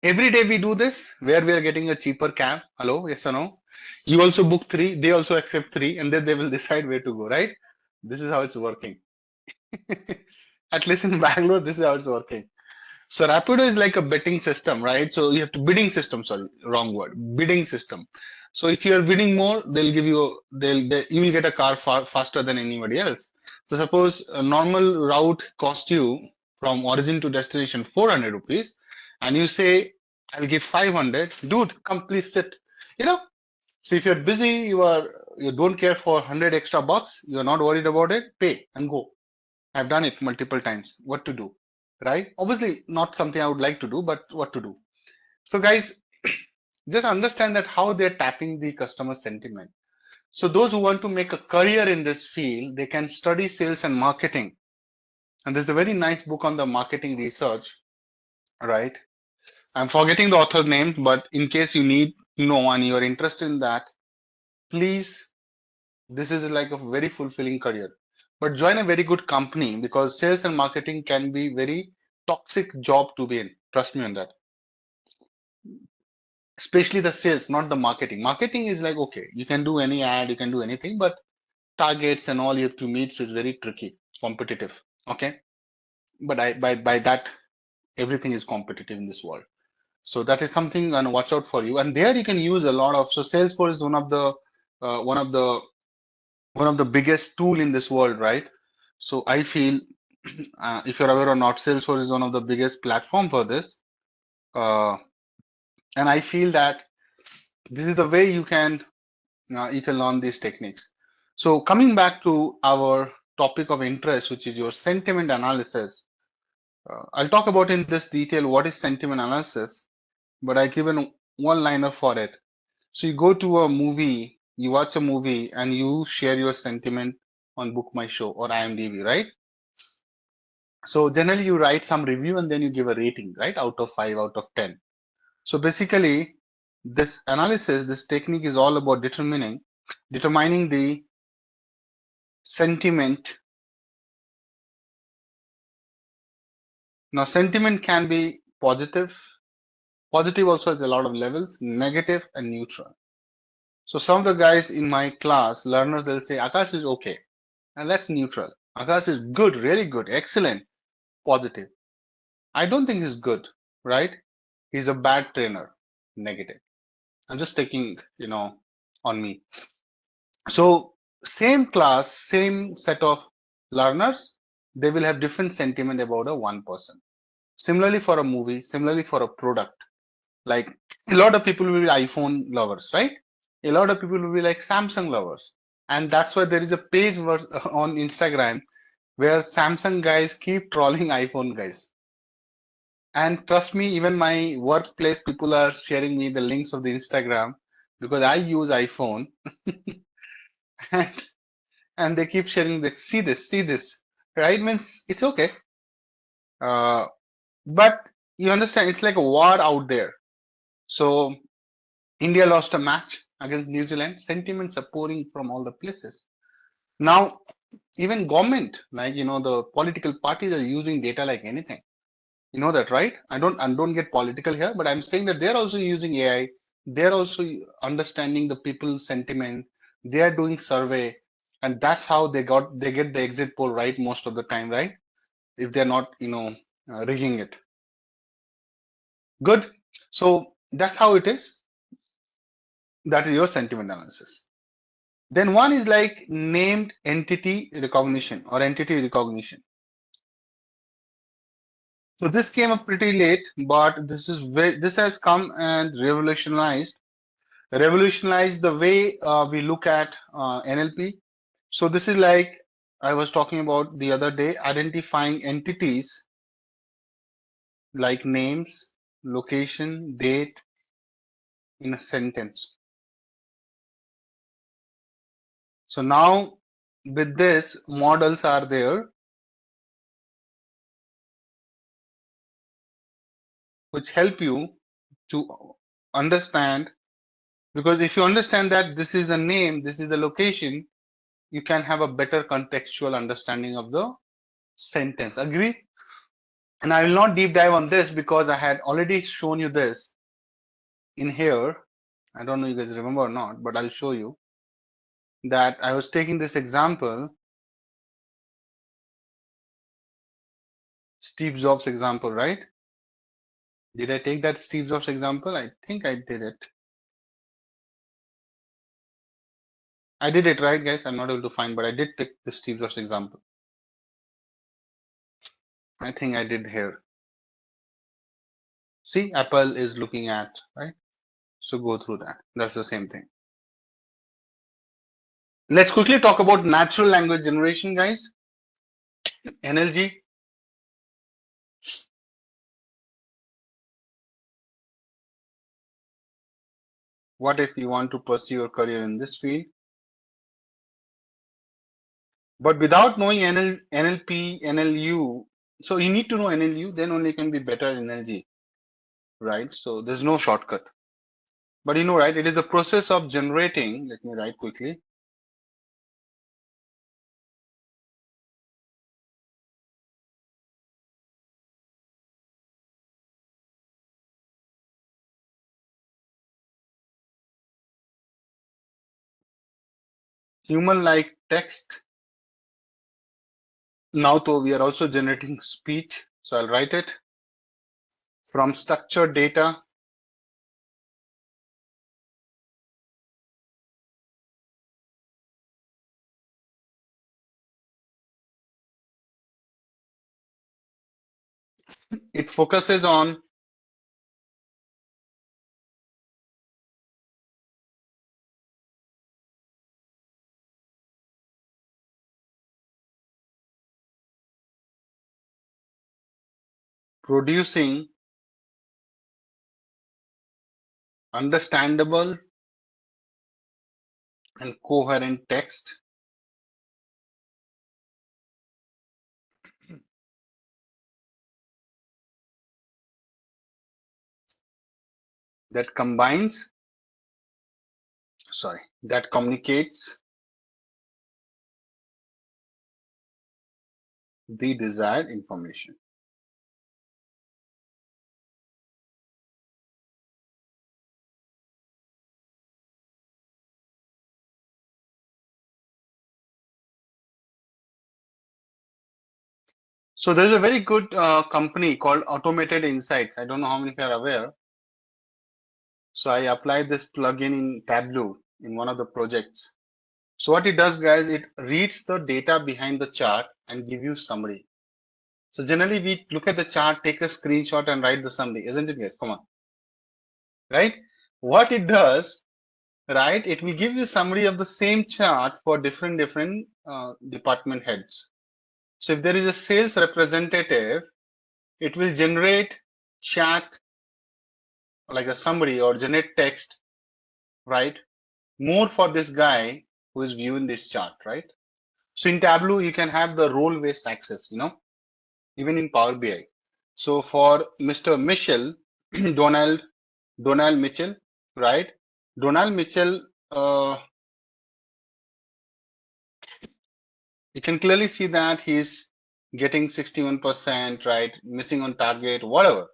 every day we do this where we are getting a cheaper cab. Hello, yes or no? You also book three, they also accept three, and then they will decide where to go, right? This is how it's working. At least in Bangalore, this is how it's working. So Rapido is like a betting system, right? So you have to bidding system, sorry, wrong word, bidding system. So if you are bidding more, they'll give you, you will get a car faster than anybody else. So suppose a normal route cost you from origin to destination 400 rupees, and you say, I'll give 500, dude, come please sit. You know, so if you're busy, you don't care for 100 extra bucks, you're not worried about it, pay and go. I've done it multiple times. What to do, right? Obviously, not something I would like to do, but what to do. So, guys, just understand that how they're tapping the customer sentiment. So, those who want to make a career in this field, they can study sales and marketing. And there's a very nice book on the marketing research, right? I'm forgetting the author's name, but in case you need to know and you're interested in that, please, this is like a very fulfilling career. But join a very good company because sales and marketing can be very toxic job to be in. Trust me on that. Especially the sales, not the marketing. Marketing is like, okay, you can do any ad, you can do anything, but targets and all you have to meet, so it's very tricky, competitive. Okay. But by that, everything is competitive in this world. So that is something and watch out for you. And there you can use a lot of, so Salesforce is uh, one of the one of the biggest tool in this world, right? So I feel if you're aware or not, Salesforce is one of the biggest platform for this. And I feel that this is the way you can learn these techniques. So coming back to our topic of interest, which is your sentiment analysis, I'll talk about in this detail what is sentiment analysis, but I given one liner for it. So you go to a movie, you watch a movie, and you share your sentiment on Book My Show or IMDb, right? So generally you write some review and then you give a rating, right? Out of 5, out of 10. So basically, this analysis, this technique is all about determining the sentiment. Now, sentiment can be positive. Positive also has a lot of levels, negative and neutral. So some of the guys in my class, learners, they'll say, Akash is okay. and that's neutral. Akash is good, really good, excellent, positive. I don't think he's good, right? He's a bad trainer, negative. I'm just taking, on me. So same class, same set of learners, they will have different sentiment about a one person. Similarly for a movie, similarly for a product. Like a lot of people will be iPhone lovers, right? A lot of people will be like Samsung lovers. And that's why there is a page on Instagram where Samsung guys keep trolling iPhone guys. And trust me, even my workplace people are sharing me the links of the Instagram because I use iPhone and, and they keep sharing that, see this, right? Means it's okay. Uh, but you understand, it's like a war out there. So India lost a match against New Zealand. Sentiments are pouring from all the places. Now, even government, like the political parties are using data like anything. You know that, right? I don't get political here, but I'm saying that they're also using AI. They're also understanding the people's sentiment. They are doing survey, and that's how they get the exit poll right most of the time, right? If they're not, rigging it. Good. So that's how it is. That is your sentiment analysis. Then one is like named entity recognition or entity recognition. So this came up pretty late, but this has come and revolutionized the way we look at NLP. So this is like I was talking about the other day, identifying entities like names, location, date in a sentence. So now with this, models are there which help you to understand, because if you understand that this is a name, this is a location, you can have a better contextual understanding of the sentence. Agree? And I will not deep dive on this because I had already shown you this in here. I don't know if you guys remember or not, but I'll show you that I was taking this example, Steve Jobs example, right? Did I take that Steve Jobs example? I think I did it. I did it, right, guys? I'm not able to find, but I did take the Steve Jobs example. I think I did here. See, Apple is looking at, right? So go through that. That's the same thing. Let's quickly talk about natural language generation, guys. NLG. What if you want to pursue your career in this field? But without knowing NLP, NLU, so you need to know NLU, then only you can be better in NLG, right? So there's no shortcut. But right, it is the process of generating, let me write quickly. Human-like text. Now, though, we are also generating speech. So I'll write it from structured data. It focuses on producing understandable and coherent text that that communicates the desired information. So there's a very good company called Automated Insights. I don't know how many of you are aware. So I applied this plugin in Tableau in one of the projects. So what it does, guys, it reads the data behind the chart and give you summary. So generally we look at the chart, take a screenshot and write the summary, isn't it, guys? Come on. Right? What it does, right, it will give you summary of the same chart for different department heads. So if there is a sales representative, it will generate chat like a summary or generate text, right? More for this guy who is viewing this chart, right? So in Tableau, you can have the role-based access, even in Power BI. So for Mr. Mitchell, Donald Mitchell, right? Donald Mitchell, you can clearly see that he's getting 61%, right? Missing on target, whatever.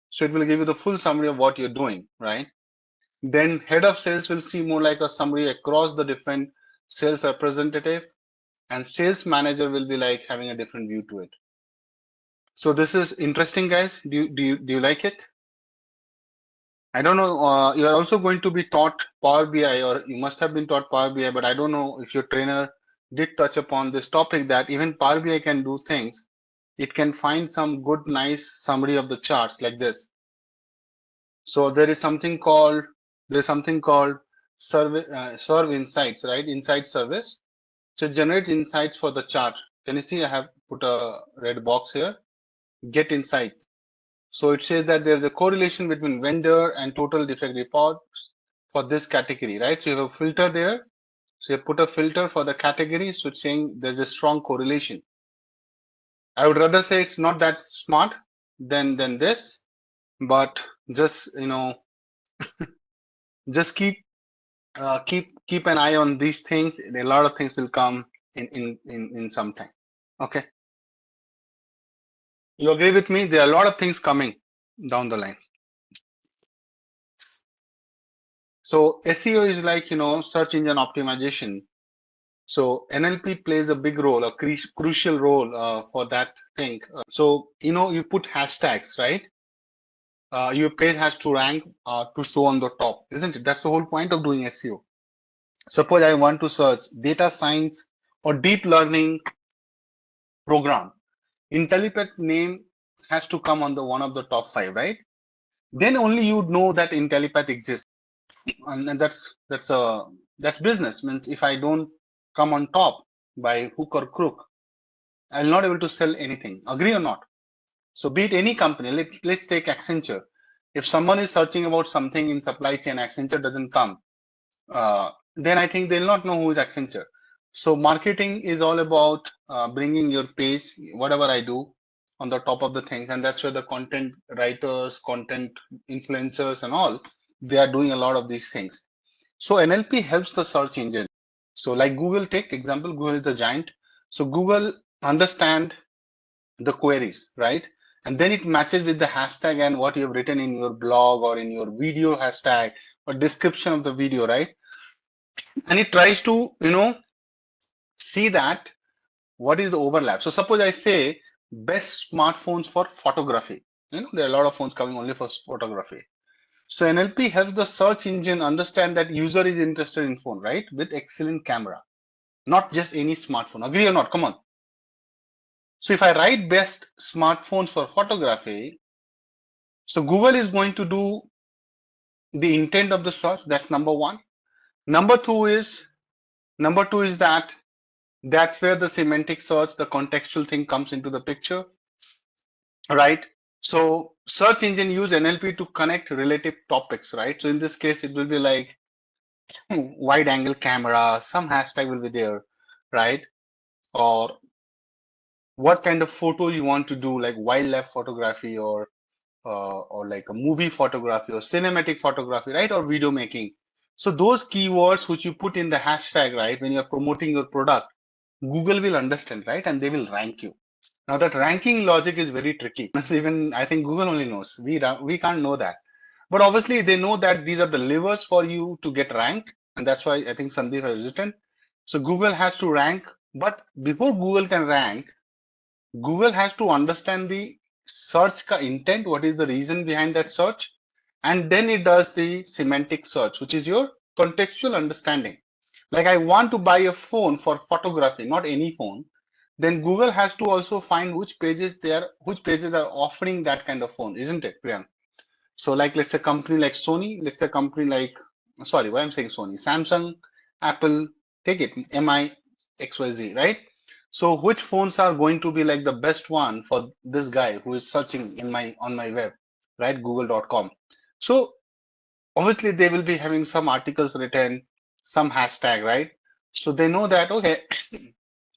So it will give you the full summary of what you're doing, right? Then head of sales will see more like a summary across the different sales representative, and sales manager will be like having a different view to it. So this is interesting, guys. Do you like it? I don't know. You are also going to be taught Power BI, or you must have been taught Power BI, but I don't know if your trainer did touch upon this topic that even Power BI can do things. It can find some good, nice summary of the charts like this. So there is something called Serve Insights, right? Insight service. So generate insights for the chart. Can you see I have put a red box here? Get insight. So it says that there's a correlation between vendor and total defect reports for this category, right? So you have a filter there. So you put a filter for the category. So it's saying there's a strong correlation. I would rather say it's not that smart than this, but just just keep an eye on these things. A lot of things will come in some time. Okay. You agree with me? There are a lot of things coming down the line. So SEO is like, search engine optimization. So NLP plays a big role, a crucial role for that thing. So, you put hashtags, right? Your page has to rank to show on the top, isn't it? That's the whole point of doing SEO. Suppose I want to search data science or deep learning program. Intellipaat name has to come on the one of the top 5, right? Then only you know that Intellipaat exists. And that's business. Means if I don't come on top by hook or crook, I'll not able to sell anything. Agree or not? So be it any company, let's take Accenture. If someone is searching about something in supply chain, Accenture doesn't come, then I think they'll not know who is Accenture. So marketing is all about bringing your page, whatever I do, on the top of the things, and that's where the content writers, content influencers, and all, they are doing a lot of these things. So NLP helps the search engine. So like Google, take example, Google is the giant. So Google understand the queries, right? And then it matches with the hashtag and what you have written in your blog or in your video hashtag or description of the video, right? And it tries to, see that what is the overlap. So suppose I say best smartphones for photography. There are a lot of phones coming only for photography. So NLP helps the search engine understand that user is interested in phone, right? With excellent camera, not just any smartphone. Agree or not? Come on. So if I write best smartphones for photography, so Google is going to do the intent of the search. That's number one. Number two is that that's where the semantic search, the contextual thing comes into the picture, right? So search engine use NLP to connect relative topics, right? So in this case, it will be like wide angle camera, some hashtag will be there, right? Or what kind of photo you want to do, like wildlife photography or like a movie photography or cinematic photography, right? Or video making. So those keywords which you put in the hashtag, right, when you're promoting your product, Google will understand, right? And they will rank you. Now that ranking logic is very tricky. Even I think Google only knows. We can't know that. But obviously they know that these are the levers for you to get ranked. And that's why I think Sandeep has written. So Google has to rank. But before Google can rank, Google has to understand the search ka intent, what is the reason behind that search, and then it does the semantic search, which is your contextual understanding. Like I want to buy a phone for photography, not any phone, then Google has to also find which pages are offering that kind of phone, isn't it, Priyank? So like let's say a company like Sony, let's say a company like, sorry, why I'm saying Sony, Samsung, Apple, take it, MI, XYZ, right? So which phones are going to be like the best one for this guy who is searching on my web, right? Google.com. So obviously they will be having some articles written, some hashtag, right? So they know that, okay,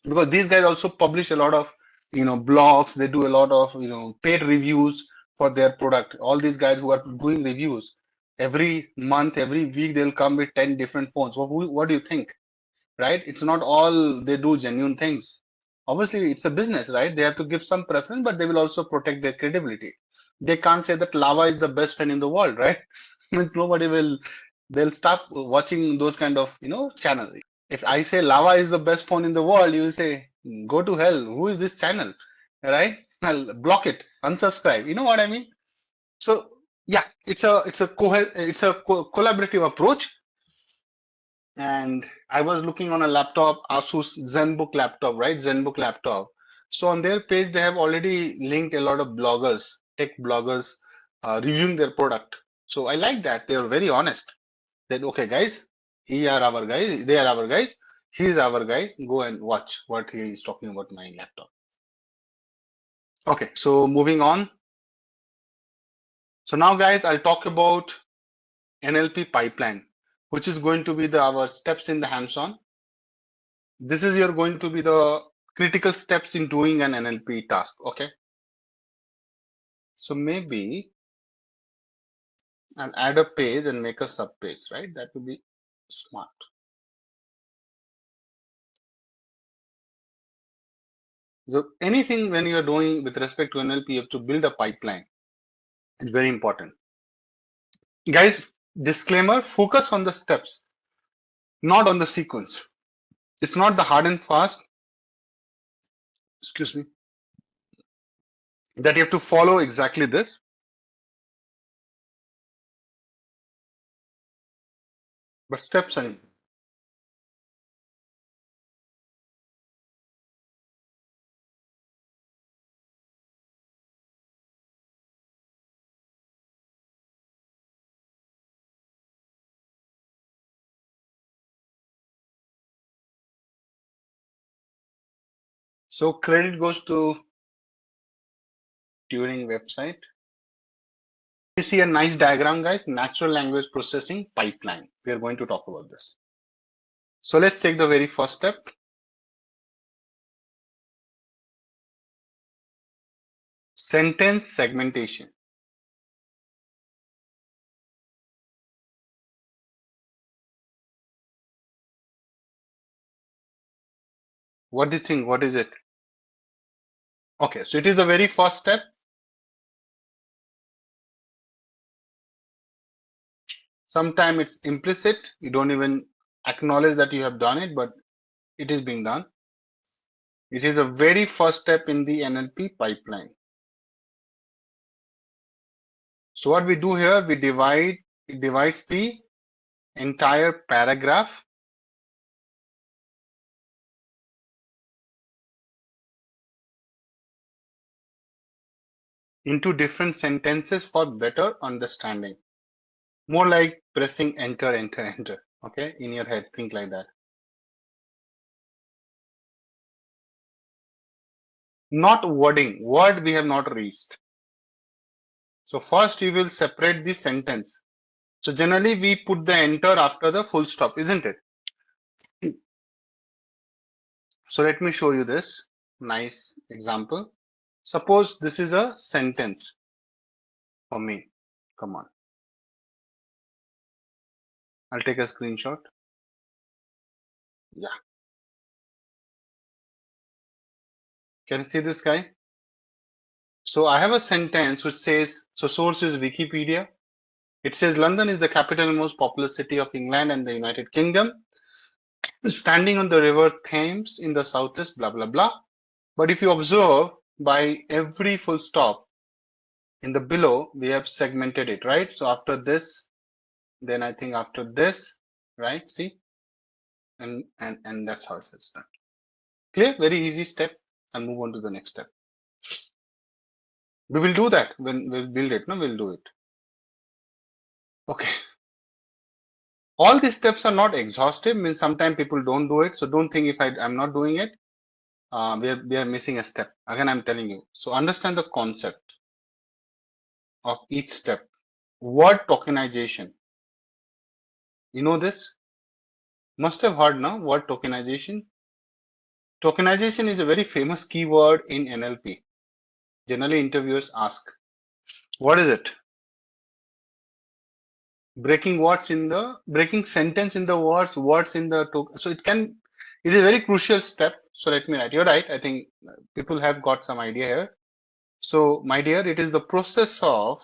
because these guys also publish a lot of, blogs, they do a lot of, paid reviews for their product. All these guys who are doing reviews every month, every week, they'll come with 10 different phones. What do you think? Right? It's not all they do genuine things. Obviously, it's a business, right? They have to give some preference, but they will also protect their credibility. They can't say that lava is the best pen in the world, right? Nobody will, they'll stop watching those kind of, channels. If I say lava is the best phone in the world, you will say, go to hell. Who is this channel? Right? I'll block it, unsubscribe. You know what I mean? So yeah, it's a collaborative approach. And I was looking on a laptop, Asus ZenBook laptop, right? ZenBook laptop. So on their page, they have already linked a lot of bloggers, tech bloggers, reviewing their product. So I like that. They are very honest. That, okay, guys, he are our guys, they are our guys, he is our guy. Go and watch what he is talking about my laptop. Okay, so moving on. So now, guys, I'll talk about NLP Pipeline, which is going to be our steps in the hands-on. This is going to be the critical steps in doing an NLP task. Okay. So maybe I'll add a page and make a sub page, right? That would be smart. So anything when you're doing with respect to NLP, you have to build a pipeline. It's very important. Guys, disclaimer, focus on the steps, not on the sequence. It's not the hard and fast, excuse me, that you have to follow exactly this. But steps are. So credit goes to Turing website. You see a nice diagram, guys, natural language processing pipeline. We are going to talk about this. So let's take the very first step. Sentence segmentation. What do you think? What is it? Okay, so it is the very first step. Sometimes it's implicit. You don't even acknowledge that you have done it, but it is being done. It is the very first step in the NLP pipeline. So what we do here, it divides the entire paragraph into different sentences for better understanding. More like pressing enter, enter, enter. Okay, in your head, think like that. Not wording. Word we have not reached. So first you will separate the sentence. So generally we put the enter after the full stop, isn't it? So let me show you this nice example. Suppose this is a sentence for me. Come on. I'll take a screenshot. Yeah. Can you see this guy? So I have a sentence which says, so source is Wikipedia. It says London is the capital and most populous city of England and the United Kingdom. Standing on the river Thames in the southeast, blah, blah, blah. But if you observe, by every full stop in the below, we have segmented it, right? So after this, then I think after this, right? See, and that's how it's done. Clear? Very easy step. And move on to the next step. We will do that when we'll build it. No, we'll do it. Okay. All these steps are not exhaustive. Means sometimes people don't do it. So don't think if I'm not doing it, we are missing a step. Again, I'm telling you. So understand the concept of each step. Word tokenization. You know this? Must have heard now. Word tokenization. Tokenization is a very famous keyword in NLP. Generally, interviewers ask, "What is it?" Breaking sentence in the words in the token. So it is a very crucial step. So let me write. You're right. I think people have got some idea here. So my dear, it is the process of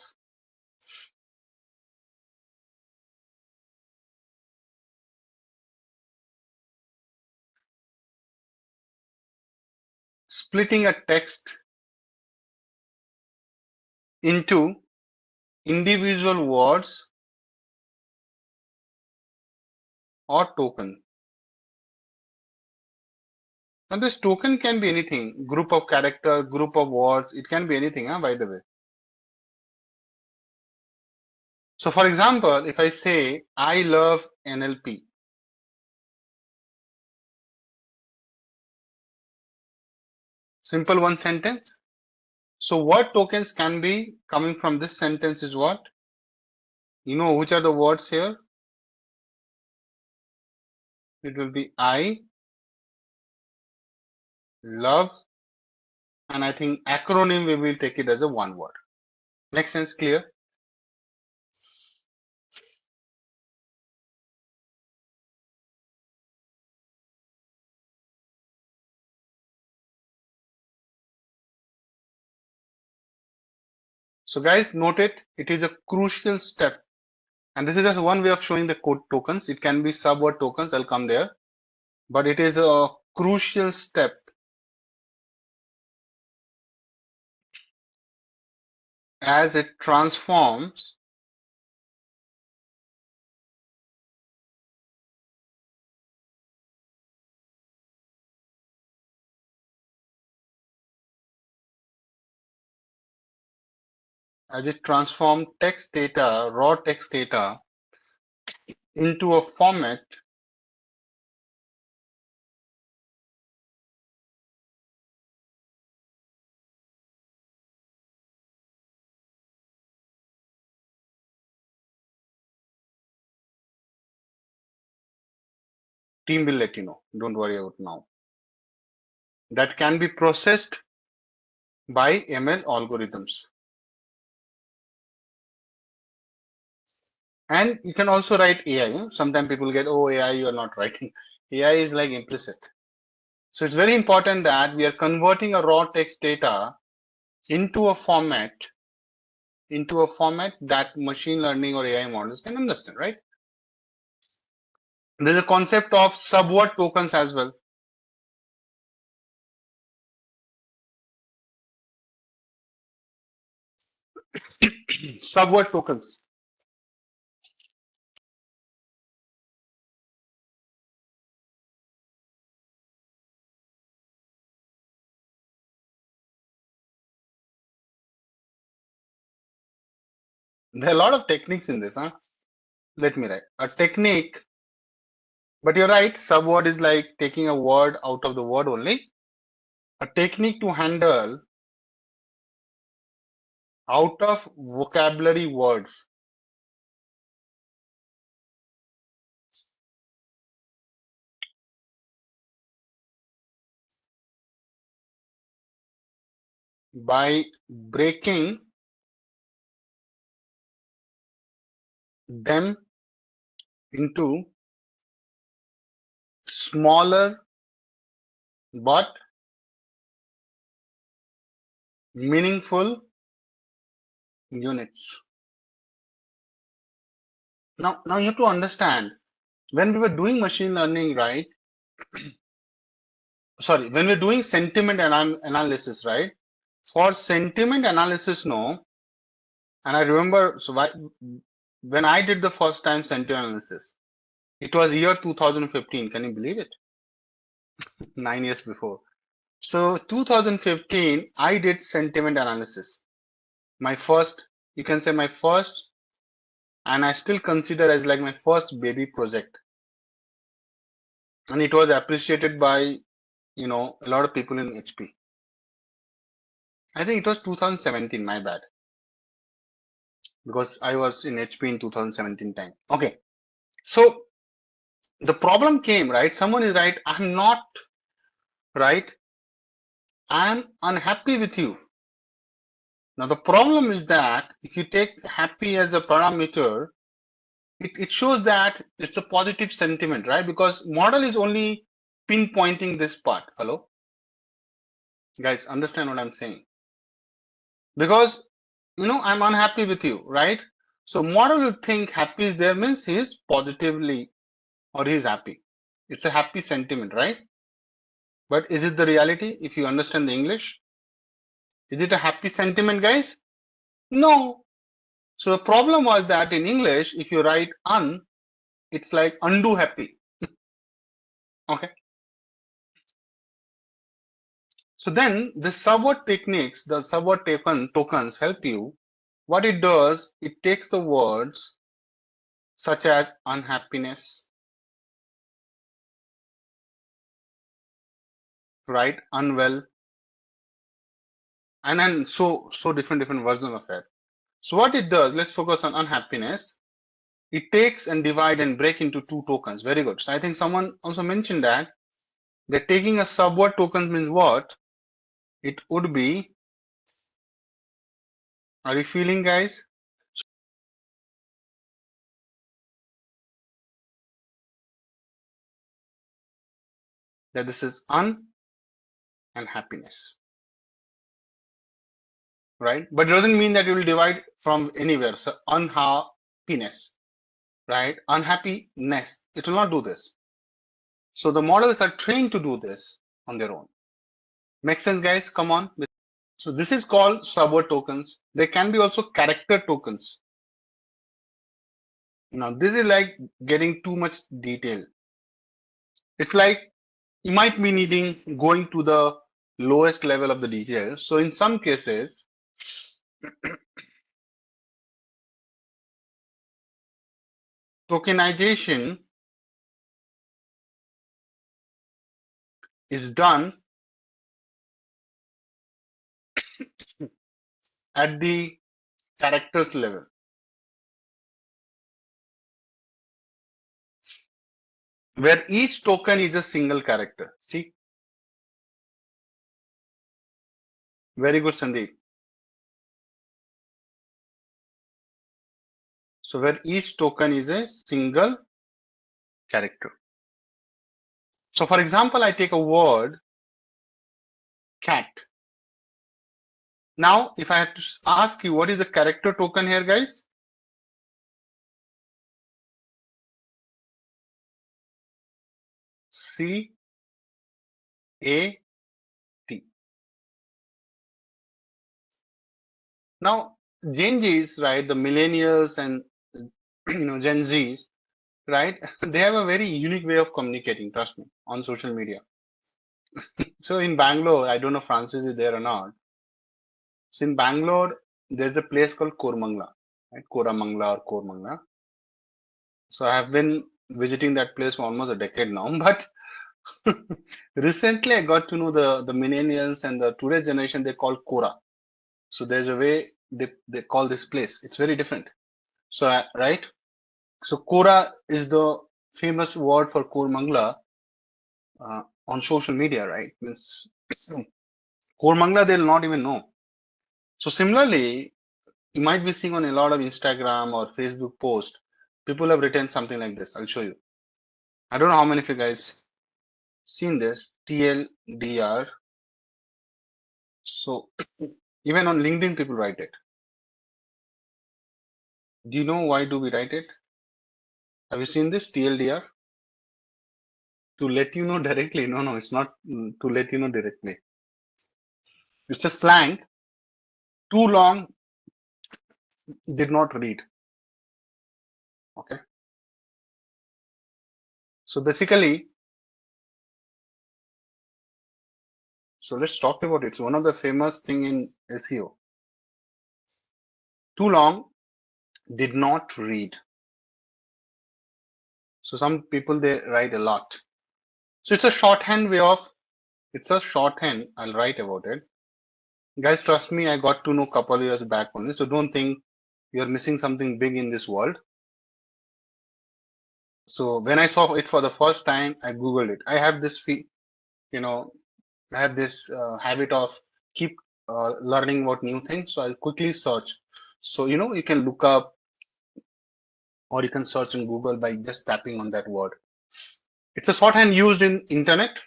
splitting a text into individual words or token. And this token can be anything, group of character, group of words, it can be anything, by the way. So for example, if I say, I love NLP, simple one sentence. So word tokens can be coming from this sentence is what? You know which are the words here? It will be I love, and I think acronym we will take it as a one word. Makes sense? Clear? So guys, note it. It is a crucial step. And this is just one way of showing the code tokens. It can be subword tokens. I'll come there. But it is a crucial step as it transforms text data, raw text data, into a format team will let you know. Don't worry about now. That can be processed by ML algorithms. And you can also write AI. Sometimes people get, oh, AI, you are not writing. AI is like implicit. So it's very important that we are converting a raw text data into a format that machine learning or AI models can understand, right? There's a concept of subword tokens as well. Subword tokens. There are a lot of techniques in this, huh? Let me write a technique. But you're right, subword is like taking a word out of the word only. A technique to handle out of vocabulary words. By breaking them into smaller but meaningful units. Now you have to understand, when we were doing machine learning, right? Sorry, when we're doing sentiment analysis, right? For sentiment analysis, no. And I remember, so when I did the first time sentiment analysis, it was year 2015. Can you believe it? 9 years before. So 2015, I did sentiment analysis. My first, you can say my first, and I still consider as like my first baby project. And it was appreciated by, a lot of people in HP. I think it was 2017, my bad. Because I was in HP in 2017 time. Okay. So the problem came, right? Someone is right. I'm not right. I'm unhappy with you. Now the problem is that if you take happy as a parameter, it shows that it's a positive sentiment, right? Because model is only pinpointing this part. Hello? Guys, understand what I'm saying? Because, I'm unhappy with you, right? So model would think happy is there means he's positively or he's happy. It's a happy sentiment, right? But is it the reality if you understand the English? Is it a happy sentiment, guys? No. So the problem was that in English, if you write un, it's like undo happy. Okay. So then the subword techniques, the subword tokens help you. What it does, it takes the words such as unhappiness, right? Unwell, and then so different versions of it. So what it does, let's focus on unhappiness. It takes and divide and break into two tokens. Very good. So I think someone also mentioned that they're taking a subword token means what? It would be, are you feeling, guys? That this is un and happiness, right? But it doesn't mean that you will divide from anywhere. So unhappiness, right? Unhappiness, it will not do this. So the models are trained to do this on their own. Make sense, guys? Come on. So this is called subword tokens. They can be also character tokens. Now this is like getting too much detail. It's like you might be needing going to the lowest level of the detail. So in some cases, tokenization is done at the characters level, where each token is a single character. See? Very good, Sandeep. So where each token is a single character. So for example, I take a word cat. Now, if I have to ask you, what is the character token here, guys? C-A-T. Now, Gen Zs, right, the millennials and Gen Zs, right, they have a very unique way of communicating, trust me, on social media. So in Bangalore, I don't know if Francis is there or not. So in Bangalore, there's a place called Kormangla, right? Koramangla or Kormangla. So I have been visiting that place for almost a decade now, but recently I got to know the millennials and the today's generation, they call Kora. So there's a way they call this place. It's very different. So, right? So Kora is the famous word for Kormangla on social media, right? Means Kormangla, they'll not even know. So similarly, you might be seeing on a lot of Instagram or Facebook posts, people have written something like this. I'll show you. I don't know how many of you guys seen this, TLDR. So even on LinkedIn, people write it. Do you know why do we write it? Have you seen this TLDR? To let you know directly. No, it's not to let you know directly. It's a slang. too long, did not read. Okay. So basically, so let's talk about it. It's one of the famous thing in SEO. Too long, did not read. So some people, they write a lot. So it's a shorthand way of, it's a shorthand. I'll write about it. Guys, trust me, I got to know a couple of years back only. So don't think you're missing something big in this world. So when I saw it for the first time, I Googled it. I have this, I have this habit of keep learning about new things. So I'll quickly search. So, you can look up or you can search in Google by just tapping on that word. It's a shorthand used in internet,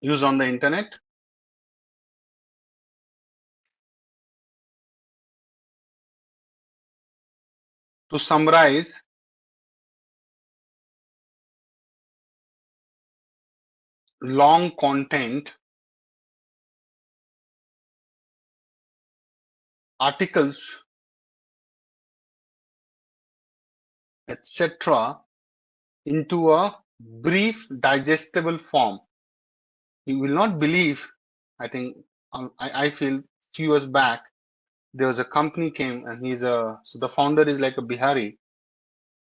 used on the internet. To summarize long content, articles, etc., into a brief, digestible form. You will not believe, I think, I feel few years back, there was a company came and so the founder is like a Bihari.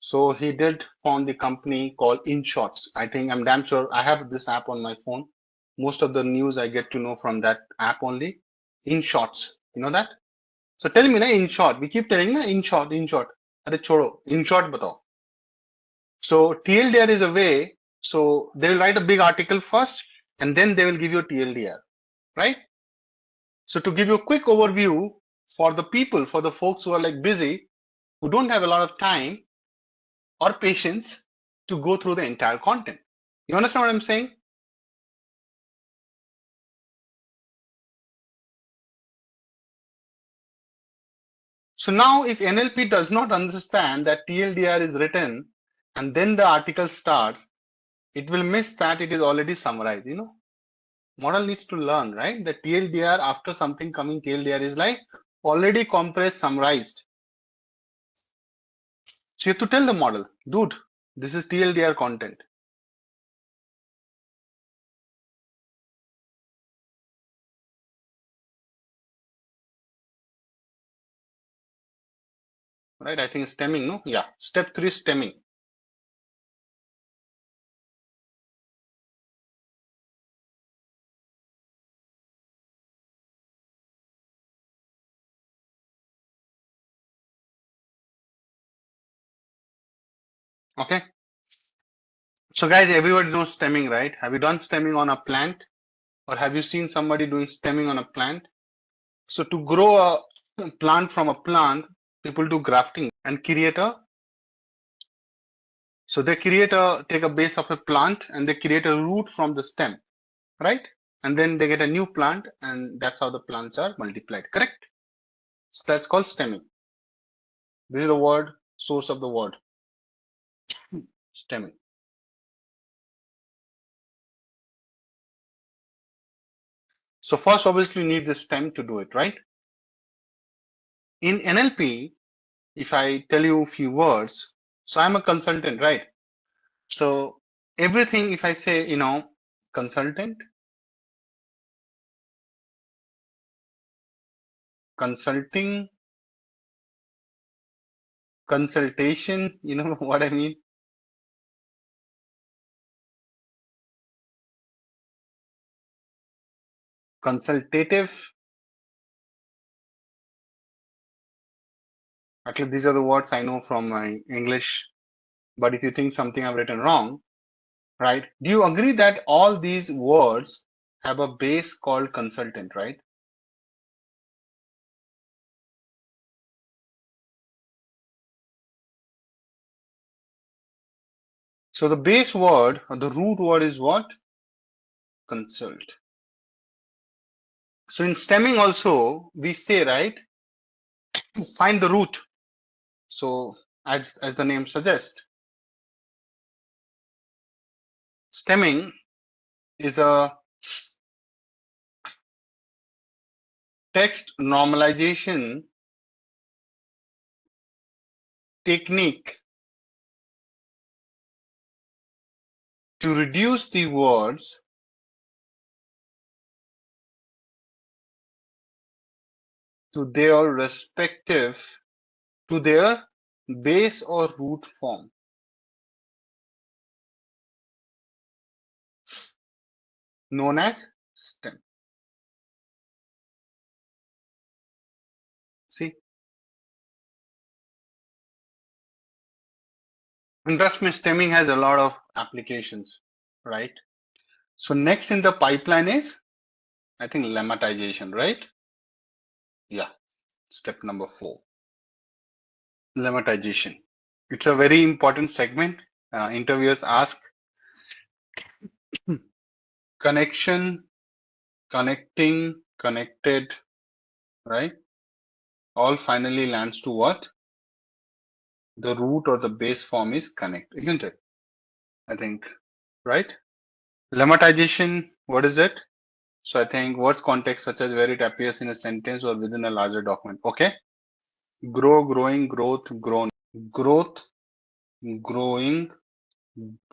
So he did found the company called InShots. I think I'm damn sure I have this app on my phone. Most of the news I get to know from that app only. InShots, you know that? So tell me, na, in short, we keep telling, na, in short. Arre chodo, in short batao. So TLDR is a way, so they will write a big article first and then they will give you a TLDR, right? So to give you a quick overview for the people, for the folks who are like busy, who don't have a lot of time or patience to go through the entire content. You understand what I'm saying? So now if NLP does not understand that TLDR is written and then the article starts, it will miss that it is already summarized, Model needs to learn, right? The TLDR after something coming, TLDR is like already compressed, summarized. So you have to tell the model, dude, this is TLDR content. Right? I think stemming, no? Yeah. Step 3, stemming. Okay. So guys, everybody knows stemming, right? Have you done stemming on a plant? Or have you seen somebody doing stemming on a plant? So to grow a plant from a plant, people do grafting and create a, so they take a base of a plant and they create a root from the stem, right? And then they get a new plant and that's how the plants are multiplied, correct? So that's called stemming. This is the word, source of the word, stemming. So first, obviously, you need the stem to do it, right? In NLP, if I tell you a few words, so I'm a consultant, right? So everything, if I say, consultant, consulting, consultation, you know what I mean? Consultative. At least these are the words I know from my English. But if you think something I've written wrong, right? Do you agree that all these words have a base called consultant, right? So the base word or the root word is what? Consult. So in stemming also, we say, right, find the root. So as the name suggests, stemming is a text normalization technique to reduce the words to their base or root form. Known as stem. See? And trust me, stemming has a lot of applications, right? So next in the pipeline is, I think, lemmatization, right? Yeah, step number 4. Lemmatization. It's a very important segment. Interviewers ask connection, connecting, connected, right? All finally lands to what? The root or the base form is connect, isn't it? I think, right? Lemmatization, what is it? So I think words context such as where it appears in a sentence or within a larger document. Okay. Grow, growing, growth, grown. Growth, growing,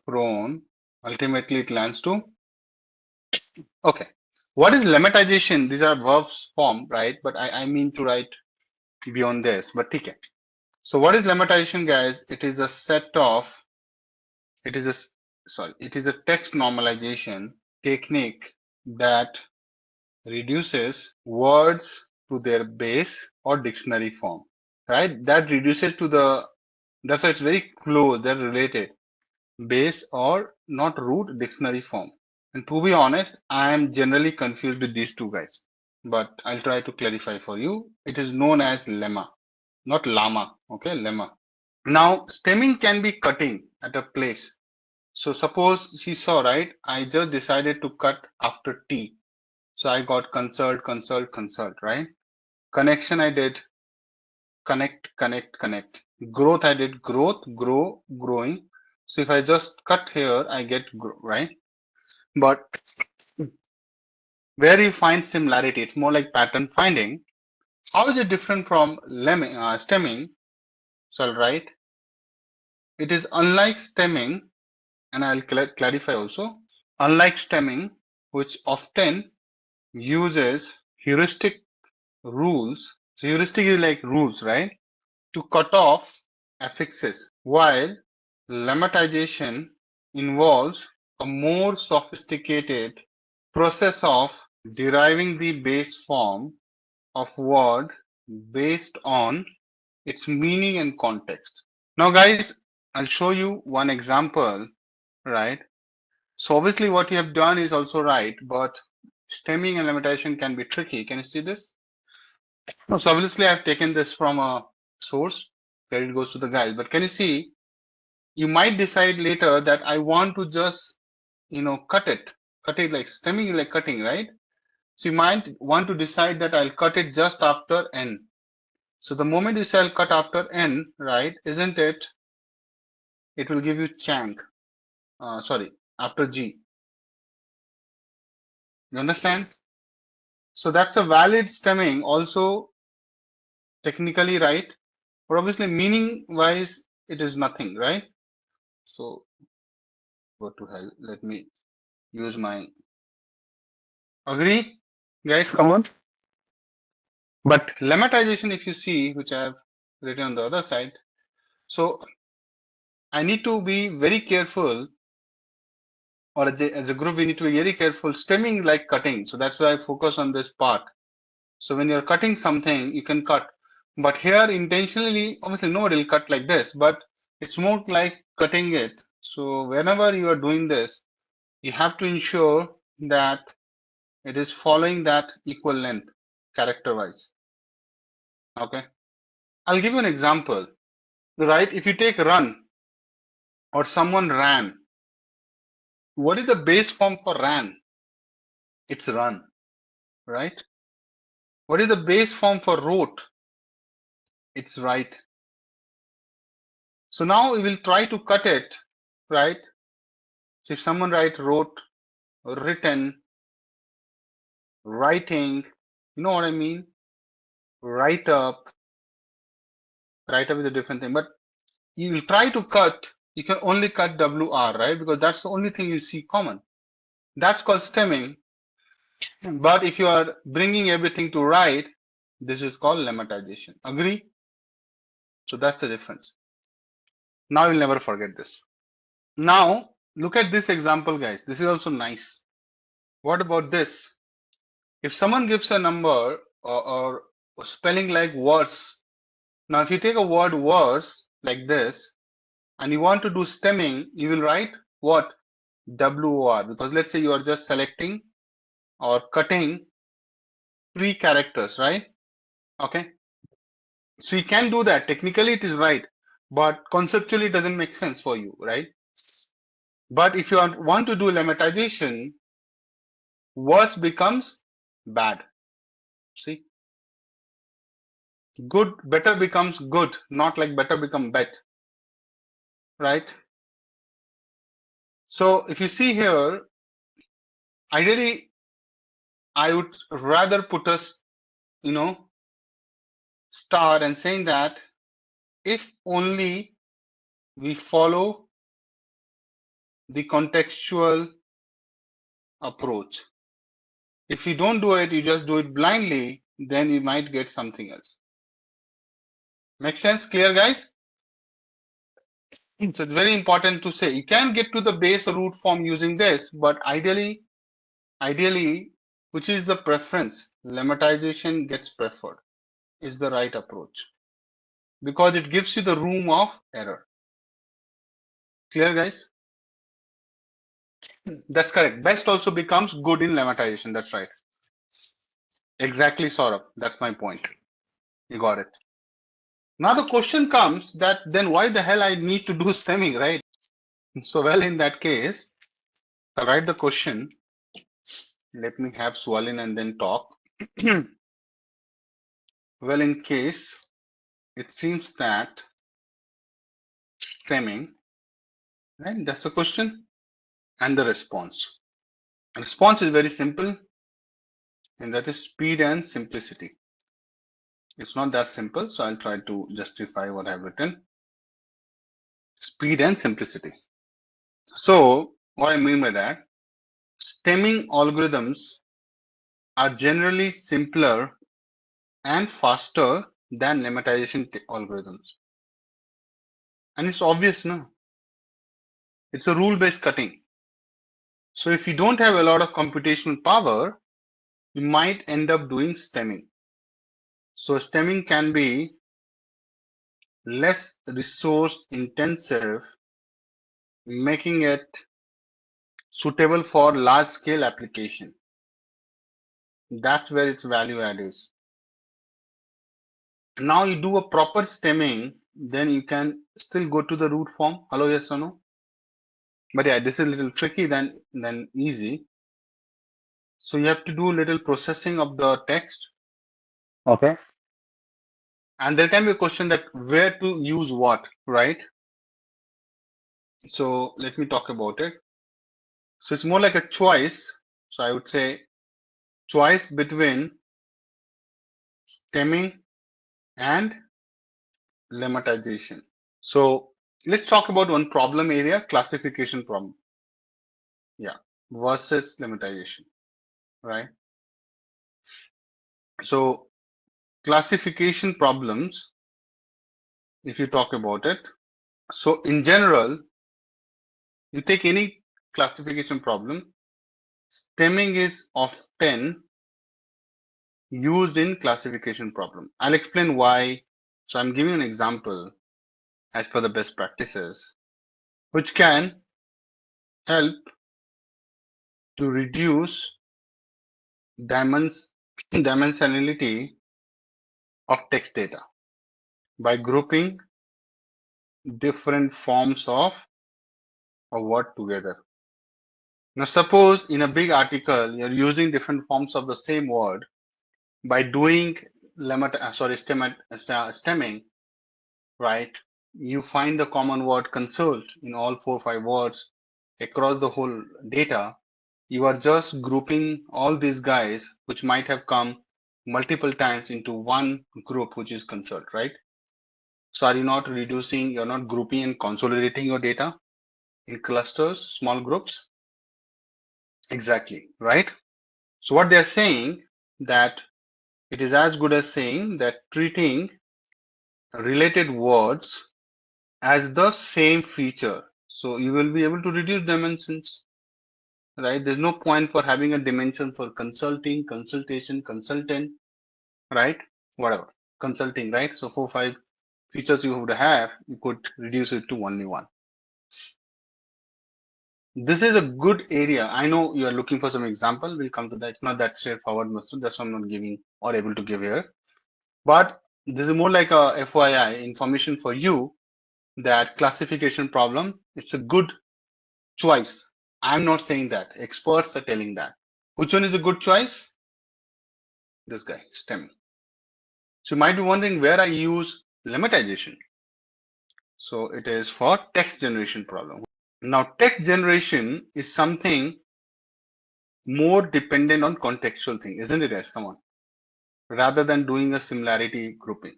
grown. Ultimately it lands to. Okay. What is lemmatization? These are verbs form, right? But I mean to write beyond this, but okay. So what is lemmatization, guys? It is a text normalization technique that reduces words to their base or dictionary form, right? That reduces to that's why it's very close, they're related, base or not root, dictionary form. And to be honest, I am generally confused with these two guys, but I'll try to clarify for you. It is known as lemma, not llama, okay, lemma. Now, stemming can be cutting at a place. So suppose she saw, right? I just decided to cut after T. So I got consult, consult, consult, right? Connection I did connect, connect, connect. Growth I did growth, grow, growing. So if I just cut here, I get grow, right? But where you find similarity, it's more like pattern finding. How is it different from stemming? So I'll write, it is unlike stemming, and I'll clarify also. Unlike stemming, which often uses heuristic rules. So heuristic is like rules, right? To cut off affixes, while lemmatization involves a more sophisticated process of deriving the base form of word based on its meaning and context. Now, guys, I'll show you one example, right? So obviously what you have done is also right, but stemming and lemmatization can be tricky. Can you see this? So obviously I've taken this from a source. Credit goes to the guys. But can you see, you might decide later that I want to just, cut it like stemming, like cutting, right? So you might want to decide that I'll cut it just after N. So the moment you say I'll cut after N, right, isn't it? It will give you Chang. After G. You understand? So that's a valid stemming, also technically right, but obviously meaning wise, it is nothing, right? So go to hell. Let me use my agree, guys. Come on. But lemmatization, if you see, which I have written on the other side, so I need to be very careful, or as a group, we need to be very careful. Stemming like cutting, so that's why I focus on this part. So when you're cutting something, you can cut, but here intentionally, obviously nobody will cut like this, but it's more like cutting it. So whenever you are doing this, you have to ensure that it is following that equal length character wise. Okay, I'll give you an example, right? If you take run or someone ran, what is the base form for ran? It's run, right? What is the base form for wrote? It's write. So now we will try to cut it, right? So if someone wrote, written, writing, You know what I mean? Write up is a different thing, but you will try to cut, you can only cut WR, right? Because that's the only thing you see common. That's called stemming. But if you are bringing everything to right, this is called lemmatization. Agree? So that's the difference. Now you'll never forget this. Now, look at this example, guys. This is also nice. What about this? If someone gives a number or spelling like worse, now if you take a word worse like this and you want to do stemming, you will write what? WOR, because let's say you are just selecting or cutting 3 characters, right? Okay. So you can do that. Technically it is right, but conceptually it doesn't make sense for you, right? But if you want to do lemmatization, worse becomes bad. See? Good, better becomes good, not like better become bet, right? So if you see here, ideally, I would rather put a, star and saying that if only we follow the contextual approach. If you don't do it, you just do it blindly, then you might get something else. Make sense? Clear, guys? So it's very important to say, you can get to the base or root form using this, but ideally, which is the preference? Lemmatization gets preferred, is the right approach, because it gives you the room of error. Clear, guys? That's correct. Best also becomes good in lemmatization. That's right. Exactly, Saurabh. That's my point. You got it. Now the question comes that then why the hell I need to do stemming, right? So well, in that case, I'll write the question. Let me have Swalin and then talk. Well, in case it seems that stemming, right? That's the question and the response. Response is very simple, and that is speed and simplicity. It's not that simple, so I'll try to justify what I've written. Speed and simplicity. So what I mean by that, stemming algorithms are generally simpler and faster than lemmatization algorithms. And it's obvious, no? It's a rule-based cutting. So if you don't have a lot of computational power, you might end up doing stemming. So stemming can be less resource intensive, making it suitable for large scale application. That's where its value add is. Now you do a proper stemming, then you can still go to the root form. Hello, yes or no? But yeah, this is a little tricky than easy. So you have to do a little processing of the text. Okay. And there can be a question that where to use what, right? So let me talk about it. So it's more like a choice. So I would say choice between stemming and lemmatization. So let's talk about one problem area, classification problem. Yeah, versus lemmatization, right? So classification problems, if you talk about it. So in general, you take any classification problem, stemming is often used in classification problem. I'll explain why. So I'm giving an example as per the best practices, which can help to reduce dimensionality of text data by grouping different forms of a word together. Now, suppose in a big article, you're using different forms of the same word. By doing stemming, right? You find the common word consult in all 4 or 5 words across the whole data. You are just grouping all these guys, which might have come multiple times into one group, which is consult, right? So are you not reducing, you're not grouping and consolidating your data in clusters, small groups? Exactly, right? So what they're saying that it is as good as saying that treating related words as the same feature. So you will be able to reduce dimensions, right? There's no point for having a dimension for consulting, consultation, consultant, right? Whatever, consulting, right? So 4-5 features you would have, you could reduce it to only one. This is a good area. I know you are looking for some example. We'll come to that. It's not that straightforward, Mr. That's why I'm not giving or able to give here. But this is more like a FYI information for you that classification problem, it's a good choice. I'm not saying that. Experts are telling that. Which one is a good choice? This guy, STEM. So you might be wondering where I use lemmatization. So it is for text generation problem. Now text generation is something more dependent on contextual thing, isn't it, guys? Come on. Rather than doing a similarity grouping.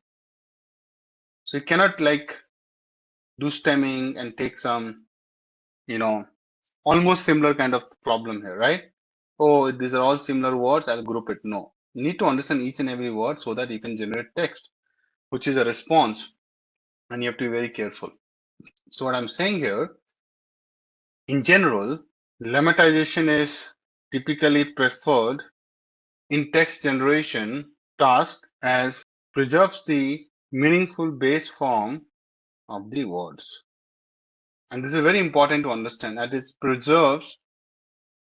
So you cannot like do stemming and take some, almost similar kind of problem here, right? Oh, these are all similar words, I'll group it. No. You need to understand each and every word so that you can generate text, which is a response, and you have to be very careful. So what I'm saying here, in general, lemmatization is typically preferred in text generation task as preserves the meaningful base form of the words. And this is very important to understand, that it preserves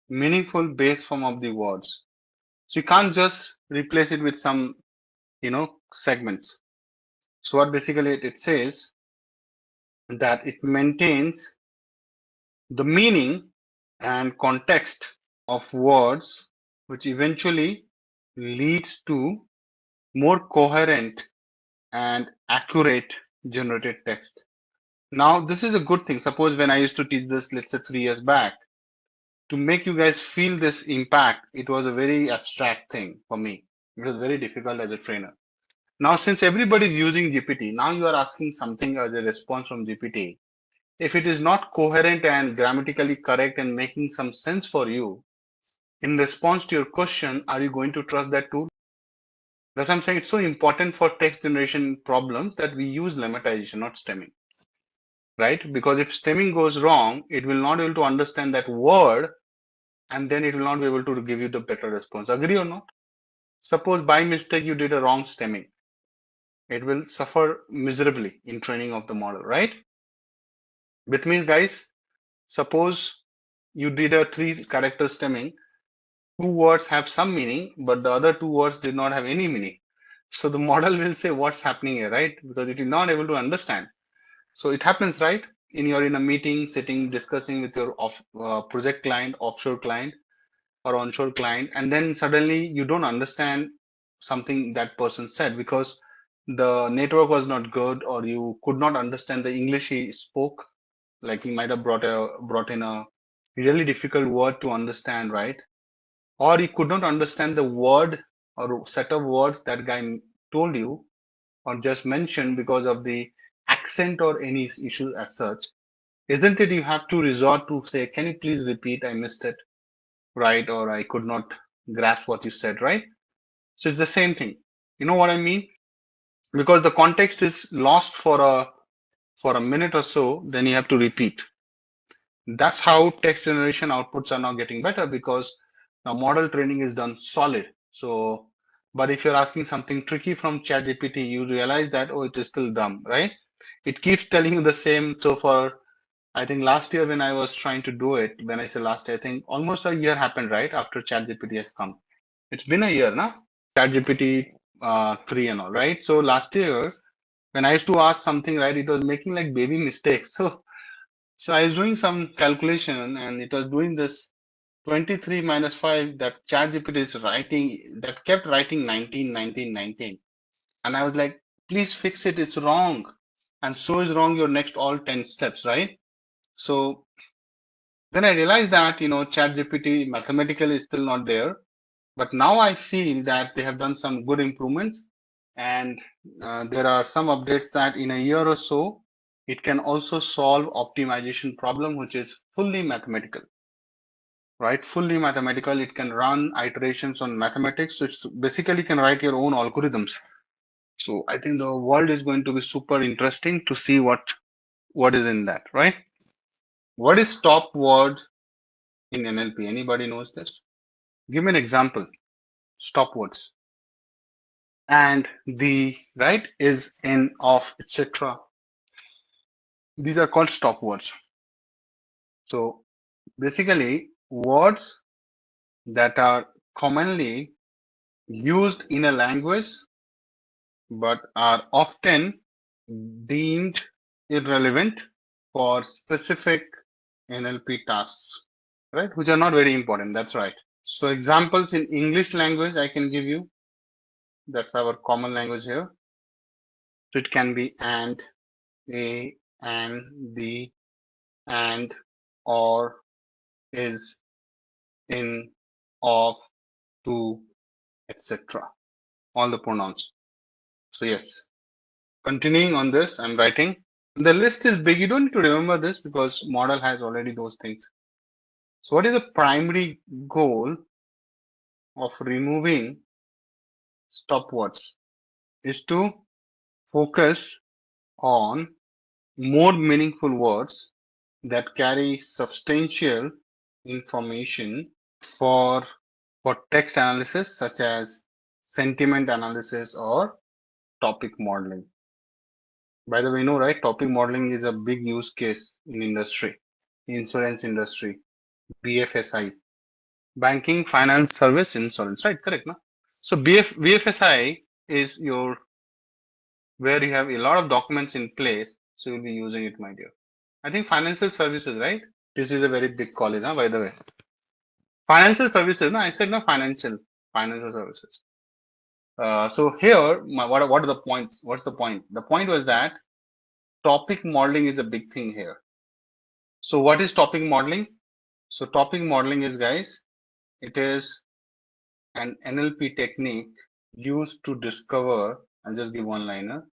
meaningful base form of the words. So you can't just replace it with some, segments. So what basically it says that it maintains the meaning and context of words, which eventually leads to more coherent and accurate generated text. Now, this is a good thing. Suppose when I used to teach this, let's say 3 years back, to make you guys feel this impact, it was a very abstract thing for me. It was very difficult as a trainer. Now, since everybody is using GPT, now you are asking something as a response from GPT. If it is not coherent and grammatically correct and making some sense for you, in response to your question, are you going to trust that tool? That's why I'm saying it's so important for text generation problems that we use lemmatization, not stemming, right? Because if stemming goes wrong, it will not be able to understand that word, and then it will not be able to give you the better response. Agree or not? Suppose by mistake you did a wrong stemming. It will suffer miserably in training of the model, right? Which means, guys, suppose you did a 3-character stemming, 2 words have some meaning, but the other 2 words did not have any meaning. So the model will say what's happening here, right? Because it is not able to understand. So it happens, right? You're in a meeting, sitting, discussing with your project client, offshore client, or onshore client, and then suddenly you don't understand something that person said because the network was not good, or you could not understand the English he spoke. Like he might have brought in a really difficult word to understand, right? Or you could not understand the word or set of words that guy told you or just mentioned because of the accent or any issue as such. Isn't it you have to resort to say, can you please repeat? I missed it, right? Or I could not grasp what you said, right? So it's the same thing. You know what I mean? Because the context is lost for a minute or so, then you have to repeat. That's how text generation outputs are now getting better because now model training is done solid. So, but if you're asking something tricky from ChatGPT, you realize that, oh, it is still dumb, right? It keeps telling you the same. So for, I think last year when I was trying to do it, when I say last year, I think almost a year happened, right? After ChatGPT has come. It's been a year now, ChatGPT 3 and all, right? So last year, when I used to ask something, right, it was making like baby mistakes. So I was doing some calculation and it was doing this 23 minus 5 that ChatGPT is writing, that kept writing 19, 19, 19. And I was like, please fix it, it's wrong. And so is wrong your next all 10 steps, right? So then I realized that, ChatGPT mathematically is still not there. But now I feel that they have done some good improvements, and there are some updates that in a year or so, it can also solve optimization problem, which is fully mathematical, right? Fully mathematical. It can run iterations on mathematics, so it's basically can write your own algorithms. So I think the world is going to be super interesting to see what is in that, right? What is stop word in NLP? Anybody knows this? Give me an example. Stop words. And the right is in, of, etc. These are called stop words. So basically, words that are commonly used in a language but are often deemed irrelevant for specific NLP tasks, right? Which are not very important. That's right. So examples in English language I can give you. That's our common language here. So it can be and, a, and, the, and, or, is, in, of, to, etc. All the pronouns. So yes, continuing on this, I'm writing. The list is big. You don't need to remember this because model has already those things. So what is the primary goal of removing stop words? Is to focus on more meaningful words that carry substantial information for text analysis, such as sentiment analysis or topic modeling. By the way, you know, right? Topic modeling is a big use case in industry, insurance industry, BFSI, banking, finance, service, insurance, right? Correct, no? So BFSI is your where you have a lot of documents in place, so you'll be using it, my dear. I think financial services, right? This is a very big college, huh, by the way. Financial services, no, I said no financial services. So here, what are the points? What's the point? The point was that topic modeling is a big thing here. So what is topic modeling? So topic modeling is, guys, it is an NLP technique used to discover, I'll just give one liner,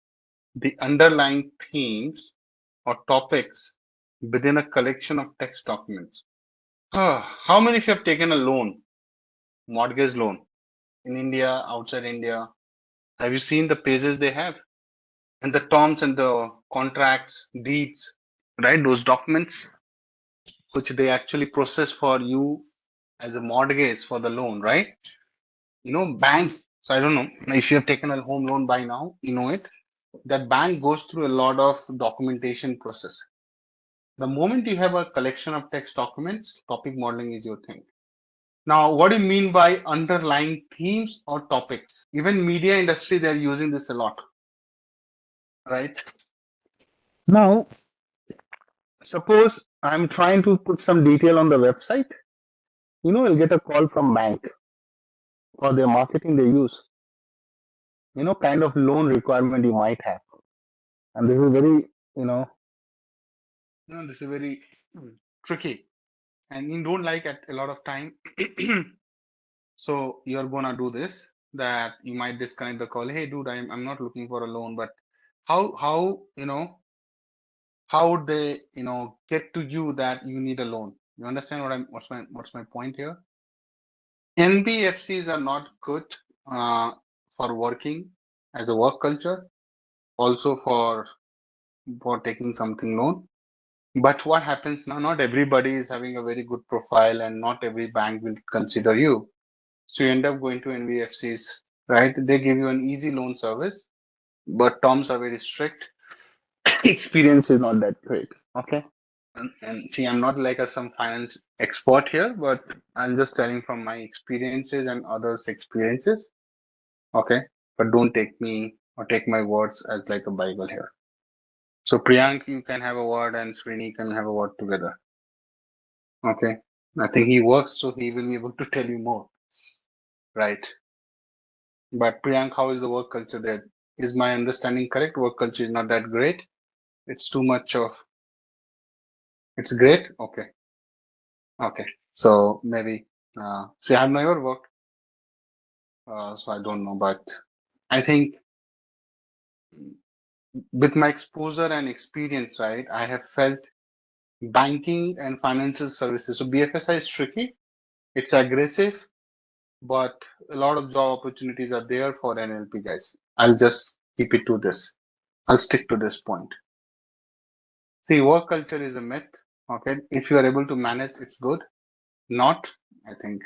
the underlying themes or topics within a collection of text documents. How many of you have taken a loan, mortgage loan, in India, outside India? Have you seen the pages they have? And the terms and the contracts, deeds, right? Those documents which they actually process for you as a mortgage for the loan, right? You know, banks. So I don't know if you have taken a home loan by now, you know it. That bank goes through a lot of documentation process. The moment you have a collection of text documents, topic modeling is your thing. Now, what do you mean by underlying themes or topics? Even media industry, they're using this a lot, right? Now, suppose I'm trying to put some detail on the website, you know, you'll get a call from bank for their marketing they use, you know, kind of loan requirement you might have. And this is very, this is very tricky. And you don't like at a lot of time. So you're gonna do this, that you might disconnect the call. Hey dude, I'm not looking for a loan, but how how would they get to you that you need a loan? You understand what's my point here? NBFCs are not good for working as a work culture, also for taking something loan. But what happens now? Not everybody is having a very good profile, and not every bank will consider you. So you end up going to NBFCs, right? They give you an easy loan service, but terms are very strict. Experience is not that great. Okay. And see, I'm not like some finance expert here, but I'm just telling from my experiences and others' experiences. Okay. But don't take me or take my words as like a Bible here. So Priyank, you can have a word, and Srini can have a word together. Okay. I think he works, so he will be able to tell you more. Right. But Priyank, how is the work culture there? Is my understanding correct? Work culture is not that great. It's too much of. It's great. Okay. Okay. So maybe. So I have never worked. So I don't know, but I think with my exposure and experience, right, I have felt banking and financial services. So BFSI is tricky. It's aggressive, but a lot of job opportunities are there for NLP guys. I'll just keep it to this. I'll stick to this point. See, work culture is a myth. Okay, if you are able to manage, it's good. Not, I think,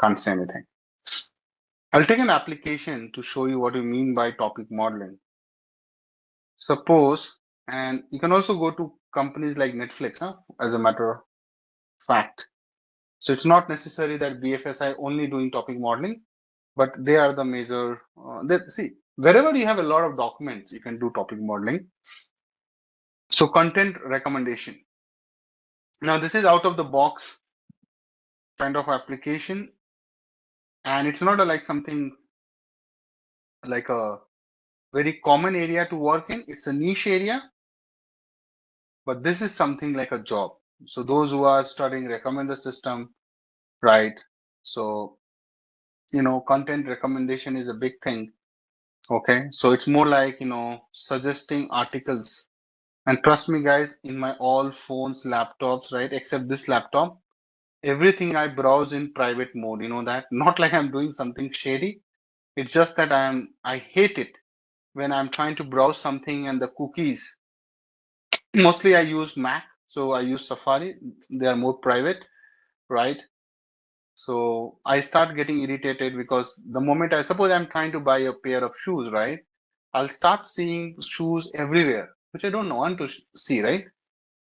can't say anything. I'll take an application to show you what we mean by topic modeling. Suppose, and you can also go to companies like Netflix, as a matter of fact. So it's not necessary that BFSI only doing topic modeling, but they are the major. See, wherever you have a lot of documents, you can do topic modeling. So content recommendation. Now this is out of the box kind of application, and it's not like something like a very common area to work in. It's a niche area, but this is something like a job. So those who are studying recommender system, right? So, content recommendation is a big thing. Okay. So it's more like, suggesting articles. And trust me, guys, in my all phones, laptops, right? Except this laptop, everything I browse in private mode, you know that? Not like I'm doing something shady. It's just that I hate it when I'm trying to browse something and the cookies. Mostly I use Mac, so I use Safari. They are more private, right? So I start getting irritated because the moment I suppose I'm trying to buy a pair of shoes, right? I'll start seeing shoes everywhere, which I don't want to see, right?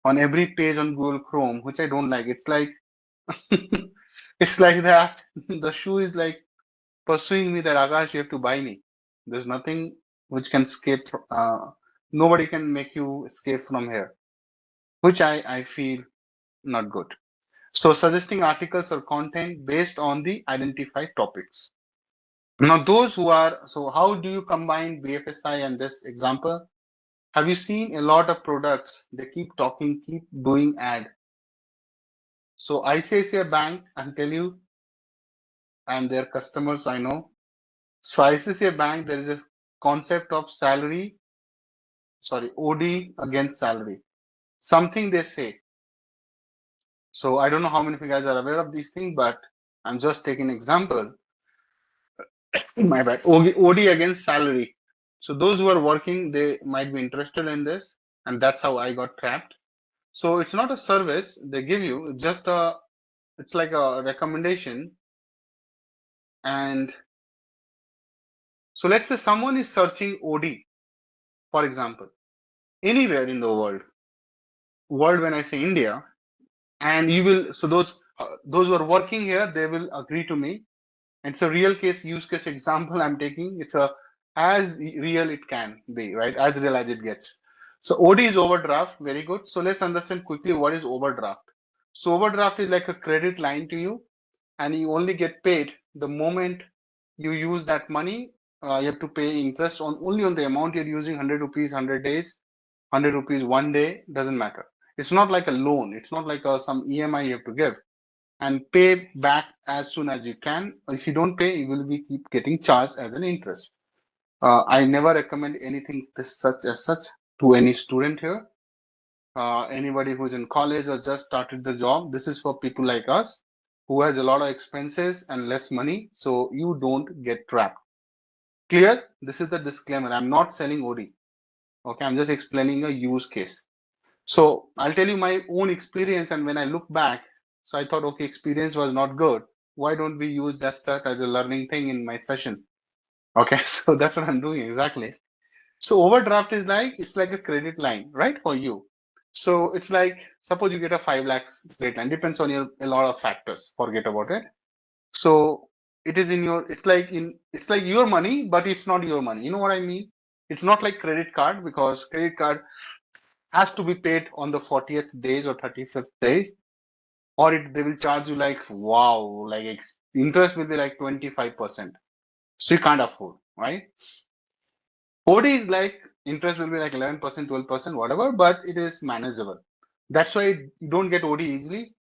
On every page on Google Chrome, which I don't like. It's like it's like that. The shoe is like pursuing me that Akash, you have to buy me. There's nothing which can escape. Nobody can make you escape from here, which I feel not good. So suggesting articles or content based on the identified topics. Now those who are, so how do you combine BFSI and this example? Have you seen a lot of products? They keep talking, keep doing ad. So ICICI Bank, I'll tell you, and their customers I know. So ICICI Bank, there is a concept of OD against salary. Something they say. So I don't know how many of you guys are aware of these things, but I'm just taking an example. My bad. OD against salary. So those who are working, they might be interested in this, and that's how I got trapped. So it's not a service they give you, it's like a recommendation. And so let's say someone is searching OD, for example, anywhere in the world. World when I say India, and you will. So those who are working here, they will agree to me. It's a real case use case example I'm taking. It's a as real it can be, right? As real as it gets. So OD is overdraft, very good. So let's understand quickly what is overdraft. So overdraft is like a credit line to you, and you only get paid the moment you use that money. You have to pay interest on only on the amount you're using. 100 rupees, 100 days, 100 rupees one day, doesn't matter. It's not like a loan. It's not like some EMI you have to give and pay back as soon as you can. If you don't pay, you will be keep getting charged as an interest. I never recommend anything such to any student here. Anybody who's in college or just started the job, this is for people like us who has a lot of expenses and less money, so you don't get trapped. Clear? This is the disclaimer. I'm not selling OD. Okay, I'm just explaining a use case. So I'll tell you my own experience, and when I look back, so I thought, okay, experience was not good. Why don't we use just that as a learning thing in my session? Okay, so that's what I'm doing exactly. So overdraft is like, it's like a credit line, right, for you. So it's like, suppose you get a 5 lakhs credit line, depends on a lot of factors, forget about it. So it is in your, it's like your money, but it's not your money. You know what I mean? It's not like credit card, because credit card has to be paid on the 40th days or 35th days, or they will charge you like, wow, like interest will be like 25%. So you can't afford, right? OD is like interest will be like 11%, 12%, whatever, but it is manageable. That's why you don't get OD easily.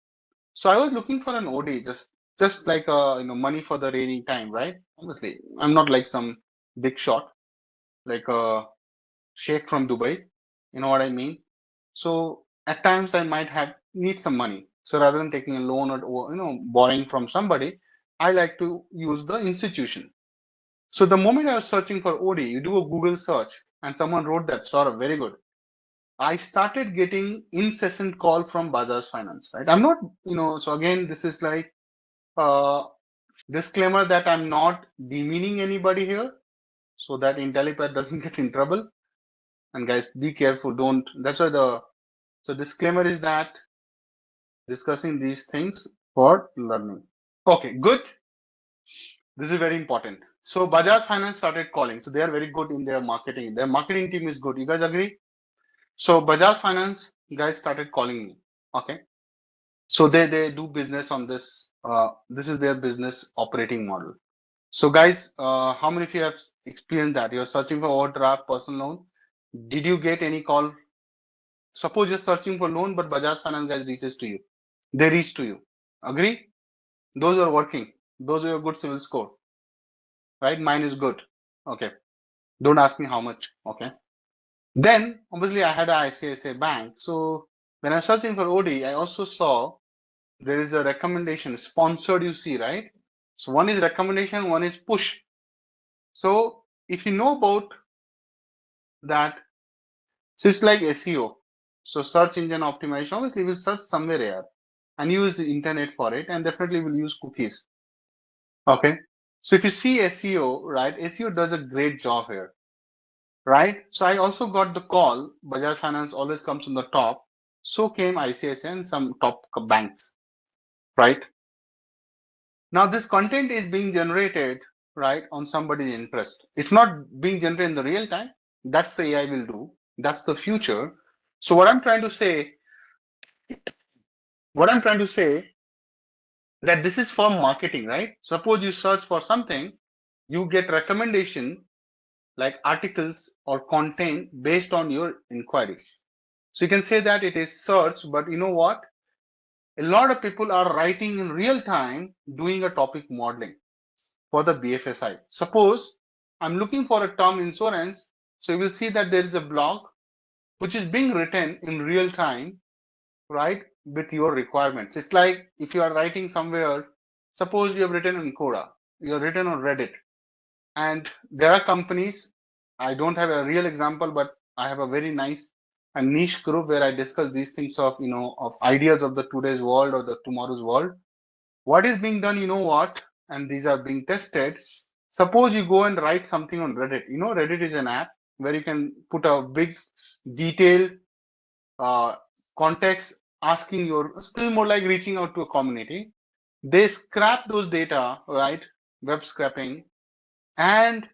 So I was looking for an OD, just just like money for the rainy time, right? Obviously, I'm not like some big shot, like a sheikh from Dubai. You know what I mean? So at times I might have need some money. So rather than taking a loan or borrowing from somebody, I like to use the institution. So the moment I was searching for OD, you do a Google search and someone wrote that sort of very good. I started getting incessant call from Bajaj Finance, right? I'm not, so again, this is like uh, disclaimer that I'm not demeaning anybody here so that Intellipaat doesn't get in trouble. And guys, be careful. Don't. That's why so disclaimer is that discussing these things for learning. Okay, good. This is very important. So Bajaj Finance started calling. So they are very good in their marketing. Their marketing team is good. You guys agree? So Bajaj Finance guys started calling me. Okay. So they do business on this. This is their business operating model. So guys, how many of you have experienced that? You're searching for overdraft, personal loan. Did you get any call? Suppose you're searching for loan, but Bajaj Finance guys reaches to you. They reach to you. Agree? Those are working. Those are your good civil score. Right? Mine is good. Okay. Don't ask me how much. Okay. Then obviously I had a ICICI bank. So when I was searching for OD, I also saw there is a recommendation sponsored, you see, right? So one is recommendation, one is push. So if you know about that, so it's like SEO. So search engine optimization, obviously we'll search somewhere here and use the internet for it, and definitely we'll use cookies. Okay. So if you see SEO, right, SEO does a great job here, right? So I also got the call, Bajaj Finance always comes on the top. So came ICICI and some top banks, right? Now this content is being generated, right, on somebody's interest. It's not being generated in the real time. That's the AI will do. That's the future. So what I'm trying to say that this is for marketing, right? Suppose you search for something, you get recommendation like articles or content based on your inquiries. So you can say that it is search, but you know what? A lot of people are writing in real time doing a topic modeling for the BFSI. Suppose I'm looking for a term insurance, so you will see that there is a blog which is being written in real time, right, with your requirements. It's like if you are writing somewhere, suppose you have written in Coda, you have written on Reddit, and there are companies, I don't have a real example, but I have a very nice and niche group where I discuss these things of, of ideas of the today's world or the tomorrow's world. What is being done, you know what? And these are being tested. Suppose you go and write something on Reddit. You know, Reddit is an app where you can put a big detailed uh, context asking your, still more like reaching out to a community. They scrap those data, right? Web scraping, and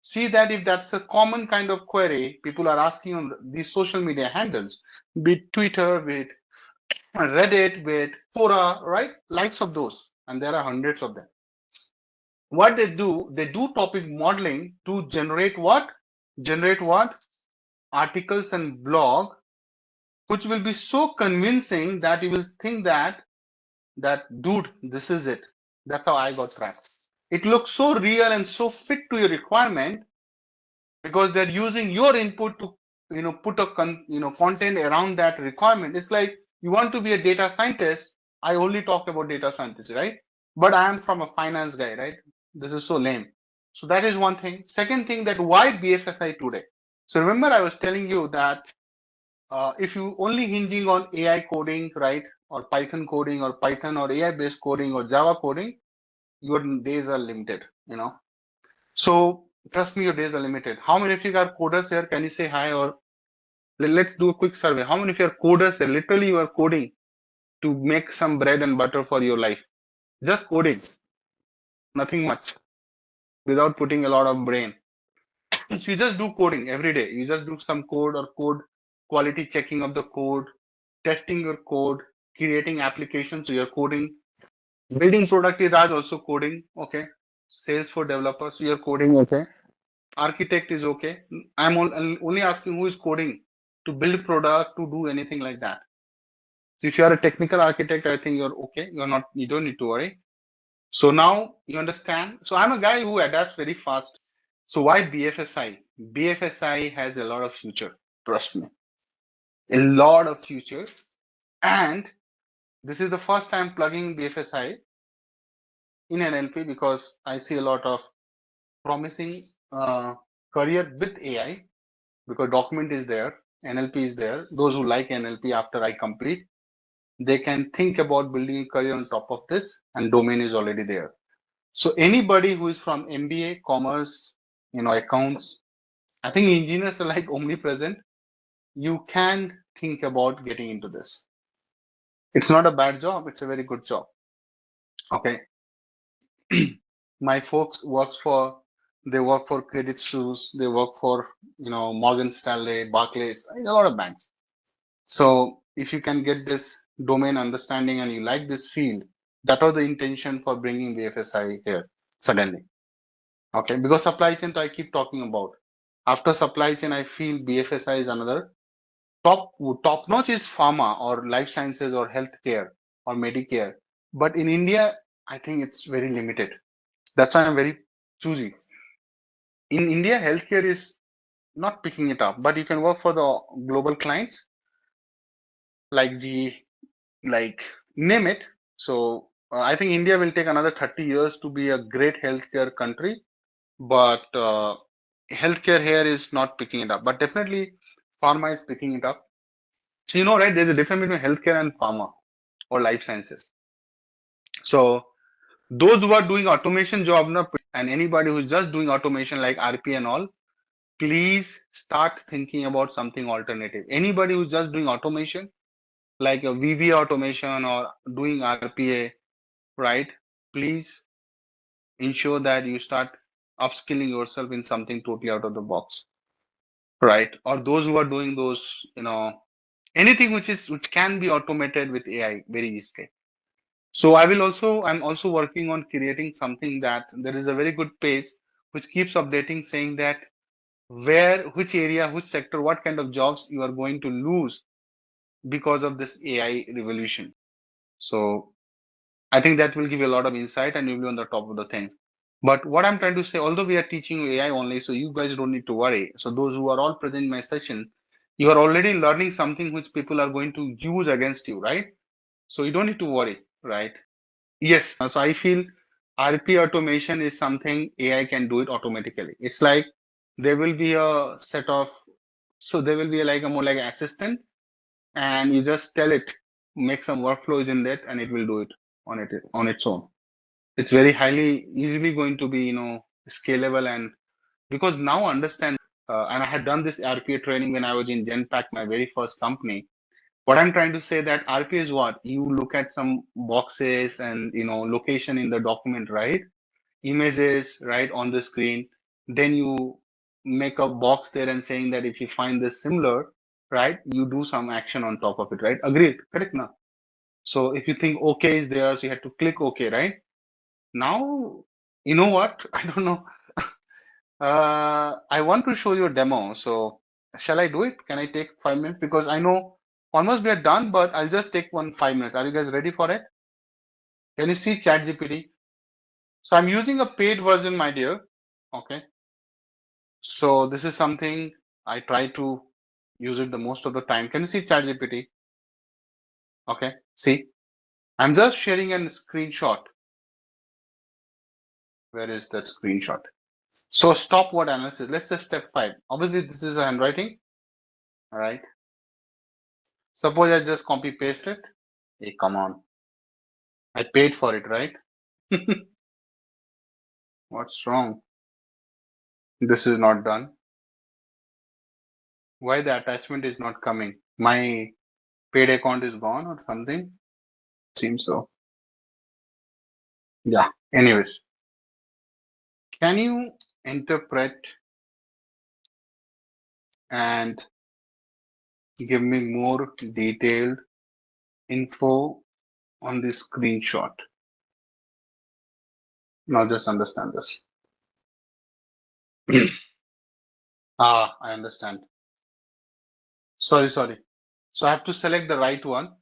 see that if that's a common kind of query people are asking on these social media handles, be it Twitter, be it Reddit, be it Quora, right? Likes of those. And there are hundreds of them. What they do topic modeling to generate what? Generate what? Articles and blog, which will be so convincing that you will think that dude, this is it. That's how I got tracked. It looks so real and so fit to your requirement because they're using your input to put a content around that requirement. It's like you want to be a data scientist. I only talk about data scientists, right? But I am from a finance guy, right? This is so lame. So that is one thing. Second thing, that why BFSI today? So remember I was telling you that if you only hinging on AI coding, right, or Python coding or Python or AI based coding or Java coding, your days are limited, So trust me, your days are limited. How many of you are coders here? Can you say hi? Or let's do a quick survey. How many of you are coders here? Literally, you are coding to make some bread and butter for your life. Just coding, nothing much, without putting a lot of brain. So you just do coding every day. You just do some code or code quality checking of the code, testing your code, creating applications. So you're coding. Building product is also coding. Okay. Sales for developers. So you're coding. Okay. Architect is okay. I'm only asking who is coding to build product, to do anything like that. So if you are a technical architect, I think you're okay. You don't need to worry. So now you understand. So I'm a guy who adapts very fast. So why BFSI? BFSI has a lot of future. Trust me, a lot of future. And this is the first time plugging BFSI in NLP because I see a lot of promising career with AI because document is there, NLP is there. Those who like NLP after I complete, they can think about building a career on top of this, and domain is already there. So anybody who is from MBA, commerce, accounts, I think engineers are like omnipresent. You can think about getting into this. It's not a bad job. It's a very good job. Okay. My folks they work for Credit Suisse. They work for, Morgan Stanley, Barclays, a lot of banks. So if you can get this domain understanding and you like this field, that was the intention for bringing BFSI here suddenly. Okay, because supply chain I keep talking about. After supply chain, I feel BFSI is another top notch is pharma or life sciences or healthcare or Medicare. But in India, I think it's very limited. That's why I'm very choosy. In India, healthcare is not picking it up, but you can work for the global clients like like name it. So I think India will take another 30 years to be a great healthcare country, but healthcare here is not picking it up. But definitely, pharma is picking it up. So right, there's a difference between healthcare and pharma or life sciences. So those who are doing automation job now, and anybody who's just doing automation like RP and all, please start thinking about something alternative. Anybody who's just doing automation, like a VV automation or doing RPA, right? Please ensure that you start upskilling yourself in something totally out of the box, right? Or those who are doing those, anything which can be automated with AI very easily. So I'm also working on creating something that there is a very good page which keeps updating saying that which area, which sector, what kind of jobs you are going to lose because of this AI revolution. So I think that will give you a lot of insight and you'll be on the top of the thing. But what I'm trying to say, although we are teaching you AI only, so you guys don't need to worry. So those who are all present in my session, you are already learning something which people are going to use against you, right? So you don't need to worry, right? Yes. So I feel RP automation is something AI can do it automatically. It's like there will be a set of, so there will be like a more like an assistant, and you just tell it, make some workflows in that, and it will do it on its own. It's very highly easily going to be, scalable, and because now understand, and I had done this RPA training when I was in Genpact, my very first company. What I'm trying to say that RPA is what? You look at some boxes and, location in the document, right? Images, right, on the screen. Then you make a box there and saying that if you find this similar, right, you do some action on top of it, right? Agreed, correct now? So if you think OK is there, so you have to click OK, right? Now, you know what? I don't know. I want to show you a demo. So shall I do it? Can I take 5 minutes? Because I know almost we are done, but I'll just take 5 minutes. Are you guys ready for it? Can you see ChatGPT? So I'm using a paid version, my dear. Okay. So this is something I try to use it the most of the time. Can you see ChatGPT? Okay. See, I'm just sharing a screenshot. Where is that screenshot? So stopword analysis. Let's say step 5. Obviously, this is a handwriting. All right. Suppose I just copy paste it. Hey, come on. I paid for it, right? What's wrong? This is not done. Why the attachment is not coming? My paid account is gone or something? Seems so. Yeah. Anyways, can you interpret and give me more detailed info on this screenshot? Now just understand this. I understand. Sorry. So I have to select the right one.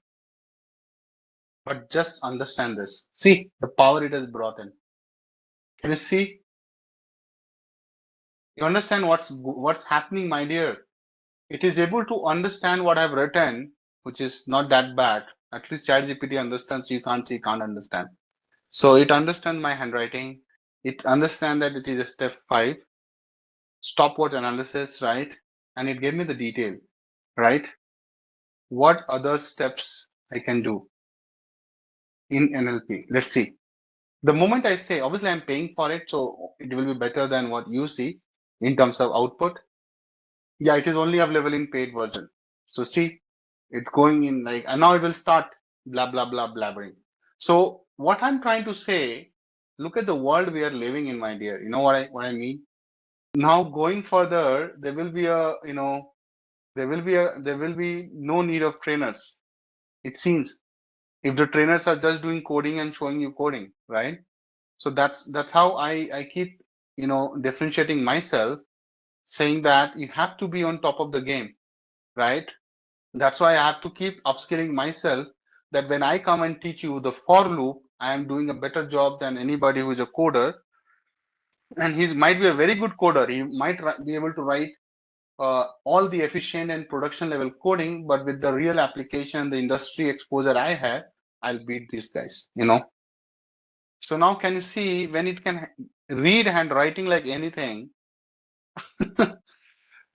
But just understand this. See the power it has brought in. Can you see? You understand what's happening, my dear? It is able to understand what I've written, which is not that bad. At least ChatGPT understands. You can't see, can't understand. So it understands my handwriting. It understands that it is a step 5, stopwatch analysis, right? And it gave me the detail, right? What other steps I can do in NLP? Let's see. The moment I say, obviously I'm paying for it, so it will be better than what you see in terms of output. Yeah, it is only available in paid version. So see, it's going in like, and now it will start blah, blah, blah, blabbering. So what I'm trying to say, look at the world we are living in, my dear. You know what I mean? Now going further, there will be no need of trainers. It seems if the trainers are just doing coding and showing you coding, right? So that's how I keep, differentiating myself, saying that you have to be on top of the game, right? That's why I have to keep upskilling myself, that when I come and teach you the for loop, I am doing a better job than anybody who is a coder. And he might be a very good coder. He might be able to write all the efficient and production level coding, but with the real application, the industry exposure I have, I'll beat these guys. So now can you see when it can read handwriting like anything,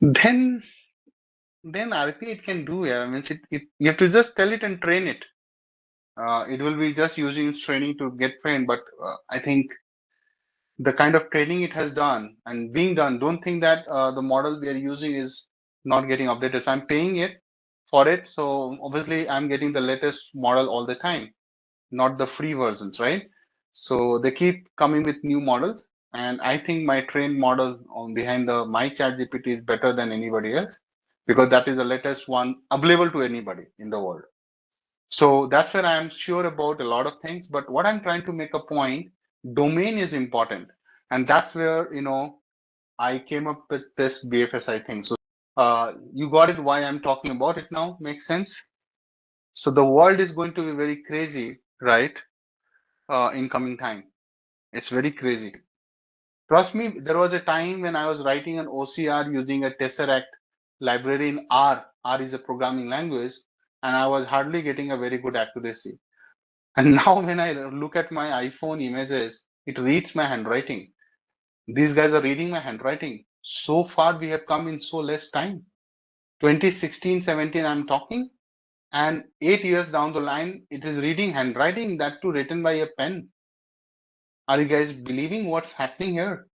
then I think it can do. Yeah, I mean, you have to just tell it and train it. It will be just using its training to get trained, but I think the kind of training it has done and being done, don't think that the model we are using is not getting updated. So I'm paying it for it. So obviously I'm getting the latest model all the time, not the free versions, right? So they keep coming with new models. And I think my trained model on behind my chat GPT is better than anybody else, because that is the latest one available to anybody in the world. So that's where I am sure about a lot of things. But what I'm trying to make a point, domain is important. And that's where, I came up with this BFSI thing. So you got it why I'm talking about it now. Makes sense? So the world is going to be very crazy, right? In coming time. It's very crazy. Trust me, there was a time when I was writing an OCR using a Tesseract library in R. R is a programming language, and I was hardly getting a very good accuracy. And now when I look at my iPhone images, it reads my handwriting. These guys are reading my handwriting. So far, we have come in so less time. 2016, 17, I'm talking. And 8 years down the line, it is reading handwriting, that too written by a pen. Are you guys believing what's happening here?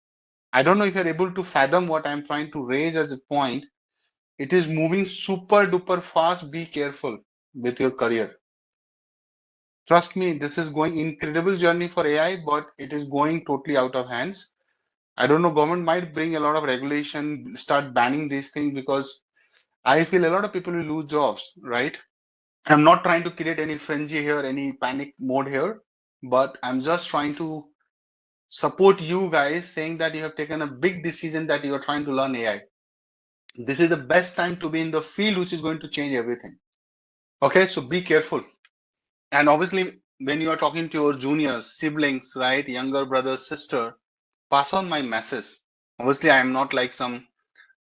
I don't know if you're able to fathom what I'm trying to raise as a point. It is moving super duper fast. Be careful with your career. Trust me, this is going incredible journey for AI, but it is going totally out of hands. I don't know, government might bring a lot of regulation, start banning these things, because I feel a lot of people will lose jobs, right? I'm not trying to create any frenzy here, any panic mode here, but I'm just trying to support you guys, saying that you have taken a big decision that you are trying to learn AI. This is the best time to be in the field, which is going to change everything. Okay, so be careful. And obviously, when you are talking to your juniors, siblings, right, younger brother, sister, pass on my message. Obviously, I am not like some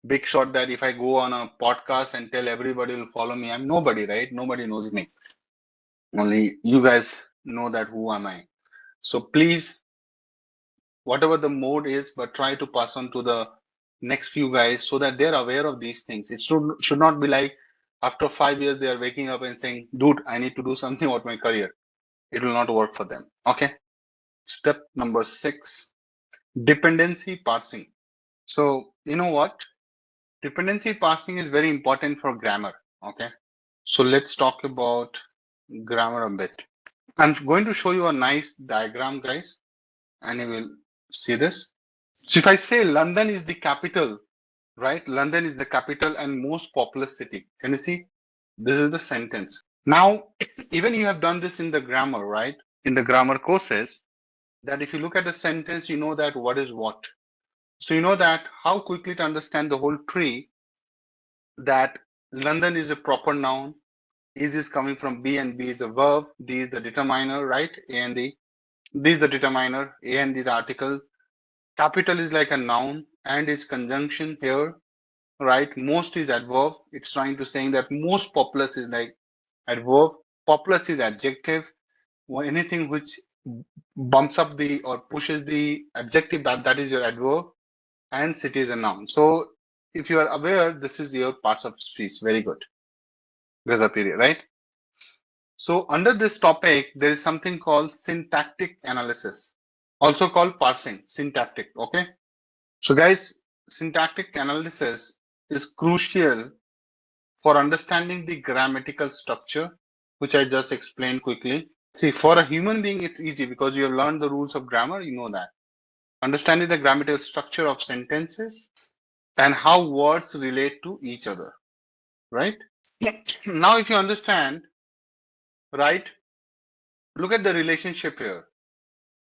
big shot that if I go on a podcast and tell everybody will follow me, I'm nobody, right? Nobody knows me. Only you guys know that who am I. So please, whatever the mode is, but try to pass on to the next few guys so that they're aware of these things. It should not be like after 5 years they are waking up and saying, dude, I need to do something about my career. It will not work for them. Okay. Step number 6, dependency parsing. So you know what? Dependency parsing is very important for grammar. Okay. So let's talk about grammar a bit. I'm going to show you a nice diagram, guys, and you will see this. So if I say London is the capital, right? London is the capital and most populous city. Can you see? This is the sentence. Now, even you have done this in the grammar, right? In the grammar courses, that if you look at the sentence, you know that what is what. So you know that how quickly to understand the whole tree, that London is a proper noun, is coming from B and B is a verb. D is the determiner, right? A and D. D is the determiner. A and D the article. Capital is like a noun and is conjunction here, right? Most is adverb. It's trying to saying that most populous is like adverb. Populous is adjective. Or anything which bumps up the or pushes the adjective, that is your adverb, and city is a noun. So if you are aware, this is your parts of speech. Very good. There's a period, right? So under this topic, there is something called syntactic analysis, also called parsing, syntactic. Okay. So guys, syntactic analysis is crucial for understanding the grammatical structure, which I just explained quickly. See, for a human being, it's easy because you have learned the rules of grammar. You know that. Understanding the grammatical structure of sentences and how words relate to each other, right? Now, if you understand, right, look at the relationship here.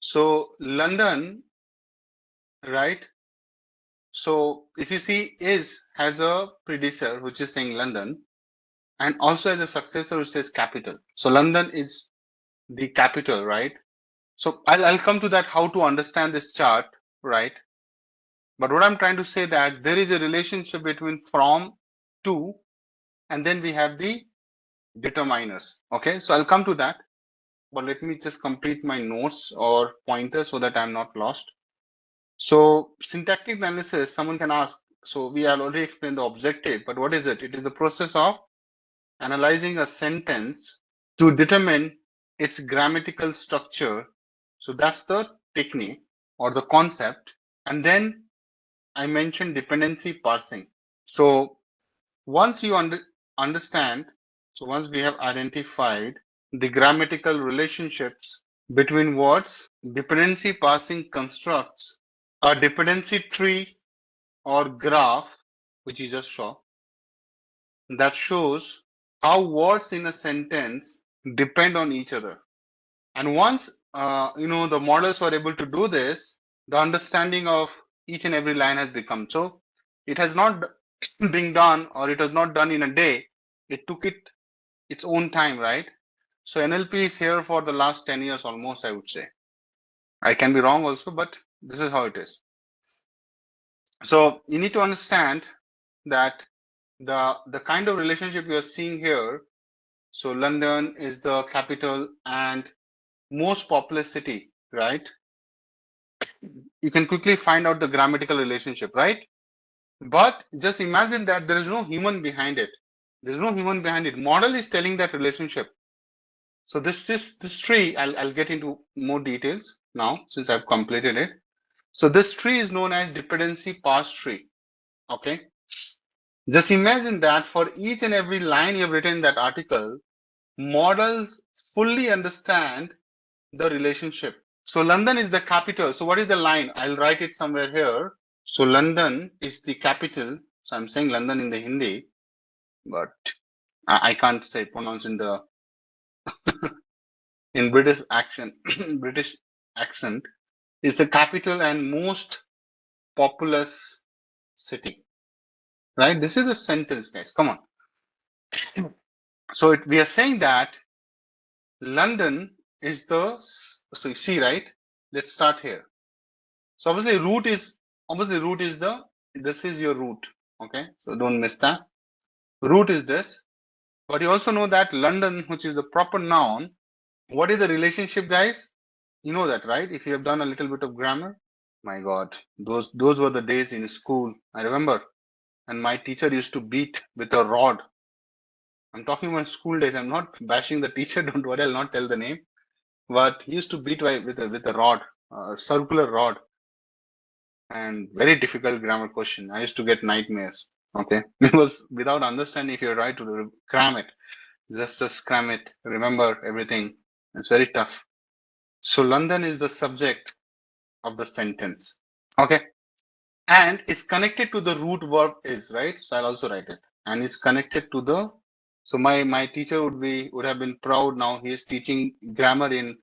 So London, right? So if you see is has a predecessor, which is saying London, and also has a successor, which says capital. So London is the capital, right? So I'll come to that, how to understand this chart, right? But what I'm trying to say that there is a relationship between from, to, and then we have the determiners. Okay, so I'll come to that, but let me just complete my notes or pointers so that I'm not lost. So syntactic analysis, someone can ask, so we have already explained the objective, but what is it? It is the process of analyzing a sentence to determine its grammatical structure. So that's the technique or the concept. And then I mentioned dependency parsing. So once you understand, so once we have identified the grammatical relationships between words, dependency parsing constructs a dependency tree or graph, which you just saw, that shows how words in a sentence depend on each other. And once the models were able to do this, the understanding of each and every line has become. So it has not been done, or it was not done in a day. It took its own time, right? So NLP is here for the last 10 years almost, I would say. I can be wrong also, but this is how it is. So you need to understand that the kind of relationship you are seeing here. So London is the capital and most populous city, right? You can quickly find out the grammatical relationship, right? But just imagine that there is no human behind it. There's no human behind it. Model is telling that relationship. So this tree, I'll get into more details now since I've completed it. So this tree is known as dependency parse tree. Okay. Just imagine that for each and every line you've written in that article, models fully understand the relationship. So London is the capital. So what is the line? I'll write it somewhere here. So London is the capital. So I'm saying London in the Hindi, but I can't say pronounce in the in British accent. British accent is the capital and most populous city. Right? This is a sentence, guys. Come on. So we are saying that London is the, so you see, right? Let's start here. So obviously root is this is your root. Okay, so don't miss that. Root is this, but you also know that London, which is the proper noun, what is the relationship, guys? You know that, right? If you have done a little bit of grammar. My God, those were the days in school. I remember, and my teacher used to beat with a rod. I'm talking about school days. I'm not bashing the teacher. Don't worry, I'll not tell the name. But he used to beat with a rod, a circular rod, and very difficult grammar question. I used to get nightmares. Okay, because without understanding, if you're right to cram it, just cram it, remember everything. It's very tough. So London is the subject of the sentence. Okay, and it's connected to the root verb is, right. So I'll also write it, and it's connected to the. So my teacher would have been proud. Now he is teaching grammar in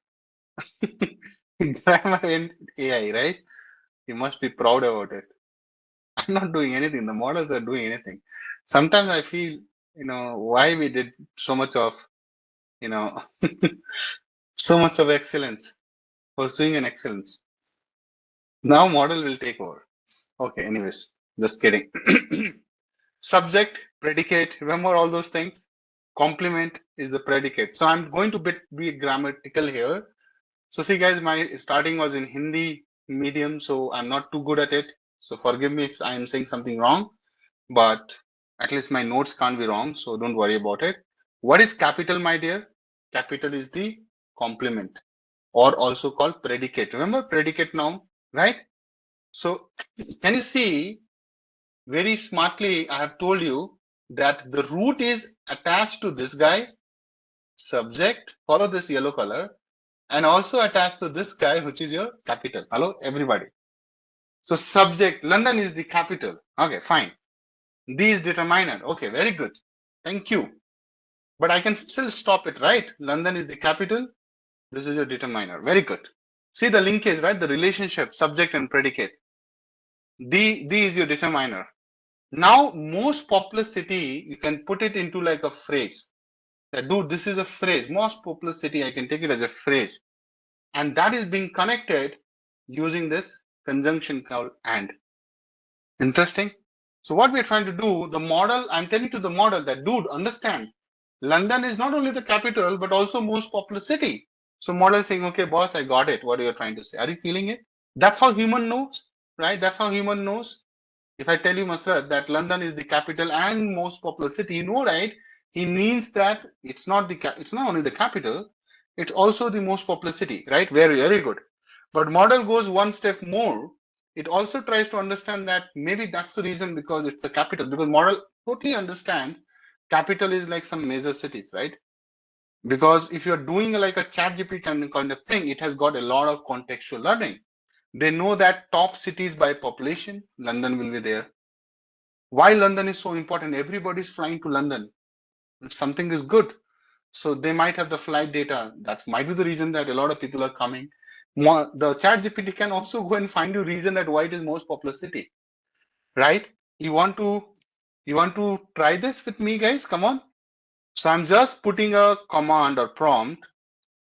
grammar in AI, right? He must be proud about it. I'm not doing anything. The models are doing anything. Sometimes I feel why we did so much of, so much of excellence, pursuing an excellence. Now model will take over. Okay, anyways, just kidding. Subject, predicate, remember all those things? Complement is the predicate. So I'm going to be grammatical here. So see guys, my starting was in Hindi medium, so I'm not too good at it. So forgive me if I am saying something wrong, but at least my notes can't be wrong, so don't worry about it. What is capital, my dear? Capital is the complement, or also called predicate. Remember predicate noun, right? So can you see very smartly, I have told you that the root is attached to this guy, subject, follow this yellow color, and also attached to this guy, which is your capital. Hello, everybody. So subject, London is the capital. Okay, fine. D is determiner. Okay, very good. Thank you. But I can still stop it, right? London is the capital. This is your determiner. Very good. See the linkage, right? The relationship, subject and predicate. D is your determiner. Now, most populous city, you can put it into like a phrase. That, dude, this is a phrase. Most populous city, I can take it as a phrase. And that is being connected using this conjunction called and. Interesting. So what we're trying to do, the model, I'm telling to the model that, dude, understand, London is not only the capital, but also most populous city. So model is saying, okay, boss, I got it. What are you trying to say? Are you feeling it? That's how human knows, right? That's how human knows. If I tell you, Masrat, that London is the capital and most populous city, you know, right? He means that it's not only the capital, it's also the most populous city, right? Very, very good. But model goes one step more. It also tries to understand that maybe that's the reason because it's the capital. Because model totally understands capital is like some major cities, right? Because if you're doing like a chat GPT kind of thing, it has got a lot of contextual learning. They know that top cities by population, London will be there. Why London is so important? Everybody's flying to London. Something is good. So they might have the flight data. That might be the reason that a lot of people are coming. The chat GPT can also go and find you reason that why it is most popular city, right? You want to try this with me, guys? Come on. So I'm just putting a command or prompt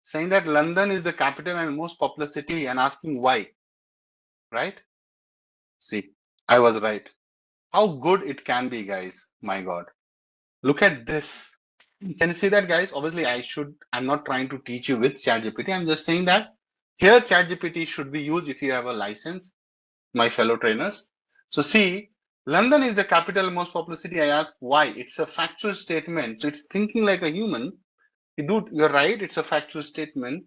saying that London is the capital and most popular city and asking why, right? See, I was right. How good it can be, guys. My God. Look at this. Can you see that, guys? Obviously, I'm not trying to teach you with ChatGPT. I'm just saying that here ChatGPT should be used if you have a license, my fellow trainers. So see, London is the capital most populous city. I ask why. It's a factual statement. So it's thinking like a human. Dude, you're right. It's a factual statement.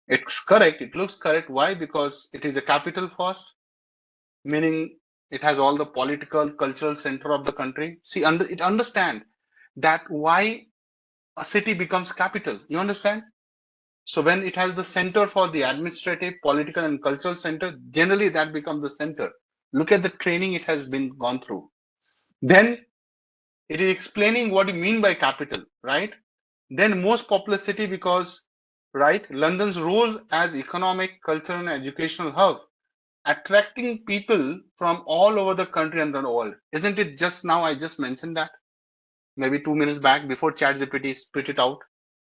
It's correct. It looks correct. Why? Because it is a capital first, meaning it has all the political, cultural center of the country. See, it understand that why a city becomes capital. You understand? So when it has the center for the administrative, political, and cultural center, generally that becomes the center. Look at the training it has been gone through. Then it is explaining what you mean by capital, right? Then most populous city because, right, London's role as economic, cultural, and educational hub, attracting people from all over the country and the world. Isn't it just now I just mentioned that? Maybe 2 minutes back before ChatGPT spit it out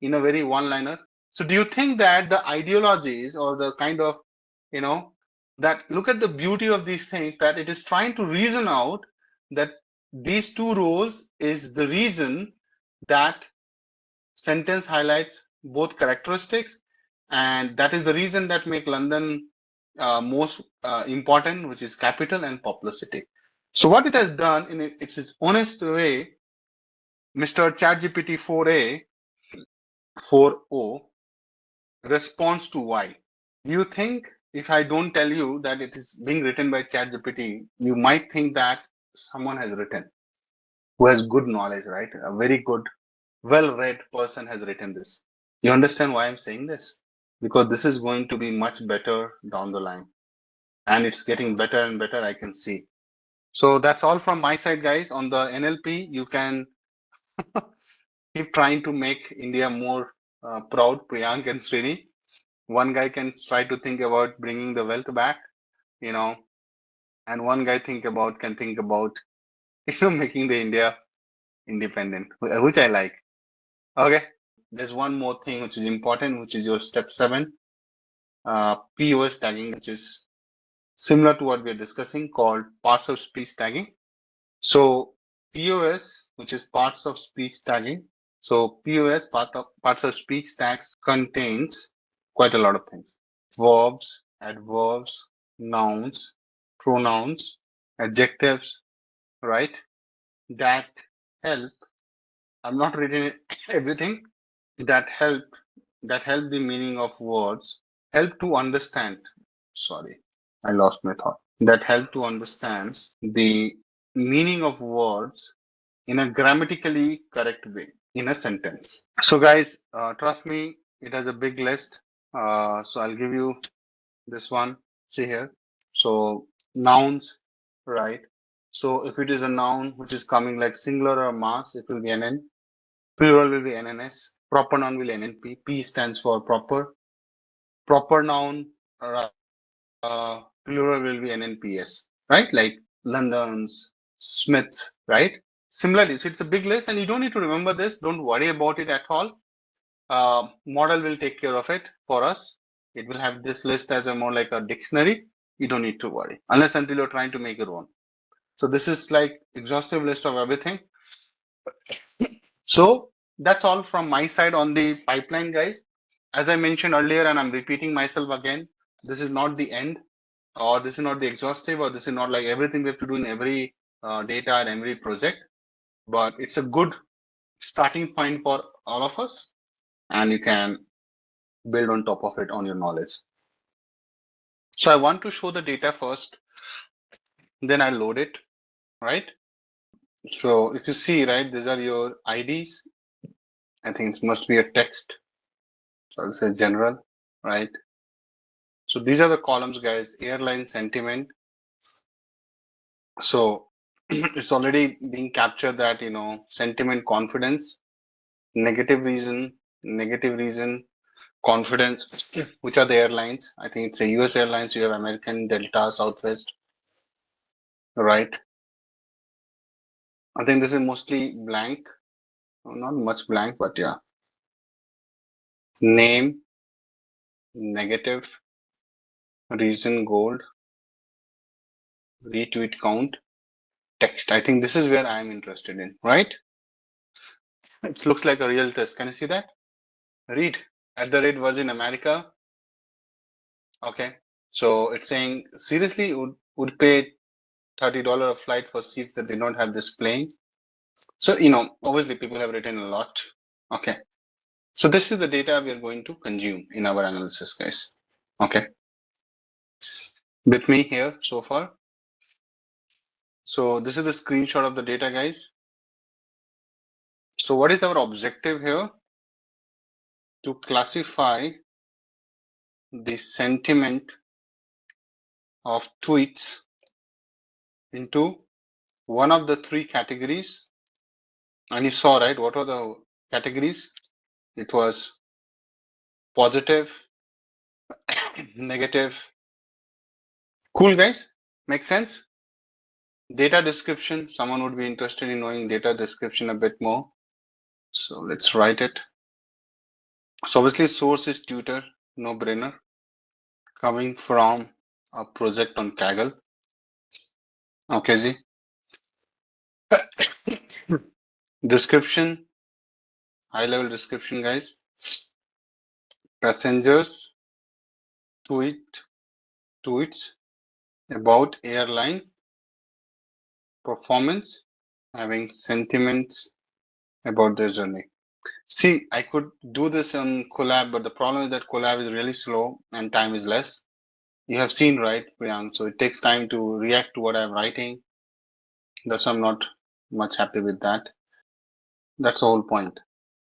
in a very one-liner. So do you think that the ideologies or the kind of, that look at the beauty of these things, that it is trying to reason out that these two rows is the reason that sentence highlights both characteristics, and that is the reason that make London most important, which is capital and populous city. So what it has done in its honest way, Mr. ChatGPT 4a 4o responds to why. You think if I don't tell you that it is being written by ChatGPT, you might think that someone has written who has good knowledge, right? A very good, well-read person has written this. You understand why I'm saying this? Because this is going to be much better down the line. And it's getting better and better, I can see. So that's all from my side, guys. On the NLP, you can keep trying to make India more proud, Priyank and Srini. One guy can try to think about bringing the wealth back, and one guy can think about, making the India independent, which I like. Okay, there's one more thing which is important, which is your step 7, POS tagging, which is similar to what we are discussing, called parts of speech tagging. So POS, which is parts of speech tagging. So POS, parts of speech tags, contains quite a lot of things: verbs, adverbs, nouns, pronouns, adjectives, right? That help. I'm not reading everything. That help the meaning of words, help to understand. Sorry, I lost my thought. That help to understand the meaning of words in a grammatically correct way in a sentence. So guys, trust me, it has a big list. So I'll give you this one. See here. So nouns, right? So if it is a noun which is coming like singular or mass, it will be NN. Plural will be NNS. Proper noun will NNP. P stands for proper. Proper noun, plural will be NNPS, right? Like London's, Smiths, right? Similarly, so it's a big list and you don't need to remember this. Don't worry about it at all. Model will take care of it for us. It will have this list as a more like a dictionary. You don't need to worry unless until you're trying to make your own. So this is like exhaustive list of everything. So that's all from my side on the pipeline, guys. As I mentioned earlier, and I'm repeating myself again, this is not the end, or this is not the exhaustive, or this is not like everything we have to do in every data and every project, but it's a good starting point for all of us, and you can build on top of it on your knowledge. So I want to show the data first, then I load it, right? So if you see, right, these are your IDs. I think it must be a text. So I'll say general, right? So these are the columns, guys. Airline sentiment. So it's already being captured that, sentiment, confidence, negative reason, confidence, which are the airlines. I think it's a US Airlines, you have American, Delta, Southwest, right? I think this is mostly blank, not much blank, but yeah. Name, negative, reason, gold, retweet count, text. I think this is where I'm interested in, right? It looks like a real test. Can you see that? Read @ Virgin America. Okay. So it's saying, seriously, would pay $30 a flight for seats that did not have this plane. So, obviously people have written a lot. Okay. So this is the data we are going to consume in our analysis, guys. Okay. With me here so far. So this is the screenshot of the data, guys. So what is our objective here? To classify the sentiment of tweets into one of the 3 categories. And you saw, right, what are the categories? It was positive, negative. Cool, guys? Make sense? Data description. Someone would be interested in knowing data description a bit more. So let's write it. So obviously source is tutor, no brainer, coming from a project on Kaggle. Okay, Z. Description, high level description, guys. Passengers tweets about airline performance, having sentiments about their journey. See, I could do this on Collab, but the problem is that Collab is really slow and time is less. You have seen, right, Priyank? So it takes time to react to what I'm writing. That's why I'm not much happy with that. That's the whole point.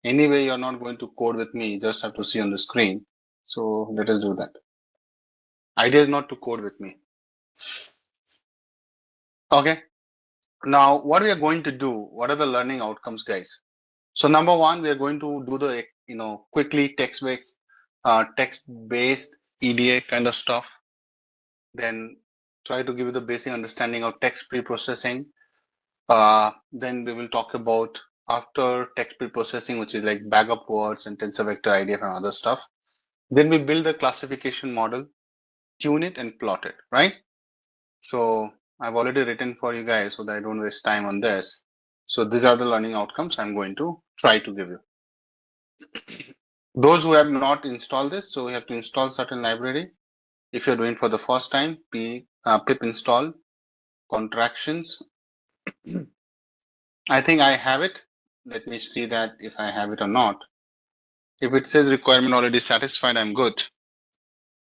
Anyway, you're not going to code with me, you just have to see on the screen. So let us do that. Idea is not to code with me. Okay. Now, what we are going to do, what are the learning outcomes, guys? So number 1, we are going to do the, quickly text-based EDA kind of stuff. Then try to give you the basic understanding of text pre-processing. Then we will talk about after text preprocessing, which is like backup words and tensor vector IDF and other stuff. Then we build the classification model, tune it and plot it, right? So I've already written for you guys so that I don't waste time on this. So these are the learning outcomes I'm going to try to give you. Those who have not installed this, so you have to install certain library. If you're doing for the first time, pip install contractions. I think I have it. Let me see that if I have it or not. If it says requirement already satisfied, I'm good.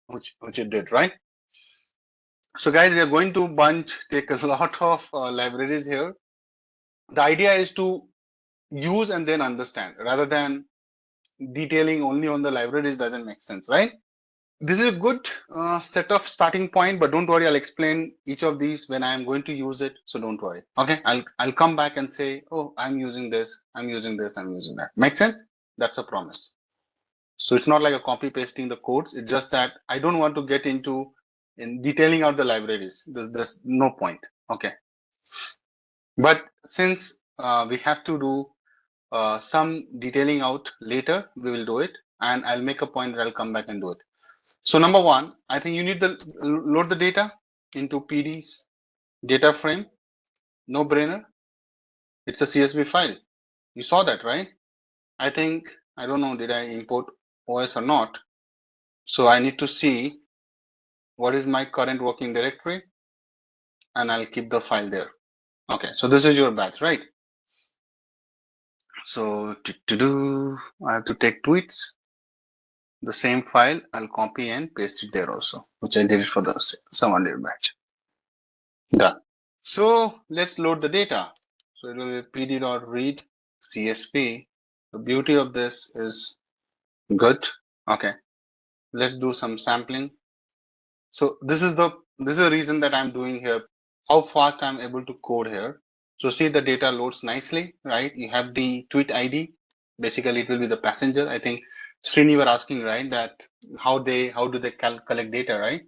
Which it did, right? So guys, we are going to take a lot of libraries here. The idea is to use and then understand rather than detailing only on the libraries doesn't make sense, right? This is a good set of starting point, but don't worry, I'll explain each of these when I'm going to use it. So don't worry. Okay, I'll come back and say, oh, I'm using this, I'm using this, I'm using that. Make sense? That's a promise. So it's not like a copy pasting the codes. It's just that I don't want to get into in detailing out the libraries. There's no point. Okay. But since we have to do some detailing out later, we will do it. And I'll make a point where I'll come back and do it. So number one, I think you need to load the data into PD's data frame. No brainer. It's a CSV file. You saw that, right? I think, I don't know, did I import OS or not? So I need to see what is my current working directory and I'll keep the file there. Okay, so this is your batch, right? So I have to take tweets. The same file, I'll copy and paste it there also, which I did it for the someone did batch. Done. So let's load the data. So it will be pd.read CSV. The beauty of this is good. Okay, let's do some sampling. So this is the reason that I'm doing here. How fast I'm able to code here. So see the data loads nicely, right? You have the tweet ID. Basically, it will be the passenger. I think Srini were asking, right, that how do they collect data, right?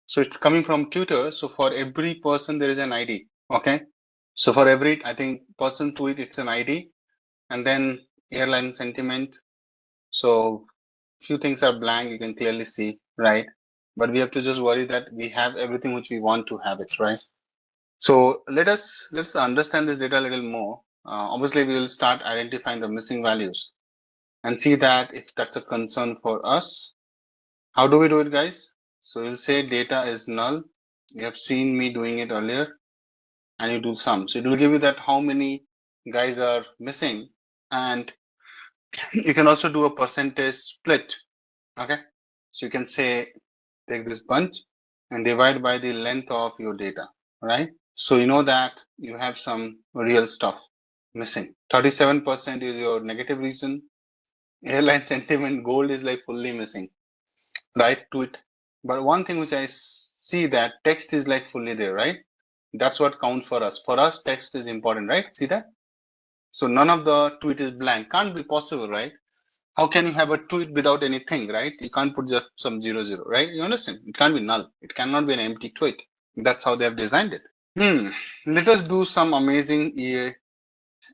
So it's coming from Twitter. So for every person, there is an ID. Okay. So for every, I think, person tweet, it's an ID. And then airline sentiment. So few things are blank. You can clearly see, right? But we have to just worry that we have everything which we want to have it, right? So let's understand this data a little more. Obviously, we will start identifying the missing values and see that if that's a concern for us. How do we do it, guys? So we'll say data is null. You have seen me doing it earlier, and you do sum. So it will give you that how many guys are missing, and you can also do a percentage split. Okay, so you can say take this bunch and divide by the length of your data, right? So you know that you have some real stuff missing. 37% is your negative reason. Airline sentiment gold is like fully missing, right? Tweet. But one thing which I see that text is like fully there, right? That's what counts for us. For us, text is important, right? See that? So none of the tweet is blank. Can't be possible, right? How can you have a tweet without anything, right? You can't put just some 00, right? You understand? It can't be null. It cannot be an empty tweet. That's how they have designed it. Let us do some amazing EA.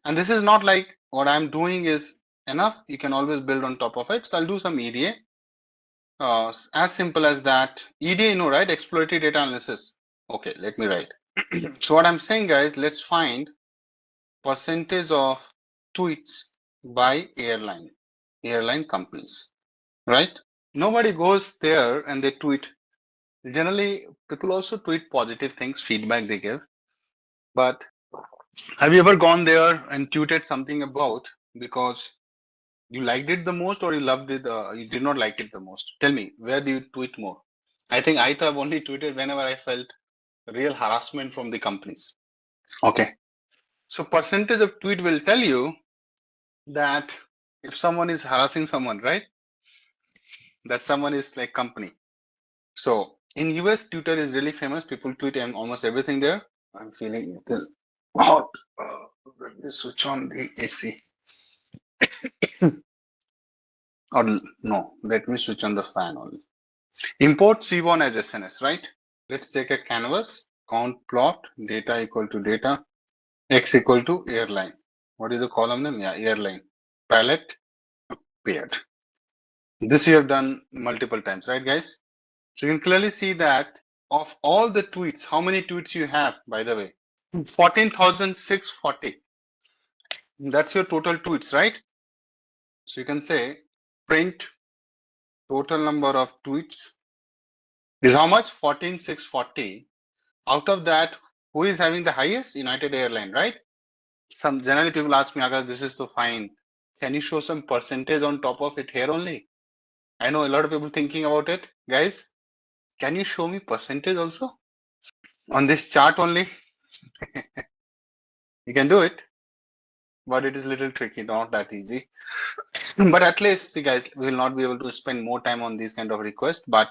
And this is not like what I'm doing is enough. You can always build on top of it. So I'll do some EDA. As simple as that. EDA, you know, right? Exploratory data analysis. Okay, let me write. So what I'm saying, guys, let's find percentage of tweets by airline companies, right? Nobody goes there and they tweet. Generally, people also tweet positive things, feedback they give. But have you ever gone there and tweeted something about because you liked it the most or you loved it, you did not like it the most? Tell me, where do you tweet more? I think I have only tweeted whenever I felt real harassment from the companies. Okay. So percentage of tweet will tell you that if someone is harassing someone, right? That someone is like company. So in US, Twitter is really famous. People tweet almost everything there. I'm feeling a little hot. Let me switch on the AC. Or no, let me switch on the fan only. Import C1 as SNS, right? Let's take a canvas, count plot, data equal to data. X equal to airline. What is the column name? Yeah, airline. Palette paired. This you have done multiple times, right, guys? So you can clearly see that of all the tweets, how many tweets you have, by the way? 14,640. That's your total tweets, right? So you can say print total number of tweets is how much? 14,640. Out of that, who is having the highest? United Airlines, right? Some generally people ask me, Akash, this is so fine. Can you show some percentage on top of it here only? I know a lot of people thinking about it. Guys, can you show me percentage also on this chart only? You can do it, but it is a little tricky, not that easy. But at least, see guys, we will not be able to spend more time on these kind of requests. But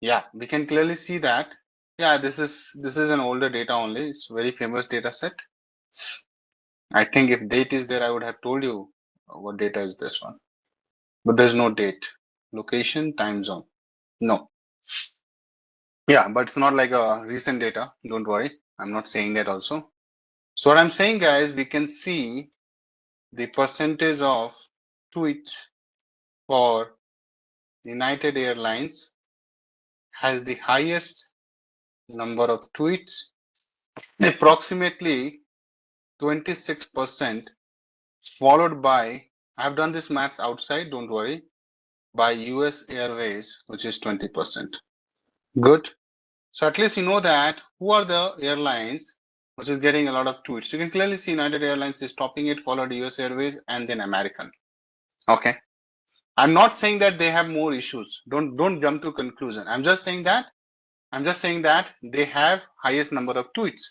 yeah, we can clearly see that. Yeah, this is an older data only. It's a very famous data set. I think if date is there, I would have told you what data is this one. But there's no date, location, time zone. No. Yeah, but it's not like a recent data. Don't worry. I'm not saying that also. So what I'm saying, guys, we can see the percentage of tweets for United Airlines has the highest number of tweets, approximately 26%, followed by, I've done this maths outside, don't worry, by US Airways, which is 20%. Good. So at least you know that who are the airlines which is getting a lot of tweets. You can clearly see United Airlines is topping it, followed US Airways, and then American. Okay. I'm not saying that they have more issues. Don't jump to conclusion. I'm just saying that they have highest number of tweets.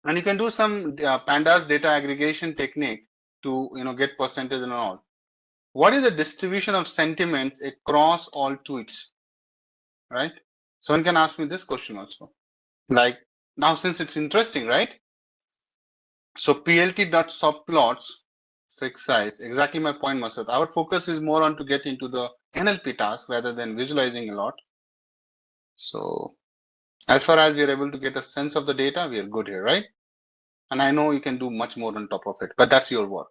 And you can do some pandas data aggregation technique to get percentage and all. What is the distribution of sentiments across all tweets? Right? Someone can ask me this question also. Like now, since it's interesting, right? So plt.subplots fixed size. Exactly my point, Masud. Our focus is more on to get into the NLP task rather than visualizing a lot. So as far as we are able to get a sense of the data, we are good here, right? And I know you can do much more on top of it, but that's your work.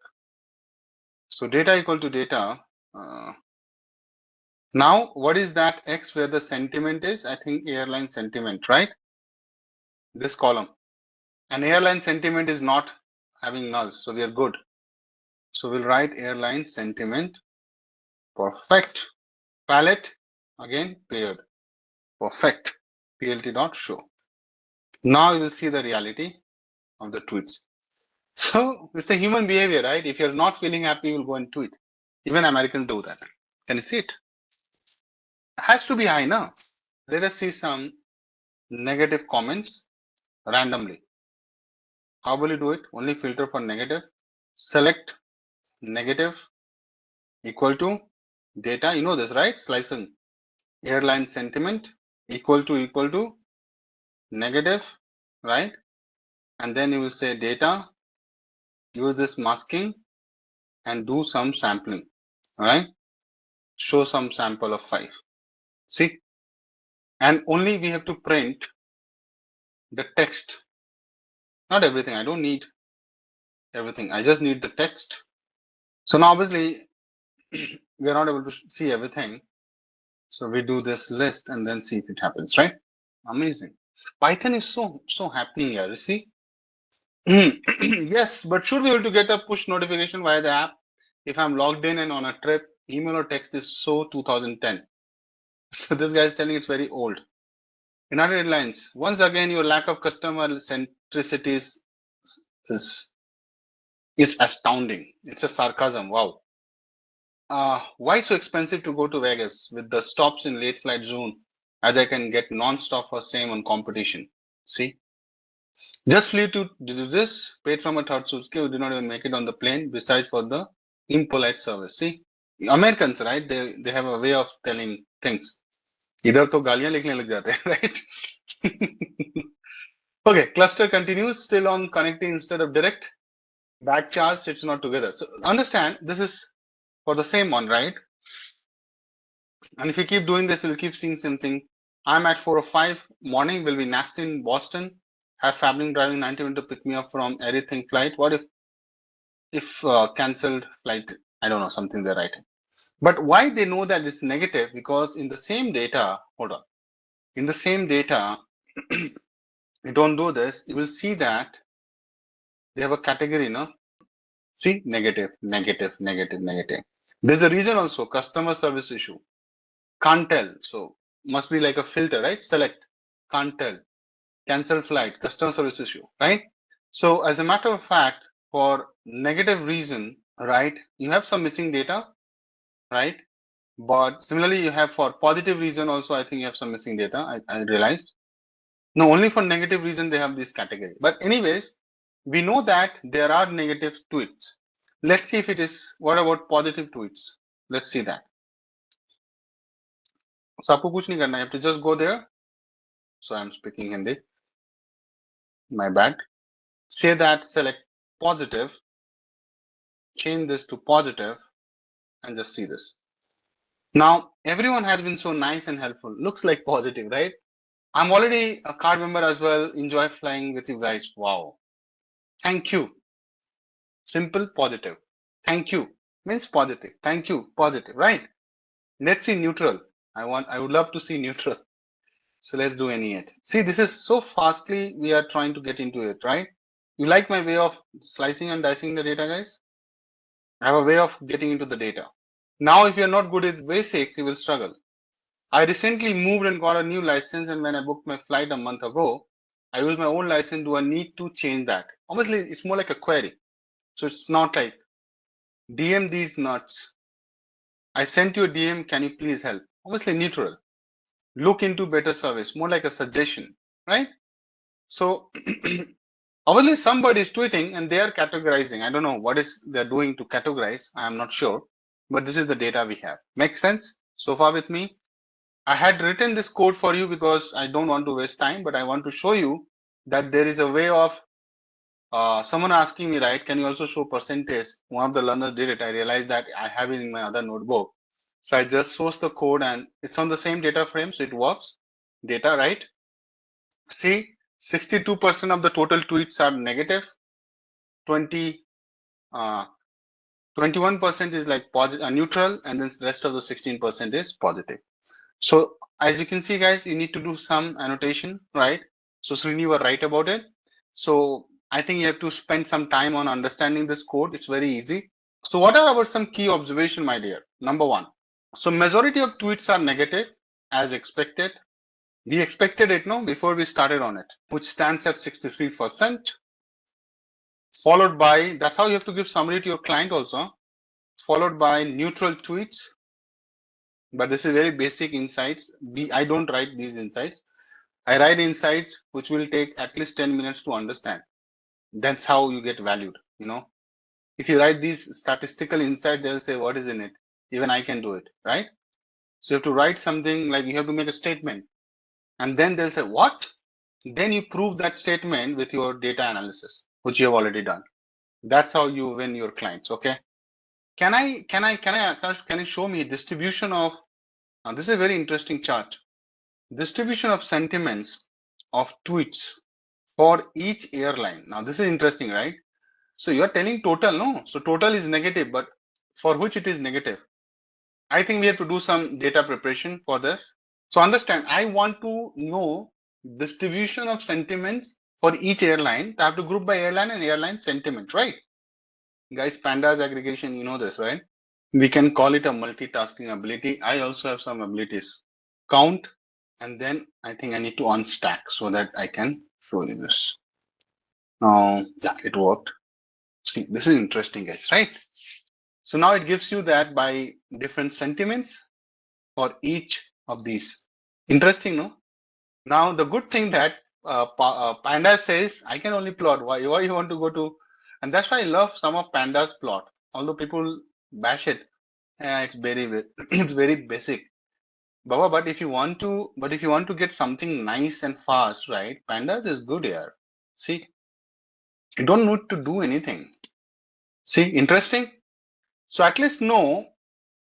So data equal to data. Now, what is that X where the sentiment is? I think airline sentiment, right? This column. And airline sentiment is not having nulls, so we are good. So we'll write airline sentiment. Perfect. Palette, again, paired. Perfect. plt.show. Now you will see the reality of the tweets. So it's a human behavior, right? If you're not feeling happy, you'll go and tweet. Even Americans do that. Can you see it? It has to be high now. Let us see some negative comments randomly. How will you do it? Only filter for negative. Select negative equal to data. You know this, right? Slicing. Airline sentiment equal to negative, right? And then you will say data. Use this masking and do some sampling. All right. Show some sample of 5. See? And only we have to print the text. Not everything. I don't need everything. I just need the text. So now obviously we are not able to see everything. So we do this list and then see if it happens, right? Amazing. Python is so happening here, you see? Yes, but should be able to get a push notification via the app if I'm logged in and on a trip. Email or text is so 2010. So this guy is telling it's very old. United Airlines, once again, your lack of customer centricity is astounding. It's a sarcasm. Wow. Why so expensive to go to Vegas with the stops in late flight zone as I can get non-stop for same on competition? See? Just flew to do this, paid from a third suitcase who did not even make it on the plane, besides for the impolite service. See? Americans, right? They have a way of telling things. इधर तो गालियां लिखने लग जाते हैं, right? Okay, cluster continues still on connecting instead of direct. Back charge, it's not together. So understand this is for the same one, right? And if you keep doing this, you'll keep seeing something. I'm at 4:05 morning, will be nasty in Boston. Have family driving 90 minutes to pick me up from everything flight. What if cancelled flight? I don't know, something they're writing. But why they know that it's negative? Because in the same data, hold on, in the same data, you don't do this, you will see that they have a category, no? See, negative, negative, negative, negative. There's a reason also, customer service issue. Can't tell. So must be like a filter, right? Select, can't tell. Cancel flight, customer service issue, right? So as a matter of fact, for negative reason, right, you have some missing data, right? But similarly, you have for positive reason also, I think you have some missing data, I realized. No, only for negative reason they have this category. But anyways, we know that there are negative tweets. Let's see if it is, what about positive tweets? Let's see that. So आपको कुछ नहीं करना, you have to just go there. So I'm speaking Hindi. My bad. Say that, select positive, change this to positive, and just see this. Now, everyone has been so nice and helpful. Looks like positive, right? I'm already a card member as well. Enjoy flying with you guys. Wow. Thank you. Simple, positive. Thank you means positive. Thank you, positive, right? Let's see neutral. I would love to see neutral. So let's do any it. See, this is so fastly we are trying to get into it, right? You like my way of slicing and dicing the data, guys? I have a way of getting into the data. Now, if you're not good at basics, you will struggle. I recently moved and got a new license, and when I booked my flight a month ago, I used my own license. Do I need to change that? Obviously, it's more like a query. So it's not like DM these nuts. I sent you a DM, can you please help? Obviously neutral. Look into better service, more like a suggestion, right? So obviously somebody is tweeting and they are categorizing. I don't know what is they're doing to categorize. I am not sure, but this is the data we have. Makes sense so far with me? I had written this code for you because I don't want to waste time, but I want to show you that there is a way of someone asking me, right, can you also show percentage? One of the learners did it. I realized that I have it in my other notebook. So I just source the code and it's on the same data frame, so it works. Data, right? See, 62% of the total tweets are negative. 21% is like positive, neutral, and then the rest of the 16% is positive. So as you can see, guys, you need to do some annotation, right? So Srini, you were right about it. So I think you have to spend some time on understanding this code. It's very easy. So what are our some key observation, my dear? Number one. So majority of tweets are negative as expected. We expected it, no, before we started on it, which stands at 63%. Followed by, that's how you have to give summary to your client also. Followed by neutral tweets. But this is very basic insights. I don't write these insights. I write insights which will take at least 10 minutes to understand. That's how you get valued, you know. If you write these statistical insights, they'll say, what is in it? Even I can do it, right? So you have to write something like you have to make a statement. And then they'll say, what? Then you prove that statement with your data analysis, which you have already done. That's how you win your clients, okay? Can you show me distribution of, this is a very interesting chart. Distribution of sentiments of tweets for each airline. Now this is interesting, right? So you're telling total, no? So total is negative, but for which it is negative? I think we have to do some data preparation for this. So understand, I want to know distribution of sentiments for each airline. I have to group by airline and airline sentiment, right? Guys, pandas aggregation, you know this, right? We can call it a multitasking ability. I also have some abilities. Count, and then I think I need to unstack so that I can show you this. Now, yeah, it worked. See, this is interesting, guys, right? So now it gives you that by different sentiments for each of these. Interesting, no? Now, the good thing that Panda says, I can only plot. Why you want to go to? And that's why I love some of Panda's plot. Although people bash it, it's very it's very basic. Baba, but if you want to get something nice and fast, right? Pandas is good here. See, you don't need to do anything. See, interesting. So at least know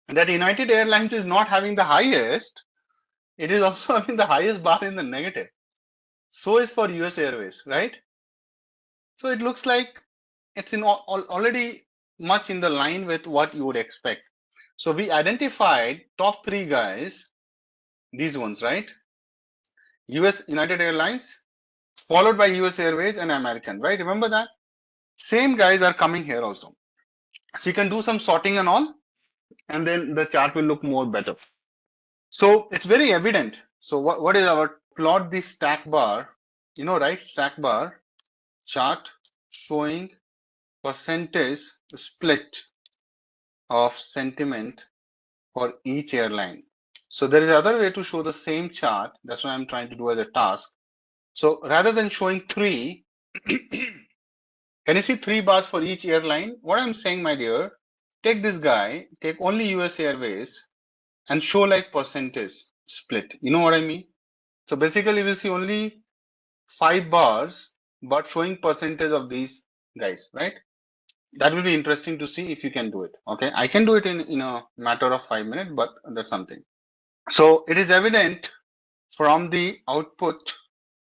that United Airlines is not having the highest. It is also having the highest bar in the negative. So is for US Airways, right? So it looks like it's already much in the line with what you would expect. So we identified top 3 guys, these ones, right? US United Airlines, followed by US Airways and American, right? Remember that? Same guys are coming here also. So you can do some sorting and all, and then the chart will look more better. So it's very evident. So what is our plot the stack bar, right? Stack bar chart showing percentage split of sentiment for each airline. So there is other way to show the same chart. That's what I'm trying to do as a task. So rather than showing 3, can you see 3 bars for each airline? What I'm saying, my dear, take this guy, take only US Airways and show like percentage split. You know what I mean? So basically we'll see only 5 bars, but showing percentage of these guys, right? That will be interesting to see if you can do it. Okay, I can do it in a matter of 5 minutes, but that's something. So it is evident from the output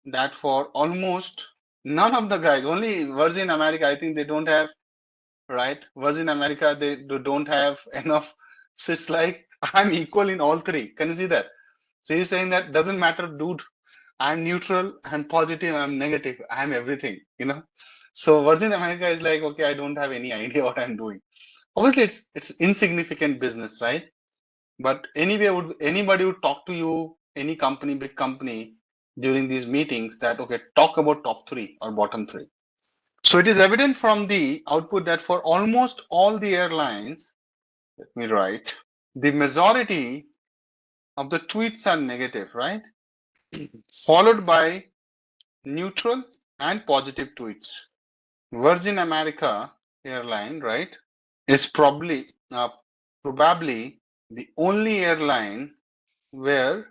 that for almost none of the guys, only Virgin America, I think they don't have, right? Virgin America, they don't have enough. So it's like I'm equal in all 3. Can you see that? So he's saying that doesn't matter, dude. I'm neutral, I'm positive, I'm negative, I'm everything, So Virgin America is like, okay, I don't have any idea what I'm doing. Obviously, it's insignificant business, right? But anyway, anybody would talk to you, any company, big company, during these meetings that, okay, talk about top 3 or bottom 3. So it is evident from the output that for almost all the airlines, let me write, the majority of the tweets are negative, right? Followed by neutral and positive tweets. Virgin America airline, right, is probably the only airline where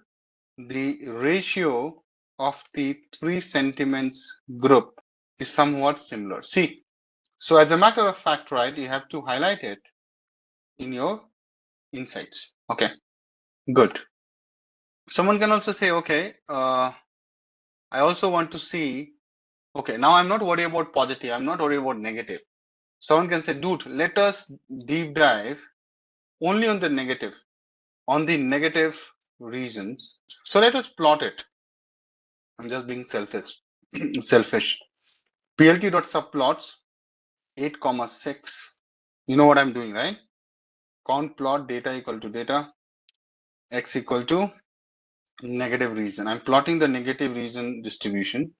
the ratio of the 3 sentiments group is somewhat similar. See, so as a matter of fact, right, you have to highlight it in your insights. Okay, good. Someone can also say, okay, I also want to see, okay, now I'm not worried about positive, I'm not worried about negative. Someone can say, dude, let us deep dive only on the negative reasons. So let us plot it. I'm just being selfish. PLT.subplots 8,6. You know what I'm doing, right? Count plot data equal to data, x equal to negative reason. I'm plotting the negative reason distribution,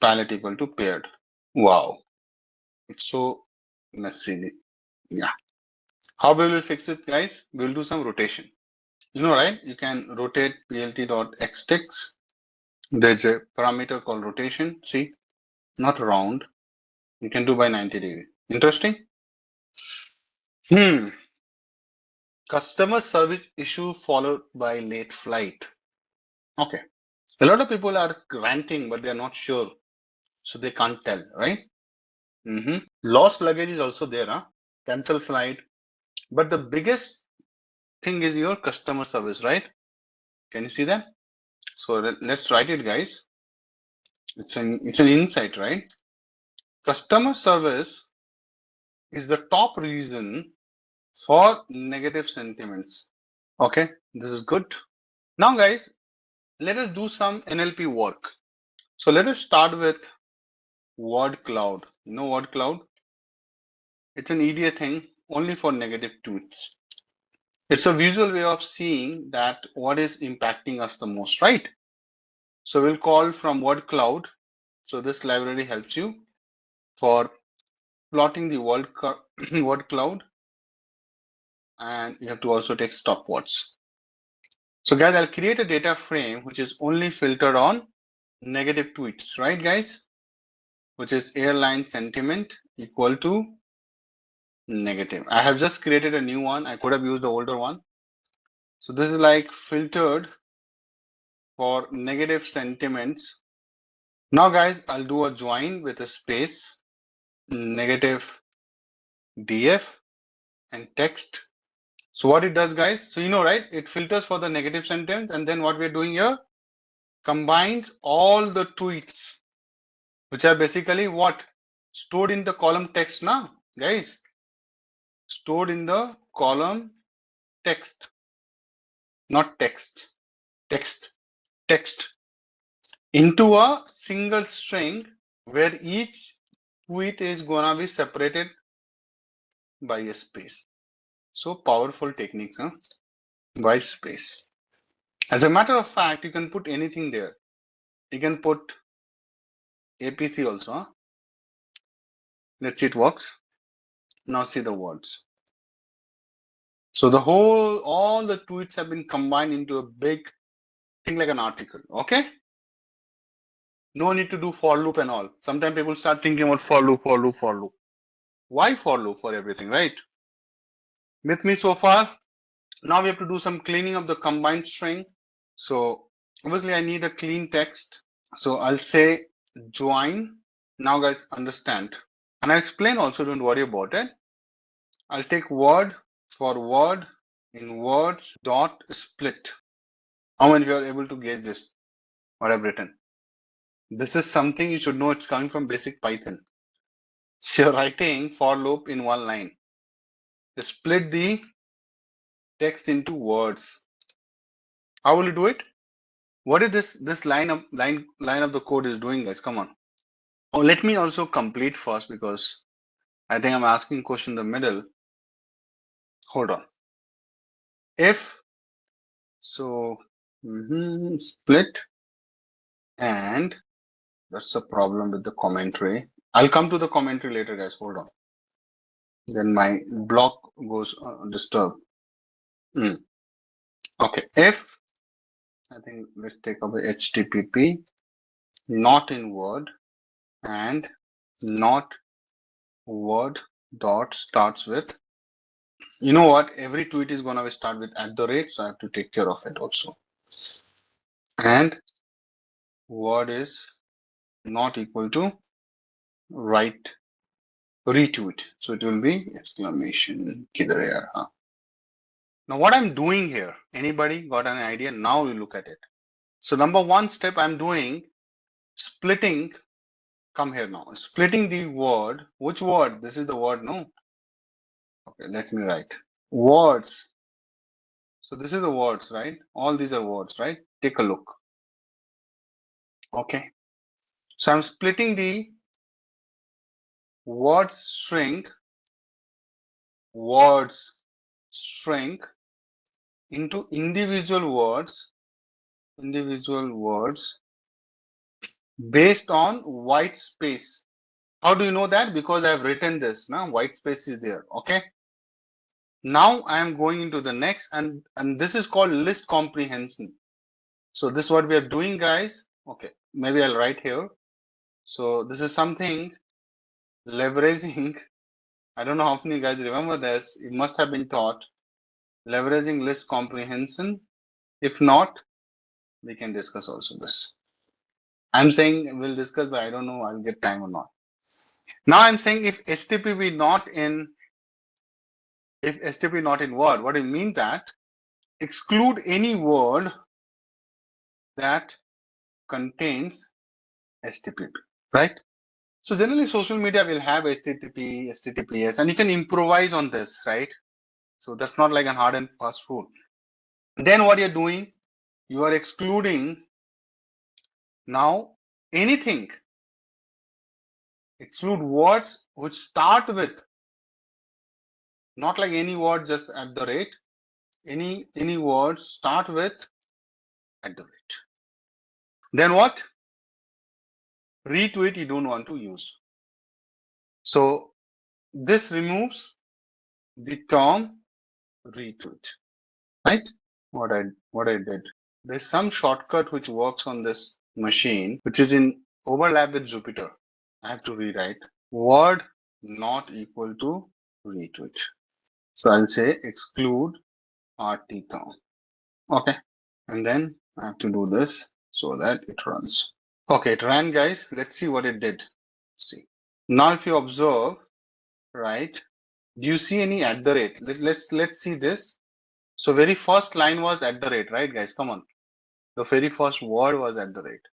palette equal to paired. Wow, it's so messy. Yeah. How we will fix it, guys? We'll do some rotation. You know, right? You can rotate plt.xticks. There's a parameter called rotation. See, not round. You can do by 90 degree. Interesting. Customer service issue followed by late flight. Okay. A lot of people are ranting, but they're not sure. So they can't tell, right? Lost luggage is also there, huh? Cancel flight. But the biggest thing is your customer service, right? Can you see that? So let's write it, guys. It's an insight, right? Customer service is the top reason for negative sentiments. Okay, this is good. Now, guys, let us do some NLP work. So let us start with word cloud. You know word cloud? It's an EDA thing only for negative tweets. It's a visual way of seeing that what is impacting us the most, right? So we'll call from word cloud. So this library helps you for plotting the word cloud, and you have to also take stopwatch. So guys, I'll create a data frame which is only filtered on negative tweets, right guys? Which is airline sentiment equal to negative. I have just created a new one. I could have used the older one. So this is like filtered for negative sentiments. Now guys, I'll do a join with a space, negative df and text. So what it does, guys, so you know, right, it filters for the negative sentence, and then what we're doing here, combines all the tweets, which are basically what? Stored in the column text now, guys. Stored in the column text, not text, text, into a single string where each tweet is gonna be separated by a space. So powerful techniques, huh? By space. As a matter of fact, you can put anything there. You can put APC also, huh? Let's see it works. Now see the words. So all the tweets have been combined into a big thing like an article. Okay. No need to do for loop and all. Sometimes people start thinking about for loop. Why for loop for everything, right? With me so far? Now we have to do some cleaning of the combined string. So obviously I need a clean text. So I'll say join. Now guys understand. And I'll explain also, don't worry about it. I'll take word for word in words dot split. How many of you are able to gauge this? What I've written? This is something you should know. It's coming from basic Python. So you're writing for loop in one line. Split the text into words. How will you do it? What is this line of the code is doing, guys? Come on. Oh, let me also complete first because I think I'm asking question in the middle. Hold on. If so, split, and that's a problem with the commentary. I'll come to the commentary later, guys. Hold on. Then my block goes disturbed. Okay. If I think let's take away HTTP, not in word, and not word dot starts with. You know what? Every tweet is gonna start with @, so I have to take care of it also. And word is not equal to right retweet, so it will be exclamation. Kidhar hai yaar, huh? Now what I'm doing here? Anybody got an idea? Now you look at it. So number one step I'm doing splitting. Come here now. Splitting the word. Which word? This is the word, no? Okay, let me write. Words. So this is the words, right? All these are words, right? Take a look. Okay. So I'm splitting the words string into individual words based on white space. How do you know that? Because I've written this. Now white space is there. Okay. Now I am going into the next, and this is called list comprehension. So this is what we are doing, guys. Okay, maybe I'll write here. So this is something leveraging. I don't know how many guys remember this. It must have been taught. Leveraging list comprehension. If not, we can discuss also this. I'm saying we'll discuss, but I don't know I'll get time or not. Now I'm saying if STP not in word, what do you mean that? Exclude any word that contains HTTP, right? So generally social media will have HTTP, HTTPS, and you can improvise on this, right? So that's not like a hard and fast rule. Then what you're doing, you are excluding now anything. Exclude words which start with, not like any word just @, any words start with @. Then what? Retweet you don't want to use. So this removes the term retweet, right? What I did. There's some shortcut which works on this machine, which is in overlap with Jupyter. I have to rewrite word not equal to retweet. So I'll say exclude RT term. Okay. And then I have to do this so that it runs. Okay, it ran, guys. Let's see what it did. See. Now if you observe, right, do you see any @? Let's see this. So very first line was @, right, guys? Come on. the very first word was at the rate.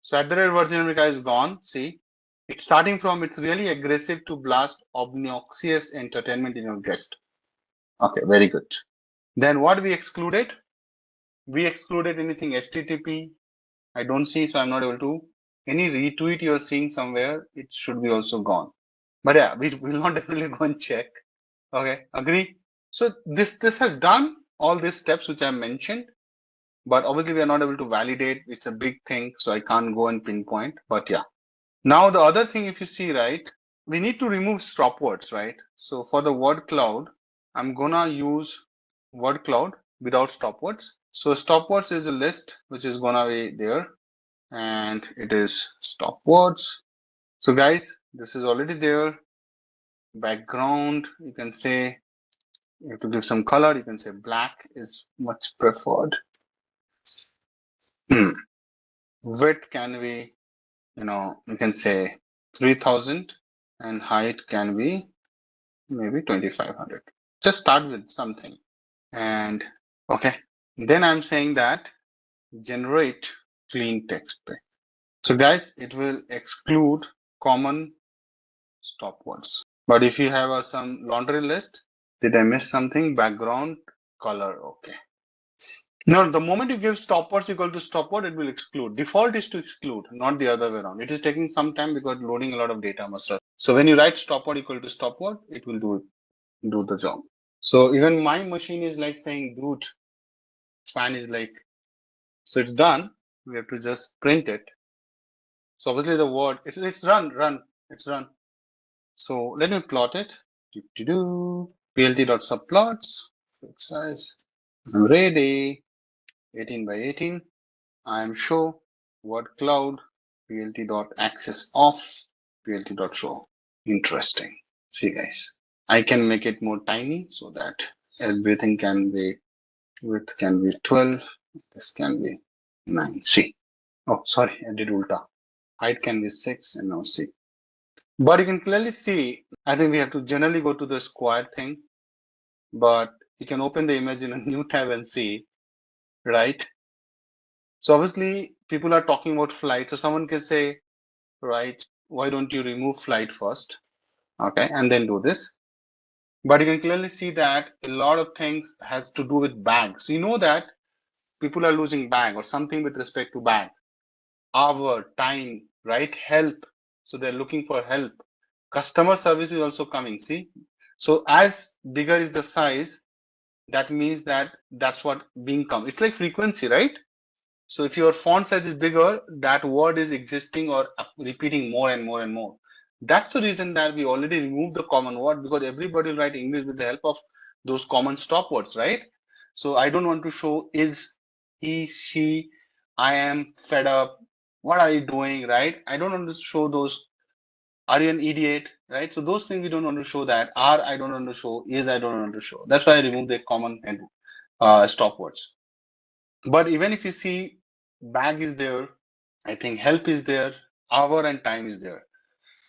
So at the rate version is gone. See, it's starting from, it's really aggressive to blast obnoxious entertainment in your guest. Okay, very good. Then what we excluded? We excluded anything HTTP. I don't see, so I'm not able to. Any retweet you're seeing somewhere, it should be also gone. But yeah, we will not definitely go and check. Okay, agree? So this has done all these steps which I mentioned, but obviously we are not able to validate. It's a big thing, so I can't go and pinpoint. But yeah. Now the other thing, if you see, right, we need to remove stop words, right? So for the word cloud, I'm gonna use word cloud without stop words. So stop words is a list which is gonna be there, and it is stop words. So guys, this is already there. Background, you can say, you have to give some color. You can say black is much preferred. Width can be, you can say 3000, and height can be maybe 2500. Just start with something. And okay, then I'm saying that generate clean text. So guys, it will exclude common stop words. But if you have some laundry list, did I miss something? Background, color, okay. No, the moment you give stopwords equal to stopword, it will exclude. Default is to exclude, not the other way around. It is taking some time because loading a lot of data must run. So when you write stopword equal to stopword, it will do the job. So even my machine is like saying root, fan is like, so it's done. We have to just print it. So obviously the word, it's run, it's run. So let me plot it. plt.subplots, fixed size, I'm ready, 18 by 18. I'm show word cloud, plt.access off, plt.show. Interesting. See guys, I can make it more tiny so that everything can be, width can be 12, this can be 9. See. Oh, sorry, I did ulta. Height can be 6 and now see. But you can clearly see, I think we have to generally go to the square thing, but you can open the image in a new tab and see, right? So obviously people are talking about flight. So someone can say, right, why don't you remove flight first? Okay, and then do this. But you can clearly see that a lot of things has to do with bag. So you know that people are losing bag or something with respect to bag. Hour, time, right? Help. So they're looking for help. Customer service is also coming, see? So as bigger is the size, that means that that's what being come. It's like frequency, right? So if your font size is bigger, that word is existing or repeating more and more and more. That's the reason that we already removed the common word, because everybody will write English with the help of those common stop words, right? So I don't want to show is, he, she, I am fed up, what are you doing, right? I don't want to show those, are you an idiot, right? So those things we don't want to show that. Are, I don't want to show. Is, I don't want to show. That's why I removed the common stop words. But even if you see bag is there, I think help is there, hour and time is there.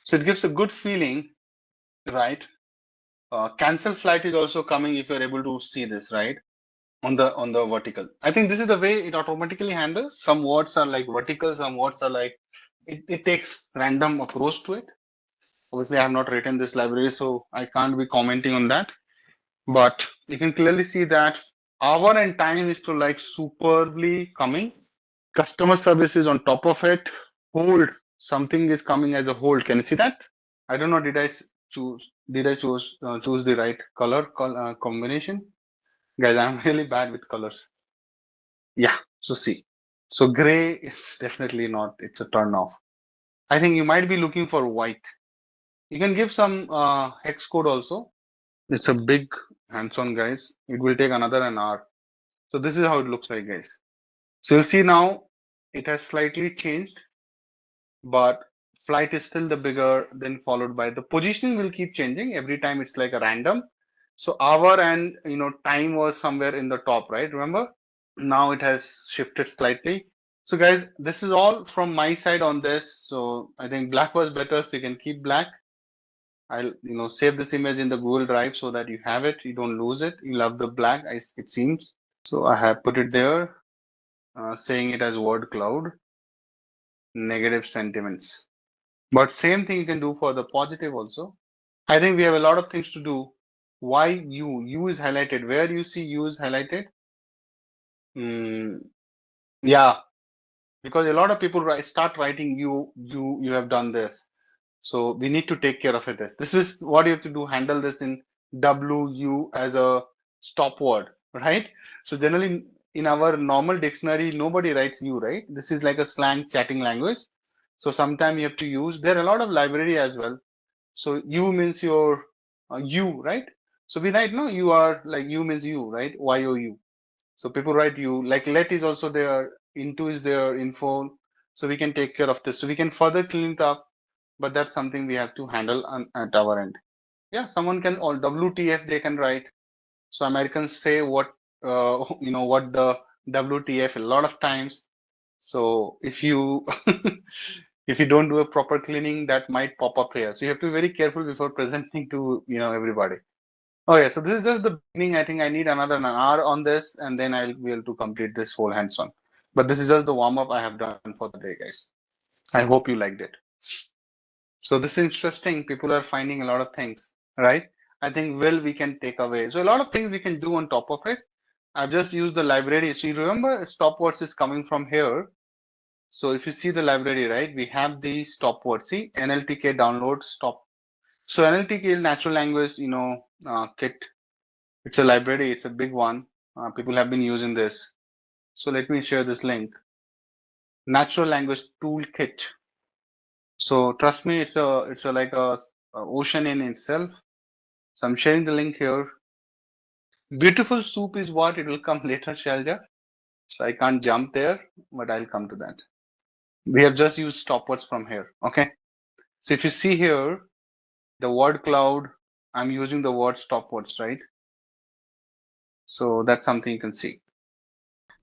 So it gives a good feeling, right? Cancel flight is also coming if you're able to see this, right? On the vertical. I think this is the way it automatically handles. Some words are like vertical, some words are like, it takes random approach to it. Obviously, I have not written this library, so I can't be commenting on that. But you can clearly see that hour and time is to like superbly coming. Customer service is on top of it. Hold, something is coming as a hold. Can you see that? I don't know. Did I choose? Did I choose the right color combination? Guys, I'm really bad with colors. Yeah. So see. So gray is definitely not. It's a turn off. I think you might be looking for white. You can give some hex code also. It's a big hands-on, guys. It will take another an hour. So this is how it looks like, guys. So you'll see now it has slightly changed, but flight is still the bigger, then followed by the positioning will keep changing. Every time it's like a random. So hour and time was somewhere in the top, right? Remember? Now it has shifted slightly. So guys, this is all from my side on this. So I think black was better, so you can keep black. I'll save this image in the Google Drive so that you have it, you don't lose it. You love the black, it seems. So I have put it there. saying it as word cloud, negative sentiments. But same thing you can do for the positive also. I think we have a lot of things to do. Why you is highlighted. Where you see you is highlighted. Yeah, because a lot of people start writing you have done this. So we need to take care of it. This is what you have to do. Handle this in WU as a stop word, right? So generally in our normal dictionary, nobody writes you, right? This is like a slang chatting language. So sometimes you have to use. There are a lot of library as well. So you means your you, right? So we write no. You are like you means you, right? YOU. So people write you. Like let is also there. Into is there. Info. So we can take care of this. So we can further clean it up, but that's something we have to handle at our end. Yeah, someone can, or WTF they can write. So Americans say what what the WTF a lot of times. So if you if you don't do a proper cleaning, that might pop up here. So you have to be very careful before presenting to everybody. Oh yeah, so this is just the beginning. I think I need another an hour on this, and then I'll be able to complete this whole hands-on. But this is just the warm-up I have done for the day, guys. I hope you liked it. So this is interesting. People are finding a lot of things, right? I think we can take away. So a lot of things we can do on top of it. I've just used the library. So you remember stopwords is coming from here. So if you see the library, right, we have the stopword. See, NLTK download stop. So NLTK natural language, kit. It's a library. It's a big one. People have been using this. So let me share this link. Natural language toolkit. So trust me, it's a like a ocean in itself. So I'm sharing the link here. Beautiful soup is what it will come later, Shalja. So I can't jump there, but I'll come to that. We have just used stopwords from here. Okay. So if you see here, the word cloud, I'm using the word stopwords, right? So that's something you can see.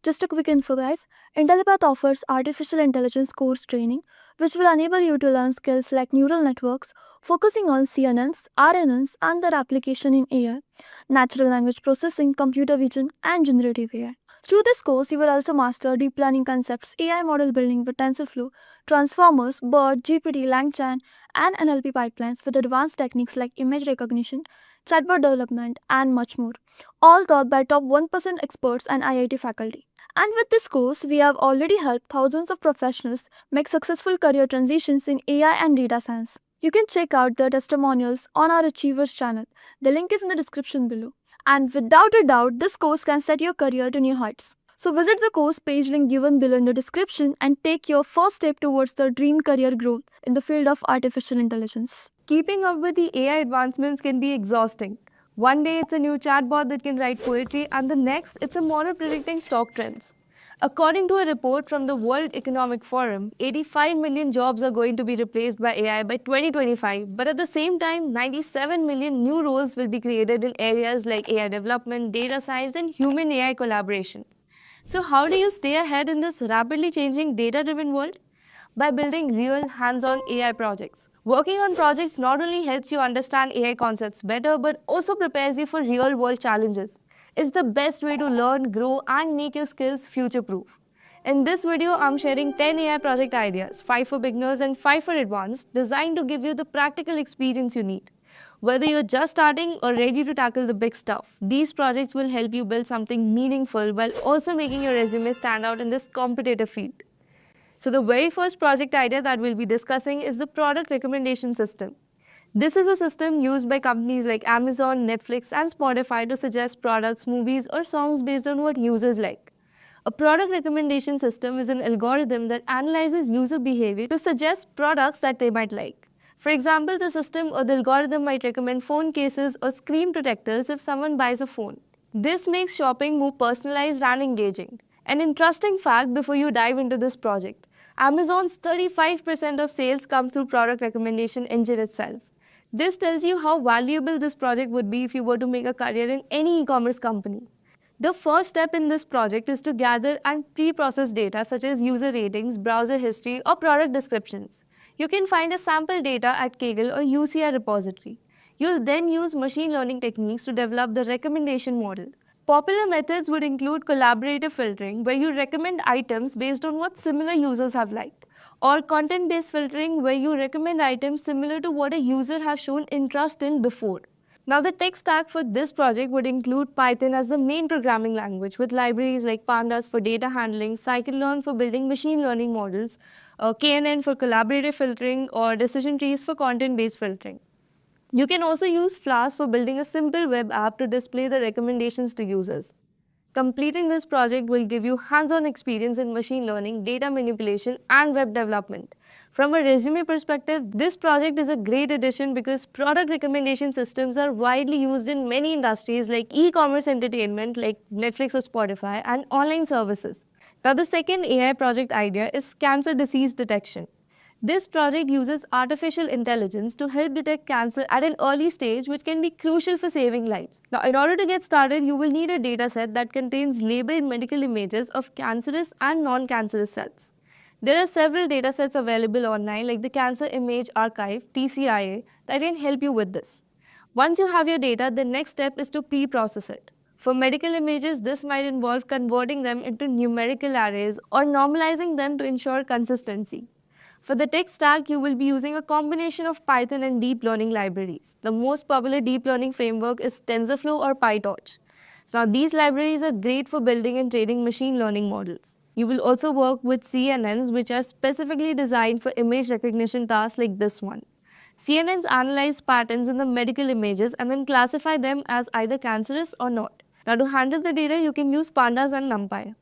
Just a quick info, guys. Intellipaat offers artificial intelligence course training, which will enable you to learn skills like neural networks, focusing on CNNs, RNNs, and their application in AI, natural language processing, computer vision, and generative AI. Through this course, you will also master deep learning concepts, AI model building with TensorFlow, transformers, BERT, GPT, LangChain, and NLP pipelines with advanced techniques like image recognition, chatbot development, and much more, all taught by top 1% experts and IIT faculty. And with this course, we have already helped thousands of professionals make successful career transitions in AI and data science. You can check out the testimonials on our Achievers channel. The link is in the description below. And without a doubt, this course can set your career to new heights. So visit the course page link given below in the description and take your first step towards the dream career growth in the field of artificial intelligence. Keeping up with the AI advancements can be exhausting. One day it's a new chatbot that can write poetry, and the next it's a model predicting stock trends. According to a report from the World Economic Forum, 85 million jobs are going to be replaced by AI by 2025, but at the same time, 97 million new roles will be created in areas like AI development, data science, and human AI collaboration. So, how do you stay ahead in this rapidly changing data driven world? By building real hands on AI projects. Working on projects not only helps you understand AI concepts better but also prepares you for real world challenges. It's the best way to learn, grow, and make your skills future proof. In this video, I'm sharing 10 AI project ideas, 5 for beginners and 5 for advanced, designed to give you the practical experience you need. Whether you're just starting or ready to tackle the big stuff, these projects will help you build something meaningful while also making your resume stand out in this competitive field. So the very first project idea that we'll be discussing is the product recommendation system. This is a system used by companies like Amazon, Netflix, and Spotify to suggest products, movies, or songs based on what users like. A product recommendation system is an algorithm that analyzes user behavior to suggest products that they might like. For example, the system or the algorithm might recommend phone cases or screen protectors if someone buys a phone. This makes shopping more personalized and engaging. An interesting fact before you dive into this project: Amazon's 35% of sales come through product recommendation engine itself. This tells you how valuable this project would be if you were to make a career in any e-commerce company. The first step in this project is to gather and pre-process data such as user ratings, browser history, or product descriptions. You can find a sample data at Kaggle or UCI repository. You'll then use machine learning techniques to develop the recommendation model. Popular methods would include collaborative filtering, where you recommend items based on what similar users have liked, or content-based filtering, where you recommend items similar to what a user has shown interest in before. Now, the tech stack for this project would include Python as the main programming language, with libraries like Pandas for data handling, Scikit-learn for building machine learning models, KNN for collaborative filtering, or decision trees for content-based filtering. You can also use Flask for building a simple web app to display the recommendations to users. Completing this project will give you hands-on experience in machine learning, data manipulation, and web development. From a resume perspective, this project is a great addition because product recommendation systems are widely used in many industries like e-commerce entertainment like Netflix or Spotify and online services. Now, the second AI project idea is cancer disease detection. This project uses artificial intelligence to help detect cancer at an early stage, which can be crucial for saving lives. Now, in order to get started, you will need a dataset that contains labeled medical images of cancerous and non-cancerous cells. There are several datasets available online, like the Cancer Image Archive (TCIA), that can help you with this. Once you have your data, the next step is to pre-process it. For medical images, this might involve converting them into numerical arrays or normalizing them to ensure consistency. For the tech stack, you will be using a combination of Python and deep learning libraries. The most popular deep learning framework is TensorFlow or PyTorch. Now, these libraries are great for building and training machine learning models. You will also work with CNNs, which are specifically designed for image recognition tasks like this one. CNNs analyze patterns in the medical images and then classify them as either cancerous or not. Now, to handle the data, you can use Pandas and NumPy.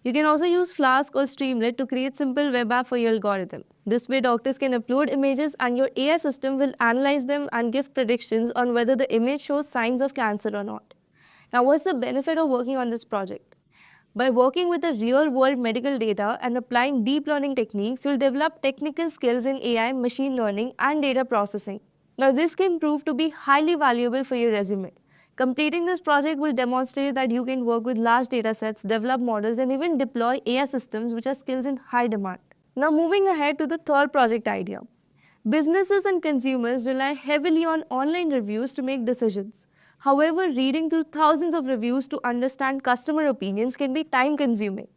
You can also use Flask or Streamlit to create simple web app for your algorithm. This way, doctors can upload images and your AI system will analyze them and give predictions on whether the image shows signs of cancer or not. Now, what's the benefit of working on this project? By working with the real-world medical data and applying deep learning techniques, you'll develop technical skills in AI, machine learning, and data processing. Now, this can prove to be highly valuable for your resume. Completing this project will demonstrate that you can work with large data sets, develop models, and even deploy AI systems, which are skills in high demand. Now, moving ahead to the third project idea. Businesses and consumers rely heavily on online reviews to make decisions. However, reading through thousands of reviews to understand customer opinions can be time consuming.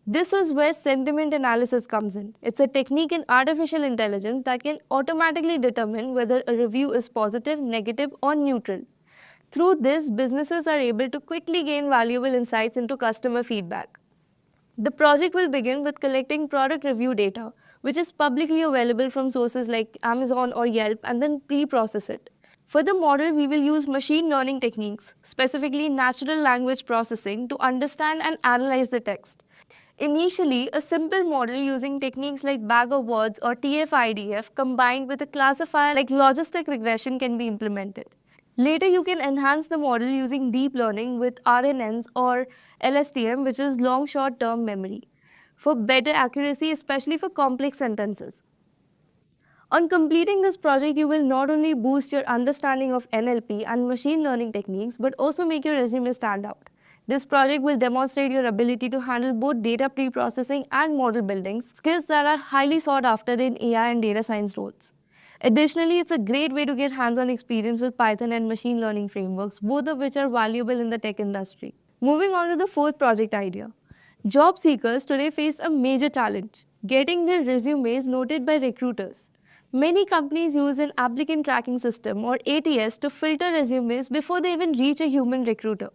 This is where sentiment analysis comes in. It's a technique in artificial intelligence that can automatically determine whether a review is positive, negative, or neutral. Through this, businesses are able to quickly gain valuable insights into customer feedback. The project will begin with collecting product review data, which is publicly available from sources like Amazon or Yelp, and then pre-process it. For the model, we will use machine learning techniques, specifically natural language processing, to understand and analyze the text. Initially, a simple model using techniques like bag of words or TF-IDF combined with a classifier like logistic regression can be implemented. Later, you can enhance the model using deep learning with RNNs or LSTM, which is long short-term memory, for better accuracy, especially for complex sentences. On completing this project, you will not only boost your understanding of NLP and machine learning techniques, but also make your resume stand out. This project will demonstrate your ability to handle both data pre-processing and model building, skills that are highly sought after in AI and data science roles. Additionally, it's a great way to get hands-on experience with Python and machine learning frameworks, both of which are valuable in the tech industry. Moving on to the fourth project idea. Job seekers today face a major challenge: getting their resumes noted by recruiters. Many companies use an applicant tracking system or ATS to filter resumes before they even reach a human recruiter.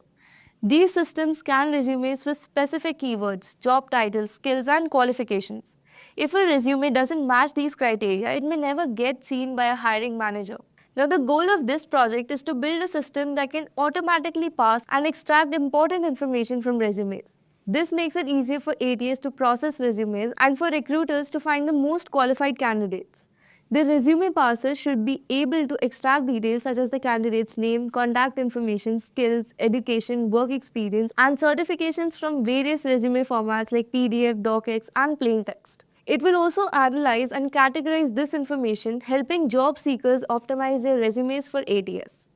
These systems scan resumes for specific keywords, job titles, skills, and qualifications. If a resume doesn't match these criteria, it may never get seen by a hiring manager. Now, the goal of this project is to build a system that can automatically parse and extract important information from resumes. This makes it easier for ATS to process resumes and for recruiters to find the most qualified candidates. The resume parser should be able to extract details such as the candidate's name, contact information, skills, education, work experience, and certifications from various resume formats like PDF, docx, and plain text. It will also analyze and categorize this information, helping job seekers optimize their resumes for ATS.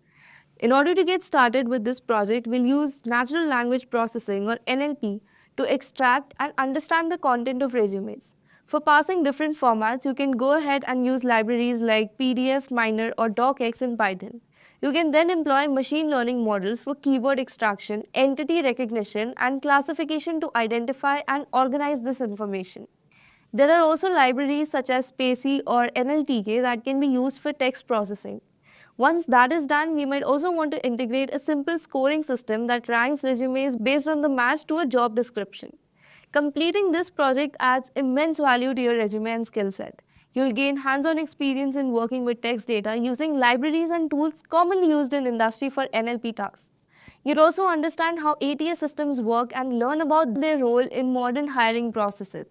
In order to get started with this project, we'll use natural language processing or NLP to extract and understand the content of resumes. For parsing different formats, you can go ahead and use libraries like PDF, Miner, or docx in Python. You can then employ machine learning models for keyword extraction, entity recognition, and classification to identify and organize this information. There are also libraries such as Spacey or NLTK that can be used for text processing. Once that is done, we might also want to integrate a simple scoring system that ranks resumes based on the match to a job description. Completing this project adds immense value to your resume and skill set. You'll gain hands-on experience in working with text data using libraries and tools commonly used in industry for NLP tasks. You'd also understand how ATS systems work and learn about their role in modern hiring processes.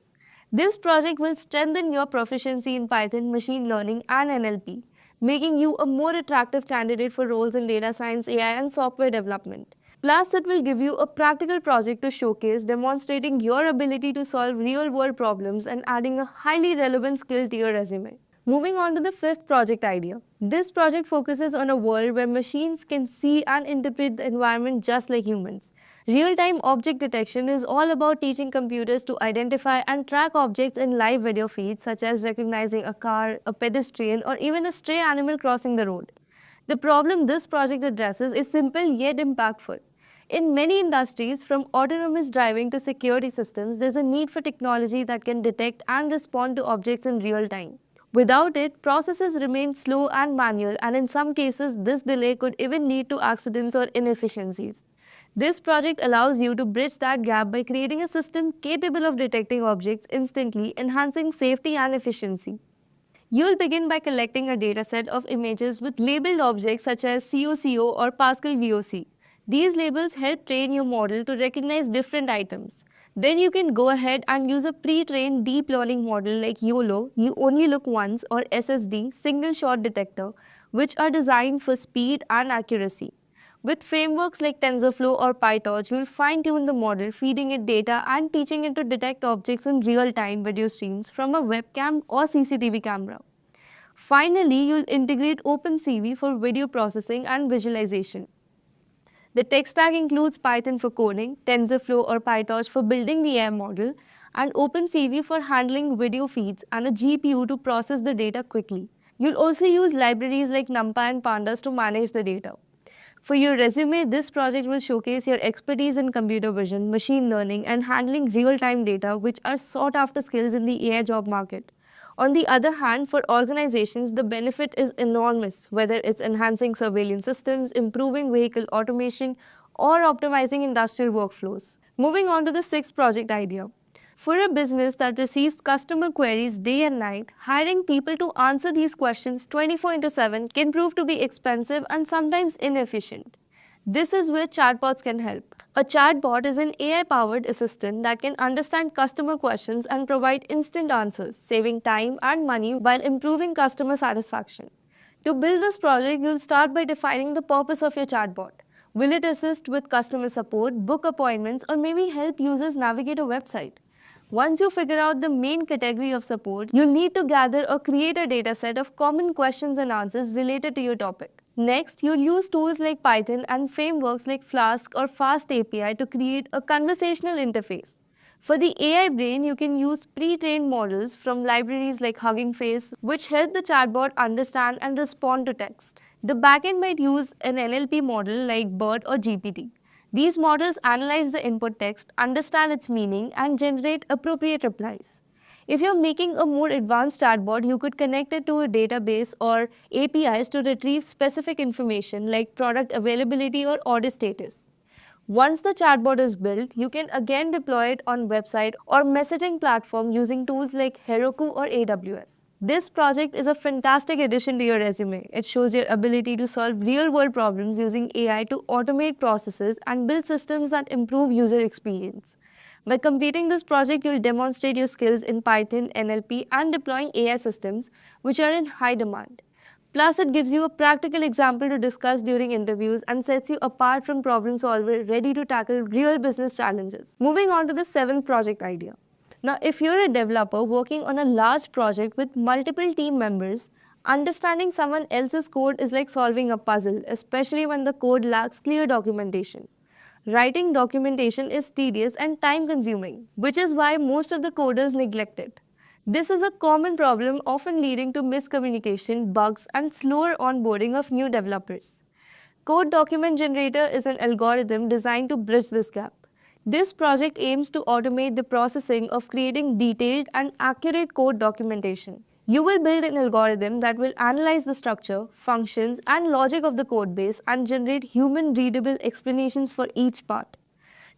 This project will strengthen your proficiency in Python, machine learning, and NLP, making you a more attractive candidate for roles in data science, AI, and software development. Plus, it will give you a practical project to showcase, demonstrating your ability to solve real world problems and adding a highly relevant skill to your resume. Moving on to the fifth project idea. This project focuses on a world where machines can see and interpret the environment just like humans. Real-time object detection is all about teaching computers to identify and track objects in live video feeds, such as recognizing a car, a pedestrian, or even a stray animal crossing the road. The problem this project addresses is simple yet impactful. In many industries, from autonomous driving to security systems, there's a need for technology that can detect and respond to objects in real time. Without it, processes remain slow and manual, and in some cases, this delay could even lead to accidents or inefficiencies. This project allows you to bridge that gap by creating a system capable of detecting objects instantly, enhancing safety and efficiency. You'll begin by collecting a dataset of images with labeled objects such as COCO or Pascal VOC. These labels help train your model to recognize different items. Then you can go ahead and use a pre-trained deep learning model like YOLO, you only look once, or SSD, single shot detector, which are designed for speed and accuracy. With frameworks like TensorFlow or PyTorch, you'll fine-tune the model, feeding it data and teaching it to detect objects in real-time video streams from a webcam or CCTV camera. Finally, you'll integrate OpenCV for video processing and visualization. The tech stack includes Python for coding, TensorFlow or PyTorch for building the AI model, and OpenCV for handling video feeds and a GPU to process the data quickly. You'll also use libraries like NumPy and Pandas to manage the data. For your resume, this project will showcase your expertise in computer vision, machine learning, and handling real-time data, which are sought-after skills in the AI job market. On the other hand, for organizations, the benefit is enormous, whether it's enhancing surveillance systems, improving vehicle automation, or optimizing industrial workflows. Moving on to the sixth project idea. For a business that receives customer queries day and night, hiring people to answer these questions 24/7 can prove to be expensive and sometimes inefficient. This is where chatbots can help. A chatbot is an AI-powered assistant that can understand customer questions and provide instant answers, saving time and money while improving customer satisfaction. To build this project, you'll start by defining the purpose of your chatbot. Will it assist with customer support, book appointments, or maybe help users navigate a website? Once you figure out the main category of support, you'll need to gather or create a dataset of common questions and answers related to your topic. Next, you'll use tools like Python and frameworks like Flask or Fast API to create a conversational interface. For the AI brain, you can use pre-trained models from libraries like Hugging Face, which help the chatbot understand and respond to text. The backend might use an NLP model like BERT or GPT. These models analyze the input text, understand its meaning, and generate appropriate replies. If you're making a more advanced chatbot, you could connect it to a database or APIs to retrieve specific information like product availability or order status. Once the chatbot is built, you can again deploy it on website or messaging platform using tools like Heroku or AWS. This project is a fantastic addition to your resume. It shows your ability to solve real-world problems using AI to automate processes and build systems that improve user experience. By completing this project, you'll demonstrate your skills in Python, NLP, and deploying AI systems, which are in high demand. Plus, it gives you a practical example to discuss during interviews and sets you apart from problem solvers ready to tackle real business challenges. Moving on to the seventh project idea. Now, if you're a developer working on a large project with multiple team members, understanding someone else's code is like solving a puzzle, especially when the code lacks clear documentation. Writing documentation is tedious and time-consuming, which is why most of the coders neglect it. This is a common problem, often leading to miscommunication, bugs, and slower onboarding of new developers. Code Document Generator is an algorithm designed to bridge this gap. This project aims to automate the processing of creating detailed and accurate code documentation. You will build an algorithm that will analyze the structure, functions, and logic of the code base and generate human-readable explanations for each part.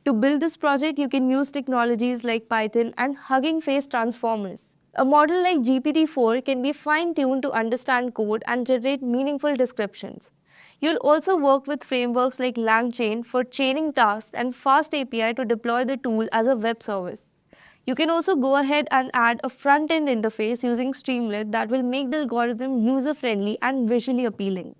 To build this project, you can use technologies like Python and Hugging Face transformers. A model like GPT-4 can be fine-tuned to understand code and generate meaningful descriptions. You'll also work with frameworks like LangChain for chaining tasks and Fast API to deploy the tool as a web service. You can also go ahead and add a front-end interface using Streamlit that will make the algorithm user-friendly and visually appealing.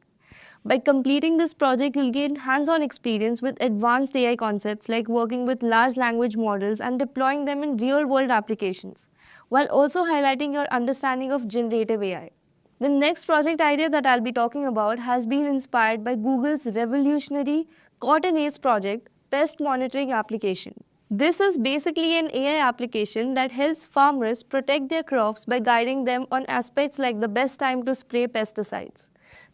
By completing this project, you'll gain hands-on experience with advanced AI concepts like working with large language models and deploying them in real-world applications, while also highlighting your understanding of generative AI. The next project idea that I'll be talking about has been inspired by Google's revolutionary Cotton Ace project, pest monitoring application. This is basically an AI application that helps farmers protect their crops by guiding them on aspects like the best time to spray pesticides.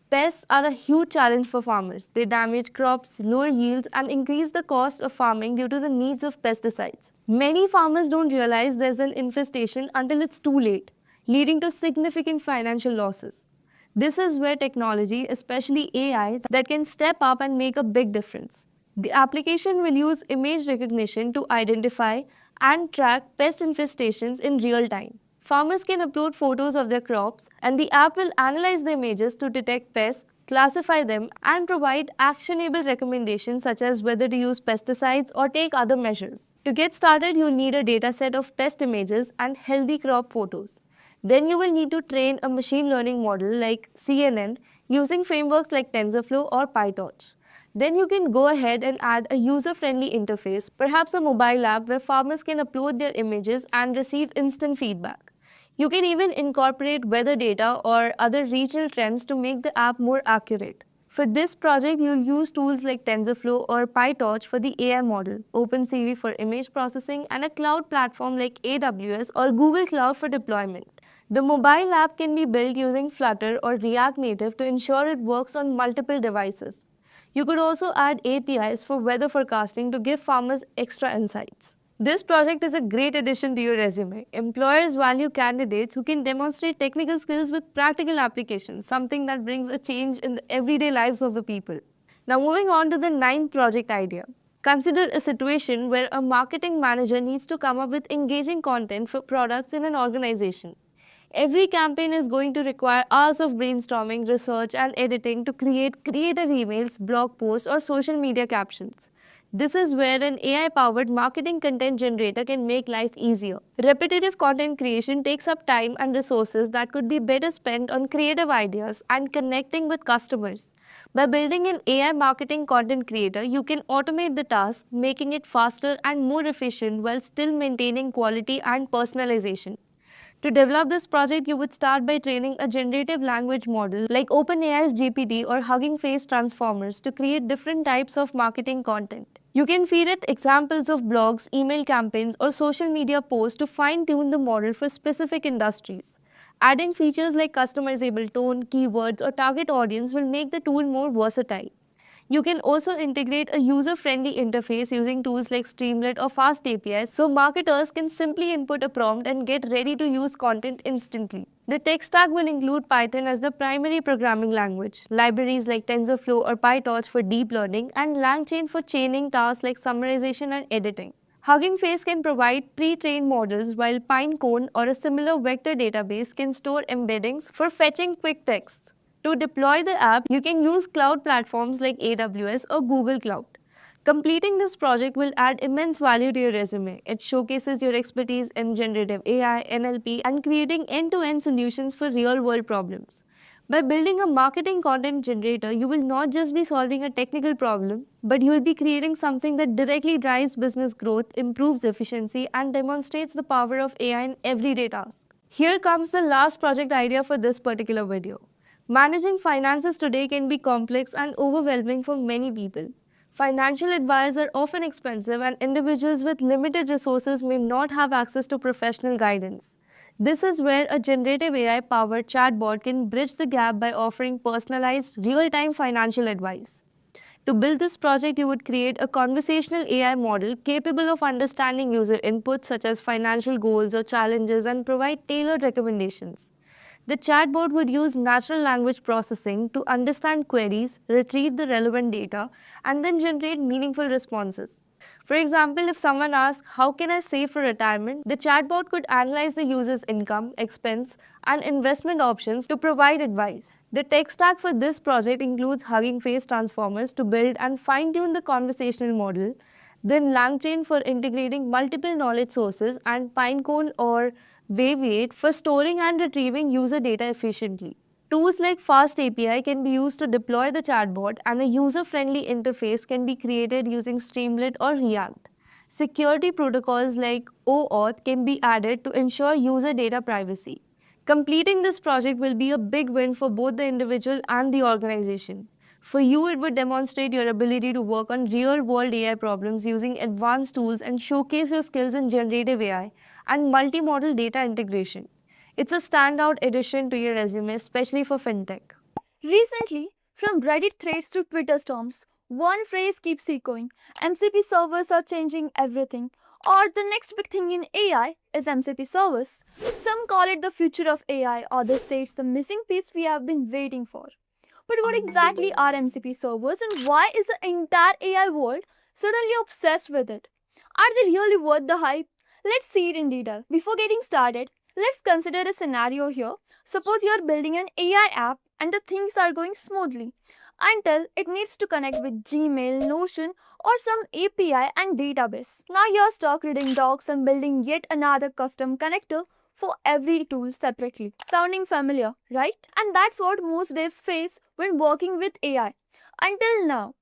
Pests are a huge challenge for farmers. They damage crops, lower yields, and increase the cost of farming due to the needs of pesticides. Many farmers don't realize there's an infestation until it's too late, leading to significant financial losses. This is where technology, especially AI, that can step up and make a big difference. The application will use image recognition to identify and track pest infestations in real time. Farmers can upload photos of their crops, and the app will analyze the images to detect pests, classify them, and provide actionable recommendations such as whether to use pesticides or take other measures. To get started, you'll need a dataset of pest images and healthy crop photos. Then you will need to train a machine learning model like CNN using frameworks like TensorFlow or PyTorch. Then you can go ahead and add a user-friendly interface, perhaps a mobile app where farmers can upload their images and receive instant feedback. You can even incorporate weather data or other regional trends to make the app more accurate. For this project, you'll use tools like TensorFlow or PyTorch for the AI model, OpenCV for image processing, and a cloud platform like AWS or Google Cloud for deployment. The mobile app can be built using Flutter or React Native to ensure it works on multiple devices. You could also add APIs for weather forecasting to give farmers extra insights. This project is a great addition to your resume. Employers value candidates who can demonstrate technical skills with practical applications, something that brings a change in the everyday lives of the people. Now moving on to the ninth project idea. Consider a situation where a marketing manager needs to come up with engaging content for products in an organization. Every campaign is going to require hours of brainstorming, research, and editing to create creative emails, blog posts, or social media captions. This is where an AI-powered marketing content generator can make life easier. Repetitive content creation takes up time and resources that could be better spent on creative ideas and connecting with customers. By building an AI marketing content creator, you can automate the task, making it faster and more efficient while still maintaining quality and personalization. To develop this project, you would start by training a generative language model like OpenAI's GPT or Hugging Face transformers to create different types of marketing content. You can feed it examples of blogs, email campaigns, or social media posts to fine-tune the model for specific industries. Adding features like customizable tone, keywords, or target audience will make the tool more versatile. You can also integrate a user-friendly interface using tools like Streamlit or Fast APIs so marketers can simply input a prompt and get ready-to-use content instantly. The tech stack will include Python as the primary programming language, libraries like TensorFlow or PyTorch for deep learning, and LangChain for chaining tasks like summarization and editing. Hugging Face can provide pre-trained models, while Pinecone or a similar vector database can store embeddings for fetching quick text. To deploy the app, you can use cloud platforms like AWS or Google Cloud. Completing this project will add immense value to your resume. It showcases your expertise in generative AI, NLP, and creating end-to-end solutions for real-world problems. By building a marketing content generator, you will not just be solving a technical problem, but you will be creating something that directly drives business growth, improves efficiency, and demonstrates the power of AI in everyday tasks. Here comes the last project idea for this particular video. Managing finances today can be complex and overwhelming for many people. Financial advice are often expensive, and individuals with limited resources may not have access to professional guidance. This is where a generative AI-powered chatbot can bridge the gap by offering personalized, real-time financial advice. To build this project, you would create a conversational AI model capable of understanding user inputs such as financial goals or challenges and provide tailored recommendations. The chatbot would use natural language processing to understand queries, retrieve the relevant data, and then generate meaningful responses. For example, if someone asks, "How can I save for retirement?" the chatbot could analyze the user's income, expense, and investment options to provide advice. The tech stack for this project includes Hugging Face transformers to build and fine tune the conversational model, then LangChain for integrating multiple knowledge sources, and Pinecone or Waviate for storing and retrieving user data efficiently. Tools like Fast API can be used to deploy the chatbot, and a user-friendly interface can be created using Streamlit or React. Security protocols like OAuth can be added to ensure user data privacy. Completing this project will be a big win for both the individual and the organization. For you, it would demonstrate your ability to work on real-world AI problems using advanced tools and showcase your skills in generative AI and multimodal data integration. It's a standout addition to your resume, especially for fintech. Recently, from Reddit threads to Twitter storms, one phrase keeps echoing: MCP servers are changing everything. Or the next big thing in AI is MCP servers. Some call it the future of AI, others say it's the missing piece we have been waiting for. But what exactly are MCP servers and why is the entire AI world suddenly obsessed with it? Are they really worth the hype? Let's see it in detail. Before getting started, let's consider a scenario here. Suppose you are building an AI app and the things are going smoothly until it needs to connect with Gmail, Notion, or some API and database. Now you're stuck reading docs and building yet another custom connector for every tool separately. Sounding familiar, right? And that's what most devs face when working with AI. Until now.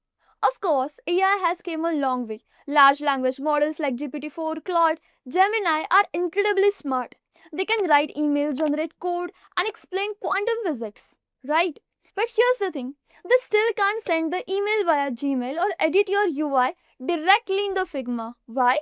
Of course, AI has come a long way. Large language models like GPT-4, Claude, Gemini are incredibly smart. They can write emails, generate code, and explain quantum physics, right? But here's the thing, they still can't send the email via Gmail or edit your UI directly in the Figma. Why?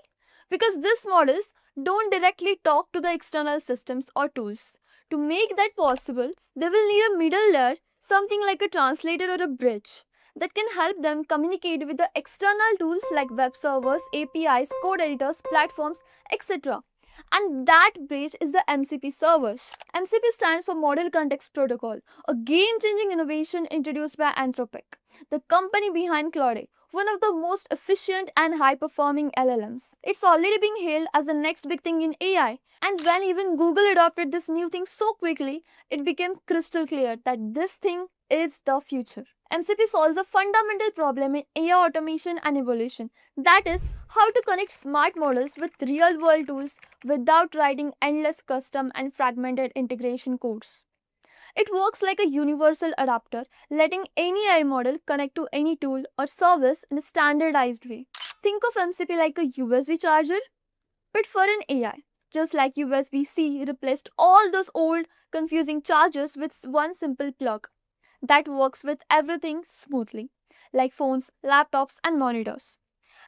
Because these models don't directly talk to the external systems or tools. To make that possible, they will need a middle layer, something like a translator or a bridge, that can help them communicate with the external tools like web servers, APIs, code editors, platforms, etc. And that bridge is the MCP servers. MCP stands for Model Context Protocol, a game-changing innovation introduced by Anthropic, the company behind Claude, one of the most efficient and high-performing LLMs. It's already being hailed as the next big thing in AI. And when even Google adopted this new thing so quickly, it became crystal clear that this thing is the future. MCP solves a fundamental problem in AI automation and evolution. That is, how to connect smart models with real-world tools without writing endless custom and fragmented integration codes. It works like a universal adapter, letting any AI model connect to any tool or service in a standardized way. Think of MCP like a USB charger, but for an AI. Just like USB-C replaced all those old, confusing chargers with one simple plug that works with everything smoothly, like phones, laptops, and monitors.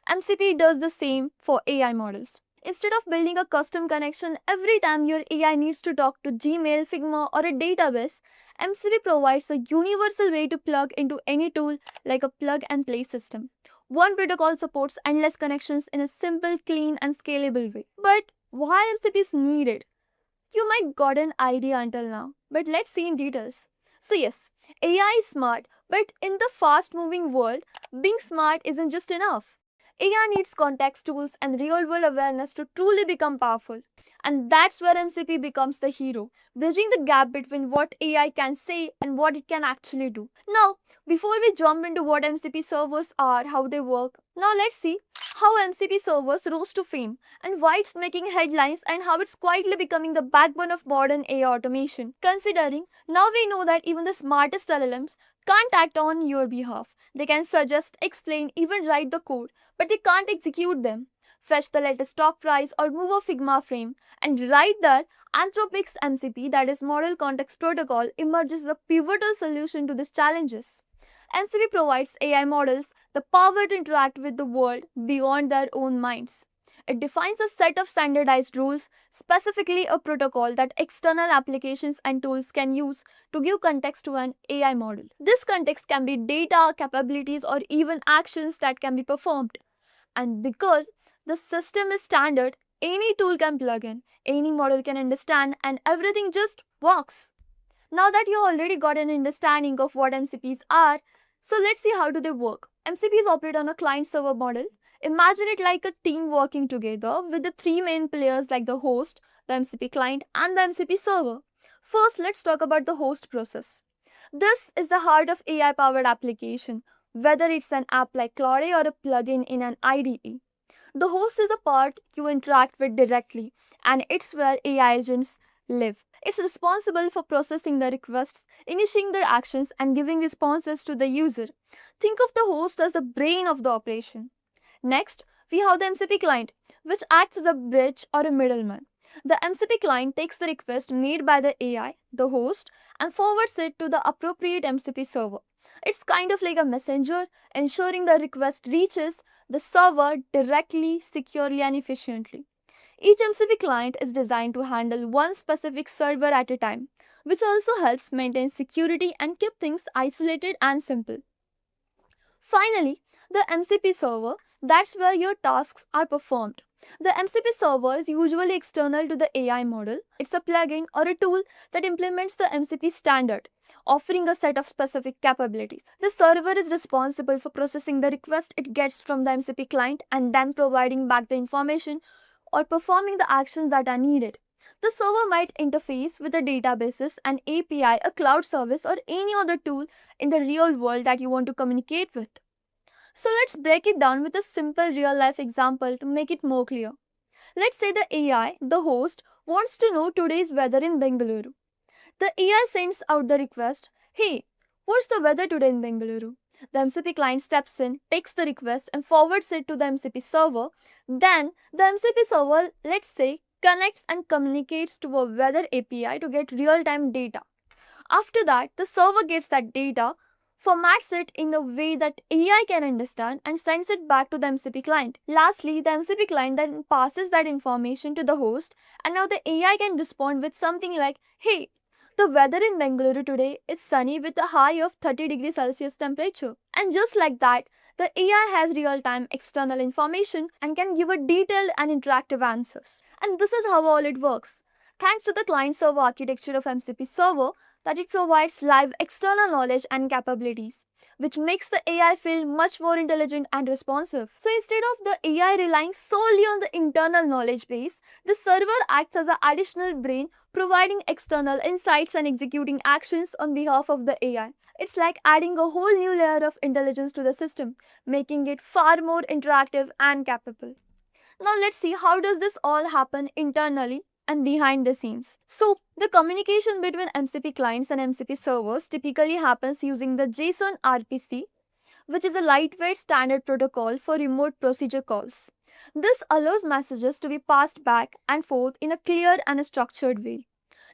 MCP does the same for AI models. Instead of building a custom connection every time your AI needs to talk to Gmail, Figma, or a database, MCP provides a universal way to plug into any tool like a plug and play system. One protocol supports endless connections in a simple, clean, and scalable way. But why MCP is needed? You might got an idea until now, but let's see in details. So yes, AI is smart, but in the fast-moving world, being smart isn't just enough. AI needs context tools and real-world awareness to truly become powerful. And that's where MCP becomes the hero, bridging the gap between what AI can say and what it can actually do. Now, before we jump into what MCP servers are, how they work, now let's see how MCP servers rose to fame and why it's making headlines and how it's quietly becoming the backbone of modern AI automation. Considering now we know that even the smartest LLMs can't act on your behalf. They can suggest, explain, even write the code, but they can't execute them, fetch the latest stock price, or move a Figma frame. And right there, Anthropic's MCP, that is Model Context Protocol, emerges as a pivotal solution to these challenges. MCP provides AI models the power to interact with the world beyond their own minds. It defines a set of standardized rules, specifically a protocol that external applications and tools can use to give context to an AI model. This context can be data, capabilities, or even actions that can be performed. And because the system is standard, any tool can plug in, any model can understand, and everything just works. Now that you already got an understanding of what MCPs are, so let's see how do they work. MCPs operate on a client-server model. Imagine it like a team working together with the three main players like the host, the MCP client, and the MCP server. First, let's talk about the host process. This is the heart of AI-powered application, whether it's an app like Claude or a plugin in an IDE. The host is the part you interact with directly, and it's where AI agents live. It's responsible for processing the requests, initiating their actions, and giving responses to the user. Think of the host as the brain of the operation. Next, we have the MCP client, which acts as a bridge or a middleman. The MCP client takes the request made by the AI, the host, and forwards it to the appropriate MCP server. It's kind of like a messenger, ensuring the request reaches the server directly, securely, and efficiently. Each MCP client is designed to handle one specific server at a time, which also helps maintain security and keep things isolated and simple. Finally, the MCP server, that's where your tasks are performed. The MCP server is usually external to the AI model. It's a plugin or a tool that implements the MCP standard, offering a set of specific capabilities. The server is responsible for processing the request it gets from the MCP client and then providing back the information or performing the actions that are needed. The server might interface with a databases, an API, a cloud service, or any other tool in the real world that you want to communicate with. So let's break it down with a simple real life example to make it more clear. Let's say the AI, the host, wants to know today's weather in Bengaluru. The AI sends out the request, "Hey, what's the weather today in Bengaluru?" The MCP client steps in, takes the request, and forwards it to the MCP server. Then, the MCP server, let's say, connects and communicates to a weather API to get real-time data. After that, the server gets that data, formats it in a way that AI can understand, and sends it back to the MCP client. Lastly, the MCP client then passes that information to the host, and now the AI can respond with something like, "Hey, the weather in Bengaluru today is sunny with a high of 30 degrees Celsius temperature." And just like that, the AI has real-time external information and can give a detailed and interactive answers. And this is how all it works. Thanks to the client-server architecture of MCP server, that it provides live external knowledge and capabilities, which makes the AI feel much more intelligent and responsive. So instead of the AI relying solely on the internal knowledge base, the server acts as an additional brain, providing external insights and executing actions on behalf of the AI. It's like adding a whole new layer of intelligence to the system, making it far more interactive and capable. Now let's see how does this all happen internally and behind the scenes. So the communication between MCP clients and MCP servers typically happens using the JSON RPC, which is a lightweight standard protocol for remote procedure calls. This allows messages to be passed back and forth in a clear and a structured way.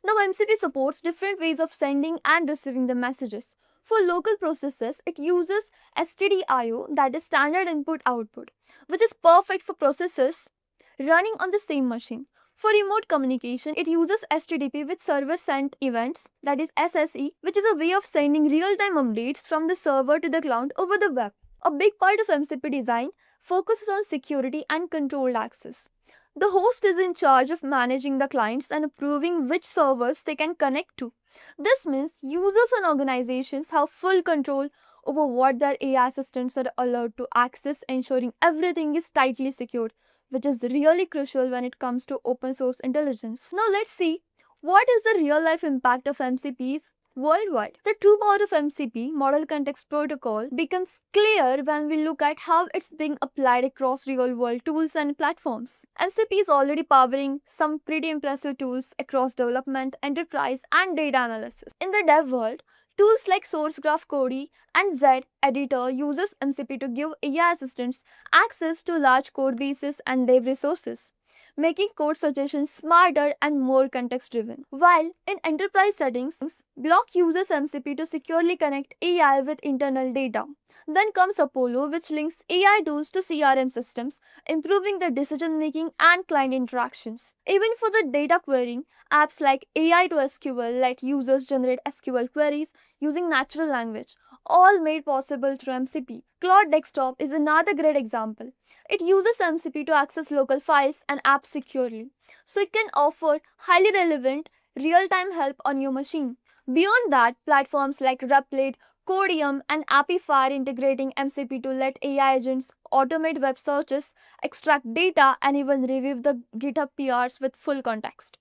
Now MCP supports different ways of sending and receiving the messages. For local processes, it uses STDIO, that is standard input output, which is perfect for processes running on the same machine. For remote communication, it uses HTTP with server sent events, that is SSE, which is a way of sending real-time updates from the server to the cloud over the web. A big part of MCP design focuses on security and controlled access. The host is in charge of managing the clients and approving which servers they can connect to. This means users and organizations have full control over what their AI assistants are allowed to access, ensuring everything is tightly secured, which is really crucial when it comes to open source intelligence. Now let's see what is the real life impact of MCPs worldwide. The true power of MCP, Model Context Protocol, becomes clear when we look at how it's being applied across real world tools and platforms. MCP is already powering some pretty impressive tools across development, enterprise, and data analysis. In the dev world, tools like SourceGraph Cody and Z Editor uses MCP to give AI assistants access to large code bases and dev resources. making code suggestions smarter and more context-driven. While in enterprise settings, Block uses MCP to securely connect AI with internal data. Then comes Apollo, which links AI tools to CRM systems, improving the decision making and client interactions. Even for the data querying, apps like AI to SQL let users generate SQL queries using natural language, all made possible through MCP. Cloud Desktop is another great example. It uses MCP to access local files and apps securely, so it can offer highly relevant real-time help on your machine. Beyond that, platforms like Replit, Codium, and Appifier integrating MCP to let AI agents automate web searches, extract data, and even review the GitHub PRs with full context.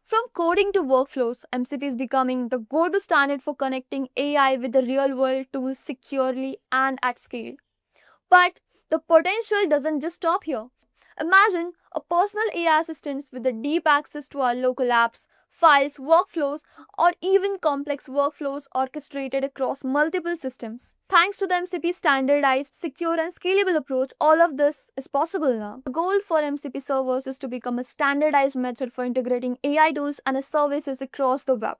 From coding to workflows, MCP is becoming the go-to standard for connecting AI with the real-world tools securely and at scale. But the potential doesn't just stop here. Imagine a personal AI assistant with the deep access to our local apps, files, workflows, or even complex workflows orchestrated across multiple systems. Thanks to the MCP standardized, secure, and scalable approach, all of this is possible now. The goal for MCP servers is to become a standardized method for integrating AI tools and services across the web.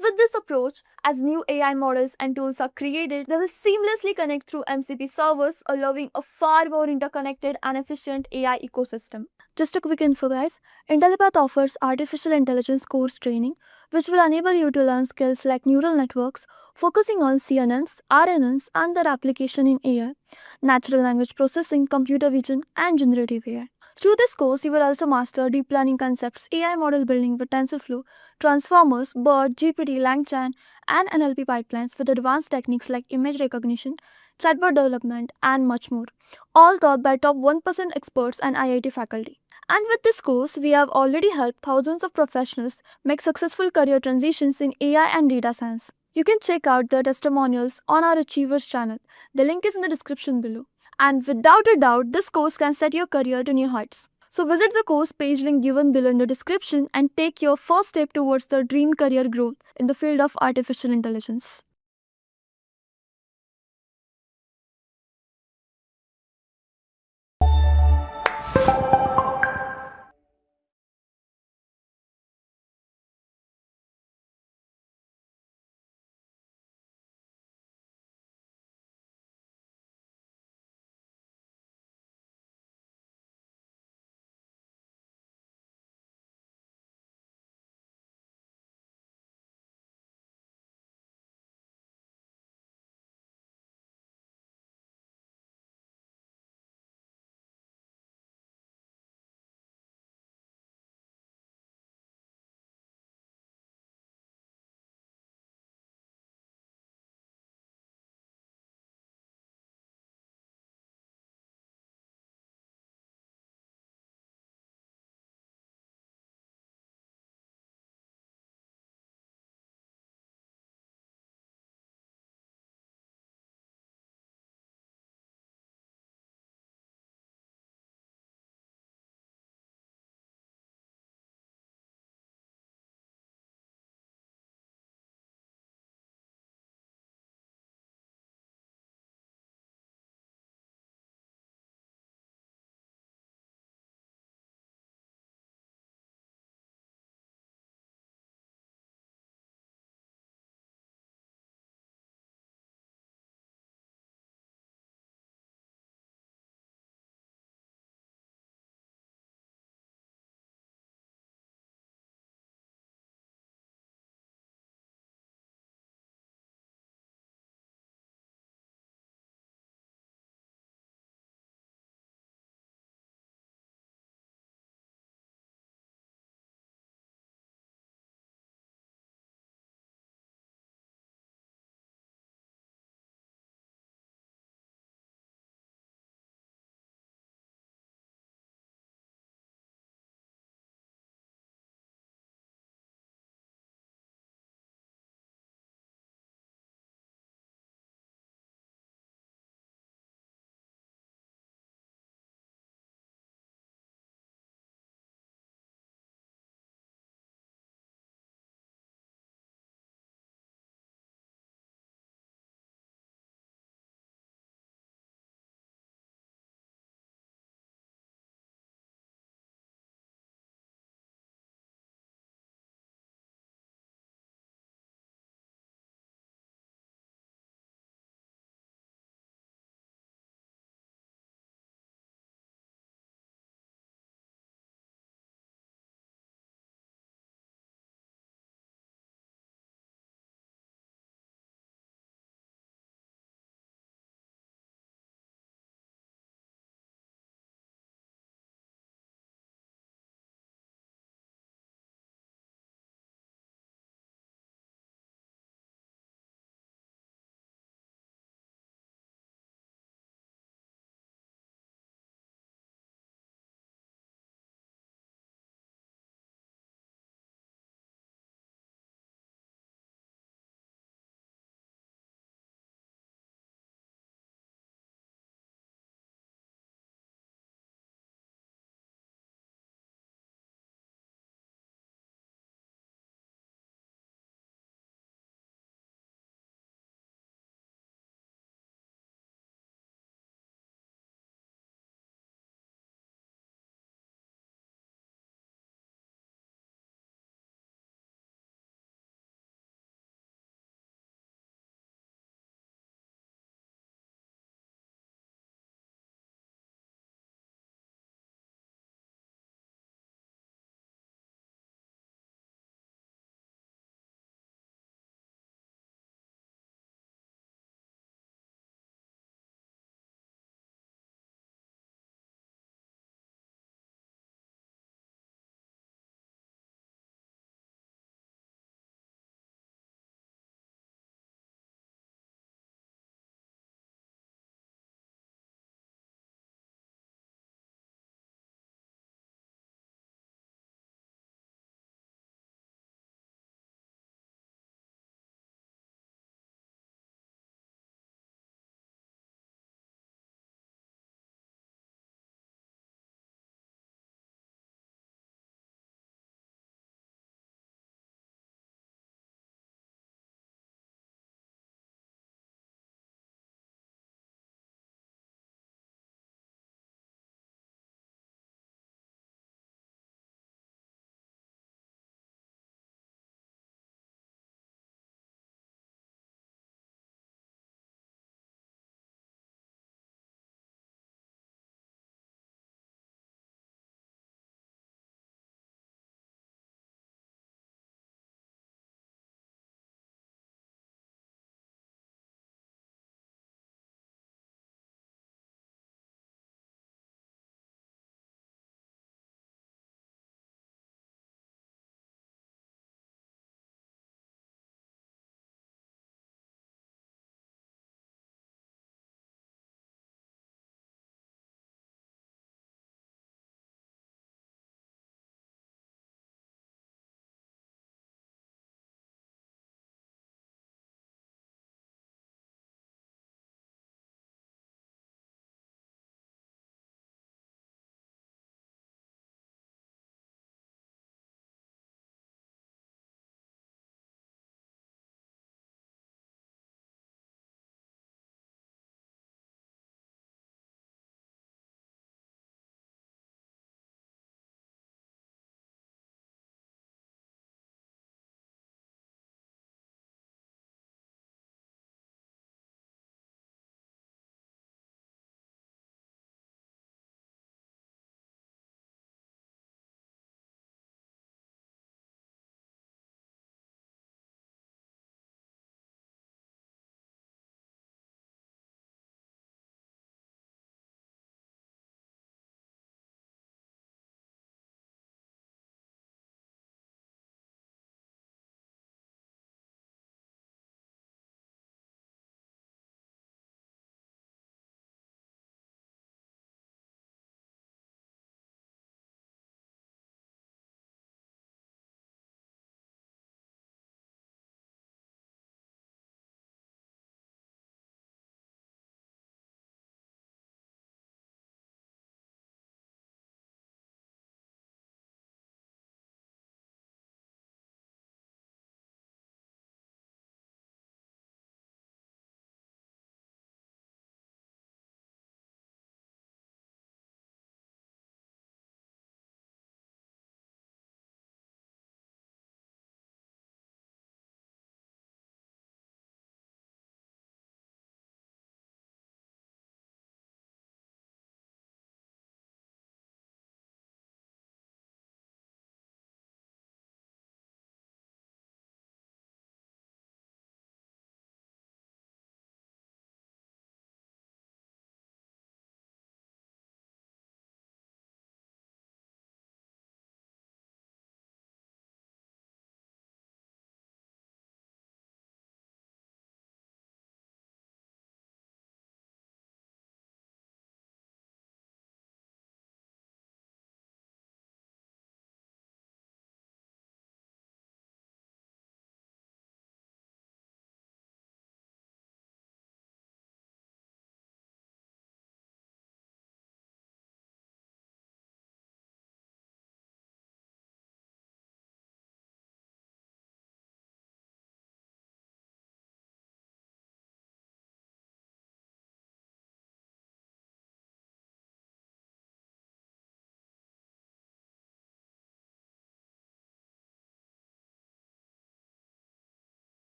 With this approach, as new AI models and tools are created, they will seamlessly connect through MCP servers, allowing a far more interconnected and efficient AI ecosystem. Just a quick info, guys. Intellipaat offers artificial intelligence course training, which will enable you to learn skills like neural networks, focusing on CNNs, RNNs, and their application in AI, natural language processing, computer vision, and generative AI. Through this course, you will also master deep learning concepts, AI model building with TensorFlow, transformers, BERT, GPT, LangChain, and NLP pipelines with advanced techniques like image recognition, chatbot development, and much more, all taught by top 1% experts and IIT faculty. And with this course, we have already helped thousands of professionals make successful career transitions in AI and data science. You can check out the testimonials on our Achievers channel. The link is in the description below. And without a doubt, this course can set your career to new heights. So visit the course page link given below in the description and take your first step towards the dream career growth in the field of artificial intelligence.